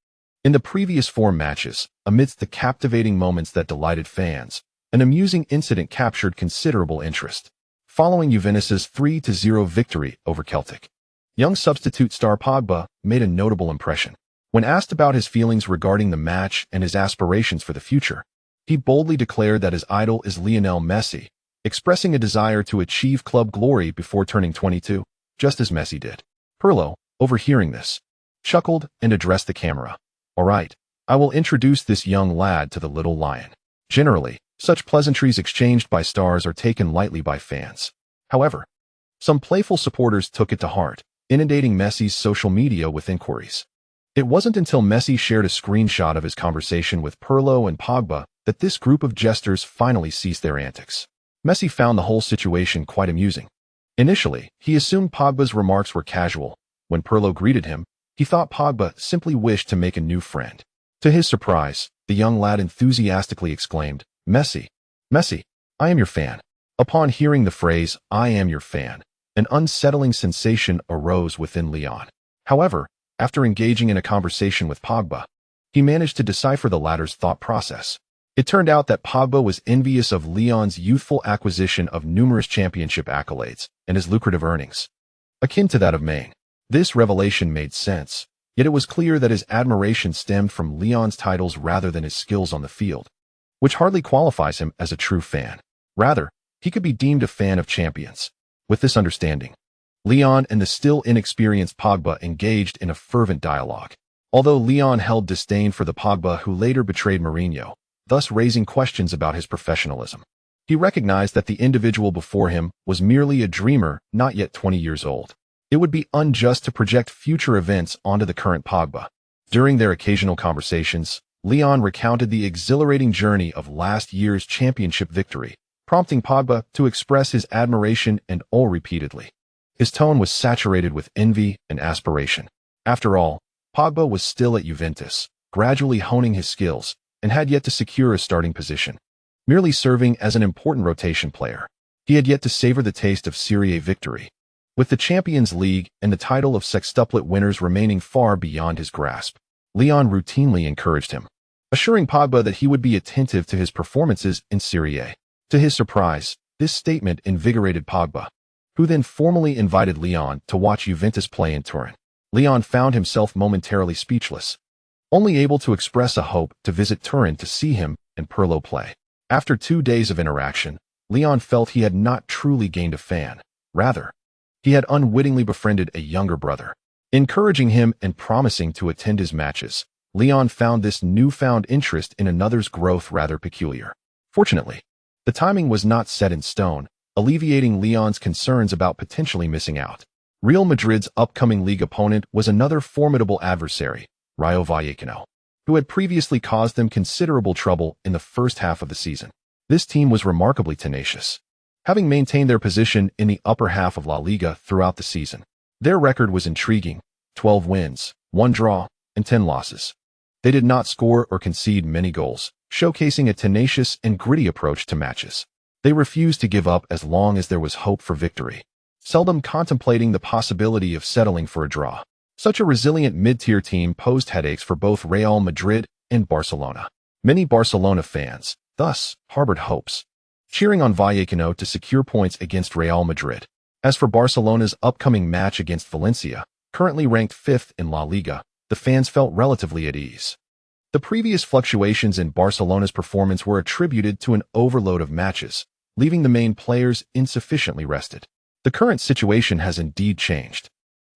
In the previous 4 matches, amidst the captivating moments that delighted fans, an amusing incident captured considerable interest. Following Juventus's 3-0 victory over Celtic, young substitute star Pogba made a notable impression. When asked about his feelings regarding the match and his aspirations for the future, he boldly declared that his idol is Lionel Messi, expressing a desire to achieve club glory before turning 22, just as Messi did. Pirlo, overhearing this, chuckled and addressed the camera. "All right, I will introduce this young lad to the little lion." Generally, such pleasantries exchanged by stars are taken lightly by fans. However, some playful supporters took it to heart, inundating Messi's social media with inquiries. It wasn't until Messi shared a screenshot of his conversation with Pirlo and Pogba that this group of jesters finally ceased their antics. Messi found the whole situation quite amusing. Initially, he assumed Pogba's remarks were casual. When Pirlo greeted him, he thought Pogba simply wished to make a new friend. To his surprise, the young lad enthusiastically exclaimed, "Messi, Messi, I am your fan." Upon hearing the phrase, "I am your fan," an unsettling sensation arose within Leon. However, after engaging in a conversation with Pogba, he managed to decipher the latter's thought process. It turned out that Pogba was envious of Leon's youthful acquisition of numerous championship accolades and his lucrative earnings, akin to that of Maine. This revelation made sense, yet it was clear that his admiration stemmed from Leon's titles rather than his skills on the field, which hardly qualifies him as a true fan. Rather, he could be deemed a fan of champions. With this understanding, Leon and the still inexperienced Pogba engaged in a fervent dialogue. Although Leon held disdain for the Pogba who later betrayed Mourinho, thus raising questions about his professionalism, he recognized that the individual before him was merely a dreamer not yet 20 years old. It would be unjust to project future events onto the current Pogba. During their occasional conversations, Leon recounted the exhilarating journey of last year's championship victory, prompting Pogba to express his admiration and awe repeatedly. His tone was saturated with envy and aspiration. After all, Pogba was still at Juventus, gradually honing his skills, and had yet to secure a starting position. Merely serving as an important rotation player, he had yet to savor the taste of Serie A victory, with the Champions League and the title of sextuplet winners remaining far beyond his grasp. Leon routinely encouraged him, assuring Pogba that he would be attentive to his performances in Serie A. To his surprise, this statement invigorated Pogba, who then formally invited Leon to watch Juventus play in Turin. Leon found himself momentarily speechless, only able to express a hope to visit Turin to see him and Pirlo play. After 2 days of interaction, Leon felt he had not truly gained a fan. Rather, he had unwittingly befriended a younger brother. Encouraging him and promising to attend his matches, Leon found this newfound interest in another's growth rather peculiar. Fortunately, the timing was not set in stone, alleviating Leon's concerns about potentially missing out. Real Madrid's upcoming league opponent was another formidable adversary, Rayo Vallecano, who had previously caused them considerable trouble in the first half of the season. This team was remarkably tenacious, having maintained their position in the upper half of La Liga throughout the season. Their record was intriguing: 12 wins, 1 draw, and 10 losses. They did not score or concede many goals, showcasing a tenacious and gritty approach to matches. They refused to give up as long as there was hope for victory, seldom contemplating the possibility of settling for a draw. Such a resilient mid-tier team posed headaches for both Real Madrid and Barcelona. Many Barcelona fans, thus, harbored hopes, cheering on Vallecano to secure points against Real Madrid. As for Barcelona's upcoming match against Valencia, currently ranked 5th in La Liga, the fans felt relatively at ease. The previous fluctuations in Barcelona's performance were attributed to an overload of matches, leaving the main players insufficiently rested. The current situation has indeed changed.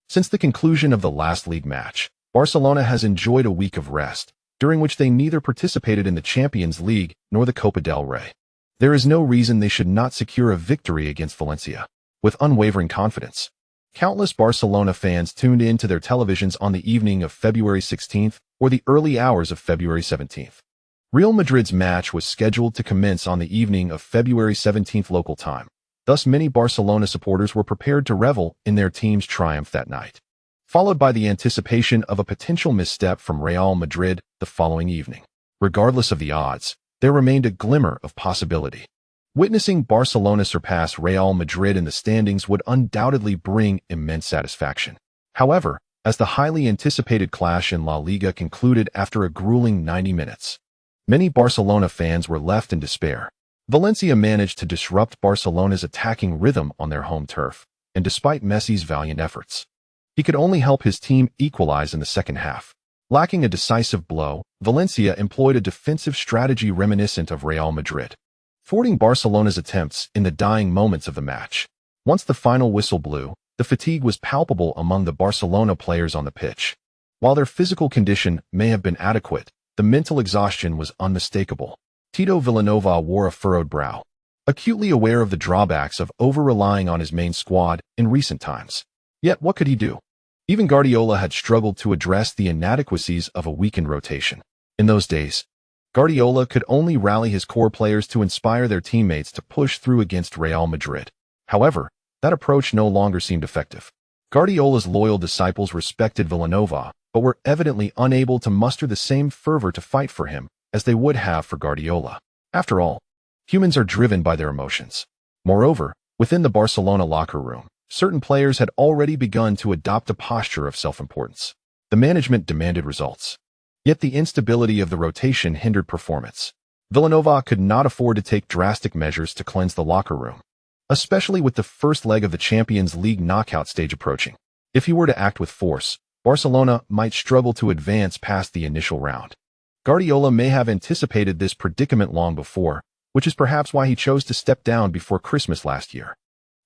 Since the conclusion of the last league match, Barcelona has enjoyed a week of rest, during which they neither participated in the Champions League nor the Copa del Rey. There is no reason they should not secure a victory against Valencia. With unwavering confidence, countless Barcelona fans tuned in to their televisions on the evening of February 16th or the early hours of February 17th. Real Madrid's match was scheduled to commence on the evening of February 17th local time. Thus, many Barcelona supporters were prepared to revel in their team's triumph that night, followed by the anticipation of a potential misstep from Real Madrid the following evening. Regardless of the odds, there remained a glimmer of possibility. Witnessing Barcelona surpass Real Madrid in the standings would undoubtedly bring immense satisfaction. However, as the highly anticipated clash in La Liga concluded after a grueling 90 minutes, many Barcelona fans were left in despair. Valencia managed to disrupt Barcelona's attacking rhythm on their home turf, and despite Messi's valiant efforts, he could only help his team equalize in the second half. Lacking a decisive blow, Valencia employed a defensive strategy reminiscent of Real Madrid, thwarting Barcelona's attempts in the dying moments of the match. Once the final whistle blew, the fatigue was palpable among the Barcelona players on the pitch. While their physical condition may have been adequate, the mental exhaustion was unmistakable. Tito Vilanova wore a furrowed brow, acutely aware of the drawbacks of over-relying on his main squad in recent times. Yet what could he do? Even Guardiola had struggled to address the inadequacies of a weakened rotation. In those days, Guardiola could only rally his core players to inspire their teammates to push through against Real Madrid. However, that approach no longer seemed effective. Guardiola's loyal disciples respected Vilanova, but were evidently unable to muster the same fervor to fight for him as they would have for Guardiola. After all, humans are driven by their emotions. Moreover, within the Barcelona locker room, certain players had already begun to adopt a posture of self-importance. The management demanded results. Yet the instability of the rotation hindered performance. Vilanova could not afford to take drastic measures to cleanse the locker room, especially with the first leg of the Champions League knockout stage approaching. If he were to act with force, Barcelona might struggle to advance past the initial round. Guardiola may have anticipated this predicament long before, which is perhaps why he chose to step down before Christmas last year.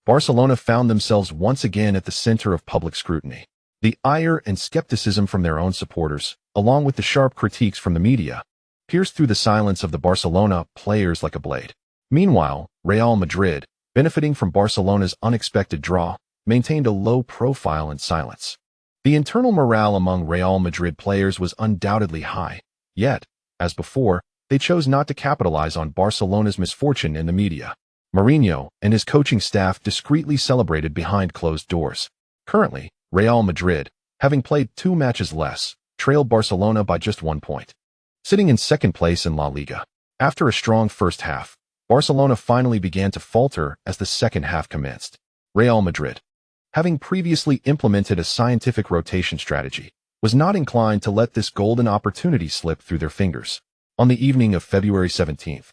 Barcelona found themselves once again at the center of public scrutiny. The ire and skepticism from their own supporters, along with the sharp critiques from the media, pierced through the silence of the Barcelona players like a blade. Meanwhile, Real Madrid, benefiting from Barcelona's unexpected draw, maintained a low profile in silence. The internal morale among Real Madrid players was undoubtedly high, yet, as before, they chose not to capitalize on Barcelona's misfortune in the media. Mourinho and his coaching staff discreetly celebrated behind closed doors. Currently, Real Madrid, having played 2 matches less, trailed Barcelona by just 1 point, sitting in second place in La Liga. After a strong first half, Barcelona finally began to falter as the second half commenced. Real Madrid, having previously implemented a scientific rotation strategy, was not inclined to let this golden opportunity slip through their fingers. On the evening of February 17th,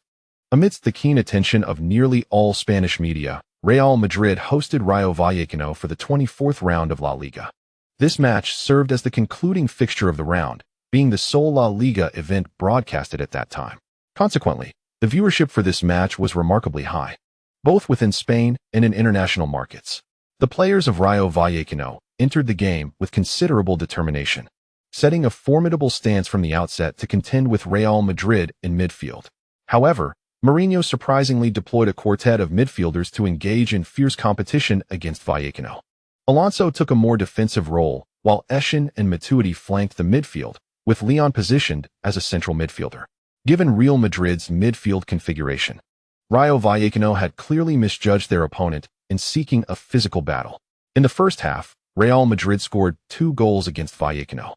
amidst the keen attention of nearly all Spanish media, Real Madrid hosted Rayo Vallecano for the 24th round of La Liga. This match served as the concluding fixture of the round, being the sole La Liga event broadcasted at that time. Consequently, the viewership for this match was remarkably high, both within Spain and in international markets. The players of Rayo Vallecano entered the game with considerable determination, setting a formidable stance from the outset to contend with Real Madrid in midfield. However, Mourinho surprisingly deployed a quartet of midfielders to engage in fierce competition against Vallecano. Alonso took a more defensive role, while Eschen and Matuidi flanked the midfield, with Leon positioned as a central midfielder. Given Real Madrid's midfield configuration, Rayo Vallecano had clearly misjudged their opponent in seeking a physical battle. In the first half, Real Madrid scored 2 goals against Vallecano,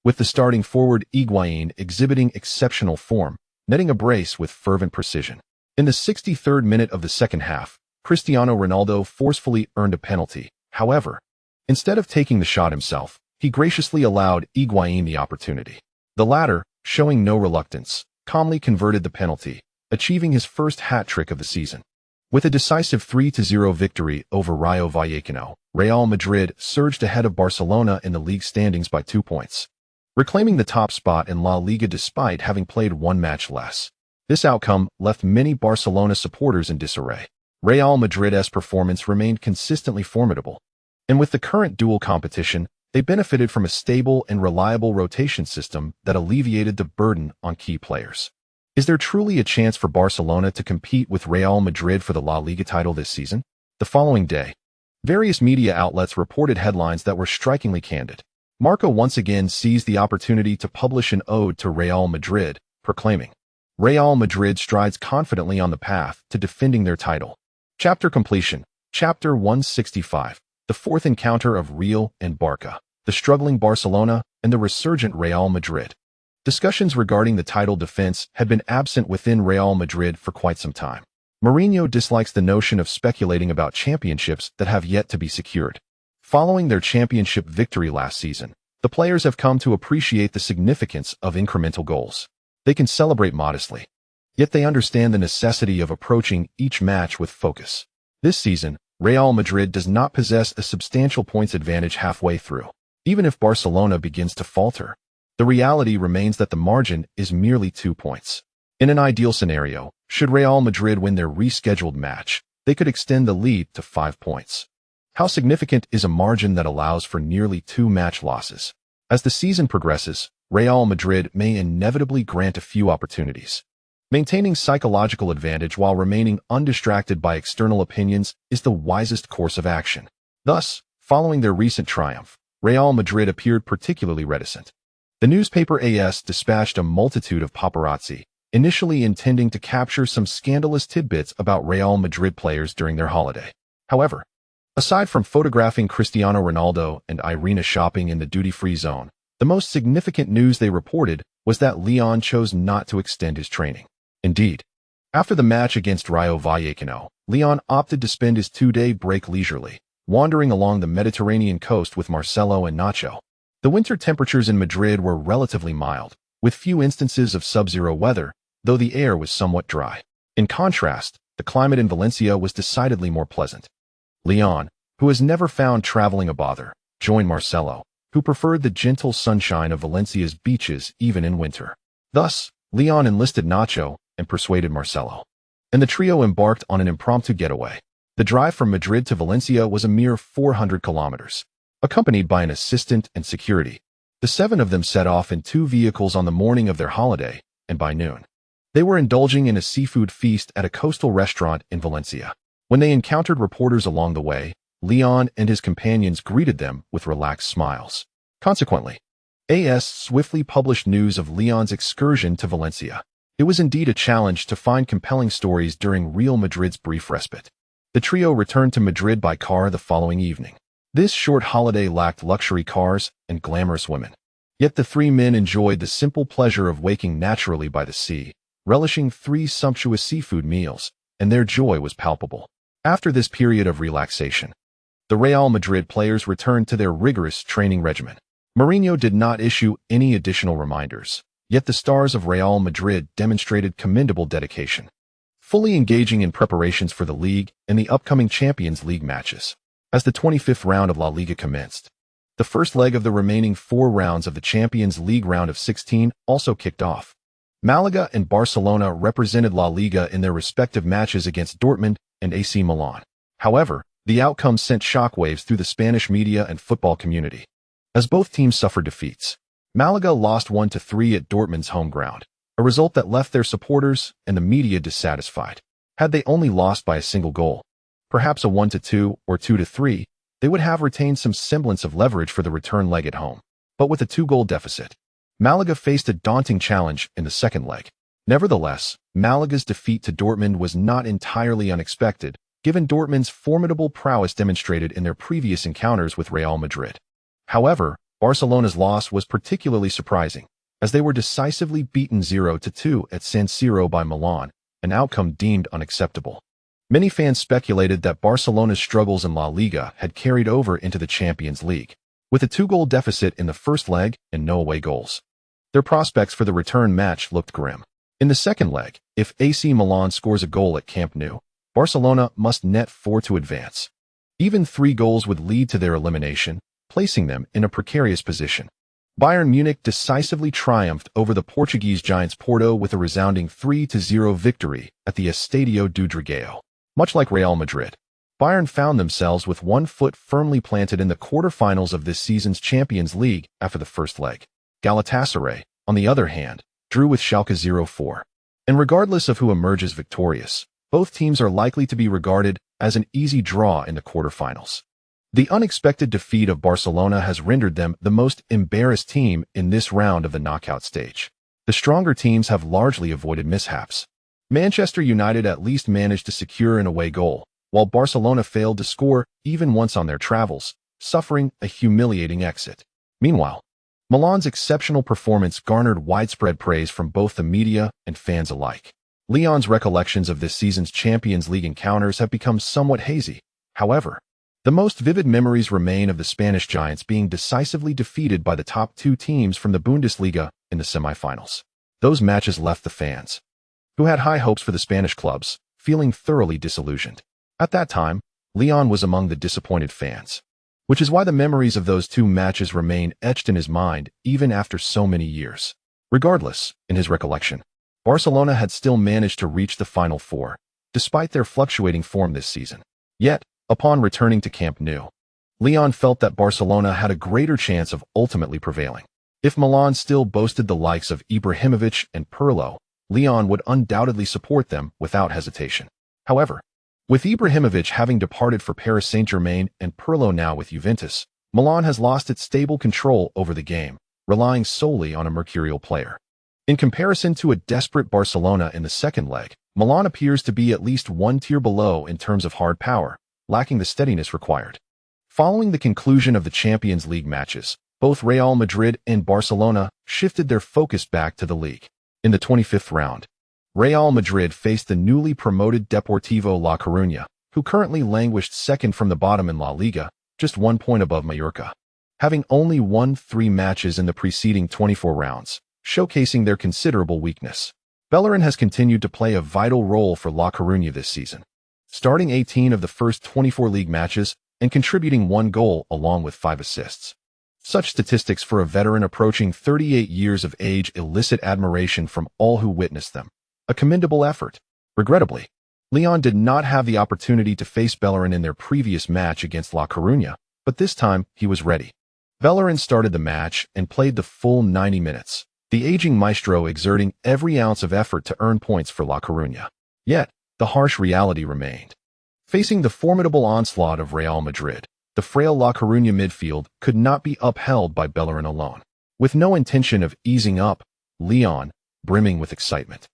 with the starting forward Higuain exhibiting exceptional form, netting a brace with fervent precision. In the 63rd minute of the second half, Cristiano Ronaldo forcefully earned a penalty. However, instead of taking the shot himself, he graciously allowed Higuain the opportunity. The latter, showing no reluctance, calmly converted the penalty, achieving his first hat-trick of the season. With a decisive 3-0 victory over Rayo Vallecano, Real Madrid surged ahead of Barcelona in the league standings by 2 points, reclaiming the top spot in La Liga despite having played 1 match less. This outcome left many Barcelona supporters in disarray. Real Madrid's performance remained consistently formidable, and with the current dual competition, they benefited from a stable and reliable rotation system that alleviated the burden on key players. Is there truly a chance for Barcelona to compete with Real Madrid for the La Liga title this season? The following day, various media outlets reported headlines that were strikingly candid. Marca once again seized the opportunity to publish an ode to Real Madrid, proclaiming, "Real Madrid strides confidently on the path to defending their title." Chapter completion. Chapter 165. The fourth encounter of Real and Barca, the struggling Barcelona and the resurgent Real Madrid. Discussions regarding the title defense had been absent within Real Madrid for quite some time. Mourinho dislikes the notion of speculating about championships that have yet to be secured. Following their championship victory last season, the players have come to appreciate the significance of incremental goals. They can celebrate modestly, yet they understand the necessity of approaching each match with focus. This season, Real Madrid does not possess a substantial points advantage halfway through. Even if Barcelona begins to falter, the reality remains that the margin is merely 2 points. In an ideal scenario, should Real Madrid win their rescheduled match, they could extend the lead to 5 points. How significant is a margin that allows for nearly 2 match losses? As the season progresses, Real Madrid may inevitably grant a few opportunities. Maintaining psychological advantage while remaining undistracted by external opinions is the wisest course of action. Thus, following their recent triumph, Real Madrid appeared particularly reticent. The newspaper AS dispatched a multitude of paparazzi, initially intending to capture some scandalous tidbits about Real Madrid players during their holiday. However, aside from photographing Cristiano Ronaldo and Irina shopping in the duty-free zone, the most significant news they reported was that Leon chose not to extend his training. Indeed, after the match against Rayo Vallecano, Leon opted to spend his 2-day break leisurely, wandering along the Mediterranean coast with Marcelo and Nacho. The winter temperatures in Madrid were relatively mild, with few instances of sub-zero weather, though the air was somewhat dry. In contrast, the climate in Valencia was decidedly more pleasant. Leon, who has never found traveling a bother, joined Marcelo, who preferred the gentle sunshine of Valencia's beaches even in winter. Thus, Leon enlisted Nacho and persuaded Marcelo, and the trio embarked on an impromptu getaway. The drive from Madrid to Valencia was a mere 400 kilometers. Accompanied by an assistant and security, the 7 of them set off in 2 vehicles on the morning of their holiday, and by noon, they were indulging in a seafood feast at a coastal restaurant in Valencia. When they encountered reporters along the way, Leon and his companions greeted them with relaxed smiles. Consequently, AS swiftly published news of Leon's excursion to Valencia. It was indeed a challenge to find compelling stories during Real Madrid's brief respite. The trio returned to Madrid by car the following evening. This short holiday lacked luxury cars and glamorous women. Yet the 3 men enjoyed the simple pleasure of waking naturally by the sea, relishing 3 sumptuous seafood meals, and their joy was palpable. After this period of relaxation, the Real Madrid players returned to their rigorous training regimen. Mourinho did not issue any additional reminders, yet the stars of Real Madrid demonstrated commendable dedication, fully engaging in preparations for the league and the upcoming Champions League matches. As the 25th round of La Liga commenced, the first leg of the remaining 4 rounds of the Champions League round of 16 also kicked off. Malaga and Barcelona represented La Liga in their respective matches against Dortmund and AC Milan. However, the outcome sent shockwaves through the Spanish media and football community, as both teams suffered defeats. Malaga lost 1-3 at Dortmund's home ground, a result that left their supporters and the media dissatisfied. Had they only lost by a single goal, perhaps a 1-2 or 2-3, they would have retained some semblance of leverage for the return leg at home. But with a 2-goal deficit, Malaga faced a daunting challenge in the second leg. Nevertheless, Malaga's defeat to Dortmund was not entirely unexpected, given Dortmund's formidable prowess demonstrated in their previous encounters with Real Madrid. However, Barcelona's loss was particularly surprising, as they were decisively beaten 0-2 at San Siro by Milan, an outcome deemed unacceptable. Many fans speculated that Barcelona's struggles in La Liga had carried over into the Champions League, with a 2-goal deficit in the first leg and no away goals. Their prospects for the return match looked grim. In the second leg, if AC Milan scores a goal at Camp Nou, Barcelona must net 4 to advance. Even 3 goals would lead to their elimination, placing them in a precarious position. Bayern Munich decisively triumphed over the Portuguese giants Porto with a resounding 3-0 victory at the Estadio do Dragão. Much like Real Madrid, Bayern found themselves with one foot firmly planted in the quarterfinals of this season's Champions League after the first leg. Galatasaray, on the other hand, drew with Schalke 0-4. And regardless of who emerges victorious, both teams are likely to be regarded as an easy draw in the quarterfinals. The unexpected defeat of Barcelona has rendered them the most embarrassed team in this round of the knockout stage. The stronger teams have largely avoided mishaps. Manchester United at least managed to secure an away goal, while Barcelona failed to score even once on their travels, suffering a humiliating exit. Meanwhile, Milan's exceptional performance garnered widespread praise from both the media and fans alike. Lyon's recollections of this season's Champions League encounters have become somewhat hazy. However, the most vivid memories remain of the Spanish giants being decisively defeated by the top 2 teams from the Bundesliga in the semifinals. Those matches left the fans, who had high hopes for the Spanish clubs, feeling thoroughly disillusioned. At that time, Lyon was among the disappointed fans, which is why the memories of those 2 matches remain etched in his mind even after so many years. Regardless, in his recollection, Barcelona had still managed to reach the Final Four, despite their fluctuating form this season. Yet, upon returning to Camp Nou, Lyon felt that Barcelona had a greater chance of ultimately prevailing. If Milan still boasted the likes of Ibrahimovic and Pirlo, Lyon would undoubtedly support them without hesitation. However, with Ibrahimovic having departed for Paris Saint-Germain and Pirlo now with Juventus, Milan has lost its stable control over the game, relying solely on a mercurial player. In comparison to a desperate Barcelona in the second leg, Milan appears to be at least one tier below in terms of hard power, lacking the steadiness required. Following the conclusion of the Champions League matches, both Real Madrid and Barcelona shifted their focus back to the league. In the 25th round, Real Madrid faced the newly promoted Deportivo La Coruña, who currently languished second from the bottom in La Liga, just 1 point above Mallorca, having only won 3 matches in the preceding 24 rounds, showcasing their considerable weakness. Bellerin has continued to play a vital role for La Coruña this season, starting 18 of the first 24 league matches and contributing 1 goal along with 5 assists. Such statistics for a veteran approaching 38 years of age elicit admiration from all who witnessed them. A commendable effort. Regrettably, Lyon did not have the opportunity to face Bellerin in their previous match against La Coruña, but this time he was ready. Bellerin started the match and played the full 90 minutes, the aging maestro exerting every ounce of effort to earn points for La Coruña. Yet, the harsh reality remained. Facing the formidable onslaught of Real Madrid, the frail La Coruña midfield could not be upheld by Bellerin alone. With no intention of easing up, Lyon, brimming with excitement,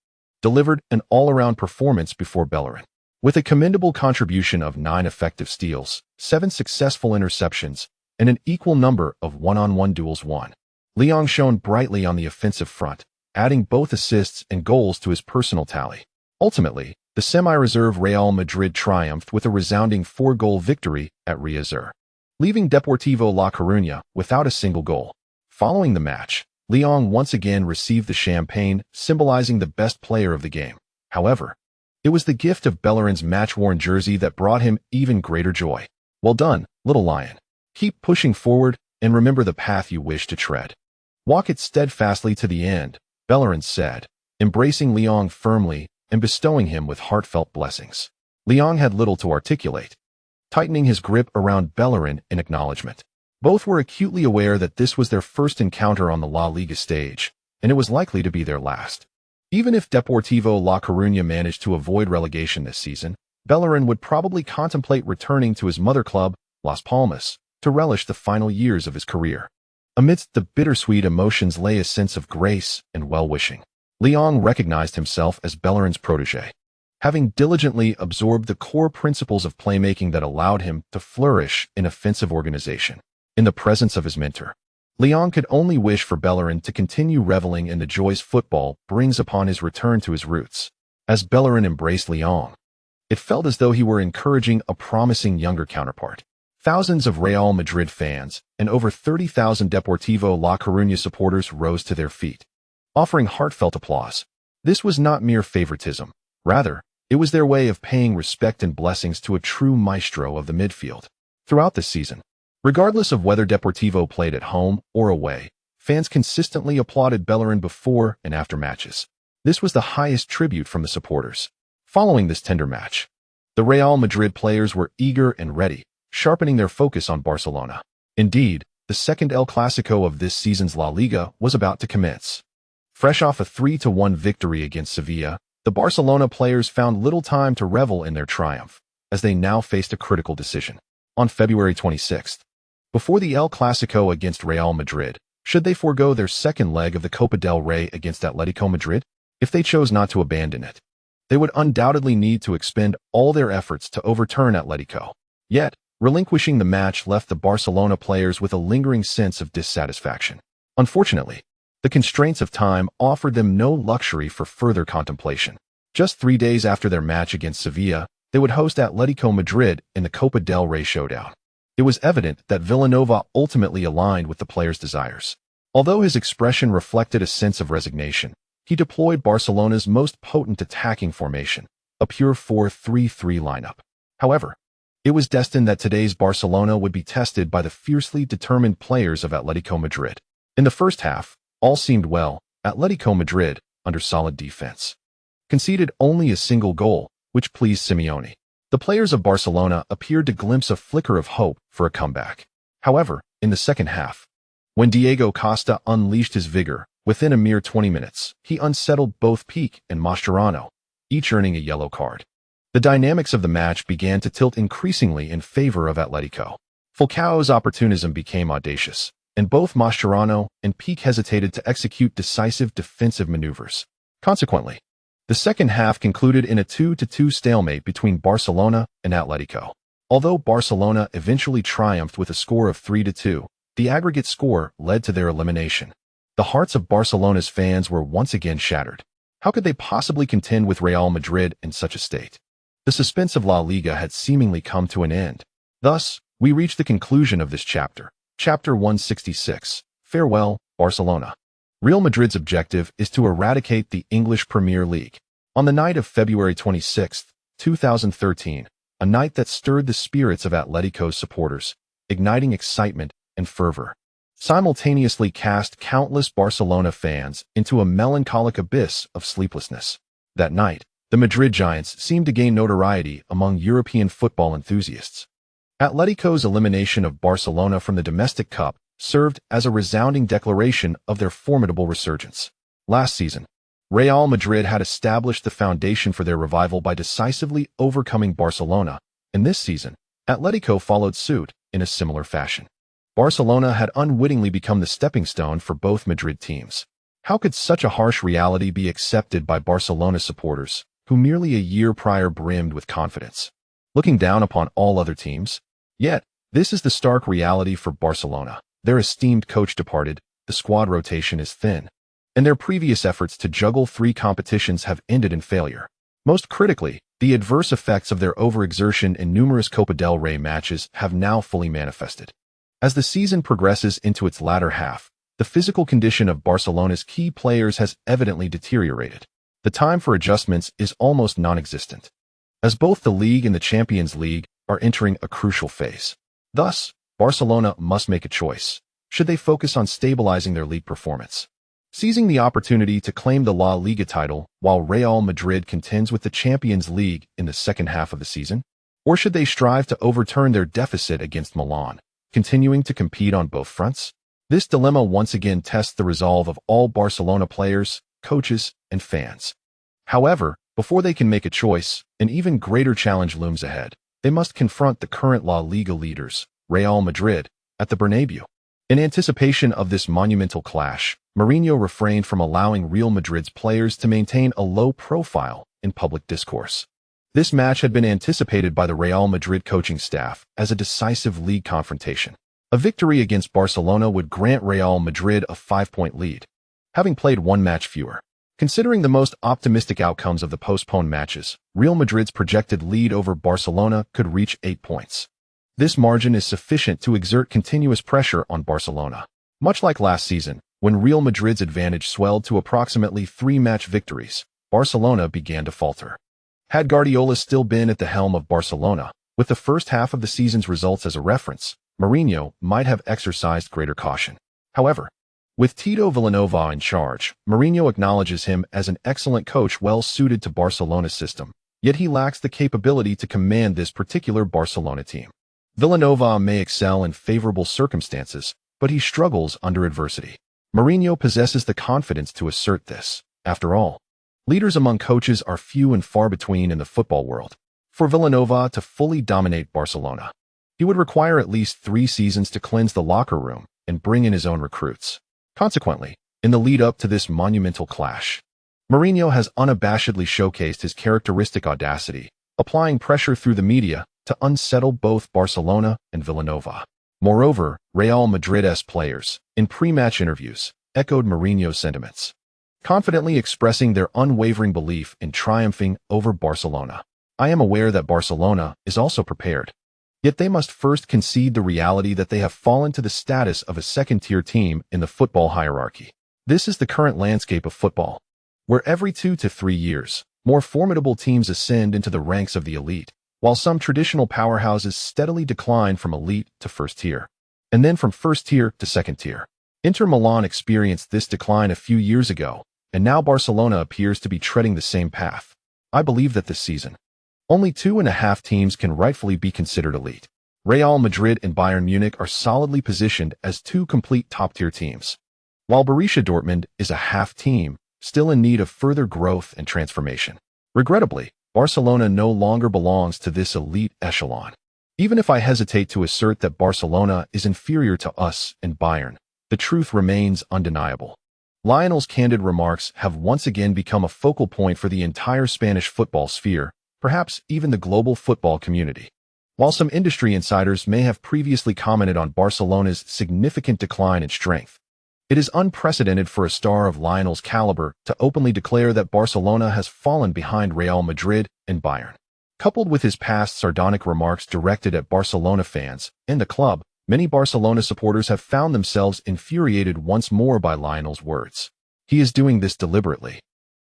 delivered an all-around performance before Bellerin. With a commendable contribution of 9 effective steals, 7 successful interceptions, and an equal number of one-on-one duels won, Lyon shone brightly on the offensive front, adding both assists and goals to his personal tally. Ultimately, the semi-reserve Real Madrid triumphed with a resounding 4-goal victory at Riazor, leaving Deportivo La Coruña without a single goal. Following the match, Lyon once again received the champagne, symbolizing the best player of the game. However, it was the gift of Bellerin's match-worn jersey that brought him even greater joy. Well done, little lion. Keep pushing forward and remember the path you wish to tread. Walk it steadfastly to the end, Bellerin said, embracing Lyon firmly and bestowing him with heartfelt blessings. Lyon had little to articulate, tightening his grip around Bellerin in acknowledgement. Both were acutely aware that this was their first encounter on the La Liga stage, and it was likely to be their last. Even if Deportivo La Coruña managed to avoid relegation this season, Bellerin would probably contemplate returning to his mother club, Las Palmas, to relish the final years of his career. Amidst the bittersweet emotions lay a sense of grace and well-wishing. Lyon recognized himself as Bellerin's protégé. having diligently absorbed the core principles of playmaking that allowed him to flourish in offensive organization. In the presence of his mentor, Leon could only wish for Bellerin to continue reveling in the joys football brings upon his return to his roots. As Bellerin embraced Leon, it felt as though he were encouraging a promising younger counterpart. Thousands of Real Madrid fans and over 30,000 Deportivo La Coruña supporters rose to their feet, offering heartfelt applause. This was not mere favoritism. Rather, it was their way of paying respect and blessings to a true maestro of the midfield. Throughout the season, regardless of whether Deportivo played at home or away, fans consistently applauded Bellerin before and after matches. This was the highest tribute from the supporters. Following this tender match, the Real Madrid players were eager and ready, sharpening their focus on Barcelona. Indeed, the second El Clasico of this season's La Liga was about to commence. Fresh off a 3-1 victory against Sevilla, the Barcelona players found little time to revel in their triumph, as they now faced a critical decision. On February 26th, before the El Clasico against Real Madrid, should they forego their second leg of the Copa del Rey against Atletico Madrid? If they chose not to abandon it, they would undoubtedly need to expend all their efforts to overturn Atletico. Yet, relinquishing the match left the Barcelona players with a lingering sense of dissatisfaction. Unfortunately, the constraints of time offered them no luxury for further contemplation. Just 3 days after their match against Sevilla, they would host Atletico Madrid in the Copa del Rey showdown. It was evident that Villanova ultimately aligned with the players' desires. Although his expression reflected a sense of resignation, he deployed Barcelona's most potent attacking formation, a pure 4-3-3 lineup. However, it was destined that today's Barcelona would be tested by the fiercely determined players of Atletico Madrid. In the first half, all seemed well. Atletico Madrid, under solid defense, conceded only a single goal, which pleased Simeone. The players of Barcelona appeared to glimpse a flicker of hope for a comeback. However, in the second half, when Diego Costa unleashed his vigor, within a mere 20 minutes, he unsettled both Pique and Mascherano, each earning a yellow card. The dynamics of the match began to tilt increasingly in favor of Atletico. Falcao's opportunism became audacious, and both Mascherano and Pique hesitated to execute decisive defensive maneuvers. Consequently, the second half concluded in a 2-2 stalemate between Barcelona and Atletico. Although Barcelona eventually triumphed with a score of 3-2, the aggregate score led to their elimination. The hearts of Barcelona's fans were once again shattered. How could they possibly contend with Real Madrid in such a state? The suspense of La Liga had seemingly come to an end. Thus, we reach the conclusion of this chapter. Chapter 166. Farewell, Barcelona. Real Madrid's objective is to eradicate the English Premier League. On the night of February 26, 2013, a night that stirred the spirits of Atletico's supporters, igniting excitement and fervor, simultaneously cast countless Barcelona fans into a melancholic abyss of sleeplessness. That night, the Madrid Giants seemed to gain notoriety among European football enthusiasts. Atletico's elimination of Barcelona from the domestic cup served as a resounding declaration of their formidable resurgence. Last season, Real Madrid had established the foundation for their revival by decisively overcoming Barcelona, and this season, Atletico followed suit in a similar fashion. Barcelona had unwittingly become the stepping stone for both Madrid teams. How could such a harsh reality be accepted by Barcelona supporters, who merely a year prior brimmed with confidence, looking down upon all other teams? Yet, this is the stark reality for Barcelona. Their esteemed coach departed, the squad rotation is thin, and their previous efforts to juggle 3 competitions have ended in failure. Most critically, the adverse effects of their overexertion in numerous Copa del Rey matches have now fully manifested. As the season progresses into its latter half, the physical condition of Barcelona's key players has evidently deteriorated. The time for adjustments is almost non-existent, as both the League and the Champions League are entering a crucial phase. Thus, Barcelona must make a choice. Should they focus on stabilizing their league performance, seizing the opportunity to claim the La Liga title while Real Madrid contends with the Champions League in the second half of the season? Or should they strive to overturn their deficit against Milan, continuing to compete on both fronts? This dilemma once again tests the resolve of all Barcelona players, coaches, and fans. However, before they can make a choice, an even greater challenge looms ahead. They must confront the current La Liga leaders, Real Madrid, at the Bernabeu. In anticipation of this monumental clash, Mourinho refrained from allowing Real Madrid's players to maintain a low profile in public discourse. This match had been anticipated by the Real Madrid coaching staff as a decisive league confrontation. A victory against Barcelona would grant Real Madrid a 5-point lead, having played one match fewer. Considering the most optimistic outcomes of the postponed matches, Real Madrid's projected lead over Barcelona could reach 8 points. This margin is sufficient to exert continuous pressure on Barcelona. Much like last season, when Real Madrid's advantage swelled to approximately 3 match victories, Barcelona began to falter. Had Guardiola still been at the helm of Barcelona, with the first half of the season's results as a reference, Mourinho might have exercised greater caution. However, with Tito Vilanova in charge, Mourinho acknowledges him as an excellent coach well suited to Barcelona's system, yet he lacks the capability to command this particular Barcelona team. Vilanova may excel in favorable circumstances, but he struggles under adversity. Mourinho possesses the confidence to assert this. After all, leaders among coaches are few and far between in the football world. For Vilanova to fully dominate Barcelona, he would require at least 3 seasons to cleanse the locker room and bring in his own recruits. Consequently, in the lead-up to this monumental clash, Mourinho has unabashedly showcased his characteristic audacity, applying pressure through the media to unsettle both Barcelona and Vilanova. Moreover, Real Madrid's players, in pre-match interviews, echoed Mourinho's sentiments, confidently expressing their unwavering belief in triumphing over Barcelona. I am aware that Barcelona is also prepared, yet they must first concede the reality that they have fallen to the status of a second-tier team in the football hierarchy. This is the current landscape of football, where every 2 to 3 years, more formidable teams ascend into the ranks of the elite, while some traditional powerhouses steadily decline from elite to first tier, and then from first tier to second tier. Inter Milan experienced this decline a few years ago, and now Barcelona appears to be treading the same path. I believe that this season, only 2.5 teams can rightfully be considered elite. Real Madrid and Bayern Munich are solidly positioned as 2 complete top-tier teams, while Borussia Dortmund is a half team, still in need of further growth and transformation. Regrettably, Barcelona no longer belongs to this elite echelon. Even if I hesitate to assert that Barcelona is inferior to us and Bayern, the truth remains undeniable. Lionel's candid remarks have once again become a focal point for the entire Spanish football sphere, perhaps even the global football community. While some industry insiders may have previously commented on Barcelona's significant decline in strength, it is unprecedented for a star of Lionel's caliber to openly declare that Barcelona has fallen behind Real Madrid and Bayern. Coupled with his past sardonic remarks directed at Barcelona fans and the club, many Barcelona supporters have found themselves infuriated once more by Lionel's words. He is doing this deliberately.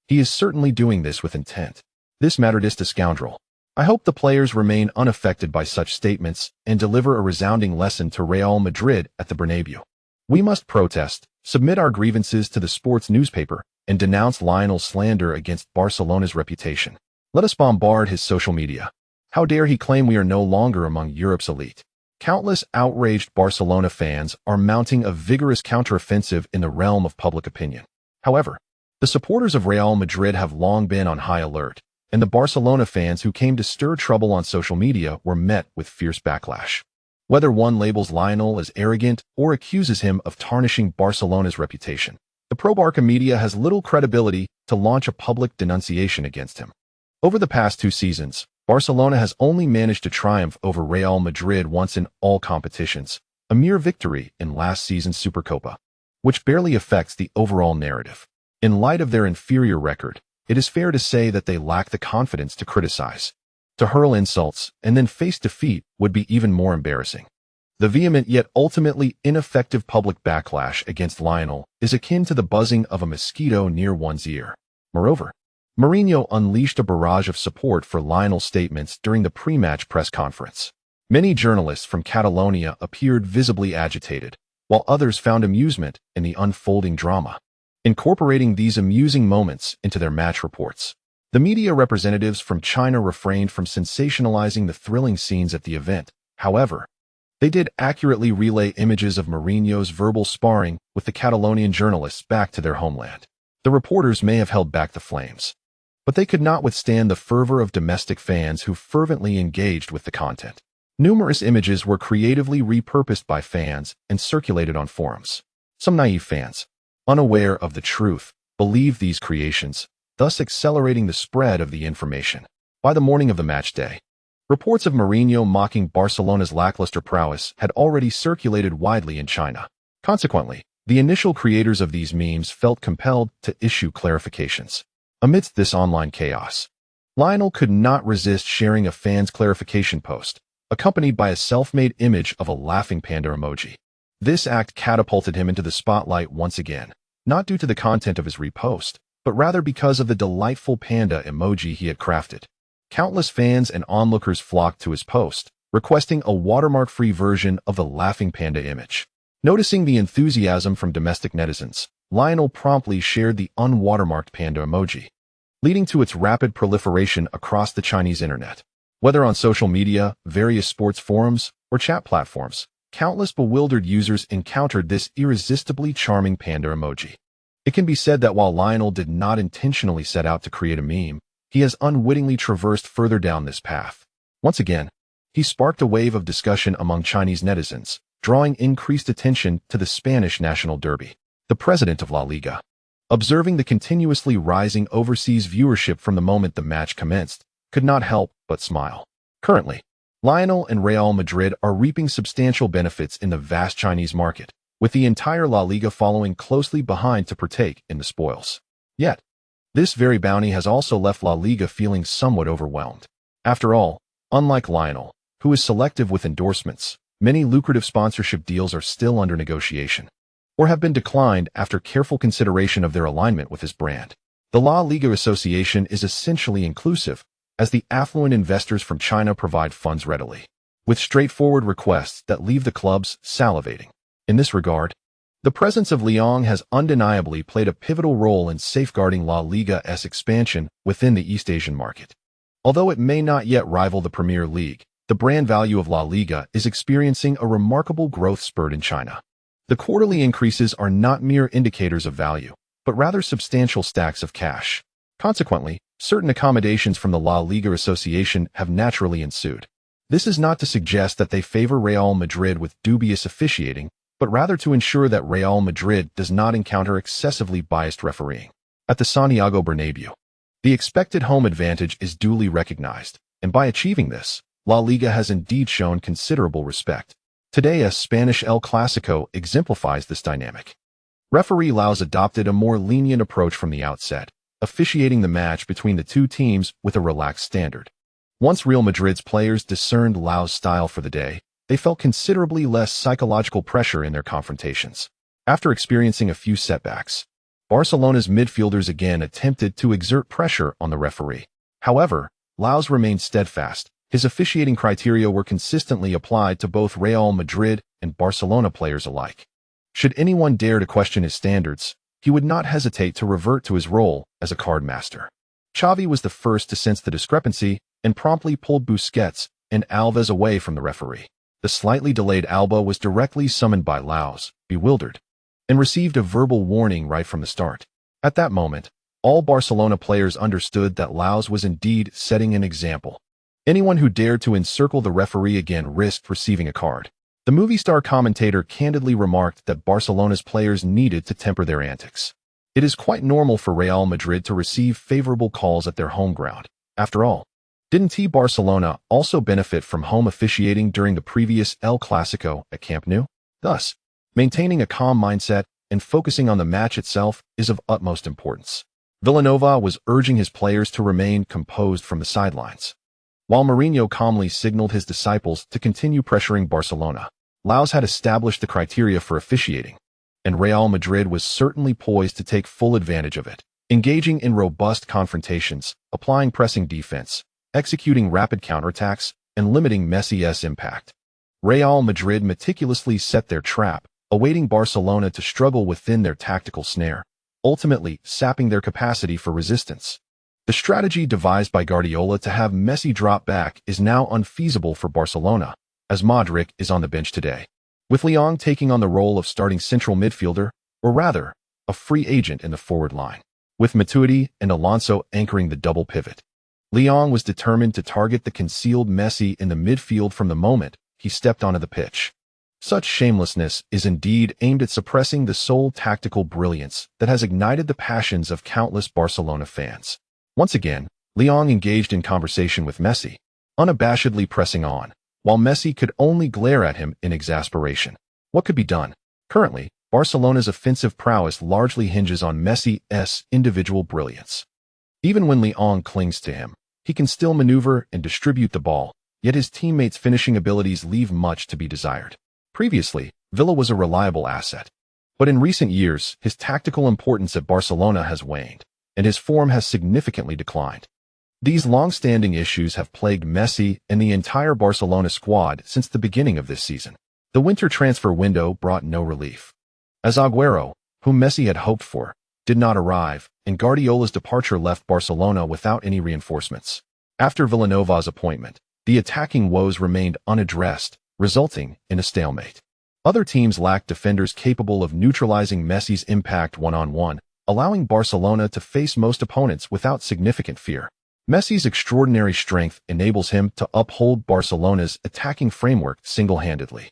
He is certainly doing this with intent. This Madridista scoundrel. I hope the players remain unaffected by such statements and deliver a resounding lesson to Real Madrid at the Bernabeu. We must protest, submit our grievances to the sports newspaper, and denounce Lionel's slander against Barcelona's reputation. Let us bombard his social media. How dare he claim we are no longer among Europe's elite? Countless outraged Barcelona fans are mounting a vigorous counteroffensive in the realm of public opinion. However, the supporters of Real Madrid have long been on high alert, and the Barcelona fans who came to stir trouble on social media were met with fierce backlash. Whether one labels Lionel as arrogant or accuses him of tarnishing Barcelona's reputation, the pro-Barca media has little credibility to launch a public denunciation against him. Over the past 2 seasons, Barcelona has only managed to triumph over Real Madrid once in all competitions, a mere victory in last season's Supercopa, which barely affects the overall narrative. In light of their inferior record, it is fair to say that they lack the confidence to criticize. To hurl insults and then face defeat would be even more embarrassing. The vehement yet ultimately ineffective public backlash against Lionel is akin to the buzzing of a mosquito near one's ear. Moreover, Mourinho unleashed a barrage of support for Lionel's statements during the pre-match press conference. Many journalists from Catalonia appeared visibly agitated, while others found amusement in the unfolding drama, incorporating these amusing moments into their match reports. The media representatives from China refrained from sensationalizing the thrilling scenes at the event. However, they did accurately relay images of Mourinho's verbal sparring with the Catalonian journalists back to their homeland. The reporters may have held back the flames, but they could not withstand the fervor of domestic fans who fervently engaged with the content. Numerous images were creatively repurposed by fans and circulated on forums. Some naive fans, unaware of the truth, believed these creations, thus accelerating the spread of the information. By the morning of the match day, reports of Mourinho mocking Barcelona's lackluster prowess had already circulated widely in China. Consequently, the initial creators of these memes felt compelled to issue clarifications. Amidst this online chaos, Lionel could not resist sharing a fan's clarification post, accompanied by a self-made image of a laughing panda emoji. This act catapulted him into the spotlight once again, not due to the content of his repost, but rather because of the delightful panda emoji he had crafted. Countless fans and onlookers flocked to his post, requesting a watermark-free version of the laughing panda image. Noticing the enthusiasm from domestic netizens, Lionel promptly shared the unwatermarked panda emoji, leading to its rapid proliferation across the Chinese internet. Whether on social media, various sports forums, or chat platforms, countless bewildered users encountered this irresistibly charming panda emoji. It can be said that while Lionel did not intentionally set out to create a meme, he has unwittingly traversed further down this path. Once again, he sparked a wave of discussion among Chinese netizens, drawing increased attention to the Spanish national derby. The president of La Liga, observing the continuously rising overseas viewership from the moment the match commenced, could not help but smile. Currently, Lionel and Real Madrid are reaping substantial benefits in the vast Chinese market, with the entire La Liga following closely behind to partake in the spoils. Yet, this very bounty has also left La Liga feeling somewhat overwhelmed. After all, unlike Lionel, who is selective with endorsements, many lucrative sponsorship deals are still under negotiation, or have been declined after careful consideration of their alignment with his brand. The La Liga Association is essentially inclusive, as the affluent investors from China provide funds readily, with straightforward requests that leave the clubs salivating. In this regard, the presence of Lyon has undeniably played a pivotal role in safeguarding La Liga's expansion within the East Asian market. Although it may not yet rival the Premier League, the brand value of La Liga is experiencing a remarkable growth spurt in China. The quarterly increases are not mere indicators of value, but rather substantial stacks of cash. Consequently, certain accommodations from the La Liga Association have naturally ensued. This is not to suggest that they favor Real Madrid with dubious officiating, but rather to ensure that Real Madrid does not encounter excessively biased refereeing. At the Santiago Bernabéu, the expected home advantage is duly recognized, and by achieving this, La Liga has indeed shown considerable respect. Today, a Spanish El Clásico exemplifies this dynamic. Referee Laos adopted a more lenient approach from the outset, officiating the match between the two teams with a relaxed standard. Once Real Madrid's players discerned Laos' style for the day, they felt considerably less psychological pressure in their confrontations. After experiencing a few setbacks, Barcelona's midfielders again attempted to exert pressure on the referee. However, Laos remained steadfast. His officiating criteria were consistently applied to both Real Madrid and Barcelona players alike. Should anyone dare to question his standards, he would not hesitate to revert to his role as a card master. Xavi was the first to sense the discrepancy and promptly pulled Busquets and Alves away from the referee. The slightly delayed Alba was directly summoned by Laos, bewildered, and received a verbal warning right from the start. At that moment, all Barcelona players understood that Laos was indeed setting an example. Anyone who dared to encircle the referee again risked receiving a card. The movie star commentator candidly remarked that Barcelona's players needed to temper their antics. It is quite normal for Real Madrid to receive favorable calls at their home ground. After all, didn't Barcelona also benefit from home officiating during the previous El Clásico at Camp Nou? Thus, maintaining a calm mindset and focusing on the match itself is of utmost importance. Villanova was urging his players to remain composed from the sidelines, while Mourinho calmly signaled his disciples to continue pressuring Barcelona. Laos had established the criteria for officiating, and Real Madrid was certainly poised to take full advantage of it, engaging in robust confrontations, applying pressing defense, executing rapid counterattacks, and limiting Messi's impact. Real Madrid meticulously set their trap, awaiting Barcelona to struggle within their tactical snare, ultimately sapping their capacity for resistance. The strategy devised by Guardiola to have Messi drop back is now unfeasible for Barcelona, as Modric is on the bench today, with Lyon taking on the role of starting central midfielder, or rather, a free agent in the forward line. With Matuidi and Alonso anchoring the double pivot, Lyon was determined to target the concealed Messi in the midfield from the moment he stepped onto the pitch. Such shamelessness is indeed aimed at suppressing the sole tactical brilliance that has ignited the passions of countless Barcelona fans. Once again, Leong engaged in conversation with Messi, unabashedly pressing on, while Messi could only glare at him in exasperation. What could be done? Currently, Barcelona's offensive prowess largely hinges on Messi's individual brilliance. Even when Leong clings to him, he can still maneuver and distribute the ball, yet his teammates' finishing abilities leave much to be desired. Previously, Villa was a reliable asset, but in recent years, his tactical importance at Barcelona has waned, and his form has significantly declined. These long-standing issues have plagued Messi and the entire Barcelona squad since the beginning of this season. The winter transfer window brought no relief, as Agüero, whom Messi had hoped for, did not arrive, and Guardiola's departure left Barcelona without any reinforcements. After Villanova's appointment, the attacking woes remained unaddressed, resulting in a stalemate. Other teams lacked defenders capable of neutralizing Messi's impact one-on-one, allowing Barcelona to face most opponents without significant fear. Messi's extraordinary strength enables him to uphold Barcelona's attacking framework single-handedly.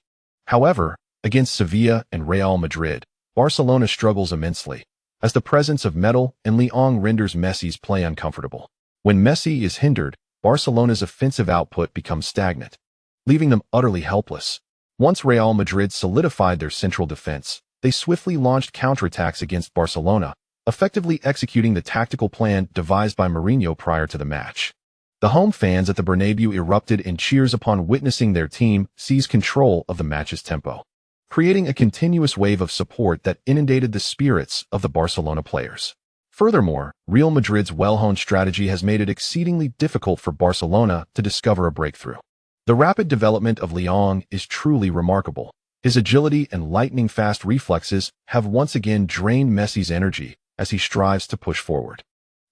However, against Sevilla and Real Madrid, Barcelona struggles immensely, as the presence of Metal and Leong renders Messi's play uncomfortable. When Messi is hindered, Barcelona's offensive output becomes stagnant, leaving them utterly helpless. Once Real Madrid solidified their central defense, they swiftly launched counterattacks against Barcelona, effectively executing the tactical plan devised by Mourinho prior to the match. The home fans at the Bernabeu erupted in cheers upon witnessing their team seize control of the match's tempo, creating a continuous wave of support that inundated the spirits of the Barcelona players. Furthermore, Real Madrid's well-honed strategy has made it exceedingly difficult for Barcelona to discover a breakthrough. The rapid development of Leong is truly remarkable. His agility and lightning-fast reflexes have once again drained Messi's energy as he strives to push forward.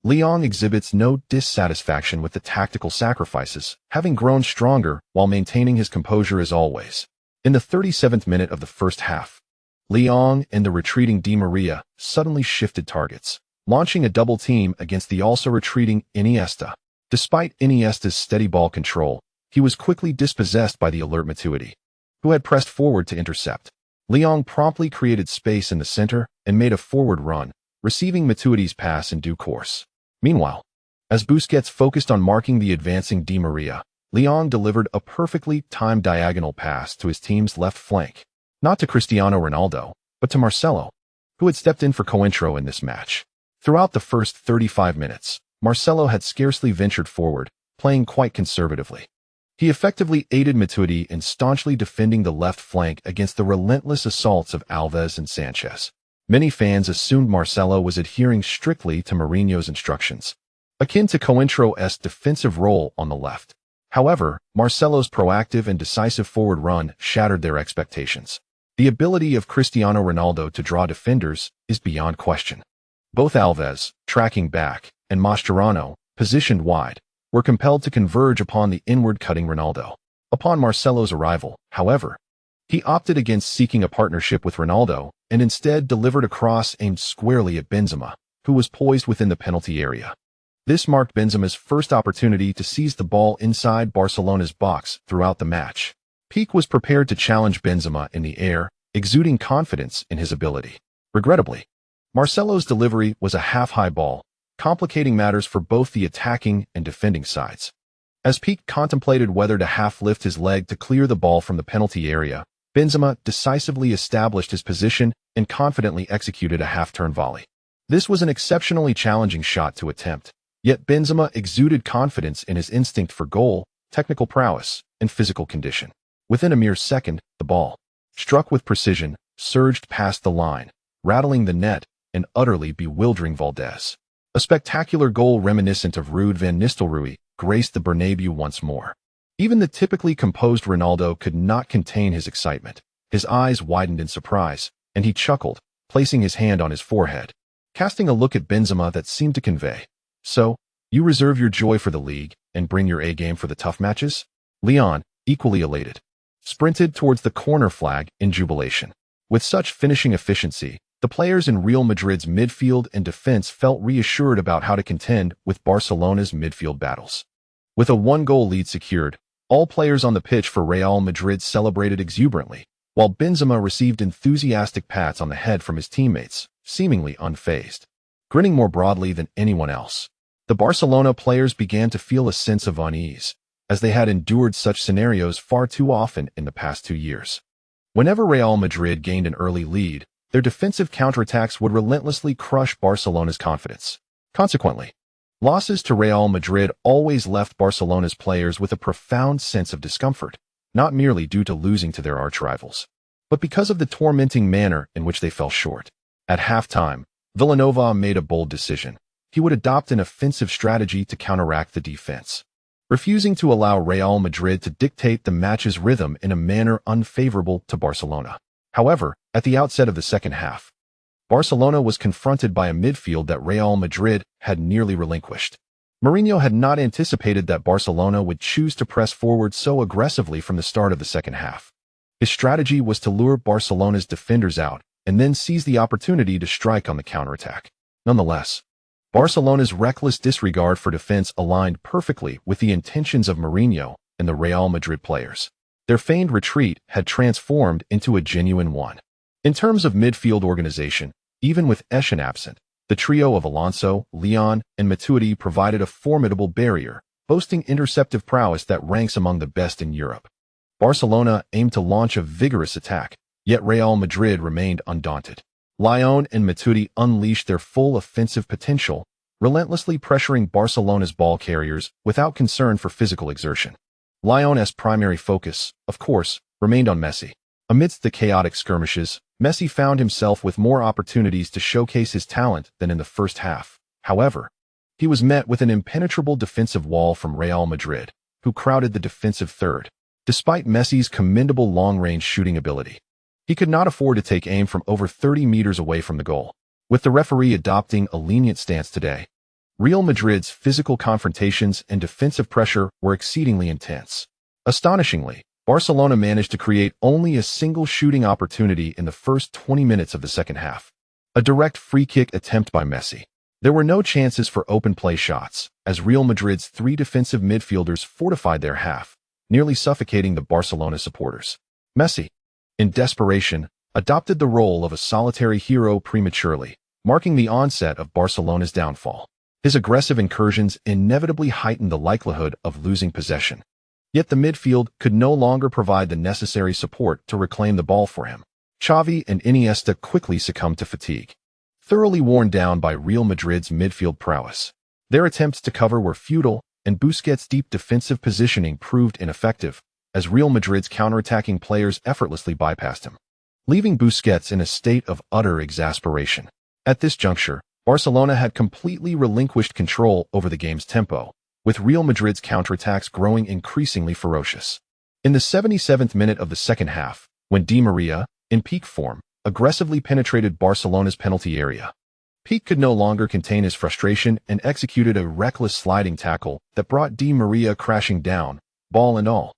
Leong exhibits no dissatisfaction with the tactical sacrifices, having grown stronger while maintaining his composure as always. In the 37th minute of the first half, Leong and the retreating Di Maria suddenly shifted targets, launching a double team against the also retreating Iniesta. Despite Iniesta's steady ball control, he was quickly dispossessed by the alert Matuidi, who had pressed forward to intercept. Leong promptly created space in the center and made a forward run, receiving Matuidi's pass in due course. Meanwhile, as Busquets focused on marking the advancing Di Maria, Leong delivered a perfectly timed diagonal pass to his team's left flank, not to Cristiano Ronaldo, but to Marcelo, who had stepped in for Cointreau in this match. Throughout the first 35 minutes, Marcelo had scarcely ventured forward, playing quite conservatively. He effectively aided Matuidi in staunchly defending the left flank against the relentless assaults of Alves and Sanchez. Many fans assumed Marcelo was adhering strictly to Mourinho's instructions, akin to Cointreau's defensive role on the left. However, Marcelo's proactive and decisive forward run shattered their expectations. The ability of Cristiano Ronaldo to draw defenders is beyond question. Both Alves, tracking back, and Mascherano, positioned wide, were compelled to converge upon the inward-cutting Ronaldo. Upon Marcelo's arrival, however, he opted against seeking a partnership with Ronaldo and instead delivered a cross aimed squarely at Benzema, who was poised within the penalty area. This marked Benzema's first opportunity to seize the ball inside Barcelona's box throughout the match. Pique was prepared to challenge Benzema in the air, exuding confidence in his ability. Regrettably, Marcelo's delivery was a half-high ball, complicating matters for both the attacking and defending sides. As Pique contemplated whether to half-lift his leg to clear the ball from the penalty area, Benzema decisively established his position and confidently executed a half-turn volley. This was an exceptionally challenging shot to attempt, yet Benzema exuded confidence in his instinct for goal, technical prowess, and physical condition. Within a mere second, the ball, struck with precision, surged past the line, rattling the net and utterly bewildering Valdés. A spectacular goal reminiscent of Ruud van Nistelrooy graced the Bernabeu once more. Even the typically composed Ronaldo could not contain his excitement. His eyes widened in surprise, and he chuckled, placing his hand on his forehead, casting a look at Benzema that seemed to convey, "So, you reserve your joy for the league and bring your A-game for the tough matches?" Leon, equally elated, sprinted towards the corner flag in jubilation. With such finishing efficiency, the players in Real Madrid's midfield and defense felt reassured about how to contend with Barcelona's midfield battles. With a one-goal lead secured, all players on the pitch for Real Madrid celebrated exuberantly, while Benzema received enthusiastic pats on the head from his teammates, seemingly unfazed. Grinning more broadly than anyone else, the Barcelona players began to feel a sense of unease, as they had endured such scenarios far too often in the past 2 years. Whenever Real Madrid gained an early lead, their defensive counterattacks would relentlessly crush Barcelona's confidence. Consequently, losses to Real Madrid always left Barcelona's players with a profound sense of discomfort, not merely due to losing to their archrivals, but because of the tormenting manner in which they fell short. At halftime, Vilanova made a bold decision. He would adopt an offensive strategy to counteract the defense, refusing to allow Real Madrid to dictate the match's rhythm in a manner unfavorable to Barcelona. However, at the outset of the second half, Barcelona was confronted by a midfield that Real Madrid had nearly relinquished. Mourinho had not anticipated that Barcelona would choose to press forward so aggressively from the start of the second half. His strategy was to lure Barcelona's defenders out and then seize the opportunity to strike on the counterattack. Nonetheless, Barcelona's reckless disregard for defense aligned perfectly with the intentions of Mourinho and the Real Madrid players. Their feigned retreat had transformed into a genuine one. In terms of midfield organization, even with Eschen absent, the trio of Alonso, Leon, and Matuidi provided a formidable barrier, boasting interceptive prowess that ranks among the best in Europe. Barcelona aimed to launch a vigorous attack, yet Real Madrid remained undaunted. Leon and Matuidi unleashed their full offensive potential, relentlessly pressuring Barcelona's ball carriers without concern for physical exertion. Leon's primary focus, of course, remained on Messi. Amidst the chaotic skirmishes, Messi found himself with more opportunities to showcase his talent than in the first half. However, he was met with an impenetrable defensive wall from Real Madrid, who crowded the defensive third. Despite Messi's commendable long-range shooting ability, he could not afford to take aim from over 30 meters away from the goal. With the referee adopting a lenient stance today, Real Madrid's physical confrontations and defensive pressure were exceedingly intense. Astonishingly, Barcelona managed to create only a single shooting opportunity in the first 20 minutes of the second half, a direct free-kick attempt by Messi. There were no chances for open play shots, as Real Madrid's 3 defensive midfielders fortified their half, nearly suffocating the Barcelona supporters. Messi, in desperation, adopted the role of a solitary hero prematurely, marking the onset of Barcelona's downfall. His aggressive incursions inevitably heightened the likelihood of losing possession. Yet the midfield could no longer provide the necessary support to reclaim the ball for him. Xavi and Iniesta quickly succumbed to fatigue, thoroughly worn down by Real Madrid's midfield prowess. Their attempts to cover were futile, and Busquets' deep defensive positioning proved ineffective, as Real Madrid's counterattacking players effortlessly bypassed him, leaving Busquets in a state of utter exasperation. At this juncture, Barcelona had completely relinquished control over the game's tempo, with Real Madrid's counterattacks growing increasingly ferocious. In the 77th minute of the second half, when Di Maria, in peak form, aggressively penetrated Barcelona's penalty area, Pique could no longer contain his frustration and executed a reckless sliding tackle that brought Di Maria crashing down, ball and all.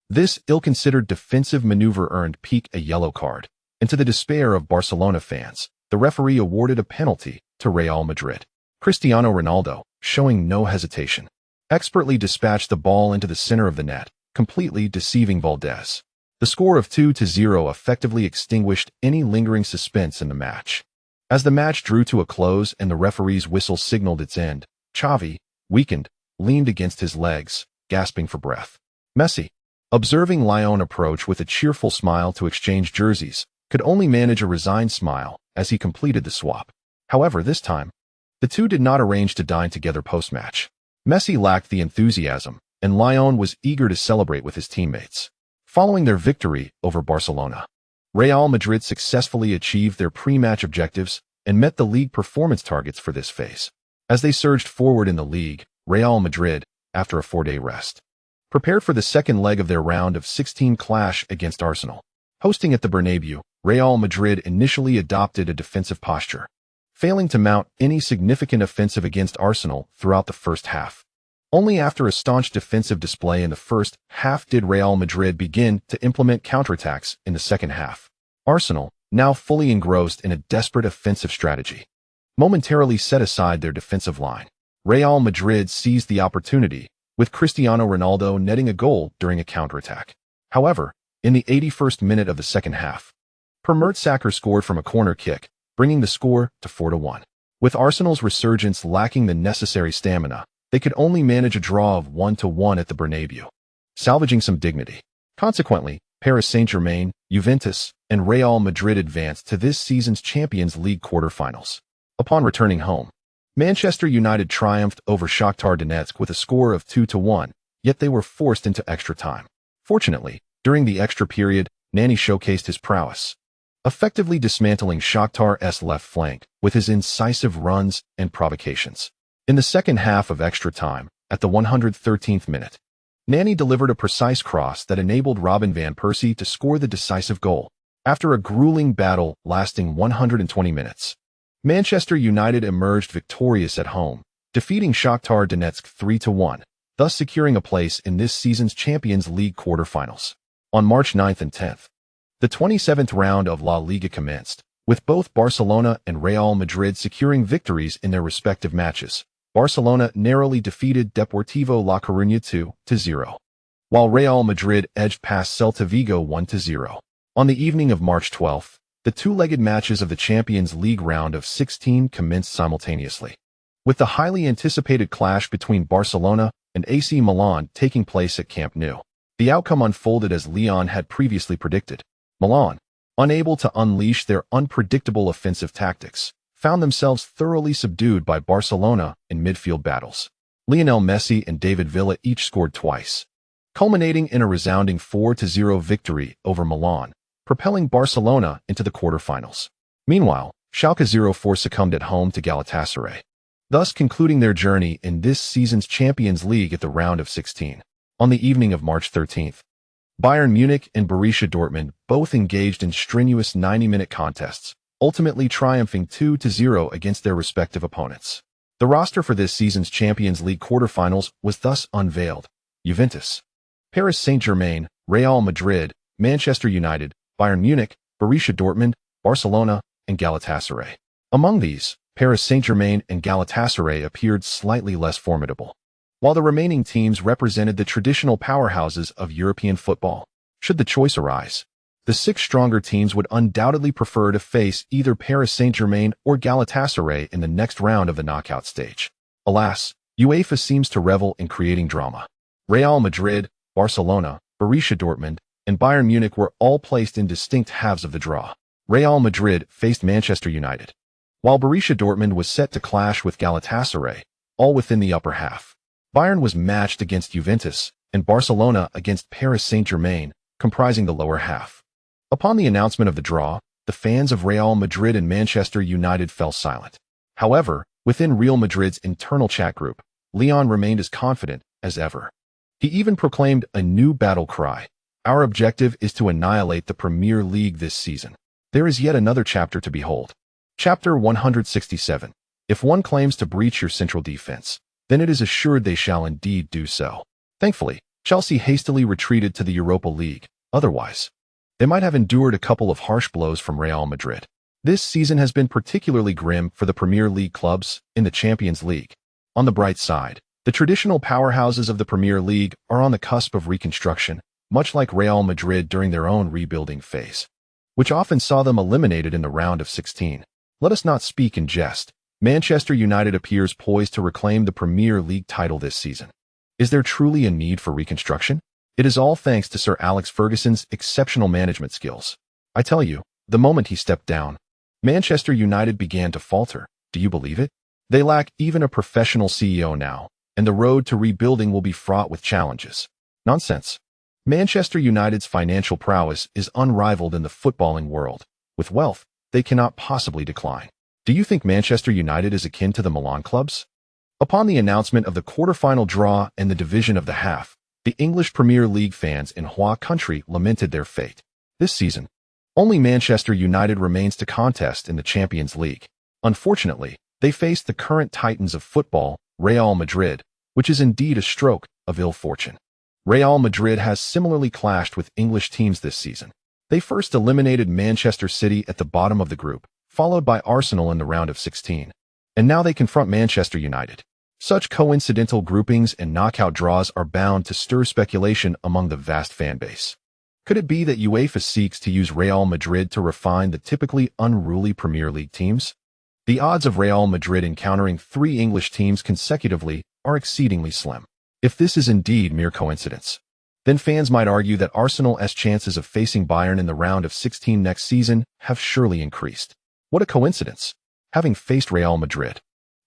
This ill-considered defensive maneuver earned Pique a yellow card, and to the despair of Barcelona fans, the referee awarded a penalty to Real Madrid. Cristiano Ronaldo, showing no hesitation, expertly dispatched the ball into the center of the net, completely deceiving Valdés. The score of 2-0 effectively extinguished any lingering suspense in the match. As the match drew to a close and the referee's whistle signaled its end, Xavi, weakened, leaned against his legs, gasping for breath. Messi, observing Lyon approach with a cheerful smile to exchange jerseys, could only manage a resigned smile as he completed the swap. However, this time, the two did not arrange to dine together post-match. Messi lacked the enthusiasm, and Lyon was eager to celebrate with his teammates. Following their victory over Barcelona, Real Madrid successfully achieved their pre-match objectives and met the league performance targets for this phase. As they surged forward in the league, Real Madrid, after a 4-day rest, prepared for the second leg of their round of 16 clash against Arsenal. Hosting at the Bernabeu, Real Madrid initially adopted a defensive posture, failing to mount any significant offensive against Arsenal throughout the first half. Only after a staunch defensive display in the first half did Real Madrid begin to implement counterattacks in the second half. Arsenal, now fully engrossed in a desperate offensive strategy, momentarily set aside their defensive line. Real Madrid seized the opportunity, with Cristiano Ronaldo netting a goal during a counterattack. However, in the 81st minute of the second half. Per Mertesacker scored from a corner kick, bringing the score to 4-1. With Arsenal's resurgence lacking the necessary stamina, they could only manage a draw of 1-1 at the Bernabeu, salvaging some dignity. Consequently, Paris Saint-Germain, Juventus, and Real Madrid advanced to this season's Champions League quarter-finals. Upon returning home, Manchester United triumphed over Shakhtar Donetsk with a score of 2-1, yet they were forced into extra time. Fortunately, during the extra period, Nani showcased his prowess, effectively dismantling Shakhtar's left flank with his incisive runs and provocations. In the second half of extra time, at the 113th minute, Nani delivered a precise cross that enabled Robin van Persie to score the decisive goal. After a grueling battle lasting 120 minutes, Manchester United emerged victorious at home, defeating Shakhtar Donetsk 3-1, thus securing a place in this season's Champions League quarter-finals. On March 9th and 10th, the 27th round of La Liga commenced, with both Barcelona and Real Madrid securing victories in their respective matches. Barcelona narrowly defeated Deportivo La Coruña 2-0, while Real Madrid edged past Celta Vigo 1-0. On the evening of March 12th, the two-legged matches of the Champions League round of 16 commenced simultaneously, with the highly anticipated clash between Barcelona and AC Milan taking place at Camp Nou. The outcome unfolded as Lyon had previously predicted. Milan, unable to unleash their unpredictable offensive tactics, found themselves thoroughly subdued by Barcelona in midfield battles. Lionel Messi and David Villa each scored twice, culminating in a resounding 4-0 victory over Milan, propelling Barcelona into the quarterfinals. Meanwhile, Schalke 04 succumbed at home to Galatasaray, thus concluding their journey in this season's Champions League at the round of 16. On the evening of March 13th, Bayern Munich and Borussia Dortmund both engaged in strenuous 90-minute contests, ultimately triumphing 2-0 against their respective opponents. The roster for this season's Champions League quarterfinals was thus unveiled: Juventus, Paris Saint-Germain, Real Madrid, Manchester United, Bayern Munich, Borussia Dortmund, Barcelona, and Galatasaray. Among these, Paris Saint-Germain and Galatasaray appeared slightly less formidable, while the remaining teams represented the traditional powerhouses of European football. Should the choice arise, the six stronger teams would undoubtedly prefer to face either Paris Saint-Germain or Galatasaray in the next round of the knockout stage. Alas, UEFA seems to revel in creating drama. Real Madrid, Barcelona, Borussia Dortmund, and Bayern Munich were all placed in distinct halves of the draw. Real Madrid faced Manchester United, while Borussia Dortmund was set to clash with Galatasaray, all within the upper half. Bayern was matched against Juventus, and Barcelona against Paris Saint-Germain, comprising the lower half. Upon the announcement of the draw, the fans of Real Madrid and Manchester United fell silent. However, within Real Madrid's internal chat group, Leon remained as confident as ever. He even proclaimed a new battle cry: "Our objective is to annihilate the Premier League this season." There is yet another chapter to behold. Chapter 167. If one claims to breach your central defense, then it is assured they shall indeed do so. Thankfully, Chelsea hastily retreated to the Europa League. Otherwise, they might have endured a couple of harsh blows from Real Madrid. This season has been particularly grim for the Premier League clubs in the Champions League. On the bright side, the traditional powerhouses of the Premier League are on the cusp of reconstruction, much like Real Madrid during their own rebuilding phase, which often saw them eliminated in the round of 16. Let us not speak in jest. Manchester United appears poised to reclaim the Premier League title this season. Is there truly a need for reconstruction? It is all thanks to Sir Alex Ferguson's exceptional management skills. I tell you, the moment he stepped down, Manchester United began to falter. Do you believe it? They lack even a professional CEO now, and the road to rebuilding will be fraught with challenges. Nonsense. Manchester United's financial prowess is unrivaled in the footballing world. With wealth, they cannot possibly decline. Do you think Manchester United is akin to the Milan clubs? Upon the announcement of the quarterfinal draw and the division of the half, the English Premier League fans in Hua country lamented their fate. This season, only Manchester United remains to contest in the Champions League. Unfortunately, they face the current titans of football, Real Madrid, which is indeed a stroke of ill fortune. Real Madrid has similarly clashed with English teams this season. They first eliminated Manchester City at the bottom of the group, followed by Arsenal in the round of 16. And now they confront Manchester United. Such coincidental groupings and knockout draws are bound to stir speculation among the vast fan base. Could it be that UEFA seeks to use Real Madrid to refine the typically unruly Premier League teams? The odds of Real Madrid encountering 3 English teams consecutively are exceedingly slim. If this is indeed mere coincidence, then fans might argue that Arsenal's chances of facing Bayern in the round of 16 next season have surely increased. What a coincidence, having faced Real Madrid.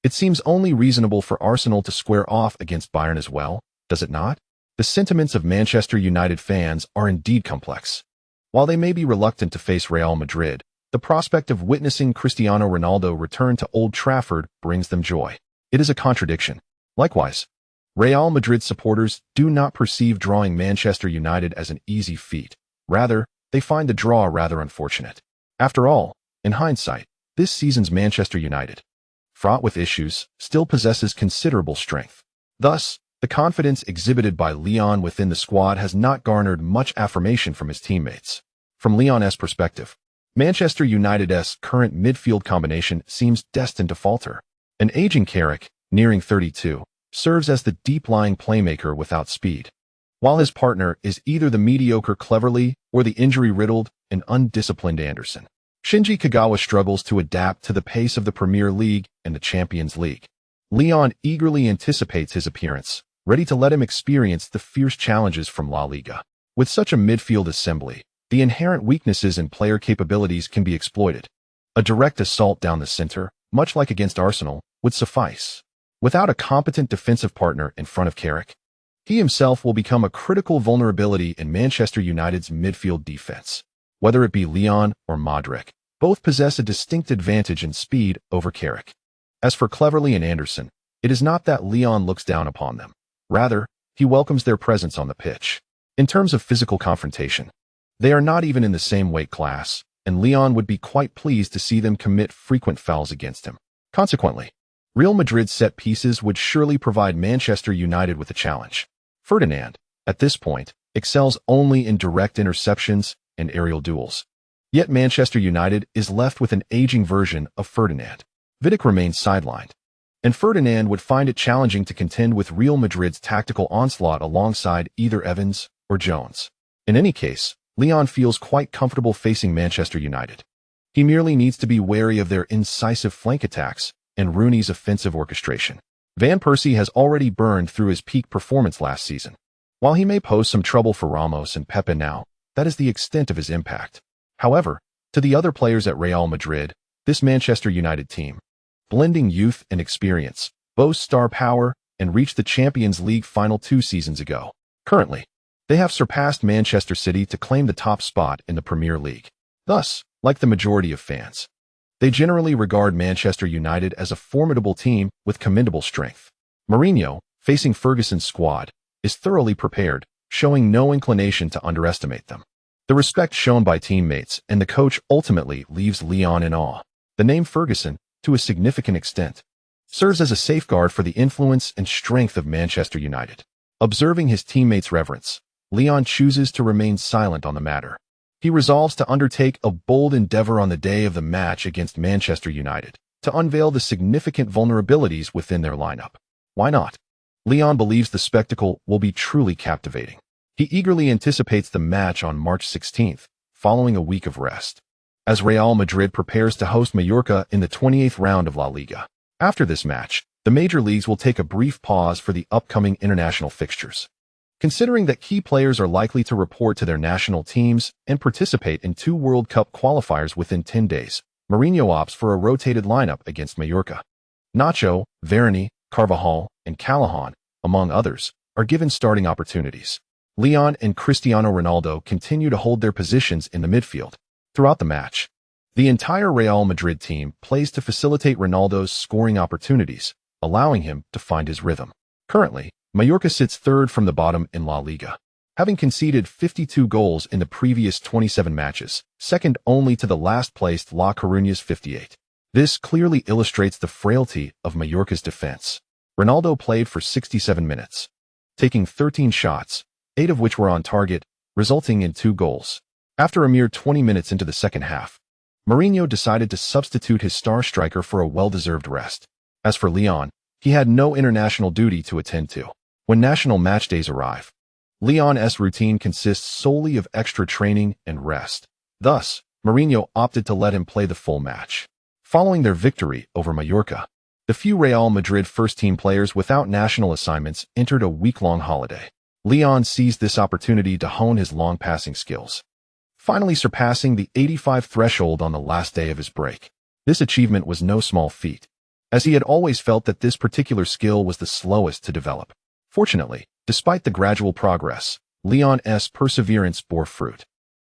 It seems only reasonable for Arsenal to square off against Bayern as well, does it not? The sentiments of Manchester United fans are indeed complex. While they may be reluctant to face Real Madrid, the prospect of witnessing Cristiano Ronaldo return to Old Trafford brings them joy. It is a contradiction. Likewise, Real Madrid supporters do not perceive drawing Manchester United as an easy feat. Rather, they find the draw rather unfortunate. After all, in hindsight, this season's Manchester United, fraught with issues, still possesses considerable strength. Thus, the confidence exhibited by Leon within the squad has not garnered much affirmation from his teammates. From Leon's perspective, Manchester United's current midfield combination seems destined to falter. An aging Carrick, nearing 32, serves as the deep-lying playmaker without speed, while his partner is either the mediocre Cleverley or the injury-riddled and undisciplined Anderson. Shinji Kagawa struggles to adapt to the pace of the Premier League and the Champions League. Leon eagerly anticipates his appearance, ready to let him experience the fierce challenges from La Liga. With such a midfield assembly, the inherent weaknesses in player capabilities can be exploited. A direct assault down the center, much like against Arsenal, would suffice. Without a competent defensive partner in front of Carrick, he himself will become a critical vulnerability in Manchester United's midfield defense. Whether it be Leon or Modric, both possess a distinct advantage in speed over Carrick. As for Cleverley and Anderson, it is not that Leon looks down upon them. Rather, he welcomes their presence on the pitch. In terms of physical confrontation, they are not even in the same weight class, and Leon would be quite pleased to see them commit frequent fouls against him. Consequently, Real Madrid's set pieces would surely provide Manchester United with a challenge. Ferdinand, at this point, excels only in direct interceptions and aerial duels. Yet Manchester United is left with an aging version of Ferdinand. Vidic remains sidelined, and Ferdinand would find it challenging to contend with Real Madrid's tactical onslaught alongside either Evans or Jones. In any case, Leon feels quite comfortable facing Manchester United. He merely needs to be wary of their incisive flank attacks and Rooney's offensive orchestration. Van Persie has already burned through his peak performance last season. While he may pose some trouble for Ramos and Pepe now, that is the extent of his impact. However, to the other players at Real Madrid, this Manchester United team, blending youth and experience, boasts star power and reached the Champions League final 2 seasons ago. Currently, they have surpassed Manchester City to claim the top spot in the Premier League. Thus, like the majority of fans, they generally regard Manchester United as a formidable team with commendable strength. Mourinho, facing Ferguson's squad, is thoroughly prepared, showing no inclination to underestimate them. The respect shown by teammates and the coach ultimately leaves Leon in awe. The name Ferguson, to a significant extent, serves as a safeguard for the influence and strength of Manchester United. Observing his teammates' reverence, Leon chooses to remain silent on the matter. He resolves to undertake a bold endeavor on the day of the match against Manchester United, to unveil the significant vulnerabilities within their lineup. Why not? Leon believes the spectacle will be truly captivating. He eagerly anticipates the match on March 16th, following a week of rest, as Real Madrid prepares to host Mallorca in the 28th round of La Liga. After this match, the major leagues will take a brief pause for the upcoming international fixtures. Considering that key players are likely to report to their national teams and participate in 2 World Cup qualifiers within 10 days, Mourinho opts for a rotated lineup against Mallorca. Nacho, Varane, Carvajal, and Callahan, among others, are given starting opportunities. Leon and Cristiano Ronaldo continue to hold their positions in the midfield. Throughout the match, the entire Real Madrid team plays to facilitate Ronaldo's scoring opportunities, allowing him to find his rhythm. Currently, Mallorca sits 3rd from the bottom in La Liga, having conceded 52 goals in the previous 27 matches, second only to the last-placed La Coruña's 58. This clearly illustrates the frailty of Mallorca's defense. Ronaldo played for 67 minutes, taking 13 shots, 8 of which were on target, resulting in 2 goals. After a mere 20 minutes into the second half, Mourinho decided to substitute his star striker for a well-deserved rest. As for Leon, he had no international duty to attend to. When national match days arrive, Leon's routine consists solely of extra training and rest. Thus, Mourinho opted to let him play the full match. Following their victory over Mallorca, the few Real Madrid first-team players without national assignments entered a week-long holiday. Leon seized this opportunity to hone his long passing skills, finally surpassing the 85 threshold on the last day of his break. This achievement was no small feat, as he had always felt that this particular skill was the slowest to develop. Fortunately, despite the gradual progress, Leon's perseverance bore fruit.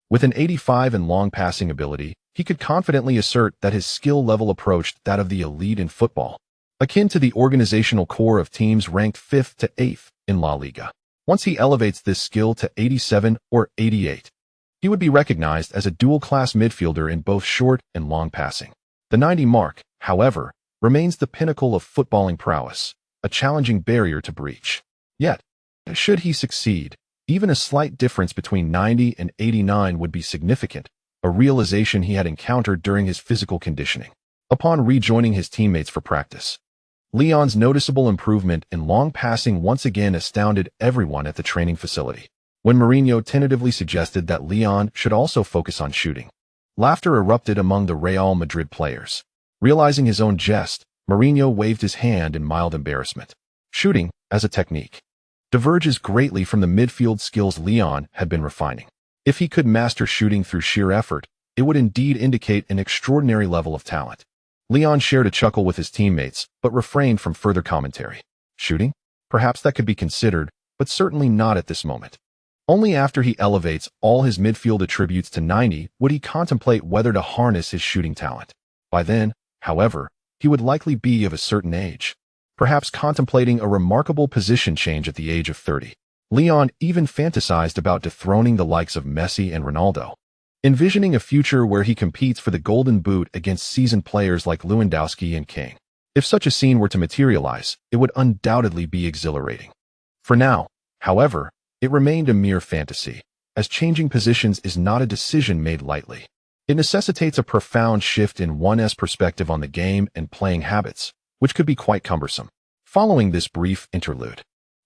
With an 85 in long passing ability, he could confidently assert that his skill level approached that of the elite in football, akin to the organizational core of teams ranked 5th to 8th in La Liga. Once he elevates this skill to 87 or 88, he would be recognized as a dual-class midfielder in both short and long passing. The 90 mark, however, remains the pinnacle of footballing prowess, a challenging barrier to breach. Yet, should he succeed, even a slight difference between 90 and 89 would be significant, a realization he had encountered during his physical conditioning. Upon rejoining his teammates for practice, Leon's noticeable improvement in long passing once again astounded everyone at the training facility. When Mourinho tentatively suggested that Leon should also focus on shooting, laughter erupted among the Real Madrid players. Realizing his own jest, Mourinho waved his hand in mild embarrassment. Shooting, as a technique, diverges greatly from the midfield skills Leon had been refining. If he could master shooting through sheer effort, it would indeed indicate an extraordinary level of talent. Leon shared a chuckle with his teammates, but refrained from further commentary. Shooting? Perhaps that could be considered, but certainly not at this moment. Only after he elevates all his midfield attributes to 90 would he contemplate whether to harness his shooting talent. By then, however, he would likely be of a certain age, perhaps contemplating a remarkable position change at the age of 30. Leon even fantasized about dethroning the likes of Messi and Ronaldo, envisioning a future where he competes for the Golden Boot against seasoned players like Lewandowski and King. If such a scene were to materialize, it would undoubtedly be exhilarating. For now, however, it remained a mere fantasy, as changing positions is not a decision made lightly. It necessitates a profound shift in one's perspective on the game and playing habits, which could be quite cumbersome. Following this brief interlude,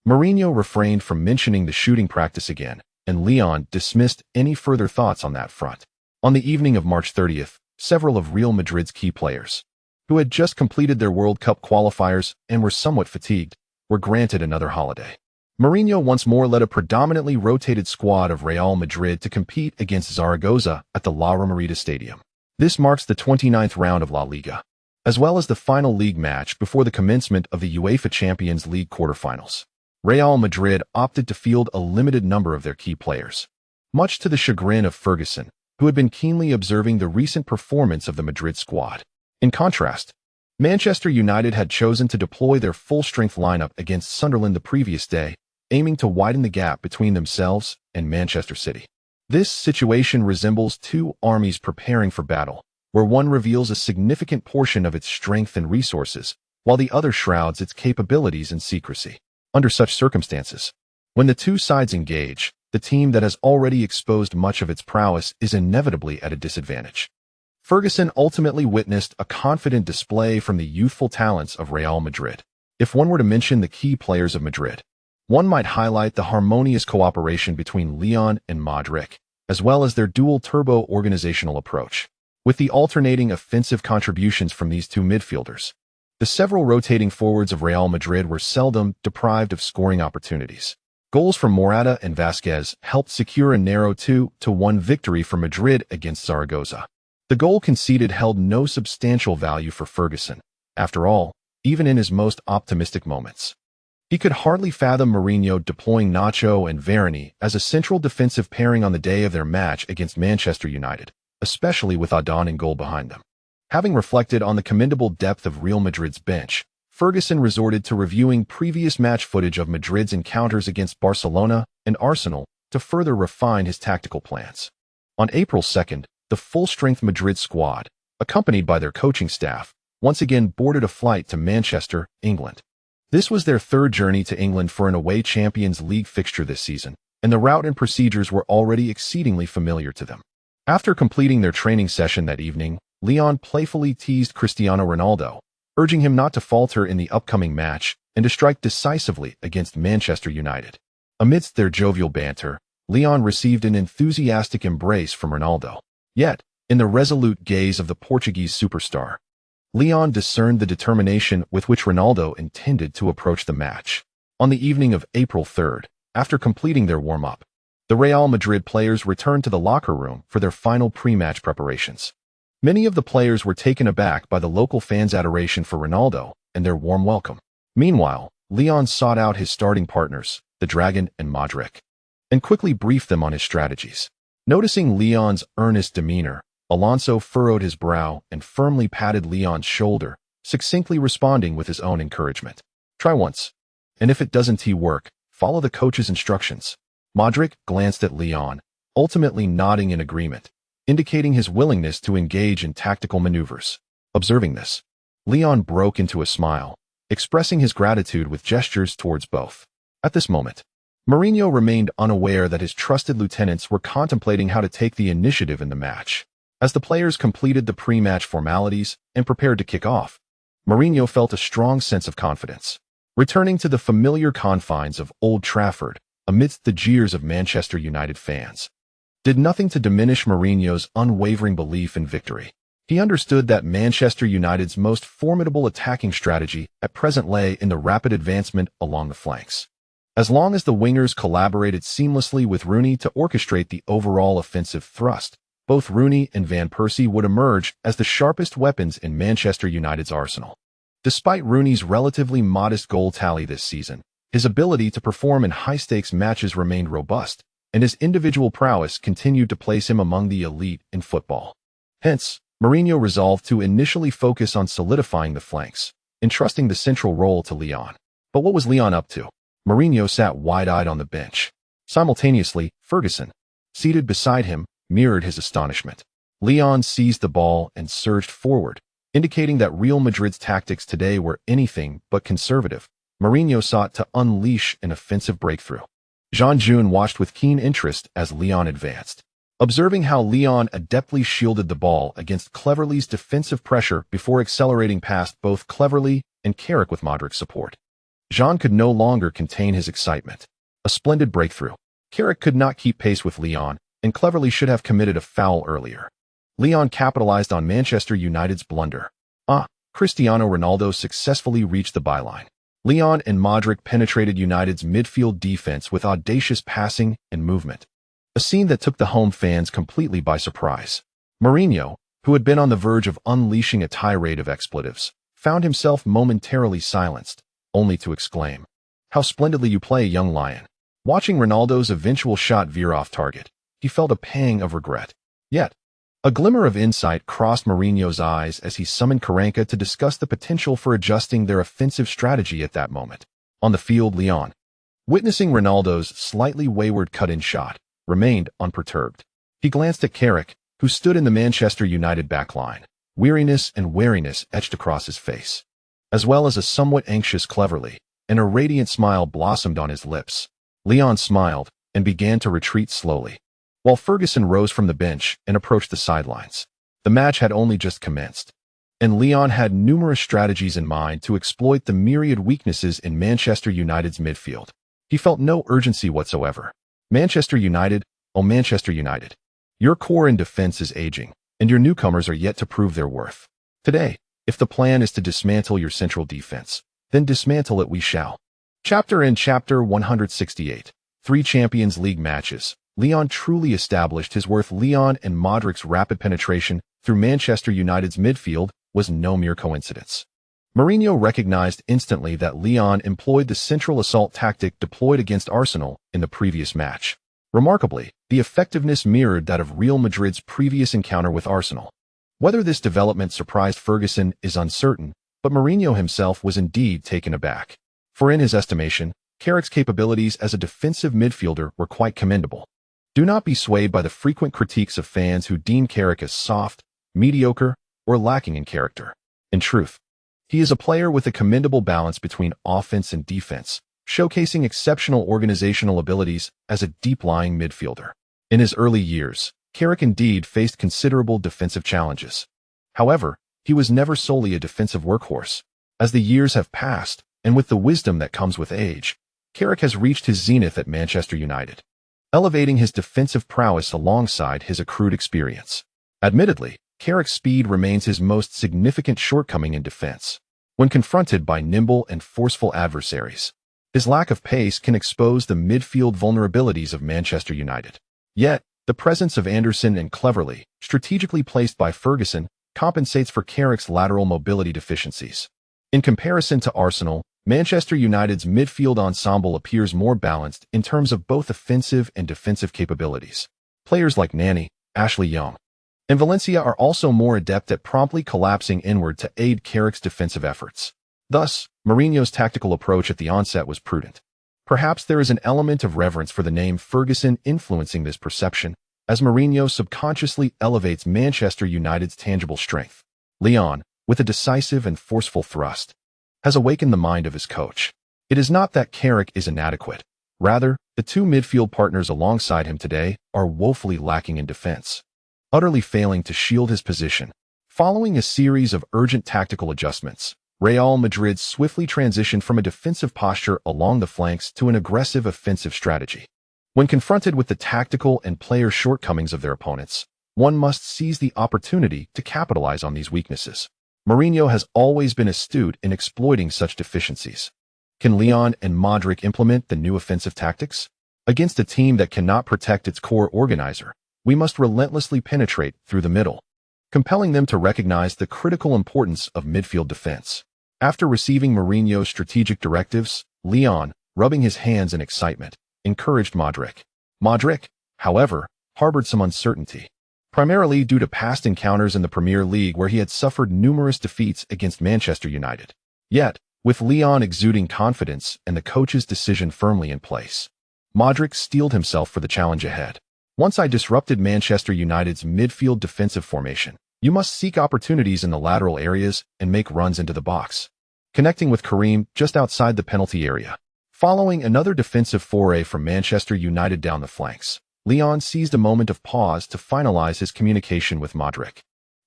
Mourinho refrained from mentioning the shooting practice again, and Leon dismissed any further thoughts on that front. On the evening of March 30th, several of Real Madrid's key players, who had just completed their World Cup qualifiers and were somewhat fatigued, were granted another holiday. Mourinho once more led a predominantly rotated squad of Real Madrid to compete against Zaragoza at the La Romareda Stadium. This marks the 29th round of La Liga, as well as the final league match before the commencement of the UEFA Champions League quarterfinals. Real Madrid opted to field a limited number of their key players, much to the chagrin of Ferguson, who had been keenly observing the recent performance of the Madrid squad. In contrast, Manchester United had chosen to deploy their full-strength lineup against Sunderland the previous day, aiming to widen the gap between themselves and Manchester City. This situation resembles two armies preparing for battle, where one reveals a significant portion of its strength and resources, while the other shrouds its capabilities in secrecy. Under such circumstances, when the two sides engage, the team that has already exposed much of its prowess is inevitably at a disadvantage. Ferguson ultimately witnessed a confident display from the youthful talents of Real Madrid. If one were to mention the key players of Madrid, one might highlight the harmonious cooperation between Leon and Modric, as well as their dual-turbo organizational approach. With the alternating offensive contributions from these two midfielders, the several rotating forwards of Real Madrid were seldom deprived of scoring opportunities. Goals from Morata and Vasquez helped secure a narrow 2-1 victory for Madrid against Zaragoza. The goal conceded held no substantial value for Ferguson. After all, even in his most optimistic moments, he could hardly fathom Mourinho deploying Nacho and Varane as a central defensive pairing on the day of their match against Manchester United, especially with Adán in goal behind them. Having reflected on the commendable depth of Real Madrid's bench, Ferguson resorted to reviewing previous match footage of Madrid's encounters against Barcelona and Arsenal to further refine his tactical plans. On April 2nd, the full-strength Madrid squad, accompanied by their coaching staff, once again boarded a flight to Manchester, England. This was their third journey to England for an away Champions League fixture this season, and the route and procedures were already exceedingly familiar to them. After completing their training session that evening, Leon playfully teased Cristiano Ronaldo, urging him not to falter in the upcoming match and to strike decisively against Manchester United. Amidst their jovial banter, Leon received an enthusiastic embrace from Ronaldo. Yet, in the resolute gaze of the Portuguese superstar, Leon discerned the determination with which Ronaldo intended to approach the match. On the evening of April 3rd, after completing their warm-up, the Real Madrid players returned to the locker room for their final pre-match preparations. Many of the players were taken aback by the local fans' adoration for Ronaldo and their warm welcome. Meanwhile, Leon sought out his starting partners, the Dragon and Modric, and quickly briefed them on his strategies. Noticing Leon's earnest demeanor, Alonso furrowed his brow and firmly patted Leon's shoulder, succinctly responding with his own encouragement. Try once, and if it doesn't work, follow the coach's instructions. Modric glanced at Leon, ultimately nodding in agreement, indicating his willingness to engage in tactical maneuvers. Observing this, Leon broke into a smile, expressing his gratitude with gestures towards both. At this moment, Mourinho remained unaware that his trusted lieutenants were contemplating how to take the initiative in the match. As the players completed the pre-match formalities and prepared to kick off, Mourinho felt a strong sense of confidence. Returning to the familiar confines of Old Trafford, amidst the jeers of Manchester United fans, did nothing to diminish Mourinho's unwavering belief in victory. He understood that Manchester United's most formidable attacking strategy at present lay in the rapid advancement along the flanks. As long as the wingers collaborated seamlessly with Rooney to orchestrate the overall offensive thrust, both Rooney and Van Persie would emerge as the sharpest weapons in Manchester United's arsenal. Despite Rooney's relatively modest goal tally this season, his ability to perform in high-stakes matches remained robust, and his individual prowess continued to place him among the elite in football. Hence, Mourinho resolved to initially focus on solidifying the flanks, entrusting the central role to Leon. But what was Leon up to? Mourinho sat wide-eyed on the bench. Simultaneously, Ferguson, seated beside him, mirrored his astonishment. Leon seized the ball and surged forward, indicating that Real Madrid's tactics today were anything but conservative. Mourinho sought to unleash an offensive breakthrough. Jean-June watched with keen interest as Leon advanced, observing how Leon adeptly shielded the ball against Cleverley's defensive pressure before accelerating past both Cleverley and Carrick with Modric's support. Jean could no longer contain his excitement. A splendid breakthrough. Carrick could not keep pace with Leon, and Cleverley should have committed a foul earlier. Leon capitalized on Manchester United's blunder. Cristiano Ronaldo successfully reached the byline. Leon and Modric penetrated United's midfield defense with audacious passing and movement, a scene that took the home fans completely by surprise. Mourinho, who had been on the verge of unleashing a tirade of expletives, found himself momentarily silenced, only to exclaim, "How splendidly you play, young lion." Watching Ronaldo's eventual shot veer off target, he felt a pang of regret. Yet, a glimmer of insight crossed Mourinho's eyes as he summoned Karanka to discuss the potential for adjusting their offensive strategy at that moment. On the field, Leon, witnessing Ronaldo's slightly wayward cut-in shot, remained unperturbed. He glanced at Carrick, who stood in the Manchester United backline. Weariness and wariness etched across his face, as well as a somewhat anxious Cleverley, and a radiant smile blossomed on his lips. Leon smiled and began to retreat slowly, while Ferguson rose from the bench and approached the sidelines. The match had only just commenced, and Leon had numerous strategies in mind to exploit the myriad weaknesses in Manchester United's midfield. He felt no urgency whatsoever. Manchester United, oh Manchester United, your core in defense is aging, and your newcomers are yet to prove their worth. Today, if the plan is to dismantle your central defense, then dismantle it we shall. Chapter 168. 3 Champions League matches. Leon truly established his worth. Leon and Modric's rapid penetration through Manchester United's midfield was no mere coincidence. Mourinho recognized instantly that Leon employed the central assault tactic deployed against Arsenal in the previous match. Remarkably, the effectiveness mirrored that of Real Madrid's previous encounter with Arsenal. Whether this development surprised Ferguson is uncertain, but Mourinho himself was indeed taken aback. For in his estimation, Carrick's capabilities as a defensive midfielder were quite commendable. Do not be swayed by the frequent critiques of fans who deem Carrick as soft, mediocre, or lacking in character. In truth, he is a player with a commendable balance between offense and defense, showcasing exceptional organizational abilities as a deep-lying midfielder. In his early years, Carrick indeed faced considerable defensive challenges. However, he was never solely a defensive workhorse. As the years have passed, and with the wisdom that comes with age, Carrick has reached his zenith at Manchester United, elevating his defensive prowess alongside his accrued experience. Admittedly, Carrick's speed remains his most significant shortcoming in defense. When confronted by nimble and forceful adversaries, his lack of pace can expose the midfield vulnerabilities of Manchester United. Yet, the presence of Anderson and Cleverley, strategically placed by Ferguson, compensates for Carrick's lateral mobility deficiencies. In comparison to Arsenal, Manchester United's midfield ensemble appears more balanced in terms of both offensive and defensive capabilities. Players like Nani, Ashley Young, and Valencia are also more adept at promptly collapsing inward to aid Carrick's defensive efforts. Thus, Mourinho's tactical approach at the onset was prudent. Perhaps there is an element of reverence for the name Ferguson influencing this perception, as Mourinho subconsciously elevates Manchester United's tangible strength. Leon, with a decisive and forceful thrust, has awakened the mind of his coach. It is not that Carrick is inadequate. Rather, the two midfield partners alongside him today are woefully lacking in defense, utterly failing to shield his position. Following a series of urgent tactical adjustments, Real Madrid swiftly transitioned from a defensive posture along the flanks to an aggressive offensive strategy. When confronted with the tactical and player shortcomings of their opponents, one must seize the opportunity to capitalize on these weaknesses. Mourinho has always been astute in exploiting such deficiencies. Can Leon and Modric implement the new offensive tactics? Against a team that cannot protect its core organizer, we must relentlessly penetrate through the middle, compelling them to recognize the critical importance of midfield defense. After receiving Mourinho's strategic directives, Leon, rubbing his hands in excitement, encouraged Modric. Modric, however, harbored some uncertainty, primarily due to past encounters in the Premier League where he had suffered numerous defeats against Manchester United. Yet, with Leon exuding confidence and the coach's decision firmly in place, Modric steeled himself for the challenge ahead. Once I disrupted Manchester United's midfield defensive formation, you must seek opportunities in the lateral areas and make runs into the box, connecting with Karim just outside the penalty area. Following another defensive foray from Manchester United down the flanks, Leon seized a moment of pause to finalize his communication with Modric.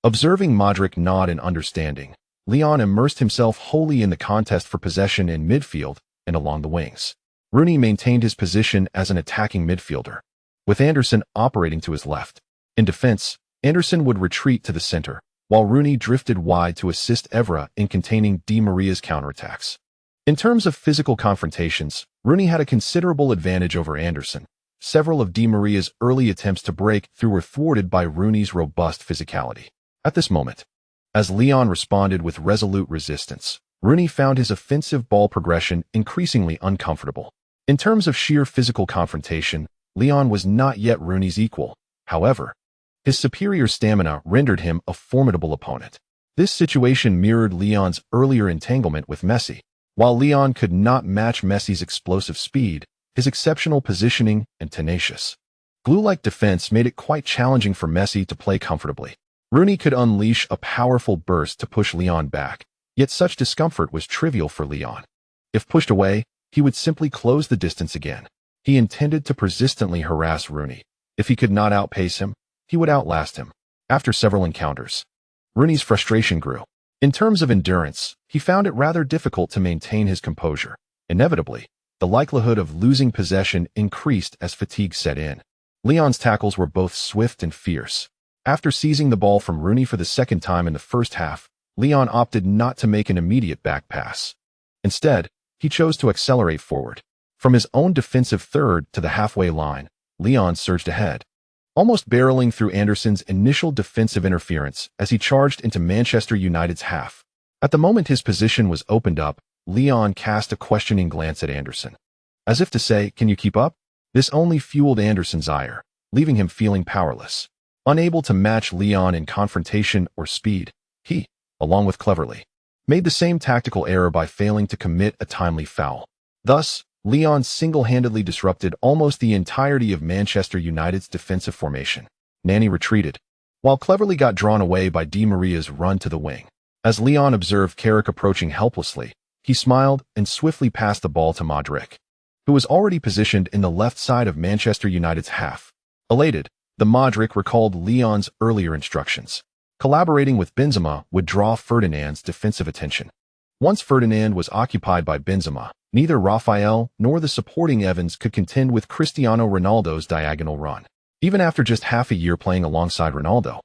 Observing Modric nod in understanding, Leon immersed himself wholly in the contest for possession in midfield and along the wings. Rooney maintained his position as an attacking midfielder, with Anderson operating to his left. In defense, Anderson would retreat to the center, while Rooney drifted wide to assist Evra in containing Di Maria's counterattacks. In terms of physical confrontations, Rooney had a considerable advantage over Anderson. Several of Di Maria's early attempts to break through were thwarted by Rooney's robust physicality. At this moment, as Leon responded with resolute resistance, Rooney found his offensive ball progression increasingly uncomfortable. In terms of sheer physical confrontation, Leon was not yet Rooney's equal. However, his superior stamina rendered him a formidable opponent. This situation mirrored Leon's earlier entanglement with Messi. While Leon could not match Messi's explosive speed, his exceptional positioning and tenacious, glue-like defense made it quite challenging for Messi to play comfortably. Rooney could unleash a powerful burst to push Leon back, yet such discomfort was trivial for Leon. If pushed away, he would simply close the distance again. He intended to persistently harass Rooney. If he could not outpace him, he would outlast him. After several encounters, Rooney's frustration grew. In terms of endurance, he found it rather difficult to maintain his composure. Inevitably, the likelihood of losing possession increased as fatigue set in. Leon's tackles were both swift and fierce. After seizing the ball from Rooney for the second time in the first half, Leon opted not to make an immediate back pass. Instead, he chose to accelerate forward. From his own defensive third to the halfway line, Leon surged ahead, almost barreling through Anderson's initial defensive interference as he charged into Manchester United's half. At the moment his position was opened up, Leon cast a questioning glance at Anderson, as if to say, "Can you keep up?" This only fueled Anderson's ire, leaving him feeling powerless. Unable to match Leon in confrontation or speed, he, along with Cleverley, made the same tactical error by failing to commit a timely foul. Thus, Leon single-handedly disrupted almost the entirety of Manchester United's defensive formation. Nani retreated, while Cleverley got drawn away by Di Maria's run to the wing. As Leon observed Carrick approaching helplessly, he smiled and swiftly passed the ball to Modric, who was already positioned in the left side of Manchester United's half. Elated, the Modric recalled Leon's earlier instructions. Collaborating with Benzema would draw Ferdinand's defensive attention. Once Ferdinand was occupied by Benzema, Neither Raphael nor the supporting Evans could contend with Cristiano Ronaldo's diagonal run. Even after just half a year playing alongside Ronaldo,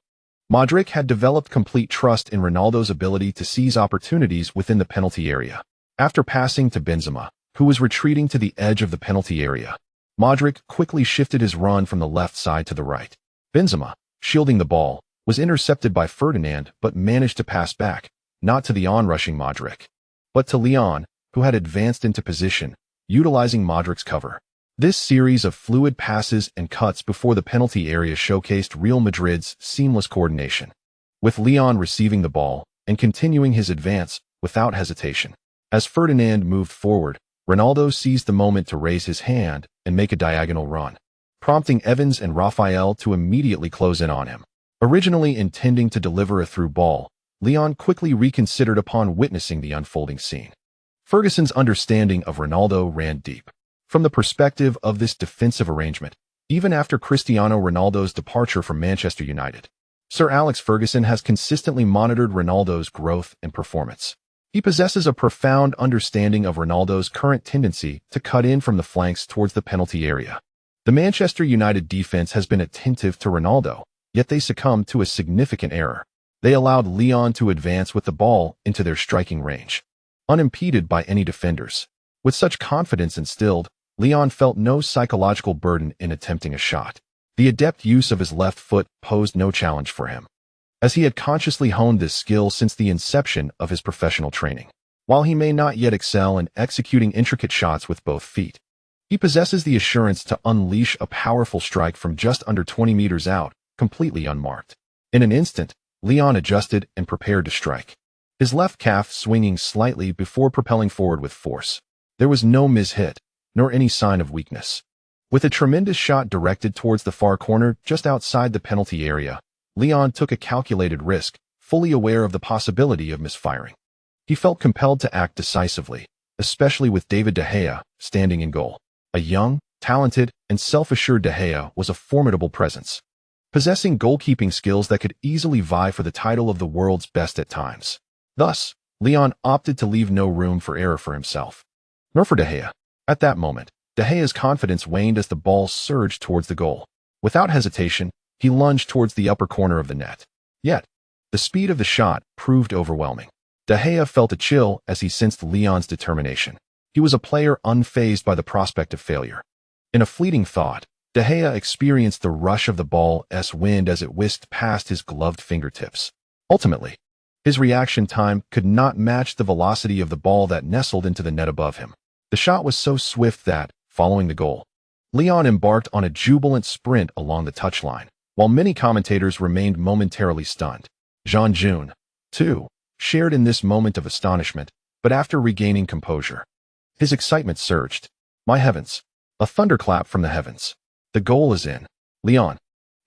Modric had developed complete trust in Ronaldo's ability to seize opportunities within the penalty area. After passing to Benzema, who was retreating to the edge of the penalty area, Modric quickly shifted his run from the left side to the right. Benzema, shielding the ball, was intercepted by Ferdinand but managed to pass back, not to the onrushing Modric, but to Leon, who had advanced into position, utilizing Modric's cover. This series of fluid passes and cuts before the penalty area showcased Real Madrid's seamless coordination, with Leon receiving the ball and continuing his advance without hesitation. As Ferdinand moved forward, Ronaldo seized the moment to raise his hand and make a diagonal run, prompting Evans and Raphael to immediately close in on him. Originally intending to deliver a through ball, Leon quickly reconsidered upon witnessing the unfolding scene. Ferguson's understanding of Ronaldo ran deep. From the perspective of this defensive arrangement, even after Cristiano Ronaldo's departure from Manchester United, Sir Alex Ferguson has consistently monitored Ronaldo's growth and performance. He possesses a profound understanding of Ronaldo's current tendency to cut in from the flanks towards the penalty area. The Manchester United defense has been attentive to Ronaldo, yet they succumbed to a significant error. They allowed Leon to advance with the ball into their striking range, unimpeded by any defenders. With such confidence instilled, Leon felt no psychological burden in attempting a shot. The adept use of his left foot posed no challenge for him, as he had consciously honed this skill since the inception of his professional training. While he may not yet excel in executing intricate shots with both feet, he possesses the assurance to unleash a powerful strike from just under 20 meters out, completely unmarked. In an instant, Leon adjusted and prepared to strike, his left calf swinging slightly before propelling forward with force. There was no mishit, nor any sign of weakness. With a tremendous shot directed towards the far corner just outside the penalty area, Leon took a calculated risk, fully aware of the possibility of misfiring. He felt compelled to act decisively, especially with David De Gea standing in goal. A young, talented, and self-assured De Gea was a formidable presence, possessing goalkeeping skills that could easily vie for the title of the world's best at times. Thus, Leon opted to leave no room for error for himself, nor for De Gea. At that moment, De Gea's confidence waned as the ball surged towards the goal. Without hesitation, he lunged towards the upper corner of the net. Yet, the speed of the shot proved overwhelming. De Gea felt a chill as he sensed Leon's determination. He was a player unfazed by the prospect of failure. In a fleeting thought, De Gea experienced the rush of the ball's wind as it whisked past his gloved fingertips. Ultimately, his reaction time could not match the velocity of the ball that nestled into the net above him. The shot was so swift that, following the goal, Leon embarked on a jubilant sprint along the touchline, while many commentators remained momentarily stunned. Jean June, too, shared in this moment of astonishment, but after regaining composure, his excitement surged. My heavens! A thunderclap from the heavens. The goal is in. Leon.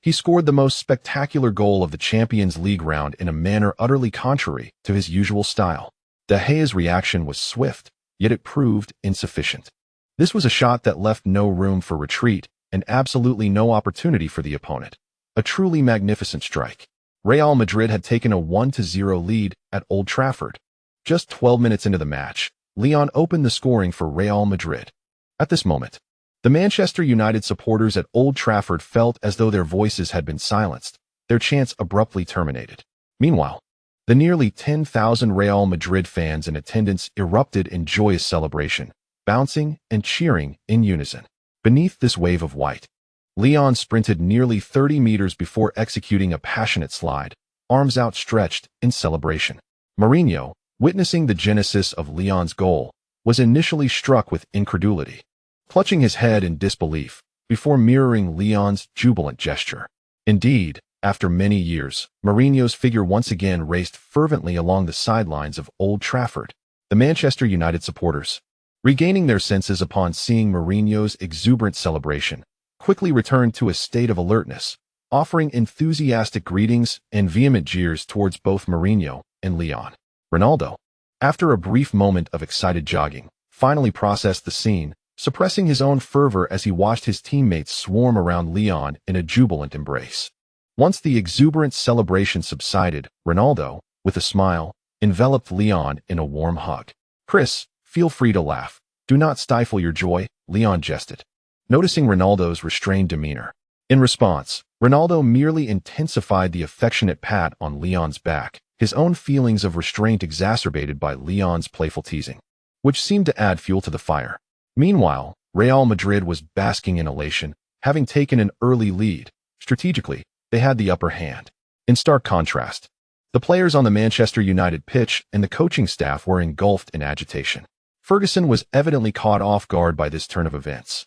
He scored the most spectacular goal of the Champions League round in a manner utterly contrary to his usual style. De Gea's reaction was swift, yet it proved insufficient. This was a shot that left no room for retreat and absolutely no opportunity for the opponent. A truly magnificent strike. Real Madrid had taken a 1-0 lead at Old Trafford. Just 12 minutes into the match, Leon opened the scoring for Real Madrid. At this moment, the Manchester United supporters at Old Trafford felt as though their voices had been silenced, their chants abruptly terminated. Meanwhile, the nearly 10,000 Real Madrid fans in attendance erupted in joyous celebration, bouncing and cheering in unison. Beneath this wave of white, Leon sprinted nearly 30 meters before executing a passionate slide, arms outstretched in celebration. Mourinho, witnessing the genesis of Leon's goal, was initially struck with incredulity, clutching his head in disbelief before mirroring Leon's jubilant gesture. Indeed, after many years, Mourinho's figure once again raced fervently along the sidelines of Old Trafford. The Manchester United supporters, regaining their senses upon seeing Mourinho's exuberant celebration, quickly returned to a state of alertness, offering enthusiastic greetings and vehement jeers towards both Mourinho and Leon. Ronaldo, after a brief moment of excited jogging, finally processed the scene, suppressing his own fervor as he watched his teammates swarm around Leon in a jubilant embrace. Once the exuberant celebration subsided, Ronaldo, with a smile, enveloped Leon in a warm hug. "Chris, feel free to laugh. Do not stifle your joy, Leon jested, noticing Ronaldo's restrained demeanor. In response, Ronaldo merely intensified the affectionate pat on Leon's back, his own feelings of restraint exacerbated by Leon's playful teasing, which seemed to add fuel to the fire. Meanwhile, Real Madrid was basking in elation, having taken an early lead. Strategically, they had the upper hand. In stark contrast, the players on the Manchester United pitch and the coaching staff were engulfed in agitation. Ferguson was evidently caught off guard by this turn of events.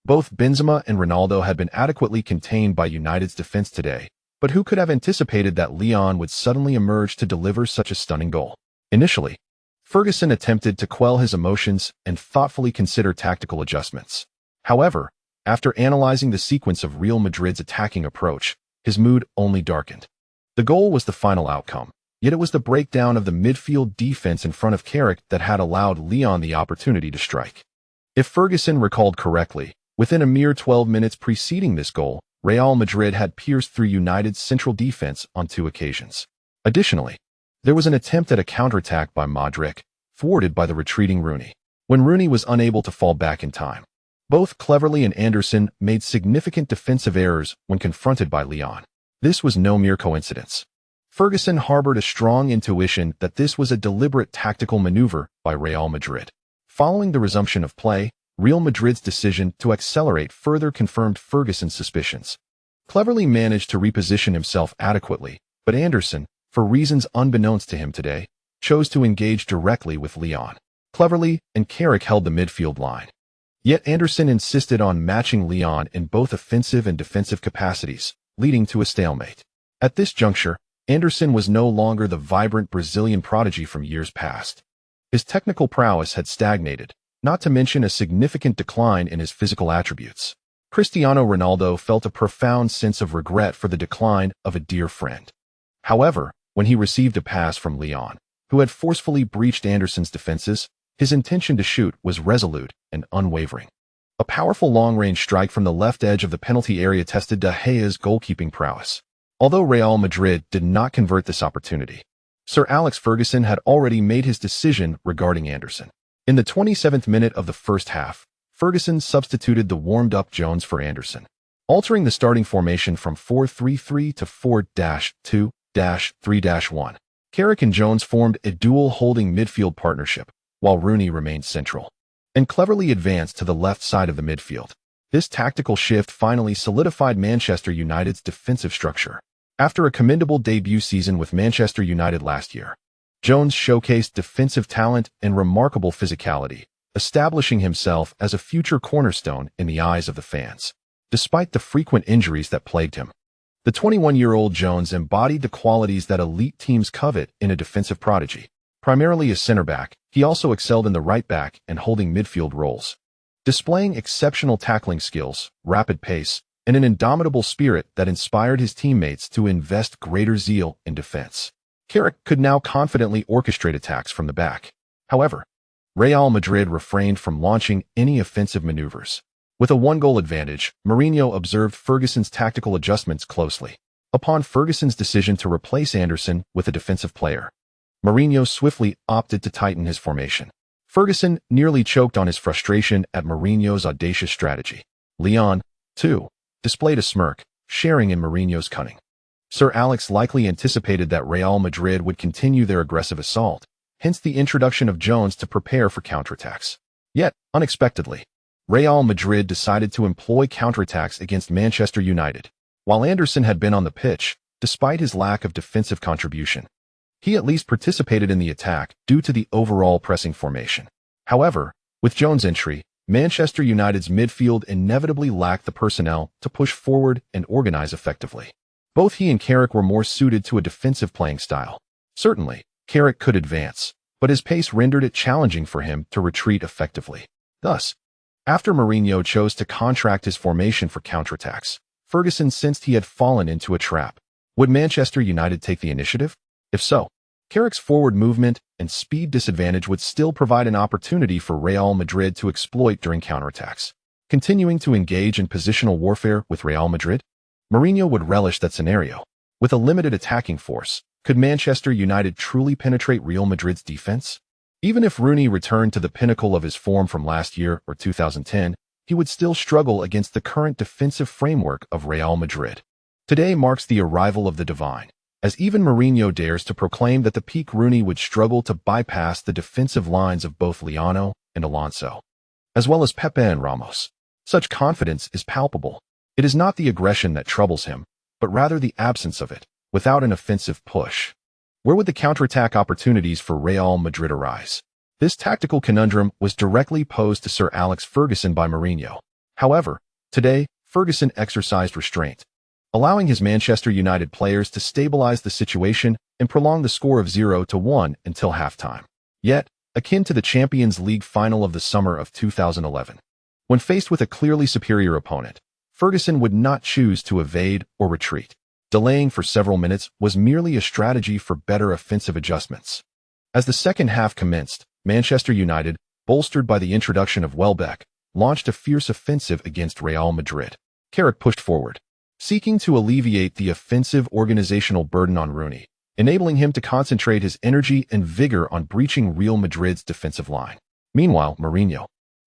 Both Benzema and Ronaldo had been adequately contained by United's defense today, but who could have anticipated that Leon would suddenly emerge to deliver such a stunning goal? Initially, Ferguson attempted to quell his emotions and thoughtfully consider tactical adjustments. However, after analyzing the sequence of Real Madrid's attacking approach, his mood only darkened. The goal was the final outcome, yet it was the breakdown of the midfield defense in front of Carrick that had allowed Leon the opportunity to strike. If Ferguson recalled correctly, within a mere 12 minutes preceding this goal, Real Madrid had pierced through United's central defense on 2 occasions. Additionally, there was an attempt at a counterattack by Modric, thwarted by the retreating Rooney. When Rooney was unable to fall back in time, both Cleverley and Anderson made significant defensive errors when confronted by Leon. This was no mere coincidence. Ferguson harbored a strong intuition that this was a deliberate tactical maneuver by Real Madrid. Following the resumption of play, Real Madrid's decision to accelerate further confirmed Ferguson's suspicions. Cleverley managed to reposition himself adequately, but Anderson, for reasons unbeknownst to him today, chose to engage directly with Leon. Cleverley and Carrick held the midfield line. Yet Anderson insisted on matching Leon in both offensive and defensive capacities, leading to a stalemate. At this juncture, Anderson was no longer the vibrant Brazilian prodigy from years past. His technical prowess had stagnated, not to mention a significant decline in his physical attributes. Cristiano Ronaldo felt a profound sense of regret for the decline of a dear friend. However, when he received a pass from Leon, who had forcefully breached Anderson's defenses, his intention to shoot was resolute and unwavering. A powerful long-range strike from the left edge of the penalty area tested De Gea's goalkeeping prowess. Although Real Madrid did not convert this opportunity, Sir Alex Ferguson had already made his decision regarding Anderson. In the 27th minute of the first half, Ferguson substituted the warmed-up Jones for Anderson, altering the starting formation from 4-3-3 to 4-2-3-1. Carrick and Jones formed a dual-holding midfield partnership, while Rooney remained central, and cleverly advanced to the left side of the midfield. This tactical shift finally solidified Manchester United's defensive structure. After a commendable debut season with Manchester United last year, Jones showcased defensive talent and remarkable physicality, establishing himself as a future cornerstone in the eyes of the fans. Despite the frequent injuries that plagued him, the 21-year-old Jones embodied the qualities that elite teams covet in a defensive prodigy. Primarily as center back, he also excelled in the right back and holding midfield roles, displaying exceptional tackling skills, rapid pace, and an indomitable spirit that inspired his teammates to invest greater zeal in defense. Carrick could now confidently orchestrate attacks from the back. However, Real Madrid refrained from launching any offensive maneuvers. With a 1-goal advantage, Mourinho observed Ferguson's tactical adjustments closely. Upon Ferguson's decision to replace Anderson with a defensive player, Mourinho swiftly opted to tighten his formation. Ferguson nearly choked on his frustration at Mourinho's audacious strategy. Leon, too, displayed a smirk, sharing in Mourinho's cunning. Sir Alex likely anticipated that Real Madrid would continue their aggressive assault, hence the introduction of Jones to prepare for counterattacks. Yet, unexpectedly, Real Madrid decided to employ counterattacks against Manchester United. While Anderson had been on the pitch, despite his lack of defensive contribution, he at least participated in the attack due to the overall pressing formation. However, with Jones' entry, Manchester United's midfield inevitably lacked the personnel to push forward and organize effectively. Both he and Carrick were more suited to a defensive playing style. Certainly, Carrick could advance, but his pace rendered it challenging for him to retreat effectively. Thus, after Mourinho chose to contract his formation for counterattacks, Ferguson sensed he had fallen into a trap. Would Manchester United take the initiative? If so, Carrick's forward movement and speed disadvantage would still provide an opportunity for Real Madrid to exploit during counterattacks. Continuing to engage in positional warfare with Real Madrid, Mourinho would relish that scenario. With a limited attacking force, could Manchester United truly penetrate Real Madrid's defense? Even if Rooney returned to the pinnacle of his form from last year or 2010, he would still struggle against the current defensive framework of Real Madrid. Today marks the arrival of the divine, as even Mourinho dares to proclaim that the peak Rooney would struggle to bypass the defensive lines of both Lozano and Alonso, as well as Pepe and Ramos. Such confidence is palpable. It is not the aggression that troubles him, but rather the absence of it, without an offensive push. Where would the counterattack opportunities for Real Madrid arise? This tactical conundrum was directly posed to Sir Alex Ferguson by Mourinho. However, today, Ferguson exercised restraint, allowing his Manchester United players to stabilize the situation and prolong the score of 0-1 until halftime. Yet, akin to the Champions League final of the summer of 2011, when faced with a clearly superior opponent, Ferguson would not choose to evade or retreat. Delaying for several minutes was merely a strategy for better offensive adjustments. As the second half commenced, Manchester United, bolstered by the introduction of Welbeck, launched a fierce offensive against Real Madrid. Carrick pushed forward, seeking to alleviate the offensive organizational burden on Rooney, enabling him to concentrate his energy and vigor on breaching Real Madrid's defensive line. Meanwhile, Mourinho,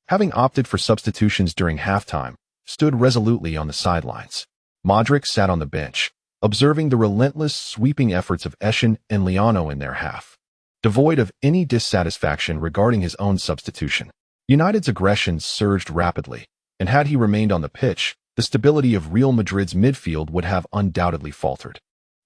having opted for substitutions during halftime, stood resolutely on the sidelines. Modric sat on the bench, observing the relentless sweeping efforts of Eschen and Lozano in their half. Devoid of any dissatisfaction regarding his own substitution, United's aggression surged rapidly, and had he remained on the pitch, the stability of Real Madrid's midfield would have undoubtedly faltered.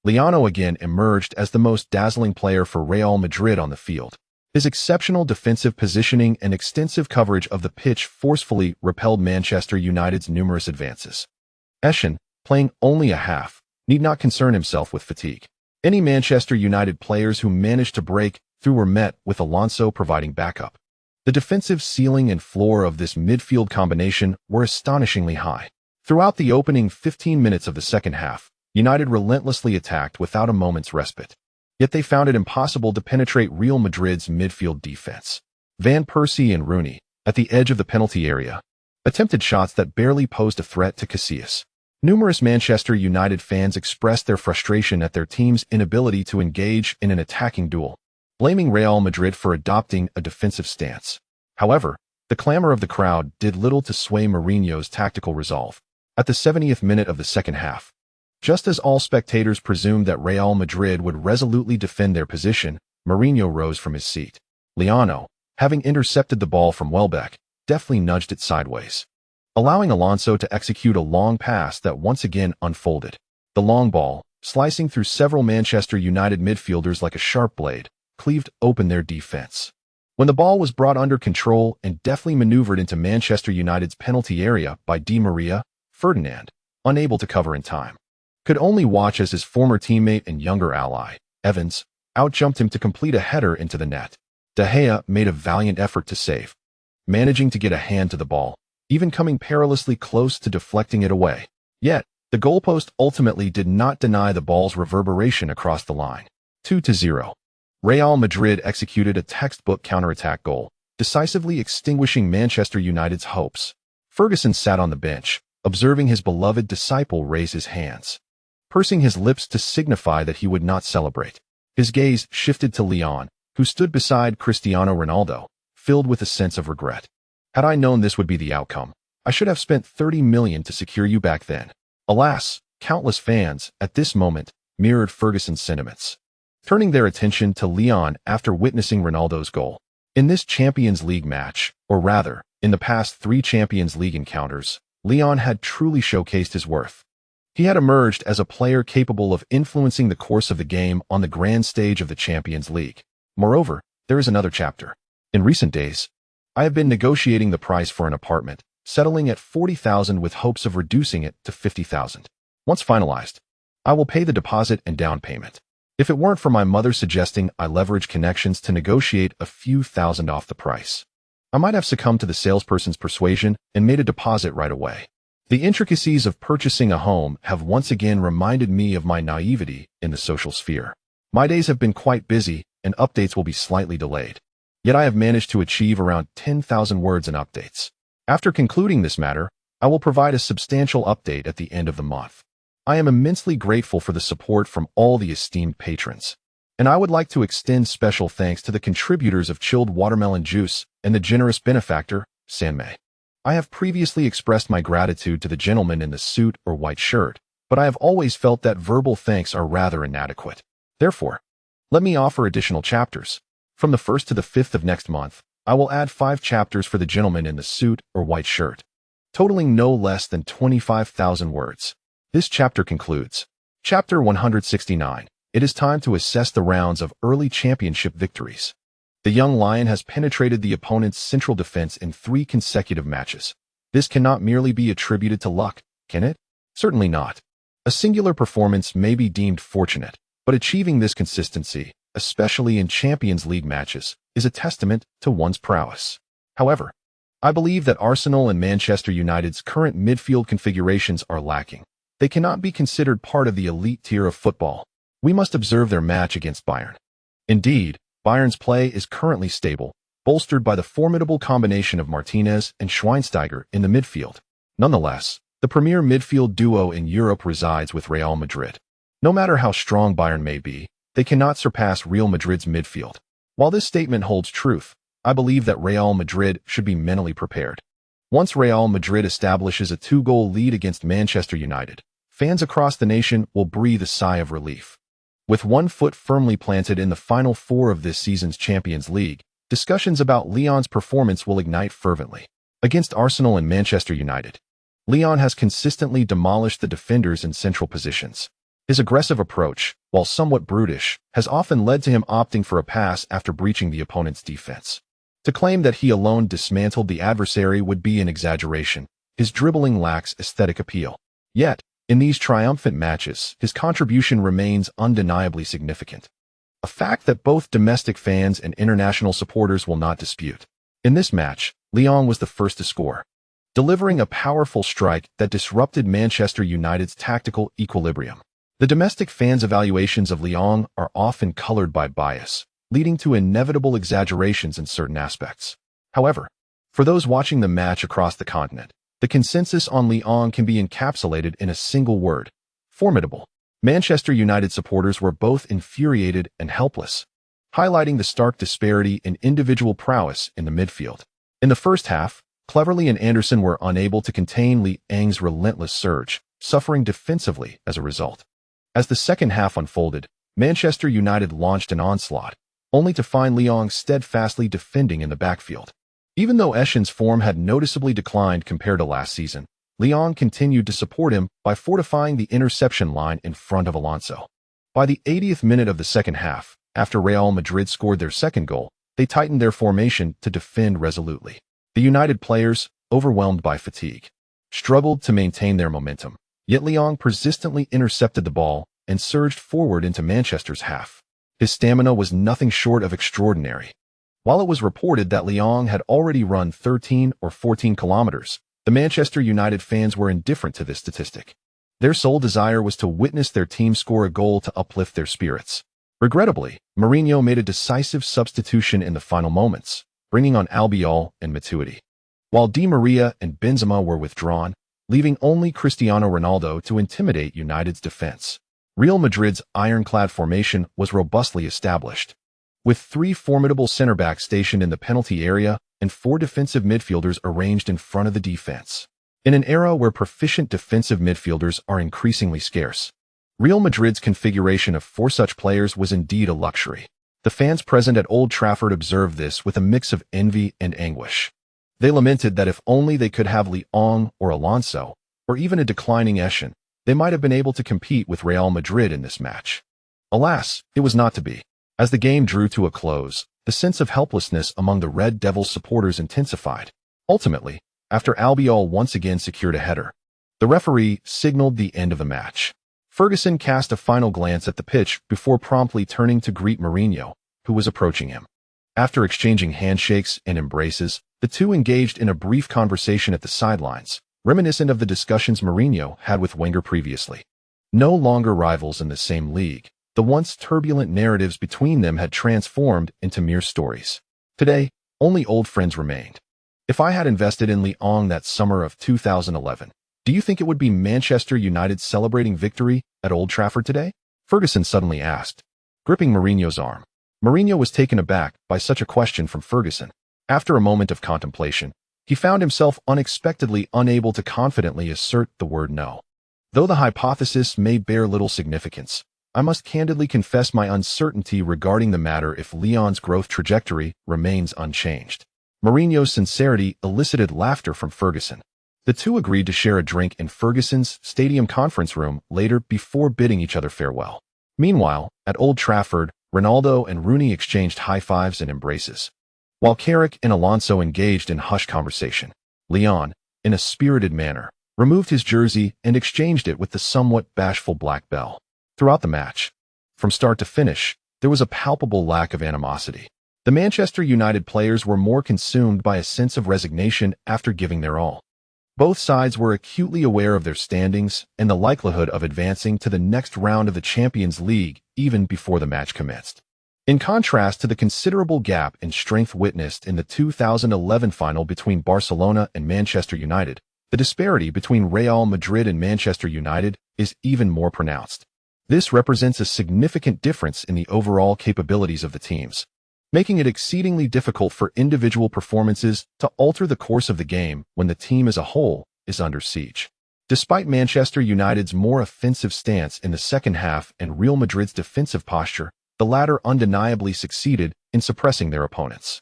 Lozano again emerged as the most dazzling player for Real Madrid on the field. His exceptional defensive positioning and extensive coverage of the pitch forcefully repelled Manchester United's numerous advances. Eschen, playing only a half, need not concern himself with fatigue. Any Manchester United players who managed to break through were met with Alonso providing backup. The defensive ceiling and floor of this midfield combination were astonishingly high. Throughout the opening 15 minutes of the second half, United relentlessly attacked without a moment's respite. Yet they found it impossible to penetrate Real Madrid's midfield defense. Van Persie and Rooney, at the edge of the penalty area, attempted shots that barely posed a threat to Casillas. Numerous Manchester United fans expressed their frustration at their team's inability to engage in an attacking duel, blaming Real Madrid for adopting a defensive stance. However, the clamor of the crowd did little to sway Mourinho's tactical resolve. At the 70th minute of the second half, just as all spectators presumed that Real Madrid would resolutely defend their position, Mourinho rose from his seat. Lozano, having intercepted the ball from Welbeck, deftly nudged it sideways, allowing Alonso to execute a long pass that once again unfolded. The long ball, slicing through several Manchester United midfielders like a sharp blade, cleaved open their defense. When the ball was brought under control and deftly maneuvered into Manchester United's penalty area by Di Maria, Ferdinand, unable to cover in time, could only watch as his former teammate and younger ally, Evans, outjumped him to complete a header into the net. De Gea made a valiant effort to save, managing to get a hand to the ball, even coming perilously close to deflecting it away. Yet, the goalpost ultimately did not deny the ball's reverberation across the line. 2-0. Real Madrid executed a textbook counterattack goal, decisively extinguishing Manchester United's hopes. Ferguson sat on the bench, observing his beloved disciple raise his hands, pursing his lips to signify that he would not celebrate. His gaze shifted to Leon, who stood beside Cristiano Ronaldo, filled with a sense of regret. Had I known this would be the outcome, I should have spent 30 million to secure you back then. Alas, countless fans, at this moment, mirrored Ferguson's sentiments, turning their attention to Leon after witnessing Ronaldo's goal. In this Champions League match, or rather, in the past 3 Champions League encounters, Leon had truly showcased his worth. He had emerged as a player capable of influencing the course of the game on the grand stage of the Champions League. Moreover, there is another chapter. In recent days, I have been negotiating the price for an apartment, settling at 40,000 with hopes of reducing it to 50,000. Once finalized, I will pay the deposit and down payment. If it weren't for my mother suggesting I leverage connections to negotiate a few thousand off the price, I might have succumbed to the salesperson's persuasion and made a deposit right away. The intricacies of purchasing a home have once again reminded me of my naivety in the social sphere. My days have been quite busy, and updates will be slightly delayed. Yet I have managed to achieve around 10,000 words in updates. After concluding this matter, I will provide a substantial update at the end of the month. I am immensely grateful for the support from all the esteemed patrons. And I would like to extend special thanks to the contributors of chilled watermelon juice and the generous benefactor, Sanmei. I have previously expressed my gratitude to the gentleman in the suit or white shirt, but I have always felt that verbal thanks are rather inadequate. Therefore, let me offer additional chapters. From the 1st to the 5th of next month, I will add 5 chapters for the gentleman in the suit or white shirt, totaling no less than 25,000 words. This chapter concludes. Chapter 169. It is time to assess the rounds of early championship victories. The young lion has penetrated the opponent's central defense in 3 consecutive matches. This cannot merely be attributed to luck, can it? Certainly not. A singular performance may be deemed fortunate, but achieving this consistency, especially in Champions League matches, is a testament to one's prowess. However, I believe that Arsenal and Manchester United's current midfield configurations are lacking. They cannot be considered part of the elite tier of football. We must observe their match against Bayern. Indeed, Bayern's play is currently stable, bolstered by the formidable combination of Martinez and Schweinsteiger in the midfield. Nonetheless, the premier midfield duo in Europe resides with Real Madrid. No matter how strong Bayern may be, they cannot surpass Real Madrid's midfield. While this statement holds truth, I believe that Real Madrid should be mentally prepared. Once Real Madrid establishes a 2-goal lead against Manchester United, fans across the nation will breathe a sigh of relief. With one foot firmly planted in the final 4 of this season's Champions League, discussions about Lyon's performance will ignite fervently. Against Arsenal and Manchester United, Lyon has consistently demolished the defenders in central positions. His aggressive approach, while somewhat brutish, has often led to him opting for a pass after breaching the opponent's defense. To claim that he alone dismantled the adversary would be an exaggeration. His dribbling lacks aesthetic appeal. Yet, in these triumphant matches, his contribution remains undeniably significant. A fact that both domestic fans and international supporters will not dispute. In this match, Lyon was the first to score, delivering a powerful strike that disrupted Manchester United's tactical equilibrium. The domestic fans' evaluations of Lyon are often colored by bias, leading to inevitable exaggerations in certain aspects. However, for those watching the match across the continent, the consensus on Lyon can be encapsulated in a single word: formidable. Manchester United supporters were both infuriated and helpless, highlighting the stark disparity in individual prowess in the midfield. In the first half, Cleverley and Anderson were unable to contain Lyon's relentless surge, suffering defensively as a result. As the second half unfolded, Manchester United launched an onslaught, only to find Lyon steadfastly defending in the backfield. Even though Eschen's form had noticeably declined compared to last season, Lyon continued to support him by fortifying the interception line in front of Alonso. By the 80th minute of the second half, after Real Madrid scored their second goal, they tightened their formation to defend resolutely. The United players, overwhelmed by fatigue, struggled to maintain their momentum, yet Lyon persistently intercepted the ball and surged forward into Manchester's half. His stamina was nothing short of extraordinary. While it was reported that Lyon had already run 13 or 14 kilometers, the Manchester United fans were indifferent to this statistic. Their sole desire was to witness their team score a goal to uplift their spirits. Regrettably, Mourinho made a decisive substitution in the final moments, bringing on Albiol and Matuidi, while Di Maria and Benzema were withdrawn, leaving only Cristiano Ronaldo to intimidate United's defense. Real Madrid's ironclad formation was robustly established, with 3 formidable center-backs stationed in the penalty area and 4 defensive midfielders arranged in front of the defense. In an era where proficient defensive midfielders are increasingly scarce, Real Madrid's configuration of 4 such players was indeed a luxury. The fans present at Old Trafford observed this with a mix of envy and anguish. They lamented that if only they could have Lyon or Alonso, or even a declining Eschen, they might have been able to compete with Real Madrid in this match. Alas, it was not to be. As the game drew to a close, the sense of helplessness among the Red Devils supporters intensified. Ultimately, after Albiol once again secured a header, the referee signaled the end of the match. Ferguson cast a final glance at the pitch before promptly turning to greet Mourinho, who was approaching him. After exchanging handshakes and embraces, the two engaged in a brief conversation at the sidelines, reminiscent of the discussions Mourinho had with Wenger previously. No longer rivals in the same league, the once turbulent narratives between them had transformed into mere stories. Today, only old friends remained. If I had invested in Lyon that summer of 2011, do you think it would be Manchester United celebrating victory at Old Trafford today? Ferguson suddenly asked. gripping Mourinho's arm. Mourinho was taken aback by such a question from Ferguson. After a moment of contemplation, he found himself unexpectedly unable to confidently assert the word no. Though the hypothesis may bear little significance, I must candidly confess my uncertainty regarding the matter if Lyon's growth trajectory remains unchanged. Mourinho's sincerity elicited laughter from Ferguson. The two agreed to share a drink in Ferguson's stadium conference room later before bidding each other farewell. Meanwhile, at Old Trafford, Ronaldo and Rooney exchanged high-fives and embraces. While Carrick and Alonso engaged in hushed conversation, Lyon, in a spirited manner, removed his jersey and exchanged it with the somewhat bashful Black Bell. Throughout the match, from start to finish, there was a palpable lack of animosity. The Manchester United players were more consumed by a sense of resignation after giving their all. Both sides were acutely aware of their standings and the likelihood of advancing to the next round of the Champions League even before the match commenced. In contrast to the considerable gap in strength witnessed in the 2011 final between Barcelona and Manchester United, the disparity between Real Madrid and Manchester United is even more pronounced. This represents a significant difference in the overall capabilities of the teams, making it exceedingly difficult for individual performances to alter the course of the game when the team as a whole is under siege. Despite Manchester United's more offensive stance in the second half and Real Madrid's defensive posture, the latter undeniably succeeded in suppressing their opponents.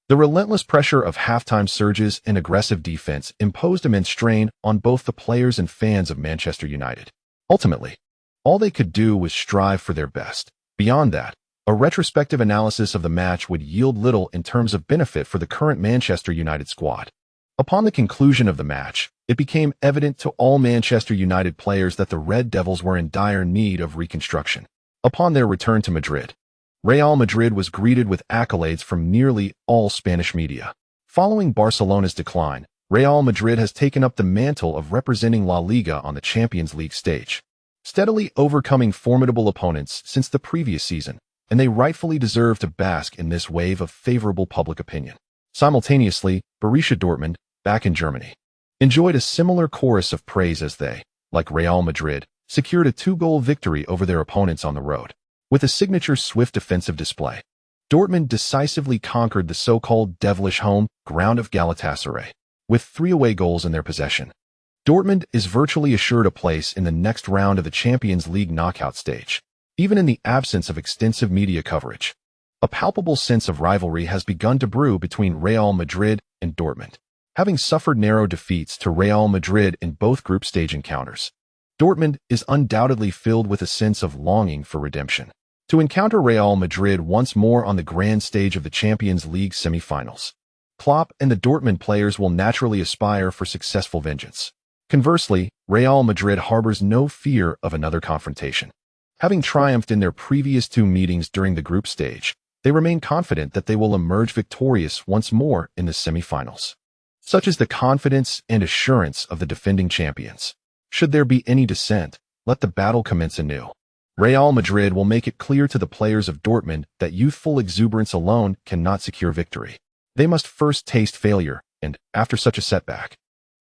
The relentless pressure of halftime surges and aggressive defense imposed immense strain on both the players and fans of Manchester United. Ultimately, all they could do was strive for their best. Beyond that, a retrospective analysis of the match would yield little in terms of benefit for the current Manchester United squad. Upon the conclusion of the match, it became evident to all Manchester United players that the Red Devils were in dire need of reconstruction. Upon their return to Madrid, Real Madrid was greeted with accolades from nearly all Spanish media. Following Barcelona's decline, Real Madrid has taken up the mantle of representing La Liga on the Champions League stage, steadily overcoming formidable opponents since the previous season, and they rightfully deserve to bask in this wave of favorable public opinion. Simultaneously, Borussia Dortmund, back in Germany, enjoyed a similar chorus of praise as they, like Real Madrid, secured a 2-goal victory over their opponents on the road. With a signature swift defensive display, Dortmund decisively conquered the so-called devilish home ground of Galatasaray, with 3 away goals in their possession. Dortmund is virtually assured a place in the next round of the Champions League knockout stage, even in the absence of extensive media coverage. A palpable sense of rivalry has begun to brew between Real Madrid and Dortmund. Having suffered narrow defeats to Real Madrid in both group stage encounters, Dortmund is undoubtedly filled with a sense of longing for redemption. To encounter Real Madrid once more on the grand stage of the Champions League semi-finals, Klopp and the Dortmund players will naturally aspire for successful vengeance. Conversely, Real Madrid harbors no fear of another confrontation. Having triumphed in their previous 2 meetings during the group stage, they remain confident that they will emerge victorious once more in the semi-finals. Such is the confidence and assurance of the defending champions. Should there be any dissent, let the battle commence anew. Real Madrid will make it clear to the players of Dortmund that youthful exuberance alone cannot secure victory. They must first taste failure and, after such a setback,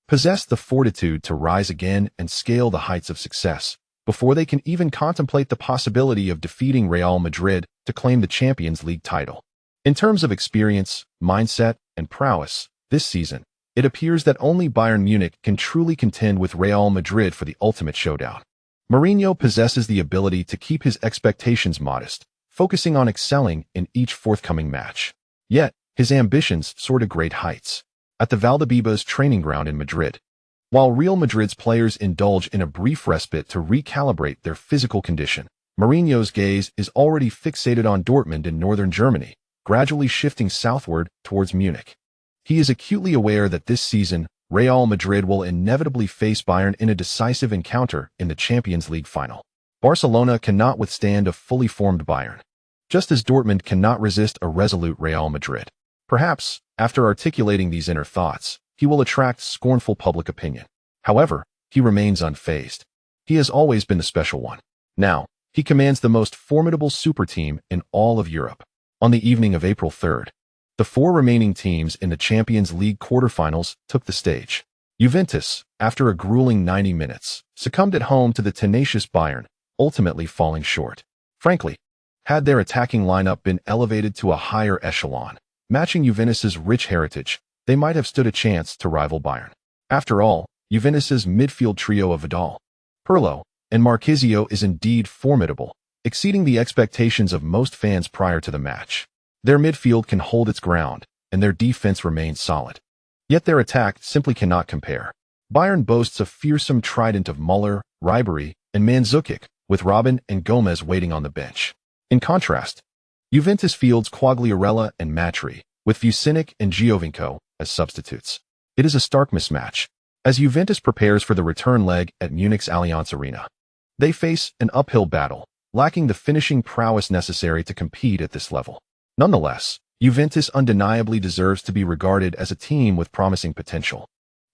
possess the fortitude to rise again and scale the heights of success, before they can even contemplate the possibility of defeating Real Madrid to claim the Champions League title. In terms of experience, mindset, and prowess, this season, it appears that only Bayern Munich can truly contend with Real Madrid for the ultimate showdown. Mourinho possesses the ability to keep his expectations modest, focusing on excelling in each forthcoming match. Yet, his ambitions soar to great heights. At the Valdebebas training ground in Madrid, while Real Madrid's players indulge in a brief respite to recalibrate their physical condition, Mourinho's gaze is already fixated on Dortmund in northern Germany, gradually shifting southward towards Munich. He is acutely aware that this season, Real Madrid will inevitably face Bayern in a decisive encounter in the Champions League final. Barcelona cannot withstand a fully formed Bayern, just as Dortmund cannot resist a resolute Real Madrid. Perhaps, after articulating these inner thoughts, he will attract scornful public opinion. However, he remains unfazed. He has always been the special one. Now, he commands the most formidable super team in all of Europe. On the evening of April 3rd, the 4 remaining teams in the Champions League quarterfinals took the stage. Juventus, after a grueling 90 minutes, succumbed at home to the tenacious Bayern, ultimately falling short. Frankly, Had their attacking lineup been elevated to a higher echelon, matching Juventus's rich heritage, they might have stood a chance to rival Bayern. After all, Juventus's midfield trio of Vidal, Pirlo, and Marchisio is indeed formidable, exceeding the expectations of most fans prior to the match. Their midfield can hold its ground, and their defense remains solid. Yet their attack simply cannot compare. Bayern boasts a fearsome trident of Müller, Ribery, and Mandzukic, with Robben and Gomez waiting on the bench. In contrast, Juventus fields Quagliarella and Matri, with Vucinic and Giovinco as substitutes. It is a stark mismatch, as Juventus prepares for the return leg at Munich's Allianz Arena. They face an uphill battle, lacking the finishing prowess necessary to compete at this level. Nonetheless, Juventus undeniably deserves to be regarded as a team with promising potential.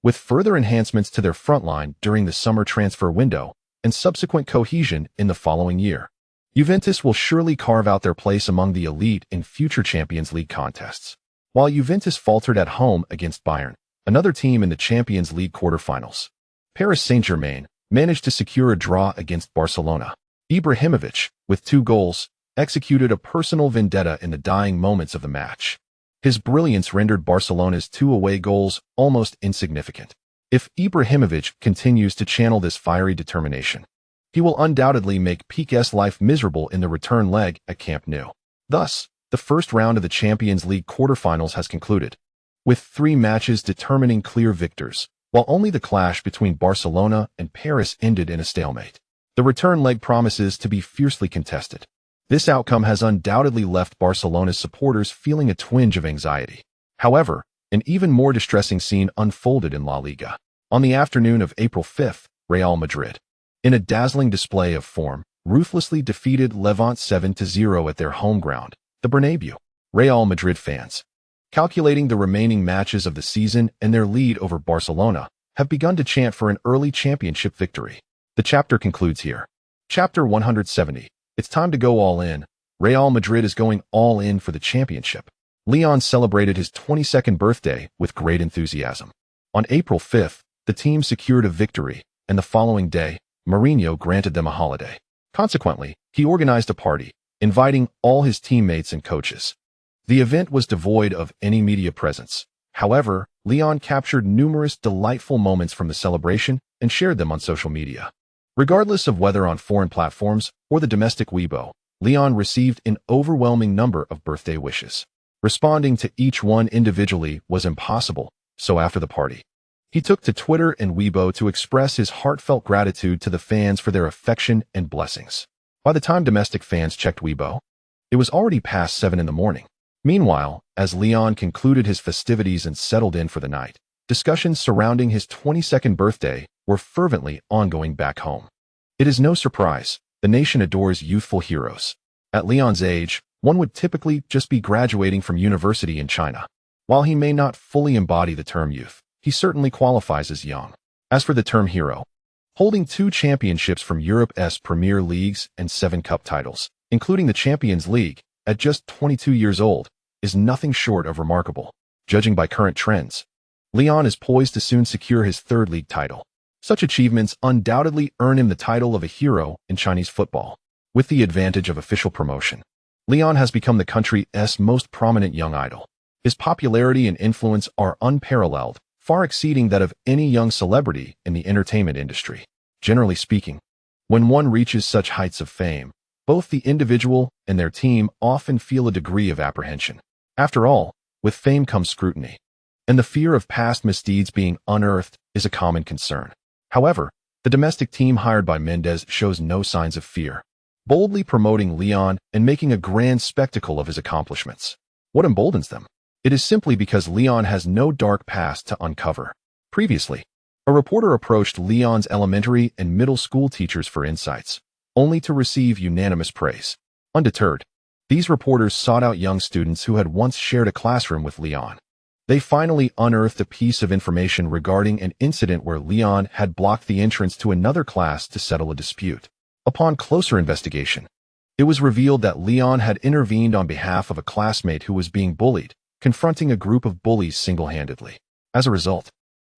With further enhancements to their front line during the summer transfer window and subsequent cohesion in the following year, Juventus will surely carve out their place among the elite in future Champions League contests. While Juventus faltered at home against Bayern, another team in the Champions League quarterfinals, Paris Saint-Germain managed to secure a draw against Barcelona. Ibrahimovic, with 2 goals, executed a personal vendetta in the dying moments of the match. His brilliance rendered Barcelona's 2 away goals almost insignificant. If Ibrahimovic continues to channel this fiery determination, he will undoubtedly make Piqué's life miserable in the return leg at Camp Nou. Thus, the first round of the Champions League quarterfinals has concluded, with 3 matches determining clear victors, while only the clash between Barcelona and Paris ended in a stalemate. The return leg promises to be fiercely contested. This outcome has undoubtedly left Barcelona's supporters feeling a twinge of anxiety. However, an even more distressing scene unfolded in La Liga. On the afternoon of April 5th, Real Madrid, in a dazzling display of form, ruthlessly defeated Levante 7-0 at their home ground, the Bernabeu. Real Madrid fans, calculating the remaining matches of the season and their lead over Barcelona, have begun to chant for an early championship victory. The chapter concludes here. Chapter 170. It's time to go all in. Real Madrid is going all in for the championship. Leon celebrated his 22nd birthday with great enthusiasm. On April 5th, the team secured a victory, and the following day, Mourinho granted them a holiday. Consequently, he organized a party, inviting all his teammates and coaches. The event was devoid of any media presence. However, Leon captured numerous delightful moments from the celebration and shared them on social media. Regardless of whether on foreign platforms or the domestic Weibo, Leon received an overwhelming number of birthday wishes. Responding to each one individually was impossible, so after the party, he took to Twitter and Weibo to express his heartfelt gratitude to the fans for their affection and blessings. By the time domestic fans checked Weibo, it was already past 7 in the morning. Meanwhile, as Leon concluded his festivities and settled in for the night, discussions surrounding his 22nd birthday were fervently ongoing back home. It is no surprise, the nation adores youthful heroes. At Leon's age, one would typically just be graduating from university in China. While he may not fully embody the term youth, he certainly qualifies as young. As for the term hero, holding 2 championships from Europe's Premier Leagues and 7 cup titles, including the Champions League, at just 22 years old, is nothing short of remarkable. Judging by current trends, Leon is poised to soon secure his 3rd league title. Such achievements undoubtedly earn him the title of a hero in Chinese football. With the advantage of official promotion, Leon has become the country's most prominent young idol. His popularity and influence are unparalleled, far exceeding that of any young celebrity in the entertainment industry. Generally speaking, when one reaches such heights of fame, both the individual and their team often feel a degree of apprehension. After all, with fame comes scrutiny, and the fear of past misdeeds being unearthed is a common concern. However, the domestic team hired by Mendes shows no signs of fear, boldly promoting Leon and making a grand spectacle of his accomplishments. What emboldens them? It is simply because Leon has no dark past to uncover. Previously, a reporter approached Leon's elementary and middle school teachers for insights, only to receive unanimous praise. Undeterred, these reporters sought out young students who had once shared a classroom with Leon. They finally unearthed a piece of information regarding an incident where Leon had blocked the entrance to another class to settle a dispute. Upon closer investigation, it was revealed that Leon had intervened on behalf of a classmate who was being bullied, confronting a group of bullies single-handedly. As a result,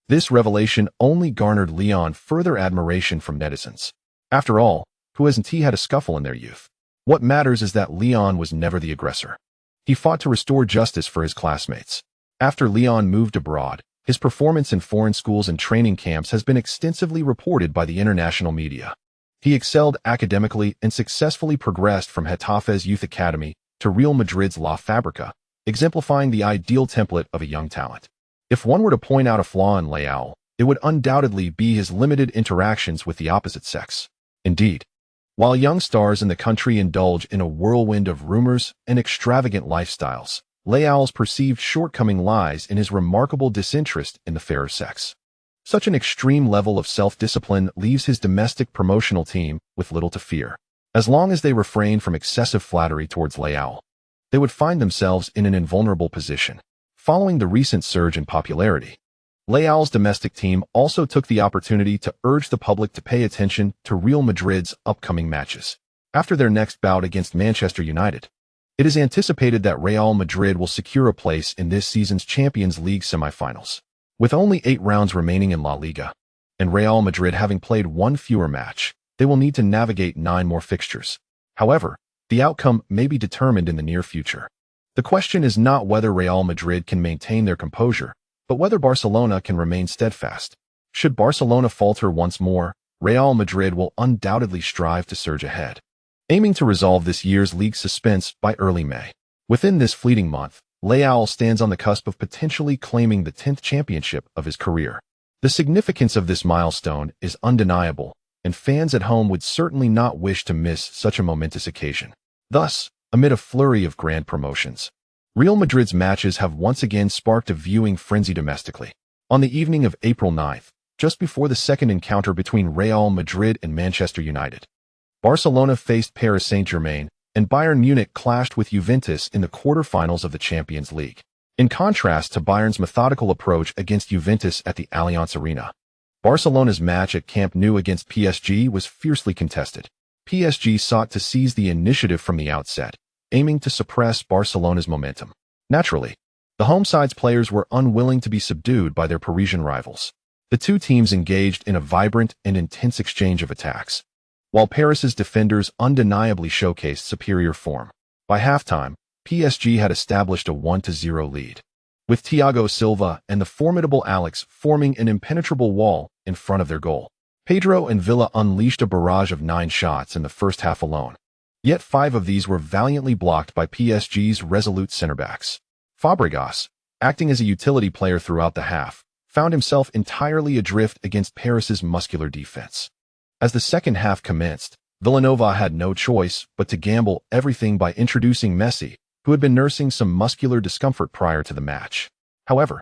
this revelation only garnered Leon further admiration from netizens. After all, who hasn't he had a scuffle in their youth? What matters is that Leon was never the aggressor. He fought to restore justice for his classmates. After Leon moved abroad, his performance in foreign schools and training camps has been extensively reported by the international media. He excelled academically and successfully progressed from Getafe's youth academy to Real Madrid's La Fabrica, exemplifying the ideal template of a young talent. If one were to point out a flaw in Leão, it would undoubtedly be his limited interactions with the opposite sex. Indeed, while young stars in the country indulge in a whirlwind of rumors and extravagant lifestyles, Leão's perceived shortcoming lies in his remarkable disinterest in the fairer sex. Such an extreme level of self-discipline leaves his domestic promotional team with little to fear. As long as they refrain from excessive flattery towards Leão, they would find themselves in an invulnerable position. Following the recent surge in popularity, Leão's domestic team also took the opportunity to urge the public to pay attention to Real Madrid's upcoming matches. After their next bout against Manchester United, it is anticipated that Real Madrid will secure a place in this season's Champions League semifinals. With only 8 rounds remaining in La Liga, and Real Madrid having played 1 fewer match, they will need to navigate 9 more fixtures. However, the outcome may be determined in the near future. The question is not whether Real Madrid can maintain their composure, but whether Barcelona can remain steadfast. Should Barcelona falter once more, Real Madrid will undoubtedly strive to surge ahead, aiming to resolve this year's league suspense by early May. Within this fleeting month, Leão stands on the cusp of potentially claiming the 10th championship of his career. The significance of this milestone is undeniable, and fans at home would certainly not wish to miss such a momentous occasion. Thus, amid a flurry of grand promotions, Real Madrid's matches have once again sparked a viewing frenzy domestically. On the evening of April 9th, just before the second encounter between Real Madrid and Manchester United, Barcelona faced Paris Saint-Germain, and Bayern Munich clashed with Juventus in the quarter-finals of the Champions League. In contrast to Bayern's methodical approach against Juventus at the Allianz Arena, Barcelona's match at Camp Nou against PSG was fiercely contested. PSG sought to seize the initiative from the outset, aiming to suppress Barcelona's momentum. Naturally, the home side's players were unwilling to be subdued by their Parisian rivals. The two teams engaged in a vibrant and intense exchange of attacks, while Paris's defenders undeniably showcased superior form. By halftime, PSG had established a 1-0 lead, with Thiago Silva and the formidable Alex forming an impenetrable wall in front of their goal. Pedro and Villa unleashed a barrage of 9 shots in the first half alone, yet 5 of these were valiantly blocked by PSG's resolute center-backs. Fabregas, acting as a utility player throughout the half, found himself entirely adrift against Paris's muscular defense. As the second half commenced, Villanova had no choice but to gamble everything by introducing Messi, who had been nursing some muscular discomfort prior to the match. However,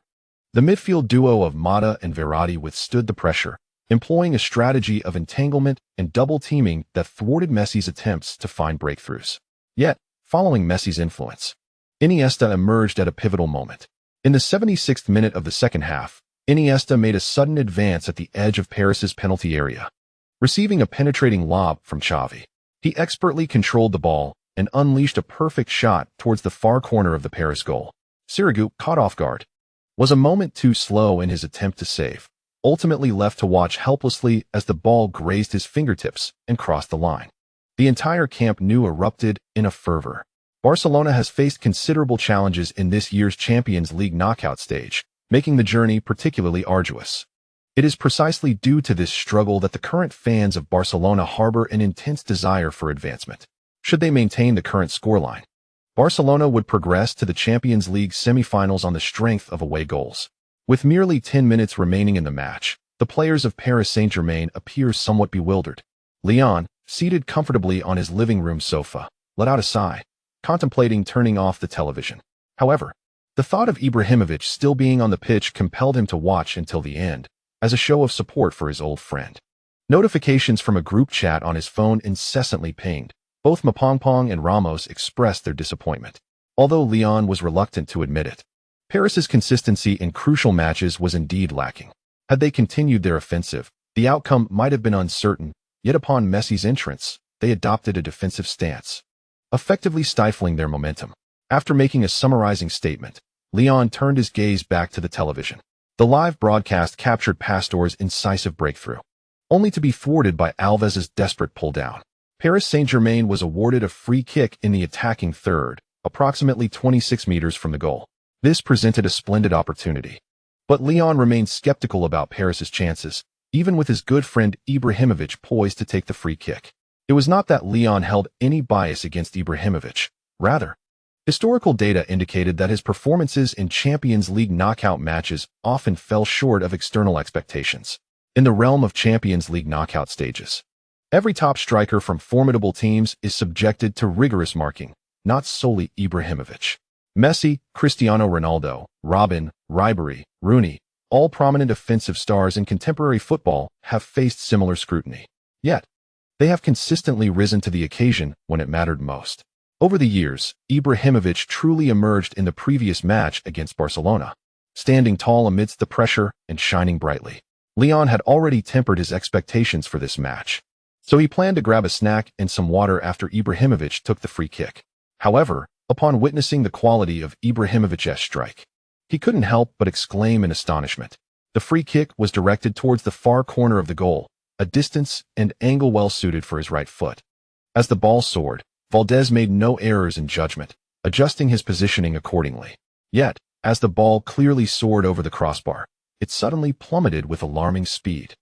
the midfield duo of Morata and Verratti withstood the pressure, employing a strategy of entanglement and double-teaming that thwarted Messi's attempts to find breakthroughs. Yet, following Messi's influence, Iniesta emerged at a pivotal moment. In the 76th minute of the second half, Iniesta made a sudden advance at the edge of Paris's penalty area. Receiving a penetrating lob from Xavi, he expertly controlled the ball and unleashed a perfect shot towards the far corner of the Paris goal. Sirigu, caught off guard, was a moment too slow in his attempt to save, ultimately left to watch helplessly as the ball grazed his fingertips and crossed the line. The entire Camp Nou erupted in a fervor. Barcelona has faced considerable challenges in this year's Champions League knockout stage, making the journey particularly arduous. It is precisely due to this struggle that the current fans of Barcelona harbor an intense desire for advancement. Should they maintain the current scoreline, Barcelona would progress to the Champions League semi-finals on the strength of away goals. With merely 10 minutes remaining in the match, the players of Paris Saint-Germain appear somewhat bewildered. Leon, seated comfortably on his living room sofa, let out a sigh, contemplating turning off the television. However, the thought of Ibrahimovic still being on the pitch compelled him to watch until the end, as a show of support for his old friend. Notifications from a group chat on his phone incessantly pinged. Both Mapongpong and Ramos expressed their disappointment, although Leon was reluctant to admit it. Paris's consistency in crucial matches was indeed lacking. Had they continued their offensive, the outcome might have been uncertain, yet upon Messi's entrance, they adopted a defensive stance, effectively stifling their momentum. After making a summarizing statement, Leon turned his gaze back to the television. The live broadcast captured Pastor's incisive breakthrough, only to be thwarted by Alves's desperate pull-down. Paris Saint-Germain was awarded a free kick in the attacking third, approximately 26 meters from the goal. This presented a splendid opportunity. But Lyon remained skeptical about Paris's chances, even with his good friend Ibrahimovic poised to take the free kick. It was not that Lyon held any bias against Ibrahimovic. Rather, historical data indicated that his performances in Champions League knockout matches often fell short of external expectations. In the realm of Champions League knockout stages, every top striker from formidable teams is subjected to rigorous marking, not solely Ibrahimovic. Messi, Cristiano Ronaldo, Robin, Ribéry, Rooney, all prominent offensive stars in contemporary football have faced similar scrutiny. Yet, they have consistently risen to the occasion when it mattered most. Over the years, Ibrahimovic truly emerged in the previous match against Barcelona, standing tall amidst the pressure and shining brightly. Lyon had already tempered his expectations for this match, so he planned to grab a snack and some water after Ibrahimovic took the free kick. However, upon witnessing the quality of Ibrahimovic's strike, he couldn't help but exclaim in astonishment. The free kick was directed towards the far corner of the goal, a distance and angle well suited for his right foot. As the ball soared, Valdés made no errors in judgment, adjusting his positioning accordingly. Yet, as the ball clearly soared over the crossbar, it suddenly plummeted with alarming speed.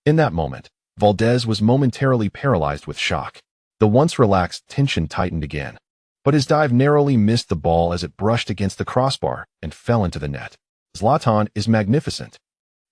In that moment, Valdés was momentarily paralyzed with shock. The once relaxed tension tightened again, but his dive narrowly missed the ball as it brushed against the crossbar and fell into the net. Zlatan is magnificent.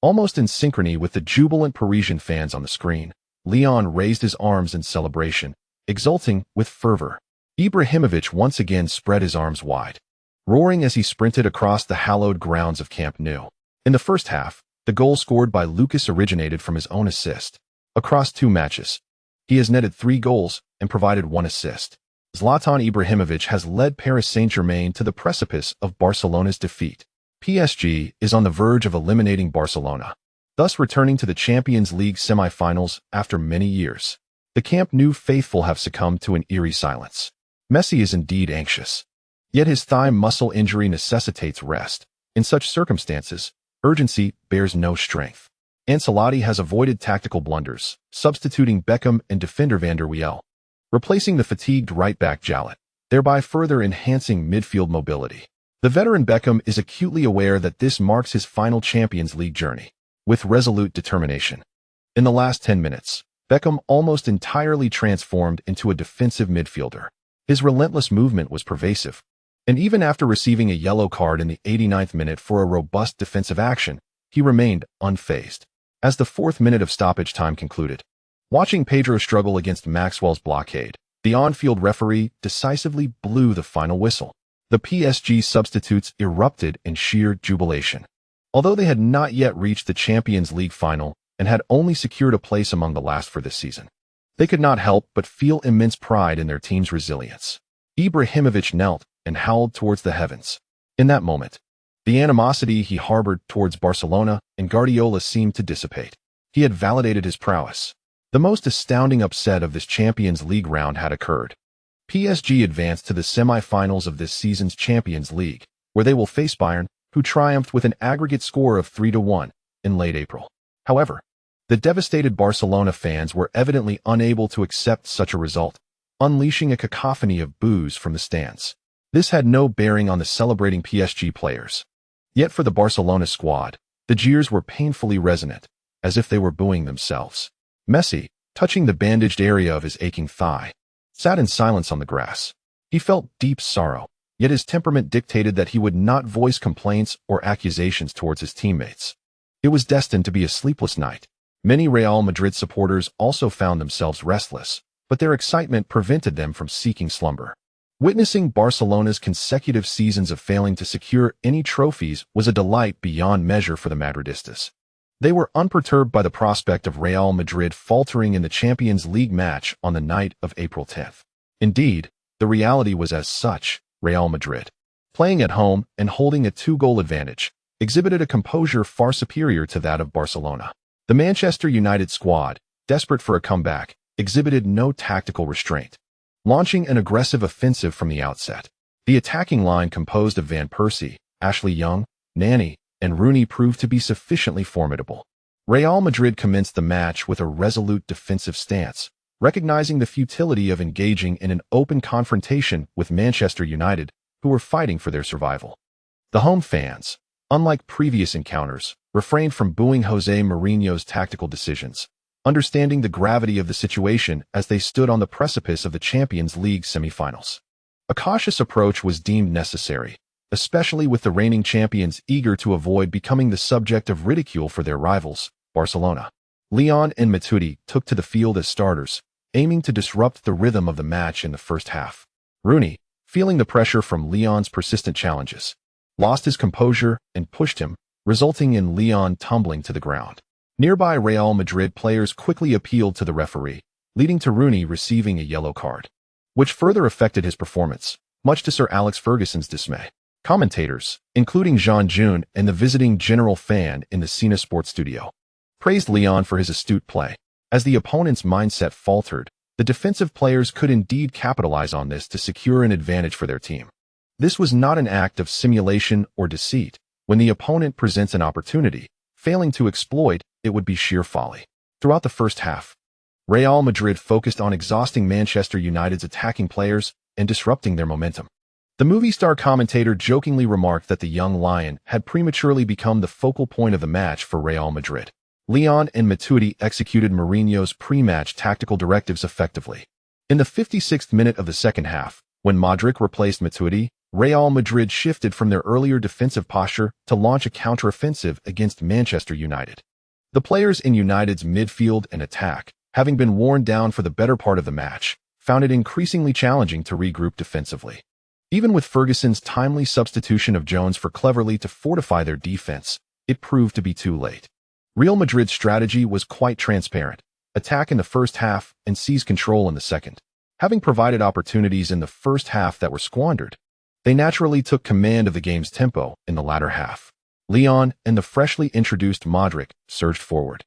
Almost in synchrony with the jubilant Parisian fans on the screen, Lyon raised his arms in celebration, exulting with fervor. Ibrahimovic once again spread his arms wide, roaring as he sprinted across the hallowed grounds of Camp Nou. In the first half, the goal scored by Lucas originated from his own assist. Across 2 matches, he has netted 3 goals and provided 1 assist. Zlatan Ibrahimovic has led Paris Saint-Germain to the precipice of Barcelona's defeat. PSG is on the verge of eliminating Barcelona, thus returning to the Champions League semi-finals after many years. The Camp Nou faithful have succumbed to an eerie silence. Messi is indeed anxious, yet his thigh muscle injury necessitates rest. In such circumstances, urgency bears no strength. Ancelotti has avoided tactical blunders, substituting Beckham and defender Van der Wiel, replacing the fatigued right-back Jallet, thereby further enhancing midfield mobility. The veteran Beckham is acutely aware that this marks his final Champions League journey. With resolute determination, in the last 10 minutes, Beckham almost entirely transformed into a defensive midfielder. His relentless movement was pervasive, and even after receiving a yellow card in the 89th minute for a robust defensive action, he remained unfazed. As the 4th minute of stoppage time concluded, watching Pedro struggle against Maxwell's blockade, the on-field referee decisively blew the final whistle. The PSG substitutes erupted in sheer jubilation. Although they had not yet reached the Champions League final and had only secured a place among the last for this season, they could not help but feel immense pride in their team's resilience. Ibrahimovic knelt and howled towards the heavens. In that moment, the animosity he harbored towards Barcelona and Guardiola seemed to dissipate. He had validated his prowess. The most astounding upset of this Champions League round had occurred. PSG advanced to the semi-finals of this season's Champions League, where they will face Bayern, who triumphed with an aggregate score of 3-1 in late April. However, the devastated Barcelona fans were evidently unable to accept such a result, unleashing a cacophony of boos from the stands. This had no bearing on the celebrating PSG players. Yet for the Barcelona squad, the jeers were painfully resonant, as if they were booing themselves. Messi, touching the bandaged area of his aching thigh, sat in silence on the grass. He felt deep sorrow, yet his temperament dictated that he would not voice complaints or accusations towards his teammates. It was destined to be a sleepless night. Many Real Madrid supporters also found themselves restless, but their excitement prevented them from seeking slumber. Witnessing Barcelona's consecutive seasons of failing to secure any trophies was a delight beyond measure for the Madridistas. They were unperturbed by the prospect of Real Madrid faltering in the Champions League match on the night of April 10th. Indeed, the reality was as such. Real Madrid, playing at home and holding a 2-goal advantage, exhibited a composure far superior to that of Barcelona. The Manchester United squad, desperate for a comeback, exhibited no tactical restraint, launching an aggressive offensive from the outset. The attacking line composed of Van Persie, Ashley Young, Nani, and Rooney proved to be sufficiently formidable. Real Madrid commenced the match with a resolute defensive stance, recognizing the futility of engaging in an open confrontation with Manchester United, who were fighting for their survival. The home fans, unlike previous encounters, refrained from booing Jose Mourinho's tactical decisions, understanding the gravity of the situation as they stood on the precipice of the Champions League semi-finals. A cautious approach was deemed necessary, especially with the reigning champions eager to avoid becoming the subject of ridicule for their rivals, Barcelona. Leon and Matuidi took to the field as starters, aiming to disrupt the rhythm of the match in the first half. Rooney, feeling the pressure from Leon's persistent challenges, lost his composure and pushed him, resulting in Leon tumbling to the ground. Nearby Real Madrid players quickly appealed to the referee, leading to Rooney receiving a yellow card, which further affected his performance, much to Sir Alex Ferguson's dismay. Commentators, including Jean June and the visiting general fan in the Cena Sports studio, praised Leon for his astute play. As the opponent's mindset faltered, the defensive players could indeed capitalize on this to secure an advantage for their team. This was not an act of simulation or deceit. When the opponent presents an opportunity, failing to exploit, it would be sheer folly. Throughout the first half, Real Madrid focused on exhausting Manchester United's attacking players and disrupting their momentum. The movie star commentator jokingly remarked that the young lion had prematurely become the focal point of the match for Real Madrid. Leon and Matuidi executed Mourinho's pre-match tactical directives effectively. In the 56th minute of the second half, when Modric replaced Matuidi, Real Madrid shifted from their earlier defensive posture to launch a counter-offensive against Manchester United. The players in United's midfield and attack, having been worn down for the better part of the match, found it increasingly challenging to regroup defensively. Even with Ferguson's timely substitution of Jones for Cleverley to fortify their defense, it proved to be too late. Real Madrid's strategy was quite transparent: attack in the first half and seize control in the second. Having provided opportunities in the first half that were squandered, they naturally took command of the game's tempo in the latter half. Leon and the freshly introduced Modric surged forward,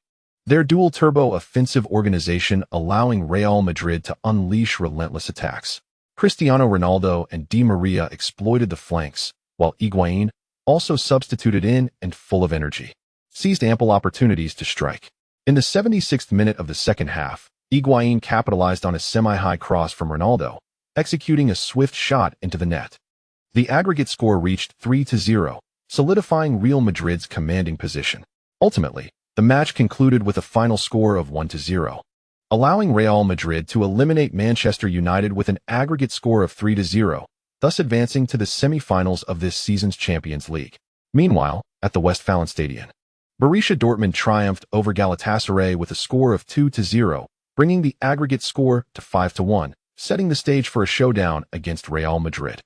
their dual-turbo offensive organization allowing Real Madrid to unleash relentless attacks. Cristiano Ronaldo and Di Maria exploited the flanks, while Higuain, also substituted in and full of energy, seized ample opportunities to strike. In the 76th minute of the second half, Higuain capitalized on a semi-high cross from Ronaldo, executing a swift shot into the net. The aggregate score reached 3-0, solidifying Real Madrid's commanding position. Ultimately, the match concluded with a final score of 1-0, allowing Real Madrid to eliminate Manchester United with an aggregate score of 3-0, thus advancing to the semi-finals of this season's Champions League. Meanwhile, at the Westfalenstadion, Borussia Dortmund triumphed over Galatasaray with a score of 2-0, bringing the aggregate score to 5-1, setting the stage for a showdown against Real Madrid.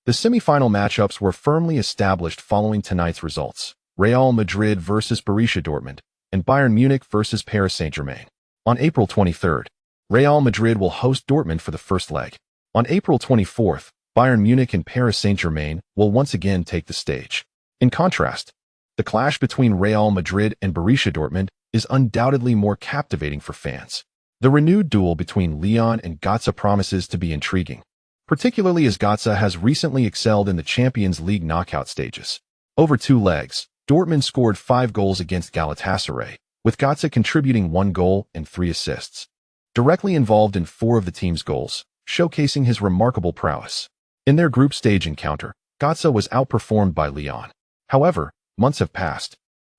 The semi-final matchups were firmly established following tonight's results: Real Madrid versus Borussia Dortmund, and Bayern Munich versus Paris Saint-Germain. On April 23rd, Real Madrid will host Dortmund for the first leg. On April 24th, Bayern Munich and Paris Saint-Germain will once again take the stage. In contrast, the clash between Real Madrid and Borussia Dortmund is undoubtedly more captivating for fans. The renewed duel between Leon and Götze promises to be intriguing, particularly as Götze has recently excelled in the Champions League knockout stages. Over 2 legs, Dortmund scored 5 goals against Galatasaray, with Götze contributing 1 goal and 3 assists. Directly involved in 4 of the team's goals, showcasing his remarkable prowess. In their group stage encounter, Götze was outperformed by Leon. However, months have passed,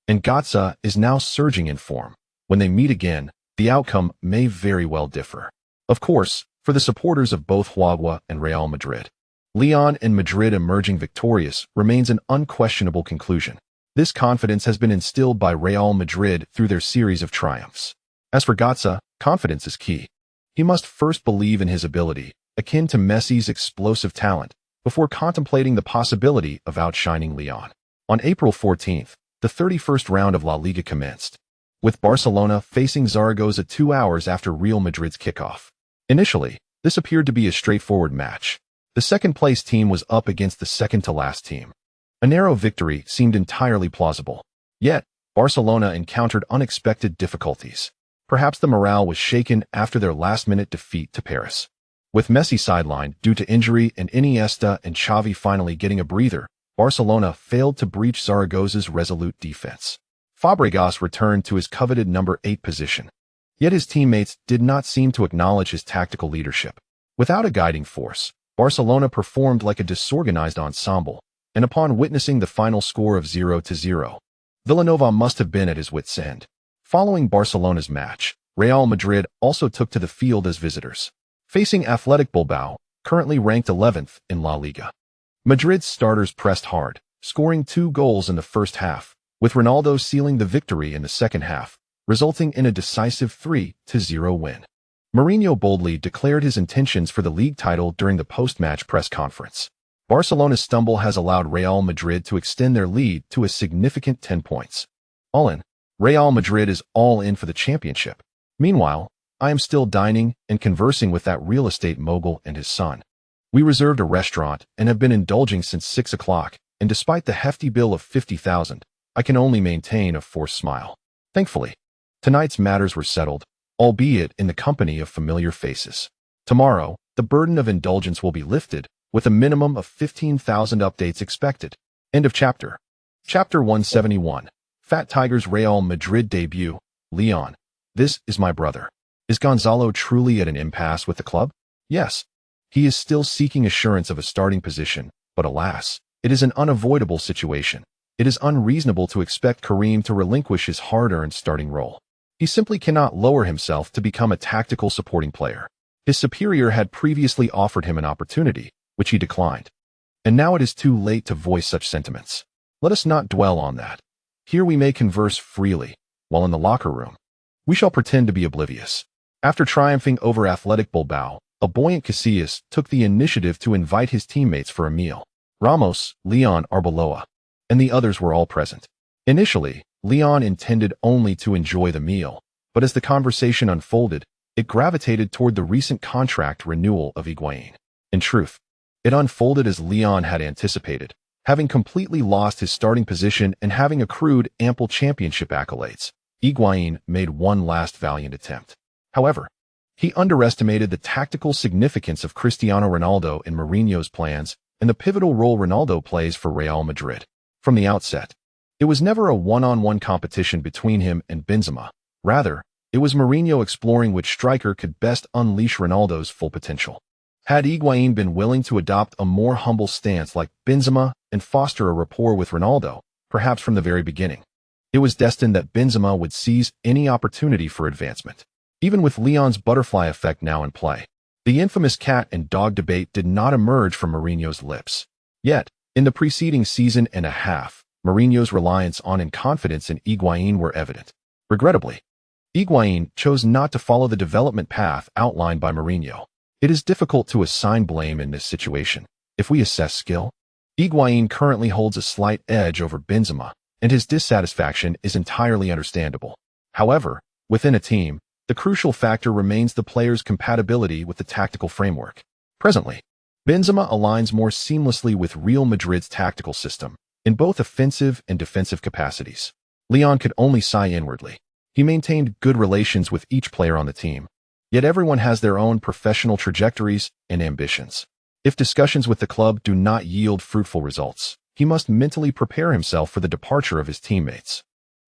and Götze is now surging in form. When they meet again, the outcome may very well differ. Of course, for the supporters of both Huagua and Real Madrid, Leon and Madrid emerging victorious remains an unquestionable conclusion. This confidence has been instilled by Real Madrid through their series of triumphs. As for Götze, confidence is key. He must first believe in his ability, akin to Messi's explosive talent, before contemplating the possibility of outshining Leon. On April 14th, the 31st round of La Liga commenced, with Barcelona facing Zaragoza 2 hours after Real Madrid's kickoff. Initially, this appeared to be a straightforward match. The second-place team was up against the second-to-last team. A narrow victory seemed entirely plausible. Yet, Barcelona encountered unexpected difficulties. Perhaps the morale was shaken after their last-minute defeat to Paris. With Messi sidelined due to injury and Iniesta and Xavi finally getting a breather, Barcelona failed to breach Zaragoza's resolute defense. Fabregas returned to his coveted number 8 position, Yet his teammates did not seem to acknowledge his tactical leadership. Without a guiding force, Barcelona performed like a disorganized ensemble, and upon witnessing the final score of 0-0, Villanova must have been at his wits' end. Following Barcelona's match, Real Madrid also took to the field as visitors, facing Athletic Bilbao, currently ranked 11th in La Liga. Madrid's starters pressed hard, scoring 2 goals in the first half, with Ronaldo sealing the victory in the second half, resulting in a decisive 3-0 win. Mourinho boldly declared his intentions for the league title during the post-match press conference. Barcelona's stumble has allowed Real Madrid to extend their lead to a significant 10 points. All in, Real Madrid is all in for the championship. Meanwhile, I am still dining and conversing with that real estate mogul and his son. We reserved a restaurant and have been indulging since 6 o'clock, and despite the hefty bill of 50,000, I can only maintain a forced smile. Thankfully, tonight's matters were settled, albeit in the company of familiar faces. Tomorrow, the burden of indulgence will be lifted, with a minimum of 15,000 updates expected. End of chapter. Chapter 171. Fat Tigers Real Madrid debut. Leon. This is my brother. Is Gonzalo truly at an impasse with the club? Yes. He is still seeking assurance of a starting position, but alas, it is an unavoidable situation. It is unreasonable to expect Karim to relinquish his hard-earned starting role. He simply cannot lower himself to become a tactical supporting player. His superior had previously offered him an opportunity, which he declined. And now it is too late to voice such sentiments. Let us not dwell on that. Here we may converse freely, while in the locker room, we shall pretend to be oblivious. After triumphing over Athletic Bilbao, a buoyant Casillas took the initiative to invite his teammates for a meal. Ramos, Leon, Arbeloa, and the others were all present. Initially, Leon intended only to enjoy the meal, but as the conversation unfolded, it gravitated toward the recent contract renewal of Higuain. In truth, it unfolded as Leon had anticipated, having completely lost his starting position and having accrued ample championship accolades. Higuain made one last valiant attempt. However, he underestimated the tactical significance of Cristiano Ronaldo in Mourinho's plans and the pivotal role Ronaldo plays for Real Madrid. From the outset, it was never a one-on-one competition between him and Benzema. Rather, it was Mourinho exploring which striker could best unleash Ronaldo's full potential. Had Higuain been willing to adopt a more humble stance like Benzema and foster a rapport with Ronaldo, perhaps from the very beginning, it was destined that Benzema would seize any opportunity for advancement. Even with Leon's butterfly effect now in play, the infamous cat and dog debate did not emerge from Mourinho's lips. Yet, in the preceding season and a half, Mourinho's reliance on and confidence in Higuain were evident. Regrettably, Higuain chose not to follow the development path outlined by Mourinho. It is difficult to assign blame in this situation. If we assess skill, Higuain currently holds a slight edge over Benzema, and his dissatisfaction is entirely understandable. However, within a team, the crucial factor remains the player's compatibility with the tactical framework. Presently, Benzema aligns more seamlessly with Real Madrid's tactical system, in both offensive and defensive capacities. Leon could only sigh inwardly. He maintained good relations with each player on the team, yet everyone has their own professional trajectories and ambitions. If discussions with the club do not yield fruitful results, he must mentally prepare himself for the departure of his teammates.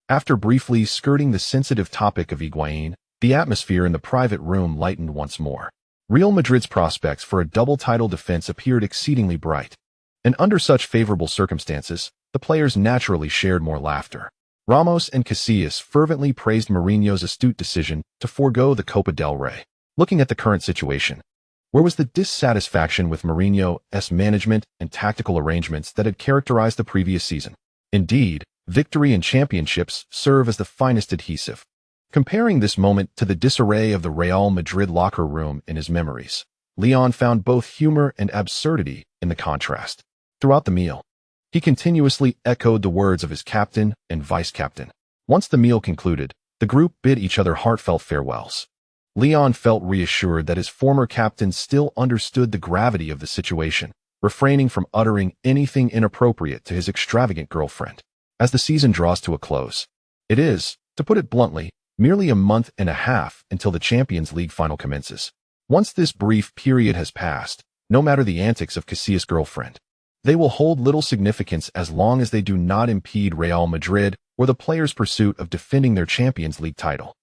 After briefly skirting the sensitive topic of Higuain, the atmosphere in the private room lightened once more. Real Madrid's prospects for a double-title defense appeared exceedingly bright. And under such favorable circumstances, the players naturally shared more laughter. Ramos and Casillas fervently praised Mourinho's astute decision to forego the Copa del Rey. Looking at the current situation, where was the dissatisfaction with Mourinho's management and tactical arrangements that had characterized the previous season? Indeed, victory and championships serve as the finest adhesive. Comparing this moment to the disarray of the Real Madrid locker room in his memories, Leon found both humor and absurdity in the contrast. Throughout the meal, he continuously echoed the words of his captain and vice-captain. Once the meal concluded, the group bid each other heartfelt farewells. Leon felt reassured that his former captain still understood the gravity of the situation, refraining from uttering anything inappropriate to his extravagant girlfriend. As the season draws to a close, it is, to put it bluntly, merely a month and a half until the Champions League final commences. Once this brief period has passed, no matter the antics of Casillas' girlfriend, they will hold little significance as long as they do not impede Real Madrid or the players' pursuit of defending their Champions League title.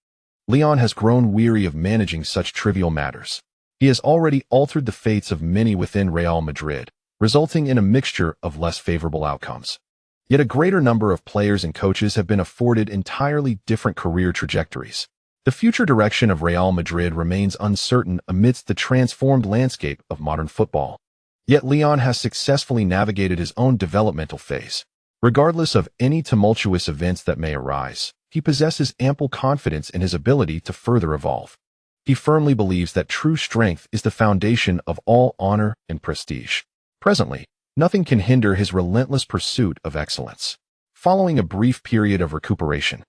Leon has grown weary of managing such trivial matters. He has already altered the fates of many within Real Madrid, resulting in a mixture of less favorable outcomes. Yet a greater number of players and coaches have been afforded entirely different career trajectories. The future direction of Real Madrid remains uncertain amidst the transformed landscape of modern football. Yet Leon has successfully navigated his own developmental phase. Regardless of any tumultuous events that may arise, he possesses ample confidence in his ability to further evolve. He firmly believes that true strength is the foundation of all honor and prestige. Presently, nothing can hinder his relentless pursuit of excellence. Following a brief period of recuperation,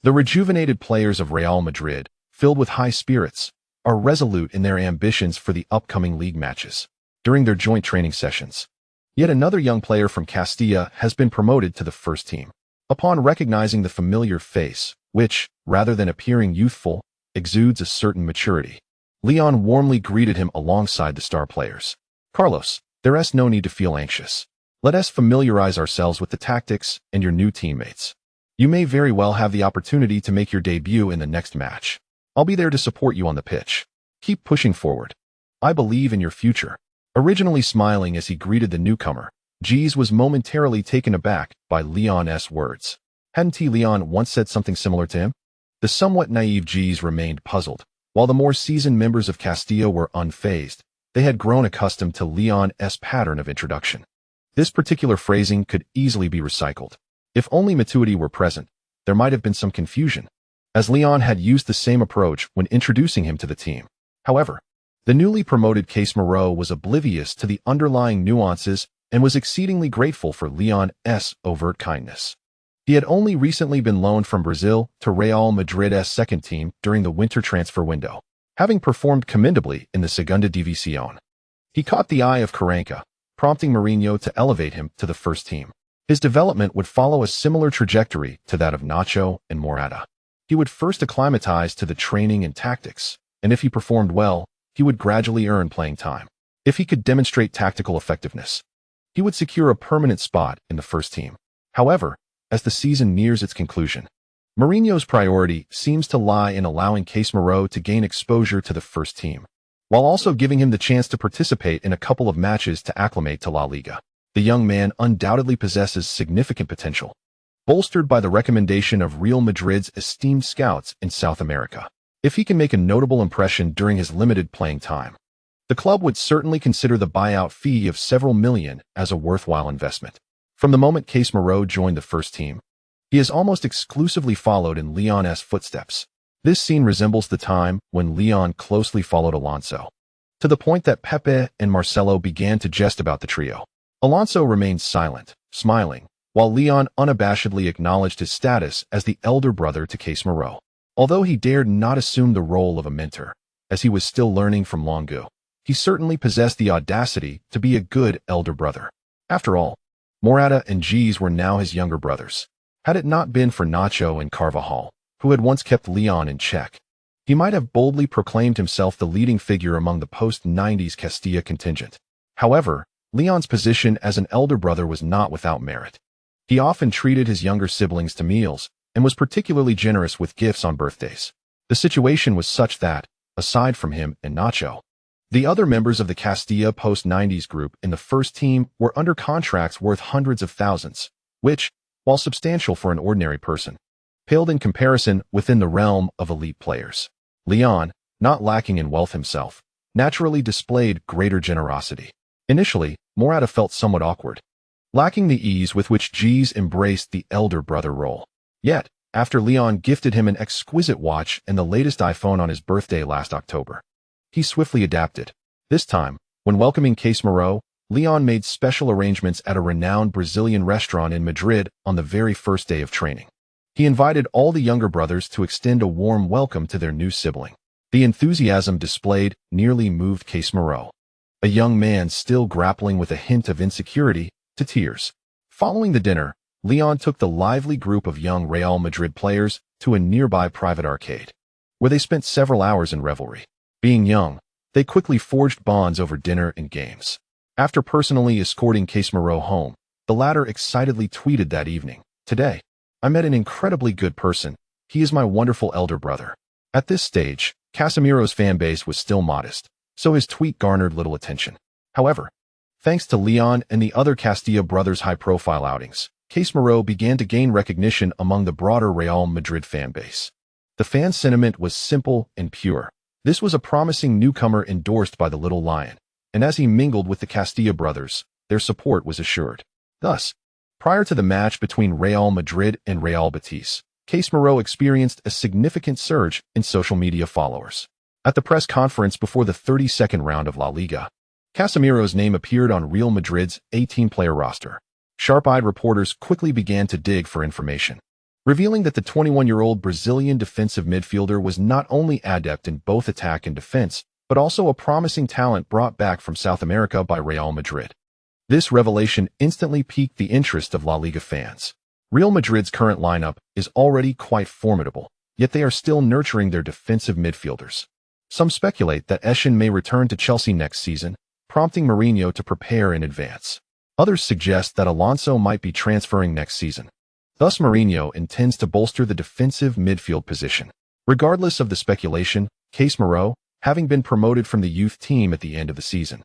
the rejuvenated players of Real Madrid, filled with high spirits, are resolute in their ambitions for the upcoming league matches. During their joint training sessions, yet another young player from Castilla has been promoted to the first team. Upon recognizing the familiar face, which, rather than appearing youthful, exudes a certain maturity, Leon warmly greeted him alongside the star players. "Carlos, there's no need to feel anxious. Let us familiarize ourselves with the tactics and your new teammates. You may very well have the opportunity to make your debut in the next match. I'll be there to support you on the pitch. Keep pushing forward. I believe in your future." Originally smiling as he greeted the newcomer, G's was momentarily taken aback by Leon's words. Hadn't Leon once said something similar to him? The somewhat naive G's remained puzzled. While the more seasoned members of Castilla were unfazed, they had grown accustomed to Leon's pattern of introduction. This particular phrasing could easily be recycled. If only Matuidi were present, there might have been some confusion, as Leon had used the same approach when introducing him to the team. However, the newly promoted Case Moreau was oblivious to the underlying nuances and was exceedingly grateful for Leon's overt kindness. He had only recently been loaned from Brazil to Real Madrid's second team during the winter transfer window, having performed commendably in the Segunda División. He caught the eye of Carranca, prompting Mourinho to elevate him to the first team. His development would follow a similar trajectory to that of Nacho and Morata. He would first acclimatize to the training and tactics, and if he performed well, he would gradually earn playing time. If he could demonstrate tactical effectiveness, he would secure a permanent spot in the first team. However, as the season nears its conclusion, Mourinho's priority seems to lie in allowing Case Moreau to gain exposure to the first team, while also giving him the chance to participate in a couple of matches to acclimate to La Liga. The young man undoubtedly possesses significant potential, bolstered by the recommendation of Real Madrid's esteemed scouts in South America. If he can make a notable impression during his limited playing time, the club would certainly consider the buyout fee of several million as a worthwhile investment. From the moment Case Moreau joined the first team, he has almost exclusively followed in Leon's footsteps. This scene resembles the time when Leon closely followed Alonso, to the point that Pepe and Marcelo began to jest about the trio. Alonso remained silent, smiling, while Leon unabashedly acknowledged his status as the elder brother to Case Moreau. Although he dared not assume the role of a mentor, as he was still learning from Longo, he certainly possessed the audacity to be a good elder brother. After all, Morata and G's were now his younger brothers. Had it not been for Nacho and Carvajal, who had once kept Leon in check, he might have boldly proclaimed himself the leading figure among the post-90s Castilla contingent. However, Leon's position as an elder brother was not without merit. He often treated his younger siblings to meals, and was particularly generous with gifts on birthdays. The situation was such that, aside from him and Nacho, the other members of the Castilla post-90s group in the first team were under contracts worth hundreds of thousands, which, while substantial for an ordinary person, paled in comparison within the realm of elite players. Leon, not lacking in wealth himself, naturally displayed greater generosity. Initially, Morata felt somewhat awkward, lacking the ease with which G's embraced the elder brother role. Yet, after Leon gifted him an exquisite watch and the latest iPhone on his birthday last October, he swiftly adapted. This time, when welcoming Case Moreau, Leon made special arrangements at a renowned Brazilian restaurant in Madrid on the very first day of training. He invited all the younger brothers to extend a warm welcome to their new sibling. The enthusiasm displayed nearly moved Case Moreau, a young man still grappling with a hint of insecurity, to tears. Following the dinner, Leon took the lively group of young Real Madrid players to a nearby private arcade, where they spent several hours in revelry. Being young, they quickly forged bonds over dinner and games. After personally escorting Case Moreau home, the latter excitedly tweeted that evening, "Today, I met an incredibly good person. He is my wonderful elder brother. At this stage, Casemiro's fan base was still modest, so his tweet garnered little attention. However, thanks to Leon and the other Castilla brothers' high-profile outings, Casemiro began to gain recognition among the broader Real Madrid fan base. The fan sentiment was simple and pure. This was a promising newcomer endorsed by the Little Lion, and as he mingled with the Castilla brothers, their support was assured. Thus, prior to the match between Real Madrid and Real Betis, Casemiro experienced a significant surge in social media followers. At the press conference before the 32nd round of La Liga, Casemiro's name appeared on Real Madrid's 18-player roster. Sharp-eyed reporters quickly began to dig for information, revealing that the 21-year-old Brazilian defensive midfielder was not only adept in both attack and defense, but also a promising talent brought back from South America by Real Madrid. This revelation instantly piqued the interest of La Liga fans. Real Madrid's current lineup is already quite formidable, yet they are still nurturing their defensive midfielders. Some speculate that Eschen may return to Chelsea next season, prompting Mourinho to prepare in advance. Others suggest that Alonso might be transferring next season. Thus, Mourinho intends to bolster the defensive midfield position. Regardless of the speculation, Casemiro, having been promoted from the youth team at the end of the season,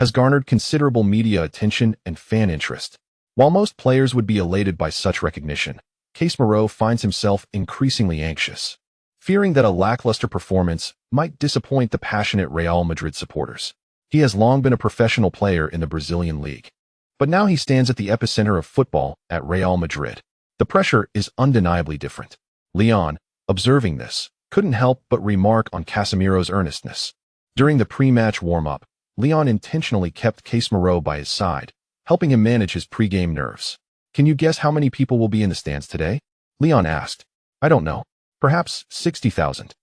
has garnered considerable media attention and fan interest. While most players would be elated by such recognition, Casemiro finds himself increasingly anxious, fearing that a lackluster performance might disappoint the passionate Real Madrid supporters. He has long been a professional player in the Brazilian league, but now he stands at the epicenter of football at Real Madrid. The pressure is undeniably different. Leon, observing this, couldn't help but remark on Casemiro's earnestness. During the pre-match warm-up, Leon intentionally kept Casemiro by his side, helping him manage his pre-game nerves. "Can you guess how many people will be in the stands today?" Leon asked. "I don't know. Perhaps 60,000.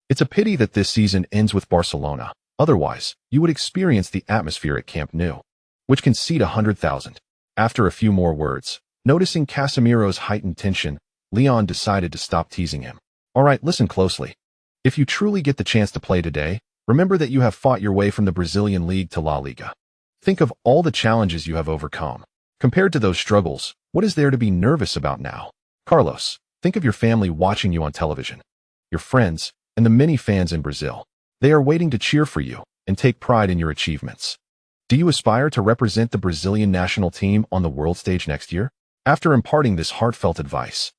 It's a pity that this season ends with Barcelona. Otherwise, you would experience the atmosphere at Camp Nou, which can seat 100,000. After a few more words, noticing Casemiro's heightened tension, Leon decided to stop teasing him. "All right, listen closely. If you truly get the chance to play today, remember that you have fought your way from the Brazilian League to La Liga. Think of all the challenges you have overcome. Compared to those struggles, what is there to be nervous about now? Carlos, think of your family watching you on television, your friends, and the many fans in Brazil. They are waiting to cheer for you and take pride in your achievements. Do you aspire to represent the Brazilian national team on the world stage next year?" After imparting this heartfelt advice,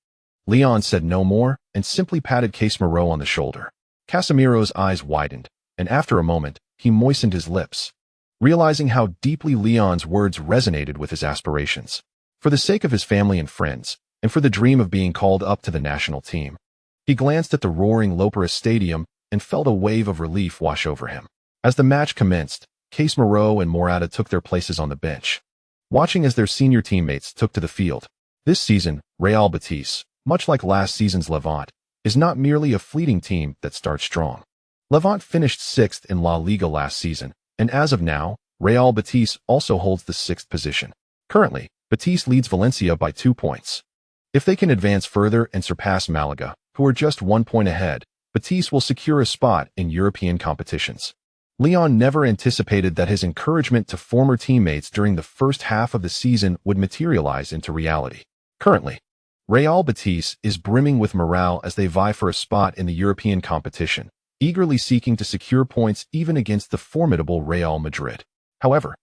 Leon said no more and simply patted Casemiro on the shoulder. Casemiro's eyes widened, and after a moment, he moistened his lips, realizing how deeply Leon's words resonated with his aspirations. For the sake of his family and friends, and for the dream of being called up to the national team, he glanced at the roaring Lopera Stadium and felt a wave of relief wash over him. As the match commenced, Casemiro and Morata took their places on the bench, watching as their senior teammates took to the field. This season, Real Betis, much like last season's Levante, is not merely a fleeting team that starts strong. Levante finished 6th in La Liga last season, and as of now, Real Betis also holds the 6th position. Currently, Betis leads Valencia by 2 points. If they can advance further and surpass Malaga, who are just 1 point ahead, Betis will secure a spot in European competitions. Leon never anticipated that his encouragement to former teammates during the first half of the season would materialize into reality. Currently, Real Betis is brimming with morale as they vie for a spot in the European competition, eagerly seeking to secure points even against the formidable Real Madrid. However,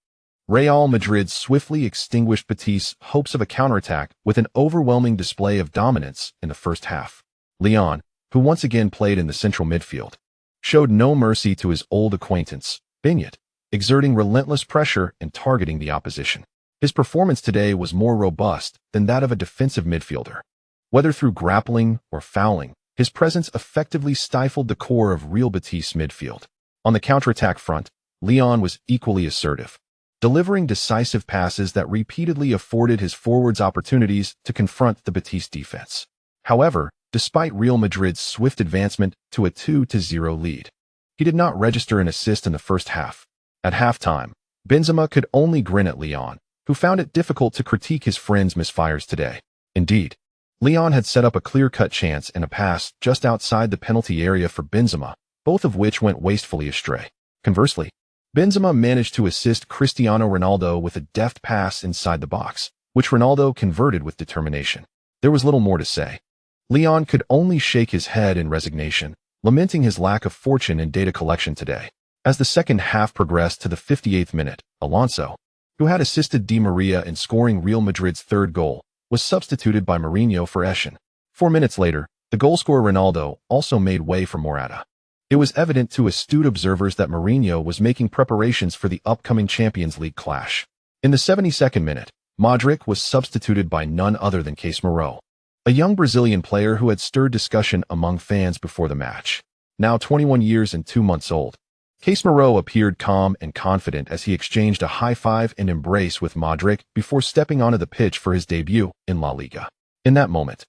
Real Madrid swiftly extinguished Betis' hopes of a counterattack with an overwhelming display of dominance in the first half. Leon, who once again played in the central midfield, showed no mercy to his old acquaintance, Beñat, exerting relentless pressure and targeting the opposition. His performance today was more robust than that of a defensive midfielder. Whether through grappling or fouling, his presence effectively stifled the core of Real Betis' midfield. On the counterattack front, Leon was equally assertive, delivering decisive passes that repeatedly afforded his forwards opportunities to confront the Betis defense. However, despite Real Madrid's swift advancement to a 2-0 lead, he did not register an assist in the first half. At halftime, Benzema could only grin at Leon, who found it difficult to critique his friend's misfires today. Indeed, Leon had set up a clear-cut chance and a pass just outside the penalty area for Benzema, both of which went wastefully astray. Conversely, Benzema managed to assist Cristiano Ronaldo with a deft pass inside the box, which Ronaldo converted with determination. There was little more to say. Leon could only shake his head in resignation, lamenting his lack of fortune in data collection today. As the second half progressed to the 58th minute, Alonso, who had assisted Di Maria in scoring Real Madrid's third goal, was substituted by Mourinho for Eschen. 4 minutes later, the goalscorer Ronaldo also made way for Morata. It was evident to astute observers that Mourinho was making preparations for the upcoming Champions League clash. In the 72nd minute, Modric was substituted by none other than Casemiro, a young Brazilian player who had stirred discussion among fans before the match. Now 21 years and 2 months old, Casemiro appeared calm and confident as he exchanged a high-five and embrace with Modric before stepping onto the pitch for his debut in La Liga. In that moment,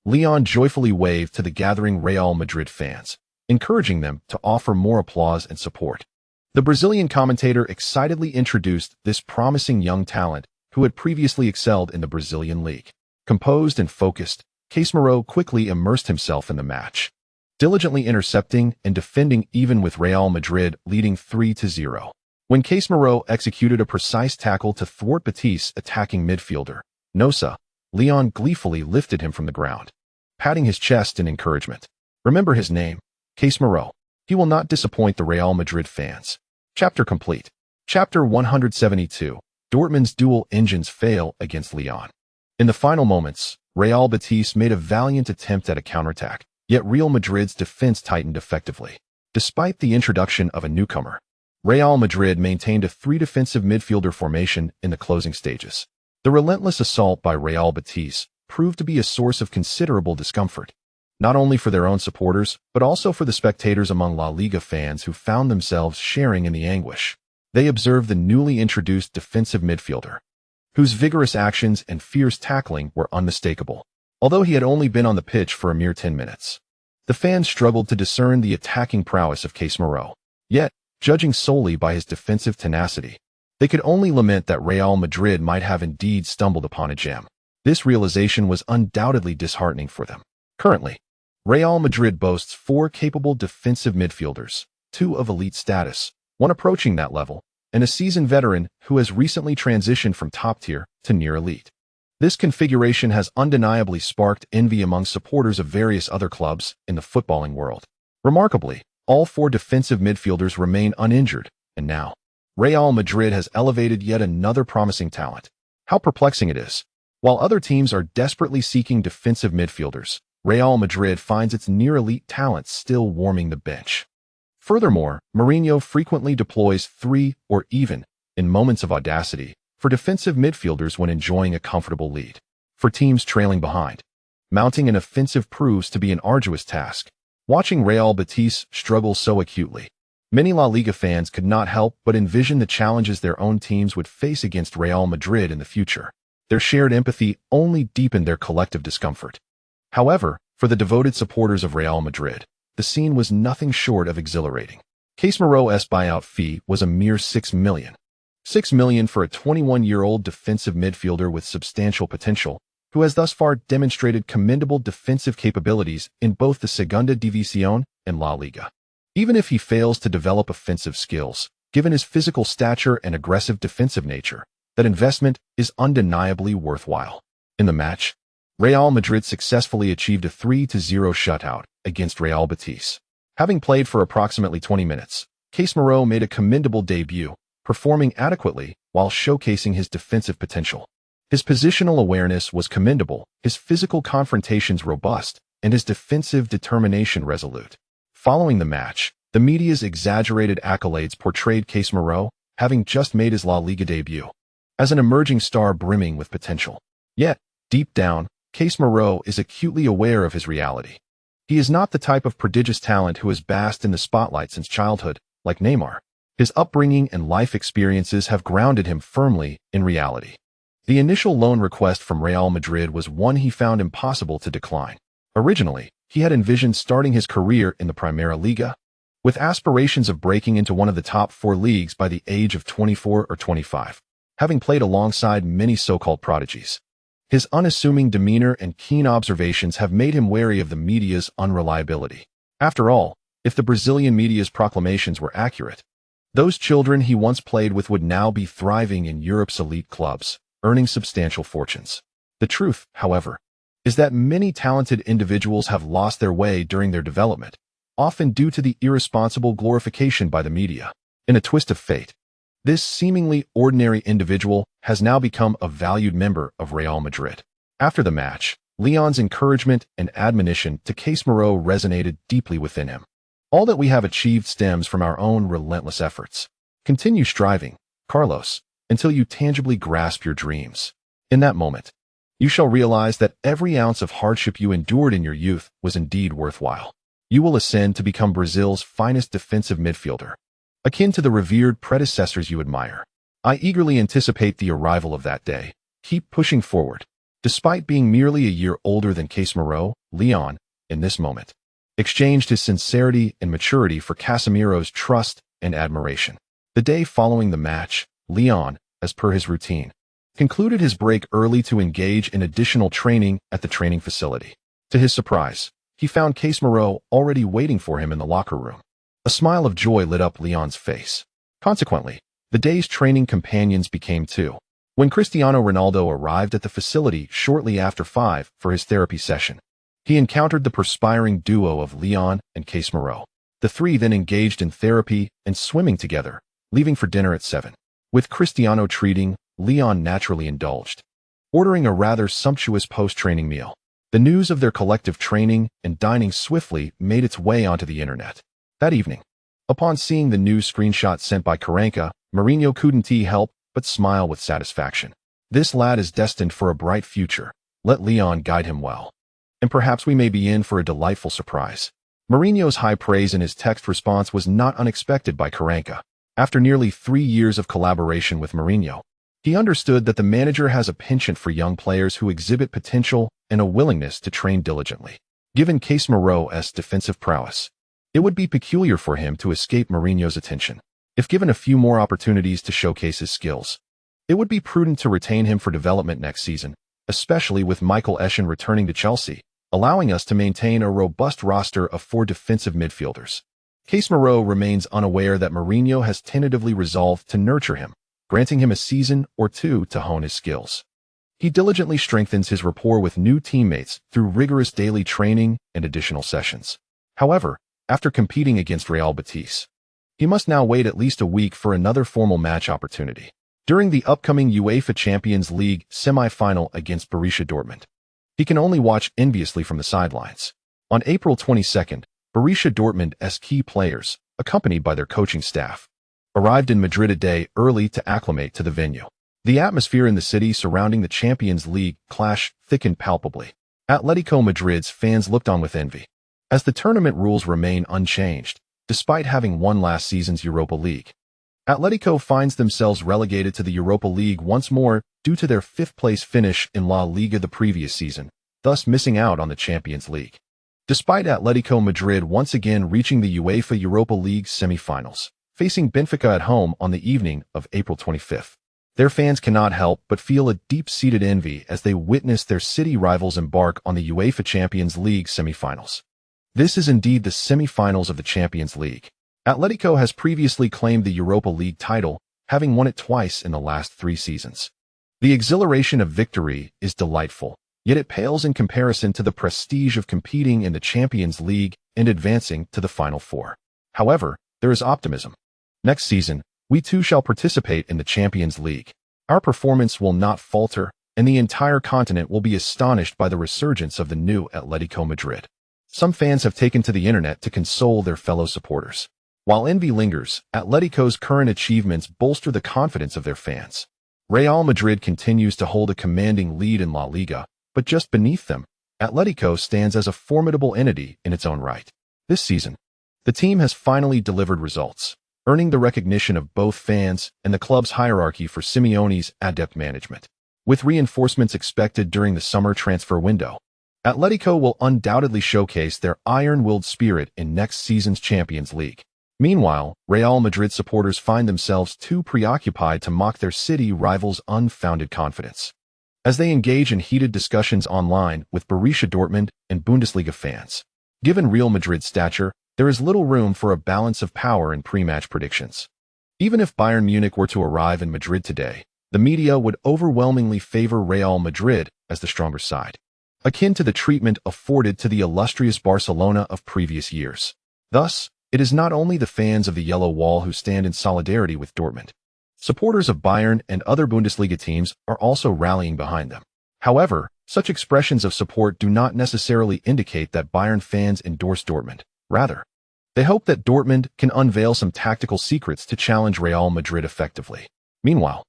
Leon joyfully waved to the gathering Real Madrid fans, encouraging them to offer more applause and support. The Brazilian commentator excitedly introduced this promising young talent who had previously excelled in the Brazilian league. Composed and focused, Casemiro quickly immersed himself in the match, diligently intercepting and defending even with Real Madrid leading 3-0. When Casemiro executed a precise tackle to thwart Betis' attacking midfielder, Nosa, Leon gleefully lifted him from the ground, patting his chest in encouragement. Remember his name, Casemiro. He will not disappoint the Real Madrid fans. Chapter complete. Chapter 172. Dortmund's dual engines fail against Lyon. In the final moments, Real Betis made a valiant attempt at a counterattack, yet Real Madrid's defense tightened effectively. Despite the introduction of a newcomer, Real Madrid maintained a 3 defensive midfielder formation in the closing stages. The relentless assault by Real Betis proved to be a source of considerable discomfort, not only for their own supporters, but also for the spectators among La Liga fans who found themselves sharing in the anguish. They observed the newly introduced defensive midfielder, whose vigorous actions and fierce tackling were unmistakable. Although he had only been on the pitch for a mere 10 minutes, the fans struggled to discern the attacking prowess of Casemiro. Yet, judging solely by his defensive tenacity, they could only lament that Real Madrid might have indeed stumbled upon a gem. This realization was undoubtedly disheartening for them. Currently, Real Madrid boasts 4 capable defensive midfielders, 2 of elite status, 1 approaching that level, and a seasoned veteran who has recently transitioned from top tier to near elite. This configuration has undeniably sparked envy among supporters of various other clubs in the footballing world. Remarkably, all 4 defensive midfielders remain uninjured, and now, Real Madrid has elevated yet another promising talent. How perplexing it is. While other teams are desperately seeking defensive midfielders, Real Madrid finds its near-elite talent still warming the bench. Furthermore, Mourinho frequently deploys 3, or even, in moments of audacity, for defensive midfielders when enjoying a comfortable lead. For teams trailing behind, mounting an offensive proves to be an arduous task. Watching Real Betis struggle so acutely, many La Liga fans could not help but envision the challenges their own teams would face against Real Madrid in the future. Their shared empathy only deepened their collective discomfort. However, for the devoted supporters of Real Madrid, the scene was nothing short of exhilarating. Casemiro's buyout fee was a mere $6 million. $6 million for a 21-year-old defensive midfielder with substantial potential, who has thus far demonstrated commendable defensive capabilities in both the Segunda División and La Liga. Even if he fails to develop offensive skills, given his physical stature and aggressive defensive nature, that investment is undeniably worthwhile. In the match, Real Madrid successfully achieved a 3-0 shutout against Real Betis. Having played for approximately 20 minutes, Casemiro made a commendable debut, performing adequately while showcasing his defensive potential. His positional awareness was commendable, his physical confrontations robust, and his defensive determination resolute. Following the match, the media's exaggerated accolades portrayed Casemiro, having just made his La Liga debut, as an emerging star brimming with potential. Yet, deep down, Casemiro is acutely aware of his reality. He is not the type of prodigious talent who has basked in the spotlight since childhood, like Neymar. His upbringing and life experiences have grounded him firmly in reality. The initial loan request from Real Madrid was one he found impossible to decline. Originally, he had envisioned starting his career in the Primera Liga, with aspirations of breaking into one of the top 4 leagues by the age of 24 or 25, having played alongside many so-called prodigies. His unassuming demeanor and keen observations have made him wary of the media's unreliability. After all, if the Brazilian media's proclamations were accurate, those children he once played with would now be thriving in Europe's elite clubs, earning substantial fortunes. The truth, however, is that many talented individuals have lost their way during their development, often due to the irresponsible glorification by the media. In a twist of fate, this seemingly ordinary individual has now become a valued member of Real Madrid. After the match, Leon's encouragement and admonition to Casemiro resonated deeply within him. All that we have achieved stems from our own relentless efforts. Continue striving, Carlos, until you tangibly grasp your dreams. In that moment, you shall realize that every ounce of hardship you endured in your youth was indeed worthwhile. You will ascend to become Brazil's finest defensive midfielder, akin to the revered predecessors you admire. I eagerly anticipate the arrival of that day. Keep pushing forward. Despite being merely a year older than Casemiro, Leon, in this moment, exchanged his sincerity and maturity for Casemiro's trust and admiration. The day following the match, Leon, as per his routine, concluded his break early to engage in additional training at the training facility. To his surprise, he found Casemiro already waiting for him in the locker room. A smile of joy lit up Leon's face. Consequently, the day's training companions became two. When Cristiano Ronaldo arrived at the facility shortly after 5 for his therapy session, he encountered the perspiring duo of Leon and Casemiro. The three then engaged in therapy and swimming together, leaving for dinner at 7. With Cristiano treating, Leon naturally indulged, ordering a rather sumptuous post-training meal. The news of their collective training and dining swiftly made its way onto the internet. That evening, upon seeing the news screenshot sent by Karanka, Mourinho couldn't help but smile with satisfaction. This lad is destined for a bright future. Let Leon guide him well. And perhaps we may be in for a delightful surprise. Mourinho's high praise in his text response was not unexpected by Karanka. After nearly 3 years of collaboration with Mourinho, he understood that the manager has a penchant for young players who exhibit potential and a willingness to train diligently. Given Casemiro's defensive prowess, it would be peculiar for him to escape Mourinho's attention. If given a few more opportunities to showcase his skills, it would be prudent to retain him for development next season, especially with Michael Essien returning to Chelsea, allowing us to maintain a robust roster of 4 defensive midfielders. Casemiro remains unaware that Mourinho has tentatively resolved to nurture him, granting him a season or 2 to hone his skills. He diligently strengthens his rapport with new teammates through rigorous daily training and additional sessions. However, after competing against Real Betis, he must now wait at least a week for another formal match opportunity. During the upcoming UEFA Champions League semi-final against Borussia Dortmund, he can only watch enviously from the sidelines. On April 22nd, Borussia Dortmund's key players, accompanied by their coaching staff, arrived in Madrid a day early to acclimate to the venue. The atmosphere in the city surrounding the Champions League clash thickened palpably. Atletico Madrid's fans looked on with envy, as the tournament rules remain unchanged, despite having won last season's Europa League. Atletico finds themselves relegated to the Europa League once more due to their 5th-place finish in La Liga the previous season, thus missing out on the Champions League. Despite Atletico Madrid once again reaching the UEFA Europa League semi-finals, facing Benfica at home on the evening of April 25th, their fans cannot help but feel a deep-seated envy as they witness their city rivals embark on the UEFA Champions League semi-finals. This is indeed the semi-finals of the Champions League. Atletico has previously claimed the Europa League title, having won it twice in the last 3 seasons. The exhilaration of victory is delightful, yet it pales in comparison to the prestige of competing in the Champions League and advancing to the Final Four. However, there is optimism. Next season, we too shall participate in the Champions League. Our performance will not falter, and the entire continent will be astonished by the resurgence of the new Atletico Madrid. Some fans have taken to the internet to console their fellow supporters. While envy lingers, Atletico's current achievements bolster the confidence of their fans. Real Madrid continues to hold a commanding lead in La Liga, but just beneath them, Atletico stands as a formidable entity in its own right. This season, the team has finally delivered results, earning the recognition of both fans and the club's hierarchy for Simeone's adept management. With reinforcements expected during the summer transfer window, Atletico will undoubtedly showcase their iron-willed spirit in next season's Champions League. Meanwhile, Real Madrid supporters find themselves too preoccupied to mock their city rivals' unfounded confidence, as they engage in heated discussions online with Borussia Dortmund and Bundesliga fans. Given Real Madrid's stature, there is little room for a balance of power in pre-match predictions. Even if Bayern Munich were to arrive in Madrid today, the media would overwhelmingly favor Real Madrid as the stronger side, akin to the treatment afforded to the illustrious Barcelona of previous years. Thus, it is not only the fans of the Yellow Wall who stand in solidarity with Dortmund. Supporters of Bayern and other Bundesliga teams are also rallying behind them. However, such expressions of support do not necessarily indicate that Bayern fans endorse Dortmund. Rather, they hope that Dortmund can unveil some tactical secrets to challenge Real Madrid effectively. Meanwhile,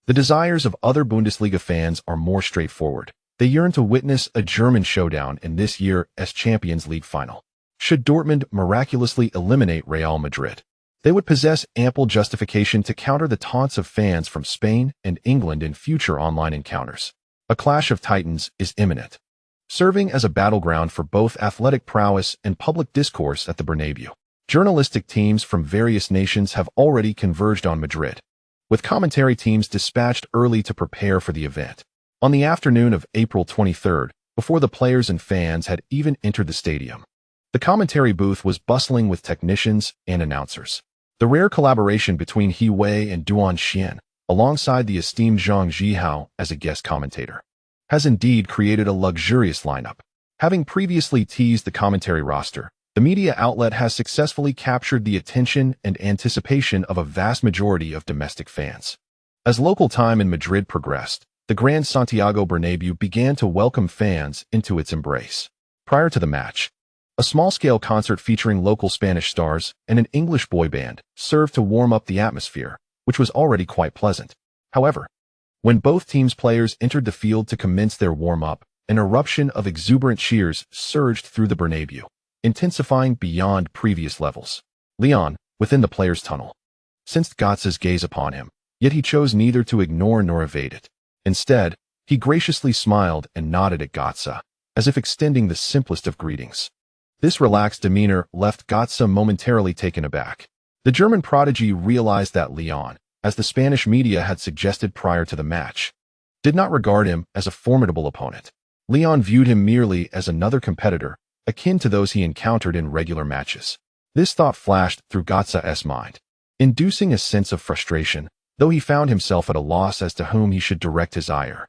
the desires of other Bundesliga fans are more straightforward. They yearn to witness a German showdown in this year's Champions League final. Should Dortmund miraculously eliminate Real Madrid, they would possess ample justification to counter the taunts of fans from Spain and England in future online encounters. A clash of titans is imminent, serving as a battleground for both athletic prowess and public discourse at the Bernabeu. Journalistic teams from various nations have already converged on Madrid, with commentary teams dispatched early to prepare for the event. On the afternoon of April 23rd, before the players and fans had even entered the stadium, the commentary booth was bustling with technicians and announcers. The rare collaboration between Wei and Xian, alongside the esteemed Zhang Zhihao as a guest commentator, has indeed created a luxurious lineup. Having previously teased the commentary roster, the media outlet has successfully captured the attention and anticipation of a vast majority of domestic fans. As local time in Madrid progressed, the Grand Santiago Bernabeu began to welcome fans into its embrace. Prior to the match, a small-scale concert featuring local Spanish stars and an English boy band served to warm up the atmosphere, which was already quite pleasant. However, when both teams' players entered the field to commence their warm-up, an eruption of exuberant cheers surged through the Bernabeu, intensifying beyond previous levels. Leon, within the players' tunnel, sensed Götze's gaze upon him, yet he chose neither to ignore nor evade it. Instead, he graciously smiled and nodded at Götze, as if extending the simplest of greetings. This relaxed demeanor left Götze momentarily taken aback. The German prodigy realized that Leon, as the Spanish media had suggested prior to the match, did not regard him as a formidable opponent. Leon viewed him merely as another competitor, akin to those he encountered in regular matches. This thought flashed through Götze's mind, inducing a sense of frustration, though he found himself at a loss as to whom he should direct his ire.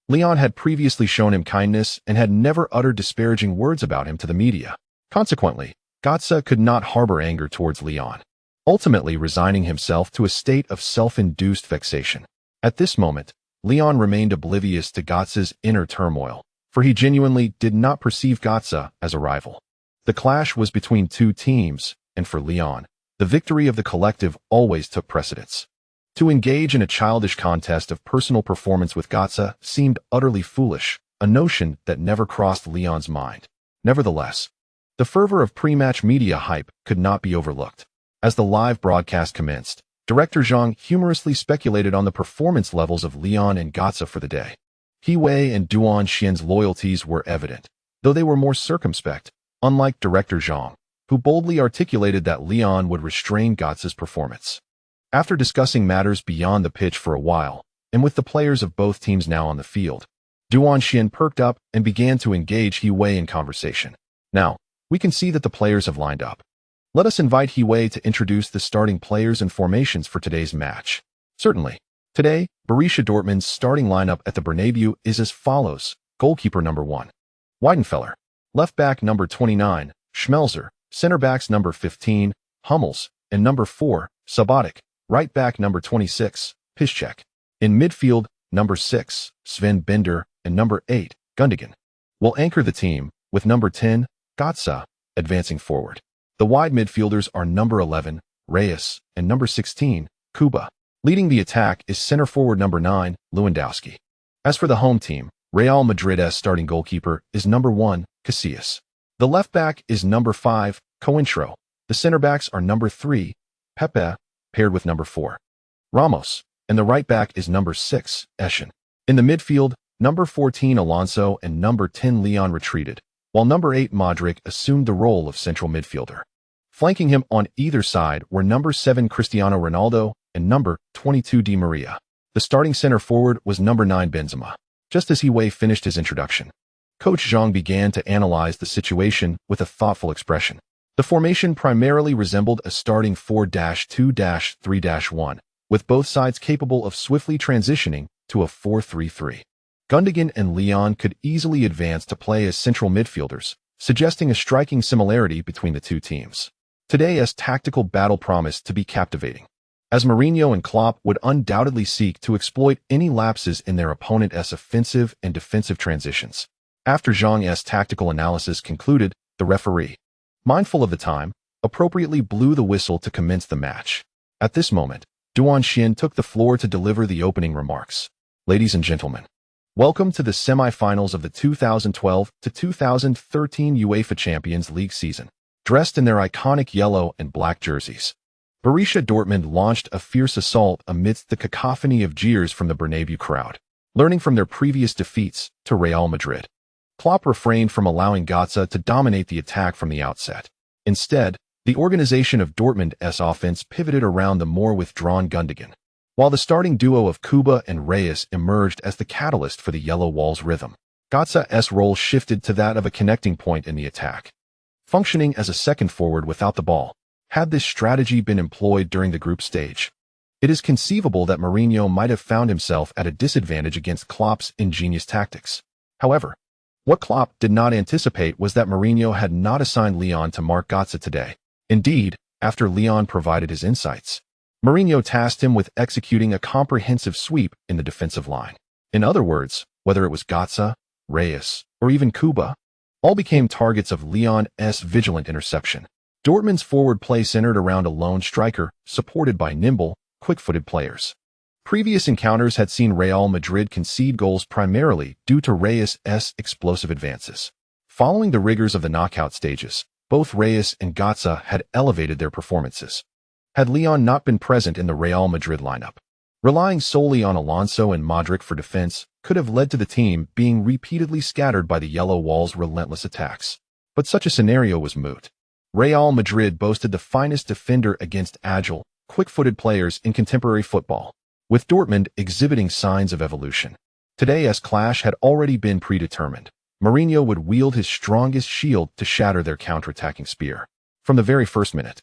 Leon had previously shown him kindness and had never uttered disparaging words about him to the media. Consequently, Götze could not harbor anger towards Leon, ultimately resigning himself to a state of self-induced vexation. At this moment, Leon remained oblivious to Götze's inner turmoil, for he genuinely did not perceive Götze as a rival. The clash was between two teams, and for Leon, the victory of the collective always took precedence. To engage in a childish contest of personal performance with Götze seemed utterly foolish, a notion that never crossed Leon's mind. Nevertheless, the fervor of pre-match media hype could not be overlooked. As the live broadcast commenced, director Zhang humorously speculated on the performance levels of Leon and Götze for the day. Wei and Xian's loyalties were evident, though they were more circumspect, unlike director Zhang, who boldly articulated that Leon would restrain Götze's performance. After discussing matters beyond the pitch for a while, and with the players of both teams now on the field, Xian perked up and began to engage Wei in conversation. Now, we can see that the players have lined up. Let us invite Wei to introduce the starting players and formations for today's match. Certainly. Today, Borussia Dortmund's starting lineup at the Bernabeu is as follows. Goalkeeper number 1, Weidenfeller. Left back number 29, Schmelzer. Center backs number 15, Hummels, and number 4, Subotic. Right back number 26, Piszczek. In midfield, number 6, Sven Bender, and number 8, Gundogan will anchor the team, with number 10, Götze, advancing forward. The wide midfielders are number 11, Reyes, and number 16, Kuba. Leading the attack is center forward number 9, Lewandowski. As for the home team, Real Madrid's starting goalkeeper is number 1, Casillas. The left back is number 5, Cointreau. The center backs are number 3, Pepe, paired with number 4, Ramos, and the right back is number 6, Eschen. In the midfield, number 14 Alonso and number 10 Leon retreated, while number 8 Modric assumed the role of central midfielder. Flanking him on either side were number 7 Cristiano Ronaldo and number 22 Di Maria. The starting center forward was number 9 Benzema. Just as Wei finished his introduction, Coach Zhang began to analyze the situation with a thoughtful expression. The formation primarily resembled a starting 4-2-3-1, with both sides capable of swiftly transitioning to a 4-3-3. Gundogan and Leon could easily advance to play as central midfielders, suggesting a striking similarity between the two teams. Today's tactical battle promised to be captivating, as Mourinho and Klopp would undoubtedly seek to exploit any lapses in their opponent's offensive and defensive transitions. After Zhang's tactical analysis concluded, the referee, mindful of the time, appropriately blew the whistle to commence the match. At this moment, Duan Xin took the floor to deliver the opening remarks. Ladies and gentlemen, welcome to the semi-finals of the 2012 to 2013 UEFA Champions League season. Dressed in their iconic yellow and black jerseys, Borussia Dortmund launched a fierce assault amidst the cacophony of jeers from the Bernabeu crowd. Learning from their previous defeats to Real Madrid, Klopp refrained from allowing Götze to dominate the attack from the outset. Instead, the organization of Dortmund's offense pivoted around the more withdrawn Gundogan, while the starting duo of Kuba and Reyes emerged as the catalyst for the Yellow Wall's rhythm. Götze's role shifted to that of a connecting point in the attack, functioning as a second forward without the ball. Had this strategy been employed during the group stage, it is conceivable that Mourinho might have found himself at a disadvantage against Klopp's ingenious tactics. However, what Klopp did not anticipate was that Mourinho had not assigned Leon to mark Götze today. Indeed, after Leon provided his insights, Mourinho tasked him with executing a comprehensive sweep in the defensive line. In other words, whether it was Götze, Reyes, or even Kuba, all became targets of Leon's vigilant interception. Dortmund's forward play centered around a lone striker, supported by nimble, quick-footed players. Previous encounters had seen Real Madrid concede goals primarily due to Reyes' explosive advances. Following the rigors of the knockout stages, both Reyes and Götze had elevated their performances. Had Leon not been present in the Real Madrid lineup, relying solely on Alonso and Modric for defense could have led to the team being repeatedly scattered by the Yellow Wall's relentless attacks. But such a scenario was moot. Real Madrid boasted the finest defender against agile, quick-footed players in contemporary football, with Dortmund exhibiting signs of evolution. Today's clash had already been predetermined. Mourinho would wield his strongest shield to shatter their counterattacking spear. From the very first minute,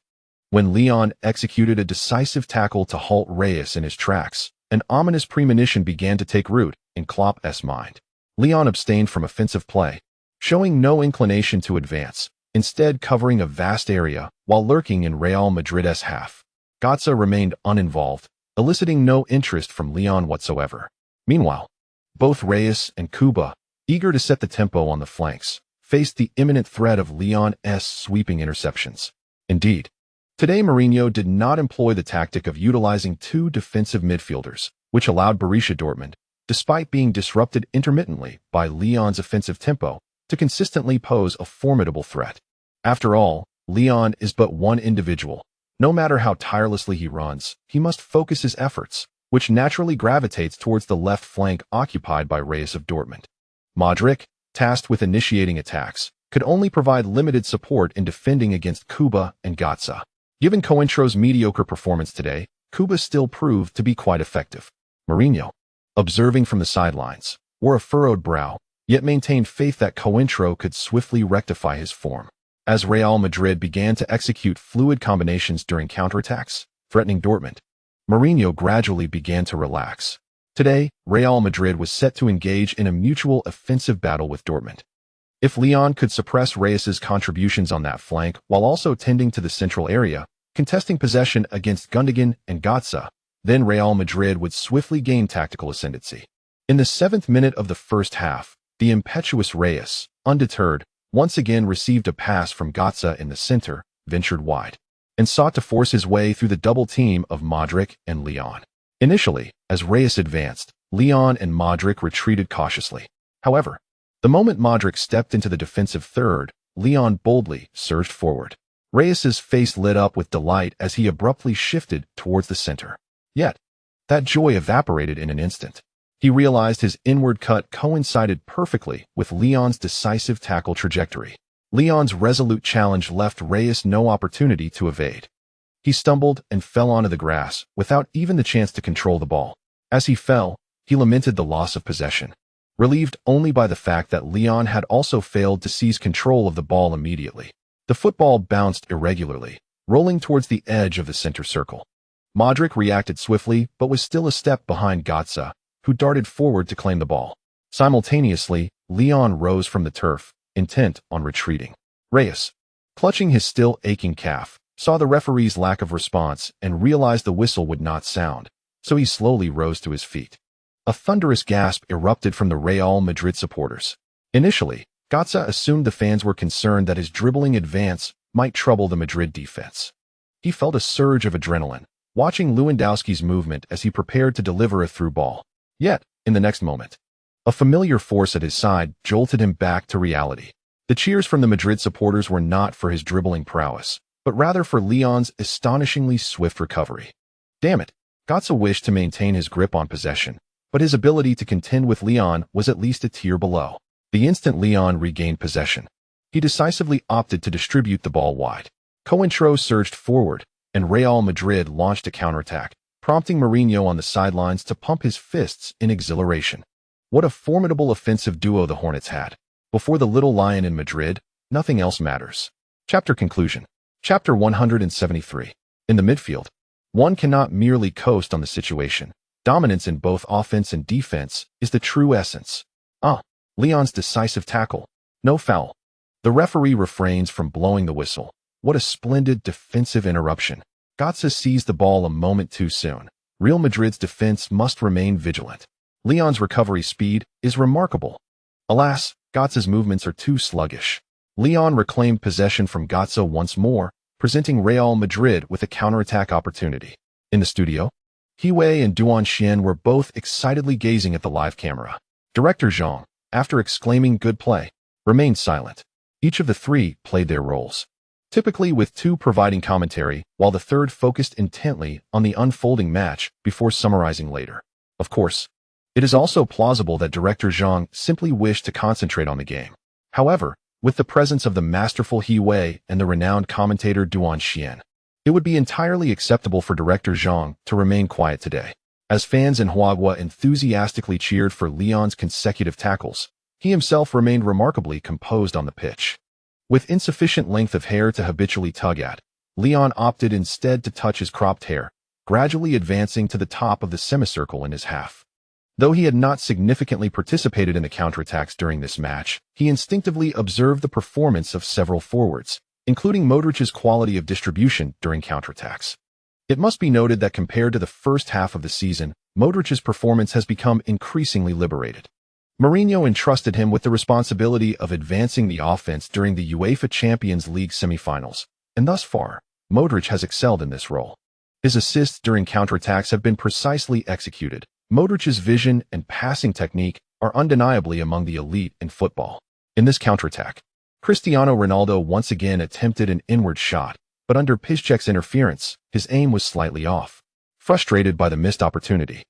when Leon executed a decisive tackle to halt Reyes in his tracks, an ominous premonition began to take root in Klopp's mind. Leon abstained from offensive play, showing no inclination to advance, instead covering a vast area while lurking in Real Madrid's half. Götze remained uninvolved, eliciting no interest from Leon whatsoever. Meanwhile, both Reyes and Kuba, eager to set the tempo on the flanks, faced the imminent threat of Leon's sweeping interceptions. Indeed, today Mourinho did not employ the tactic of utilizing two defensive midfielders, which allowed Borussia Dortmund, despite being disrupted intermittently by Leon's offensive tempo, to consistently pose a formidable threat. After all, Leon is but one individual. No matter how tirelessly he runs, he must focus his efforts, which naturally gravitates towards the left flank occupied by Reyes of Dortmund. Modric, tasked with initiating attacks, could only provide limited support in defending against Kuba and Götze. Given Coentro's mediocre performance today, Kuba still proved to be quite effective. Mourinho, observing from the sidelines, wore a furrowed brow, yet maintained faith that Coentro could swiftly rectify his form. As Real Madrid began to execute fluid combinations during counterattacks, threatening Dortmund, Mourinho gradually began to relax. Today, Real Madrid was set to engage in a mutual offensive battle with Dortmund. If Leon could suppress Reyes' contributions on that flank while also tending to the central area, contesting possession against Gundogan and Götze, then Real Madrid would swiftly gain tactical ascendancy. In the 7th minute of the first half, the impetuous Reyes, undeterred, once again received a pass from Götze in the center, ventured wide, and sought to force his way through the double team of Modric and Leon. Initially, as Reyes advanced, Leon and Modric retreated cautiously. However, the moment Modric stepped into the defensive third, Leon boldly surged forward. Reyes' face lit up with delight as he abruptly shifted towards the center. Yet, that joy evaporated in an instant. He realized his inward cut coincided perfectly with Leon's decisive tackle trajectory. Leon's resolute challenge left Reyes no opportunity to evade. He stumbled and fell onto the grass without even the chance to control the ball. As he fell, he lamented the loss of possession, relieved only by the fact that Leon had also failed to seize control of the ball immediately. The football bounced irregularly, rolling towards the edge of the center circle. Modric reacted swiftly but was still a step behind Götze, who darted forward to claim the ball. Simultaneously, Leon rose from the turf, intent on retreating. Reyes, clutching his still aching calf, saw the referee's lack of response, and realized the whistle would not sound, so he slowly rose to his feet. A thunderous gasp erupted from the Real Madrid supporters. Initially, Gatza assumed the fans were concerned that his dribbling advance might trouble the Madrid defense. He felt a surge of adrenaline, watching Lewandowski's movement as he prepared to deliver a through ball. Yet, in the next moment, a familiar force at his side jolted him back to reality. The cheers from the Madrid supporters were not for his dribbling prowess, but rather for Leon's astonishingly swift recovery. Damn it, Gatza wished to maintain his grip on possession, but his ability to contend with Leon was at least a tier below. The instant Leon regained possession, he decisively opted to distribute the ball wide. Cointreau surged forward, and Real Madrid launched a counterattack, prompting Mourinho on the sidelines to pump his fists in exhilaration. What a formidable offensive duo the Hornets had. Before the little lion in Madrid, nothing else matters. Chapter conclusion. Chapter 173. In the midfield, one cannot merely coast on the situation. Dominance in both offense and defense is the true essence. Leon's decisive tackle. No foul. The referee refrains from blowing the whistle. What a splendid defensive interruption. Gatza seized the ball a moment too soon. Real Madrid's defense must remain vigilant. Leon's recovery speed is remarkable. Alas, Gatza's movements are too sluggish. Leon reclaimed possession from Gatza once more, presenting Real Madrid with a counterattack opportunity. In the studio, Wei and Coach were both excitedly gazing at the live camera. Director Zhang, after exclaiming "good play," remained silent. Each of the three played their roles, typically with two providing commentary, while the third focused intently on the unfolding match before summarizing later. Of course, it is also plausible that Director Zhang simply wished to concentrate on the game. However, with the presence of the masterful Wei and the renowned commentator Coach, it would be entirely acceptable for Director Zhang to remain quiet today. As fans in Huagua enthusiastically cheered for Leon's consecutive tackles, he himself remained remarkably composed on the pitch. With insufficient length of hair to habitually tug at, Leon opted instead to touch his cropped hair, gradually advancing to the top of the semicircle in his half. Though he had not significantly participated in the counterattacks during this match, he instinctively observed the performance of several forwards, including Modric's quality of distribution during counterattacks. It must be noted that compared to the first half of the season, Modric's performance has become increasingly liberated. Mourinho entrusted him with the responsibility of advancing the offense during the UEFA Champions League semifinals, and thus far, Modric has excelled in this role. His assists during counterattacks have been precisely executed. Modric's vision and passing technique are undeniably among the elite in football. In this counterattack, Cristiano Ronaldo once again attempted an inward shot, but under Piszczek's interference, his aim was slightly off. Frustrated by the missed opportunity,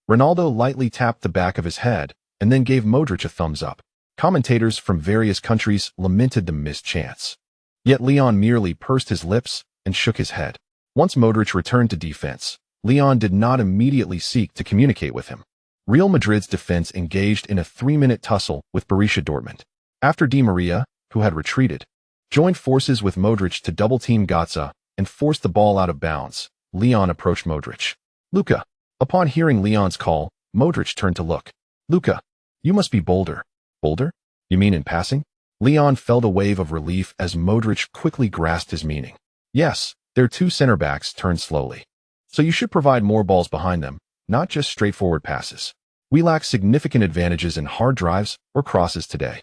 Ronaldo lightly tapped the back of his head and then gave Modric a thumbs up. Commentators from various countries lamented the missed chance. Yet Leon merely pursed his lips and shook his head. Once Modric returned to defense, Leon did not immediately seek to communicate with him. Real Madrid's defense engaged in a 3-minute tussle with Borussia Dortmund. After Di Maria, who had retreated, joined forces with Modric to double-team Gatza and forced the ball out of bounds, Leon approached Modric. "Luka." Upon hearing Leon's call, Modric turned to look. "Luka, you must be bolder." "Bolder? You mean in passing?" Leon felt a wave of relief as Modric quickly grasped his meaning. "Yes, their two center-backs turned slowly. So you should provide more balls behind them, not just straightforward passes. We lack significant advantages in hard drives or crosses today.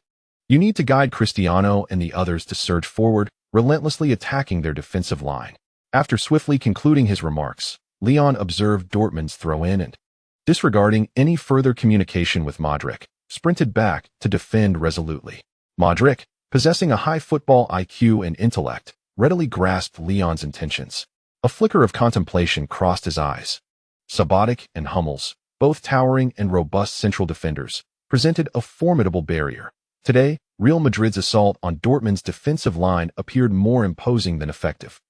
You need to guide Cristiano and the others to surge forward, relentlessly attacking their defensive line." After swiftly concluding his remarks, Leon observed Dortmund's throw-in and, disregarding any further communication with Modric, sprinted back to defend resolutely. Modric, possessing a high football IQ and intellect, readily grasped Leon's intentions. A flicker of contemplation crossed his eyes. Subotic and Hummels, both towering and robust central defenders, presented a formidable barrier. Today, Real Madrid's assault on Dortmund's defensive line appeared more imposing than effective.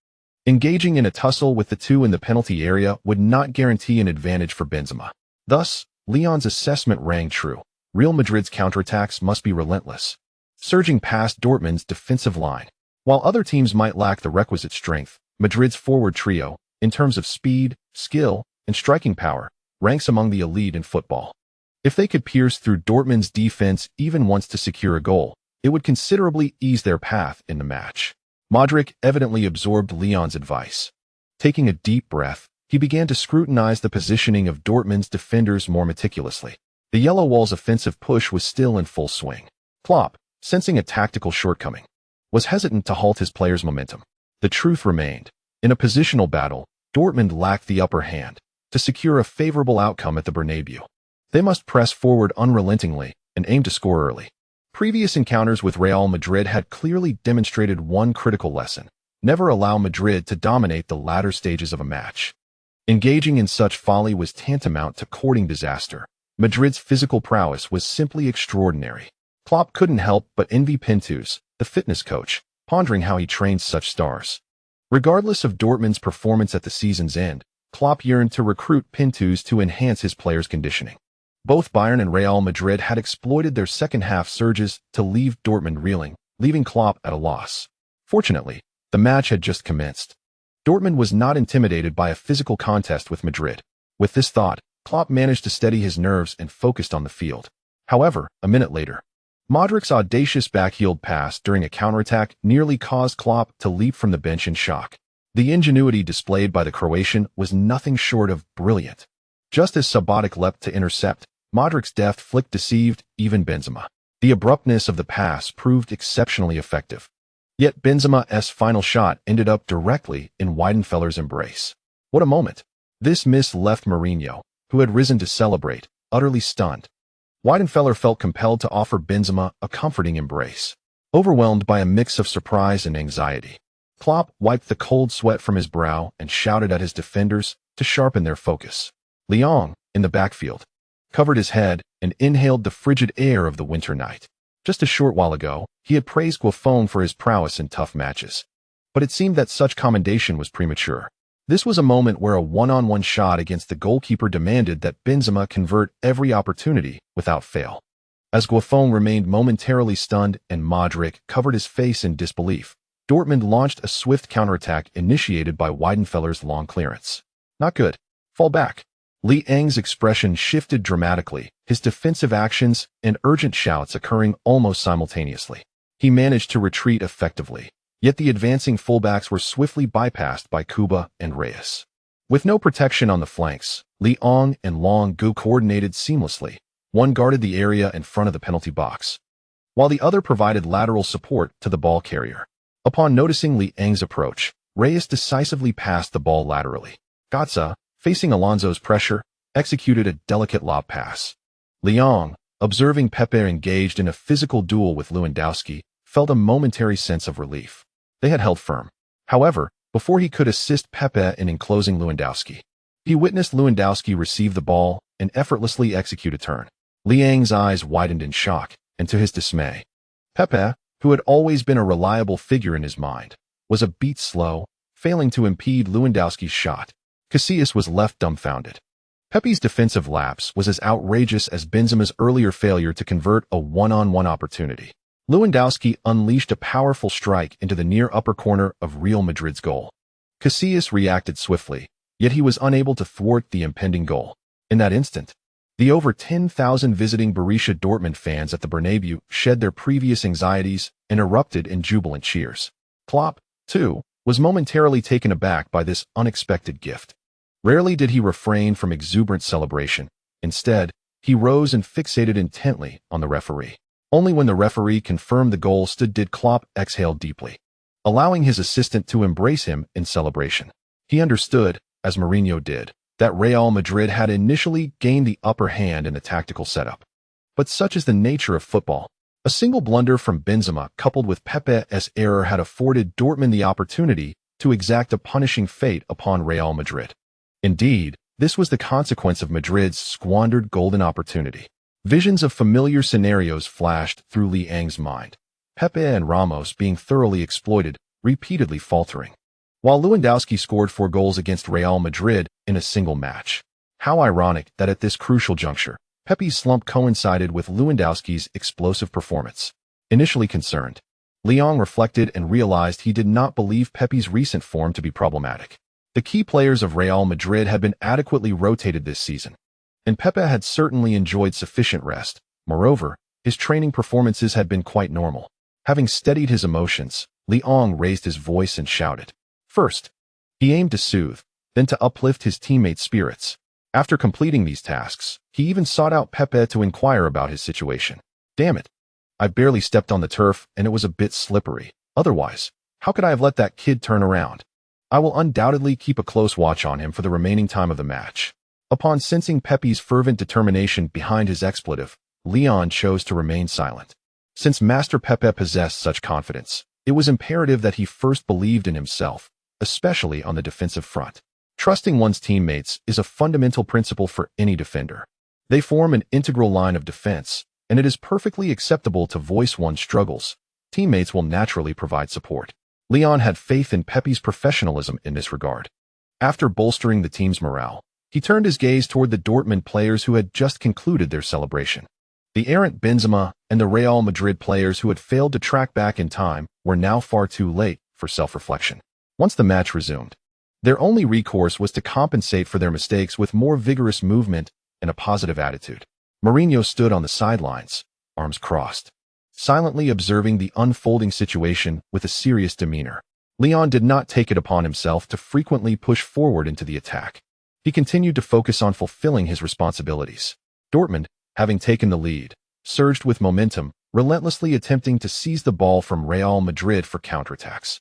Engaging in a tussle with the two in the penalty area would not guarantee an advantage for Benzema. Thus, Leon's assessment rang true. Real Madrid's counterattacks must be relentless, surging past Dortmund's defensive line. While other teams might lack the requisite strength, Madrid's forward trio, in terms of speed, skill, and striking power, ranks among the elite in football. If they could pierce through Dortmund's defense even once to secure a goal, it would considerably ease their path in the match. Modric evidently absorbed Leon's advice. Taking a deep breath, he began to scrutinize the positioning of Dortmund's defenders more meticulously. The Yellow Wall's offensive push was still in full swing. Klopp, sensing a tactical shortcoming, was hesitant to halt his players' momentum. The truth remained. In a positional battle, Dortmund lacked the upper hand to secure a favorable outcome at the Bernabeu. They must press forward unrelentingly and aim to score early. Previous encounters with Real Madrid had clearly demonstrated one critical lesson: never allow Madrid to dominate the latter stages of a match. Engaging in such folly was tantamount to courting disaster. Madrid's physical prowess was simply extraordinary. Klopp couldn't help but envy Pintus, the fitness coach, pondering how he trains such stars. Regardless of Dortmund's performance at the season's end, Klopp yearned to recruit Pintus to enhance his players' conditioning. Both Bayern and Real Madrid had exploited their second-half surges to leave Dortmund reeling, leaving Klopp at a loss. Fortunately, the match had just commenced. Dortmund was not intimidated by a physical contest with Madrid. With this thought, Klopp managed to steady his nerves and focused on the field. However, a minute later, Modric's audacious backheeled pass during a counterattack nearly caused Klopp to leap from the bench in shock. The ingenuity displayed by the Croatian was nothing short of brilliant. Just as Subotic leapt to intercept, Modric's deft flick deceived even Benzema. The abruptness of the pass proved exceptionally effective. Yet Benzema's final shot ended up directly in Weidenfeller's embrace. What a moment! This miss left Mourinho, who had risen to celebrate, utterly stunned. Weidenfeller felt compelled to offer Benzema a comforting embrace. Overwhelmed by a mix of surprise and anxiety, Klopp wiped the cold sweat from his brow and shouted at his defenders to sharpen their focus. Leon, in the backfield, covered his head and inhaled the frigid air of the winter night. Just a short while ago, he had praised Buffon for his prowess in tough matches. But it seemed that such commendation was premature. This was a moment where a one-on-one shot against the goalkeeper demanded that Benzema convert every opportunity without fail. As Buffon remained momentarily stunned and Modric covered his face in disbelief, Dortmund launched a swift counterattack initiated by Weidenfeller's long clearance. Not good. Fall back. Liang's expression shifted dramatically, his defensive actions and urgent shouts occurring almost simultaneously. He managed to retreat effectively, yet the advancing fullbacks were swiftly bypassed by Kuba and Reyes. With no protection on the flanks, Liang and Long Gu coordinated seamlessly. One guarded the area in front of the penalty box, while the other provided lateral support to the ball carrier. Upon noticing Liang's approach, Reyes decisively passed the ball laterally. Götze, facing Alonso's pressure, executed a delicate lob pass. Liang, observing Pepe engaged in a physical duel with Lewandowski, felt a momentary sense of relief. They had held firm. However, before he could assist Pepe in enclosing Lewandowski, he witnessed Lewandowski receive the ball and effortlessly execute a turn. Liang's eyes widened in shock, and to his dismay, Pepe, who had always been a reliable figure in his mind, was a beat slow, failing to impede Lewandowski's shot. Casillas was left dumbfounded. Pepe's defensive lapse was as outrageous as Benzema's earlier failure to convert a one-on-one opportunity. Lewandowski unleashed a powerful strike into the near upper corner of Real Madrid's goal. Casillas reacted swiftly, yet he was unable to thwart the impending goal. In that instant, the over 10,000 visiting Borussia Dortmund fans at the Bernabeu shed their previous anxieties and erupted in jubilant cheers. Klopp, too, was momentarily taken aback by this unexpected gift. Rarely did he refrain from exuberant celebration. Instead, he rose and fixated intently on the referee. Only when the referee confirmed the goal did Klopp exhale deeply, allowing his assistant to embrace him in celebration. He understood, as Mourinho did, that Real Madrid had initially gained the upper hand in the tactical setup. But such is the nature of football. A single blunder from Benzema coupled with Pepe's error had afforded Dortmund the opportunity to exact a punishing fate upon Real Madrid. Indeed, this was the consequence of Madrid's squandered golden opportunity. Visions of familiar scenarios flashed through Liang's mind. Pepe and Ramos being thoroughly exploited, repeatedly faltering, while Lewandowski scored 4 goals against Real Madrid in a single match. How ironic that at this crucial juncture, Pepe's slump coincided with Lewandowski's explosive performance. Initially concerned, Liang reflected and realized he did not believe Pepe's recent form to be problematic. The key players of Real Madrid had been adequately rotated this season, and Pepe had certainly enjoyed sufficient rest. Moreover, his training performances had been quite normal. Having steadied his emotions, Liang raised his voice and shouted. First, he aimed to soothe, then to uplift his teammates' spirits. After completing these tasks, he even sought out Pepe to inquire about his situation. Damn it. I barely stepped on the turf and it was a bit slippery. Otherwise, how could I have let that kid turn around? I will undoubtedly keep a close watch on him for the remaining time of the match. Upon sensing Pepe's fervent determination behind his expletive, Leon chose to remain silent. Since Master Pepe possessed such confidence, it was imperative that he first believed in himself, especially on the defensive front. Trusting one's teammates is a fundamental principle for any defender. They form an integral line of defense, and it is perfectly acceptable to voice one's struggles. Teammates will naturally provide support. Leon had faith in Pepe's professionalism in this regard. After bolstering the team's morale, he turned his gaze toward the Dortmund players who had just concluded their celebration. The errant Benzema and the Real Madrid players who had failed to track back in time were now far too late for self-reflection. Once the match resumed, their only recourse was to compensate for their mistakes with more vigorous movement and a positive attitude. Mourinho stood on the sidelines, arms crossed, silently observing the unfolding situation with a serious demeanor. Leon did not take it upon himself to frequently push forward into the attack. He continued to focus on fulfilling his responsibilities. Dortmund, having taken the lead, surged with momentum, relentlessly attempting to seize the ball from Real Madrid for counterattacks.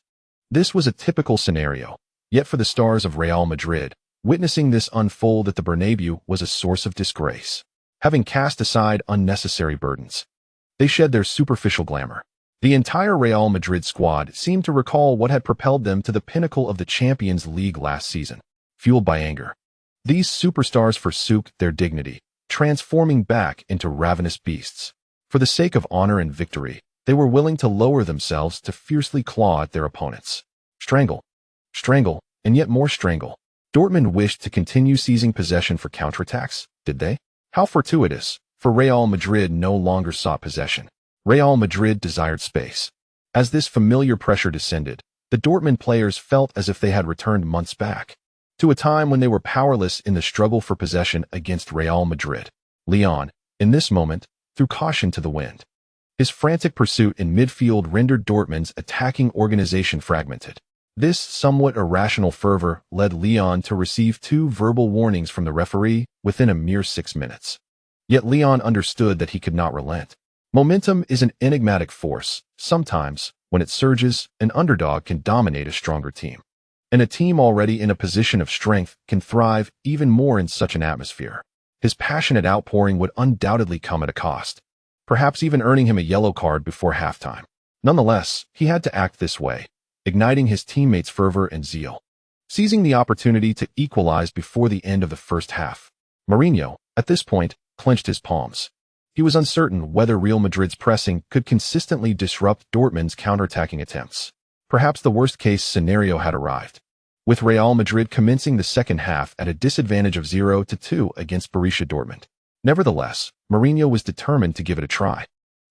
This was a typical scenario, yet for the stars of Real Madrid, witnessing this unfold at the Bernabeu was a source of disgrace. Having cast aside unnecessary burdens, they shed their superficial glamour. The entire Real Madrid squad seemed to recall what had propelled them to the pinnacle of the Champions League last season. Fueled by anger, these superstars forsook their dignity, transforming back into ravenous beasts. For the sake of honor and victory, they were willing to lower themselves to fiercely claw at their opponents. Strangle, and yet more strangle. Dortmund wished to continue seizing possession for counterattacks, did they? How fortuitous, for Real Madrid no longer sought possession. Real Madrid desired space. As this familiar pressure descended, the Dortmund players felt as if they had returned months back, to a time when they were powerless in the struggle for possession against Real Madrid. Leon, in this moment, threw caution to the wind. His frantic pursuit in midfield rendered Dortmund's attacking organization fragmented. This somewhat irrational fervor led Leon to receive 2 verbal warnings from the referee within a mere 6 minutes. Yet Leon understood that he could not relent. Momentum is an enigmatic force. Sometimes, when it surges, an underdog can dominate a stronger team. And a team already in a position of strength can thrive even more in such an atmosphere. His passionate outpouring would undoubtedly come at a cost, perhaps even earning him a yellow card before halftime. Nonetheless, he had to act this way, igniting his teammates' fervor and zeal. Seizing the opportunity to equalize before the end of the first half, Mourinho, at this point, clenched his palms. He was uncertain whether Real Madrid's pressing could consistently disrupt Dortmund's counterattacking attempts. Perhaps the worst-case scenario had arrived, with Real Madrid commencing the second half at a disadvantage of 0-2 against Borussia Dortmund. Nevertheless, Mourinho was determined to give it a try.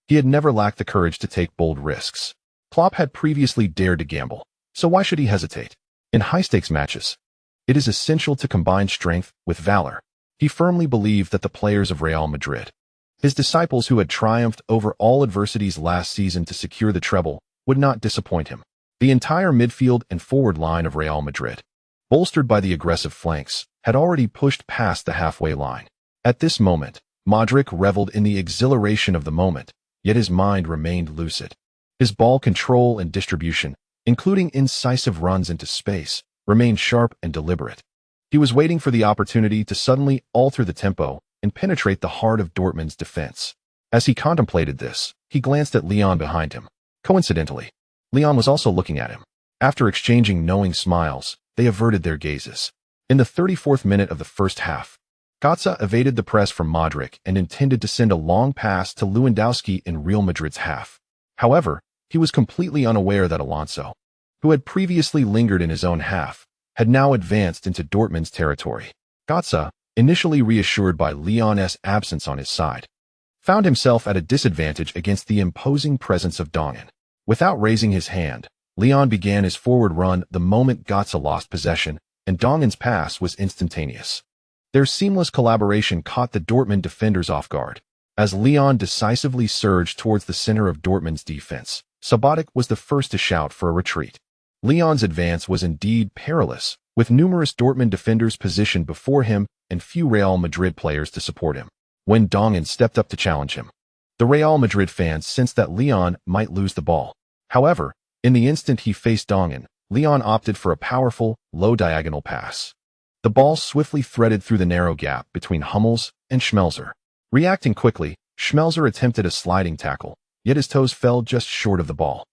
He had never lacked the courage to take bold risks. Klopp had previously dared to gamble, so why should he hesitate? In high-stakes matches, it is essential to combine strength with valor. He firmly believed that the players of Real Madrid, his disciples who had triumphed over all adversities last season to secure the treble, would not disappoint him. The entire midfield and forward line of Real Madrid, bolstered by the aggressive flanks, had already pushed past the halfway line. At this moment, Modric reveled in the exhilaration of the moment, yet his mind remained lucid. His ball control and distribution, including incisive runs into space, remained sharp and deliberate. He was waiting for the opportunity to suddenly alter the tempo and penetrate the heart of Dortmund's defense. As he contemplated this, he glanced at Leon behind him. Coincidentally, Leon was also looking at him. After exchanging knowing smiles, they averted their gazes. In the 34th minute of the first half, Götze evaded the press from Modric and intended to send a long pass to Lewandowski in Real Madrid's half. However, he was completely unaware that Alonso, who had previously lingered in his own half, had now advanced into Dortmund's territory. Götze, initially reassured by Leon's absence on his side, found himself at a disadvantage against the imposing presence of Dongen. Without raising his hand, Leon began his forward run the moment Götze lost possession, and Dongen's pass was instantaneous. Their seamless collaboration caught the Dortmund defenders off guard. As Leon decisively surged towards the center of Dortmund's defense, Subotic was the first to shout for a retreat. Leon's advance was indeed perilous, with numerous Dortmund defenders positioned before him and few Real Madrid players to support him. When Dongen stepped up to challenge him, the Real Madrid fans sensed that Leon might lose the ball. However, in the instant he faced Dongen, Leon opted for a powerful, low-diagonal pass. The ball swiftly threaded through the narrow gap between Hummels and Schmelzer. Reacting quickly, Schmelzer attempted a sliding tackle, yet his toes fell just short of the ball.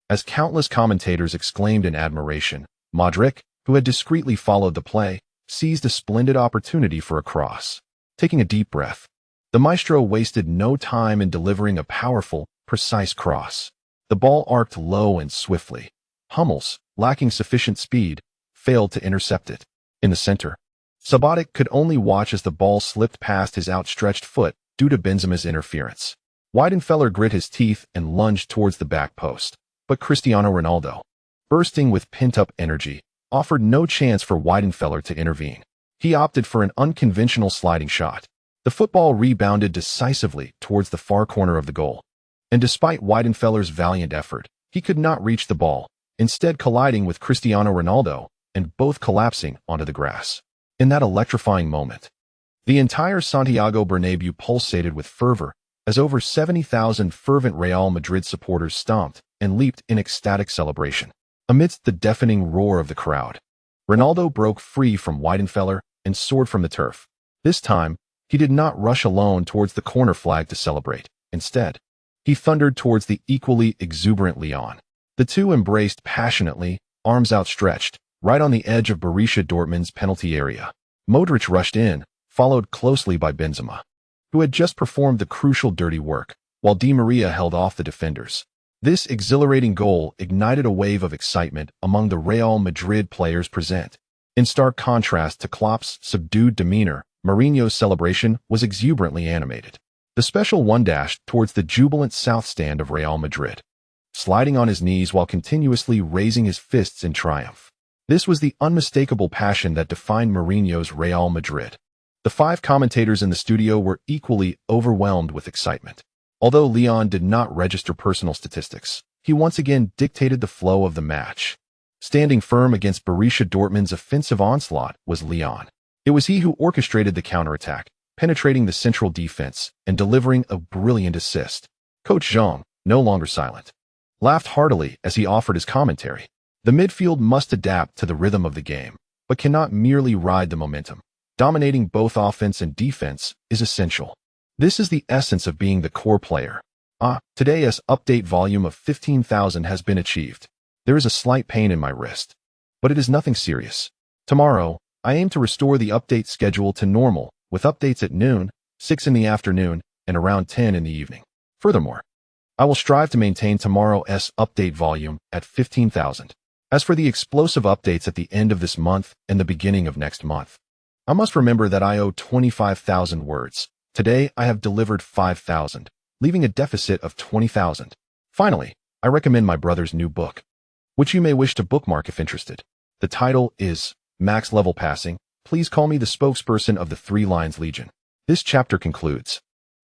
As countless commentators exclaimed in admiration, Modric, who had discreetly followed the play, seized a splendid opportunity for a cross. Taking a deep breath, the maestro wasted no time in delivering a powerful, precise cross. The ball arced low and swiftly. Hummels, lacking sufficient speed, failed to intercept it. In the center, Subotic could only watch as the ball slipped past his outstretched foot due to Benzema's interference. Weidenfeller grit his teeth and lunged towards the back post, but Cristiano Ronaldo, bursting with pent-up energy, offered no chance for Weidenfeller to intervene. He opted for an unconventional sliding shot. The football rebounded decisively towards the far corner of the goal. And despite Weidenfeller's valiant effort, he could not reach the ball, instead colliding with Cristiano Ronaldo and both collapsing onto the grass. In that electrifying moment, the entire Santiago Bernabéu pulsated with fervor as over 70,000 fervent Real Madrid supporters stomped and leaped in ecstatic celebration. Amidst the deafening roar of the crowd, Ronaldo broke free from Weidenfeller and soared from the turf. This time, he did not rush alone towards the corner flag to celebrate. Instead, he thundered towards the equally exuberant Leon. The two embraced passionately, arms outstretched, right on the edge of Borussia Dortmund's penalty area. Modric rushed in, followed closely by Benzema, who had just performed the crucial dirty work, while Di Maria held off the defenders. This exhilarating goal ignited a wave of excitement among the Real Madrid players present. In stark contrast to Klopp's subdued demeanor, Mourinho's celebration was exuberantly animated. The special one dashed towards the jubilant south stand of Real Madrid, sliding on his knees while continuously raising his fists in triumph. This was the unmistakable passion that defined Mourinho's Real Madrid. The five commentators in the studio were equally overwhelmed with excitement. Although Leon did not register personal statistics, he once again dictated the flow of the match. Standing firm against Borussia Dortmund's offensive onslaught was Leon. It was he who orchestrated the counterattack, penetrating the central defense and delivering a brilliant assist. Coach Zhang, no longer silent, laughed heartily as he offered his commentary. The midfield must adapt to the rhythm of the game, but cannot merely ride the momentum. Dominating both offense and defense is essential. This is the essence of being the core player. Today's update volume of 15,000 has been achieved. There is a slight pain in my wrist, but it is nothing serious. Tomorrow, I aim to restore the update schedule to normal, with updates at noon, 6 in the afternoon, and around 10 in the evening. Furthermore, I will strive to maintain tomorrow's update volume at 15,000. As for the explosive updates at the end of this month and the beginning of next month, I must remember that I owe 25,000 words. Today, I have delivered 5,000, leaving a deficit of 20,000. Finally, I recommend my brother's new book, which you may wish to bookmark if interested. The title is Max Level Passing. Please call me the spokesperson of the Three Lions Legion. This chapter concludes.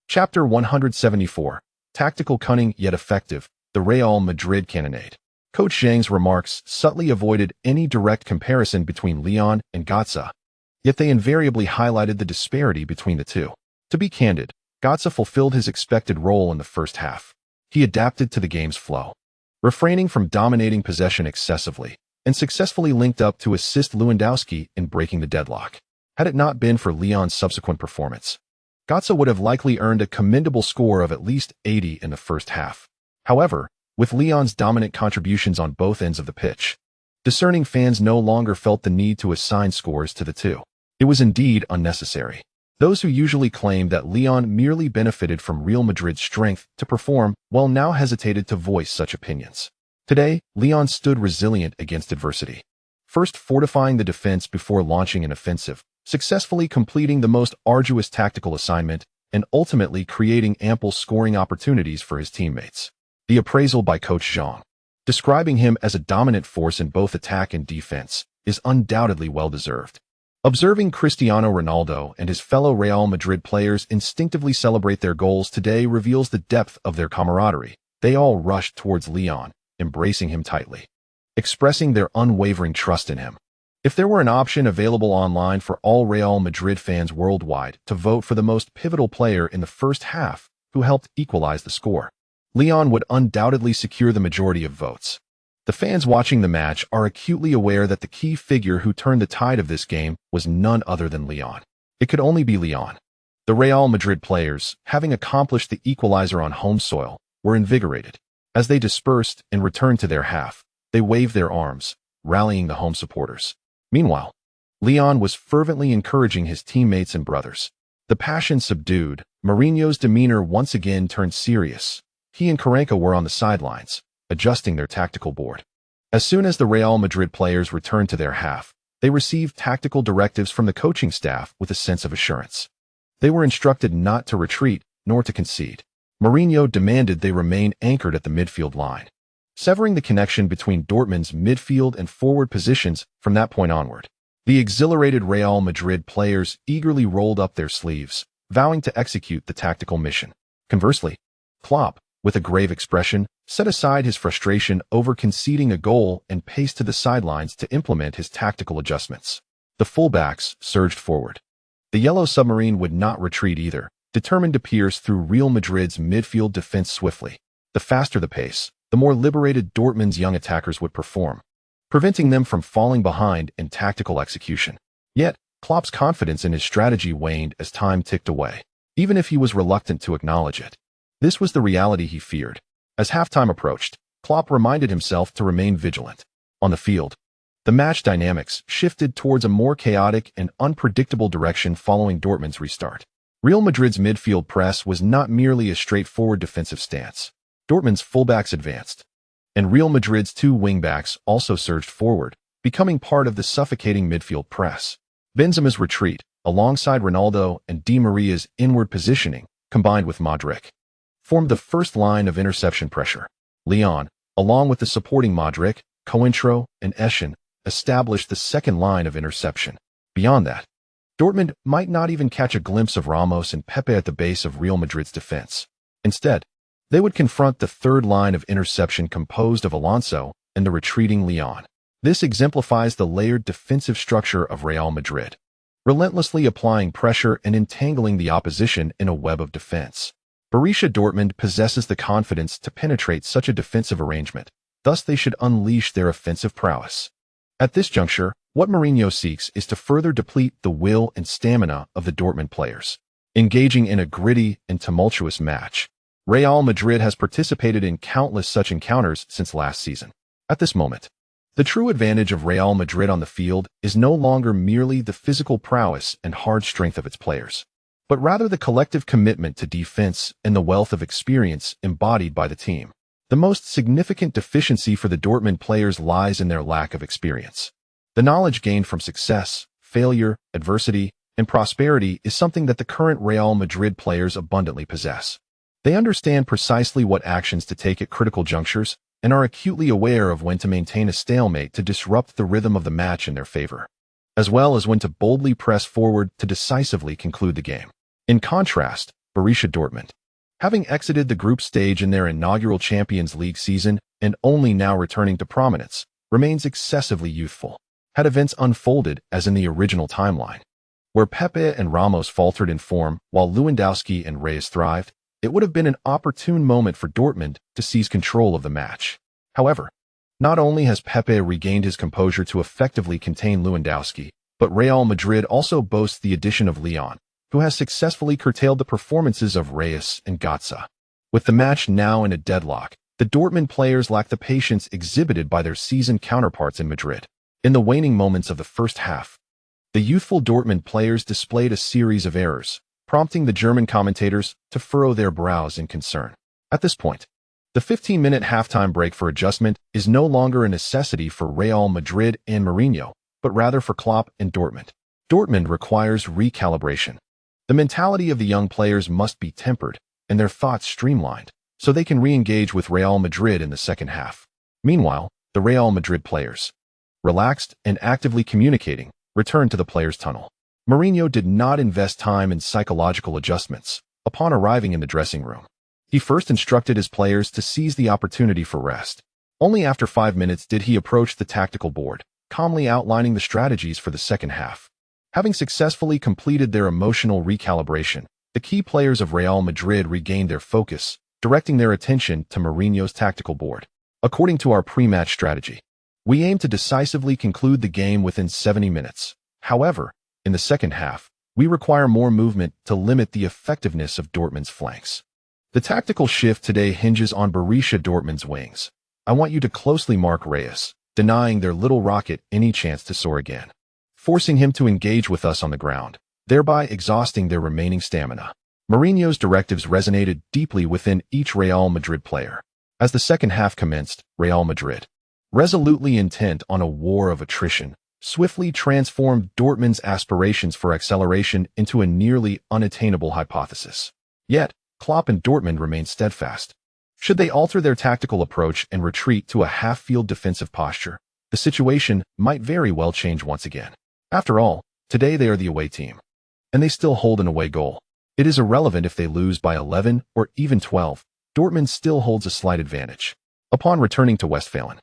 Chapter 174. Tactical cunning yet effective. The Real Madrid Cannonade. Coach Zhang's remarks subtly avoided any direct comparison between Leon and Götze, yet they invariably highlighted the disparity between the two. To be candid, Götze fulfilled his expected role in the first half. He adapted to the game's flow, refraining from dominating possession excessively, and successfully linked up to assist Lewandowski in breaking the deadlock. Had it not been for Leon's subsequent performance, Götze would have likely earned a commendable score of at least 80 in the first half. However, with Leon's dominant contributions on both ends of the pitch, discerning fans no longer felt the need to assign scores to the two. It was indeed unnecessary. Those who usually claimed that Leon merely benefited from Real Madrid's strength to perform well now hesitated to voice such opinions. Today, Leon stood resilient against adversity, first fortifying the defense before launching an offensive, successfully completing the most arduous tactical assignment, and ultimately creating ample scoring opportunities for his teammates. The appraisal by Coach Zhang, describing him as a dominant force in both attack and defense, is undoubtedly well-deserved. Observing Cristiano Ronaldo and his fellow Real Madrid players instinctively celebrate their goals today reveals the depth of their camaraderie. They all rushed towards Leon, embracing him tightly, expressing their unwavering trust in him. If there were an option available online for all Real Madrid fans worldwide to vote for the most pivotal player in the first half who helped equalize the score, Leon would undoubtedly secure the majority of votes. The fans watching the match are acutely aware that the key figure who turned the tide of this game was none other than Leon. It could only be Leon. The Real Madrid players, having accomplished the equalizer on home soil, were invigorated. As they dispersed and returned to their half, they waved their arms, rallying the home supporters. Meanwhile, Leon was fervently encouraging his teammates and brothers. The passion subdued, Mourinho's demeanor once again turned serious. He and Karanka were on the sidelines, adjusting their tactical board. As soon as the Real Madrid players returned to their half, they received tactical directives from the coaching staff with a sense of assurance. They were instructed not to retreat nor to concede. Mourinho demanded they remain anchored at the midfield line, severing the connection between Dortmund's midfield and forward positions from that point onward. The exhilarated Real Madrid players eagerly rolled up their sleeves, vowing to execute the tactical mission. Conversely, Klopp, with a grave expression, set aside his frustration over conceding a goal and paced to the sidelines to implement his tactical adjustments. The fullbacks surged forward. The Yellow Submarine would not retreat either, determined to pierce through Real Madrid's midfield defense swiftly. The faster the pace, the more liberated Dortmund's young attackers would perform, preventing them from falling behind in tactical execution. Yet, Klopp's confidence in his strategy waned as time ticked away, even if he was reluctant to acknowledge it. This was the reality he feared. As halftime approached, Klopp reminded himself to remain vigilant. On the field, the match dynamics shifted towards a more chaotic and unpredictable direction following Dortmund's restart. Real Madrid's midfield press was not merely a straightforward defensive stance. Dortmund's fullbacks advanced, and Real Madrid's two wingbacks also surged forward, becoming part of the suffocating midfield press. Benzema's retreat, alongside Ronaldo and Di Maria's inward positioning, combined with Modric, formed the first line of interception pressure. Leon, along with the supporting Modric, Cointreau, and Eschen, established the second line of interception. Beyond that, Dortmund might not even catch a glimpse of Ramos and Pepe at the base of Real Madrid's defense. Instead, they would confront the third line of interception composed of Alonso and the retreating Leon. This exemplifies the layered defensive structure of Real Madrid, relentlessly applying pressure and entangling the opposition in a web of defense. Borussia Dortmund possesses the confidence to penetrate such a defensive arrangement, thus they should unleash their offensive prowess. At this juncture, what Mourinho seeks is to further deplete the will and stamina of the Dortmund players. Engaging in a gritty and tumultuous match, Real Madrid has participated in countless such encounters since last season. At this moment, the true advantage of Real Madrid on the field is no longer merely the physical prowess and hard strength of its players, but rather the collective commitment to defense and the wealth of experience embodied by the team. The most significant deficiency for the Dortmund players lies in their lack of experience. The knowledge gained from success, failure, adversity, and prosperity is something that the current Real Madrid players abundantly possess. They understand precisely what actions to take at critical junctures and are acutely aware of when to maintain a stalemate to disrupt the rhythm of the match in their favor, as well as when to boldly press forward to decisively conclude the game. In contrast, Borussia Dortmund, having exited the group stage in their inaugural Champions League season and only now returning to prominence, remains excessively youthful. Had events unfolded as in the original timeline, where Pepe and Ramos faltered in form while Lewandowski and Reyes thrived, it would have been an opportune moment for Dortmund to seize control of the match. However, not only has Pepe regained his composure to effectively contain Lewandowski, but Real Madrid also boasts the addition of Leon, who has successfully curtailed the performances of Reyes and Götze. With the match now in a deadlock, the Dortmund players lack the patience exhibited by their seasoned counterparts in Madrid. In the waning moments of the first half, the youthful Dortmund players displayed a series of errors, prompting the German commentators to furrow their brows in concern. At this point, the 15-minute halftime break for adjustment is no longer a necessity for Real Madrid and Mourinho, but rather for Klopp and Dortmund. Dortmund requires recalibration. The mentality of the young players must be tempered and their thoughts streamlined so they can re-engage with Real Madrid in the second half. Meanwhile, the Real Madrid players, relaxed and actively communicating, returned to the players' tunnel. Mourinho did not invest time in psychological adjustments. Upon arriving in the dressing room, He first instructed his players to seize the opportunity for rest. Only after 5 minutes did he approach the tactical board, calmly outlining the strategies for the second half. Having successfully completed their emotional recalibration, the key players of Real Madrid regained their focus, directing their attention to Mourinho's tactical board. According to our pre-match strategy, we aim to decisively conclude the game within 70 minutes. However, in the second half, we require more movement to limit the effectiveness of Dortmund's flanks. The tactical shift today hinges on Borussia Dortmund's wings. I want you to closely mark Reyes, denying their little rocket any chance to soar again, forcing him to engage with us on the ground, thereby exhausting their remaining stamina. Mourinho's directives resonated deeply within each Real Madrid player. As the second half commenced, Real Madrid, resolutely intent on a war of attrition, swiftly transformed Dortmund's aspirations for acceleration into a nearly unattainable hypothesis. Yet, Klopp and Dortmund remained steadfast. Should they alter their tactical approach and retreat to a half-field defensive posture, the situation might very well change once again. After all, today they are the away team, and they still hold an away goal. It is irrelevant if they lose by 11 or even 12, Dortmund still holds a slight advantage. Upon returning to Westfalen,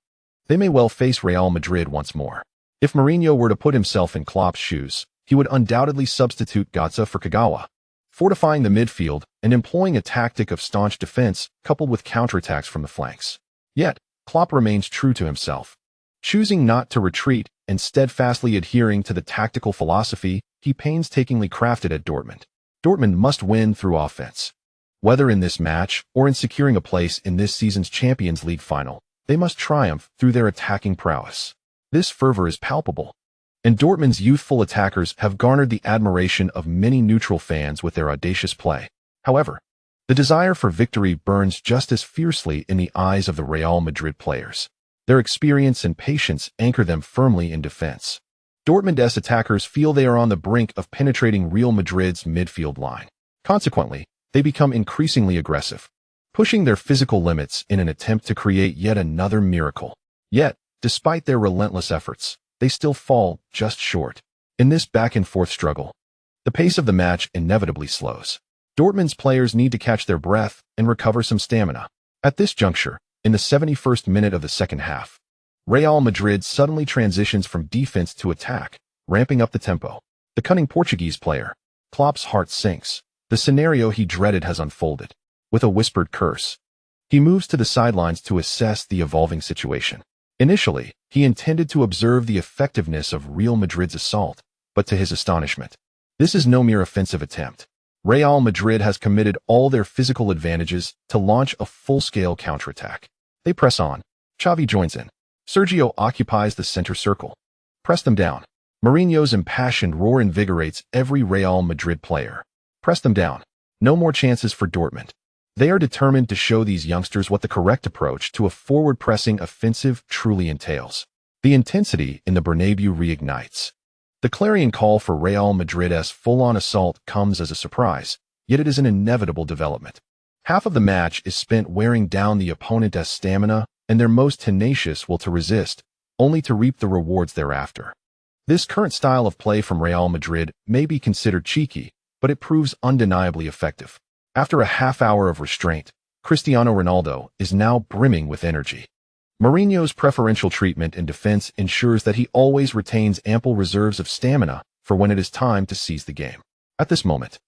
they may well face Real Madrid once more. If Mourinho were to put himself in Klopp's shoes, he would undoubtedly substitute Götze for Kagawa, fortifying the midfield and employing a tactic of staunch defense coupled with counterattacks from the flanks. Yet, Klopp remains true to himself, choosing not to retreat and steadfastly adhering to the tactical philosophy he painstakingly crafted at Dortmund. Dortmund must win through offense. Whether in this match or in securing a place in this season's Champions League final, they must triumph through their attacking prowess. This fervor is palpable, and Dortmund's youthful attackers have garnered the admiration of many neutral fans with their audacious play. However, the desire for victory burns just as fiercely in the eyes of the Real Madrid players. Their experience and patience anchor them firmly in defense. Dortmund's attackers feel they are on the brink of penetrating Real Madrid's midfield line. Consequently, they become increasingly aggressive, pushing their physical limits in an attempt to create yet another miracle. Yet, despite their relentless efforts, they still fall just short. In this back-and-forth struggle, the pace of the match inevitably slows. Dortmund's players need to catch their breath and recover some stamina. At this juncture, in the 71st minute of the second half, Real Madrid suddenly transitions from defense to attack, ramping up the tempo. The cunning Portuguese player, Klopp's heart sinks. The scenario he dreaded has unfolded. With a whispered curse, he moves to the sidelines to assess the evolving situation. Initially, he intended to observe the effectiveness of Real Madrid's assault, but to his astonishment, this is no mere offensive attempt. Real Madrid has committed all their physical advantages to launch a full-scale counterattack. They press on. Xavi joins in. Sergio occupies the center circle. Press them down. Mourinho's impassioned roar invigorates every Real Madrid player. Press them down. No more chances for Dortmund. They are determined to show these youngsters what the correct approach to a forward-pressing offensive truly entails. The intensity in the Bernabeu reignites. The clarion call for Real Madrid's full-on assault comes as a surprise, yet it is an inevitable development. Half of the match is spent wearing down the opponent's stamina, and their most tenacious will to resist, only to reap the rewards thereafter. This current style of play from Real Madrid may be considered cheeky, but it proves undeniably effective. After a half-hour of restraint, Cristiano Ronaldo is now brimming with energy. Mourinho's preferential treatment in defense ensures that he always retains ample reserves of stamina for when it is time to seize the game. At this moment,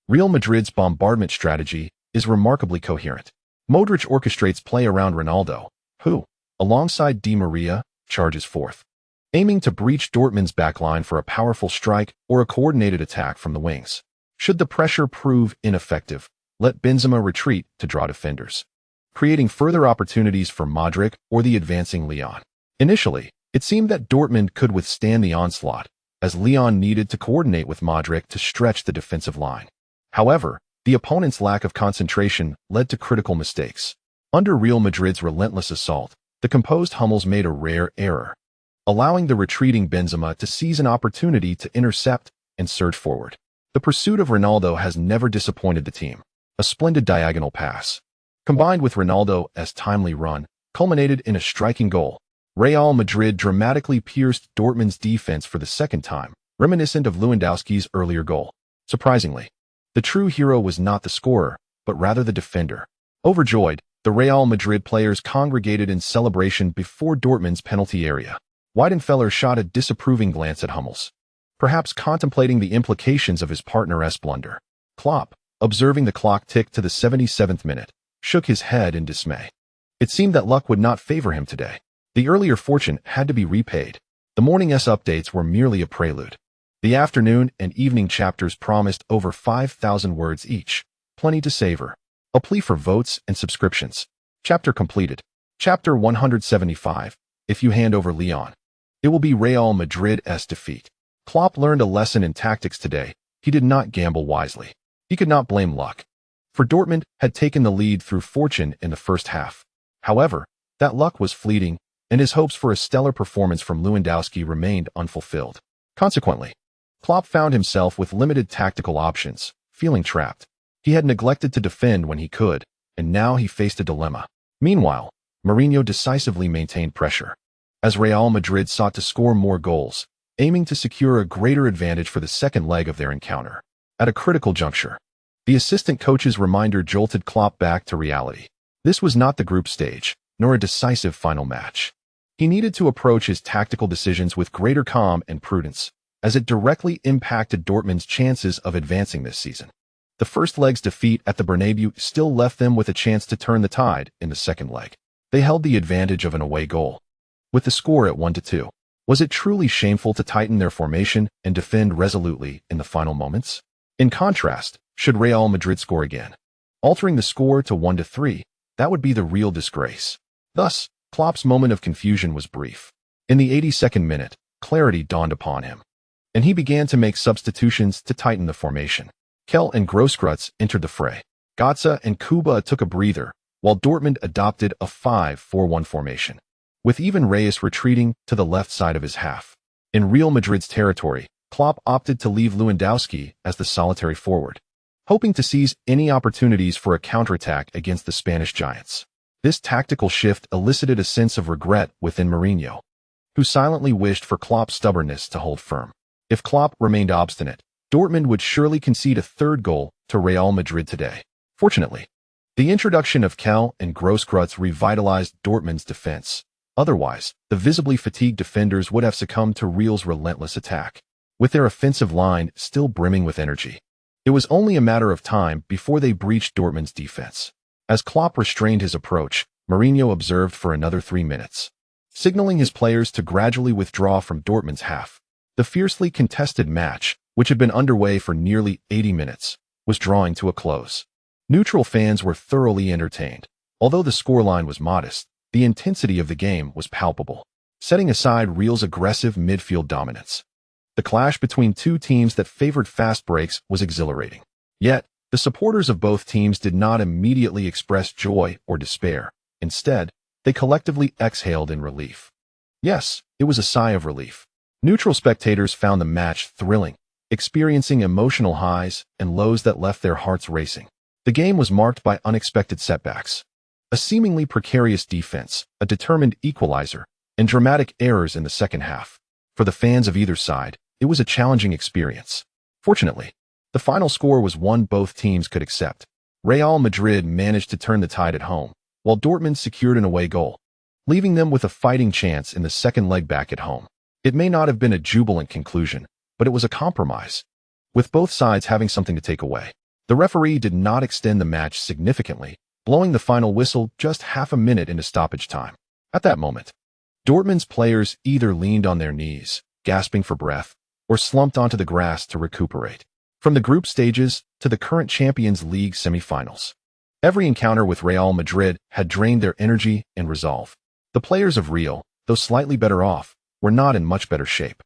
Real Madrid's bombardment strategy is remarkably coherent. Modric orchestrates play around Ronaldo, who, alongside Di Maria, charges forth, aiming to breach Dortmund's backline for a powerful strike or a coordinated attack from the wings. Should the pressure prove ineffective, let Benzema retreat to draw defenders, creating further opportunities for Modric or the advancing Leon. Initially, it seemed that Dortmund could withstand the onslaught, as Leon needed to coordinate with Modric to stretch the defensive line. However, the opponent's lack of concentration led to critical mistakes. Under Real Madrid's relentless assault, the composed Hummels made a rare error, allowing the retreating Benzema to seize an opportunity to intercept and surge forward. The pursuit of Ronaldo has never disappointed the team. A splendid diagonal pass, combined with Ronaldo's timely run, culminated in a striking goal. Real Madrid dramatically pierced Dortmund's defense for the second time, reminiscent of Lewandowski's earlier goal. Surprisingly, the true hero was not the scorer, but rather the defender. Overjoyed, the Real Madrid players congregated in celebration before Dortmund's penalty area. Weidenfeller shot a disapproving glance at Hummels, perhaps contemplating the implications of his partner's blunder. Klopp, observing the clock tick to the 77th minute, shook his head in dismay. It seemed that luck would not favor him today. The earlier fortune had to be repaid. The morning's updates were merely a prelude. The afternoon and evening chapters promised over 5,000 words each, plenty to savor. A plea for votes and subscriptions. Chapter completed. Chapter 175. If you hand over Lyon, it will be Real Madrid's defeat. Klopp learned a lesson in tactics today. He did not gamble wisely. He could not blame luck, for Dortmund had taken the lead through fortune in the first half. However, that luck was fleeting, and his hopes for a stellar performance from Lewandowski remained unfulfilled. Consequently, Klopp found himself with limited tactical options, feeling trapped. He had neglected to defend when he could, and now he faced a dilemma. Meanwhile, Mourinho decisively maintained pressure, as Real Madrid sought to score more goals, aiming to secure a greater advantage for the second leg of their encounter. At a critical juncture, the assistant coach's reminder jolted Klopp back to reality. This was not the group stage, nor a decisive final match. He needed to approach his tactical decisions with greater calm and prudence, as it directly impacted Dortmund's chances of advancing this season. The first leg's defeat at the Bernabeu still left them with a chance to turn the tide in the second leg. They held the advantage of an away goal, with the score at 1-2. Was it truly shameful to tighten their formation and defend resolutely in the final moments? In contrast, should Real Madrid score again, altering the score to 1-3, that would be the real disgrace. Thus, Klopp's moment of confusion was brief. In the 82nd minute, clarity dawned upon him, and he began to make substitutions to tighten the formation. Kell and Grosskreutz entered the fray. Götze and Kuba took a breather, while Dortmund adopted a 5-4-1 formation, with even Reyes retreating to the left side of his half. In Real Madrid's territory, Klopp opted to leave Lewandowski as the solitary forward, hoping to seize any opportunities for a counterattack against the Spanish giants. This tactical shift elicited a sense of regret within Mourinho, who silently wished for Klopp's stubbornness to hold firm. If Klopp remained obstinate, Dortmund would surely concede a third goal to Real Madrid today. Fortunately, the introduction of Kell and Grosskreutz revitalized Dortmund's defense. Otherwise, the visibly fatigued defenders would have succumbed to Real's relentless attack, with their offensive line still brimming with energy. It was only a matter of time before they breached Dortmund's defense. As Klopp restrained his approach, Mourinho observed for another 3 minutes, signaling his players to gradually withdraw from Dortmund's half. The fiercely contested match, which had been underway for nearly 80 minutes, was drawing to a close. Neutral fans were thoroughly entertained. Although the scoreline was modest, the intensity of the game was palpable, setting aside Real's aggressive midfield dominance. The clash between two teams that favored fast breaks was exhilarating. Yet, the supporters of both teams did not immediately express joy or despair. Instead, they collectively exhaled in relief. Yes, it was a sigh of relief. Neutral spectators found the match thrilling, experiencing emotional highs and lows that left their hearts racing. The game was marked by unexpected setbacks, a seemingly precarious defense, a determined equalizer, and dramatic errors in the second half. For the fans of either side, it was a challenging experience. Fortunately, the final score was one both teams could accept. Real Madrid managed to turn the tide at home, while Dortmund secured an away goal, leaving them with a fighting chance in the second leg back at home. It may not have been a jubilant conclusion, but it was a compromise, with both sides having something to take away. The referee did not extend the match significantly, blowing the final whistle just half a minute into stoppage time. At that moment, Dortmund's players either leaned on their knees, gasping for breath, or slumped onto the grass to recuperate. From the group stages to the current Champions League semifinals, every encounter with Real Madrid had drained their energy and resolve. The players of Real, though slightly better off, were not in much better shape.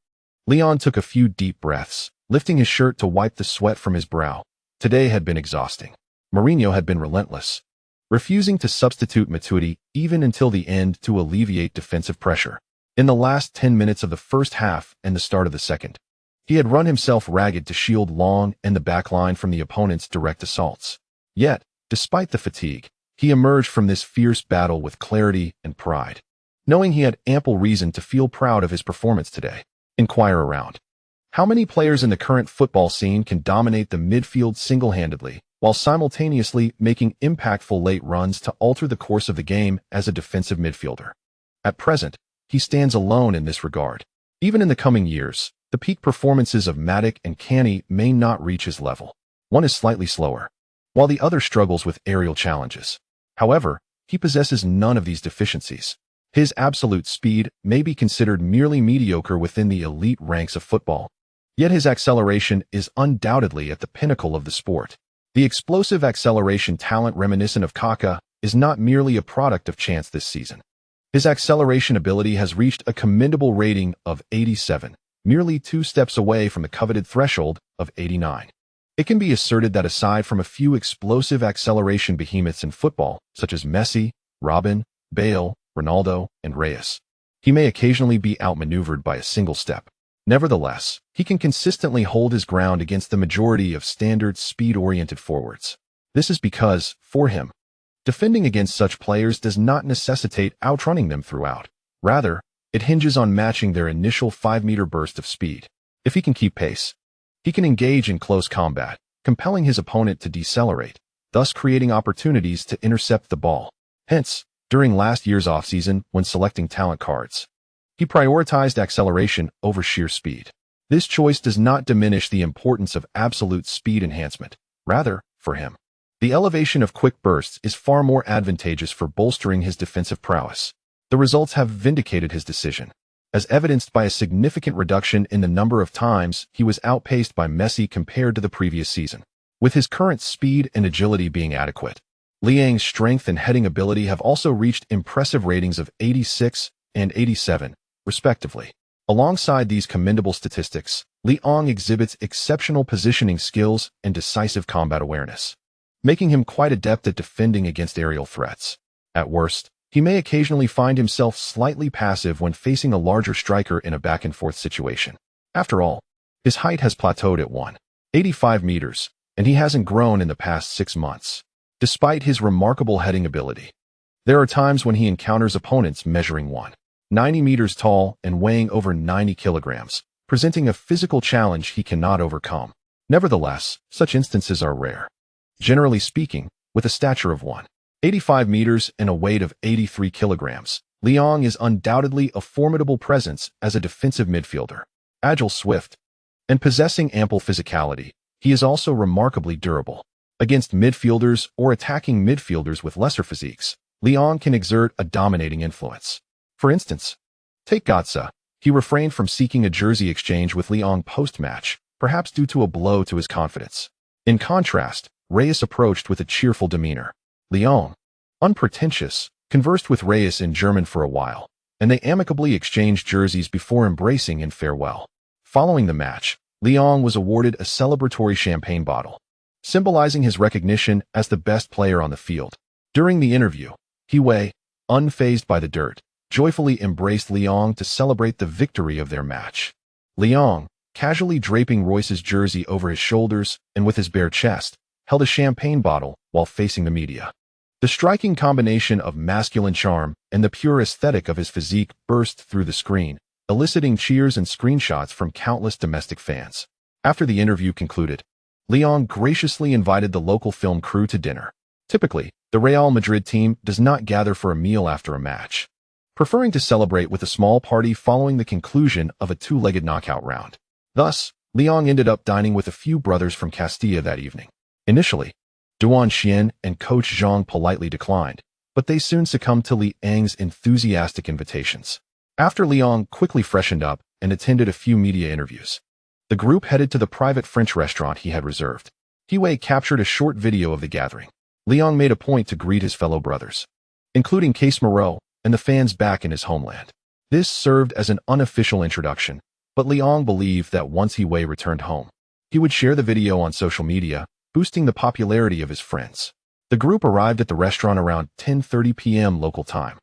Leon took a few deep breaths, lifting his shirt to wipe the sweat from his brow. Today had been exhausting. Mourinho had been relentless, refusing to substitute Matuidi even until the end to alleviate defensive pressure. In the last 10 minutes of the first half and the start of the second, he had run himself ragged to shield Long and the backline from the opponent's direct assaults. Yet, despite the fatigue, he emerged from this fierce battle with clarity and pride, knowing he had ample reason to feel proud of his performance today. Inquire around. How many players in the current football scene can dominate the midfield single-handedly, while simultaneously making impactful late runs to alter the course of the game as a defensive midfielder. At present, he stands alone in this regard. Even in the coming years, the peak performances of Matic and Canny may not reach his level. One is slightly slower, while the other struggles with aerial challenges. However, he possesses none of these deficiencies. His absolute speed may be considered merely mediocre within the elite ranks of football. Yet his acceleration is undoubtedly at the pinnacle of the sport. The explosive acceleration talent reminiscent of Kaká is not merely a product of chance this season. His acceleration ability has reached a commendable rating of 87, merely 2 steps away from the coveted threshold of 89. It can be asserted that aside from a few explosive acceleration behemoths in football, such as Messi, Robin, Bale, Ronaldo, and Reyes, he may occasionally be outmaneuvered by a single step. Nevertheless, he can consistently hold his ground against the majority of standard speed-oriented forwards. This is because, for him, defending against such players does not necessitate outrunning them throughout. Rather, it hinges on matching their initial 5-meter burst of speed. If he can keep pace, he can engage in close combat, compelling his opponent to decelerate, thus creating opportunities to intercept the ball. Hence, during last year's offseason, when selecting talent cards, he prioritized acceleration over sheer speed. This choice does not diminish the importance of absolute speed enhancement. Rather, for him, the elevation of quick bursts is far more advantageous for bolstering his defensive prowess. The results have vindicated his decision, as evidenced by a significant reduction in the number of times he was outpaced by Messi compared to the previous season. With his current speed and agility being adequate, Liang's strength and heading ability have also reached impressive ratings of 86 and 87, respectively. Alongside these commendable statistics, Liang exhibits exceptional positioning skills and decisive combat awareness, making him quite adept at defending against aerial threats. At worst, he may occasionally find himself slightly passive when facing a larger striker in a back-and-forth situation. After all, his height has plateaued at 1.85 meters, and he hasn't grown in the past 6 months. Despite his remarkable heading ability, there are times when he encounters opponents measuring 1.90 meters tall and weighing over 90 kilograms, presenting a physical challenge he cannot overcome. Nevertheless, such instances are rare. Generally speaking, with a stature of 1.85 meters and a weight of 83 kilograms, Liang is undoubtedly a formidable presence as a defensive midfielder. Agile, swift, and possessing ample physicality, he is also remarkably durable. Against midfielders or attacking midfielders with lesser physiques, Liang can exert a dominating influence. For instance, take Götze. He refrained from seeking a jersey exchange with Liang post-match, perhaps due to a blow to his confidence. In contrast, Reyes approached with a cheerful demeanor. Liang, unpretentious, conversed with Reyes in German for a while, and they amicably exchanged jerseys before embracing in farewell. Following the match, Liang was awarded a celebratory champagne bottle, symbolizing his recognition as the best player on the field. During the interview, Wei, unfazed by the dirt, joyfully embraced Liang to celebrate the victory of their match. Liang, casually draping Royce's jersey over his shoulders and with his bare chest, held a champagne bottle while facing the media. The striking combination of masculine charm and the pure aesthetic of his physique burst through the screen, eliciting cheers and screenshots from countless domestic fans. After the interview concluded, Liang graciously invited the local film crew to dinner. Typically, the Real Madrid team does not gather for a meal after a match, preferring to celebrate with a small party following the conclusion of a 2-legged knockout round. Thus, Liang ended up dining with a few brothers from Castilla that evening. Initially, Duan Xian and Coach Zhang politely declined, but they soon succumbed to Liang's enthusiastic invitations. After Liang quickly freshened up and attended a few media interviews, the group headed to the private French restaurant he had reserved. Wei captured a short video of the gathering. Liang made a point to greet his fellow brothers, including Case Moreau and the fans back in his homeland. This served as an unofficial introduction, but Liang believed that once Wei returned home, he would share the video on social media, boosting the popularity of his friends. The group arrived at the restaurant around 10:30 p.m. local time,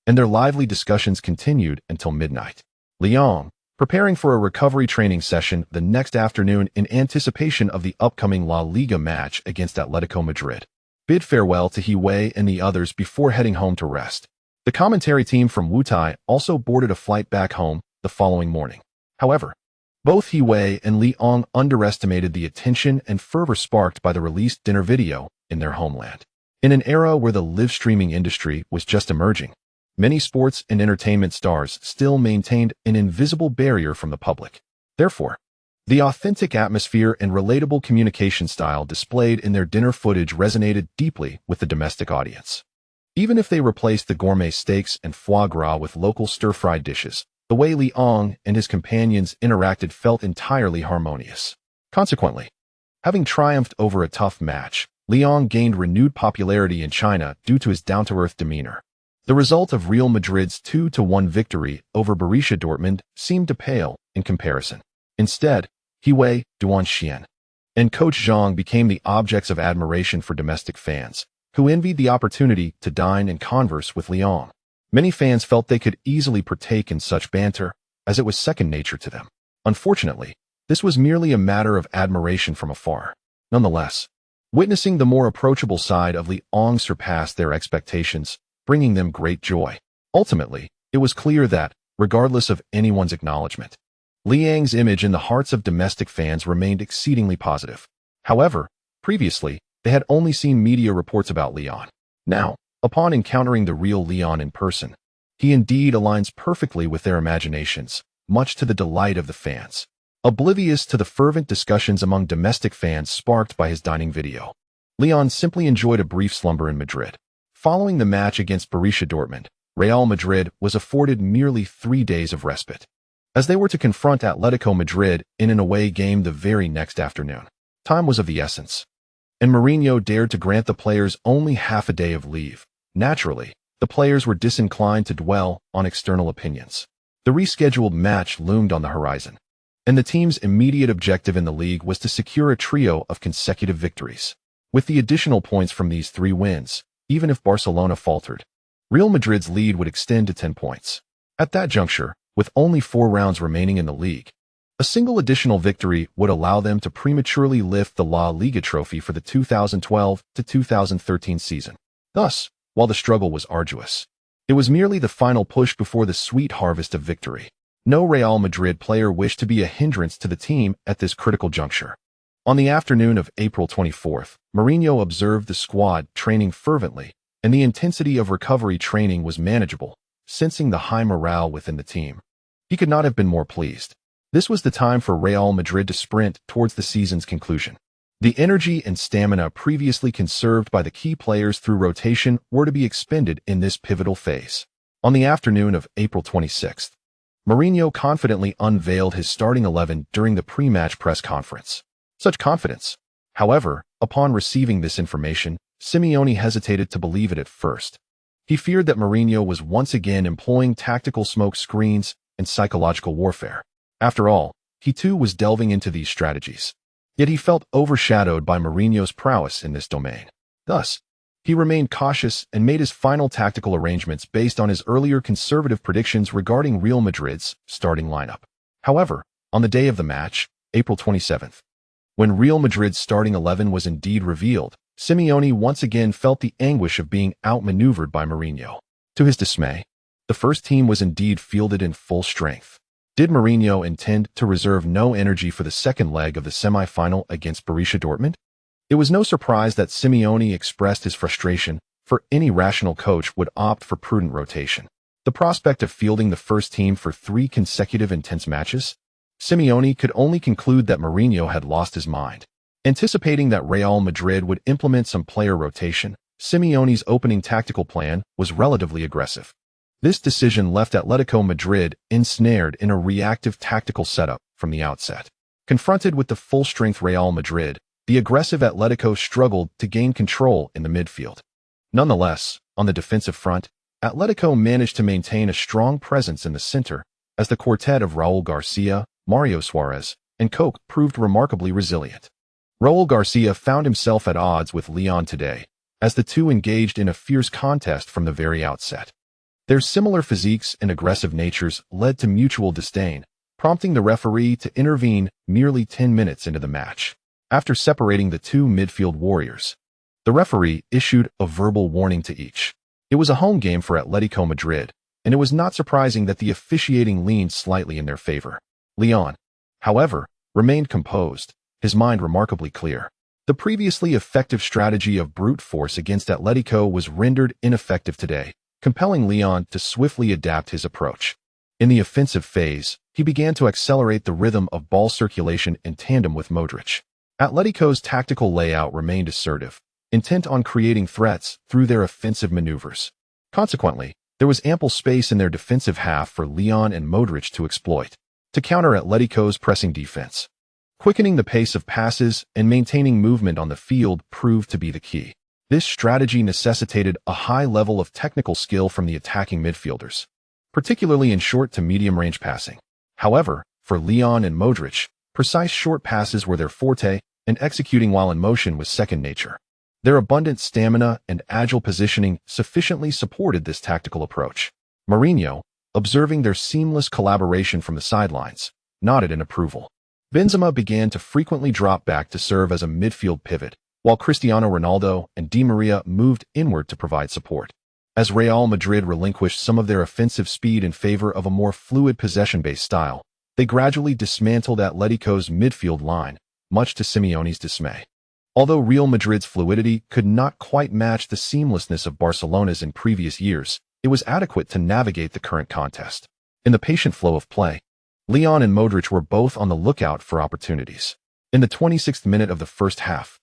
and their lively discussions continued until midnight. Liang, preparing for a recovery training session the next afternoon in anticipation of the upcoming La Liga match against Atletico Madrid, bid farewell to Wei and the others before heading home to rest. The commentary team from Wutai also boarded a flight back home the following morning. However, Both Wei and Liang underestimated the attention and fervor sparked by the released dinner video in their homeland. In an era where the live streaming industry was just emerging, many sports and entertainment stars still maintained an invisible barrier from the public. Therefore, the authentic atmosphere and relatable communication style displayed in their dinner footage resonated deeply with the domestic audience. Even if they replaced the gourmet steaks and foie gras with local stir-fried dishes, the way Liang and his companions interacted felt entirely harmonious. Consequently, having triumphed over a tough match, Liang gained renewed popularity in China due to his down-to-earth demeanor. The result of Real Madrid's 2-1 victory over Borussia Dortmund seemed to pale in comparison. Instead, Wei, Wei and Coach Zhang became the objects of admiration for domestic fans, who envied the opportunity to dine and converse with Liang. Many fans felt they could easily partake in such banter, as it was second nature to them. Unfortunately, this was merely a matter of admiration from afar. Nonetheless, witnessing the more approachable side of Liang surpassed their expectations, bringing them great joy. Ultimately, it was clear that, regardless of anyone's acknowledgement, Liang's image in the hearts of domestic fans remained exceedingly positive. However, previously, they had only seen media reports about Liang. Now, upon encountering the real Liang in person, he indeed aligns perfectly with their imaginations, much to the delight of the fans. Oblivious to the fervent discussions among domestic fans sparked by his dining video, Liang simply enjoyed a brief slumber in Madrid. Following the match against Borussia Dortmund, Real Madrid was afforded merely 3 days of respite, as they were to confront Atletico Madrid in an away game the very next afternoon. Time was of the essence, and Mourinho dared to grant the players only half a day of leave. Naturally, the players were disinclined to dwell on external opinions. The rescheduled match loomed on the horizon, and the team's immediate objective in the league was to secure a trio of consecutive victories. With the additional points from these 3 wins, even if Barcelona faltered, Real Madrid's lead would extend to 10 points. At that juncture, with only 4 rounds remaining in the league, a single additional victory would allow them to prematurely lift the La Liga trophy for the 2012-2013 season. Thus, while the struggle was arduous, it was merely the final push before the sweet harvest of victory. No Real Madrid player wished to be a hindrance to the team at this critical juncture. On the afternoon of April 24th, Mourinho observed the squad training fervently, and the intensity of recovery training was manageable, sensing the high morale within the team. He could not have been more pleased. This was the time for Real Madrid to sprint towards the season's conclusion. The energy and stamina previously conserved by the key players through rotation were to be expended in this pivotal phase. On the afternoon of April 26th, Mourinho confidently unveiled his starting 11 during the pre-match press conference. Such confidence, however, upon receiving this information, Simeone hesitated to believe it at first. He feared that Mourinho was once again employing tactical smoke screens and psychological warfare. After all, he too was delving into these strategies. Yet he felt overshadowed by Mourinho's prowess in this domain. Thus, he remained cautious and made his final tactical arrangements based on his earlier conservative predictions regarding Real Madrid's starting lineup. However, on the day of the match, April 27th, when Real Madrid's starting 11 was indeed revealed, Simeone once again felt the anguish of being outmaneuvered by Mourinho. To his dismay, the first team was indeed fielded in full strength. Did Mourinho intend to reserve no energy for the second leg of the semi-final against Borussia Dortmund? It was no surprise that Simeone expressed his frustration, for any rational coach would opt for prudent rotation. The prospect of fielding the first team for 3 consecutive intense matches? Simeone could only conclude that Mourinho had lost his mind. Anticipating that Real Madrid would implement some player rotation, Simeone's opening tactical plan was relatively aggressive. This decision left Atletico Madrid ensnared in a reactive tactical setup from the outset. Confronted with the full-strength Real Madrid, the aggressive Atletico struggled to gain control in the midfield. Nonetheless, on the defensive front, Atletico managed to maintain a strong presence in the center, as the quartet of Raul Garcia, Mario Suarez, and Coke proved remarkably resilient. Raul Garcia found himself at odds with Leon today, as the two engaged in a fierce contest from the very outset. Their similar physiques and aggressive natures led to mutual disdain, prompting the referee to intervene nearly 10 minutes into the match. After separating the two midfield warriors, the referee issued a verbal warning to each. It was a home game for Atletico Madrid, and it was not surprising that the officiating leaned slightly in their favor. Leon, however, remained composed, his mind remarkably clear. The previously effective strategy of brute force against Atletico was rendered ineffective today, compelling Leon to swiftly adapt his approach. In the offensive phase, he began to accelerate the rhythm of ball circulation in tandem with Modric. Atletico's tactical layout remained assertive, intent on creating threats through their offensive maneuvers. Consequently, there was ample space in their defensive half for Leon and Modric to exploit, to counter Atletico's pressing defense. Quickening the pace of passes and maintaining movement on the field proved to be the key. This strategy necessitated a high level of technical skill from the attacking midfielders, particularly in short to medium-range passing. However, for Leon and Modric, precise short passes were their forte, and executing while in motion was second nature. Their abundant stamina and agile positioning sufficiently supported this tactical approach. Mourinho, observing their seamless collaboration from the sidelines, nodded in approval. Benzema began to frequently drop back to serve as a midfield pivot, while Cristiano Ronaldo and Di Maria moved inward to provide support. As Real Madrid relinquished some of their offensive speed in favor of a more fluid possession-based style, they gradually dismantled Atletico's midfield line, much to Simeone's dismay. Although Real Madrid's fluidity could not quite match the seamlessness of Barcelona's in previous years, it was adequate to navigate the current contest. In the patient flow of play, Leon and Modric were both on the lookout for opportunities. In the 26th minute of the first half,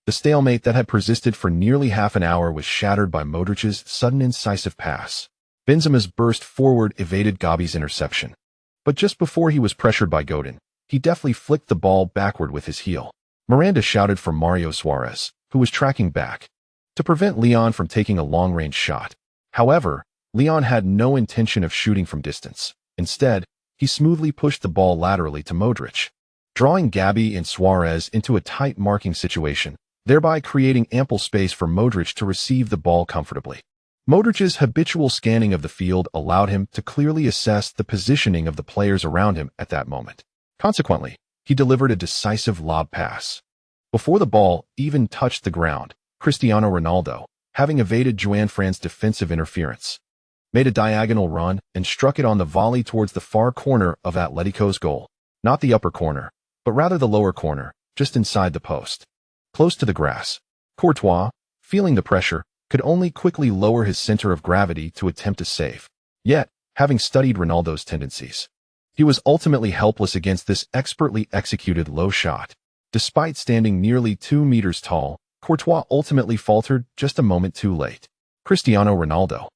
the stalemate that had persisted for nearly half an hour was shattered by Modric's sudden incisive pass. Benzema's burst forward evaded Gabi's interception. But just before he was pressured by Godin, he deftly flicked the ball backward with his heel. Miranda shouted for Mario Suarez, who was tracking back, to prevent Leon from taking a long-range shot. However, Leon had no intention of shooting from distance. Instead, he smoothly pushed the ball laterally to Modric, drawing Gabi and Suarez into a tight marking situation, thereby creating ample space for Modric to receive the ball comfortably. Modric's habitual scanning of the field allowed him to clearly assess the positioning of the players around him at that moment. Consequently, he delivered a decisive lob pass. Before the ball even touched the ground, Cristiano Ronaldo, having evaded Juanfran's defensive interference, made a diagonal run and struck it on the volley towards the far corner of Atletico's goal. Not the upper corner, but rather the lower corner, just inside the post. Close to the grass, Courtois, feeling the pressure, could only quickly lower his center of gravity to attempt a save. Yet, having studied Ronaldo's tendencies, he was ultimately helpless against this expertly executed low shot. Despite standing nearly 2 meters tall, Courtois ultimately faltered just a moment too late. Cristiano Ronaldo,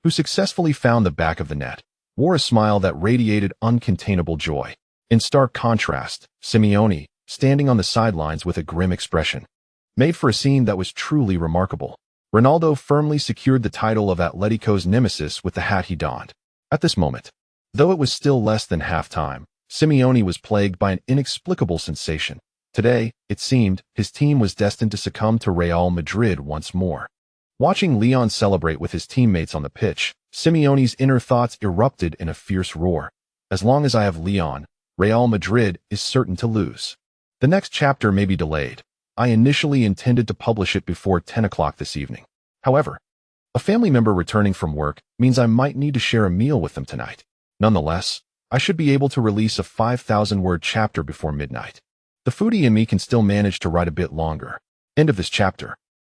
who successfully found the back of the net, wore a smile that radiated uncontainable joy. In stark contrast, Simeone, standing on the sidelines with a grim expression, made for a scene that was truly remarkable. Ronaldo firmly secured the title of Atletico's nemesis with the hat he donned. At this moment, though it was still less than half-time, Simeone was plagued by an inexplicable sensation. Today, it seemed, his team was destined to succumb to Real Madrid once more. Watching Leon celebrate with his teammates on the pitch, Simeone's inner thoughts erupted in a fierce roar. As long as I have Leon, Real Madrid is certain to lose. The next chapter may be delayed. I initially intended to publish it before 10 o'clock this evening. However, a family member returning from work means I might need to share a meal with them tonight. Nonetheless, I should be able to release a 5,000-word chapter before midnight. The foodie in me can still manage to write a bit longer. End of this chapter.